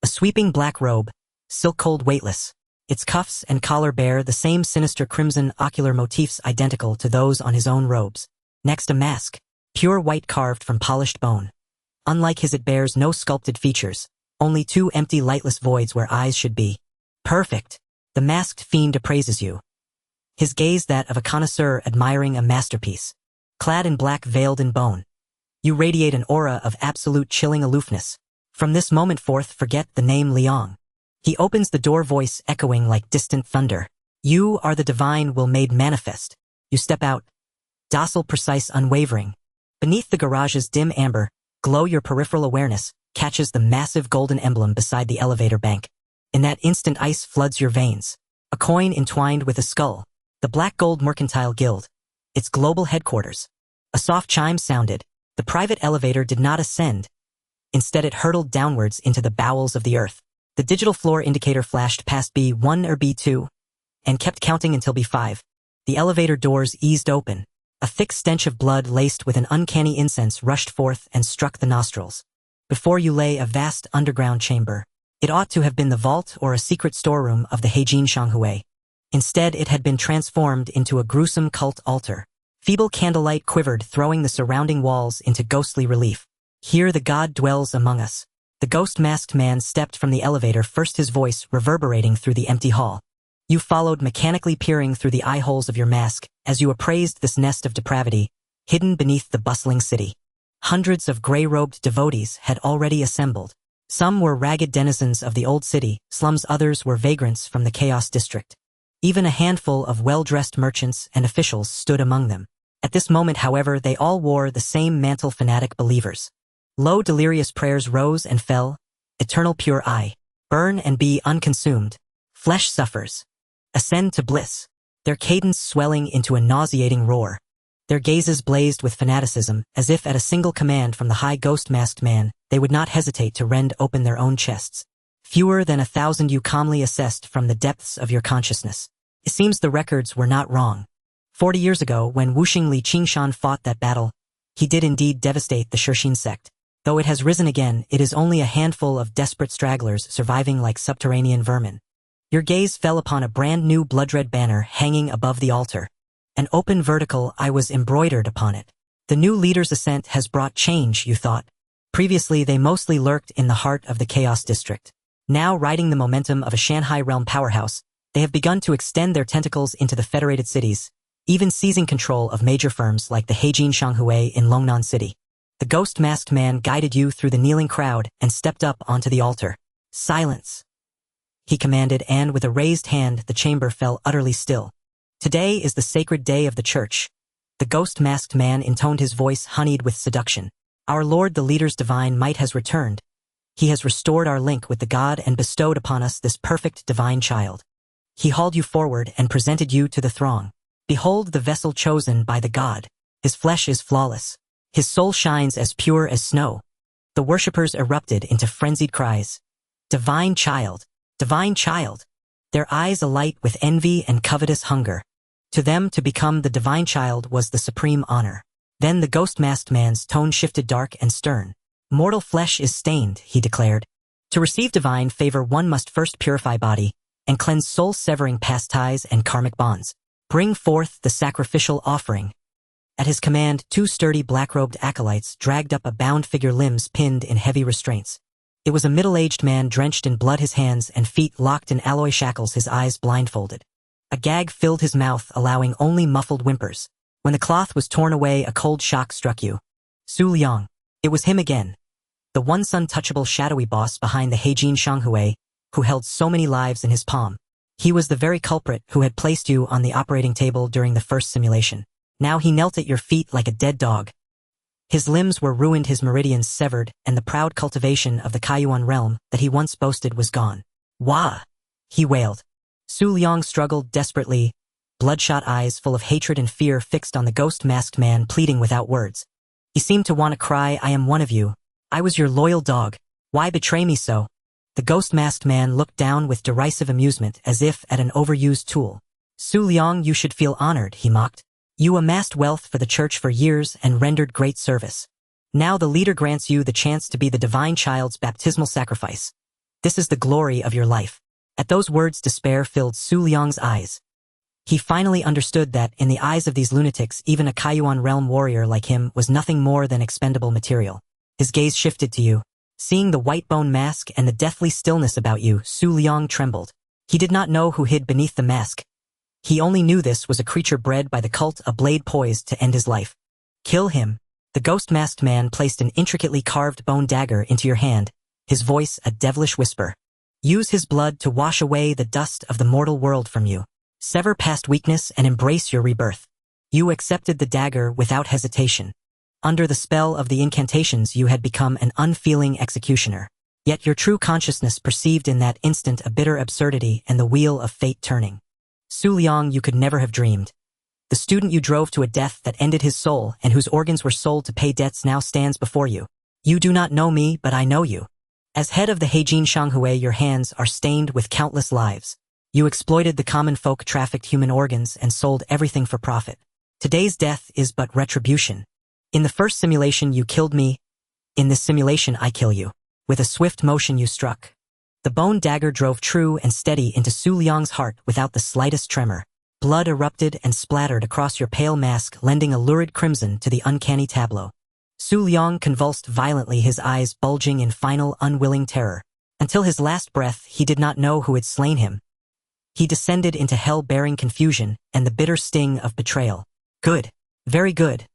A sweeping black robe, silk-cold weightless. Its cuffs and collar bear the same sinister crimson ocular motifs identical to those on his own robes. Next a mask, pure white carved from polished bone. Unlike his it bears no sculpted features, only two empty lightless voids where eyes should be. Perfect. The masked fiend appraises you, his gaze that of a connoisseur admiring a masterpiece. Clad in black veiled in bone, you radiate an aura of absolute chilling aloofness. From this moment forth forget the name Liang. He opens the door, voice echoing like distant thunder. You are the divine will made manifest. You step out, docile, precise, unwavering. Beneath the garage's dim amber glow your peripheral awareness catches the massive golden emblem beside the elevator bank. In that instant ice floods your veins. A coin entwined with a skull. The Black Gold Mercantile Guild. Its global headquarters. A soft chime sounded. The private elevator did not ascend. Instead it hurtled downwards into the bowels of the earth. The digital floor indicator flashed past B1 or B2, and kept counting until B5. The elevator doors eased open. A thick stench of blood laced with an uncanny incense rushed forth and struck the nostrils. Before you lay a vast underground chamber. It ought to have been the vault or a secret storeroom of the Heijin Shanghui. Instead it had been transformed into a gruesome cult altar. Feeble candlelight quivered, throwing the surrounding walls into ghostly relief. Here the god dwells among us. The ghost-masked man stepped from the elevator, first his voice reverberating through the empty hall. You followed, mechanically peering through the eye holes of your mask as you appraised this nest of depravity, hidden beneath the bustling city. Hundreds of gray-robed devotees had already assembled. Some were ragged denizens of the old city slums, others were vagrants from the Chaos District. Even a handful of well-dressed merchants and officials stood among them. At this moment, however, they all wore the same mantle, fanatic believers. Low delirious prayers rose and fell. Eternal pure eye. Burn and be unconsumed. Flesh suffers. Ascend to bliss. Their cadence swelling into a nauseating roar. Their gazes blazed with fanaticism, as if at a single command from the high ghost-masked man, they would not hesitate to rend open their own chests. Fewer than 1,000 you calmly assessed from the depths of your consciousness. It seems the records were not wrong. 40 years ago, when Wuxing Li Qingshan fought that battle, he did indeed devastate the Shixin sect. Though it has risen again, it is only a handful of desperate stragglers surviving like subterranean vermin. Your gaze fell upon a brand new blood-red banner hanging above the altar. An open vertical eye was embroidered upon it. The new leader's ascent has brought change, you thought. Previously they mostly lurked in the heart of the Chaos District. Now, riding the momentum of a Shanghai realm powerhouse, they have begun to extend their tentacles into the federated cities, even seizing control of major firms like the Heijin Shanghui in Longnan City. The ghost-masked man guided you through the kneeling crowd and stepped up onto the altar. Silence, he commanded, and with a raised hand the chamber fell utterly still. Today is the sacred day of the church. The ghost-masked man intoned, his voice honeyed with seduction. Our Lord the leader's divine might has returned. He has restored our link with the God and bestowed upon us this perfect divine child. He hauled you forward and presented you to the throng. Behold the vessel chosen by the God. His flesh is flawless. His soul shines as pure as snow. The worshippers erupted into frenzied cries. Divine child! Divine child! Their eyes alight with envy and covetous hunger. To them, to become the divine child was the supreme honor. Then the ghost-masked man's tone shifted dark and stern. Mortal flesh is stained, he declared. To receive divine favor one must first purify body and cleanse soul-severing past ties and karmic bonds. Bring forth the sacrificial offering. At his command, two sturdy black-robed acolytes dragged up a bound figure, limbs pinned in heavy restraints. It was a middle-aged man drenched in blood, his hands and feet locked in alloy shackles, his eyes blindfolded. A gag filled his mouth, allowing only muffled whimpers. When the cloth was torn away, a cold shock struck you. Su Liang. It was him again. The once untouchable shadowy boss behind the Heijin Shanghui, who held so many lives in his palm. He was the very culprit who had placed you on the operating table during the first simulation. Now he knelt at your feet like a dead dog. His limbs were ruined, his meridians severed, and the proud cultivation of the Kaiyuan realm that he once boasted was gone. Wah! He wailed. Su Liang struggled desperately, bloodshot eyes full of hatred and fear fixed on the ghost-masked man, pleading without words. He seemed to want to cry, I am one of you. I was your loyal dog. Why betray me so? The ghost-masked man looked down with derisive amusement as if at an overused tool. Su Liang, you should feel honored, he mocked. You amassed wealth for the church for years and rendered great service. Now the leader grants you the chance to be the divine child's baptismal sacrifice. This is the glory of your life. At those words, despair filled Su Liang's eyes. He finally understood that, in the eyes of these lunatics, even a Kaiyuan realm warrior like him was nothing more than expendable material. His gaze shifted to you. Seeing the white bone mask and the deathly stillness about you, Su Liang trembled. He did not know who hid beneath the mask. He only knew this was a creature bred by the cult, a blade poised to end his life. Kill him. The ghost-masked man placed an intricately carved bone dagger into your hand, his voice a devilish whisper. Use his blood to wash away the dust of the mortal world from you. Sever past weakness and embrace your rebirth. You accepted the dagger without hesitation. Under the spell of the incantations, you had become an unfeeling executioner. Yet your true consciousness perceived in that instant a bitter absurdity and the wheel of fate turning. Su Liang, you could never have dreamed. The student you drove to a death that ended his soul and whose organs were sold to pay debts now stands before you. You do not know me, but I know you. As head of the Heijin Shanghui, your hands are stained with countless lives. You exploited the common folk, trafficked human organs, and sold everything for profit. Today's death is but retribution. In the first simulation you killed me. In this simulation I kill you. With a swift motion you struck. The bone dagger drove true and steady into Su Liang's heart without the slightest tremor. Blood erupted and splattered across your pale mask, lending a lurid crimson to the uncanny tableau. Su Liang convulsed violently, his eyes bulging in final, unwilling terror. Until his last breath, he did not know who had slain him. He descended into hell-bearing confusion and the bitter sting of betrayal. Good. Very good.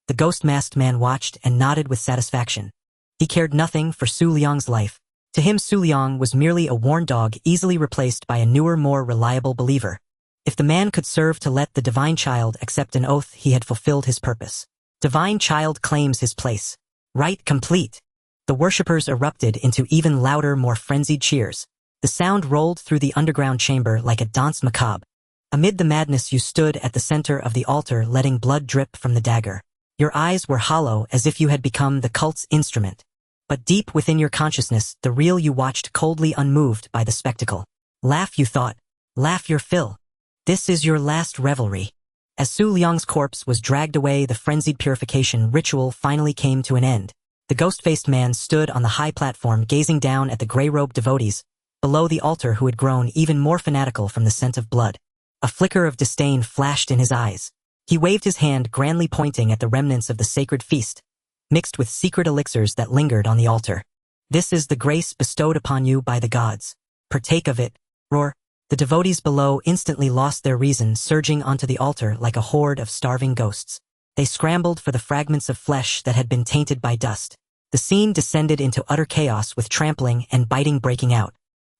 The ghost-masked man watched and nodded with satisfaction. He cared nothing for Su Liang's life. To him, Su Liang was merely a worn dog, easily replaced by a newer, more reliable believer. If the man could serve to let the divine child accept an oath, he had fulfilled his purpose. Divine child claims his place. Rite complete. The worshippers erupted into even louder, more frenzied cheers. The sound rolled through the underground chamber like a danse macabre. Amid the madness, you stood at the center of the altar, letting blood drip from the dagger. Your eyes were hollow, as if you had become the cult's instrument. But deep within your consciousness, the real you watched coldly, unmoved by the spectacle. Laugh, you thought. Laugh your fill. This is your last revelry. As Su Liang's corpse was dragged away, the frenzied purification ritual finally came to an end. The ghost-faced man stood on the high platform, gazing down at the gray-robed devotees below the altar, who had grown even more fanatical from the scent of blood. A flicker of disdain flashed in his eyes. He waved his hand, grandly pointing at the remnants of the sacred feast, mixed with secret elixirs that lingered on the altar. This is the grace bestowed upon you by the gods. Partake of it. Roar. The devotees below instantly lost their reason, surging onto the altar like a horde of starving ghosts. They scrambled for the fragments of flesh that had been tainted by dust. The scene descended into utter chaos, with trampling and biting breaking out.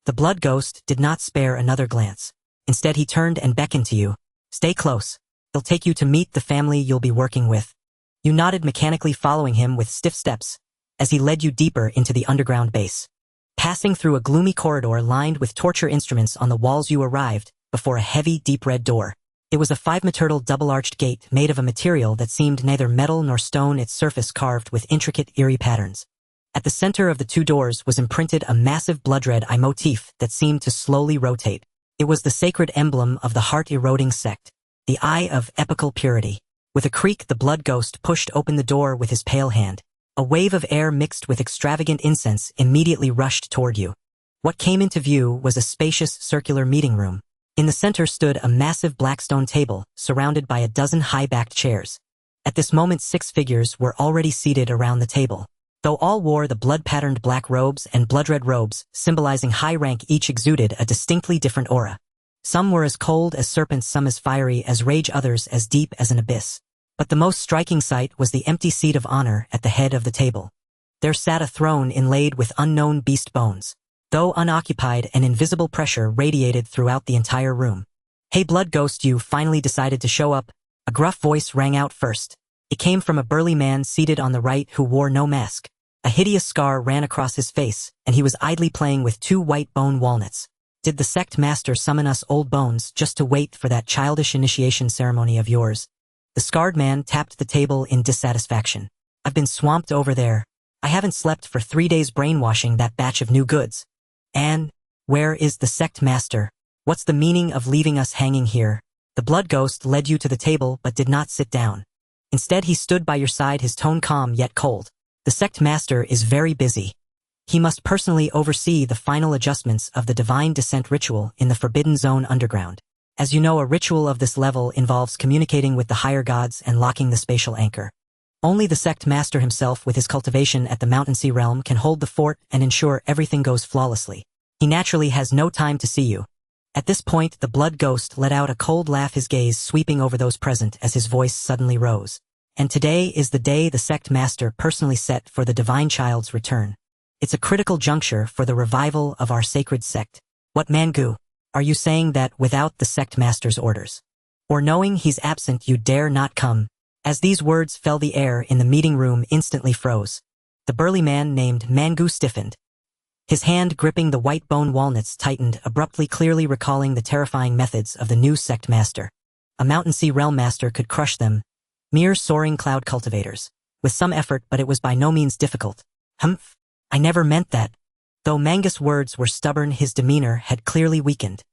The blood ghost did not spare another glance. Instead, he turned and beckoned to you. Stay close. He'll take you to meet the family you'll be working with. You nodded, mechanically following him with stiff steps as he led you deeper into the underground base. Passing through a gloomy corridor lined with torture instruments on the walls, you arrived before a heavy, deep red door. It was a 5-meter double-arched gate made of a material that seemed neither metal nor stone, its surface carved with intricate, eerie patterns. At the center of the two doors was imprinted a massive blood-red eye motif that seemed to slowly rotate. It was the sacred emblem of the heart-eroding sect, the Eye of Epical Purity. With a creak, the blood ghost pushed open the door with his pale hand. A wave of air mixed with extravagant incense immediately rushed toward you. What came into view was a spacious circular meeting room. In the center stood a massive blackstone table, surrounded by a dozen high-backed chairs. At this moment 6 figures were already seated around the table. Though all wore the blood-patterned black robes and blood-red robes, symbolizing high rank, each exuded a distinctly different aura. Some were as cold as serpents, some as fiery as rage, others as deep as an abyss. But the most striking sight was the empty seat of honor at the head of the table. There sat a throne inlaid with unknown beast bones. Though unoccupied, an invisible pressure radiated throughout the entire room. "Hey blood ghost, you finally decided to show up," a gruff voice rang out first. It came from a burly man seated on the right who wore no mask. A hideous scar ran across his face, and he was idly playing with 2 white bone walnuts. "Did the sect master summon us old bones just to wait for that childish initiation ceremony of yours?" The scarred man tapped the table in dissatisfaction. "I've been swamped over there. I haven't slept for 3 days brainwashing that batch of new goods. And where is the sect master? What's the meaning of leaving us hanging here?" The blood ghost led you to the table but did not sit down. Instead, he stood by your side, his tone calm yet cold. "The sect master is very busy. He must personally oversee the final adjustments of the divine descent ritual in the Forbidden Zone underground. As you know, a ritual of this level involves communicating with the higher gods and locking the spatial anchor. Only the sect master himself, with his cultivation at the Mountain Sea realm, can hold the fort and ensure everything goes flawlessly. He naturally has no time to see you." At this point, the blood ghost let out a cold laugh, his gaze sweeping over those present as his voice suddenly rose. "And today is the day the sect master personally set for the divine child's return. It's a critical juncture for the revival of our sacred sect." "What, Mangu? Are you saying that without the sect master's orders, or knowing he's absent, you dare not come?" As these words fell, the air in the meeting room instantly froze. The burly man named Mangu stiffened. His hand gripping the white bone walnuts tightened abruptly, clearly recalling the terrifying methods of the new sect master. A Mountain Sea realm master could crush them, mere soaring cloud cultivators, with some effort, but it was by no means difficult. "Humph, I never meant that." Though Mangus' words were stubborn, his demeanor had clearly weakened.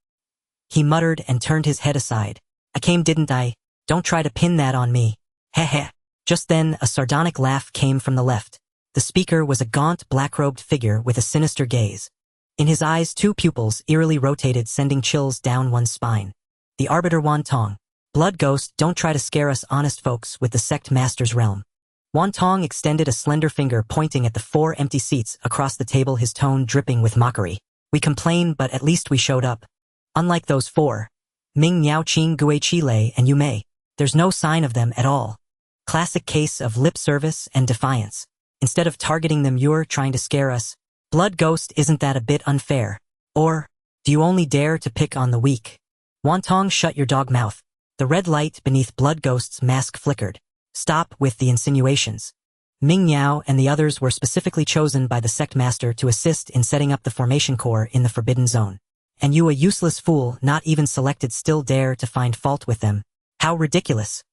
He muttered and turned his head aside. "I came, didn't I? Don't try to pin that on me. Heh heh." Just then, a sardonic laugh came from the left. The speaker was a gaunt, black-robed figure with a sinister gaze. In his eyes, 2 pupils eerily rotated, sending chills down one's spine. "The Arbiter Wantong. Blood ghost, don't try to scare us honest folks with the sect master's realm." Wantong extended a slender finger, pointing at the 4 empty seats across the table, his tone dripping with mockery. "We complain, but at least we showed up. Unlike those 4, Ming, Niao Qing, Gue Chile, and Yume, there's no sign of them at all. Classic case of lip service and defiance. Instead of targeting them, you're trying to scare us. Blood ghost, isn't that a bit unfair? Or do you only dare to pick on the weak?" "Wantong, shut your dog mouth." The red light beneath blood ghost's mask flickered. "Stop with the insinuations. Ming Niao and the others were specifically chosen by the sect master to assist in setting up the formation core in the Forbidden Zone. And you, a useless fool, not even selected, still dare to find fault with them. How ridiculous.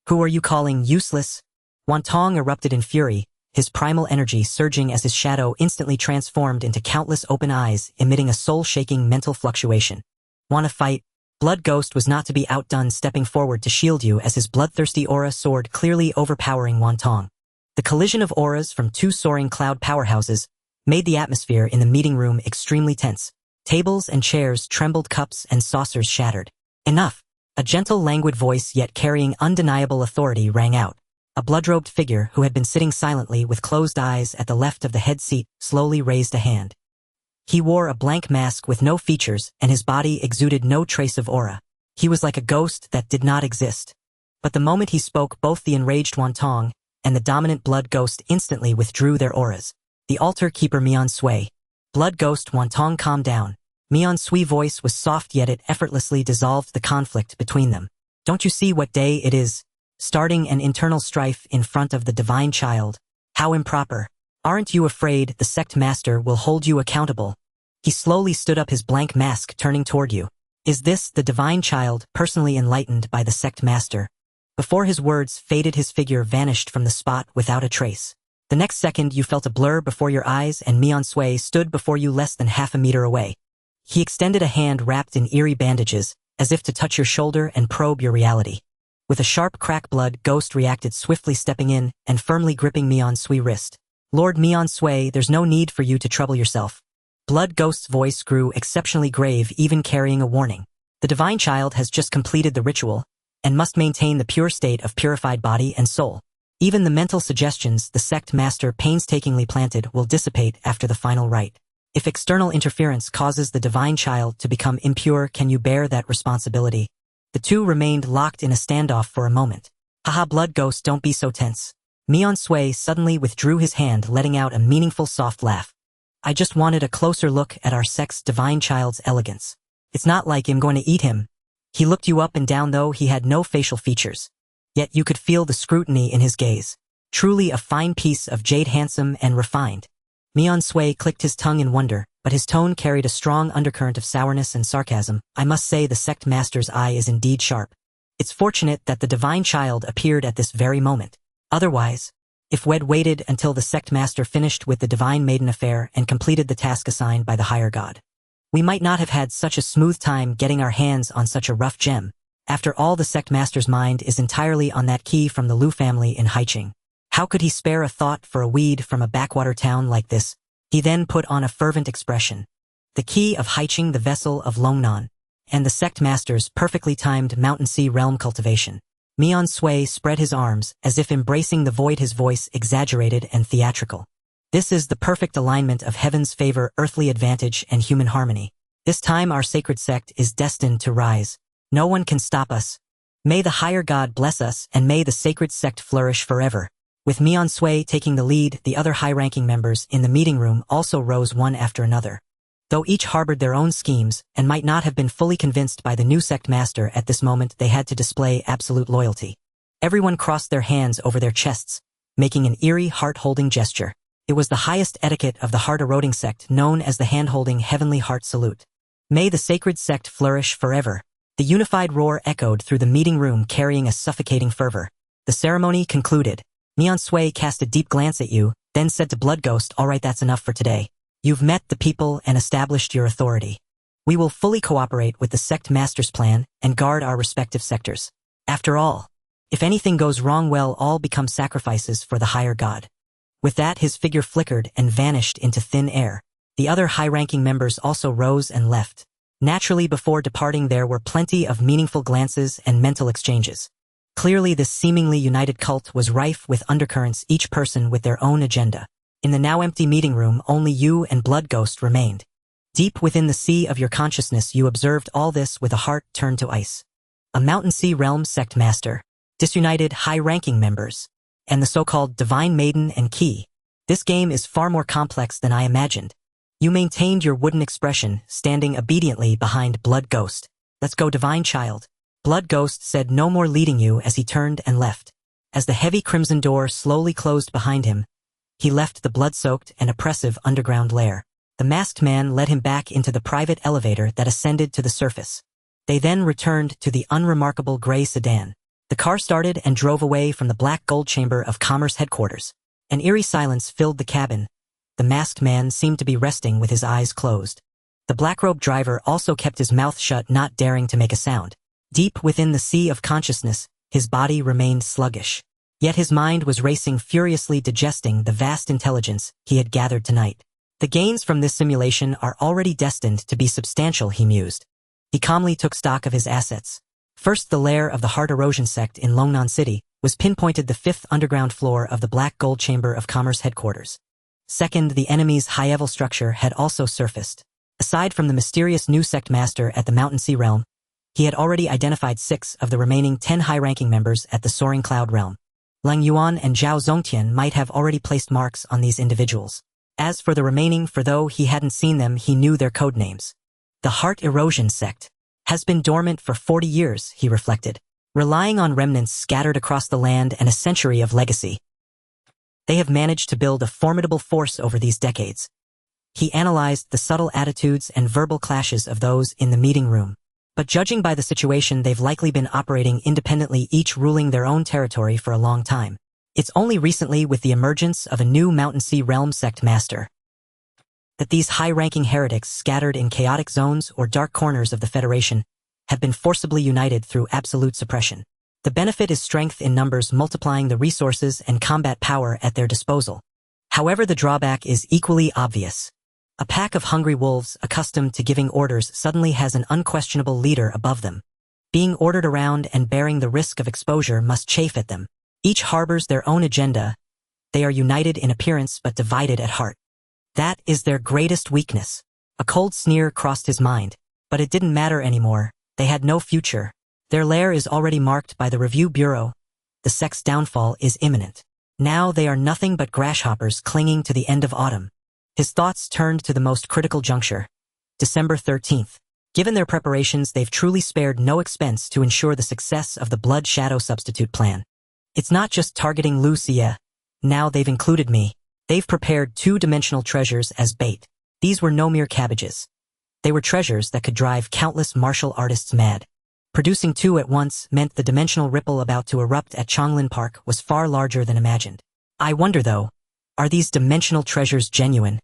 Who are you calling useless?" Wantong erupted in fury, his primal energy surging as his shadow instantly transformed into countless open eyes, emitting a soul-shaking mental fluctuation. "Wanna fight?" Blood ghost was not to be outdone, stepping forward to shield you as his bloodthirsty aura soared, clearly overpowering Wantong. The collision of auras from 2 soaring cloud powerhouses made the atmosphere in the meeting room extremely tense. Tables and chairs trembled, cups and saucers shattered. "Enough!" A gentle, languid voice, yet carrying undeniable authority, rang out. A blood-robed figure who had been sitting silently with closed eyes at the left of the head seat slowly raised a hand. He wore a blank mask with no features, and his body exuded no trace of aura. He was like a ghost that did not exist. But the moment he spoke, both the enraged Wantong and the dominant blood ghost instantly withdrew their auras. "The altar keeper Mian Sui." Blood ghost Wantong, calm down. Mian Sui's voice was soft, yet it effortlessly dissolved the conflict between them. "Don't you see what day it is? Starting an internal strife in front of the divine child. How improper. Aren't you afraid the sect master will hold you accountable?" He slowly stood up, his blank mask turning toward you. "Is this the divine child, personally enlightened by the sect master?" Before his words faded, his figure vanished from the spot without a trace. The next second, you felt a blur before your eyes, and Mian Sui stood before you less than half a meter away. He extended a hand wrapped in eerie bandages, as if to touch your shoulder and probe your reality. With a sharp crack, Blood Ghost reacted, swiftly stepping in and firmly gripping Mian Sui's wrist. Lord Mian Sui, there's no need for you to trouble yourself. Blood Ghost's voice grew exceptionally grave, even carrying a warning. The divine child has just completed the ritual and must maintain the pure state of purified body and soul. Even the mental suggestions the sect master painstakingly planted will dissipate after the final rite. If external interference causes the divine child to become impure, can you bear that responsibility? The two remained locked in a standoff for a moment. Haha, Blood Ghost, don't be so tense. Mian Sui suddenly withdrew his hand, letting out a meaningful soft laugh. I just wanted a closer look at our sect's divine child's elegance. It's not like I'm going to eat him. He looked you up and down, though he had no facial features. Yet you could feel the scrutiny in his gaze. Truly a fine piece of jade, handsome and refined. Mian Sui clicked his tongue in wonder, but his tone carried a strong undercurrent of sourness and sarcasm. I must say the sect master's eye is indeed sharp. It's fortunate that the divine child appeared at this very moment. Otherwise, if we'd waited until the sect master finished with the divine maiden affair and completed the task assigned by the higher god, we might not have had such a smooth time getting our hands on such a rough gem. After all, the sect master's mind is entirely on that key from the Liu family in Haicheng. How could he spare a thought for a weed from a backwater town like this? He then put on a fervent expression. The key of Haicheng, the vessel of Longnan, and the sect master's perfectly timed Mountain Sea realm cultivation. Mian Sui spread his arms, as if embracing the void, his voice exaggerated and theatrical. This is the perfect alignment of heaven's favor, earthly advantage, and human harmony. This time our sacred sect is destined to rise. No one can stop us. May the higher god bless us, and may the sacred sect flourish forever. With Mian Sui taking the lead, the other high-ranking members in the meeting room also rose one after another. Though each harbored their own schemes and might not have been fully convinced by the new sect master at this moment, they had to display absolute loyalty. Everyone crossed their hands over their chests, making an eerie heart-holding gesture. It was the highest etiquette of the heart-eroding sect, known as the hand-holding heavenly heart salute. May the sacred sect flourish forever. The unified roar echoed through the meeting room, carrying a suffocating fervor. The ceremony concluded. Mian Sui cast a deep glance at you, then said to Blood Ghost, all right, that's enough for today. You've met the people and established your authority. We will fully cooperate with the sect master's plan and guard our respective sectors. After all, if anything goes wrong, well, all become sacrifices for the higher god. With that, his figure flickered and vanished into thin air. The other high-ranking members also rose and left. Naturally, before departing, there were plenty of meaningful glances and mental exchanges. Clearly, this seemingly united cult was rife with undercurrents, each person with their own agenda. In the now empty meeting room, only you and Blood Ghost remained. Deep within the sea of your consciousness, you observed all this with a heart turned to ice. A Mountain Sea realm sect master, disunited high-ranking members, and the so-called Divine Maiden and Key. This game is far more complex than I imagined. You maintained your wooden expression, standing obediently behind Blood Ghost. Let's go, Divine Child. Blood Ghost said no more, leading you as he turned and left. As the heavy crimson door slowly closed behind him, he left the blood-soaked and oppressive underground lair. The masked man led him back into the private elevator that ascended to the surface. They then returned to the unremarkable gray sedan. The car started and drove away from the Black Gold Chamber of Commerce headquarters. An eerie silence filled the cabin. The masked man seemed to be resting with his eyes closed. The black-robed driver also kept his mouth shut, not daring to make a sound. Deep within the sea of consciousness, his body remained sluggish. Yet his mind was racing furiously, digesting the vast intelligence he had gathered tonight. The gains from this simulation are already destined to be substantial, he mused. He calmly took stock of his assets. First, the lair of the Heart Erosion sect in Longnan City was pinpointed the 5th underground floor of the Black Gold Chamber of Commerce headquarters. Second, the enemy's high-level structure had also surfaced. Aside from the mysterious new sect master at the Mountain Sea realm, he had already identified 6 of the remaining 10 high-ranking members at the Soaring Cloud realm. Lang Yuan and Zhao Zongtian might have already placed marks on these individuals. As for the remaining, for though he hadn't seen them, he knew their code names. The Heart Erosion sect has been dormant for 40 years, he reflected, relying on remnants scattered across the land and a century of legacy. They have managed to build a formidable force over these decades. He analyzed the subtle attitudes and verbal clashes of those in the meeting room. But judging by the situation, they've likely been operating independently, each ruling their own territory for a long time. It's only recently, with the emergence of a new Mountain Sea realm sect master, that these high-ranking heretics scattered in chaotic zones or dark corners of the Federation have been forcibly united through absolute suppression. The benefit is strength in numbers multiplying the resources and combat power at their disposal. However, the drawback is equally obvious. A pack of hungry wolves accustomed to giving orders suddenly has an unquestionable leader above them. Being ordered around and bearing the risk of exposure must chafe at them. Each harbors their own agenda. They are united in appearance but divided at heart. That is their greatest weakness. A cold sneer crossed his mind, but it didn't matter anymore. They had no future. Their lair is already marked by the review bureau. The sect's downfall is imminent. Now they are nothing but grasshoppers clinging to the end of autumn. His thoughts turned to the most critical juncture. December 13th. Given their preparations, they've truly spared no expense to ensure the success of the blood shadow substitute plan. It's not just targeting Lucia. Now they've included me. They've prepared two-dimensional treasures as bait. These were no mere cabbages. They were treasures that could drive countless martial artists mad. Producing two at once meant the dimensional ripple about to erupt at Chonglin Park was far larger than imagined. I wonder though, are these dimensional treasures genuine?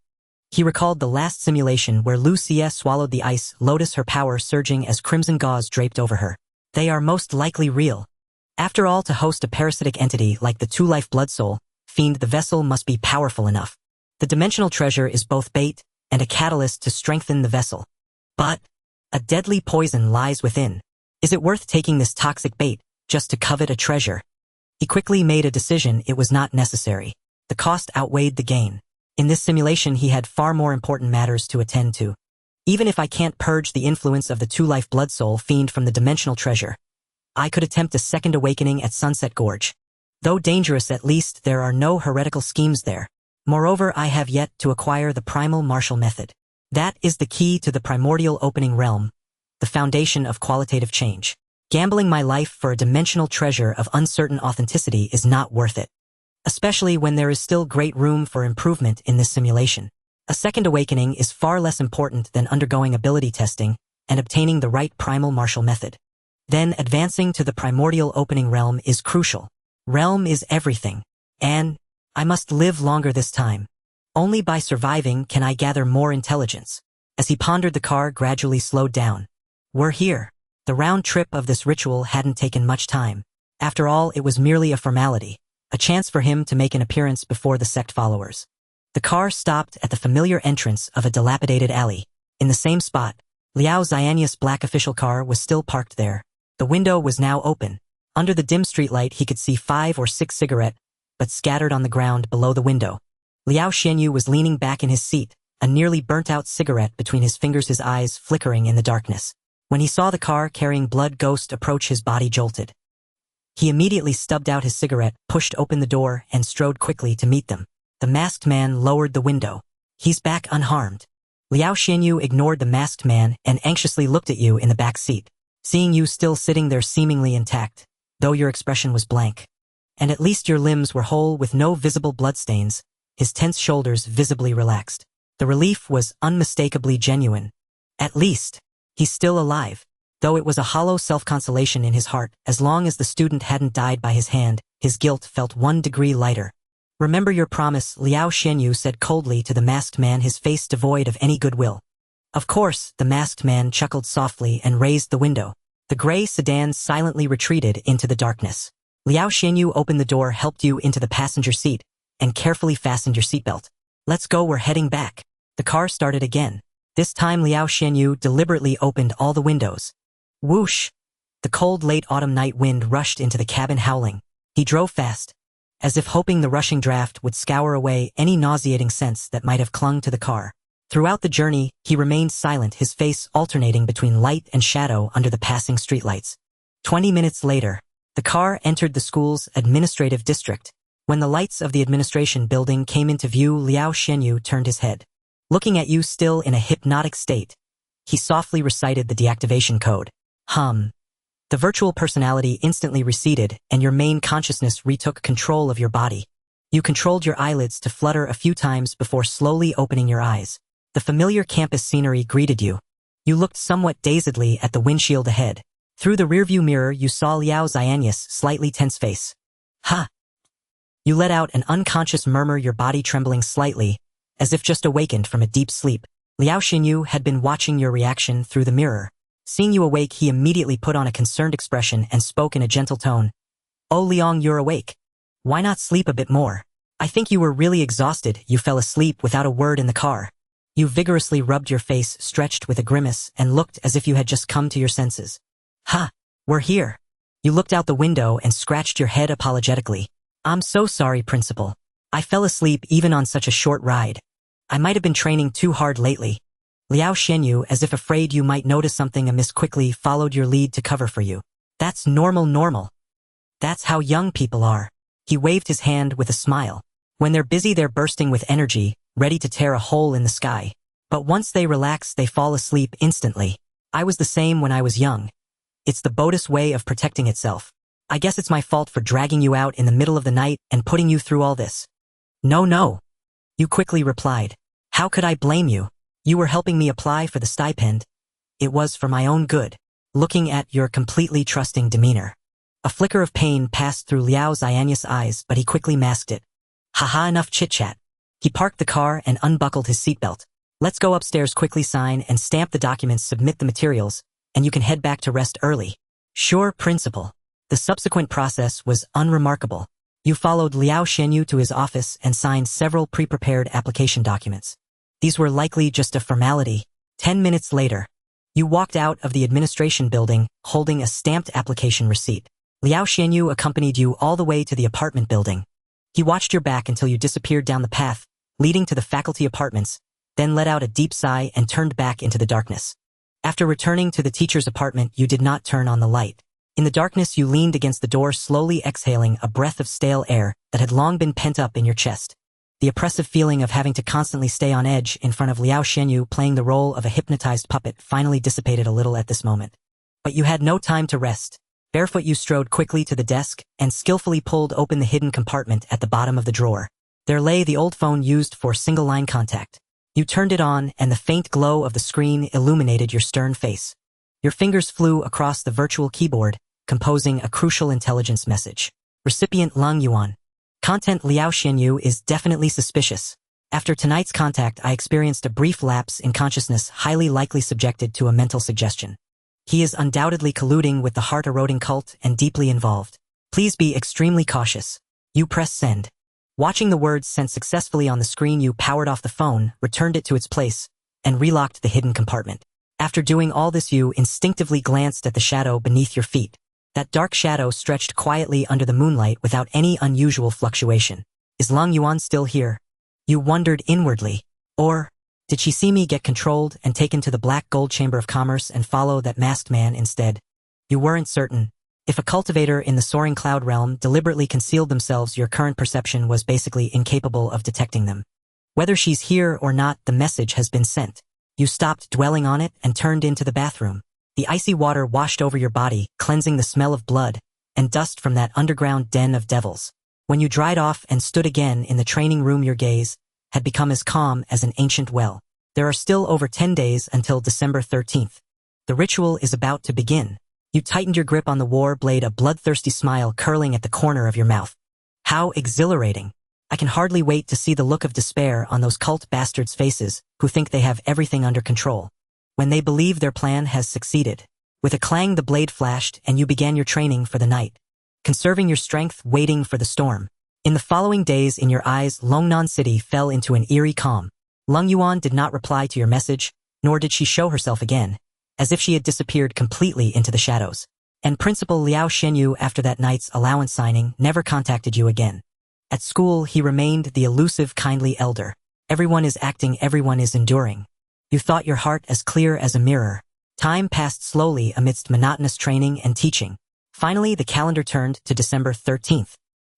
He recalled the last simulation where Lucia swallowed the ice, lotus, her power surging as crimson gauze draped over her. They are most likely real. After all, to host a parasitic entity like the two-life blood soul fiend, the vessel must be powerful enough. The dimensional treasure is both bait and a catalyst to strengthen the vessel. But a deadly poison lies within. Is it worth taking this toxic bait just to covet a treasure? He quickly made a decision. It was not necessary. The cost outweighed the gain. In this simulation, he had far more important matters to attend to. Even if I can't purge the influence of the two-life blood soul fiend from the dimensional treasure, I could attempt a second awakening at Sunset Gorge. Though dangerous, at least there are no heretical schemes there. Moreover, I have yet to acquire the primal martial method. That is the key to the primordial opening realm, the foundation of qualitative change. Gambling my life for a dimensional treasure of uncertain authenticity is not worth it. Especially when there is still great room for improvement in this simulation. A second awakening is far less important than undergoing ability testing and obtaining the right primal martial method. Then advancing to the primordial opening realm is crucial. Realm is everything. And I must live longer this time. Only by surviving can I gather more intelligence. As he pondered, the car gradually slowed down. We're here. The round trip of this ritual hadn't taken much time. After all, it was merely a formality, a chance for him to make an appearance before the sect followers. The car stopped at the familiar entrance of a dilapidated alley. In the same spot, Liao Xianya's black official car was still parked there. The window was now open. Under the dim streetlight, he could see 5 or 6 cigarettes, but scattered on the ground below the window. Liao Xianyu was leaning back in his seat, a nearly burnt-out cigarette between his fingers, his eyes flickering in the darkness. When he saw the car carrying Blood Ghost approach, his body jolted. He immediately stubbed out his cigarette, pushed open the door, and strode quickly to meet them. The masked man lowered the window. He's back unharmed. Liao Xianyu ignored the masked man and anxiously looked at you in the back seat, seeing you still sitting there seemingly intact, though your expression was blank. And at least your limbs were whole with no visible bloodstains. His tense shoulders visibly relaxed. The relief was unmistakably genuine. At least, he's still alive. Though it was a hollow self-consolation in his heart, as long as the student hadn't died by his hand, his guilt felt 1 degree lighter. Remember your promise, Liao Xianyu said coldly to the masked man, his face devoid of any goodwill. Of course, the masked man chuckled softly and raised the window. The gray sedan silently retreated into the darkness. Liao Xianyu opened the door, helped you into the passenger seat, and carefully fastened your seatbelt. Let's go, we're heading back. The car started again. This time Liao Xianyu deliberately opened all the windows. Whoosh! The cold late autumn night wind rushed into the cabin, howling. He drove fast, as if hoping the rushing draft would scour away any nauseating sense that might have clung to the car. Throughout the journey, he remained silent, his face alternating between light and shadow under the passing streetlights. 20 minutes later, the car entered the school's administrative district. When the lights of the administration building came into view, Liao Xianyu turned his head. Looking at you still in a hypnotic state, he softly recited the deactivation code. The virtual personality instantly receded, and your main consciousness retook control of your body. You controlled your eyelids to flutter a few times before slowly opening your eyes. The familiar campus scenery greeted you. You looked somewhat dazedly at the windshield ahead. Through the rearview mirror, you saw Liao Xianya's slightly tense face. Ha! You let out an unconscious murmur, your body trembling slightly, as if just awakened from a deep sleep. Liao Xianyu had been watching your reaction through the mirror. Seeing you awake, he immediately put on a concerned expression and spoke in a gentle tone. "Oh, Liang, you're awake. Why not sleep a bit more? I think you were really exhausted. You fell asleep without a word in the car." You vigorously rubbed your face, stretched with a grimace, and looked as if you had just come to your senses. "Ha! We're here." You looked out the window and scratched your head apologetically. "I'm so sorry, Principal. I fell asleep even on such a short ride. I might have been training too hard lately." Liao Xianyu, as if afraid you might notice something amiss, quickly followed your lead to cover for you. "That's normal. That's how young people are." He waved his hand with a smile. When they're busy, they're bursting with energy, ready to tear a hole in the sky. But once they relax, they fall asleep instantly. I was the same when I was young. It's the Buddhist way of protecting itself. I guess it's my fault for dragging you out in the middle of the night and putting you through all this. No. You quickly replied. "How could I blame you? You were helping me apply for the stipend. It was for my own good." Looking at your completely trusting demeanor, a flicker of pain passed through Liao Xianyu's eyes, but he quickly masked it. "Haha, enough chit-chat." He parked the car and unbuckled his seatbelt. "Let's go upstairs, quickly sign and stamp the documents, submit the materials, and you can head back to rest early." "Sure, Principal." The subsequent process was unremarkable. You followed Liao Xianyu to his office and signed several pre-prepared application documents. These were likely just a formality. 10 minutes later, you walked out of the administration building holding a stamped application receipt. Liao Xianyu accompanied you all the way to the apartment building. He watched your back until you disappeared down the path leading to the faculty apartments, then let out a deep sigh and turned back into the darkness. After returning to the teacher's apartment, you did not turn on the light. In the darkness, you leaned against the door, slowly exhaling a breath of stale air that had long been pent up in your chest. The oppressive feeling of having to constantly stay on edge in front of Liao Xianyu playing the role of a hypnotized puppet finally dissipated a little at this moment. But you had no time to rest. Barefoot, you strode quickly to the desk and skillfully pulled open the hidden compartment at the bottom of the drawer. There lay the old phone used for single-line contact. You turned it on, and the faint glow of the screen illuminated your stern face. Your fingers flew across the virtual keyboard, composing a crucial intelligence message. Recipient Lung Yuan. Content: Liao Xianyu is definitely suspicious. After tonight's contact, I experienced a brief lapse in consciousness, highly likely subjected to a mental suggestion. He is undoubtedly colluding with the heart-eroding cult and deeply involved. Please be extremely cautious. You press send. Watching the words sent successfully on the screen, you powered off the phone, returned it to its place, and relocked the hidden compartment. After doing all this, you instinctively glanced at the shadow beneath your feet. That dark shadow stretched quietly under the moonlight without any unusual fluctuation. Is Lung Yuan still here? You wondered inwardly. Or did she see me get controlled and taken to the Black Gold Chamber of Commerce and follow that masked man instead? You weren't certain. If a cultivator in the soaring cloud realm deliberately concealed themselves, your current perception was basically incapable of detecting them. Whether she's here or not, the message has been sent. You stopped dwelling on it and turned into the bathroom. The icy water washed over your body, cleansing the smell of blood and dust from that underground den of devils. When you dried off and stood again in the training room, your gaze had become as calm as an ancient well. There are still over 10 days until December 13th. The ritual is about to begin. You tightened your grip on the war blade, a bloodthirsty smile curling at the corner of your mouth. How exhilarating. I can hardly wait to see the look of despair on those cult bastards' faces who think they have everything under control, when they believe their plan has succeeded. With a clang, the blade flashed and you began your training for the night, conserving your strength, waiting for the storm. In the following days, in your eyes, Longnan City fell into an eerie calm. Lung Yuan did not reply to your message, nor did she show herself again, as if she had disappeared completely into the shadows. And Principal Liao Xianyu, after that night's allowance signing, never contacted you again. At school, he remained the elusive, kindly elder. Everyone is acting, everyone is enduring. You thought your heart as clear as a mirror. Time passed slowly amidst monotonous training and teaching. Finally, the calendar turned to December 13th.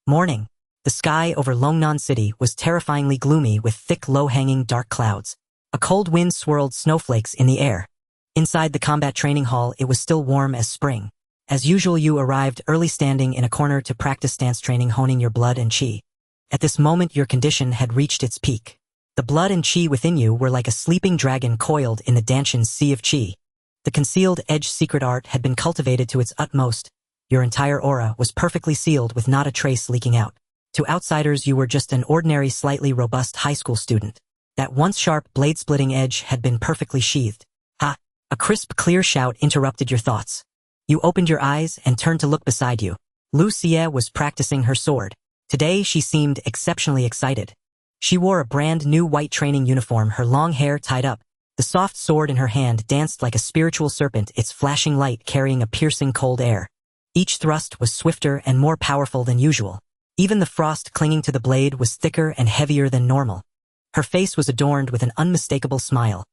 Morning. The sky over Longnan City was terrifyingly gloomy with thick, low-hanging dark clouds. A cold wind swirled snowflakes in the air. Inside the combat training hall, it was still warm as spring. As usual, you arrived early, standing in a corner to practice stance training, honing your blood and chi. At this moment, your condition had reached its peak. The blood and chi within you were like a sleeping dragon coiled in the Danshan's sea of chi. The concealed edge secret art had been cultivated to its utmost. Your entire aura was perfectly sealed with not a trace leaking out. To outsiders, you were just an ordinary, slightly robust high school student. That once sharp blade-splitting edge had been perfectly sheathed. Ha! A crisp, clear shout interrupted your thoughts. You opened your eyes and turned to look beside you. Lu Xie was practicing her sword. Today she seemed exceptionally excited. She wore a brand new white training uniform, her long hair tied up. The soft sword in her hand danced like a spiritual serpent, its flashing light carrying a piercing cold air. Each thrust was swifter and more powerful than usual. Even the frost clinging to the blade was thicker and heavier than normal. Her face was adorned with an unmistakable smile.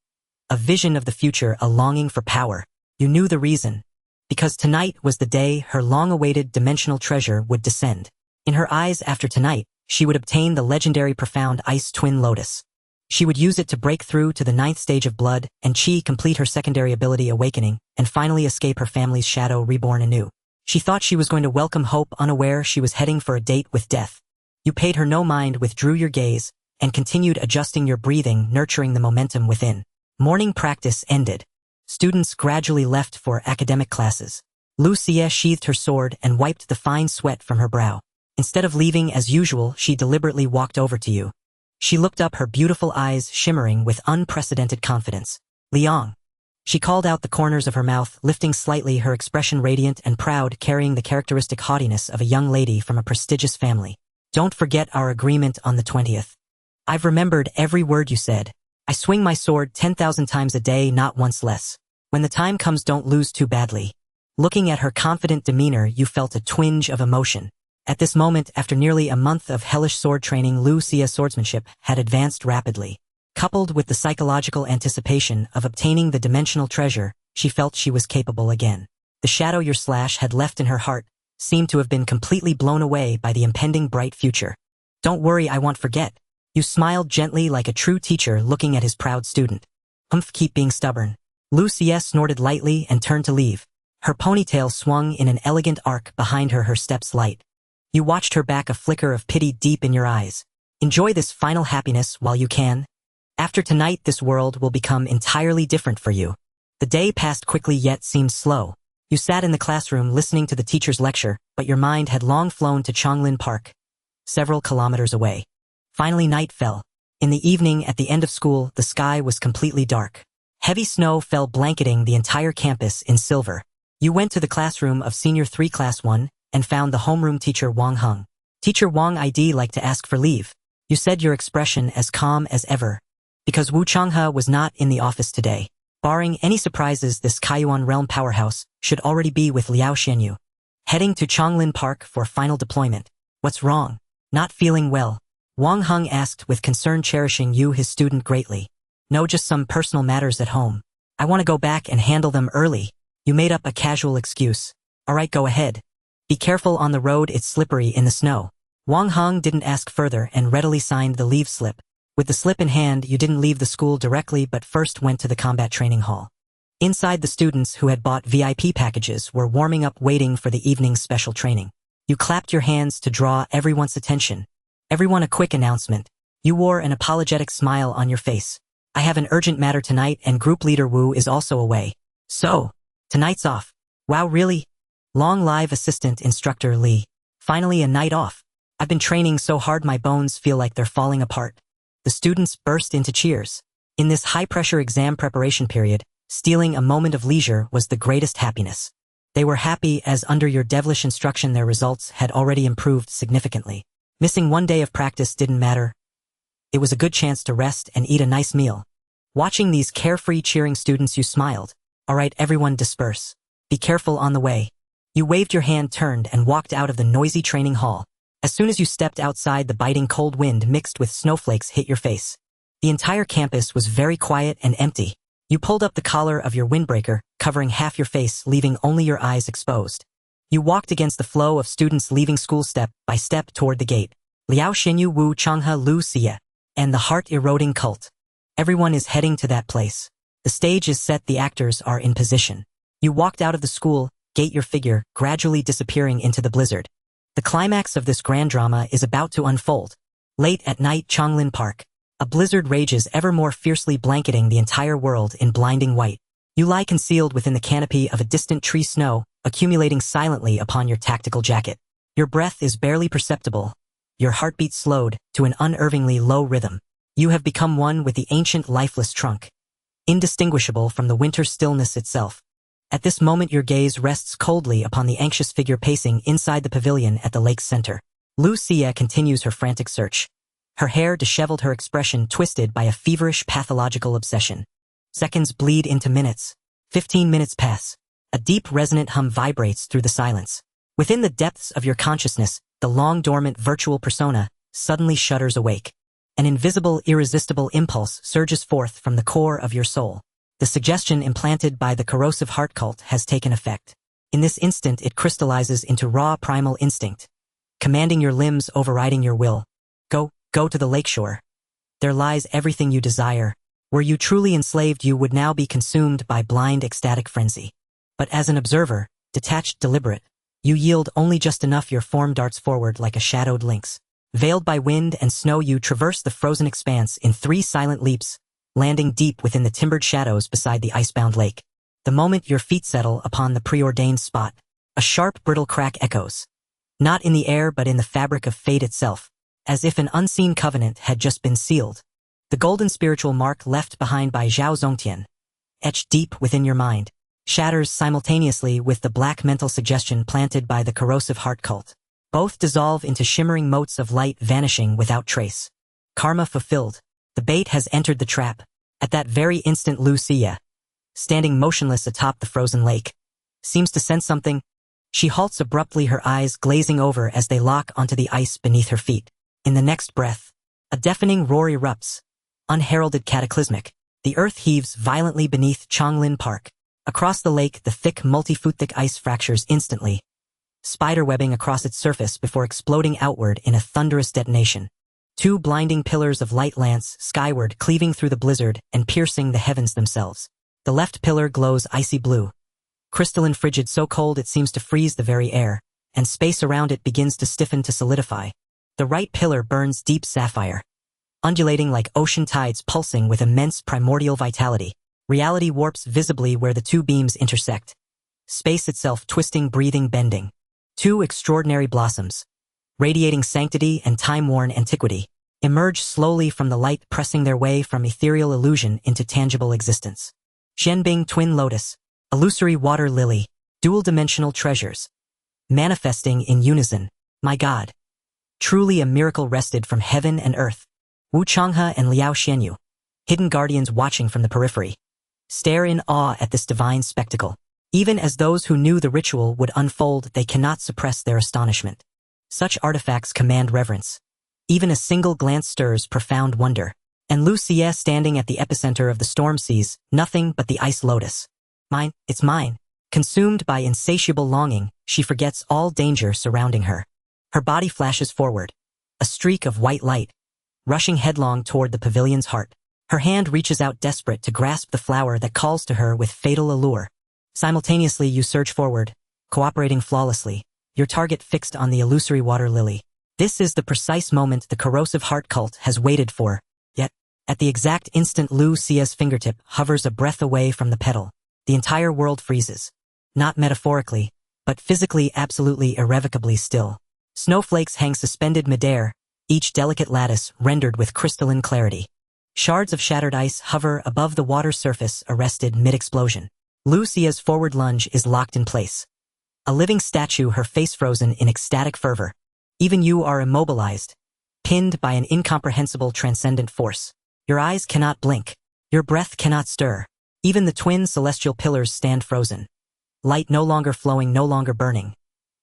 A vision of the future, a longing for power. You knew the reason. Because tonight was the day her long-awaited dimensional treasure would descend. In her eyes after tonight, she would obtain the legendary profound ice twin lotus. She would use it to break through to the 9th stage of blood and chi, complete her secondary ability awakening, and finally escape her family's shadow, reborn anew. She thought she was going to welcome hope, unaware she was heading for a date with death. You paid her no mind, withdrew your gaze, and continued adjusting your breathing, nurturing the momentum within. Morning practice ended. Students gradually left for academic classes. Lu Xie sheathed her sword and wiped the fine sweat from her brow. Instead of leaving as usual, she deliberately walked over to you. She looked up, her beautiful eyes shimmering with unprecedented confidence. Liang. She called out the corners of her mouth, lifting slightly, her expression radiant and proud, carrying the characteristic haughtiness of a young lady from a prestigious family. Don't forget our agreement on the 20th. I've remembered every word you said. I swing my sword 10,000 times a day, not once less. When the time comes, don't lose too badly. Looking at her confident demeanor, you felt a twinge of emotion. At this moment, after nearly a month of hellish sword training, Lu Xie's swordsmanship had advanced rapidly. Coupled with the psychological anticipation of obtaining the dimensional treasure, she felt she was capable again. The shadow your slash had left in her heart seemed to have been completely blown away by the impending bright future. Don't worry, I won't forget. You smiled gently like a true teacher looking at his proud student. Keep being stubborn. Lu Xie snorted lightly and turned to leave. Her ponytail swung in an elegant arc behind her, her steps light. You watched her back, a flicker of pity deep in your eyes. Enjoy this final happiness while you can. After tonight, this world will become entirely different for you. The day passed quickly yet seemed slow. You sat in the classroom listening to the teacher's lecture, but your mind had long flown to Chonglin Park, several kilometers away. Finally, night fell. In the evening, at the end of school, the sky was completely dark. Heavy snow fell, blanketing the entire campus in silver. You went to the classroom of Senior 3 Class 1 and found the homeroom teacher Wang Heng. Teacher Wang, I'd like to ask for leave. You said, your expression as calm as ever. Because Wu Changhe was not in the office today. Barring any surprises, this Kaiyuan realm powerhouse should already be with Liao Xianyu, heading to Chonglin Park for final deployment. What's wrong? Not feeling well? Wang Heng asked with concern, cherishing you, his student, greatly. No, just some personal matters at home. I want to go back and handle them early. You made up a casual excuse. Alright, go ahead. Be careful on the road, it's slippery in the snow. Wang Heng didn't ask further and readily signed the leave slip. With the slip in hand, you didn't leave the school directly but first went to the combat training hall. Inside, the students who had bought VIP packages were warming up, waiting for the evening's special training. You clapped your hands to draw everyone's attention. Everyone, a quick announcement. You wore an apologetic smile on your face. I have an urgent matter tonight and group leader Wu is also away. So, tonight's off. Wow, really? Long live assistant instructor Li. Finally a night off. I've been training so hard my bones feel like they're falling apart. The students burst into cheers. In this high-pressure exam preparation period, stealing a moment of leisure was the greatest happiness. They were happy as under your devilish instruction their results had already improved significantly. Missing one day of practice didn't matter. It was a good chance to rest and eat a nice meal. Watching these carefree, cheering students, you smiled. Alright, everyone disperse. Be careful on the way. You waved your hand, turned, and walked out of the noisy training hall. As soon as you stepped outside, the biting cold wind mixed with snowflakes hit your face. The entire campus was very quiet and empty. You pulled up the collar of your windbreaker, covering half your face, leaving only your eyes exposed. You walked against the flow of students leaving school, step by step toward the gate. Liao Xianyu, Wu Changhe, Lu Xie, and the heart-eroding cult. Everyone is heading to that place. The stage is set, the actors are in position. You walked out of the school gate, your figure gradually disappearing into the blizzard. The climax of this grand drama is about to unfold. Late at night, Chonglin Park. A blizzard rages, ever more fiercely blanketing the entire world in blinding white. You lie concealed within the canopy of a distant tree, snow accumulating silently upon your tactical jacket. Your breath is barely perceptible, your heartbeat slowed to an unnervingly low rhythm. You have become one with the ancient lifeless trunk. indistinguishable from the winter stillness itself. At this moment your gaze rests coldly upon the anxious figure pacing inside the pavilion at the lake's center. Lucia continues her frantic search. Her hair disheveled, her expression twisted by a feverish pathological obsession. Seconds bleed into minutes. 15 minutes pass. A deep resonant hum vibrates through the silence. Within the depths of your consciousness, the long-dormant virtual persona suddenly shudders awake. An invisible, irresistible impulse surges forth from the core of your soul. The suggestion implanted by the corrosive heart cult has taken effect. In this instant it crystallizes into raw primal instinct, commanding your limbs, overriding your will. Go to the lakeshore. There lies everything you desire. Were you truly enslaved, you would now be consumed by blind ecstatic frenzy. But as an observer, detached, deliberate, you yield only just enough. Your form darts forward like a shadowed lynx. Veiled by wind and snow, you traverse the frozen expanse in 3 silent leaps, landing deep within the timbered shadows beside the icebound lake. The moment your feet settle upon the preordained spot, a sharp, brittle crack echoes. Not in the air but in the fabric of fate itself, as if an unseen covenant had just been sealed. The golden spiritual mark left behind by Zhao Zongtian, etched deep within your mind, shatters simultaneously with the black mental suggestion planted by the corrosive heart cult. Both dissolve into shimmering motes of light, vanishing without trace. Karma fulfilled. The bait has entered the trap. At that very instant, Lucia, standing motionless atop the frozen lake, seems to sense something. She halts abruptly, her eyes glazing over as they lock onto the ice beneath her feet. In the next breath, a deafening roar erupts, unheralded, cataclysmic. The earth heaves violently beneath Chonglin Park. Across the lake, the thick, multi-foot-thick ice fractures instantly, spiderwebbing across its surface before exploding outward in a thunderous detonation. 2 blinding pillars of light lance skyward, cleaving through the blizzard and piercing the heavens themselves. The left pillar glows icy blue, crystalline, frigid, so cold it seems to freeze the very air, and space around it begins to stiffen, to solidify. The right pillar burns deep sapphire, undulating like ocean tides, pulsing with immense primordial vitality. Reality warps visibly where the 2 beams intersect. Space itself twisting, breathing, bending. 2 extraordinary blossoms, radiating sanctity and time-worn antiquity, emerge slowly from the light, pressing their way from ethereal illusion into tangible existence. Zhenbing twin lotus, illusory water lily, dual-dimensional treasures, manifesting in unison. My God! Truly a miracle wrested from heaven and earth. Wu Changhe and Liao Xianyu, hidden guardians watching from the periphery, stare in awe at this divine spectacle. Even as those who knew the ritual would unfold, they cannot suppress their astonishment. Such artifacts command reverence. Even a single glance stirs profound wonder. And Lucia, standing at the epicenter of the storm, sees nothing but the ice lotus. Mine, it's mine. Consumed by insatiable longing, she forgets all danger surrounding her. Her body flashes forward, a streak of white light, rushing headlong toward the pavilion's heart. Her hand reaches out, desperate to grasp the flower that calls to her with fatal allure. Simultaneously you surge forward, cooperating flawlessly, your target fixed on the illusory water lily. This is the precise moment the corrosive heart cult has waited for. Yet, at the exact instant Lucia's fingertip hovers a breath away from the petal, the entire world freezes. Not metaphorically, but physically, absolutely, irrevocably still. Snowflakes hang suspended midair, each delicate lattice rendered with crystalline clarity. Shards of shattered ice hover above the water's surface, arrested mid-explosion. Lucia's forward lunge is locked in place. A living statue, her face frozen in ecstatic fervor. Even you are immobilized, pinned by an incomprehensible transcendent force. Your eyes cannot blink. Your breath cannot stir. Even the twin celestial pillars stand frozen. Light no longer flowing, no longer burning.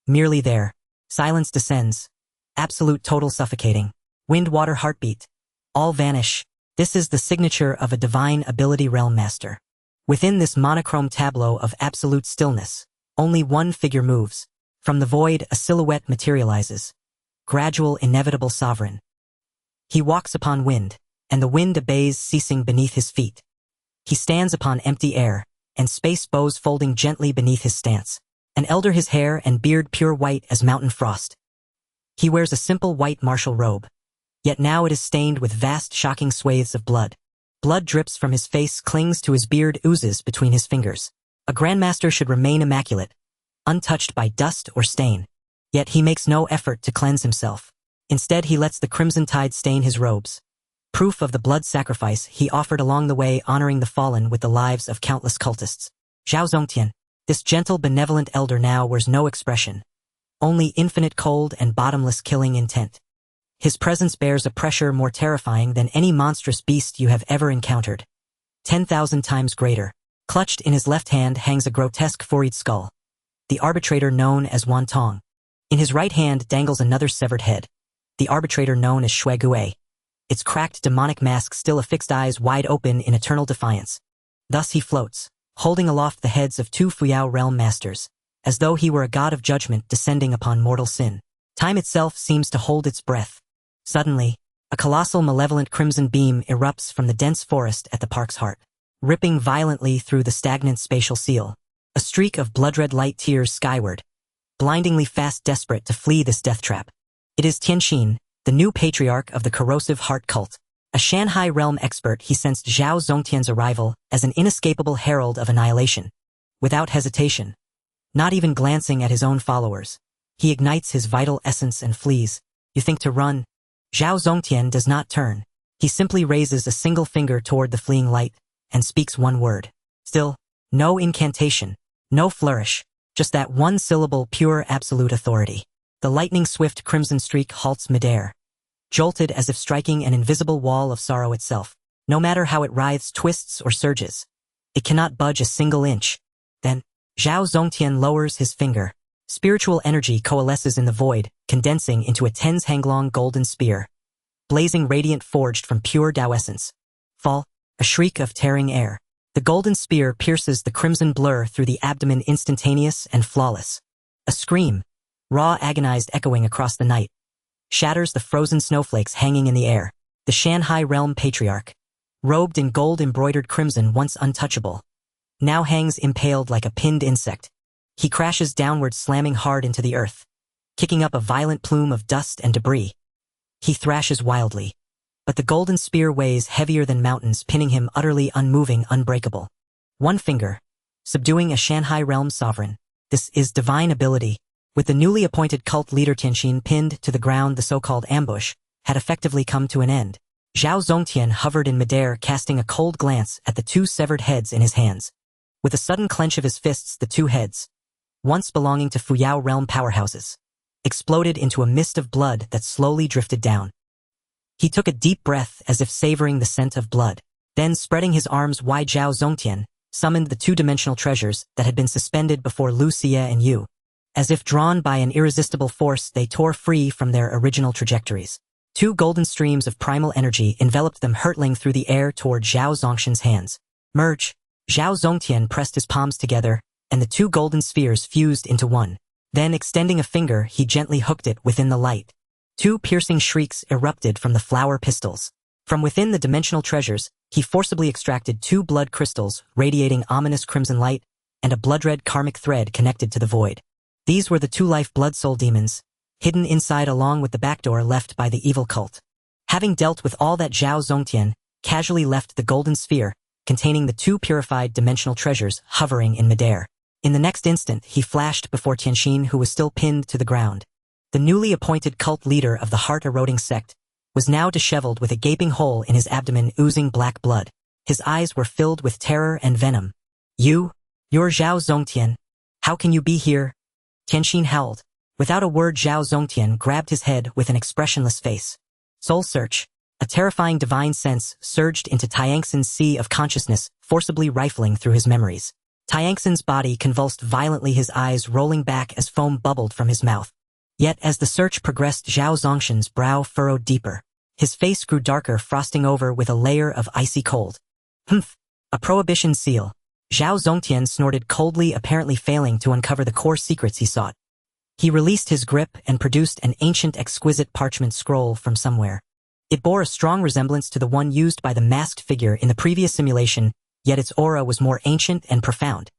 Merely there. Silence descends. Absolute, total, suffocating. Wind, water, heartbeat. All vanish. This is the signature of a divine ability realm master. Within this monochrome tableau of absolute stillness, only one figure moves. From the void, a silhouette materializes. Gradual, inevitable, sovereign. He walks upon wind, and the wind obeys, ceasing beneath his feet. He stands upon empty air, and space bows folding gently beneath his stance. An elder, his hair and beard pure white as mountain frost. He wears a simple white martial robe. Yet now it is stained with vast, shocking swathes of blood. Blood drips from his face, clings to his beard, oozes between his fingers. A grandmaster should remain immaculate, untouched by dust or stain. Yet he makes no effort to cleanse himself. Instead, he lets the crimson tide stain his robes. proof of the blood sacrifice he offered along the way, honoring the fallen with the lives of countless cultists. Zhao Zongtian, this gentle, benevolent elder, now wears no expression, only infinite cold and bottomless killing intent. His presence bears a pressure more terrifying than any monstrous beast you have ever encountered. 10,000 times greater. Clutched in his left hand hangs a grotesque four-eyed skull, the arbitrator known as Wan Tong. In his right hand dangles another severed head, the arbitrator known as Shui Gui, its cracked demonic mask still affixed, eyes wide open in eternal defiance. Thus he floats, holding aloft the heads of two Fuyao realm masters, as though he were a god of judgment descending upon mortal sin. Time itself seems to hold its breath. Suddenly, a colossal malevolent crimson beam erupts from the dense forest at the park's heart, ripping violently through the stagnant spatial seal. A streak of blood-red light tears skyward, blindingly fast, desperate to flee this death trap. It is Tianxin, the new patriarch of the corrosive heart cult. A Shanghai realm expert, he sensed Zhao Zongtian's arrival as an inescapable herald of annihilation. Without hesitation, not even glancing at his own followers, he ignites his vital essence and flees. You think to run? Zhao Zongtian does not turn. He simply raises a single finger toward the fleeing light and speaks one word. Still, no incantation, no flourish, just that one syllable, pure absolute authority. The lightning-swift crimson streak halts midair, jolted as if striking an invisible wall of sorrow itself. No matter how it writhes, twists, or surges, it cannot budge a single inch. Then, Zhao Zongtian lowers his finger. Spiritual energy coalesces in the void, condensing into a 10-hanglong golden spear, blazing radiant, forged from pure Tao essence. Fall, a shriek of tearing air. The golden spear pierces the crimson blur through the abdomen, instantaneous and flawless. A scream, raw, agonized, echoing across the night, shatters the frozen snowflakes hanging in the air. The Shanghai realm patriarch, robed in gold-embroidered crimson, once untouchable, now hangs impaled like a pinned insect. He crashes downward, slamming hard into the earth, kicking up a violent plume of dust and debris. He thrashes wildly, but the golden spear weighs heavier than mountains, pinning him utterly unmoving, unbreakable. One finger, subduing a Shanghai realm sovereign. This is divine ability. With the newly appointed cult leader Tianxin pinned to the ground, the so-called ambush had effectively come to an end. Zhao Zongtian hovered in midair, casting a cold glance at the two severed heads in his hands. With a sudden clench of his fists, the two heads, once belonging to Fuyao realm powerhouses, exploded into a mist of blood that slowly drifted down. He took a deep breath as if savoring the scent of blood. Then, spreading his arms wide, Zhao Zongtian summoned the two-dimensional treasures that had been suspended before Lu Xie and Yu. As if drawn by an irresistible force, they tore free from their original trajectories. Two golden streams of primal energy enveloped them, hurtling through the air toward Zhao Zongtian's hands. Merge. Zhao Zongtian pressed his palms together, and the two golden spheres fused into one. Then, extending a finger, he gently hooked it within the light. Two piercing shrieks erupted from the flower pistils. From within the dimensional treasures, he forcibly extracted two blood crystals, radiating ominous crimson light, and a blood-red karmic thread connected to the void. These were the two life blood soul demons, hidden inside along with the backdoor left by the evil cult. Having dealt with all that, Zhao Zongtian casually left the golden sphere, containing the two purified dimensional treasures, hovering in midair. In the next instant, he flashed before Tianxin, who was still pinned to the ground. The newly appointed cult leader of the heart-eroding sect was now disheveled, with a gaping hole in his abdomen oozing black blood. His eyes were filled with terror and venom. You're Zhao Zongtian. How can you be here? Tianxin howled. Without a word, Zhao Zongtian grabbed his head with an expressionless face. Soul search. A terrifying divine sense surged into Tianxin's sea of consciousness, forcibly rifling through his memories. Tianxin's body convulsed violently, his eyes rolling back as foam bubbled from his mouth. Yet as the search progressed, Zhao Zongtian's brow furrowed deeper. His face grew darker, frosting over with a layer of icy cold. Humph! A prohibition seal. Zhao Zongtian snorted coldly, apparently failing to uncover the core secrets he sought. He released his grip and produced an ancient, exquisite parchment scroll from somewhere. It bore a strong resemblance to the one used by the masked figure in the previous simulation, yet its aura was more ancient and profound.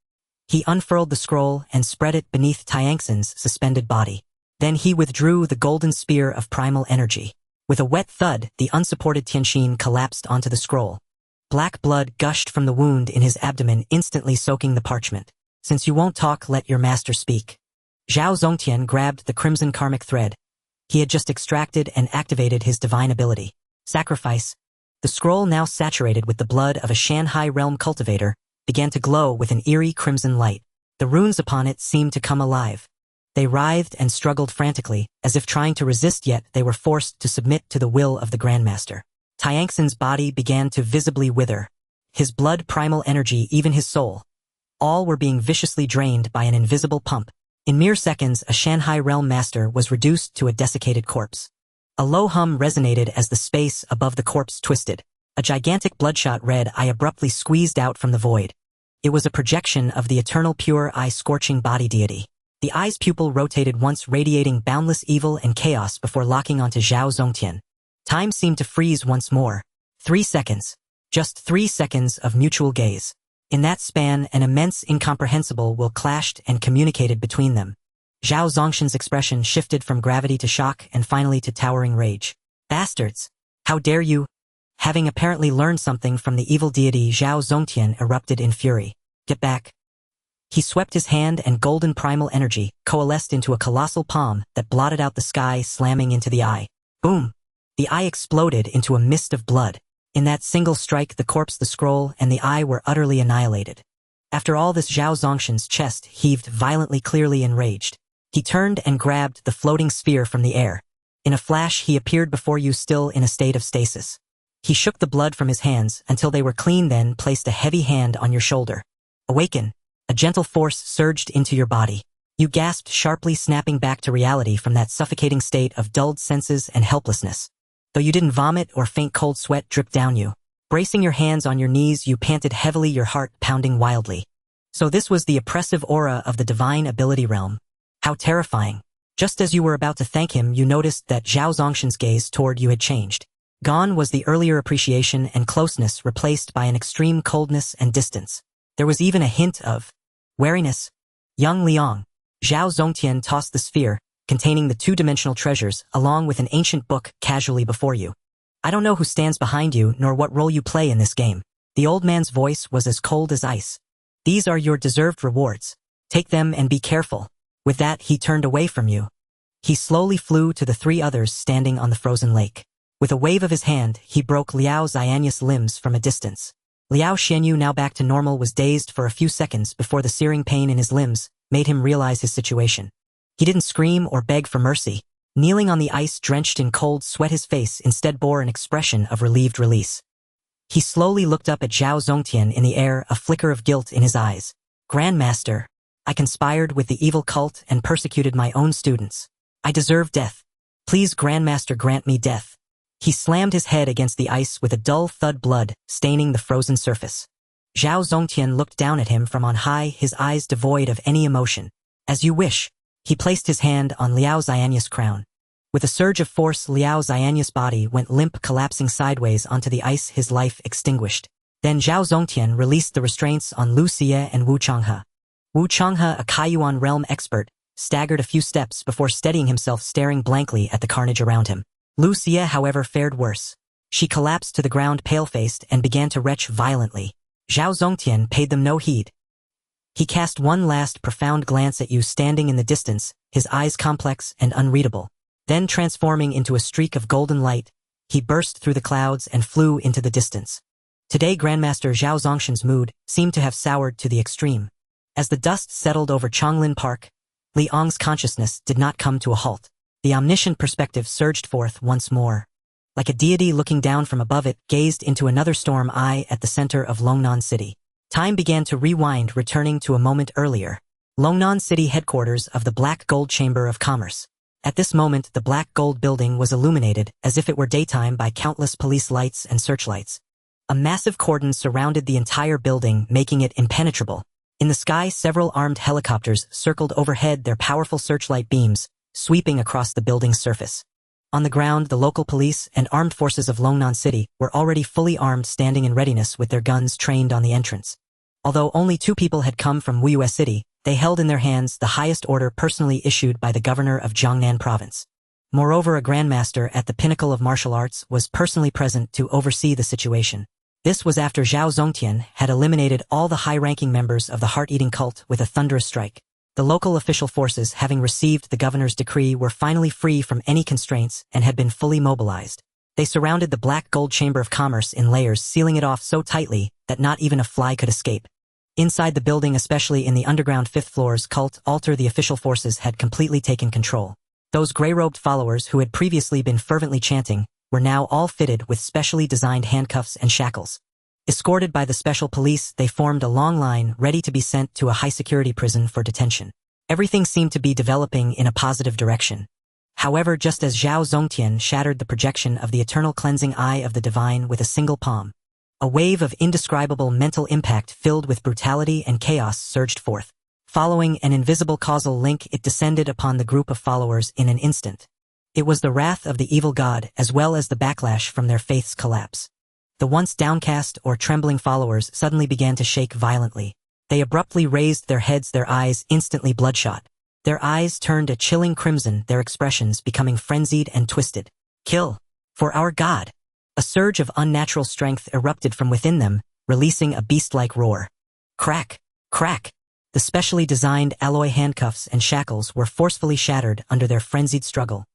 He unfurled the scroll and spread it beneath Tianxin's suspended body. Then he withdrew the golden spear of primal energy. With a wet thud, the unsupported Tianxin collapsed onto the scroll. Black blood gushed from the wound in his abdomen, instantly soaking the parchment. Since you won't talk, let your master speak. Zhao Zongtian grabbed the crimson karmic thread. He had just extracted and activated his divine ability. Sacrifice. The scroll, now saturated with the blood of a Shanghai realm cultivator, began to glow with an eerie crimson light. The runes upon it seemed to come alive. They writhed and struggled frantically, as if trying to resist, yet they were forced to submit to the will of the Grandmaster. Tianxin's body began to visibly wither. His blood, primal energy, even his soul. All were being viciously drained by an invisible pump. In mere seconds, a Shanghai realm master was reduced to a desiccated corpse. A low hum resonated as the space above the corpse twisted. A gigantic bloodshot red eye abruptly squeezed out from the void. It was a projection of the eternal pure eye scorching body deity. The eye's pupil rotated once, radiating boundless evil and chaos before locking onto Zhao Zongtian. Time seemed to freeze once more. 3 seconds. Just 3 seconds of mutual gaze. In that span, an immense, incomprehensible will clashed and communicated between them. Zhao Zongtian's expression shifted from gravity to shock and finally to towering rage. Bastards! How dare you! Having apparently learned something from the evil deity, Zhao Zongtian erupted in fury. Get back! He swept his hand, and golden primal energy coalesced into a colossal palm that blotted out the sky, slamming into the eye. Boom! The eye exploded into a mist of blood. In that single strike, the corpse, the scroll, and the eye were utterly annihilated. After all this, Zhao Zongtian's chest heaved violently, clearly enraged. He turned and grabbed the floating sphere from the air. In a flash, he appeared before you, still in a state of stasis. He shook the blood from his hands until they were clean, then placed a heavy hand on your shoulder. Awaken! A gentle force surged into your body. You gasped sharply, snapping back to reality from that suffocating state of dulled senses and helplessness. Though you didn't vomit or faint, cold sweat dripped down you. Bracing your hands on your knees, you panted heavily, your heart pounding wildly. So this was the oppressive aura of the divine ability realm. How terrifying. Just as you were about to thank him, you noticed that Zhao Zongtian's gaze toward you had changed. Gone was the earlier appreciation and closeness, replaced by an extreme coldness and distance. There was even a hint of wariness. Young Liang. Zhao Zongtian tossed the sphere, containing the two-dimensional treasures, along with an ancient book, casually before you. I don't know who stands behind you, nor what role you play in this game. The old man's voice was as cold as ice. These are your deserved rewards. Take them and be careful. With that, he turned away from you. He slowly flew to the 3 others standing on the frozen lake. With a wave of his hand, he broke Liao Xianyu's limbs from a distance. Liao Xianyu, now back to normal, was dazed for a few seconds before the searing pain in his limbs made him realize his situation. He didn't scream or beg for mercy. Kneeling on the ice, drenched in cold sweat, his face instead bore an expression of relieved release. He slowly looked up at Zhao Zongtian in the air, a flicker of guilt in his eyes. Grandmaster, I conspired with the evil cult and persecuted my own students. I deserve death. Please, Grandmaster, grant me death. He slammed his head against the ice with a dull thud, blood staining the frozen surface. Zhao Zongtian looked down at him from on high, his eyes devoid of any emotion. As you wish. He placed his hand on Liao Xianyu's crown. With a surge of force, Liao Xianyu's body went limp, collapsing sideways onto the ice, his life extinguished. Then Zhao Zongtian released the restraints on Lu Xie and Wu Changhe. Wu Changhe, a Kaiyuan realm expert, staggered a few steps before steadying himself, staring blankly at the carnage around him. Lu Xie, however, fared worse. She collapsed to the ground, pale-faced, and began to retch violently. Zhao Zongtian paid them no heed. He cast one last profound glance at you standing in the distance, his eyes complex and unreadable. Then, transforming into a streak of golden light, he burst through the clouds and flew into the distance. Today, Grandmaster Zhao Zongtian's mood seemed to have soured to the extreme. As the dust settled over Chonglin Park, Liang's consciousness did not come to a halt. The omniscient perspective surged forth once more. Like a deity looking down from above, it gazed into another storm eye at the center of Longnan City. Time began to rewind, returning to a moment earlier. Longnan City, headquarters of the Black Gold Chamber of Commerce. At this moment, the Black Gold building was illuminated, as if it were daytime, by countless police lights and searchlights. A massive cordon surrounded the entire building, making it impenetrable. In the sky, several armed helicopters circled overhead, their powerful searchlight beams sweeping across the building's surface. On the ground, the local police and armed forces of Longnan City were already fully armed, standing in readiness with their guns trained on the entrance. Although only 2 people had come from Wuyue City, they held in their hands the highest order personally issued by the governor of Jiangnan province. Moreover, a grandmaster at the pinnacle of martial arts was personally present to oversee the situation. This was after Zhao Zongtian had eliminated all the high-ranking members of the heart-eating cult with a thunderous strike. The local official forces, having received the governor's decree, were finally free from any constraints and had been fully mobilized. They surrounded the black gold chamber of commerce in layers, sealing it off so tightly that not even a fly could escape. Inside the building, especially in the underground fifth floors, cult altar, the official forces had completely taken control. Those gray-robed followers who had previously been fervently chanting were now all fitted with specially designed handcuffs and shackles. Escorted by the special police, they formed a long line ready to be sent to a high-security prison for detention. Everything seemed to be developing in a positive direction. However, just as Zhao Zongtian shattered the projection of the eternal cleansing eye of the divine with a single palm, a wave of indescribable mental impact filled with brutality and chaos surged forth. Following an invisible causal link, it descended upon the group of followers in an instant. It was the wrath of the evil god as well as the backlash from their faith's collapse. The once downcast or trembling followers suddenly began to shake violently. They abruptly raised their heads, their eyes instantly bloodshot. Their eyes turned a chilling crimson, their expressions becoming frenzied and twisted. Kill! For our god! A surge of unnatural strength erupted from within them, releasing a beast-like roar. Crack! Crack! The specially designed alloy handcuffs and shackles were forcefully shattered under their frenzied struggle.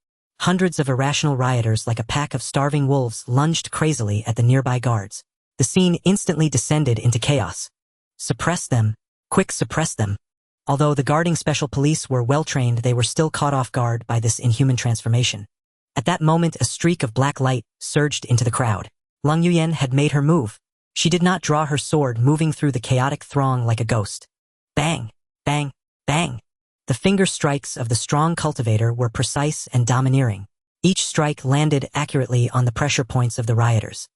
Hundreds of irrational rioters, like a pack of starving wolves, lunged crazily at the nearby guards. The scene instantly descended into chaos. Suppress them! Quick, suppress them! Although the guarding special police were well-trained, they were still caught off guard by this inhuman transformation. At that moment, a streak of black light surged into the crowd. Lung Yuyan had made her move. She did not draw her sword, moving through the chaotic throng like a ghost. Bang! Bang! Bang! The finger strikes of the strong cultivator were precise and domineering. Each strike landed accurately on the pressure points of the rioters.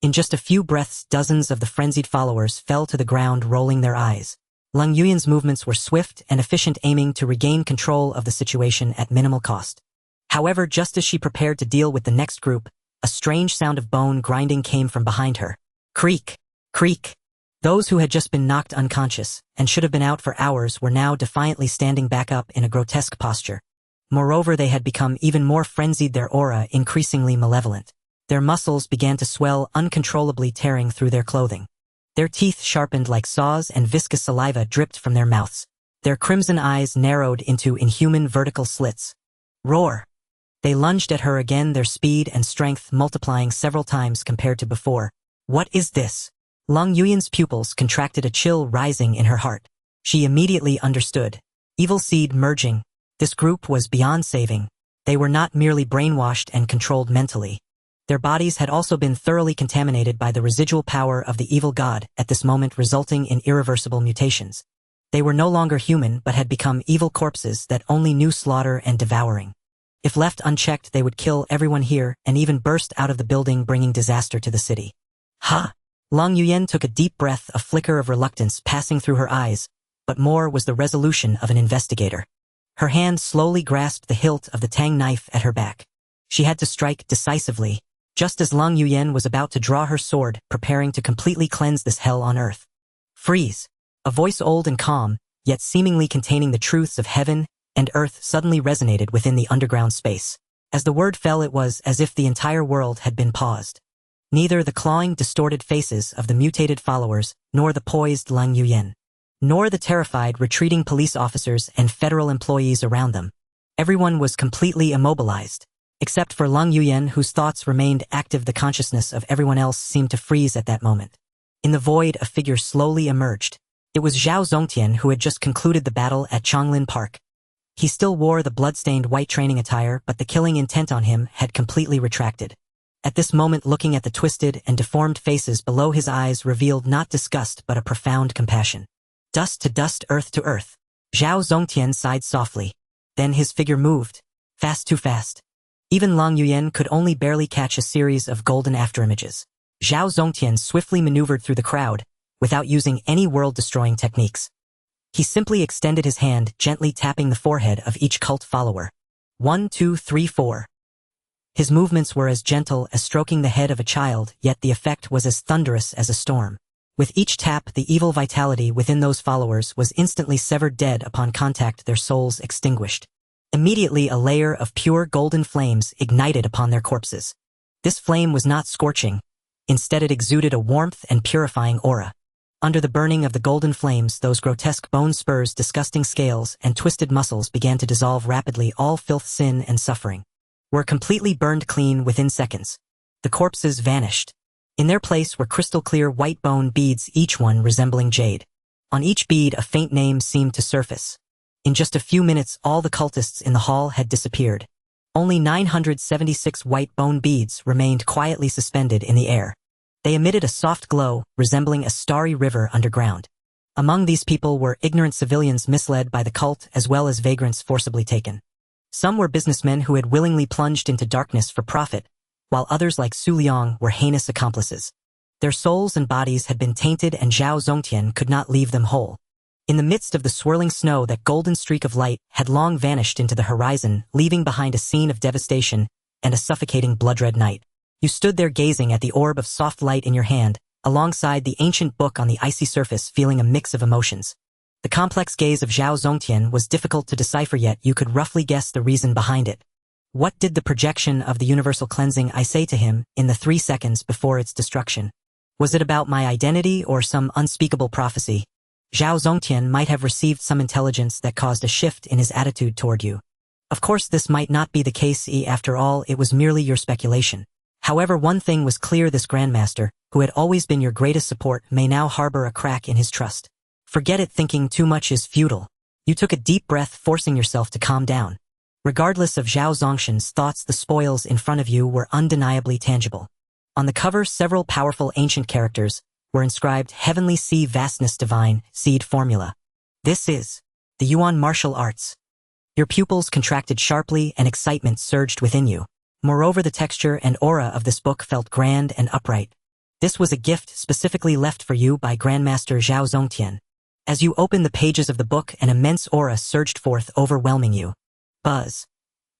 In just a few breaths, dozens of the frenzied followers fell to the ground, rolling their eyes. Lung Yuyan's movements were swift and efficient, aiming to regain control of the situation at minimal cost. However, just as she prepared to deal with the next group, a strange sound of bone grinding came from behind her. Creak! Creak! Those who had just been knocked unconscious and should have been out for hours were now defiantly standing back up in a grotesque posture. Moreover, they had become even more frenzied, their aura increasingly malevolent. Their muscles began to swell uncontrollably, tearing through their clothing. Their teeth sharpened like saws and viscous saliva dripped from their mouths. Their crimson eyes narrowed into inhuman vertical slits. Roar! They lunged at her again, their speed and strength multiplying several times compared to before. What is this? Lung Yuyan's pupils contracted, a chill rising in her heart. She immediately understood. Evil seed merging. This group was beyond saving. They were not merely brainwashed and controlled mentally. Their bodies had also been thoroughly contaminated by the residual power of the evil god at this moment, resulting in irreversible mutations. They were no longer human but had become evil corpses that only knew slaughter and devouring. If left unchecked, they would kill everyone here and even burst out of the building, bringing disaster to the city. Ha! Lung Yuyan took a deep breath, a flicker of reluctance passing through her eyes, but more was the resolution of an investigator. Her hand slowly grasped the hilt of the tang knife at her back. She had to strike decisively, just as Lung Yuyan was about to draw her sword, preparing to completely cleanse this hell on earth. Freeze! A voice old and calm, yet seemingly containing the truths of heaven and earth, suddenly resonated within the underground space. As the word fell, it was as if the entire world had been paused. Neither the clawing, distorted faces of the mutated followers, nor the poised Lung Yuyan, nor the terrified, retreating police officers and federal employees around them. Everyone was completely immobilized. Except for Lung Yuyan, whose thoughts remained active, the consciousness of everyone else seemed to freeze at that moment. In the void, a figure slowly emerged. It was Zhao Zongtian, who had just concluded the battle at Chonglin Park. He still wore the blood-stained white training attire, but the killing intent on him had completely retracted. At this moment, looking at the twisted and deformed faces below his eyes revealed not disgust but a profound compassion. Dust to dust, earth to earth. Zhao Zongtian sighed softly. Then his figure moved. Fast, too fast. Even Lung Yuyan could only barely catch a series of golden afterimages. Zhao Zongtian swiftly maneuvered through the crowd, without using any world-destroying techniques. He simply extended his hand, gently tapping the forehead of each cult follower. 1, 2, 3, 4. His movements were as gentle as stroking the head of a child, yet the effect was as thunderous as a storm. With each tap, the evil vitality within those followers was instantly severed, dead upon contact, their souls extinguished. Immediately, a layer of pure golden flames ignited upon their corpses. This flame was not scorching. Instead, it exuded a warmth and purifying aura. Under the burning of the golden flames, those grotesque bone spurs, disgusting scales, and twisted muscles began to dissolve rapidly. All filth, sin, and suffering were completely burned clean within seconds. The corpses vanished. In their place were crystal-clear white bone beads, each one resembling jade. On each bead, a faint name seemed to surface. In just a few minutes, all the cultists in the hall had disappeared. Only 976 white bone beads remained quietly suspended in the air. They emitted a soft glow, resembling a starry river underground. Among these people were ignorant civilians misled by the cult as well as vagrants forcibly taken. Some were businessmen who had willingly plunged into darkness for profit, while others like Su Liang were heinous accomplices. Their souls and bodies had been tainted and Zhao Zongtian could not leave them whole. In the midst of the swirling snow, that golden streak of light had long vanished into the horizon, leaving behind a scene of devastation and a suffocating blood-red night. You stood there gazing at the orb of soft light in your hand, alongside the ancient book on the icy surface, feeling a mix of emotions. The complex gaze of Zhao Zongtian was difficult to decipher, yet you could roughly guess the reason behind it. What did the projection of the universal cleansing I say to him in the 3 seconds before its destruction? Was it about my identity or some unspeakable prophecy? Zhao Zongtian might have received some intelligence that caused a shift in his attitude toward you. Of course, this might not be the case. After all, it was merely your speculation. However, one thing was clear: this Grandmaster, who had always been your greatest support, may now harbor a crack in his trust. Forget it. Thinking too much is futile. You took a deep breath, forcing yourself to calm down. Regardless of Zhao Zongtian's thoughts, the spoils in front of you were undeniably tangible. On the cover, several powerful ancient characters were inscribed: Heavenly Sea, Vastness, Divine Seed Formula. This is the Yuan martial arts. Your pupils contracted sharply and excitement surged within you. Moreover, the texture and aura of this book felt grand and upright. This was a gift specifically left for you by Grandmaster Zhao Zongtian. As you opened the pages of the book, an immense aura surged forth, overwhelming you. Buzz.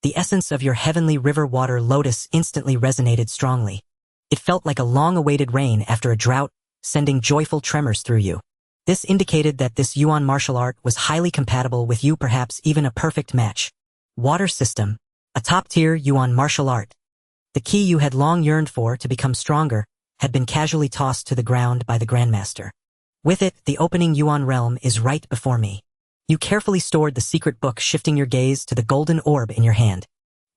The essence of your heavenly river water lotus instantly resonated strongly. It felt like a long-awaited rain after a drought, sending joyful tremors through you. This indicated that this Yuan martial art was highly compatible with you, perhaps even a perfect match. Water system. A top-tier Yuan martial art. The key you had long yearned for to become stronger had been casually tossed to the ground by the Grandmaster. With it, the opening Yuan realm is right before me. You carefully stored the secret book, shifting your gaze to the golden orb in your hand.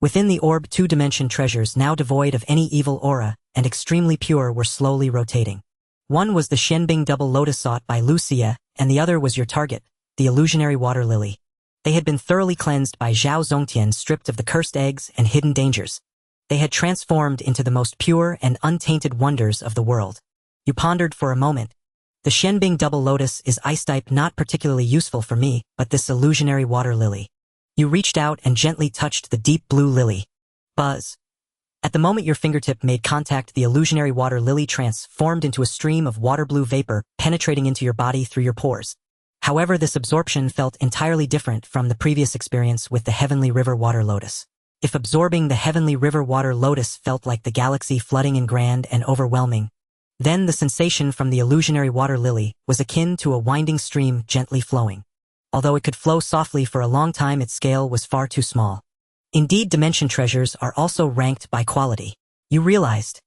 Within the orb, 2-dimension treasures, now devoid of any evil aura and extremely pure, were slowly rotating. One was the Shenbing double lotus sought by Lucia, and the other was your target, the illusionary water lily. They had been thoroughly cleansed by Zhao Zongtian, stripped of the cursed eggs and hidden dangers. They had transformed into the most pure and untainted wonders of the world. You pondered for a moment. The Shenbing double lotus is ice-type, not particularly useful for me, but this illusionary water lily. You reached out and gently touched the deep blue lily. Buzz. At the moment your fingertip made contact, the illusionary water lily transformed into a stream of water blue vapor, penetrating into your body through your pores. However, this absorption felt entirely different from the previous experience with the heavenly river water lotus. If absorbing the heavenly river water lotus felt like the galaxy flooding in grand and overwhelming, then the sensation from the illusionary water lily was akin to a winding stream gently flowing. Although it could flow softly for a long time, its scale was far too small. Indeed, dimension treasures are also ranked by quality. You realized.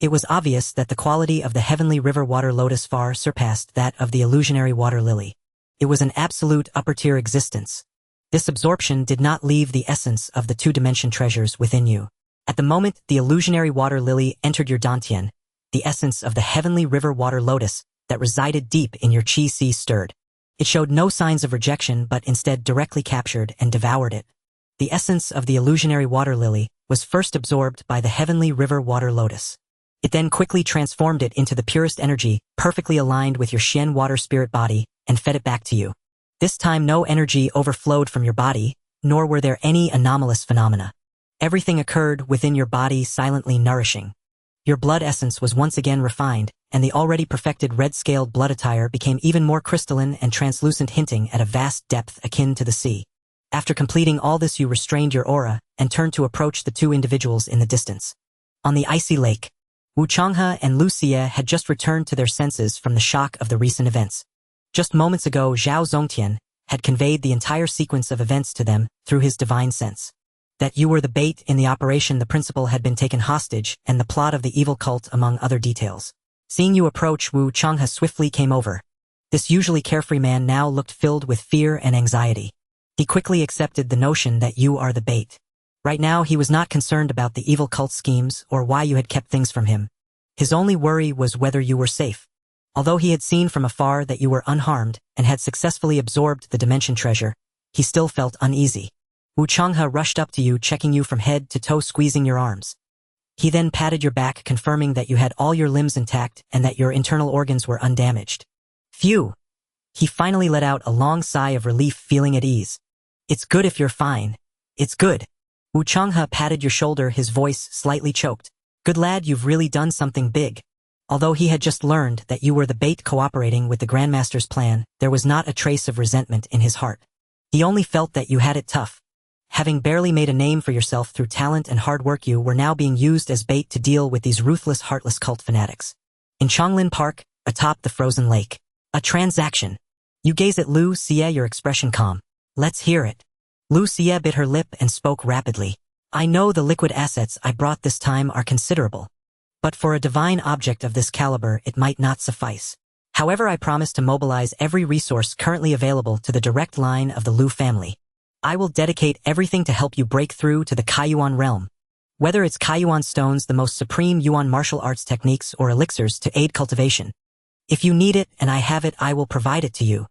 It was obvious that the quality of the heavenly river water lotus far surpassed that of the illusionary water lily. It was an absolute upper-tier existence. This absorption did not leave the essence of the 2-dimension treasures within you. At the moment the illusionary water lily entered your dantian, the essence of the heavenly river water lotus that resided deep in your chi sea stirred. It showed no signs of rejection, but instead directly captured and devoured it. The essence of the illusionary water lily was first absorbed by the heavenly river water lotus. It then quickly transformed it into the purest energy, perfectly aligned with your Shen water spirit body, and fed it back to you. This time no energy overflowed from your body, nor were there any anomalous phenomena. Everything occurred within your body, silently nourishing. Your blood essence was once again refined, and the already perfected red-scaled blood attire became even more crystalline and translucent, hinting at a vast depth akin to the sea. After completing all this, you restrained your aura and turned to approach the 2 individuals in the distance. On the icy lake, Wu Changhe and Lucia had just returned to their senses from the shock of the recent events. Just moments ago, Zhao Zongtian had conveyed the entire sequence of events to them through his divine sense. That you were the bait in the operation, the principal had been taken hostage, and the plot of the evil cult, among other details. Seeing you approach, Wu Changhe swiftly came over. This usually carefree man now looked filled with fear and anxiety. He quickly accepted the notion that you are the bait. Right now, he was not concerned about the evil cult schemes or why you had kept things from him. His only worry was whether you were safe. Although he had seen from afar that you were unharmed and had successfully absorbed the dimension treasure, he still felt uneasy. Wu Changhe rushed up to you, checking you from head to toe, squeezing your arms. He then patted your back, confirming that you had all your limbs intact and that your internal organs were undamaged. Phew! He finally let out a long sigh of relief, feeling at ease. It's good if you're fine. It's good. Wu Changhe patted your shoulder, his voice slightly choked. Good lad, you've really done something big. Although he had just learned that you were the bait cooperating with the Grandmaster's plan, there was not a trace of resentment in his heart. He only felt that you had it tough. Having barely made a name for yourself through talent and hard work, you were now being used as bait to deal with these ruthless, heartless cult fanatics. In Changlin Park, atop the frozen lake. A transaction. You gaze at Lu Xie, your expression calm. Let's hear it. Lu Xie bit her lip and spoke rapidly. I know the liquid assets I brought this time are considerable. But for a divine object of this caliber, it might not suffice. However, I promise to mobilize every resource currently available to the direct line of the Lu family. I will dedicate everything to help you break through to the Kaiyuan realm. Whether it's Kaiyuan stones, the most supreme Yuan martial arts techniques, or elixirs to aid cultivation. If you need it and I have it, I will provide it to you.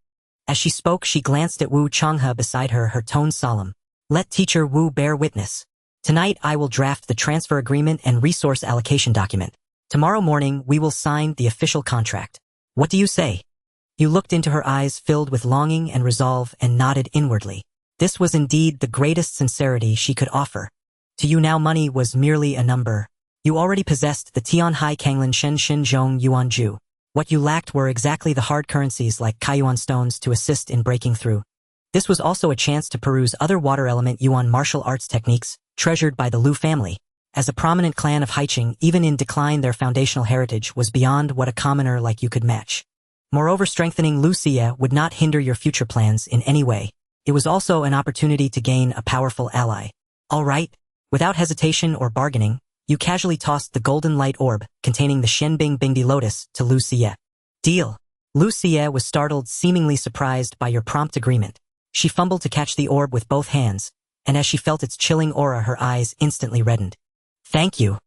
As she spoke, she glanced at Wu Changhe beside her, her tone solemn. Let teacher Wu bear witness. Tonight I will draft the transfer agreement and resource allocation document. Tomorrow morning we will sign the official contract. What do you say? You looked into her eyes filled with longing and resolve and nodded inwardly. This was indeed the greatest sincerity she could offer. To you now money was merely a number. You already possessed the Tianhai Kanglin Shen Xin Zhong Yuan Ju. What you lacked were exactly the hard currencies like Kaiyuan stones to assist in breaking through. This was also a chance to peruse other water element Yuan martial arts techniques, treasured by the Lu family. As a prominent clan of Haiqing, even in decline, their foundational heritage was beyond what a commoner like you could match. Moreover, strengthening Lu Xie would not hinder your future plans in any way. It was also an opportunity to gain a powerful ally. All right. Without hesitation or bargaining, you casually tossed the golden light orb containing the Shenbing Bingdi lotus to Lu Xie. Deal. Lu Xie was startled, seemingly surprised by your prompt agreement. She fumbled to catch the orb with both hands, and as she felt its chilling aura, her eyes instantly reddened. Thank you.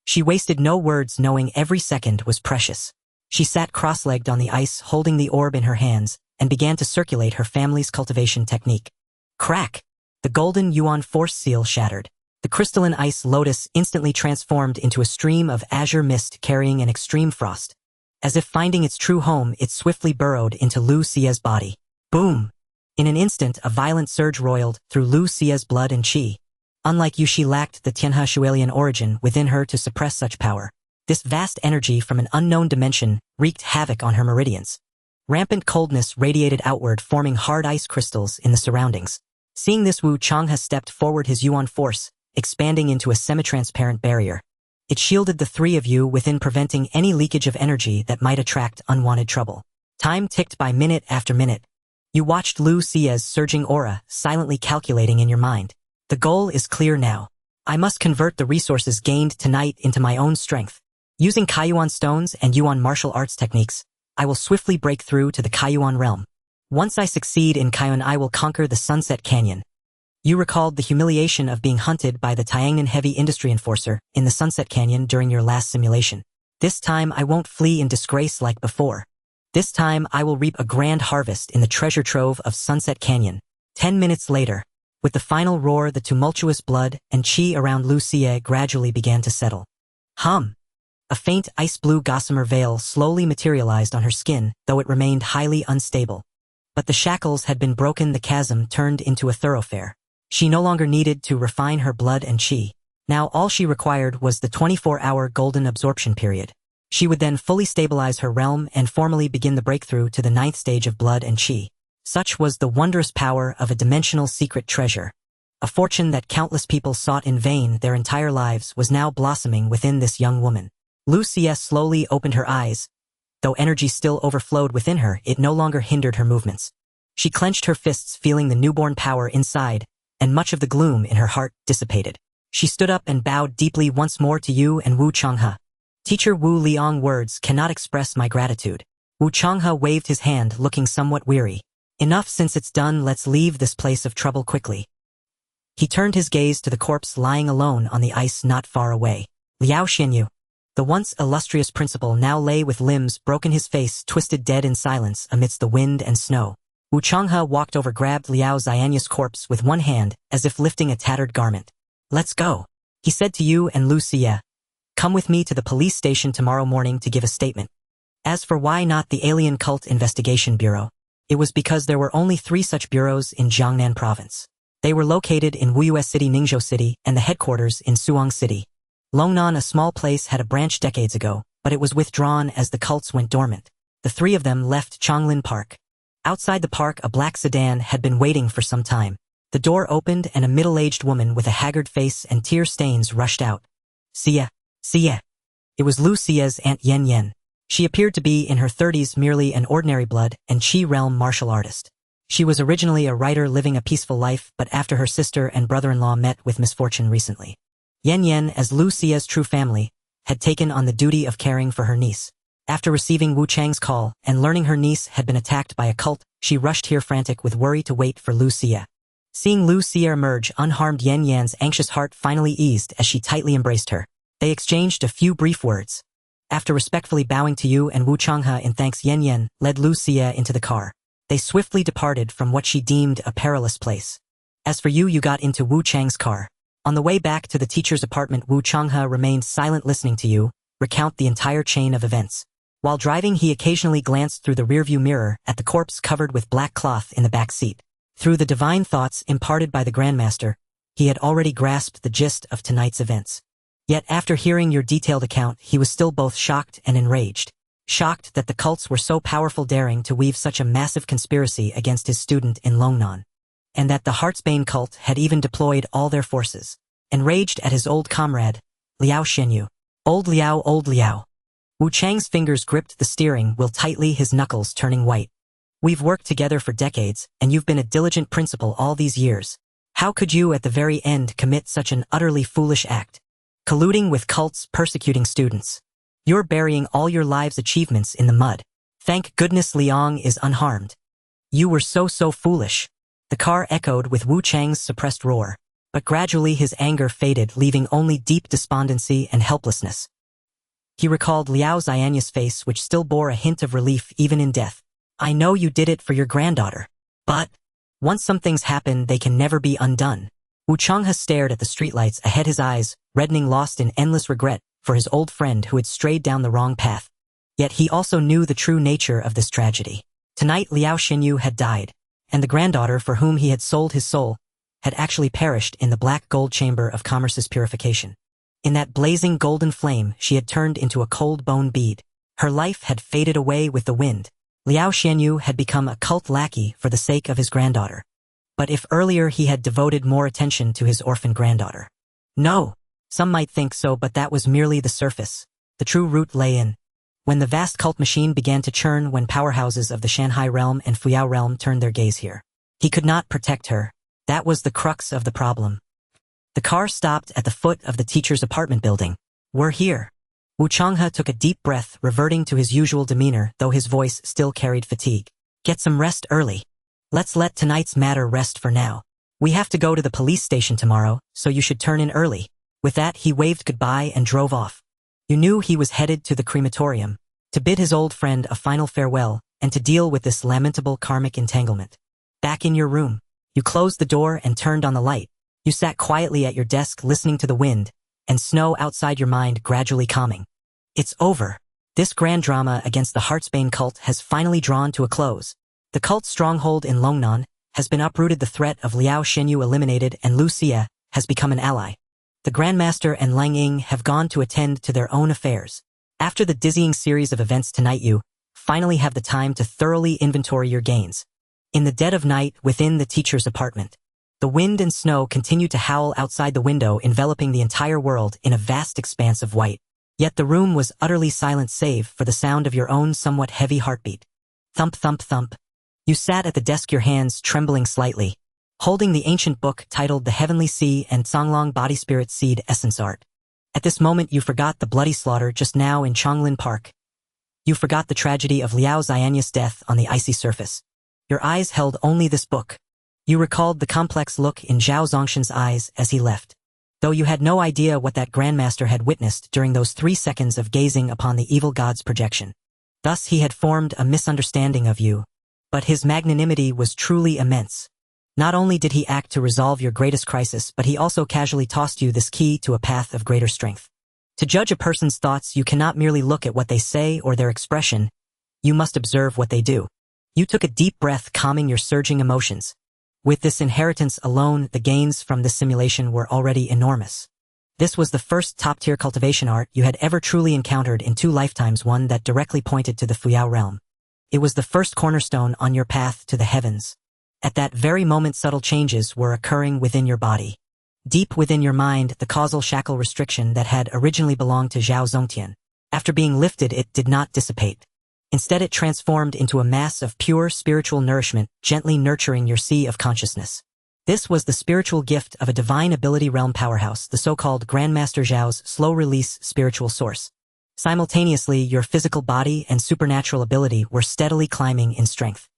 She wasted no words, knowing every second was precious. She sat cross-legged on the ice, holding the orb in her hands, and began to circulate her family's cultivation technique. Crack! The golden Yuan force seal shattered. The crystalline ice lotus instantly transformed into a stream of azure mist carrying an extreme frost. As if finding its true home, it swiftly burrowed into Lu Xie's body. Boom! In an instant, a violent surge roiled through Lu Xie's blood and qi. Unlike you, she lacked the Tianhe Shualian origin within her to suppress such power. This vast energy from an unknown dimension wreaked havoc on her meridians. Rampant coldness radiated outward, forming hard ice crystals in the surroundings. Seeing this, Wu Changhe stepped forward, his Yuan force expanding into a semi-transparent barrier. It shielded the three of you within, preventing any leakage of energy that might attract unwanted trouble. Time ticked by minute after minute. You watched Lu Xie's surging aura, silently calculating in your mind. The goal is clear now. I must convert the resources gained tonight into my own strength. Using Kaiyuan stones and Yuan martial arts techniques, I will swiftly break through to the Kaiyuan realm. Once I succeed in Kaiyuan, I will conquer the Sunset Canyon. You recalled the humiliation of being hunted by the Tiangnan heavy industry enforcer in the Sunset Canyon during your last simulation. This time I won't flee in disgrace like before. This time I will reap a grand harvest in the treasure trove of Sunset Canyon. 10 minutes later, with the final roar, the tumultuous blood and qi around Lu Xie gradually began to settle. Hum! A faint ice-blue gossamer veil slowly materialized on her skin, though it remained highly unstable. But the shackles had been broken, the chasm turned into a thoroughfare. She no longer needed to refine her blood and qi. Now all she required was the 24-hour golden absorption period. She would then fully stabilize her realm and formally begin the breakthrough to the 9th stage of blood and qi. Such was the wondrous power of a dimensional secret treasure. A fortune that countless people sought in vain their entire lives was now blossoming within this young woman. Lu Xie slowly opened her eyes. Though energy still overflowed within her, it no longer hindered her movements. She clenched her fists, feeling the newborn power inside, and much of the gloom in her heart dissipated. She stood up and bowed deeply once more to you and Wu Changhe. Teacher Wu Liang, words cannot express my gratitude. Wu Changhe waved his hand, looking somewhat weary. Enough, since it's done, let's leave this place of trouble quickly. He turned his gaze to the corpse lying alone on the ice not far away. Liao Xianyu. The once illustrious principal now lay with limbs broken, his face twisted dead in silence amidst the wind and snow. Wu Changhe walked over, grabbed Liao Xianyu's corpse with one hand, as if lifting a tattered garment. "Let's go," he said to Yu and Lu Xie. "Come with me to the police station tomorrow morning to give a statement." As for why not the Alien Cult Investigation Bureau, it was because there were only 3 such bureaus in Jiangnan province. They were located in Wuyue City, Ningzhou City, and the headquarters in Suang City. Longnan, a small place, had a branch decades ago, but it was withdrawn as the cults went dormant. The 3 of them left Chonglin Park. Outside the park, a black sedan had been waiting for some time. The door opened and a middle-aged woman with a haggard face and tear stains rushed out. "Xie, Xie." It was Lu Xie's Aunt Yen Yen. She appeared to be in her 30s, merely an ordinary blood and Qi realm martial artist. She was originally a writer living a peaceful life, but after her sister and brother-in-law met with misfortune recently, Yen Yen, as Lu Xie's true family, had taken on the duty of caring for her niece. After receiving Wu Chang's call and learning her niece had been attacked by a cult, she rushed here frantic with worry to wait for Lu Xie. Seeing Lu Xie emerge unharmed, Yen Yan's anxious heart finally eased as she tightly embraced her. They exchanged a few brief words. After respectfully bowing to Yu and Wu Changhe in thanks, Yen Yen led Lu Xie into the car. They swiftly departed from what she deemed a perilous place. As for Yu got into Wu Chang's car. On the way back to the teacher's apartment, Wu Changhe remained silent, listening to Yu recount the entire chain of events. While driving, he occasionally glanced through the rearview mirror at the corpse covered with black cloth in the back seat. Through the divine thoughts imparted by the Grandmaster, he had already grasped the gist of tonight's events. Yet after hearing your detailed account, he was still both shocked and enraged. Shocked that the cults were so powerful, daring to weave such a massive conspiracy against his student in Longnan, and that the Heartsbane cult had even deployed all their forces. Enraged at his old comrade, Liao Xianyu. Old Liao, old Liao. Wu Chang's fingers gripped the steering wheel tightly, his knuckles turning white. "We've worked together for decades, and you've been a diligent principal all these years. How could you at the very end commit such an utterly foolish act? Colluding with cults, persecuting students. You're burying all your life's achievements in the mud. Thank goodness Liang is unharmed. You were so foolish." The car echoed with Wu Chang's suppressed roar, but gradually his anger faded, leaving only deep despondency and helplessness. He recalled Liao Xianyu's face, which still bore a hint of relief even in death. "I know you did it for your granddaughter, but once some things happen, they can never be undone." Wu Changhe stared at the streetlights ahead, his eyes reddening, lost in endless regret for his old friend who had strayed down the wrong path. Yet he also knew the true nature of this tragedy. Tonight Liao Xianyu had died, and the granddaughter for whom he had sold his soul had actually perished in the black gold chamber of commerce's purification. In that blazing golden flame, she had turned into a cold bone bead. Her life had faded away with the wind. Liao Xianyu had become a cult lackey for the sake of his granddaughter. But if earlier he had devoted more attention to his orphan granddaughter. No, some might think so, but that was merely the surface. The true root lay in when the vast cult machine began to churn, when powerhouses of the Shanhai realm and Fuyao realm turned their gaze here. He could not protect her. That was the crux of the problem. The car stopped at the foot of the teacher's apartment building. "We're here." Wu Changhe took a deep breath, reverting to his usual demeanor, though his voice still carried fatigue. "Get some rest early. Let's let tonight's matter rest for now. We have to go to the police station tomorrow, so you should turn in early." With that, he waved goodbye and drove off. You knew he was headed to the crematorium, to bid his old friend a final farewell, and to deal with this lamentable karmic entanglement. Back in your room, you closed the door and turned on the light. You sat quietly at your desk, listening to the wind and snow outside, your mind gradually calming. It's over. This grand drama against the Heartsbane cult has finally drawn to a close. The cult's stronghold in Longnan has been uprooted, the threat of Liao Xianyu eliminated, and Lu Xie has become an ally. The Grandmaster and Lang Ying have gone to attend to their own affairs. After the dizzying series of events tonight, you finally have the time to thoroughly inventory your gains. In the dead of night, within the teacher's apartment, the wind and snow continued to howl outside the window, enveloping the entire world in a vast expanse of white. Yet the room was utterly silent, save for the sound of your own somewhat heavy heartbeat. Thump, thump, thump. You sat at the desk, your hands trembling slightly, holding the ancient book titled The Heavenly Sea and Songlong Body Spirit Seed Essence Art. At this moment you forgot the bloody slaughter just now in Chonglin Park. You forgot the tragedy of Liao Xianyu's death on the icy surface. Your eyes held only this book. You recalled the complex look in Zhao Zongshan's eyes as he left. Though you had no idea what that Grandmaster had witnessed during those 3 seconds of gazing upon the evil god's projection. Thus he had formed a misunderstanding of you. But his magnanimity was truly immense. Not only did he act to resolve your greatest crisis, but he also casually tossed you this key to a path of greater strength. To judge a person's thoughts, you cannot merely look at what they say or their expression. You must observe what they do. You took a deep breath, calming your surging emotions. With this inheritance alone, the gains from this simulation were already enormous. This was the first top-tier cultivation art you had ever truly encountered in 2 lifetimes, one that directly pointed to the Fuyao realm. It was the first cornerstone on your path to the heavens. At that very moment, subtle changes were occurring within your body. Deep within your mind, the causal shackle restriction that had originally belonged to Zhao Zongtian. After being lifted, it did not dissipate. Instead, it transformed into a mass of pure spiritual nourishment, gently nurturing your sea of consciousness. This was the spiritual gift of a divine ability realm powerhouse, the so-called Grandmaster Zhao's slow-release spiritual source. Simultaneously, your physical body and supernatural ability were steadily climbing in strength.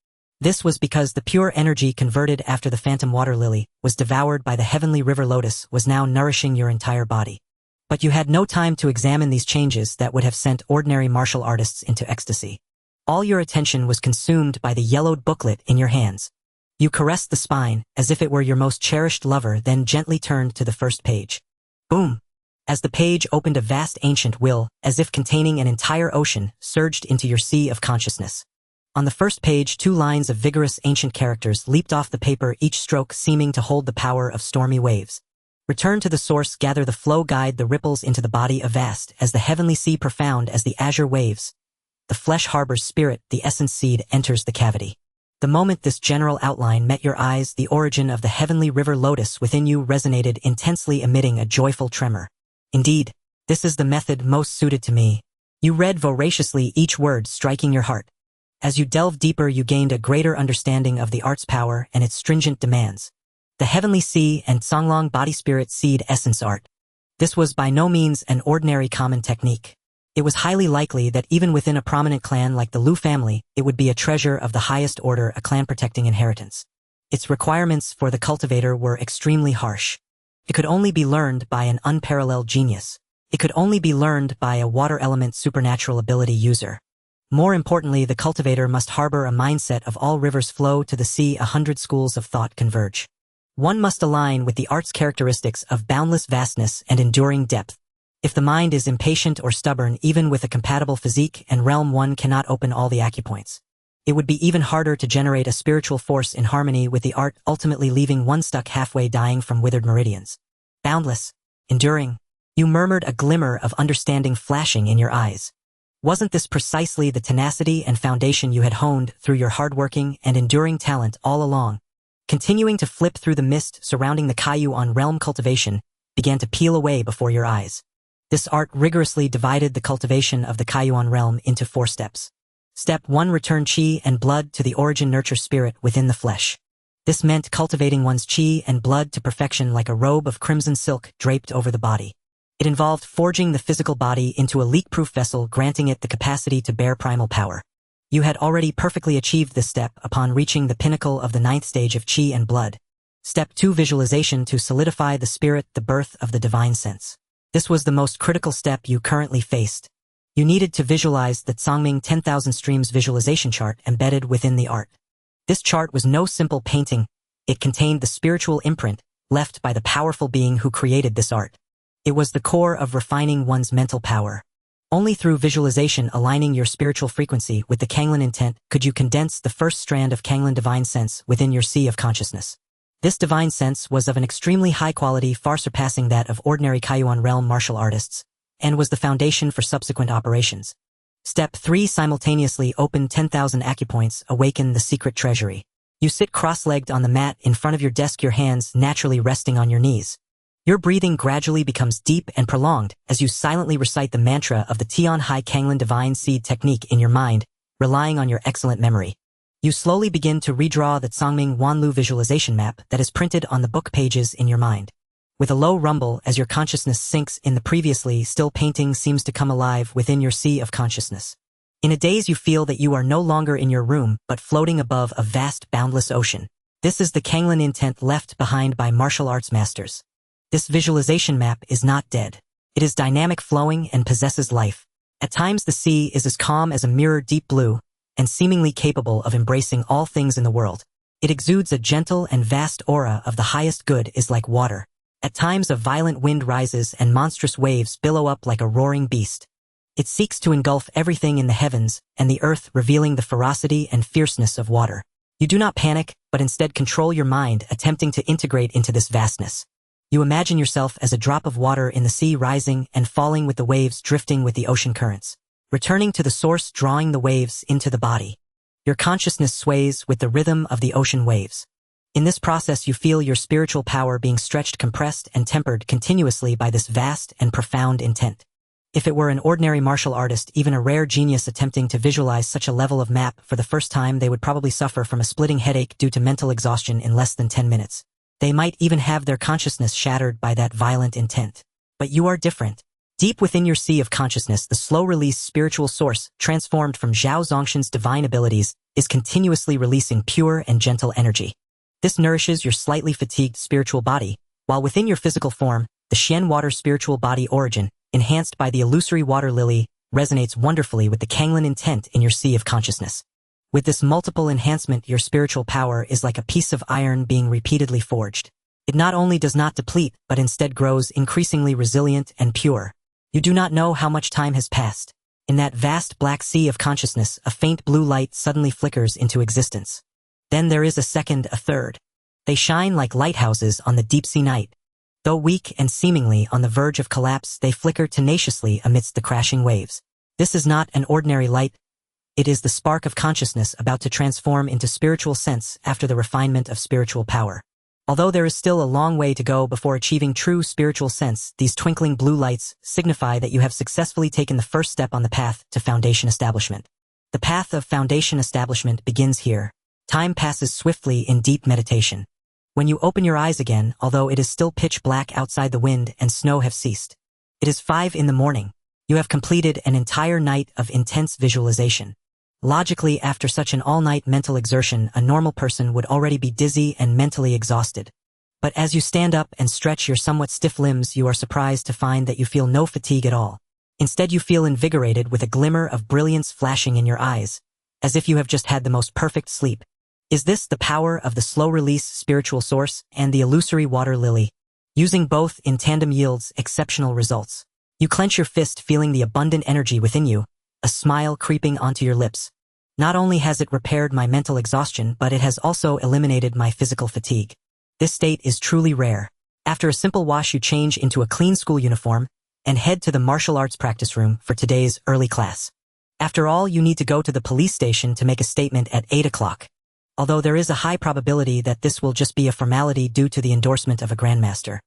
This was because the pure energy converted after the phantom water lily was devoured by the heavenly river lotus was now nourishing your entire body. But you had no time to examine these changes that would have sent ordinary martial artists into ecstasy. All your attention was consumed by the yellowed booklet in your hands. You caressed the spine as if it were your most cherished lover, then gently turned to the first page. Boom! As the page opened, a vast ancient will, as if containing an entire ocean, surged into your sea of consciousness. On the first page, 2 lines of vigorous ancient characters leaped off the paper, each stroke seeming to hold the power of stormy waves. Return to the source, gather the flow, guide the ripples into the body of vast as the heavenly sea, profound as the azure waves. The flesh harbors spirit, the essence seed enters the cavity. The moment this general outline met your eyes, the origin of the heavenly river lotus within you resonated intensely, emitting a joyful tremor. Indeed, this is the method most suited to me. You read voraciously, each word striking your heart. As you delved deeper, you gained a greater understanding of the art's power and its stringent demands. The heavenly sea and Songlong body spirit seed essence art. This was by no means an ordinary common technique. It was highly likely that even within a prominent clan like the Lu family, it would be a treasure of the highest order, a clan-protecting inheritance. Its requirements for the cultivator were extremely harsh. It could only be learned by an unparalleled genius. It could only be learned by a water element supernatural ability user. More importantly, the cultivator must harbor a mindset of all rivers flow to the sea, 100 schools of thought converge. One must align with the art's characteristics of boundless vastness and enduring depth. If the mind is impatient or stubborn, even with a compatible physique and realm, one cannot open all the acupoints. It would be even harder to generate a spiritual force in harmony with the art, ultimately leaving one stuck halfway, dying from withered meridians. Boundless, enduring. You murmured, a glimmer of understanding flashing in your eyes. Wasn't this precisely the tenacity and foundation you had honed through your hardworking and enduring talent all along? Continuing to flip through the mist surrounding the Caillou on realm cultivation began to peel away before your eyes. This art rigorously divided the cultivation of the Caillou on realm into 4 steps. Step 1: return chi and blood to the origin, nurture spirit within the flesh. This meant cultivating one's chi and blood to perfection like a robe of crimson silk draped over the body. It involved forging the physical body into a leak-proof vessel, granting it the capacity to bear primal power. You had already perfectly achieved this step upon reaching the pinnacle of the 9th stage of chi and blood. Step 2: visualization to solidify the spirit, the birth of the divine sense. This was the most critical step you currently faced. You needed to visualize the Tsangming 10,000 streams visualization chart embedded within the art. This chart was no simple painting. It contained the spiritual imprint left by the powerful being who created this art. It was the core of refining one's mental power. Only through visualization, aligning your spiritual frequency with the Kanglan intent, could you condense the first strand of Kanglan divine sense within your sea of consciousness. This divine sense was of an extremely high quality, far surpassing that of ordinary Kaiyuan realm martial artists, and was the foundation for subsequent operations. Step 3: simultaneously open 10,000 acupoints, awaken the secret treasury. You sit cross-legged on the mat in front of your desk, your hands naturally resting on your knees. Your breathing gradually becomes deep and prolonged as you silently recite the mantra of the Tian Hai Kanglan Divine Seed technique in your mind, relying on your excellent memory. You slowly begin to redraw the Tsangming Wanlu visualization map that is printed on the book pages in your mind. With a low rumble as your consciousness sinks in, the previously still painting seems to come alive within your sea of consciousness. In a daze you feel that you are no longer in your room but floating above a vast boundless ocean. This is the Kanglan intent left behind by martial arts masters. This visualization map is not dead. It is dynamic, flowing, and possesses life. At times the sea is as calm as a mirror, deep blue, and seemingly capable of embracing all things in the world. It exudes a gentle and vast aura of the highest good is like water. At times a violent wind rises and monstrous waves billow up like a roaring beast. It seeks to engulf everything in the heavens and the earth, revealing the ferocity and fierceness of water. You do not panic, but instead control your mind, attempting to integrate into this vastness. You imagine yourself as a drop of water in the sea, rising and falling with the waves, drifting with the ocean currents, returning to the source, drawing the waves into the body. Your consciousness sways with the rhythm of the ocean waves. In this process you feel your spiritual power being stretched, compressed, and tempered continuously by this vast and profound intent. If it were an ordinary martial artist, even a rare genius attempting to visualize such a level of map for the first time, they would probably suffer from a splitting headache due to mental exhaustion in less than 10 minutes. They might even have their consciousness shattered by that violent intent. But you are different. Deep within your sea of consciousness, the slow-release spiritual source, transformed from Zhao Zongshan's divine abilities, is continuously releasing pure and gentle energy. This nourishes your slightly fatigued spiritual body, while within your physical form, the Xian water spiritual body origin, enhanced by the illusory water lily, resonates wonderfully with the Kanglan intent in your sea of consciousness. With this multiple enhancement, your spiritual power is like a piece of iron being repeatedly forged. It not only does not deplete, but instead grows increasingly resilient and pure. You do not know how much time has passed. In that vast black sea of consciousness, a faint blue light suddenly flickers into existence. Then there is a second, a third. They shine like lighthouses on the deep-sea night. Though weak and seemingly on the verge of collapse, they flicker tenaciously amidst the crashing waves. This is not an ordinary light. It is the spark of consciousness about to transform into spiritual sense after the refinement of spiritual power. Although there is still a long way to go before achieving true spiritual sense, these twinkling blue lights signify that you have successfully taken the first step on the path to foundation establishment. The path of foundation establishment begins here. Time passes swiftly in deep meditation. When you open your eyes again, although it is still pitch black outside, the wind and snow have ceased. It is 5 in the morning. You have completed an entire night of intense visualization. Logically, after such an all-night mental exertion, a normal person would already be dizzy and mentally exhausted. But as you stand up and stretch your somewhat stiff limbs, you are surprised to find that you feel no fatigue at all. Instead, you feel invigorated with a glimmer of brilliance flashing in your eyes, as if you have just had the most perfect sleep. Is this the power of the slow-release spiritual source and the illusory water lily? Using both in tandem yields exceptional results. You clench your fist, feeling the abundant energy within you, a smile creeping onto your lips. Not only has it repaired my mental exhaustion, but it has also eliminated my physical fatigue. This state is truly rare. After a simple wash, you change into a clean school uniform and head to the martial arts practice room for today's early class. After all, you need to go to the police station to make a statement at 8 o'clock. Although there is a high probability that this will just be a formality due to the endorsement of a grandmaster.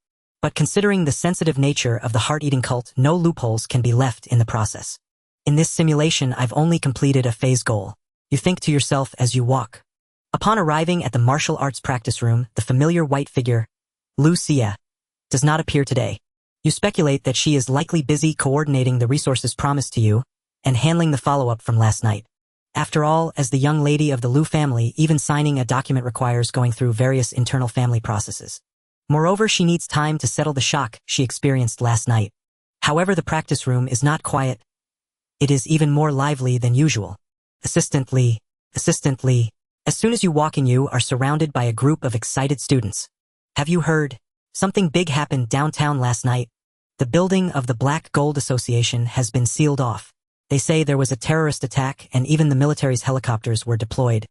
But considering the sensitive nature of the heart-eating cult, no loopholes can be left in the process. In this simulation, I've only completed a phase goal. You think to yourself as you walk. Upon arriving at the martial arts practice room, the familiar white figure, Lu Xia, does not appear today. You speculate that she is likely busy coordinating the resources promised to you and handling the follow-up from last night. After all, as the young lady of the Lu family, even signing a document requires going through various internal family processes. Moreover, she needs time to settle the shock she experienced last night. However, the practice room is not quiet. It is even more lively than usual. Assistant Li. As soon as you walk in, you are surrounded by a group of excited students. Have you heard? Something big happened downtown last night. The building of the Black Gold Association has been sealed off. They say there was a terrorist attack and even the military's helicopters were deployed.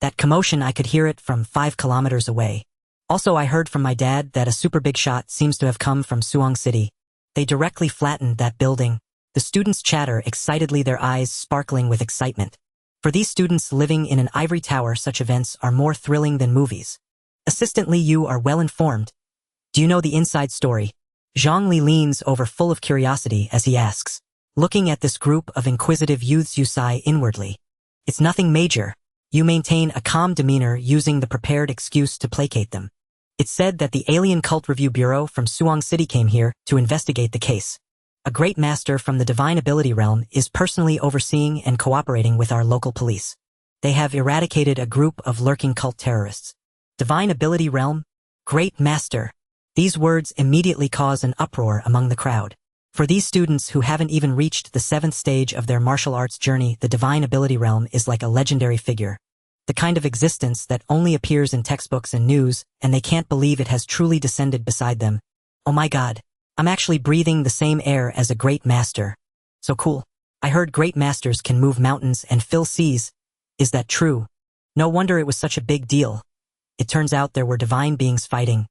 That commotion, I could hear it from 5 kilometers away. Also, I heard from my dad that a super big shot seems to have come from Suong City. They directly flattened that building. The students chatter excitedly, their eyes sparkling with excitement. For these students living in an ivory tower, such events are more thrilling than movies. Assistant Li, you are well informed. Do you know the inside story? Zhang Li leans over full of curiosity as he asks. Looking at this group of inquisitive youths, you sigh inwardly. It's nothing major. You maintain a calm demeanor, using the prepared excuse to placate them. It's said that the Alien Cult Review Bureau from Suong City came here to investigate the case. A great master from the divine ability realm is personally overseeing and cooperating with our local police. They have eradicated a group of lurking cult terrorists. Divine ability realm? Great master. These words immediately cause an uproar among the crowd. For these students who haven't even reached the 7th stage of their martial arts journey, the divine ability realm is like a legendary figure. The kind of existence that only appears in textbooks and news, and they can't believe it has truly descended beside them. Oh my god. I'm actually breathing the same air as a great master. So cool. I heard great masters can move mountains and fill seas. Is that true? No wonder it was such a big deal. It turns out there were divine beings fighting.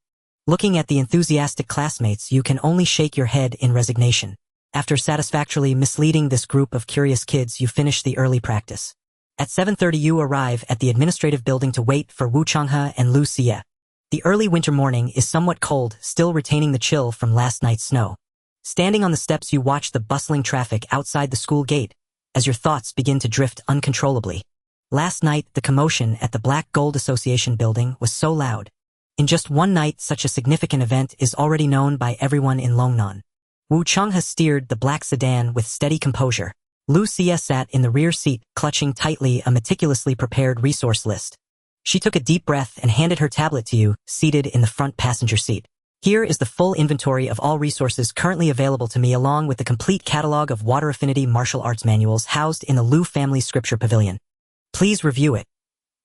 Looking at the enthusiastic classmates, you can only shake your head in resignation. After satisfactorily misleading this group of curious kids, you finish the early practice. At 7:30 you arrive at the administrative building to wait for Wu Changhe and Lu Xie. The early winter morning is somewhat cold, still retaining the chill from last night's snow. Standing on the steps you watch the bustling traffic outside the school gate, as your thoughts begin to drift uncontrollably. Last night, the commotion at the Black Gold Association building was so loud. In just one night, such a significant event is already known by everyone in Longnan. Wu Changhe steered the black sedan with steady composure. Lu Xie sat in the rear seat, clutching tightly a meticulously prepared resource list. She took a deep breath and handed her tablet to you, seated in the front passenger seat. Here is the full inventory of all resources currently available to me, along with the complete catalog of water affinity martial arts manuals housed in the Lu family scripture pavilion. Please review it.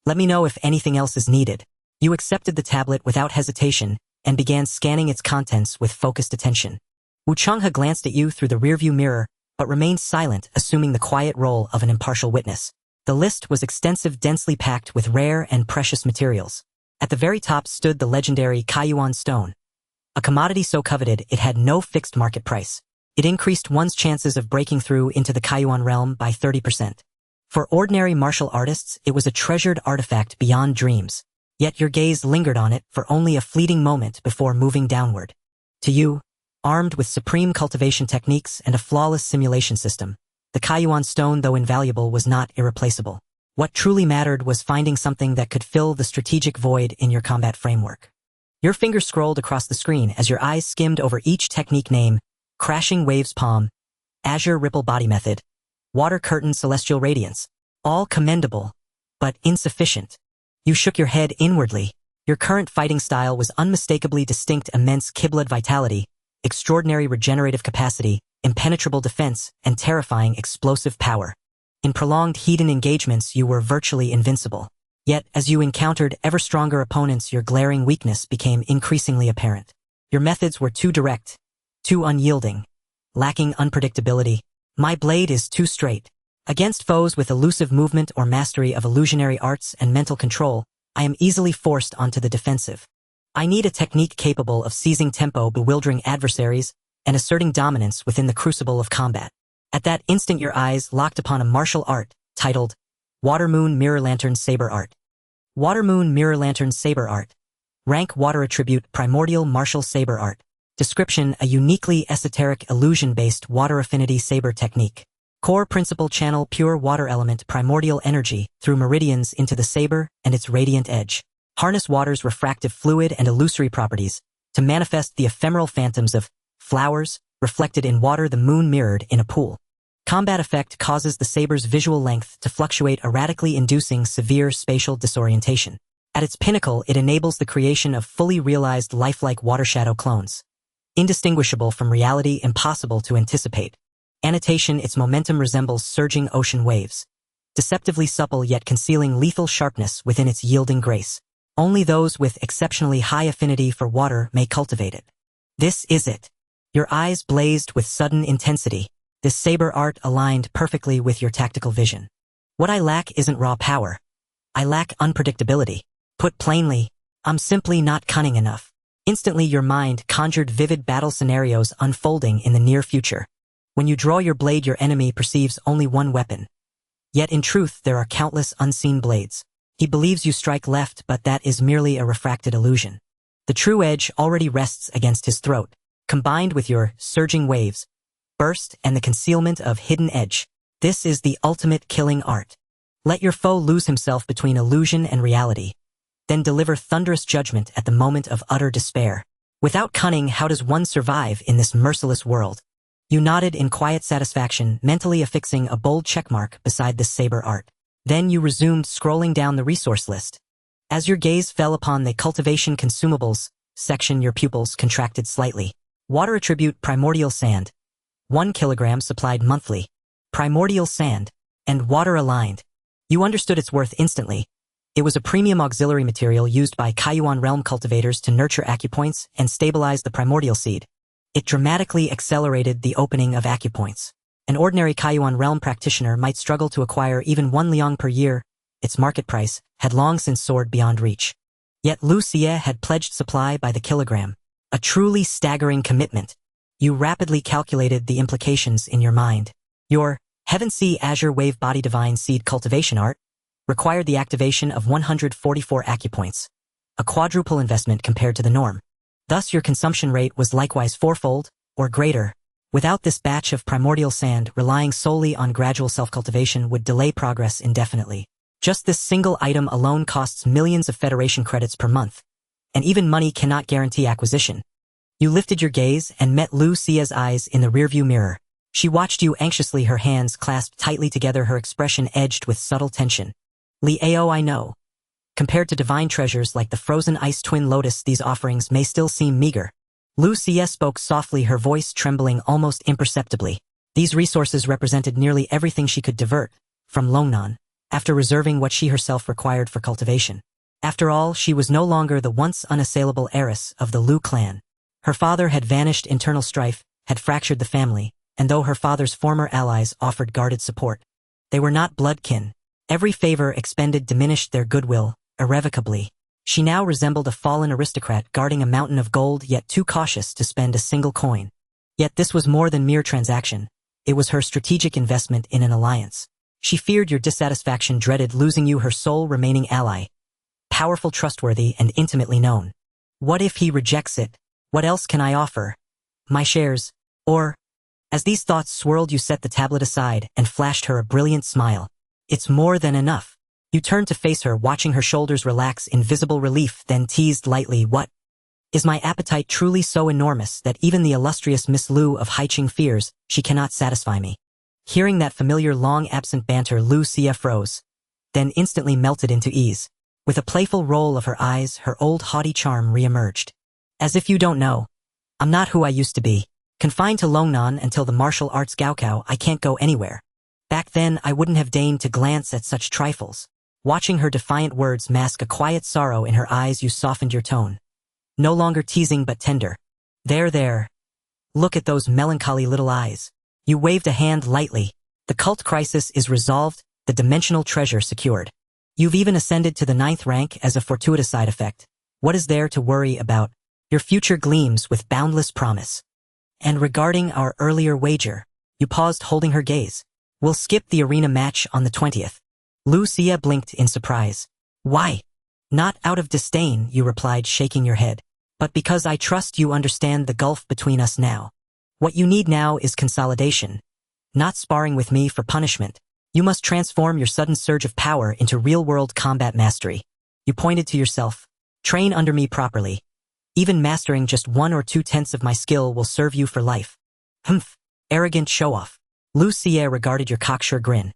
Let me know if anything else is needed. You accepted the tablet without hesitation and began scanning its contents with focused attention. Wu Changhe glanced at you through the rearview mirror, but remained silent, assuming the quiet role of an impartial witness. The list was extensive, densely packed with rare and precious materials. At the very top stood the legendary Kaiyuan stone, a commodity so coveted it had no fixed market price. It increased one's chances of breaking through into the Kaiyuan realm by 30%. For ordinary martial artists, it was a treasured artifact beyond dreams. Yet your gaze lingered on it for only a fleeting moment before moving downward. To you, armed with supreme cultivation techniques and a flawless simulation system, the Kaiyuan stone, though invaluable, was not irreplaceable. What truly mattered was finding something that could fill the strategic void in your combat framework. Your fingers scrolled across the screen as your eyes skimmed over each technique name: Crashing Waves Palm, Azure Ripple Body Method, Water Curtain Celestial Radiance. All commendable, but insufficient. You shook your head inwardly. Your current fighting style was unmistakably distinct: immense Qibla vitality, extraordinary regenerative capacity, impenetrable defense, and terrifying explosive power. In prolonged heat-in engagements, you were virtually invincible. Yet, as you encountered ever stronger opponents, your glaring weakness became increasingly apparent. Your methods were too direct, too unyielding, lacking unpredictability. My blade is too straight. Against foes with elusive movement or mastery of illusionary arts and mental control, I am easily forced onto the defensive. I need a technique capable of seizing tempo, bewildering adversaries, and asserting dominance within the crucible of combat. At that instant your eyes locked upon a martial art, titled Water Moon Mirror Lantern Saber Art. Water Moon Mirror Lantern Saber Art. Rank Water Attribute Primordial Martial Saber Art. Description: a uniquely esoteric illusion-based water affinity saber technique. Core principle: channel pure water element primordial energy through meridians into the saber and its radiant edge. Harness water's refractive fluid and illusory properties to manifest the ephemeral phantoms of flowers reflected in water, the moon mirrored in a pool. Combat effect causes the saber's visual length to fluctuate, erratically inducing severe spatial disorientation. At its pinnacle, it enables the creation of fully realized lifelike water shadow clones, indistinguishable from reality, impossible to anticipate. Annotation: its momentum resembles surging ocean waves, deceptively supple yet concealing lethal sharpness within its yielding grace. Only those with exceptionally high affinity for water may cultivate it. This is it. Your eyes blazed with sudden intensity. This saber art aligned perfectly with your tactical vision. What I lack isn't raw power. I lack unpredictability. Put plainly, I'm simply not cunning enough. Instantly your mind conjured vivid battle scenarios unfolding in the near future. When you draw your blade, your enemy perceives only one weapon. Yet in truth, there are countless unseen blades. He believes you strike left, but that is merely a refracted illusion. The true edge already rests against his throat, combined with your surging waves, burst, and the concealment of hidden edge. This is the ultimate killing art. Let your foe lose himself between illusion and reality, then deliver thunderous judgment at the moment of utter despair. Without cunning, how does one survive in this merciless world? You nodded in quiet satisfaction, mentally affixing a bold checkmark beside this saber art. Then you resumed scrolling down the resource list. As your gaze fell upon the cultivation consumables section, your pupils contracted slightly. Water attribute primordial sand. 1 kilogram supplied monthly. Primordial sand. And water aligned. You understood its worth instantly. It was a premium auxiliary material used by Kayuan realm cultivators to nurture acupoints and stabilize the primordial seed. It dramatically accelerated the opening of acupoints. An ordinary Kayuan realm practitioner might struggle to acquire even 1 liang per year. Its market price had long since soared beyond reach. Yet Lu Xie had pledged supply by the kilogram. A truly staggering commitment. You rapidly calculated the implications in your mind. Your Heaven Sea Azure Wave Body Divine Seed Cultivation Art required the activation of 144 acupoints, a quadruple investment compared to the norm. Thus your consumption rate was likewise fourfold, or greater. Without this batch of primordial sand, relying solely on gradual self-cultivation would delay progress indefinitely. Just this single item alone costs millions of Federation credits per month, and even money cannot guarantee acquisition. You lifted your gaze and met Lu Xie's eyes in the rearview mirror. She watched you anxiously, her hands clasped tightly together, her expression edged with subtle tension. Liao, I know. Compared to divine treasures like the frozen ice twin lotus, these offerings may still seem meager. Lu Xie spoke softly, her voice trembling almost imperceptibly. These resources represented nearly everything she could divert from Longnan, after reserving what she herself required for cultivation. After all, she was no longer the once unassailable heiress of the Lu clan. Her father had vanished, internal strife had fractured the family, and though her father's former allies offered guarded support, they were not bloodkin. Every favor expended diminished their goodwill irrevocably. She now resembled a fallen aristocrat guarding a mountain of gold, yet too cautious to spend a single coin. Yet this was more than mere transaction. It was her strategic investment in an alliance. She feared your dissatisfaction, dreaded losing you, her sole remaining ally. Powerful, trustworthy, and intimately known. What if he rejects it? What else can I offer? My shares? Or... As these thoughts swirled, you set the tablet aside and flashed her a brilliant smile. It's more than enough. You turned to face her, watching her shoulders relax in visible relief, then teased lightly, what? Is my appetite truly so enormous that even the illustrious Miss Lu of Haiqing fears she cannot satisfy me? Hearing that familiar long-absent banter, Lu Xie froze, then instantly melted into ease. With a playful roll of her eyes, her old haughty charm re-emerged. As if you don't know, I'm not who I used to be. Confined to Longnan until the martial arts Gaokao, I can't go anywhere. Back then, I wouldn't have deigned to glance at such trifles. Watching her defiant words mask a quiet sorrow in her eyes, you softened your tone. No longer teasing but tender. There. Look at those melancholy little eyes. You waved a hand lightly. The cult crisis is resolved, the dimensional treasure secured. You've even ascended to the 9th rank as a fortuitous side effect. What is there to worry about? Your future gleams with boundless promise. And regarding our earlier wager, you paused, holding her gaze. We'll skip the arena match on the 20th. Lu Xie blinked in surprise. Why? Not out of disdain, you replied, shaking your head. But because I trust you understand the gulf between us now. What you need now is consolidation. Not sparring with me for punishment. You must transform your sudden surge of power into real-world combat mastery. You pointed to yourself. Train under me properly. Even mastering just 1 or 2/10 of my skill will serve you for life. Humph. Arrogant show-off. Lu Xie regarded your cocksure grin.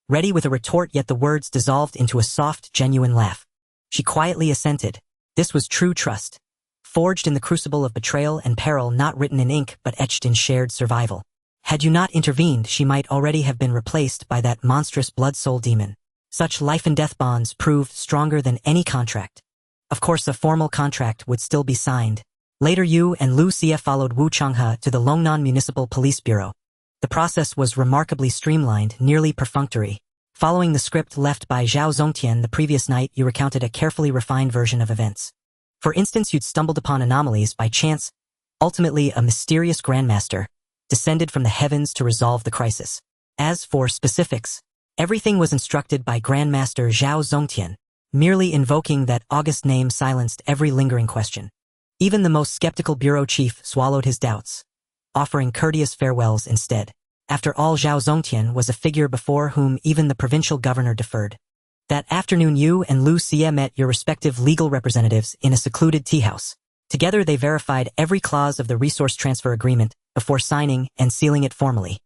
Ready with a retort, yet the words dissolved into a soft, genuine laugh. She quietly assented. This was true trust. Forged in the crucible of betrayal and peril, not written in ink but etched in shared survival. Had you not intervened, she might already have been replaced by that monstrous blood-soul demon. Such life-and-death bonds proved stronger than any contract. Of course, a formal contract would still be signed. Later, you and Lu Xie followed Wu Changhe to the Longnan Municipal Police Bureau. The process was remarkably streamlined, nearly perfunctory. Following the script left by Zhao Zongtian the previous night, you recounted a carefully refined version of events. For instance, you'd stumbled upon anomalies by chance. Ultimately, a mysterious grandmaster descended from the heavens to resolve the crisis. As for specifics, everything was instructed by Grandmaster Zhao Zongtian. Merely invoking that august name silenced every lingering question. Even the most skeptical bureau chief swallowed his doubts, offering courteous farewells instead. After all, Zhao Zongtian was a figure before whom even the provincial governor deferred. That afternoon, you and Lu Xie met your respective legal representatives in a secluded tea house. Together they verified every clause of the resource transfer agreement before signing and sealing it formally.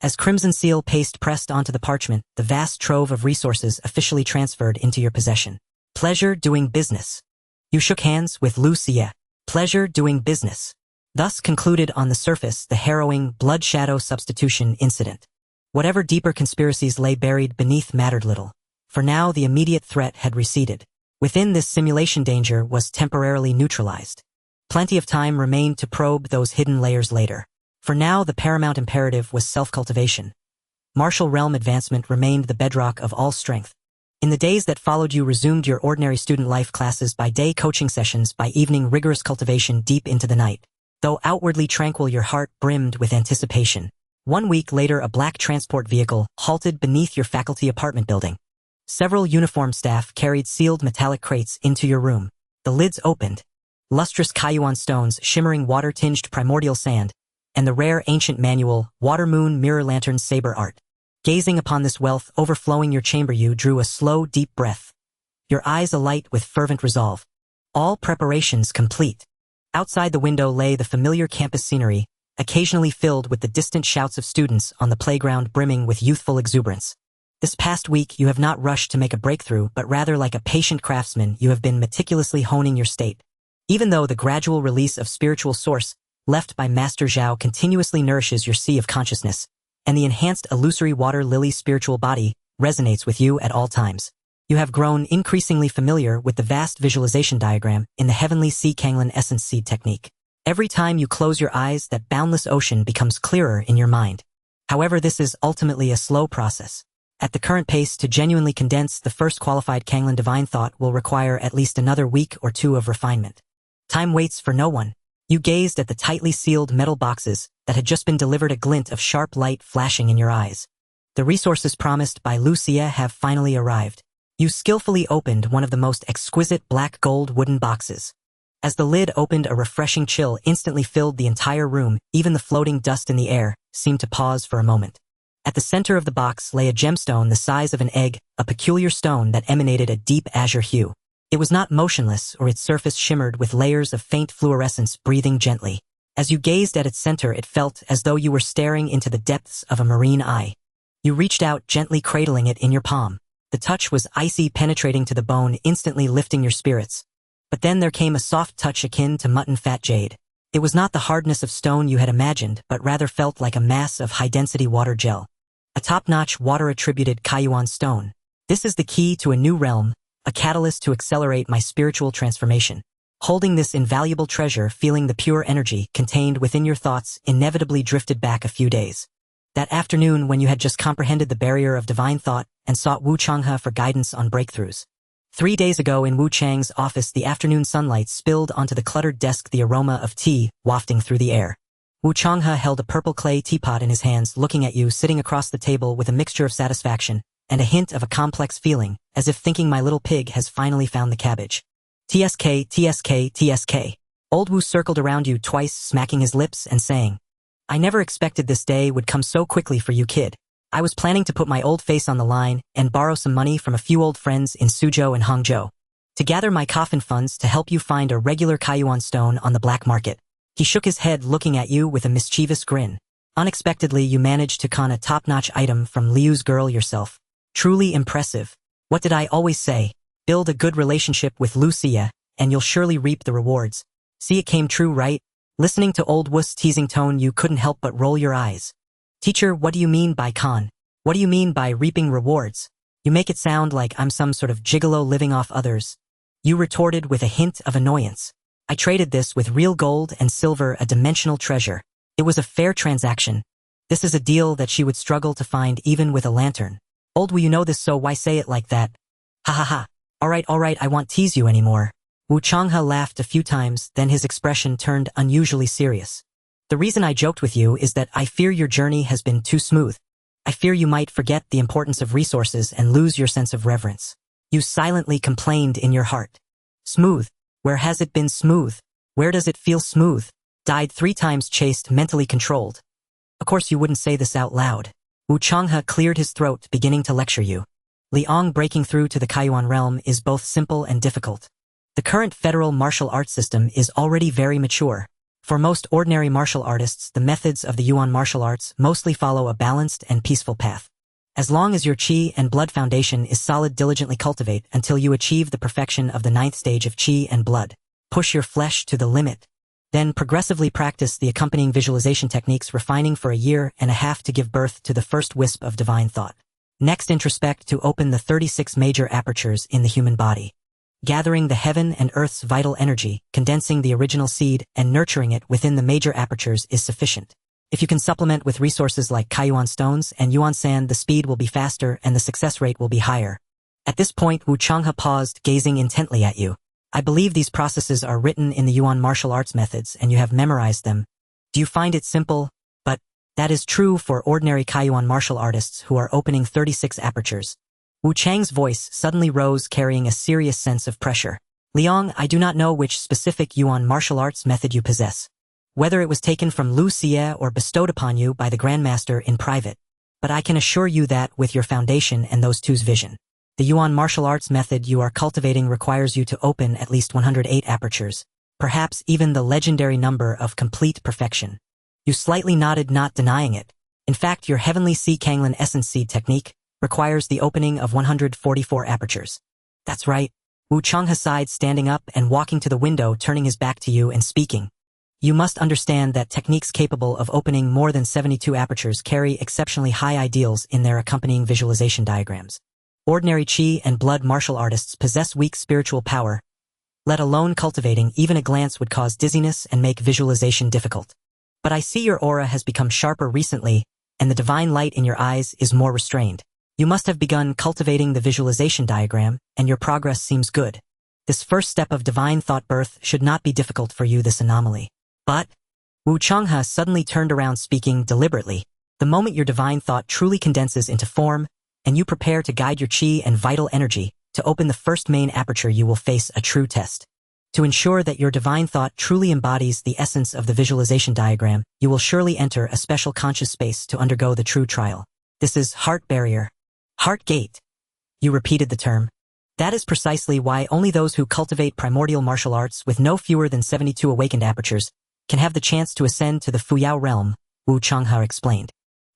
As crimson seal paste pressed onto the parchment, the vast trove of resources officially transferred into your possession. Pleasure doing business. You shook hands with Lu Xie. Pleasure doing business. Thus concluded on the surface the harrowing blood shadow substitution incident. Whatever deeper conspiracies lay buried beneath mattered little. For now the immediate threat had receded. Within this simulation danger was temporarily neutralized. Plenty of time remained to probe those hidden layers later. For now the paramount imperative was self-cultivation. Martial realm advancement remained the bedrock of all strength. In the days that followed you resumed your ordinary student life classes by day, coaching sessions by evening, rigorous cultivation deep into the night. Though outwardly tranquil, your heart brimmed with anticipation. 1 week later a black transport vehicle halted beneath your faculty apartment building. Several uniformed staff carried sealed metallic crates into your room. The lids opened. Lustrous Kayuan stones, shimmering water-tinged primordial sand, and the rare ancient manual, Water Moon Mirror Lantern Saber Art. Gazing upon this wealth overflowing your chamber, you drew a slow, deep breath. Your eyes alight with fervent resolve. All preparations complete. Outside the window lay the familiar campus scenery, occasionally filled with the distant shouts of students on the playground brimming with youthful exuberance. This past week you have not rushed to make a breakthrough, but rather like a patient craftsman you have been meticulously honing your state. Even though the gradual release of spiritual source left by Master Zhao continuously nourishes your sea of consciousness, and the enhanced illusory water lily spiritual body resonates with you at all times. You have grown increasingly familiar with the vast visualization diagram in the heavenly sea Kanglin essence seed technique. Every time you close your eyes, that boundless ocean becomes clearer in your mind. However, this is ultimately a slow process. At the current pace, to genuinely condense the first qualified Kanglin divine thought will require at least another week or two of refinement. Time waits for no one. You gazed at the tightly sealed metal boxes that had just been delivered, a glint of sharp light flashing in your eyes. The resources promised by Lu Xie have finally arrived. You skillfully opened one of the most exquisite black gold wooden boxes. As the lid opened, a refreshing chill instantly filled the entire room. Even the floating dust in the air seemed to pause for a moment. At the center of the box lay a gemstone the size of an egg, a peculiar stone that emanated a deep azure hue. It was not motionless, or its surface shimmered with layers of faint fluorescence breathing gently. As you gazed at its center, it felt as though you were staring into the depths of a marine eye. You reached out, gently cradling it in your palm. The touch was icy, penetrating to the bone, instantly lifting your spirits. But then there came a soft touch akin to mutton fat jade. It was not the hardness of stone you had imagined, but rather felt like a mass of high-density water gel. A top-notch water-attributed Kayuan stone. This is the key to a new realm, a catalyst to accelerate my spiritual transformation. Holding this invaluable treasure, feeling the pure energy contained within your thoughts, inevitably drifted back a few days. That afternoon when you had just comprehended the barrier of divine thought and sought Wu Changhe for guidance on breakthroughs. 3 days ago in Wu Chang's office, the afternoon sunlight spilled onto the cluttered desk, the aroma of tea wafting through the air. Wu Changhe held a purple clay teapot in his hands, looking at you sitting across the table with a mixture of satisfaction and a hint of a complex feeling, as if thinking, my little pig has finally found the cabbage. TSK, TSK, TSK. Old Wu circled around you twice, smacking his lips and saying, I never expected this day would come so quickly for you, kid. I was planning to put my old face on the line and borrow some money from a few old friends in Suzhou and Hangzhou to gather my coffin funds to help you find a regular Kayuan stone on the black market. He shook his head, looking at you with a mischievous grin. Unexpectedly, you managed to con a top-notch item from Liu's girl yourself. Truly impressive. What did I always say? Build a good relationship with Lu Xie, and you'll surely reap the rewards. See, it came true, right? Listening to old Wu's teasing tone, you couldn't help but roll your eyes. Teacher, what do you mean by con? What do you mean by reaping rewards? You make it sound like I'm some sort of gigolo living off others. You retorted with a hint of annoyance. I traded this with real gold and silver, a dimensional treasure. It was a fair transaction. This is a deal that she would struggle to find even with a lantern. Old Wu, you know this, so why say it like that? Ha ha ha. Alright, I won't tease you anymore. Wu Changhe laughed a few times, then his expression turned unusually serious. The reason I joked with you is that I fear your journey has been too smooth. I fear you might forget the importance of resources and lose your sense of reverence. You silently complained in your heart. Smooth. Where has it been smooth? Where does it feel smooth? Died 3 times, chased, mentally controlled. Of course you wouldn't say this out loud. Wu Changhe cleared his throat, beginning to lecture you. Liang, breaking through to the Kayuan realm is both simple and difficult. The current federal martial arts system is already very mature. For most ordinary martial artists, the methods of the Yuan martial arts mostly follow a balanced and peaceful path. As long as your qi and blood foundation is solid, diligently cultivate until you achieve the perfection of the 9th stage of qi and blood. Push your flesh to the limit. Then progressively practice the accompanying visualization techniques, refining for a year and a half to give birth to the first wisp of divine thought. Next, introspect to open the 36 major apertures in the human body. Gathering the heaven and earth's vital energy, condensing the original seed, and nurturing it within the major apertures is sufficient. If you can supplement with resources like Kaiyuan stones and Yuan sand, the speed will be faster and the success rate will be higher. At this point, Wu Changhe paused, gazing intently at you. I believe these processes are written in the Yuan martial arts methods and you have memorized them. Do you find it simple? But that is true for ordinary Kaiyuan martial artists who are opening 36 apertures. Wu Chang's voice suddenly rose, carrying a serious sense of pressure. Liang, I do not know which specific Yuan martial arts method you possess. Whether it was taken from Lu Xie or bestowed upon you by the Grandmaster in private. But I can assure you that with your foundation and those two's vision, the Yuan martial arts method you are cultivating requires you to open at least 108 apertures, perhaps even the legendary number of complete perfection. You slightly nodded, not denying it. In fact, your Heavenly Sea Kanglin Essence Seed technique requires the opening of 144 apertures. That's right. Wu Changhe sighed, standing up and walking to the window, turning his back to you and speaking. You must understand that techniques capable of opening more than 72 apertures carry exceptionally high ideals in their accompanying visualization diagrams. Ordinary qi and blood martial artists possess weak spiritual power. Let alone cultivating, even a glance would cause dizziness and make visualization difficult. But I see your aura has become sharper recently, and the divine light in your eyes is more restrained. You must have begun cultivating the visualization diagram, and your progress seems good. This first step of divine thought birth should not be difficult for you, this anomaly. But Wu Changhe suddenly turned around, speaking deliberately. The moment your divine thought truly condenses into form, and you prepare to guide your qi and vital energy to open the first main aperture, you will face a true test. To ensure that your divine thought truly embodies the essence of the visualization diagram, you will surely enter a special conscious space to undergo the true trial. This is heart barrier. Heart gate. You repeated the term. That is precisely why only those who cultivate primordial martial arts with no fewer than 72 awakened apertures can have the chance to ascend to the Fuyao realm, Wu Changhe explained.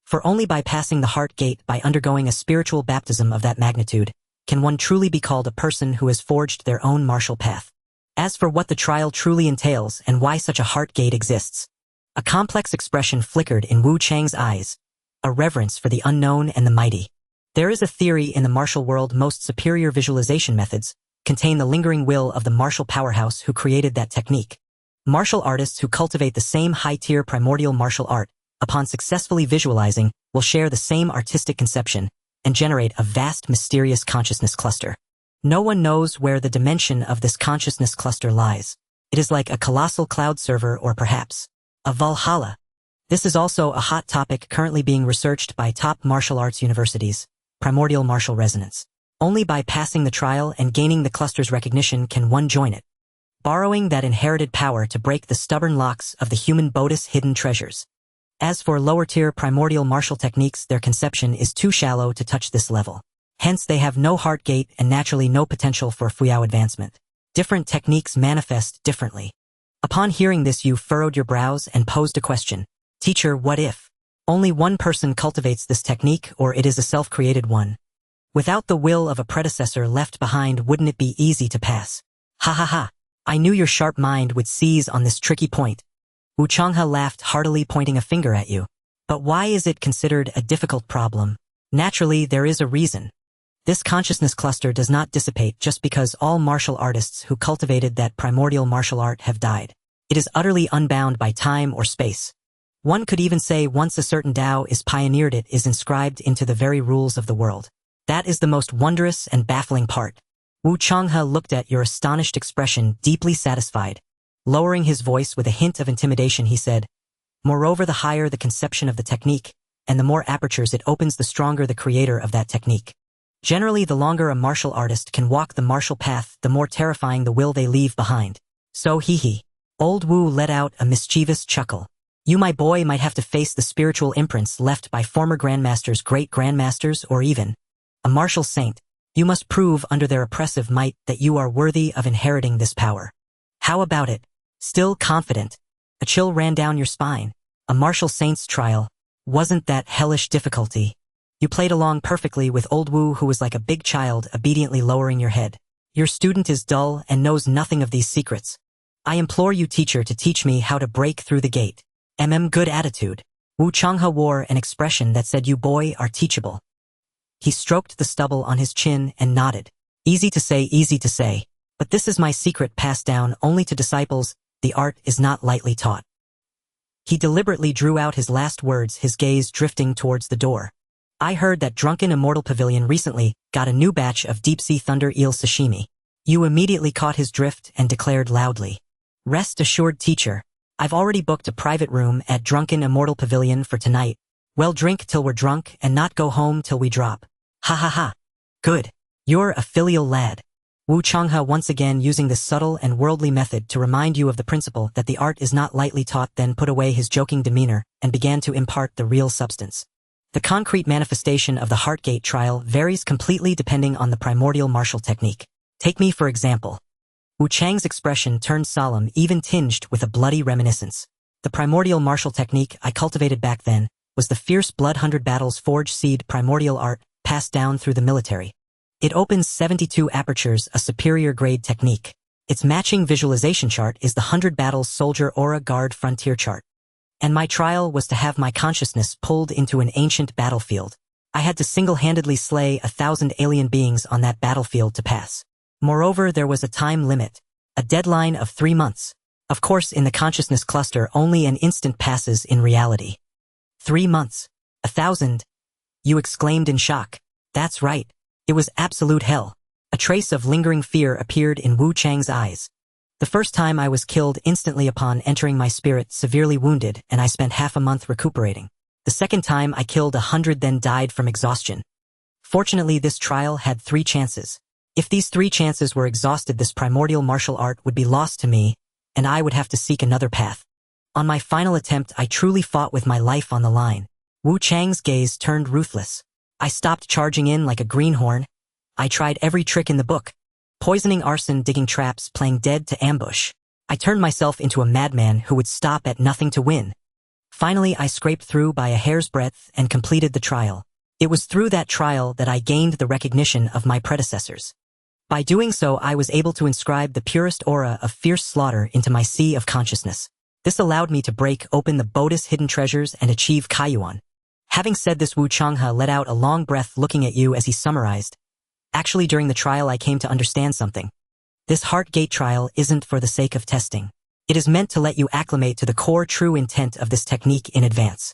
For only by passing the heart gate, by undergoing a spiritual baptism of that magnitude, can one truly be called a person who has forged their own martial path. As for what the trial truly entails and why such a heart gate exists, a complex expression flickered in Wu Chang's eyes, a reverence for the unknown and the mighty. There is a theory in the martial world most superior visualization methods contain the lingering will of the martial powerhouse who created that technique. Martial artists who cultivate the same high-tier primordial martial art, upon successfully visualizing, will share the same artistic conception and generate a vast mysterious consciousness cluster. No one knows where the dimension of this consciousness cluster lies. It is like a colossal cloud server or perhaps a Valhalla. This is also a hot topic currently being researched by top martial arts universities, primordial martial resonance. Only by passing the trial and gaining the cluster's recognition can one join it, borrowing that inherited power to break the stubborn locks of the human Bodhi's hidden treasures. As for lower-tier primordial martial techniques, their conception is too shallow to touch this level. Hence, they have no heart gate and naturally no potential for Fuyao advancement. Different techniques manifest differently. Upon hearing this, you furrowed your brows and posed a question. Teacher, what if only one person cultivates this technique, or it is a self-created one? Without the will of a predecessor left behind, wouldn't it be easy to pass? Ha ha ha. I knew your sharp mind would seize on this tricky point. Wu Changhe laughed heartily, pointing a finger at you. But why is it considered a difficult problem? Naturally, there is a reason. This consciousness cluster does not dissipate just because all martial artists who cultivated that primordial martial art have died. It is utterly unbound by time or space. One could even say once a certain Tao is pioneered, it is inscribed into the very rules of the world. That is the most wondrous and baffling part. Wu Changhe looked at your astonished expression, deeply satisfied. Lowering his voice with a hint of intimidation, he said, moreover, the higher the conception of the technique, and the more apertures it opens, the stronger the creator of that technique. Generally, the longer a martial artist can walk the martial path, the more terrifying the will they leave behind. So hee. Old Wu let out a mischievous chuckle. You, my boy, might have to face the spiritual imprints left by former grandmasters, great grandmasters, or even a martial saint. You must prove under their oppressive might that you are worthy of inheriting this power. How about it? Still confident? A chill ran down your spine. A martial saint's trial. Wasn't that hellish difficulty? You played along perfectly with old Wu, who was like a big child, obediently lowering your head. Your student is dull and knows nothing of these secrets. I implore you, teacher, to teach me how to break through the gate. Good attitude. Wu Changhe wore an expression that said, "You boy are teachable." He stroked the stubble on his chin and nodded. Easy to say, but this is my secret passed down only to disciples. The art is not lightly taught. He deliberately drew out his last words, his gaze drifting towards the door. I heard that Drunken Immortal Pavilion recently got a new batch of deep-sea thunder eel sashimi. You immediately caught his drift and declared loudly, "Rest assured, teacher. I've already booked a private room at Drunken Immortal Pavilion for tonight. We'll drink till we're drunk and not go home till we drop. Ha ha ha. Good. You're a filial lad." Wu Changhe once again using this subtle and worldly method to remind you of the principle that the art is not lightly taught, then put away his joking demeanor and began to impart the real substance. The concrete manifestation of the Heartgate trial varies completely depending on the primordial martial technique. Take me for example. Wu Chang's expression turned solemn, even tinged with a bloody reminiscence. The primordial martial technique I cultivated back then was the fierce blood 100 battles forge seed primordial art passed down through the military. It opens 72 apertures, a superior grade technique. Its matching visualization chart is the 100 battles soldier aura guard frontier chart. And my trial was to have my consciousness pulled into an ancient battlefield. I had to single-handedly slay 1,000 alien beings on that battlefield to pass. Moreover, there was a time limit, a deadline of 3 months. Of course, in the consciousness cluster, only an instant passes in reality. 3 months. 1,000. You exclaimed in shock. That's right. It was absolute hell. A trace of lingering fear appeared in Wu Chang's eyes. The first time I was killed instantly upon entering, my spirit severely wounded, and I spent half a month recuperating. The second time I killed 100, then died from exhaustion. Fortunately, this trial had 3 chances. If these 3 chances were exhausted, this primordial martial art would be lost to me, and I would have to seek another path. On my final attempt, I truly fought with my life on the line. Wu Chang's gaze turned ruthless. I stopped charging in like a greenhorn. I tried every trick in the book. Poisoning, arson, digging traps, playing dead to ambush. I turned myself into a madman who would stop at nothing to win. Finally, I scraped through by a hair's breadth and completed the trial. It was through that trial that I gained the recognition of my predecessors. By doing so, I was able to inscribe the purest aura of fierce slaughter into my sea of consciousness. This allowed me to break open the Bodhi's hidden treasures and achieve Kaiyuan. Having said this, Wu Changhe let out a long breath, looking at you as he summarized. Actually, during the trial, I came to understand something. This Heartgate trial isn't for the sake of testing. It is meant to let you acclimate to the core true intent of this technique in advance.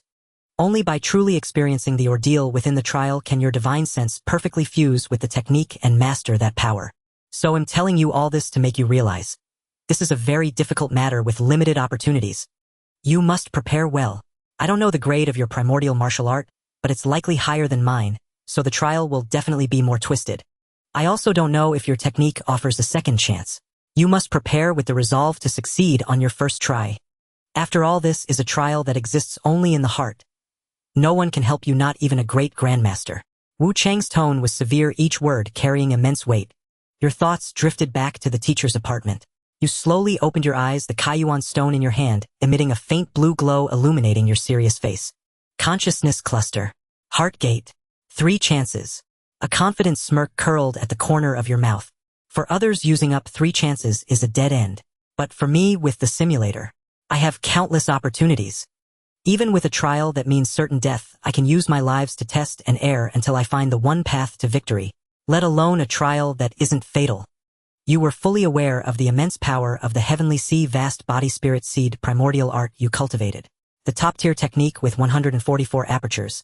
Only by truly experiencing the ordeal within the trial can your divine sense perfectly fuse with the technique and master that power. So I'm telling you all this to make you realize. This is a very difficult matter with limited opportunities. You must prepare well. I don't know the grade of your primordial martial art, but it's likely higher than mine, so the trial will definitely be more twisted. I also don't know if your technique offers a second chance. You must prepare with the resolve to succeed on your first try. After all, this is a trial that exists only in the heart. No one can help you, not even a great grandmaster. Wu Chang's tone was severe, each word carrying immense weight. Your thoughts drifted back to the teacher's apartment. You slowly opened your eyes, the Kaiyuan stone in your hand, emitting a faint blue glow illuminating your serious face. Consciousness cluster. Heartgate. 3 chances. A confident smirk curled at the corner of your mouth. For others, using up 3 chances is a dead end. But for me, with the simulator, I have countless opportunities. Even with a trial that means certain death, I can use my lives to test and err until I find the one path to victory, let alone a trial that isn't fatal. You were fully aware of the immense power of the heavenly sea vast body spirit seed primordial art you cultivated. The top-tier technique with 144 apertures.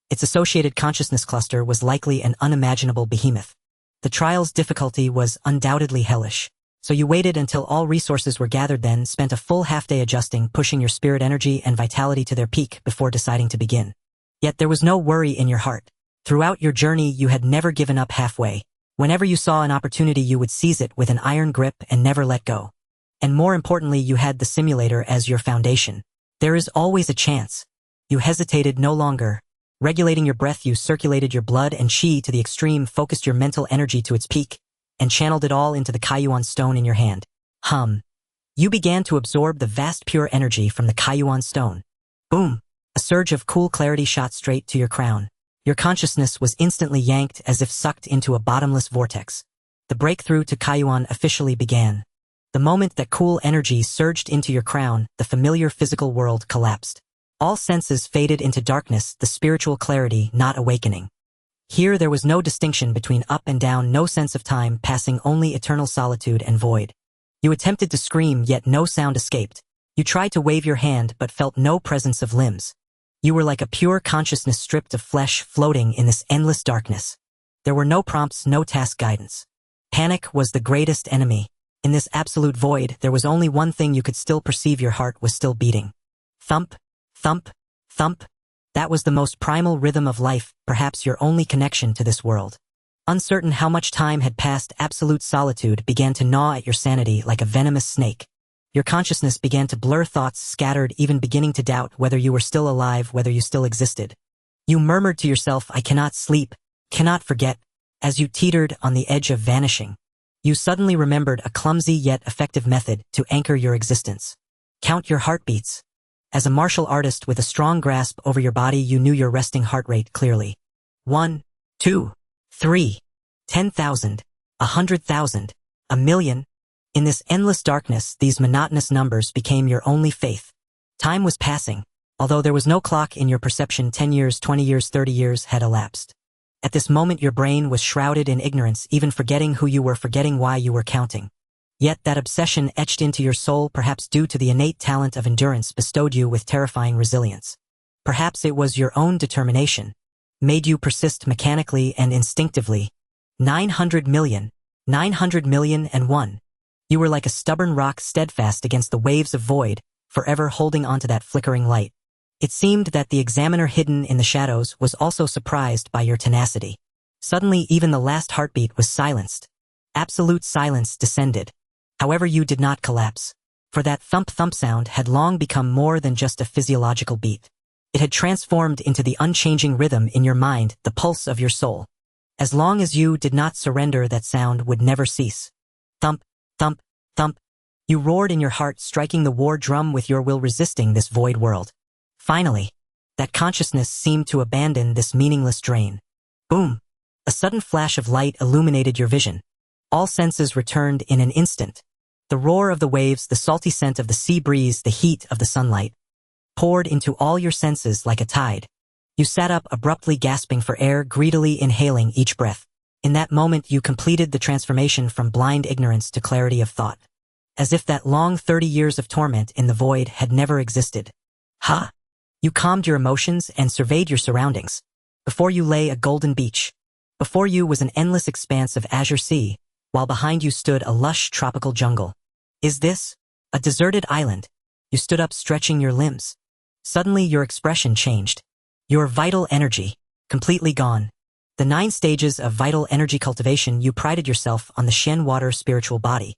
Its associated consciousness cluster was likely an unimaginable behemoth. The trial's difficulty was undoubtedly hellish. So you waited until all resources were gathered, then spent a full half-day adjusting, pushing your spirit energy and vitality to their peak before deciding to begin. Yet there was no worry in your heart. Throughout your journey, you had never given up halfway. Whenever you saw an opportunity, you would seize it with an iron grip and never let go. And more importantly, you had the simulator as your foundation. There is always a chance. You hesitated no longer. Regulating your breath, you circulated your blood and chi to the extreme, focused your mental energy to its peak, and channeled it all into the Kaiyuan stone in your hand. You began to absorb the vast pure energy from the Kaiyuan stone. Boom! A surge of cool clarity shot straight to your crown. Your consciousness was instantly yanked as if sucked into a bottomless vortex. The breakthrough to Kaiyuan officially began. The moment that cool energy surged into your crown, the familiar physical world collapsed. All senses faded into darkness, the spiritual clarity not awakening. Here there was no distinction between up and down, no sense of time passing, only eternal solitude and void. You attempted to scream, yet no sound escaped. You tried to wave your hand, but felt no presence of limbs. You were like a pure consciousness stripped of flesh, floating in this endless darkness. There were no prompts, no task guidance. Panic was the greatest enemy. In this absolute void, there was only one thing you could still perceive: your heart was still beating. Thump, thump, thump. That was the most primal rhythm of life, perhaps your only connection to this world. Uncertain how much time had passed, absolute solitude began to gnaw at your sanity like a venomous snake. Your consciousness began to blur, thoughts scattered, even beginning to doubt whether you were still alive, whether you still existed. You murmured to yourself, "I cannot sleep, cannot forget." As you teetered on the edge of vanishing, you suddenly remembered a clumsy yet effective method to anchor your existence. Count your heartbeats. As a martial artist with a strong grasp over your body, you knew your resting heart rate clearly. 1, 2, 3, 10,000, 100,000, a million. In this endless darkness, these monotonous numbers became your only faith. Time was passing. Although there was no clock in your perception, 10 years, 20 years, 30 years had elapsed. At this moment, your brain was shrouded in ignorance, even forgetting who you were, forgetting why you were counting. Yet that obsession etched into your soul, perhaps due to the innate talent of endurance, bestowed you with terrifying resilience. Perhaps it was your own determination, made you persist mechanically and instinctively. 900 million, 900,000,001. You were like a stubborn rock, steadfast against the waves of void, forever holding onto that flickering light. It seemed that the examiner hidden in the shadows was also surprised by your tenacity. Suddenly, even the last heartbeat was silenced. Absolute silence descended. However, you did not collapse, for that thump-thump sound had long become more than just a physiological beat. It had transformed into the unchanging rhythm in your mind, the pulse of your soul. As long as you did not surrender, that sound would never cease. Thump, thump, thump. You roared in your heart, striking the war drum with your will, resisting this void world. Finally, that consciousness seemed to abandon this meaningless drain. Boom! A sudden flash of light illuminated your vision. All senses returned in an instant. The roar of the waves, the salty scent of the sea breeze, the heat of the sunlight, poured into all your senses like a tide. You sat up abruptly, gasping for air, greedily inhaling each breath. In that moment, you completed the transformation from blind ignorance to clarity of thought. As if that long 30 years of torment in the void had never existed. Ha! You calmed your emotions and surveyed your surroundings. Before you lay a golden beach. Before you was an endless expanse of azure sea, while behind you stood a lush tropical jungle. Is this a deserted island? You stood up, stretching your limbs. Suddenly your expression changed. Your vital energy, completely gone. The 9 stages of vital energy cultivation, you prided yourself on the Shen water spiritual body.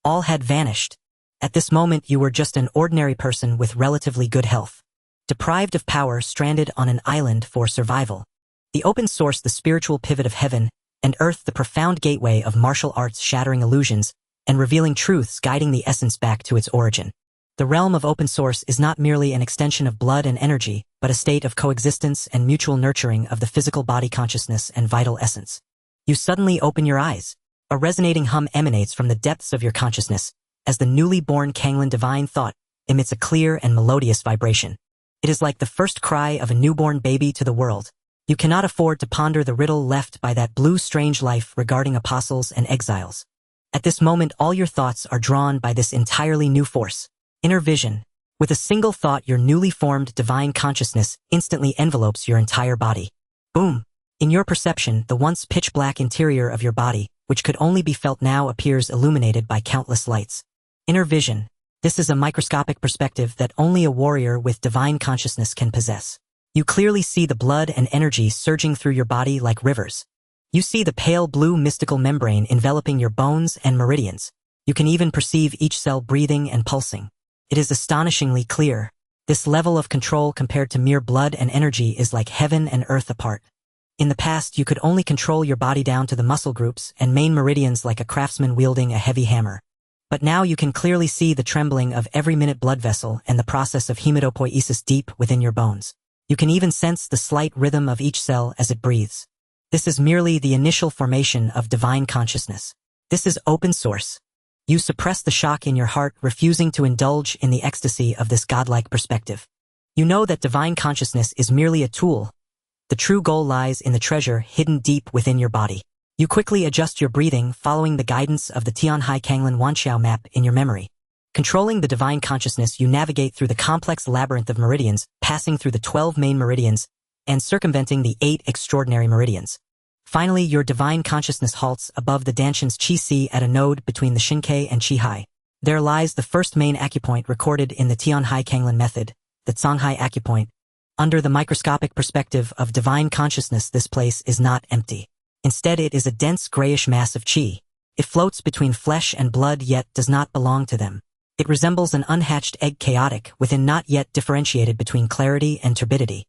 All had vanished. At this moment you were just an ordinary person with relatively good health. Deprived of power, stranded on an island for survival. The open source, the spiritual pivot of heaven and earth, the profound gateway of martial arts, shattering illusions and revealing truths, guiding the essence back to its origin. The realm of open source is not merely an extension of blood and energy, but a state of coexistence and mutual nurturing of the physical body, consciousness, and vital essence. You suddenly open your eyes. A resonating hum emanates from the depths of your consciousness, as the newly born Kanglan divine thought emits a clear and melodious vibration. It is like the first cry of a newborn baby to the world. You cannot afford to ponder the riddle left by that blue strange life regarding apostles and exiles. At this moment, all your thoughts are drawn by this entirely new force. Inner vision. With a single thought, your newly formed divine consciousness instantly envelopes your entire body. Boom! In your perception, the once pitch-black interior of your body, which could only be felt, now appears illuminated by countless lights. Inner vision. This is a microscopic perspective that only a warrior with divine consciousness can possess. You clearly see the blood and energy surging through your body like rivers. You see the pale blue mystical membrane enveloping your bones and meridians. You can even perceive each cell breathing and pulsing. It is astonishingly clear. This level of control compared to mere blood and energy is like heaven and earth apart. In the past, you could only control your body down to the muscle groups and main meridians like a craftsman wielding a heavy hammer. But now you can clearly see the trembling of every minute blood vessel and the process of hematopoiesis deep within your bones. You can even sense the slight rhythm of each cell as it breathes. This is merely the initial formation of divine consciousness. This is open source. You suppress the shock in your heart, refusing to indulge in the ecstasy of this godlike perspective. You know that divine consciousness is merely a tool. The true goal lies in the treasure hidden deep within your body. You quickly adjust your breathing, following the guidance of the Tianhai Kanglin Wanxiao map in your memory. Controlling the divine consciousness, you navigate through the complex labyrinth of meridians, passing through the 12 main meridians and circumventing the 8 extraordinary meridians. Finally, your divine consciousness halts above the Danshan's Qi-Si at a node between the Shinkei and Qi-Hai. There lies the first main acupoint recorded in the Tianhai Kanglin method, the Zhonghai acupoint. Under the microscopic perspective of divine consciousness, this place is not empty. Instead, it is a dense grayish mass of qi. It floats between flesh and blood, yet does not belong to them. It resembles an unhatched egg, chaotic, within, not yet differentiated between clarity and turbidity.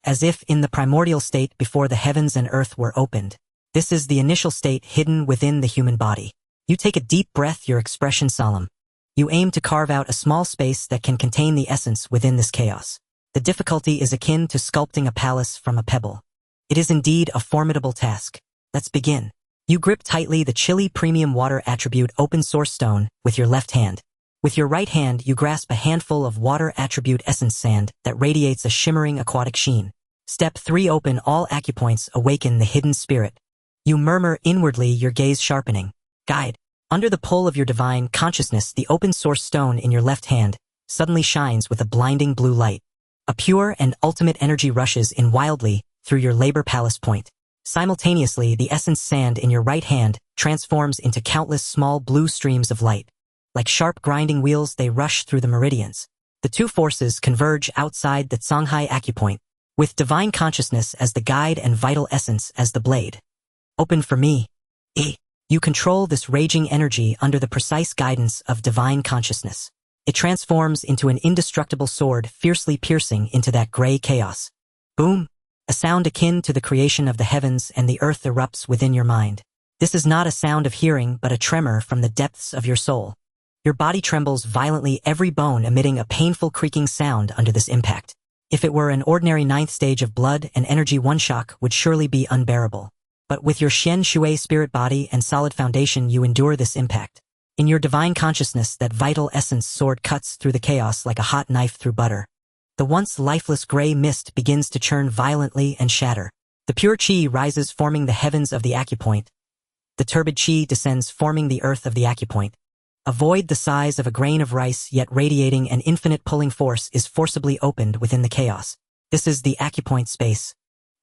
As if in the primordial state before the heavens and earth were opened. This is the initial state hidden within the human body. You take a deep breath, your expression solemn. You aim to carve out a small space that can contain the essence within this chaos. The difficulty is akin to sculpting a palace from a pebble. It is indeed a formidable task. Let's begin. You grip tightly the chilly premium water attribute open source stone with your left hand. With your right hand, you grasp a handful of water attribute essence sand that radiates a shimmering aquatic sheen. Step 3. Open all acupoints, awaken the hidden spirit. You murmur inwardly, your gaze sharpening. Guide. Under the pull of your divine consciousness, the open source stone in your left hand suddenly shines with a blinding blue light. A pure and ultimate energy rushes in wildly through your labor palace point. Simultaneously, the essence sand in your right hand transforms into countless small blue streams of light. Like sharp grinding wheels, they rush through the meridians. The two forces converge outside the Zhonghai acupoint, with divine consciousness as the guide and vital essence as the blade. Open for me. You control this raging energy under the precise guidance of divine consciousness. It transforms into an indestructible sword, fiercely piercing into that gray chaos. Boom! A sound akin to the creation of the heavens and the earth erupts within your mind. This is not a sound of hearing, but a tremor from the depths of your soul. Your body trembles violently, every bone emitting a painful creaking sound under this impact. If it were an ordinary 9th stage of blood and energy, one shock would surely be unbearable. But with your Shen Shui spirit body and solid foundation, you endure this impact. In your divine consciousness, that vital essence sword cuts through the chaos like a hot knife through butter. The once lifeless gray mist begins to churn violently and shatter. The pure qi rises, forming the heavens of the acupoint. The turbid qi descends, forming the earth of the acupoint. A void the size of a grain of rice, yet radiating an infinite pulling force, is forcibly opened within the chaos. This is the acupoint space.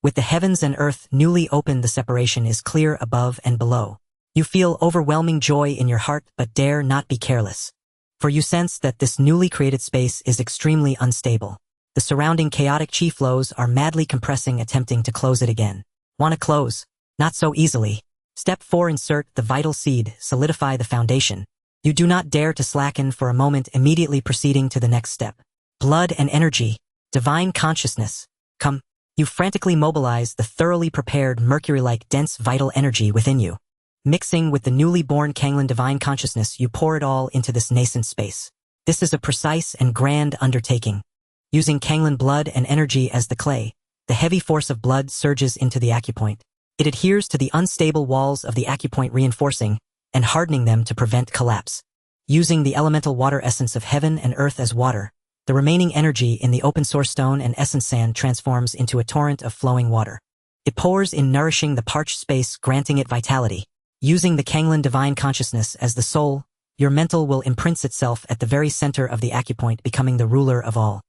With the heavens and earth newly opened, the separation is clear above and below. You feel overwhelming joy in your heart, but dare not be careless. For you sense that this newly created space is extremely unstable. The surrounding chaotic qi flows are madly compressing, attempting to close it again. Wanna close? Not so easily. Step 4. Insert the vital seed, solidify the foundation. You do not dare to slacken for a moment, immediately proceeding to the next step. Blood and energy. Divine consciousness. Come. You frantically mobilize the thoroughly prepared mercury-like dense vital energy within you. Mixing with the newly born Kanglin divine consciousness, you pour it all into this nascent space. This is a precise and grand undertaking. Using Kanglin blood and energy as the clay, the heavy force of blood surges into the acupoint. It adheres to the unstable walls of the acupoint, reinforcing and hardening them to prevent collapse. Using the elemental water essence of heaven and earth as water, the remaining energy in the open source stone and essence sand transforms into a torrent of flowing water. It pours in, nourishing the parched space, granting it vitality. Using the Kanglin divine consciousness as the soul, your mental will imprint itself at the very center of the acupoint, becoming the ruler of all.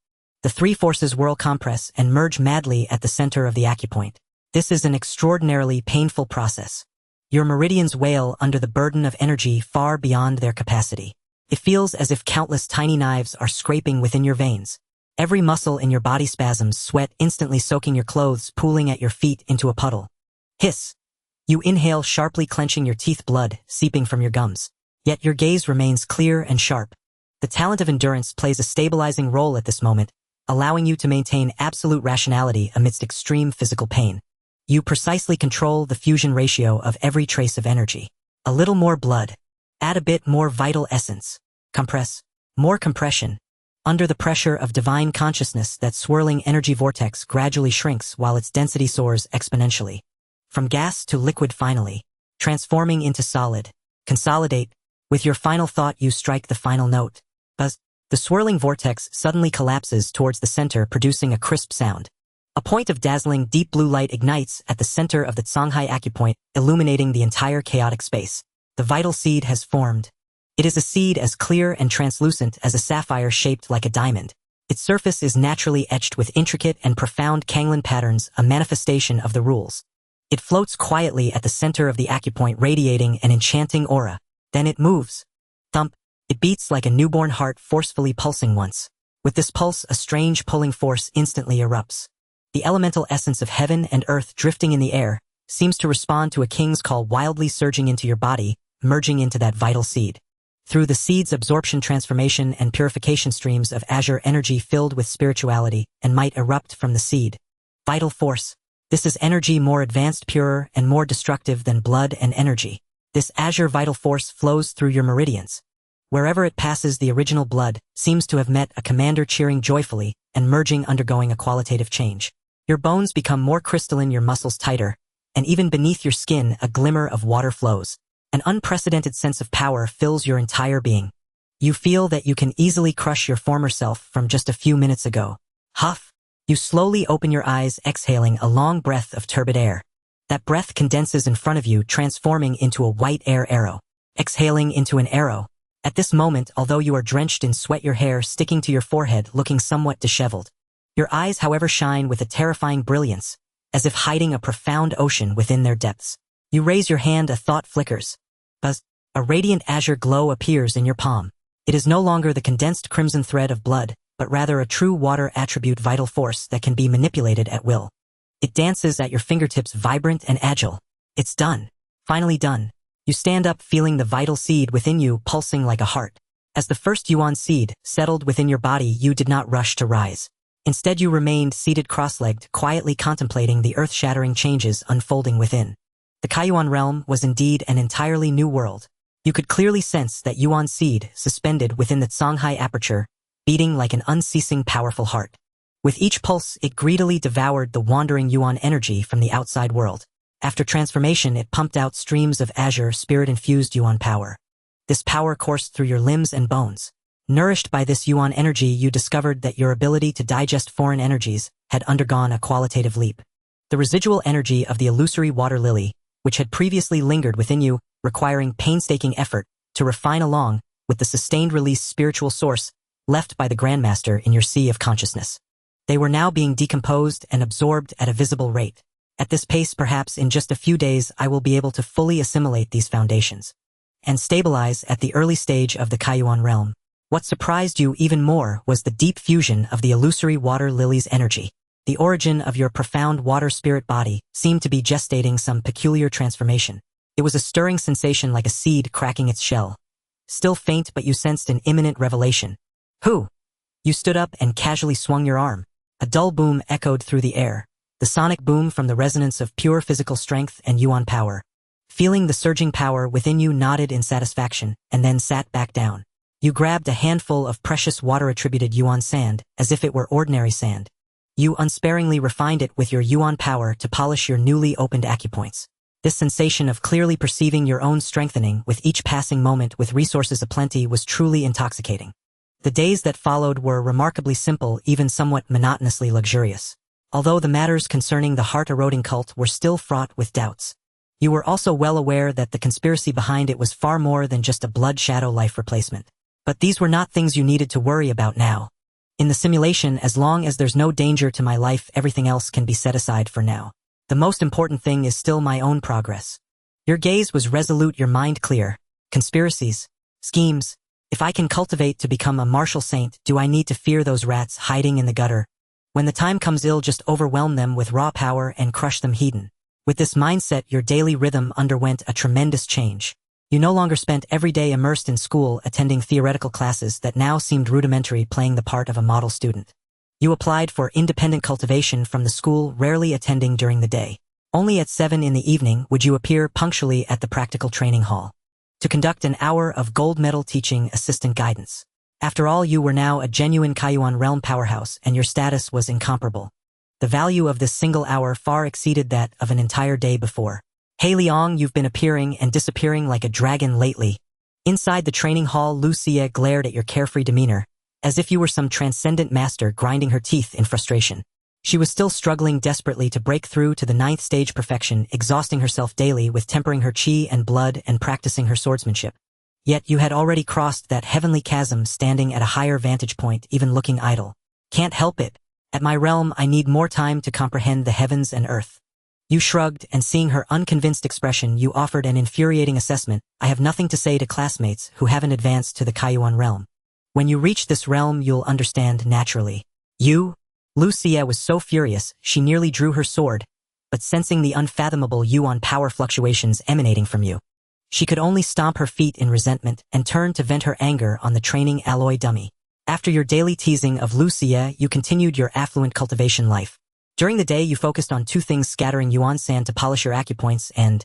The three forces whirl, compress, and merge madly at the center of the acupoint. This is an extraordinarily painful process. Your meridians wail under the burden of energy far beyond their capacity. It feels as if countless tiny knives are scraping within your veins. Every muscle in your body spasms, sweat instantly soaking your clothes, pooling at your feet into a puddle. Hiss. You inhale sharply, clenching your teeth, blood seeping from your gums. Yet your gaze remains clear and sharp. The talent of endurance plays a stabilizing role at this moment, allowing you to maintain absolute rationality amidst extreme physical pain. You precisely control the fusion ratio of every trace of energy. A little more blood. Add a bit more vital essence. Compress. More compression. Under the pressure of divine consciousness, that swirling energy vortex gradually shrinks while its density soars exponentially. From gas to liquid finally, transforming into solid. Consolidate. With your final thought you strike the final note. Buzz. The swirling vortex suddenly collapses towards the center, producing a crisp sound. A point of dazzling deep blue light ignites at the center of the Songhai acupoint, illuminating the entire chaotic space. The vital seed has formed. It is a seed as clear and translucent as a sapphire shaped like a diamond. Its surface is naturally etched with intricate and profound Kanglen patterns, a manifestation of the rules. It floats quietly at the center of the acupoint, radiating an enchanting aura. Then it moves. Thump. It beats like a newborn heart, forcefully pulsing once. With this pulse, a strange pulling force instantly erupts. The elemental essence of heaven and earth drifting in the air seems to respond to a king's call, wildly surging into your body, merging into that vital seed. Through the seed's absorption, transformation, and purification, streams of azure energy filled with spirituality and might erupt from the seed. Vital force. This is energy more advanced, purer, and more destructive than blood and energy. This azure vital force flows through your meridians. Wherever it passes, the original blood seems to have met a commander, cheering joyfully and merging, undergoing a qualitative change. Your bones become more crystalline, your muscles tighter, and even beneath your skin a glimmer of water flows. An unprecedented sense of power fills your entire being. You feel that you can easily crush your former self from just a few minutes ago. Huff. You slowly open your eyes, exhaling a long breath of turbid air. That breath condenses in front of you, transforming into a white air arrow. Exhaling into an arrow. At this moment, although you are drenched in sweat, your hair sticking to your forehead, looking somewhat disheveled. Your eyes, however, shine with a terrifying brilliance, as if hiding a profound ocean within their depths. You raise your hand, a thought flickers. Buzz. A radiant azure glow appears in your palm. It is no longer the condensed crimson thread of blood, but rather a true water attribute, vital force that can be manipulated at will. It dances at your fingertips, vibrant and agile. It's done. Finally done. You stand up, feeling the vital seed within you pulsing like a heart. As the first yuan seed settled within your body, you did not rush to rise. Instead, you remained seated cross-legged, quietly contemplating the earth-shattering changes unfolding within. The Kaiyuan realm was indeed an entirely new world. You could clearly sense that yuan seed suspended within the Songhai aperture, beating like an unceasing, powerful heart. With each pulse, it greedily devoured the wandering yuan energy from the outside world. After transformation, it pumped out streams of azure, spirit-infused yuan power. This power coursed through your limbs and bones. Nourished by this yuan energy, you discovered that your ability to digest foreign energies had undergone a qualitative leap. The residual energy of the illusory water lily, which had previously lingered within you, requiring painstaking effort to refine along with the sustained release spiritual source left by the Grandmaster in your sea of consciousness. They were now being decomposed and absorbed at a visible rate. At this pace, perhaps in just a few days, I will be able to fully assimilate these foundations and stabilize at the early stage of the Kaiyuan realm. What surprised you even more was the deep fusion of the illusory water lily's energy. The origin of your profound water spirit body seemed to be gestating some peculiar transformation. It was a stirring sensation, like a seed cracking its shell. Still faint, but you sensed an imminent revelation. Who? You stood up and casually swung your arm. A dull boom echoed through the air, the sonic boom from the resonance of pure physical strength and yuan power. Feeling the surging power within, you nodded in satisfaction and then sat back down. You grabbed a handful of precious water-attributed yuan sand as if it were ordinary sand. You unsparingly refined it with your yuan power to polish your newly opened acupoints. This sensation of clearly perceiving your own strengthening with each passing moment with resources aplenty was truly intoxicating. The days that followed were remarkably simple, even somewhat monotonously luxurious. Although the matters concerning the heart-eroding cult were still fraught with doubts, you were also well aware that the conspiracy behind it was far more than just a blood shadow life replacement. But these were not things you needed to worry about now. In the simulation, as long as there's no danger to my life, everything else can be set aside for now. The most important thing is still my own progress. Your gaze was resolute, your mind clear. Conspiracies, schemes. If I can cultivate to become a martial saint, do I need to fear those rats hiding in the gutter? When the time comes, I'll just overwhelm them with raw power and crush them heathen. With this mindset, your daily rhythm underwent a tremendous change. You no longer spent every day immersed in school, attending theoretical classes that now seemed rudimentary, playing the part of a model student. You applied for independent cultivation from the school, rarely attending during the day. Only at 7 in the evening would you appear punctually at the practical training hall to conduct an hour of gold medal teaching assistant guidance. After all, you were now a genuine Kaiyuan realm powerhouse, and your status was incomparable. The value of this single hour far exceeded that of an entire day before. Hey Liang, you've been appearing and disappearing like a dragon lately. Inside the training hall, Lucia glared at your carefree demeanor, as if you were some transcendent master grinding her teeth in frustration. She was still struggling desperately to break through to the 9th stage perfection, exhausting herself daily with tempering her chi and blood and practicing her swordsmanship. Yet you had already crossed that heavenly chasm, standing at a higher vantage point, even looking idle. Can't help it. At my realm, I need more time to comprehend the heavens and earth. You shrugged, and seeing her unconvinced expression, you offered an infuriating assessment. I have nothing to say to classmates who haven't advanced to the Kaiyuan realm. When you reach this realm, you'll understand naturally. You? Lucia was so furious, she nearly drew her sword, but sensing the unfathomable yuan power fluctuations emanating from you, she could only stomp her feet in resentment and turn to vent her anger on the training alloy dummy. After your daily teasing of Lucia, you continued your affluent cultivation life. During the day, you focused on 2 things: scattering yuan sand to polish your acupoints and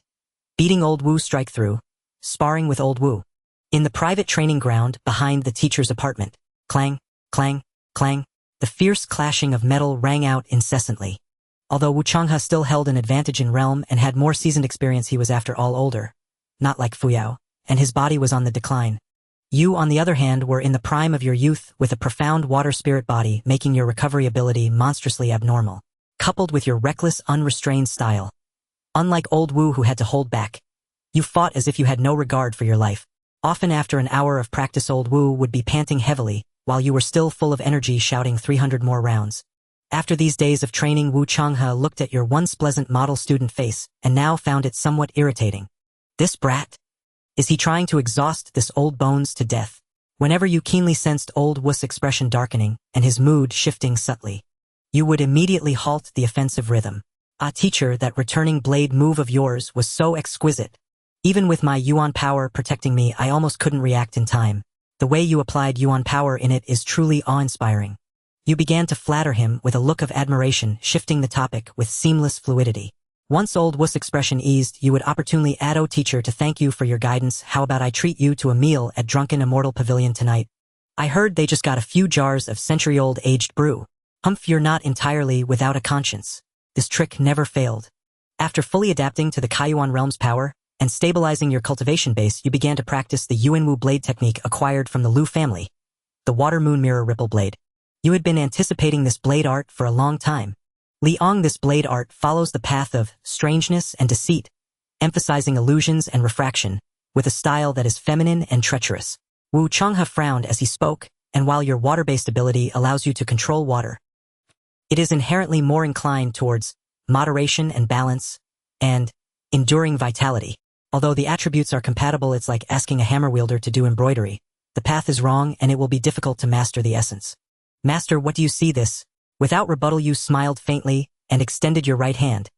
beating Old Wu strike through, sparring with Old Wu. In the private training ground behind the teacher's apartment, clang, clang, clang, the fierce clashing of metal rang out incessantly. Although Wu Changhe still held an advantage in realm and had more seasoned experience, he was after all older, not like Fuyao, and his body was on the decline. You, on the other hand, were in the prime of your youth with a profound water spirit body, making your recovery ability monstrously abnormal, coupled with your reckless, unrestrained style. Unlike Old Wu, who had to hold back, you fought as if you had no regard for your life. Often after an hour of practice, Old Wu would be panting heavily, while you were still full of energy, shouting 300 more rounds. After these days of training, Wu Changhe looked at your once pleasant model student face and now found it somewhat irritating. This brat? Is he trying to exhaust this old bones to death? Whenever you keenly sensed Old Wu's expression darkening and his mood shifting subtly, you would immediately halt the offensive rhythm. Ah, teacher, that returning blade move of yours was so exquisite. Even with my yuan power protecting me, I almost couldn't react in time. The way you applied yuan power in it is truly awe-inspiring. You began to flatter him with a look of admiration, shifting the topic with seamless fluidity. Once Old Wu's expression eased, you would opportunely add, "Oh teacher, to thank you for your guidance, how about I treat you to a meal at Drunken Immortal Pavilion tonight? I heard they just got a few jars of century-old aged brew." Humph, you're not entirely without a conscience. This trick never failed. After fully adapting to the Kaiyuan realm's power and stabilizing your cultivation base, you began to practice the Yuanwu blade technique acquired from the Lu family, the Water Moon Mirror Ripple blade. You had been anticipating this blade art for a long time. Liang, this blade art follows the path of strangeness and deceit, emphasizing illusions and refraction, with a style that is feminine and treacherous. Wu Changhe frowned as he spoke, and while your water-based ability allows you to control water, it is inherently more inclined towards moderation and balance, and enduring vitality. Although the attributes are compatible, it's like asking a hammer wielder to do embroidery. The path is wrong, and it will be difficult to master the essence. Master, what do you see this? Without rebuttal, you smiled faintly and extended your right hand.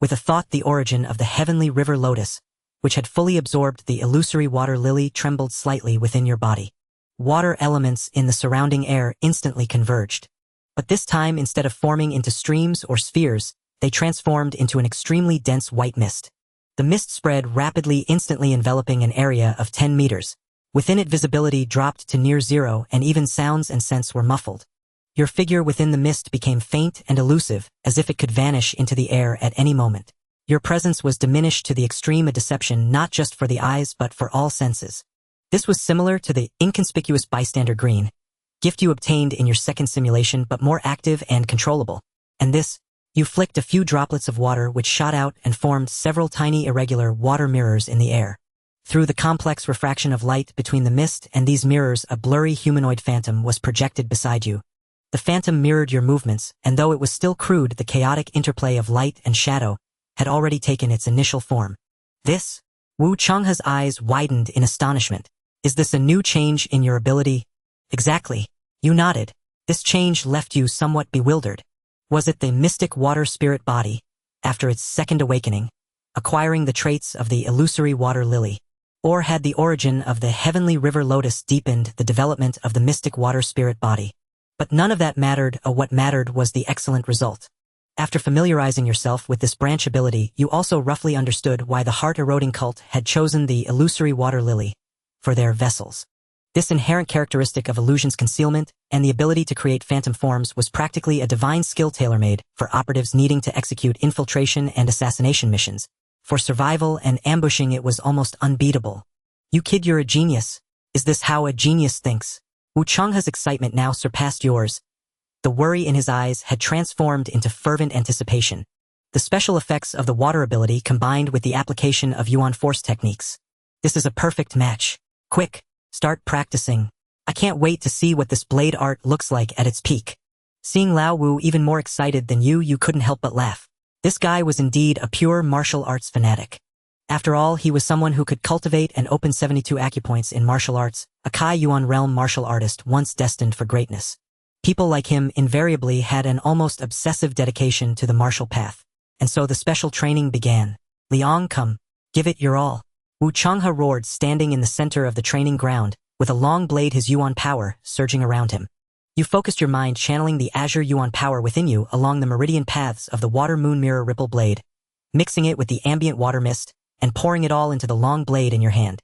With a thought, the origin of the heavenly river lotus, which had fully absorbed the illusory water lily, trembled slightly within your body. Water elements in the surrounding air instantly converged. But this time, instead of forming into streams or spheres, they transformed into an extremely dense white mist. The mist spread rapidly, instantly enveloping an area of 10 meters. Within it, visibility dropped to near zero, and even sounds and scents were muffled. Your figure within the mist became faint and elusive, as if it could vanish into the air at any moment. Your presence was diminished to the extreme, a deception not just for the eyes but for all senses. This was similar to the inconspicuous bystander green gift you obtained in your second simulation, but more active and controllable. And this, you flicked a few droplets of water which shot out and formed several tiny irregular water mirrors in the air. Through the complex refraction of light between the mist and these mirrors, a blurry humanoid phantom was projected beside you. The phantom mirrored your movements, and though it was still crude, the chaotic interplay of light and shadow had already taken its initial form. This? Wu Changhe's eyes widened in astonishment. Is this a new change in your ability? Exactly. You nodded. This change left you somewhat bewildered. Was it the mystic water spirit body, after its second awakening, acquiring the traits of the illusory water lily? Or had the origin of the heavenly river lotus deepened the development of the mystic water spirit body? But none of that mattered. What mattered was the excellent result. After familiarizing yourself with this branch ability, you also roughly understood why the heart-eroding cult had chosen the illusory water lily for their vessels. This inherent characteristic of illusion's concealment and the ability to create phantom forms was practically a divine skill tailor-made for operatives needing to execute infiltration and assassination missions. For survival and ambushing, it was almost unbeatable. You kid, you're a genius. Is this how a genius thinks? Wu Changhe's excitement now surpassed yours. The worry in his eyes had transformed into fervent anticipation. The special effects of the water ability combined with the application of Yuan force techniques. This is a perfect match. Quick, start practicing. I can't wait to see what this blade art looks like at its peak. Seeing Lao Wu even more excited than you couldn't help but laugh. This guy was indeed a pure martial arts fanatic. After all, he was someone who could cultivate and open 72 acupoints in martial arts, a Kai Yuan realm martial artist once destined for greatness. People like him invariably had an almost obsessive dedication to the martial path. And so the special training began. Liang, come, give it your all. Wu Changhe roared, standing in the center of the training ground, with a long blade, his Yuan power surging around him. You focused your mind channeling the azure Yuan power within you along the meridian paths of the water moon mirror ripple blade, mixing it with the ambient water mist, and pouring it all into the long blade in your hand.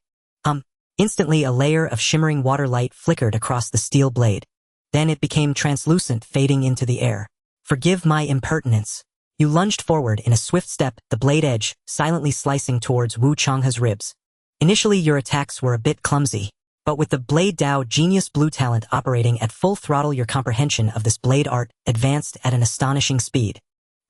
Instantly a layer of shimmering water light flickered across the steel blade. Then it became translucent, fading into the air. Forgive my impertinence. You lunged forward in a swift step, the blade edge silently slicing towards Wu Changhe's ribs. Initially your attacks were a bit clumsy, but with the Blade Dao genius blue talent operating at full throttle, your comprehension of this blade art advanced at an astonishing speed.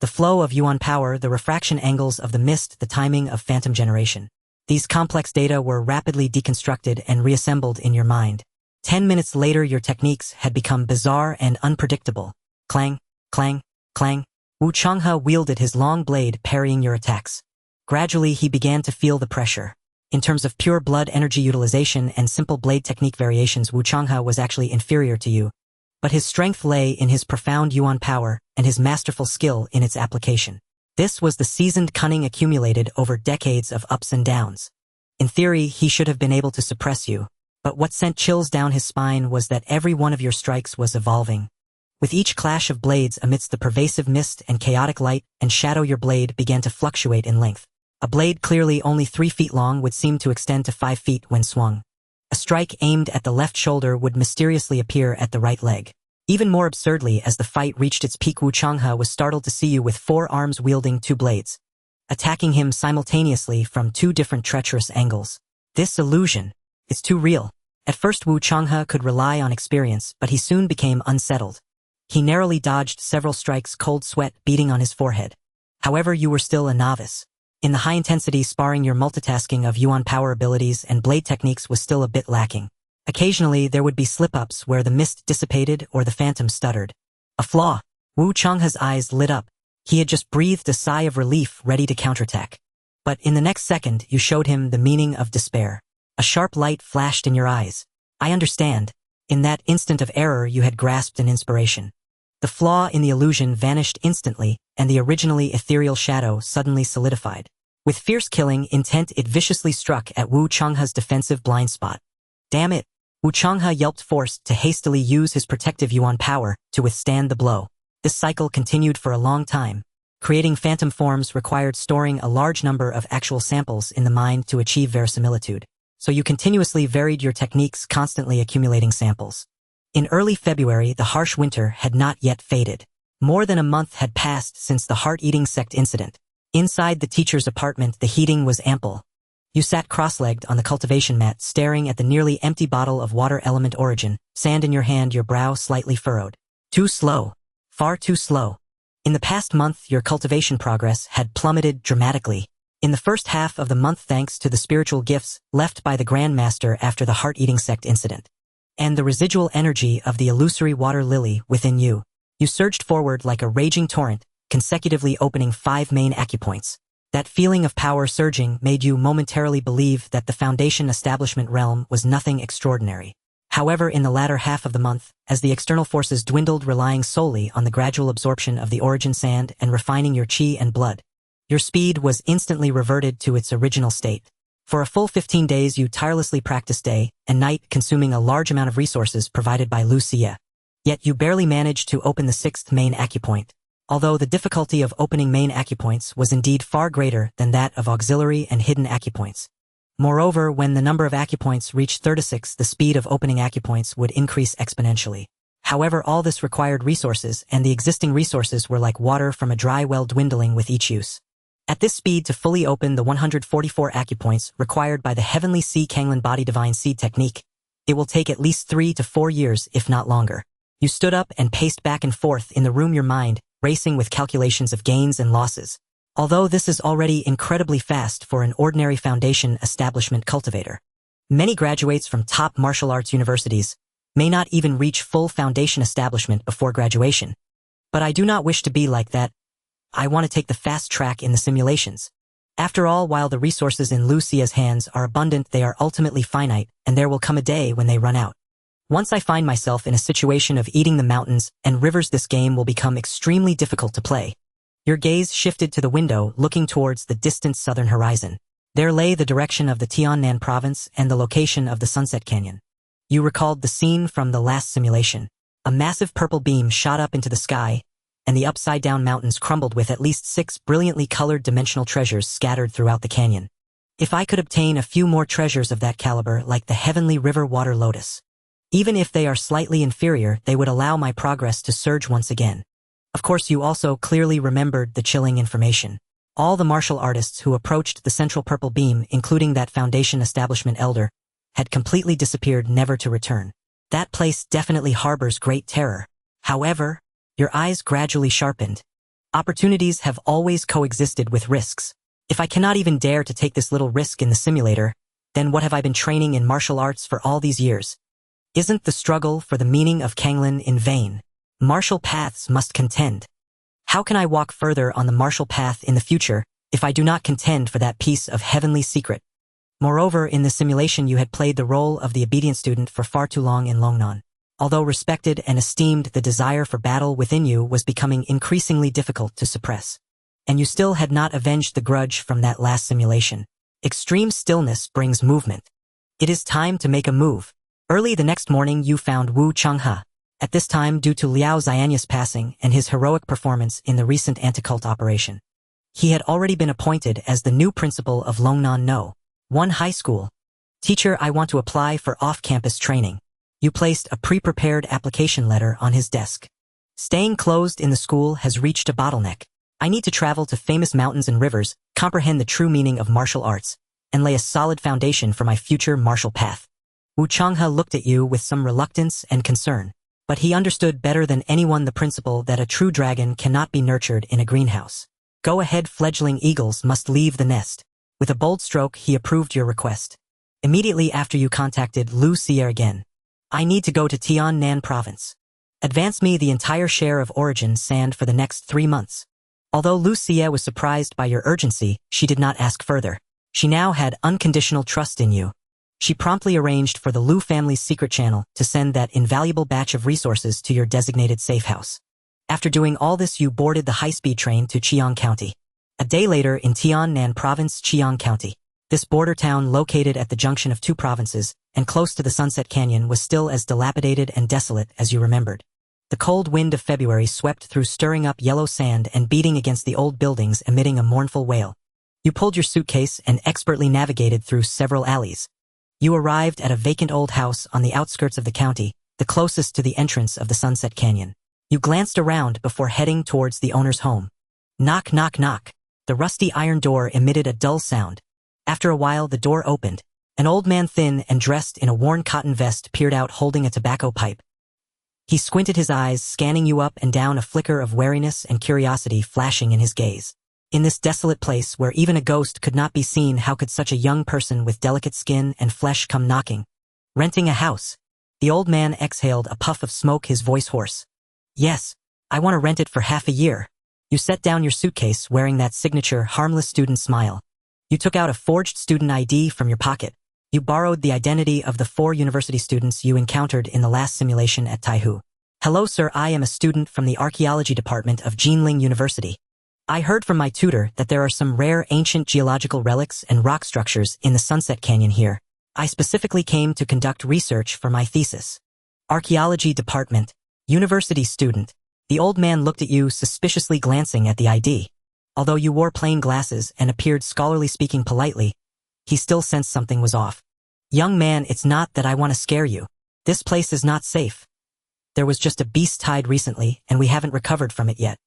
The flow of Yuan power, the refraction angles of the mist, the timing of phantom generation. These complex data were rapidly deconstructed and reassembled in your mind. 10 minutes later, your techniques had become bizarre and unpredictable. Clang, clang, clang. Wu Changhe wielded his long blade, parrying your attacks. Gradually, he began to feel the pressure. In terms of pure blood energy utilization and simple blade technique variations, Wu Changhe was actually inferior to you. But his strength lay in his profound Yuan power and his masterful skill in its application. This was the seasoned cunning accumulated over decades of ups and downs. In theory, he should have been able to suppress you, but what sent chills down his spine was that every one of your strikes was evolving. With each clash of blades amidst the pervasive mist and chaotic light and shadow, your blade began to fluctuate in length. A blade clearly only 3 feet long would seem to extend to 5 feet when swung. A strike aimed at the left shoulder would mysteriously appear at the right leg. Even more absurdly, as the fight reached its peak, Wu Changhe was startled to see you with 4 arms wielding 2 blades, attacking him simultaneously from 2 different treacherous angles. This illusion, it's too real. At first Wu Changhe could rely on experience, but he soon became unsettled. He narrowly dodged several strikes, cold sweat beading on his forehead. However, you were still a novice. In the high-intensity sparring, your multitasking of Yuan power abilities and blade techniques was still a bit lacking. Occasionally, there would be slip-ups where the mist dissipated or the phantom stuttered. A flaw. Wu Changhe's eyes lit up. He had just breathed a sigh of relief, ready to counterattack. But in the next second, you showed him the meaning of despair. A sharp light flashed in your eyes. I understand. In that instant of error, you had grasped an inspiration. The flaw in the illusion vanished instantly, and the originally ethereal shadow suddenly solidified. With fierce killing intent, it viciously struck at Wu Changhe's defensive blind spot. Damn it! Wu Changhe yelped, forced to hastily use his protective Yuan power to withstand the blow. This cycle continued for a long time. Creating phantom forms required storing a large number of actual samples in the mind to achieve verisimilitude. So you continuously varied your techniques, constantly accumulating samples. In early February, the harsh winter had not yet faded. More than a month had passed since the heart-eating sect incident. Inside the teacher's apartment, the heating was ample. You sat cross-legged on the cultivation mat, staring at the nearly empty bottle of water element origin, sand in your hand, your brow slightly furrowed. Too slow. Far too slow. In the past month, your cultivation progress had plummeted dramatically. In the first half of the month, thanks to the spiritual gifts left by the Grand Master after the heart-eating sect incident, and the residual energy of the illusory water lily within you, you surged forward like a raging torrent, consecutively opening 5 main acupoints. That feeling of power surging made you momentarily believe that the Foundation establishment realm was nothing extraordinary. However, in the latter half of the month, as the external forces dwindled, relying solely on the gradual absorption of the origin sand and refining your chi and blood, your speed was instantly reverted to its original state. For a full 15 days, you tirelessly practiced day and night, consuming a large amount of resources provided by Lucia. Yet you barely managed to open the 6th main acupoint. Although the difficulty of opening main acupoints was indeed far greater than that of auxiliary and hidden acupoints. Moreover, when the number of acupoints reached 36, the speed of opening acupoints would increase exponentially. However, all this required resources, and the existing resources were like water from a dry well dwindling with each use. At this speed, to fully open the 144 acupoints required by the Heavenly Sea Kanglin Body Divine Seed technique, it will take at least 3 to 4 years, if not longer. You stood up and paced back and forth in the room, your mind racing with calculations of gains and losses. Although this is already incredibly fast for an ordinary foundation establishment cultivator. Many graduates from top martial arts universities may not even reach full foundation establishment before graduation. But I do not wish to be like that. I want to take the fast track in the simulations. After all, while the resources in Lucia's hands are abundant, they are ultimately finite, and there will come a day when they run out. Once I find myself in a situation of eating the mountains and rivers, this game will become extremely difficult to play. Your gaze shifted to the window, looking towards the distant southern horizon. There lay the direction of the Tiannan province and the location of the Sunset Canyon. You recalled the scene from the last simulation. A massive purple beam shot up into the sky, and the upside-down mountains crumbled with at least 6 brilliantly colored dimensional treasures scattered throughout the canyon. If I could obtain a few more treasures of that caliber, like the heavenly river water lotus, even if they are slightly inferior, they would allow my progress to surge once again. Of course, you also clearly remembered the chilling information. All the martial artists who approached the central purple beam, including that foundation establishment elder, had completely disappeared, never to return. That place definitely harbors great terror. However, your eyes gradually sharpened. Opportunities have always coexisted with risks. If I cannot even dare to take this little risk in the simulator, then what have I been training in martial arts for all these years? Isn't the struggle for the meaning of Kanglin in vain? Martial paths must contend. How can I walk further on the martial path in the future if I do not contend for that piece of heavenly secret? Moreover, in the simulation you had played the role of the obedient student for far too long in Longnan. Although respected and esteemed, the desire for battle within you was becoming increasingly difficult to suppress. And you still had not avenged the grudge from that last simulation. Extreme stillness brings movement. It is time to make a move. Early the next morning you found Wu Changhe. At this time, due to Liao Xianyu's passing and his heroic performance in the recent anti-cult operation, he had already been appointed as the new principal of Longnan No. 1 High School. Teacher, I want to apply for off-campus training. You placed a pre-prepared application letter on his desk. Staying closed in the school has reached a bottleneck. I need to travel to famous mountains and rivers, comprehend the true meaning of martial arts, and lay a solid foundation for my future martial path. Wu Changhe looked at you with some reluctance and concern. But he understood better than anyone the principle that a true dragon cannot be nurtured in a greenhouse. Go ahead, fledgling eagles must leave the nest. With a bold stroke, he approved your request. Immediately after you contacted Lu Xie again. I need to go to Tiannan province. Advance me the entire share of origin sand for the next 3 months. Although Lu Xie was surprised by your urgency, she did not ask further. She now had unconditional trust in you. She promptly arranged for the Lu family's secret channel to send that invaluable batch of resources to your designated safe house. After doing all this, you boarded the high-speed train to Chiang County. A day later in Tiannan Province, Chiang County. This border town, located at the junction of 2 provinces and close to the Sunset Canyon, was still as dilapidated and desolate as you remembered. The cold wind of February swept through, stirring up yellow sand and beating against the old buildings, emitting a mournful wail. You pulled your suitcase and expertly navigated through several alleys. You arrived at a vacant old house on the outskirts of the county, the closest to the entrance of the Sunset Canyon. You glanced around before heading towards the owner's home. Knock, knock, knock. The rusty iron door emitted a dull sound. After a while, the door opened. An old man, thin and dressed in a worn cotton vest, peered out holding a tobacco pipe. He squinted his eyes, scanning you up and down, a flicker of wariness and curiosity flashing in his gaze. In this desolate place where even a ghost could not be seen, how could such a young person with delicate skin and flesh come knocking? Renting a house. The old man exhaled a puff of smoke, his voice hoarse. Yes, I want to rent it for half a year. You set down your suitcase, wearing that signature harmless student smile. You took out a forged student ID from your pocket. You borrowed the identity of the 4 university students you encountered in the last simulation at Taihu. Hello sir, I am a student from the archaeology department of Jinling University. I heard from my tutor that there are some rare ancient geological relics and rock structures in the Sunset Canyon here. I specifically came to conduct research for my thesis. Archaeology department. University student. The old man looked at you, suspiciously glancing at the ID. Although you wore plain glasses and appeared scholarly, speaking politely, he still sensed something was off. Young man, it's not that I want to scare you. This place is not safe. There was just a beast tied recently, and we haven't recovered from it yet.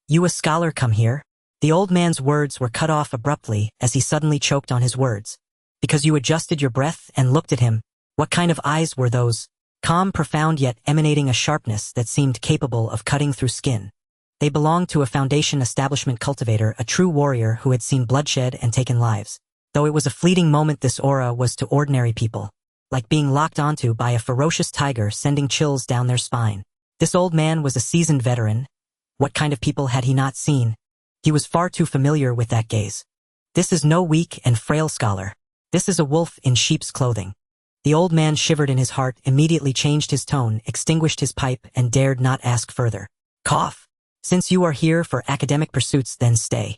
You a scholar come here? The old man's words were cut off abruptly as he suddenly choked on his words. Because you adjusted your breath and looked at him. What kind of eyes were those? Calm, profound, yet emanating a sharpness that seemed capable of cutting through skin. They belonged to a Foundation establishment cultivator, a true warrior who had seen bloodshed and taken lives. Though it was a fleeting moment, this aura was to ordinary people, like being locked onto by a ferocious tiger, sending chills down their spine. This old man was a seasoned veteran. What kind of people had he not seen? He was far too familiar with that gaze. This is no weak and frail scholar. This is a wolf in sheep's clothing. The old man shivered in his heart, immediately changed his tone, extinguished his pipe, and dared not ask further. Cough. Since you are here for academic pursuits, then stay.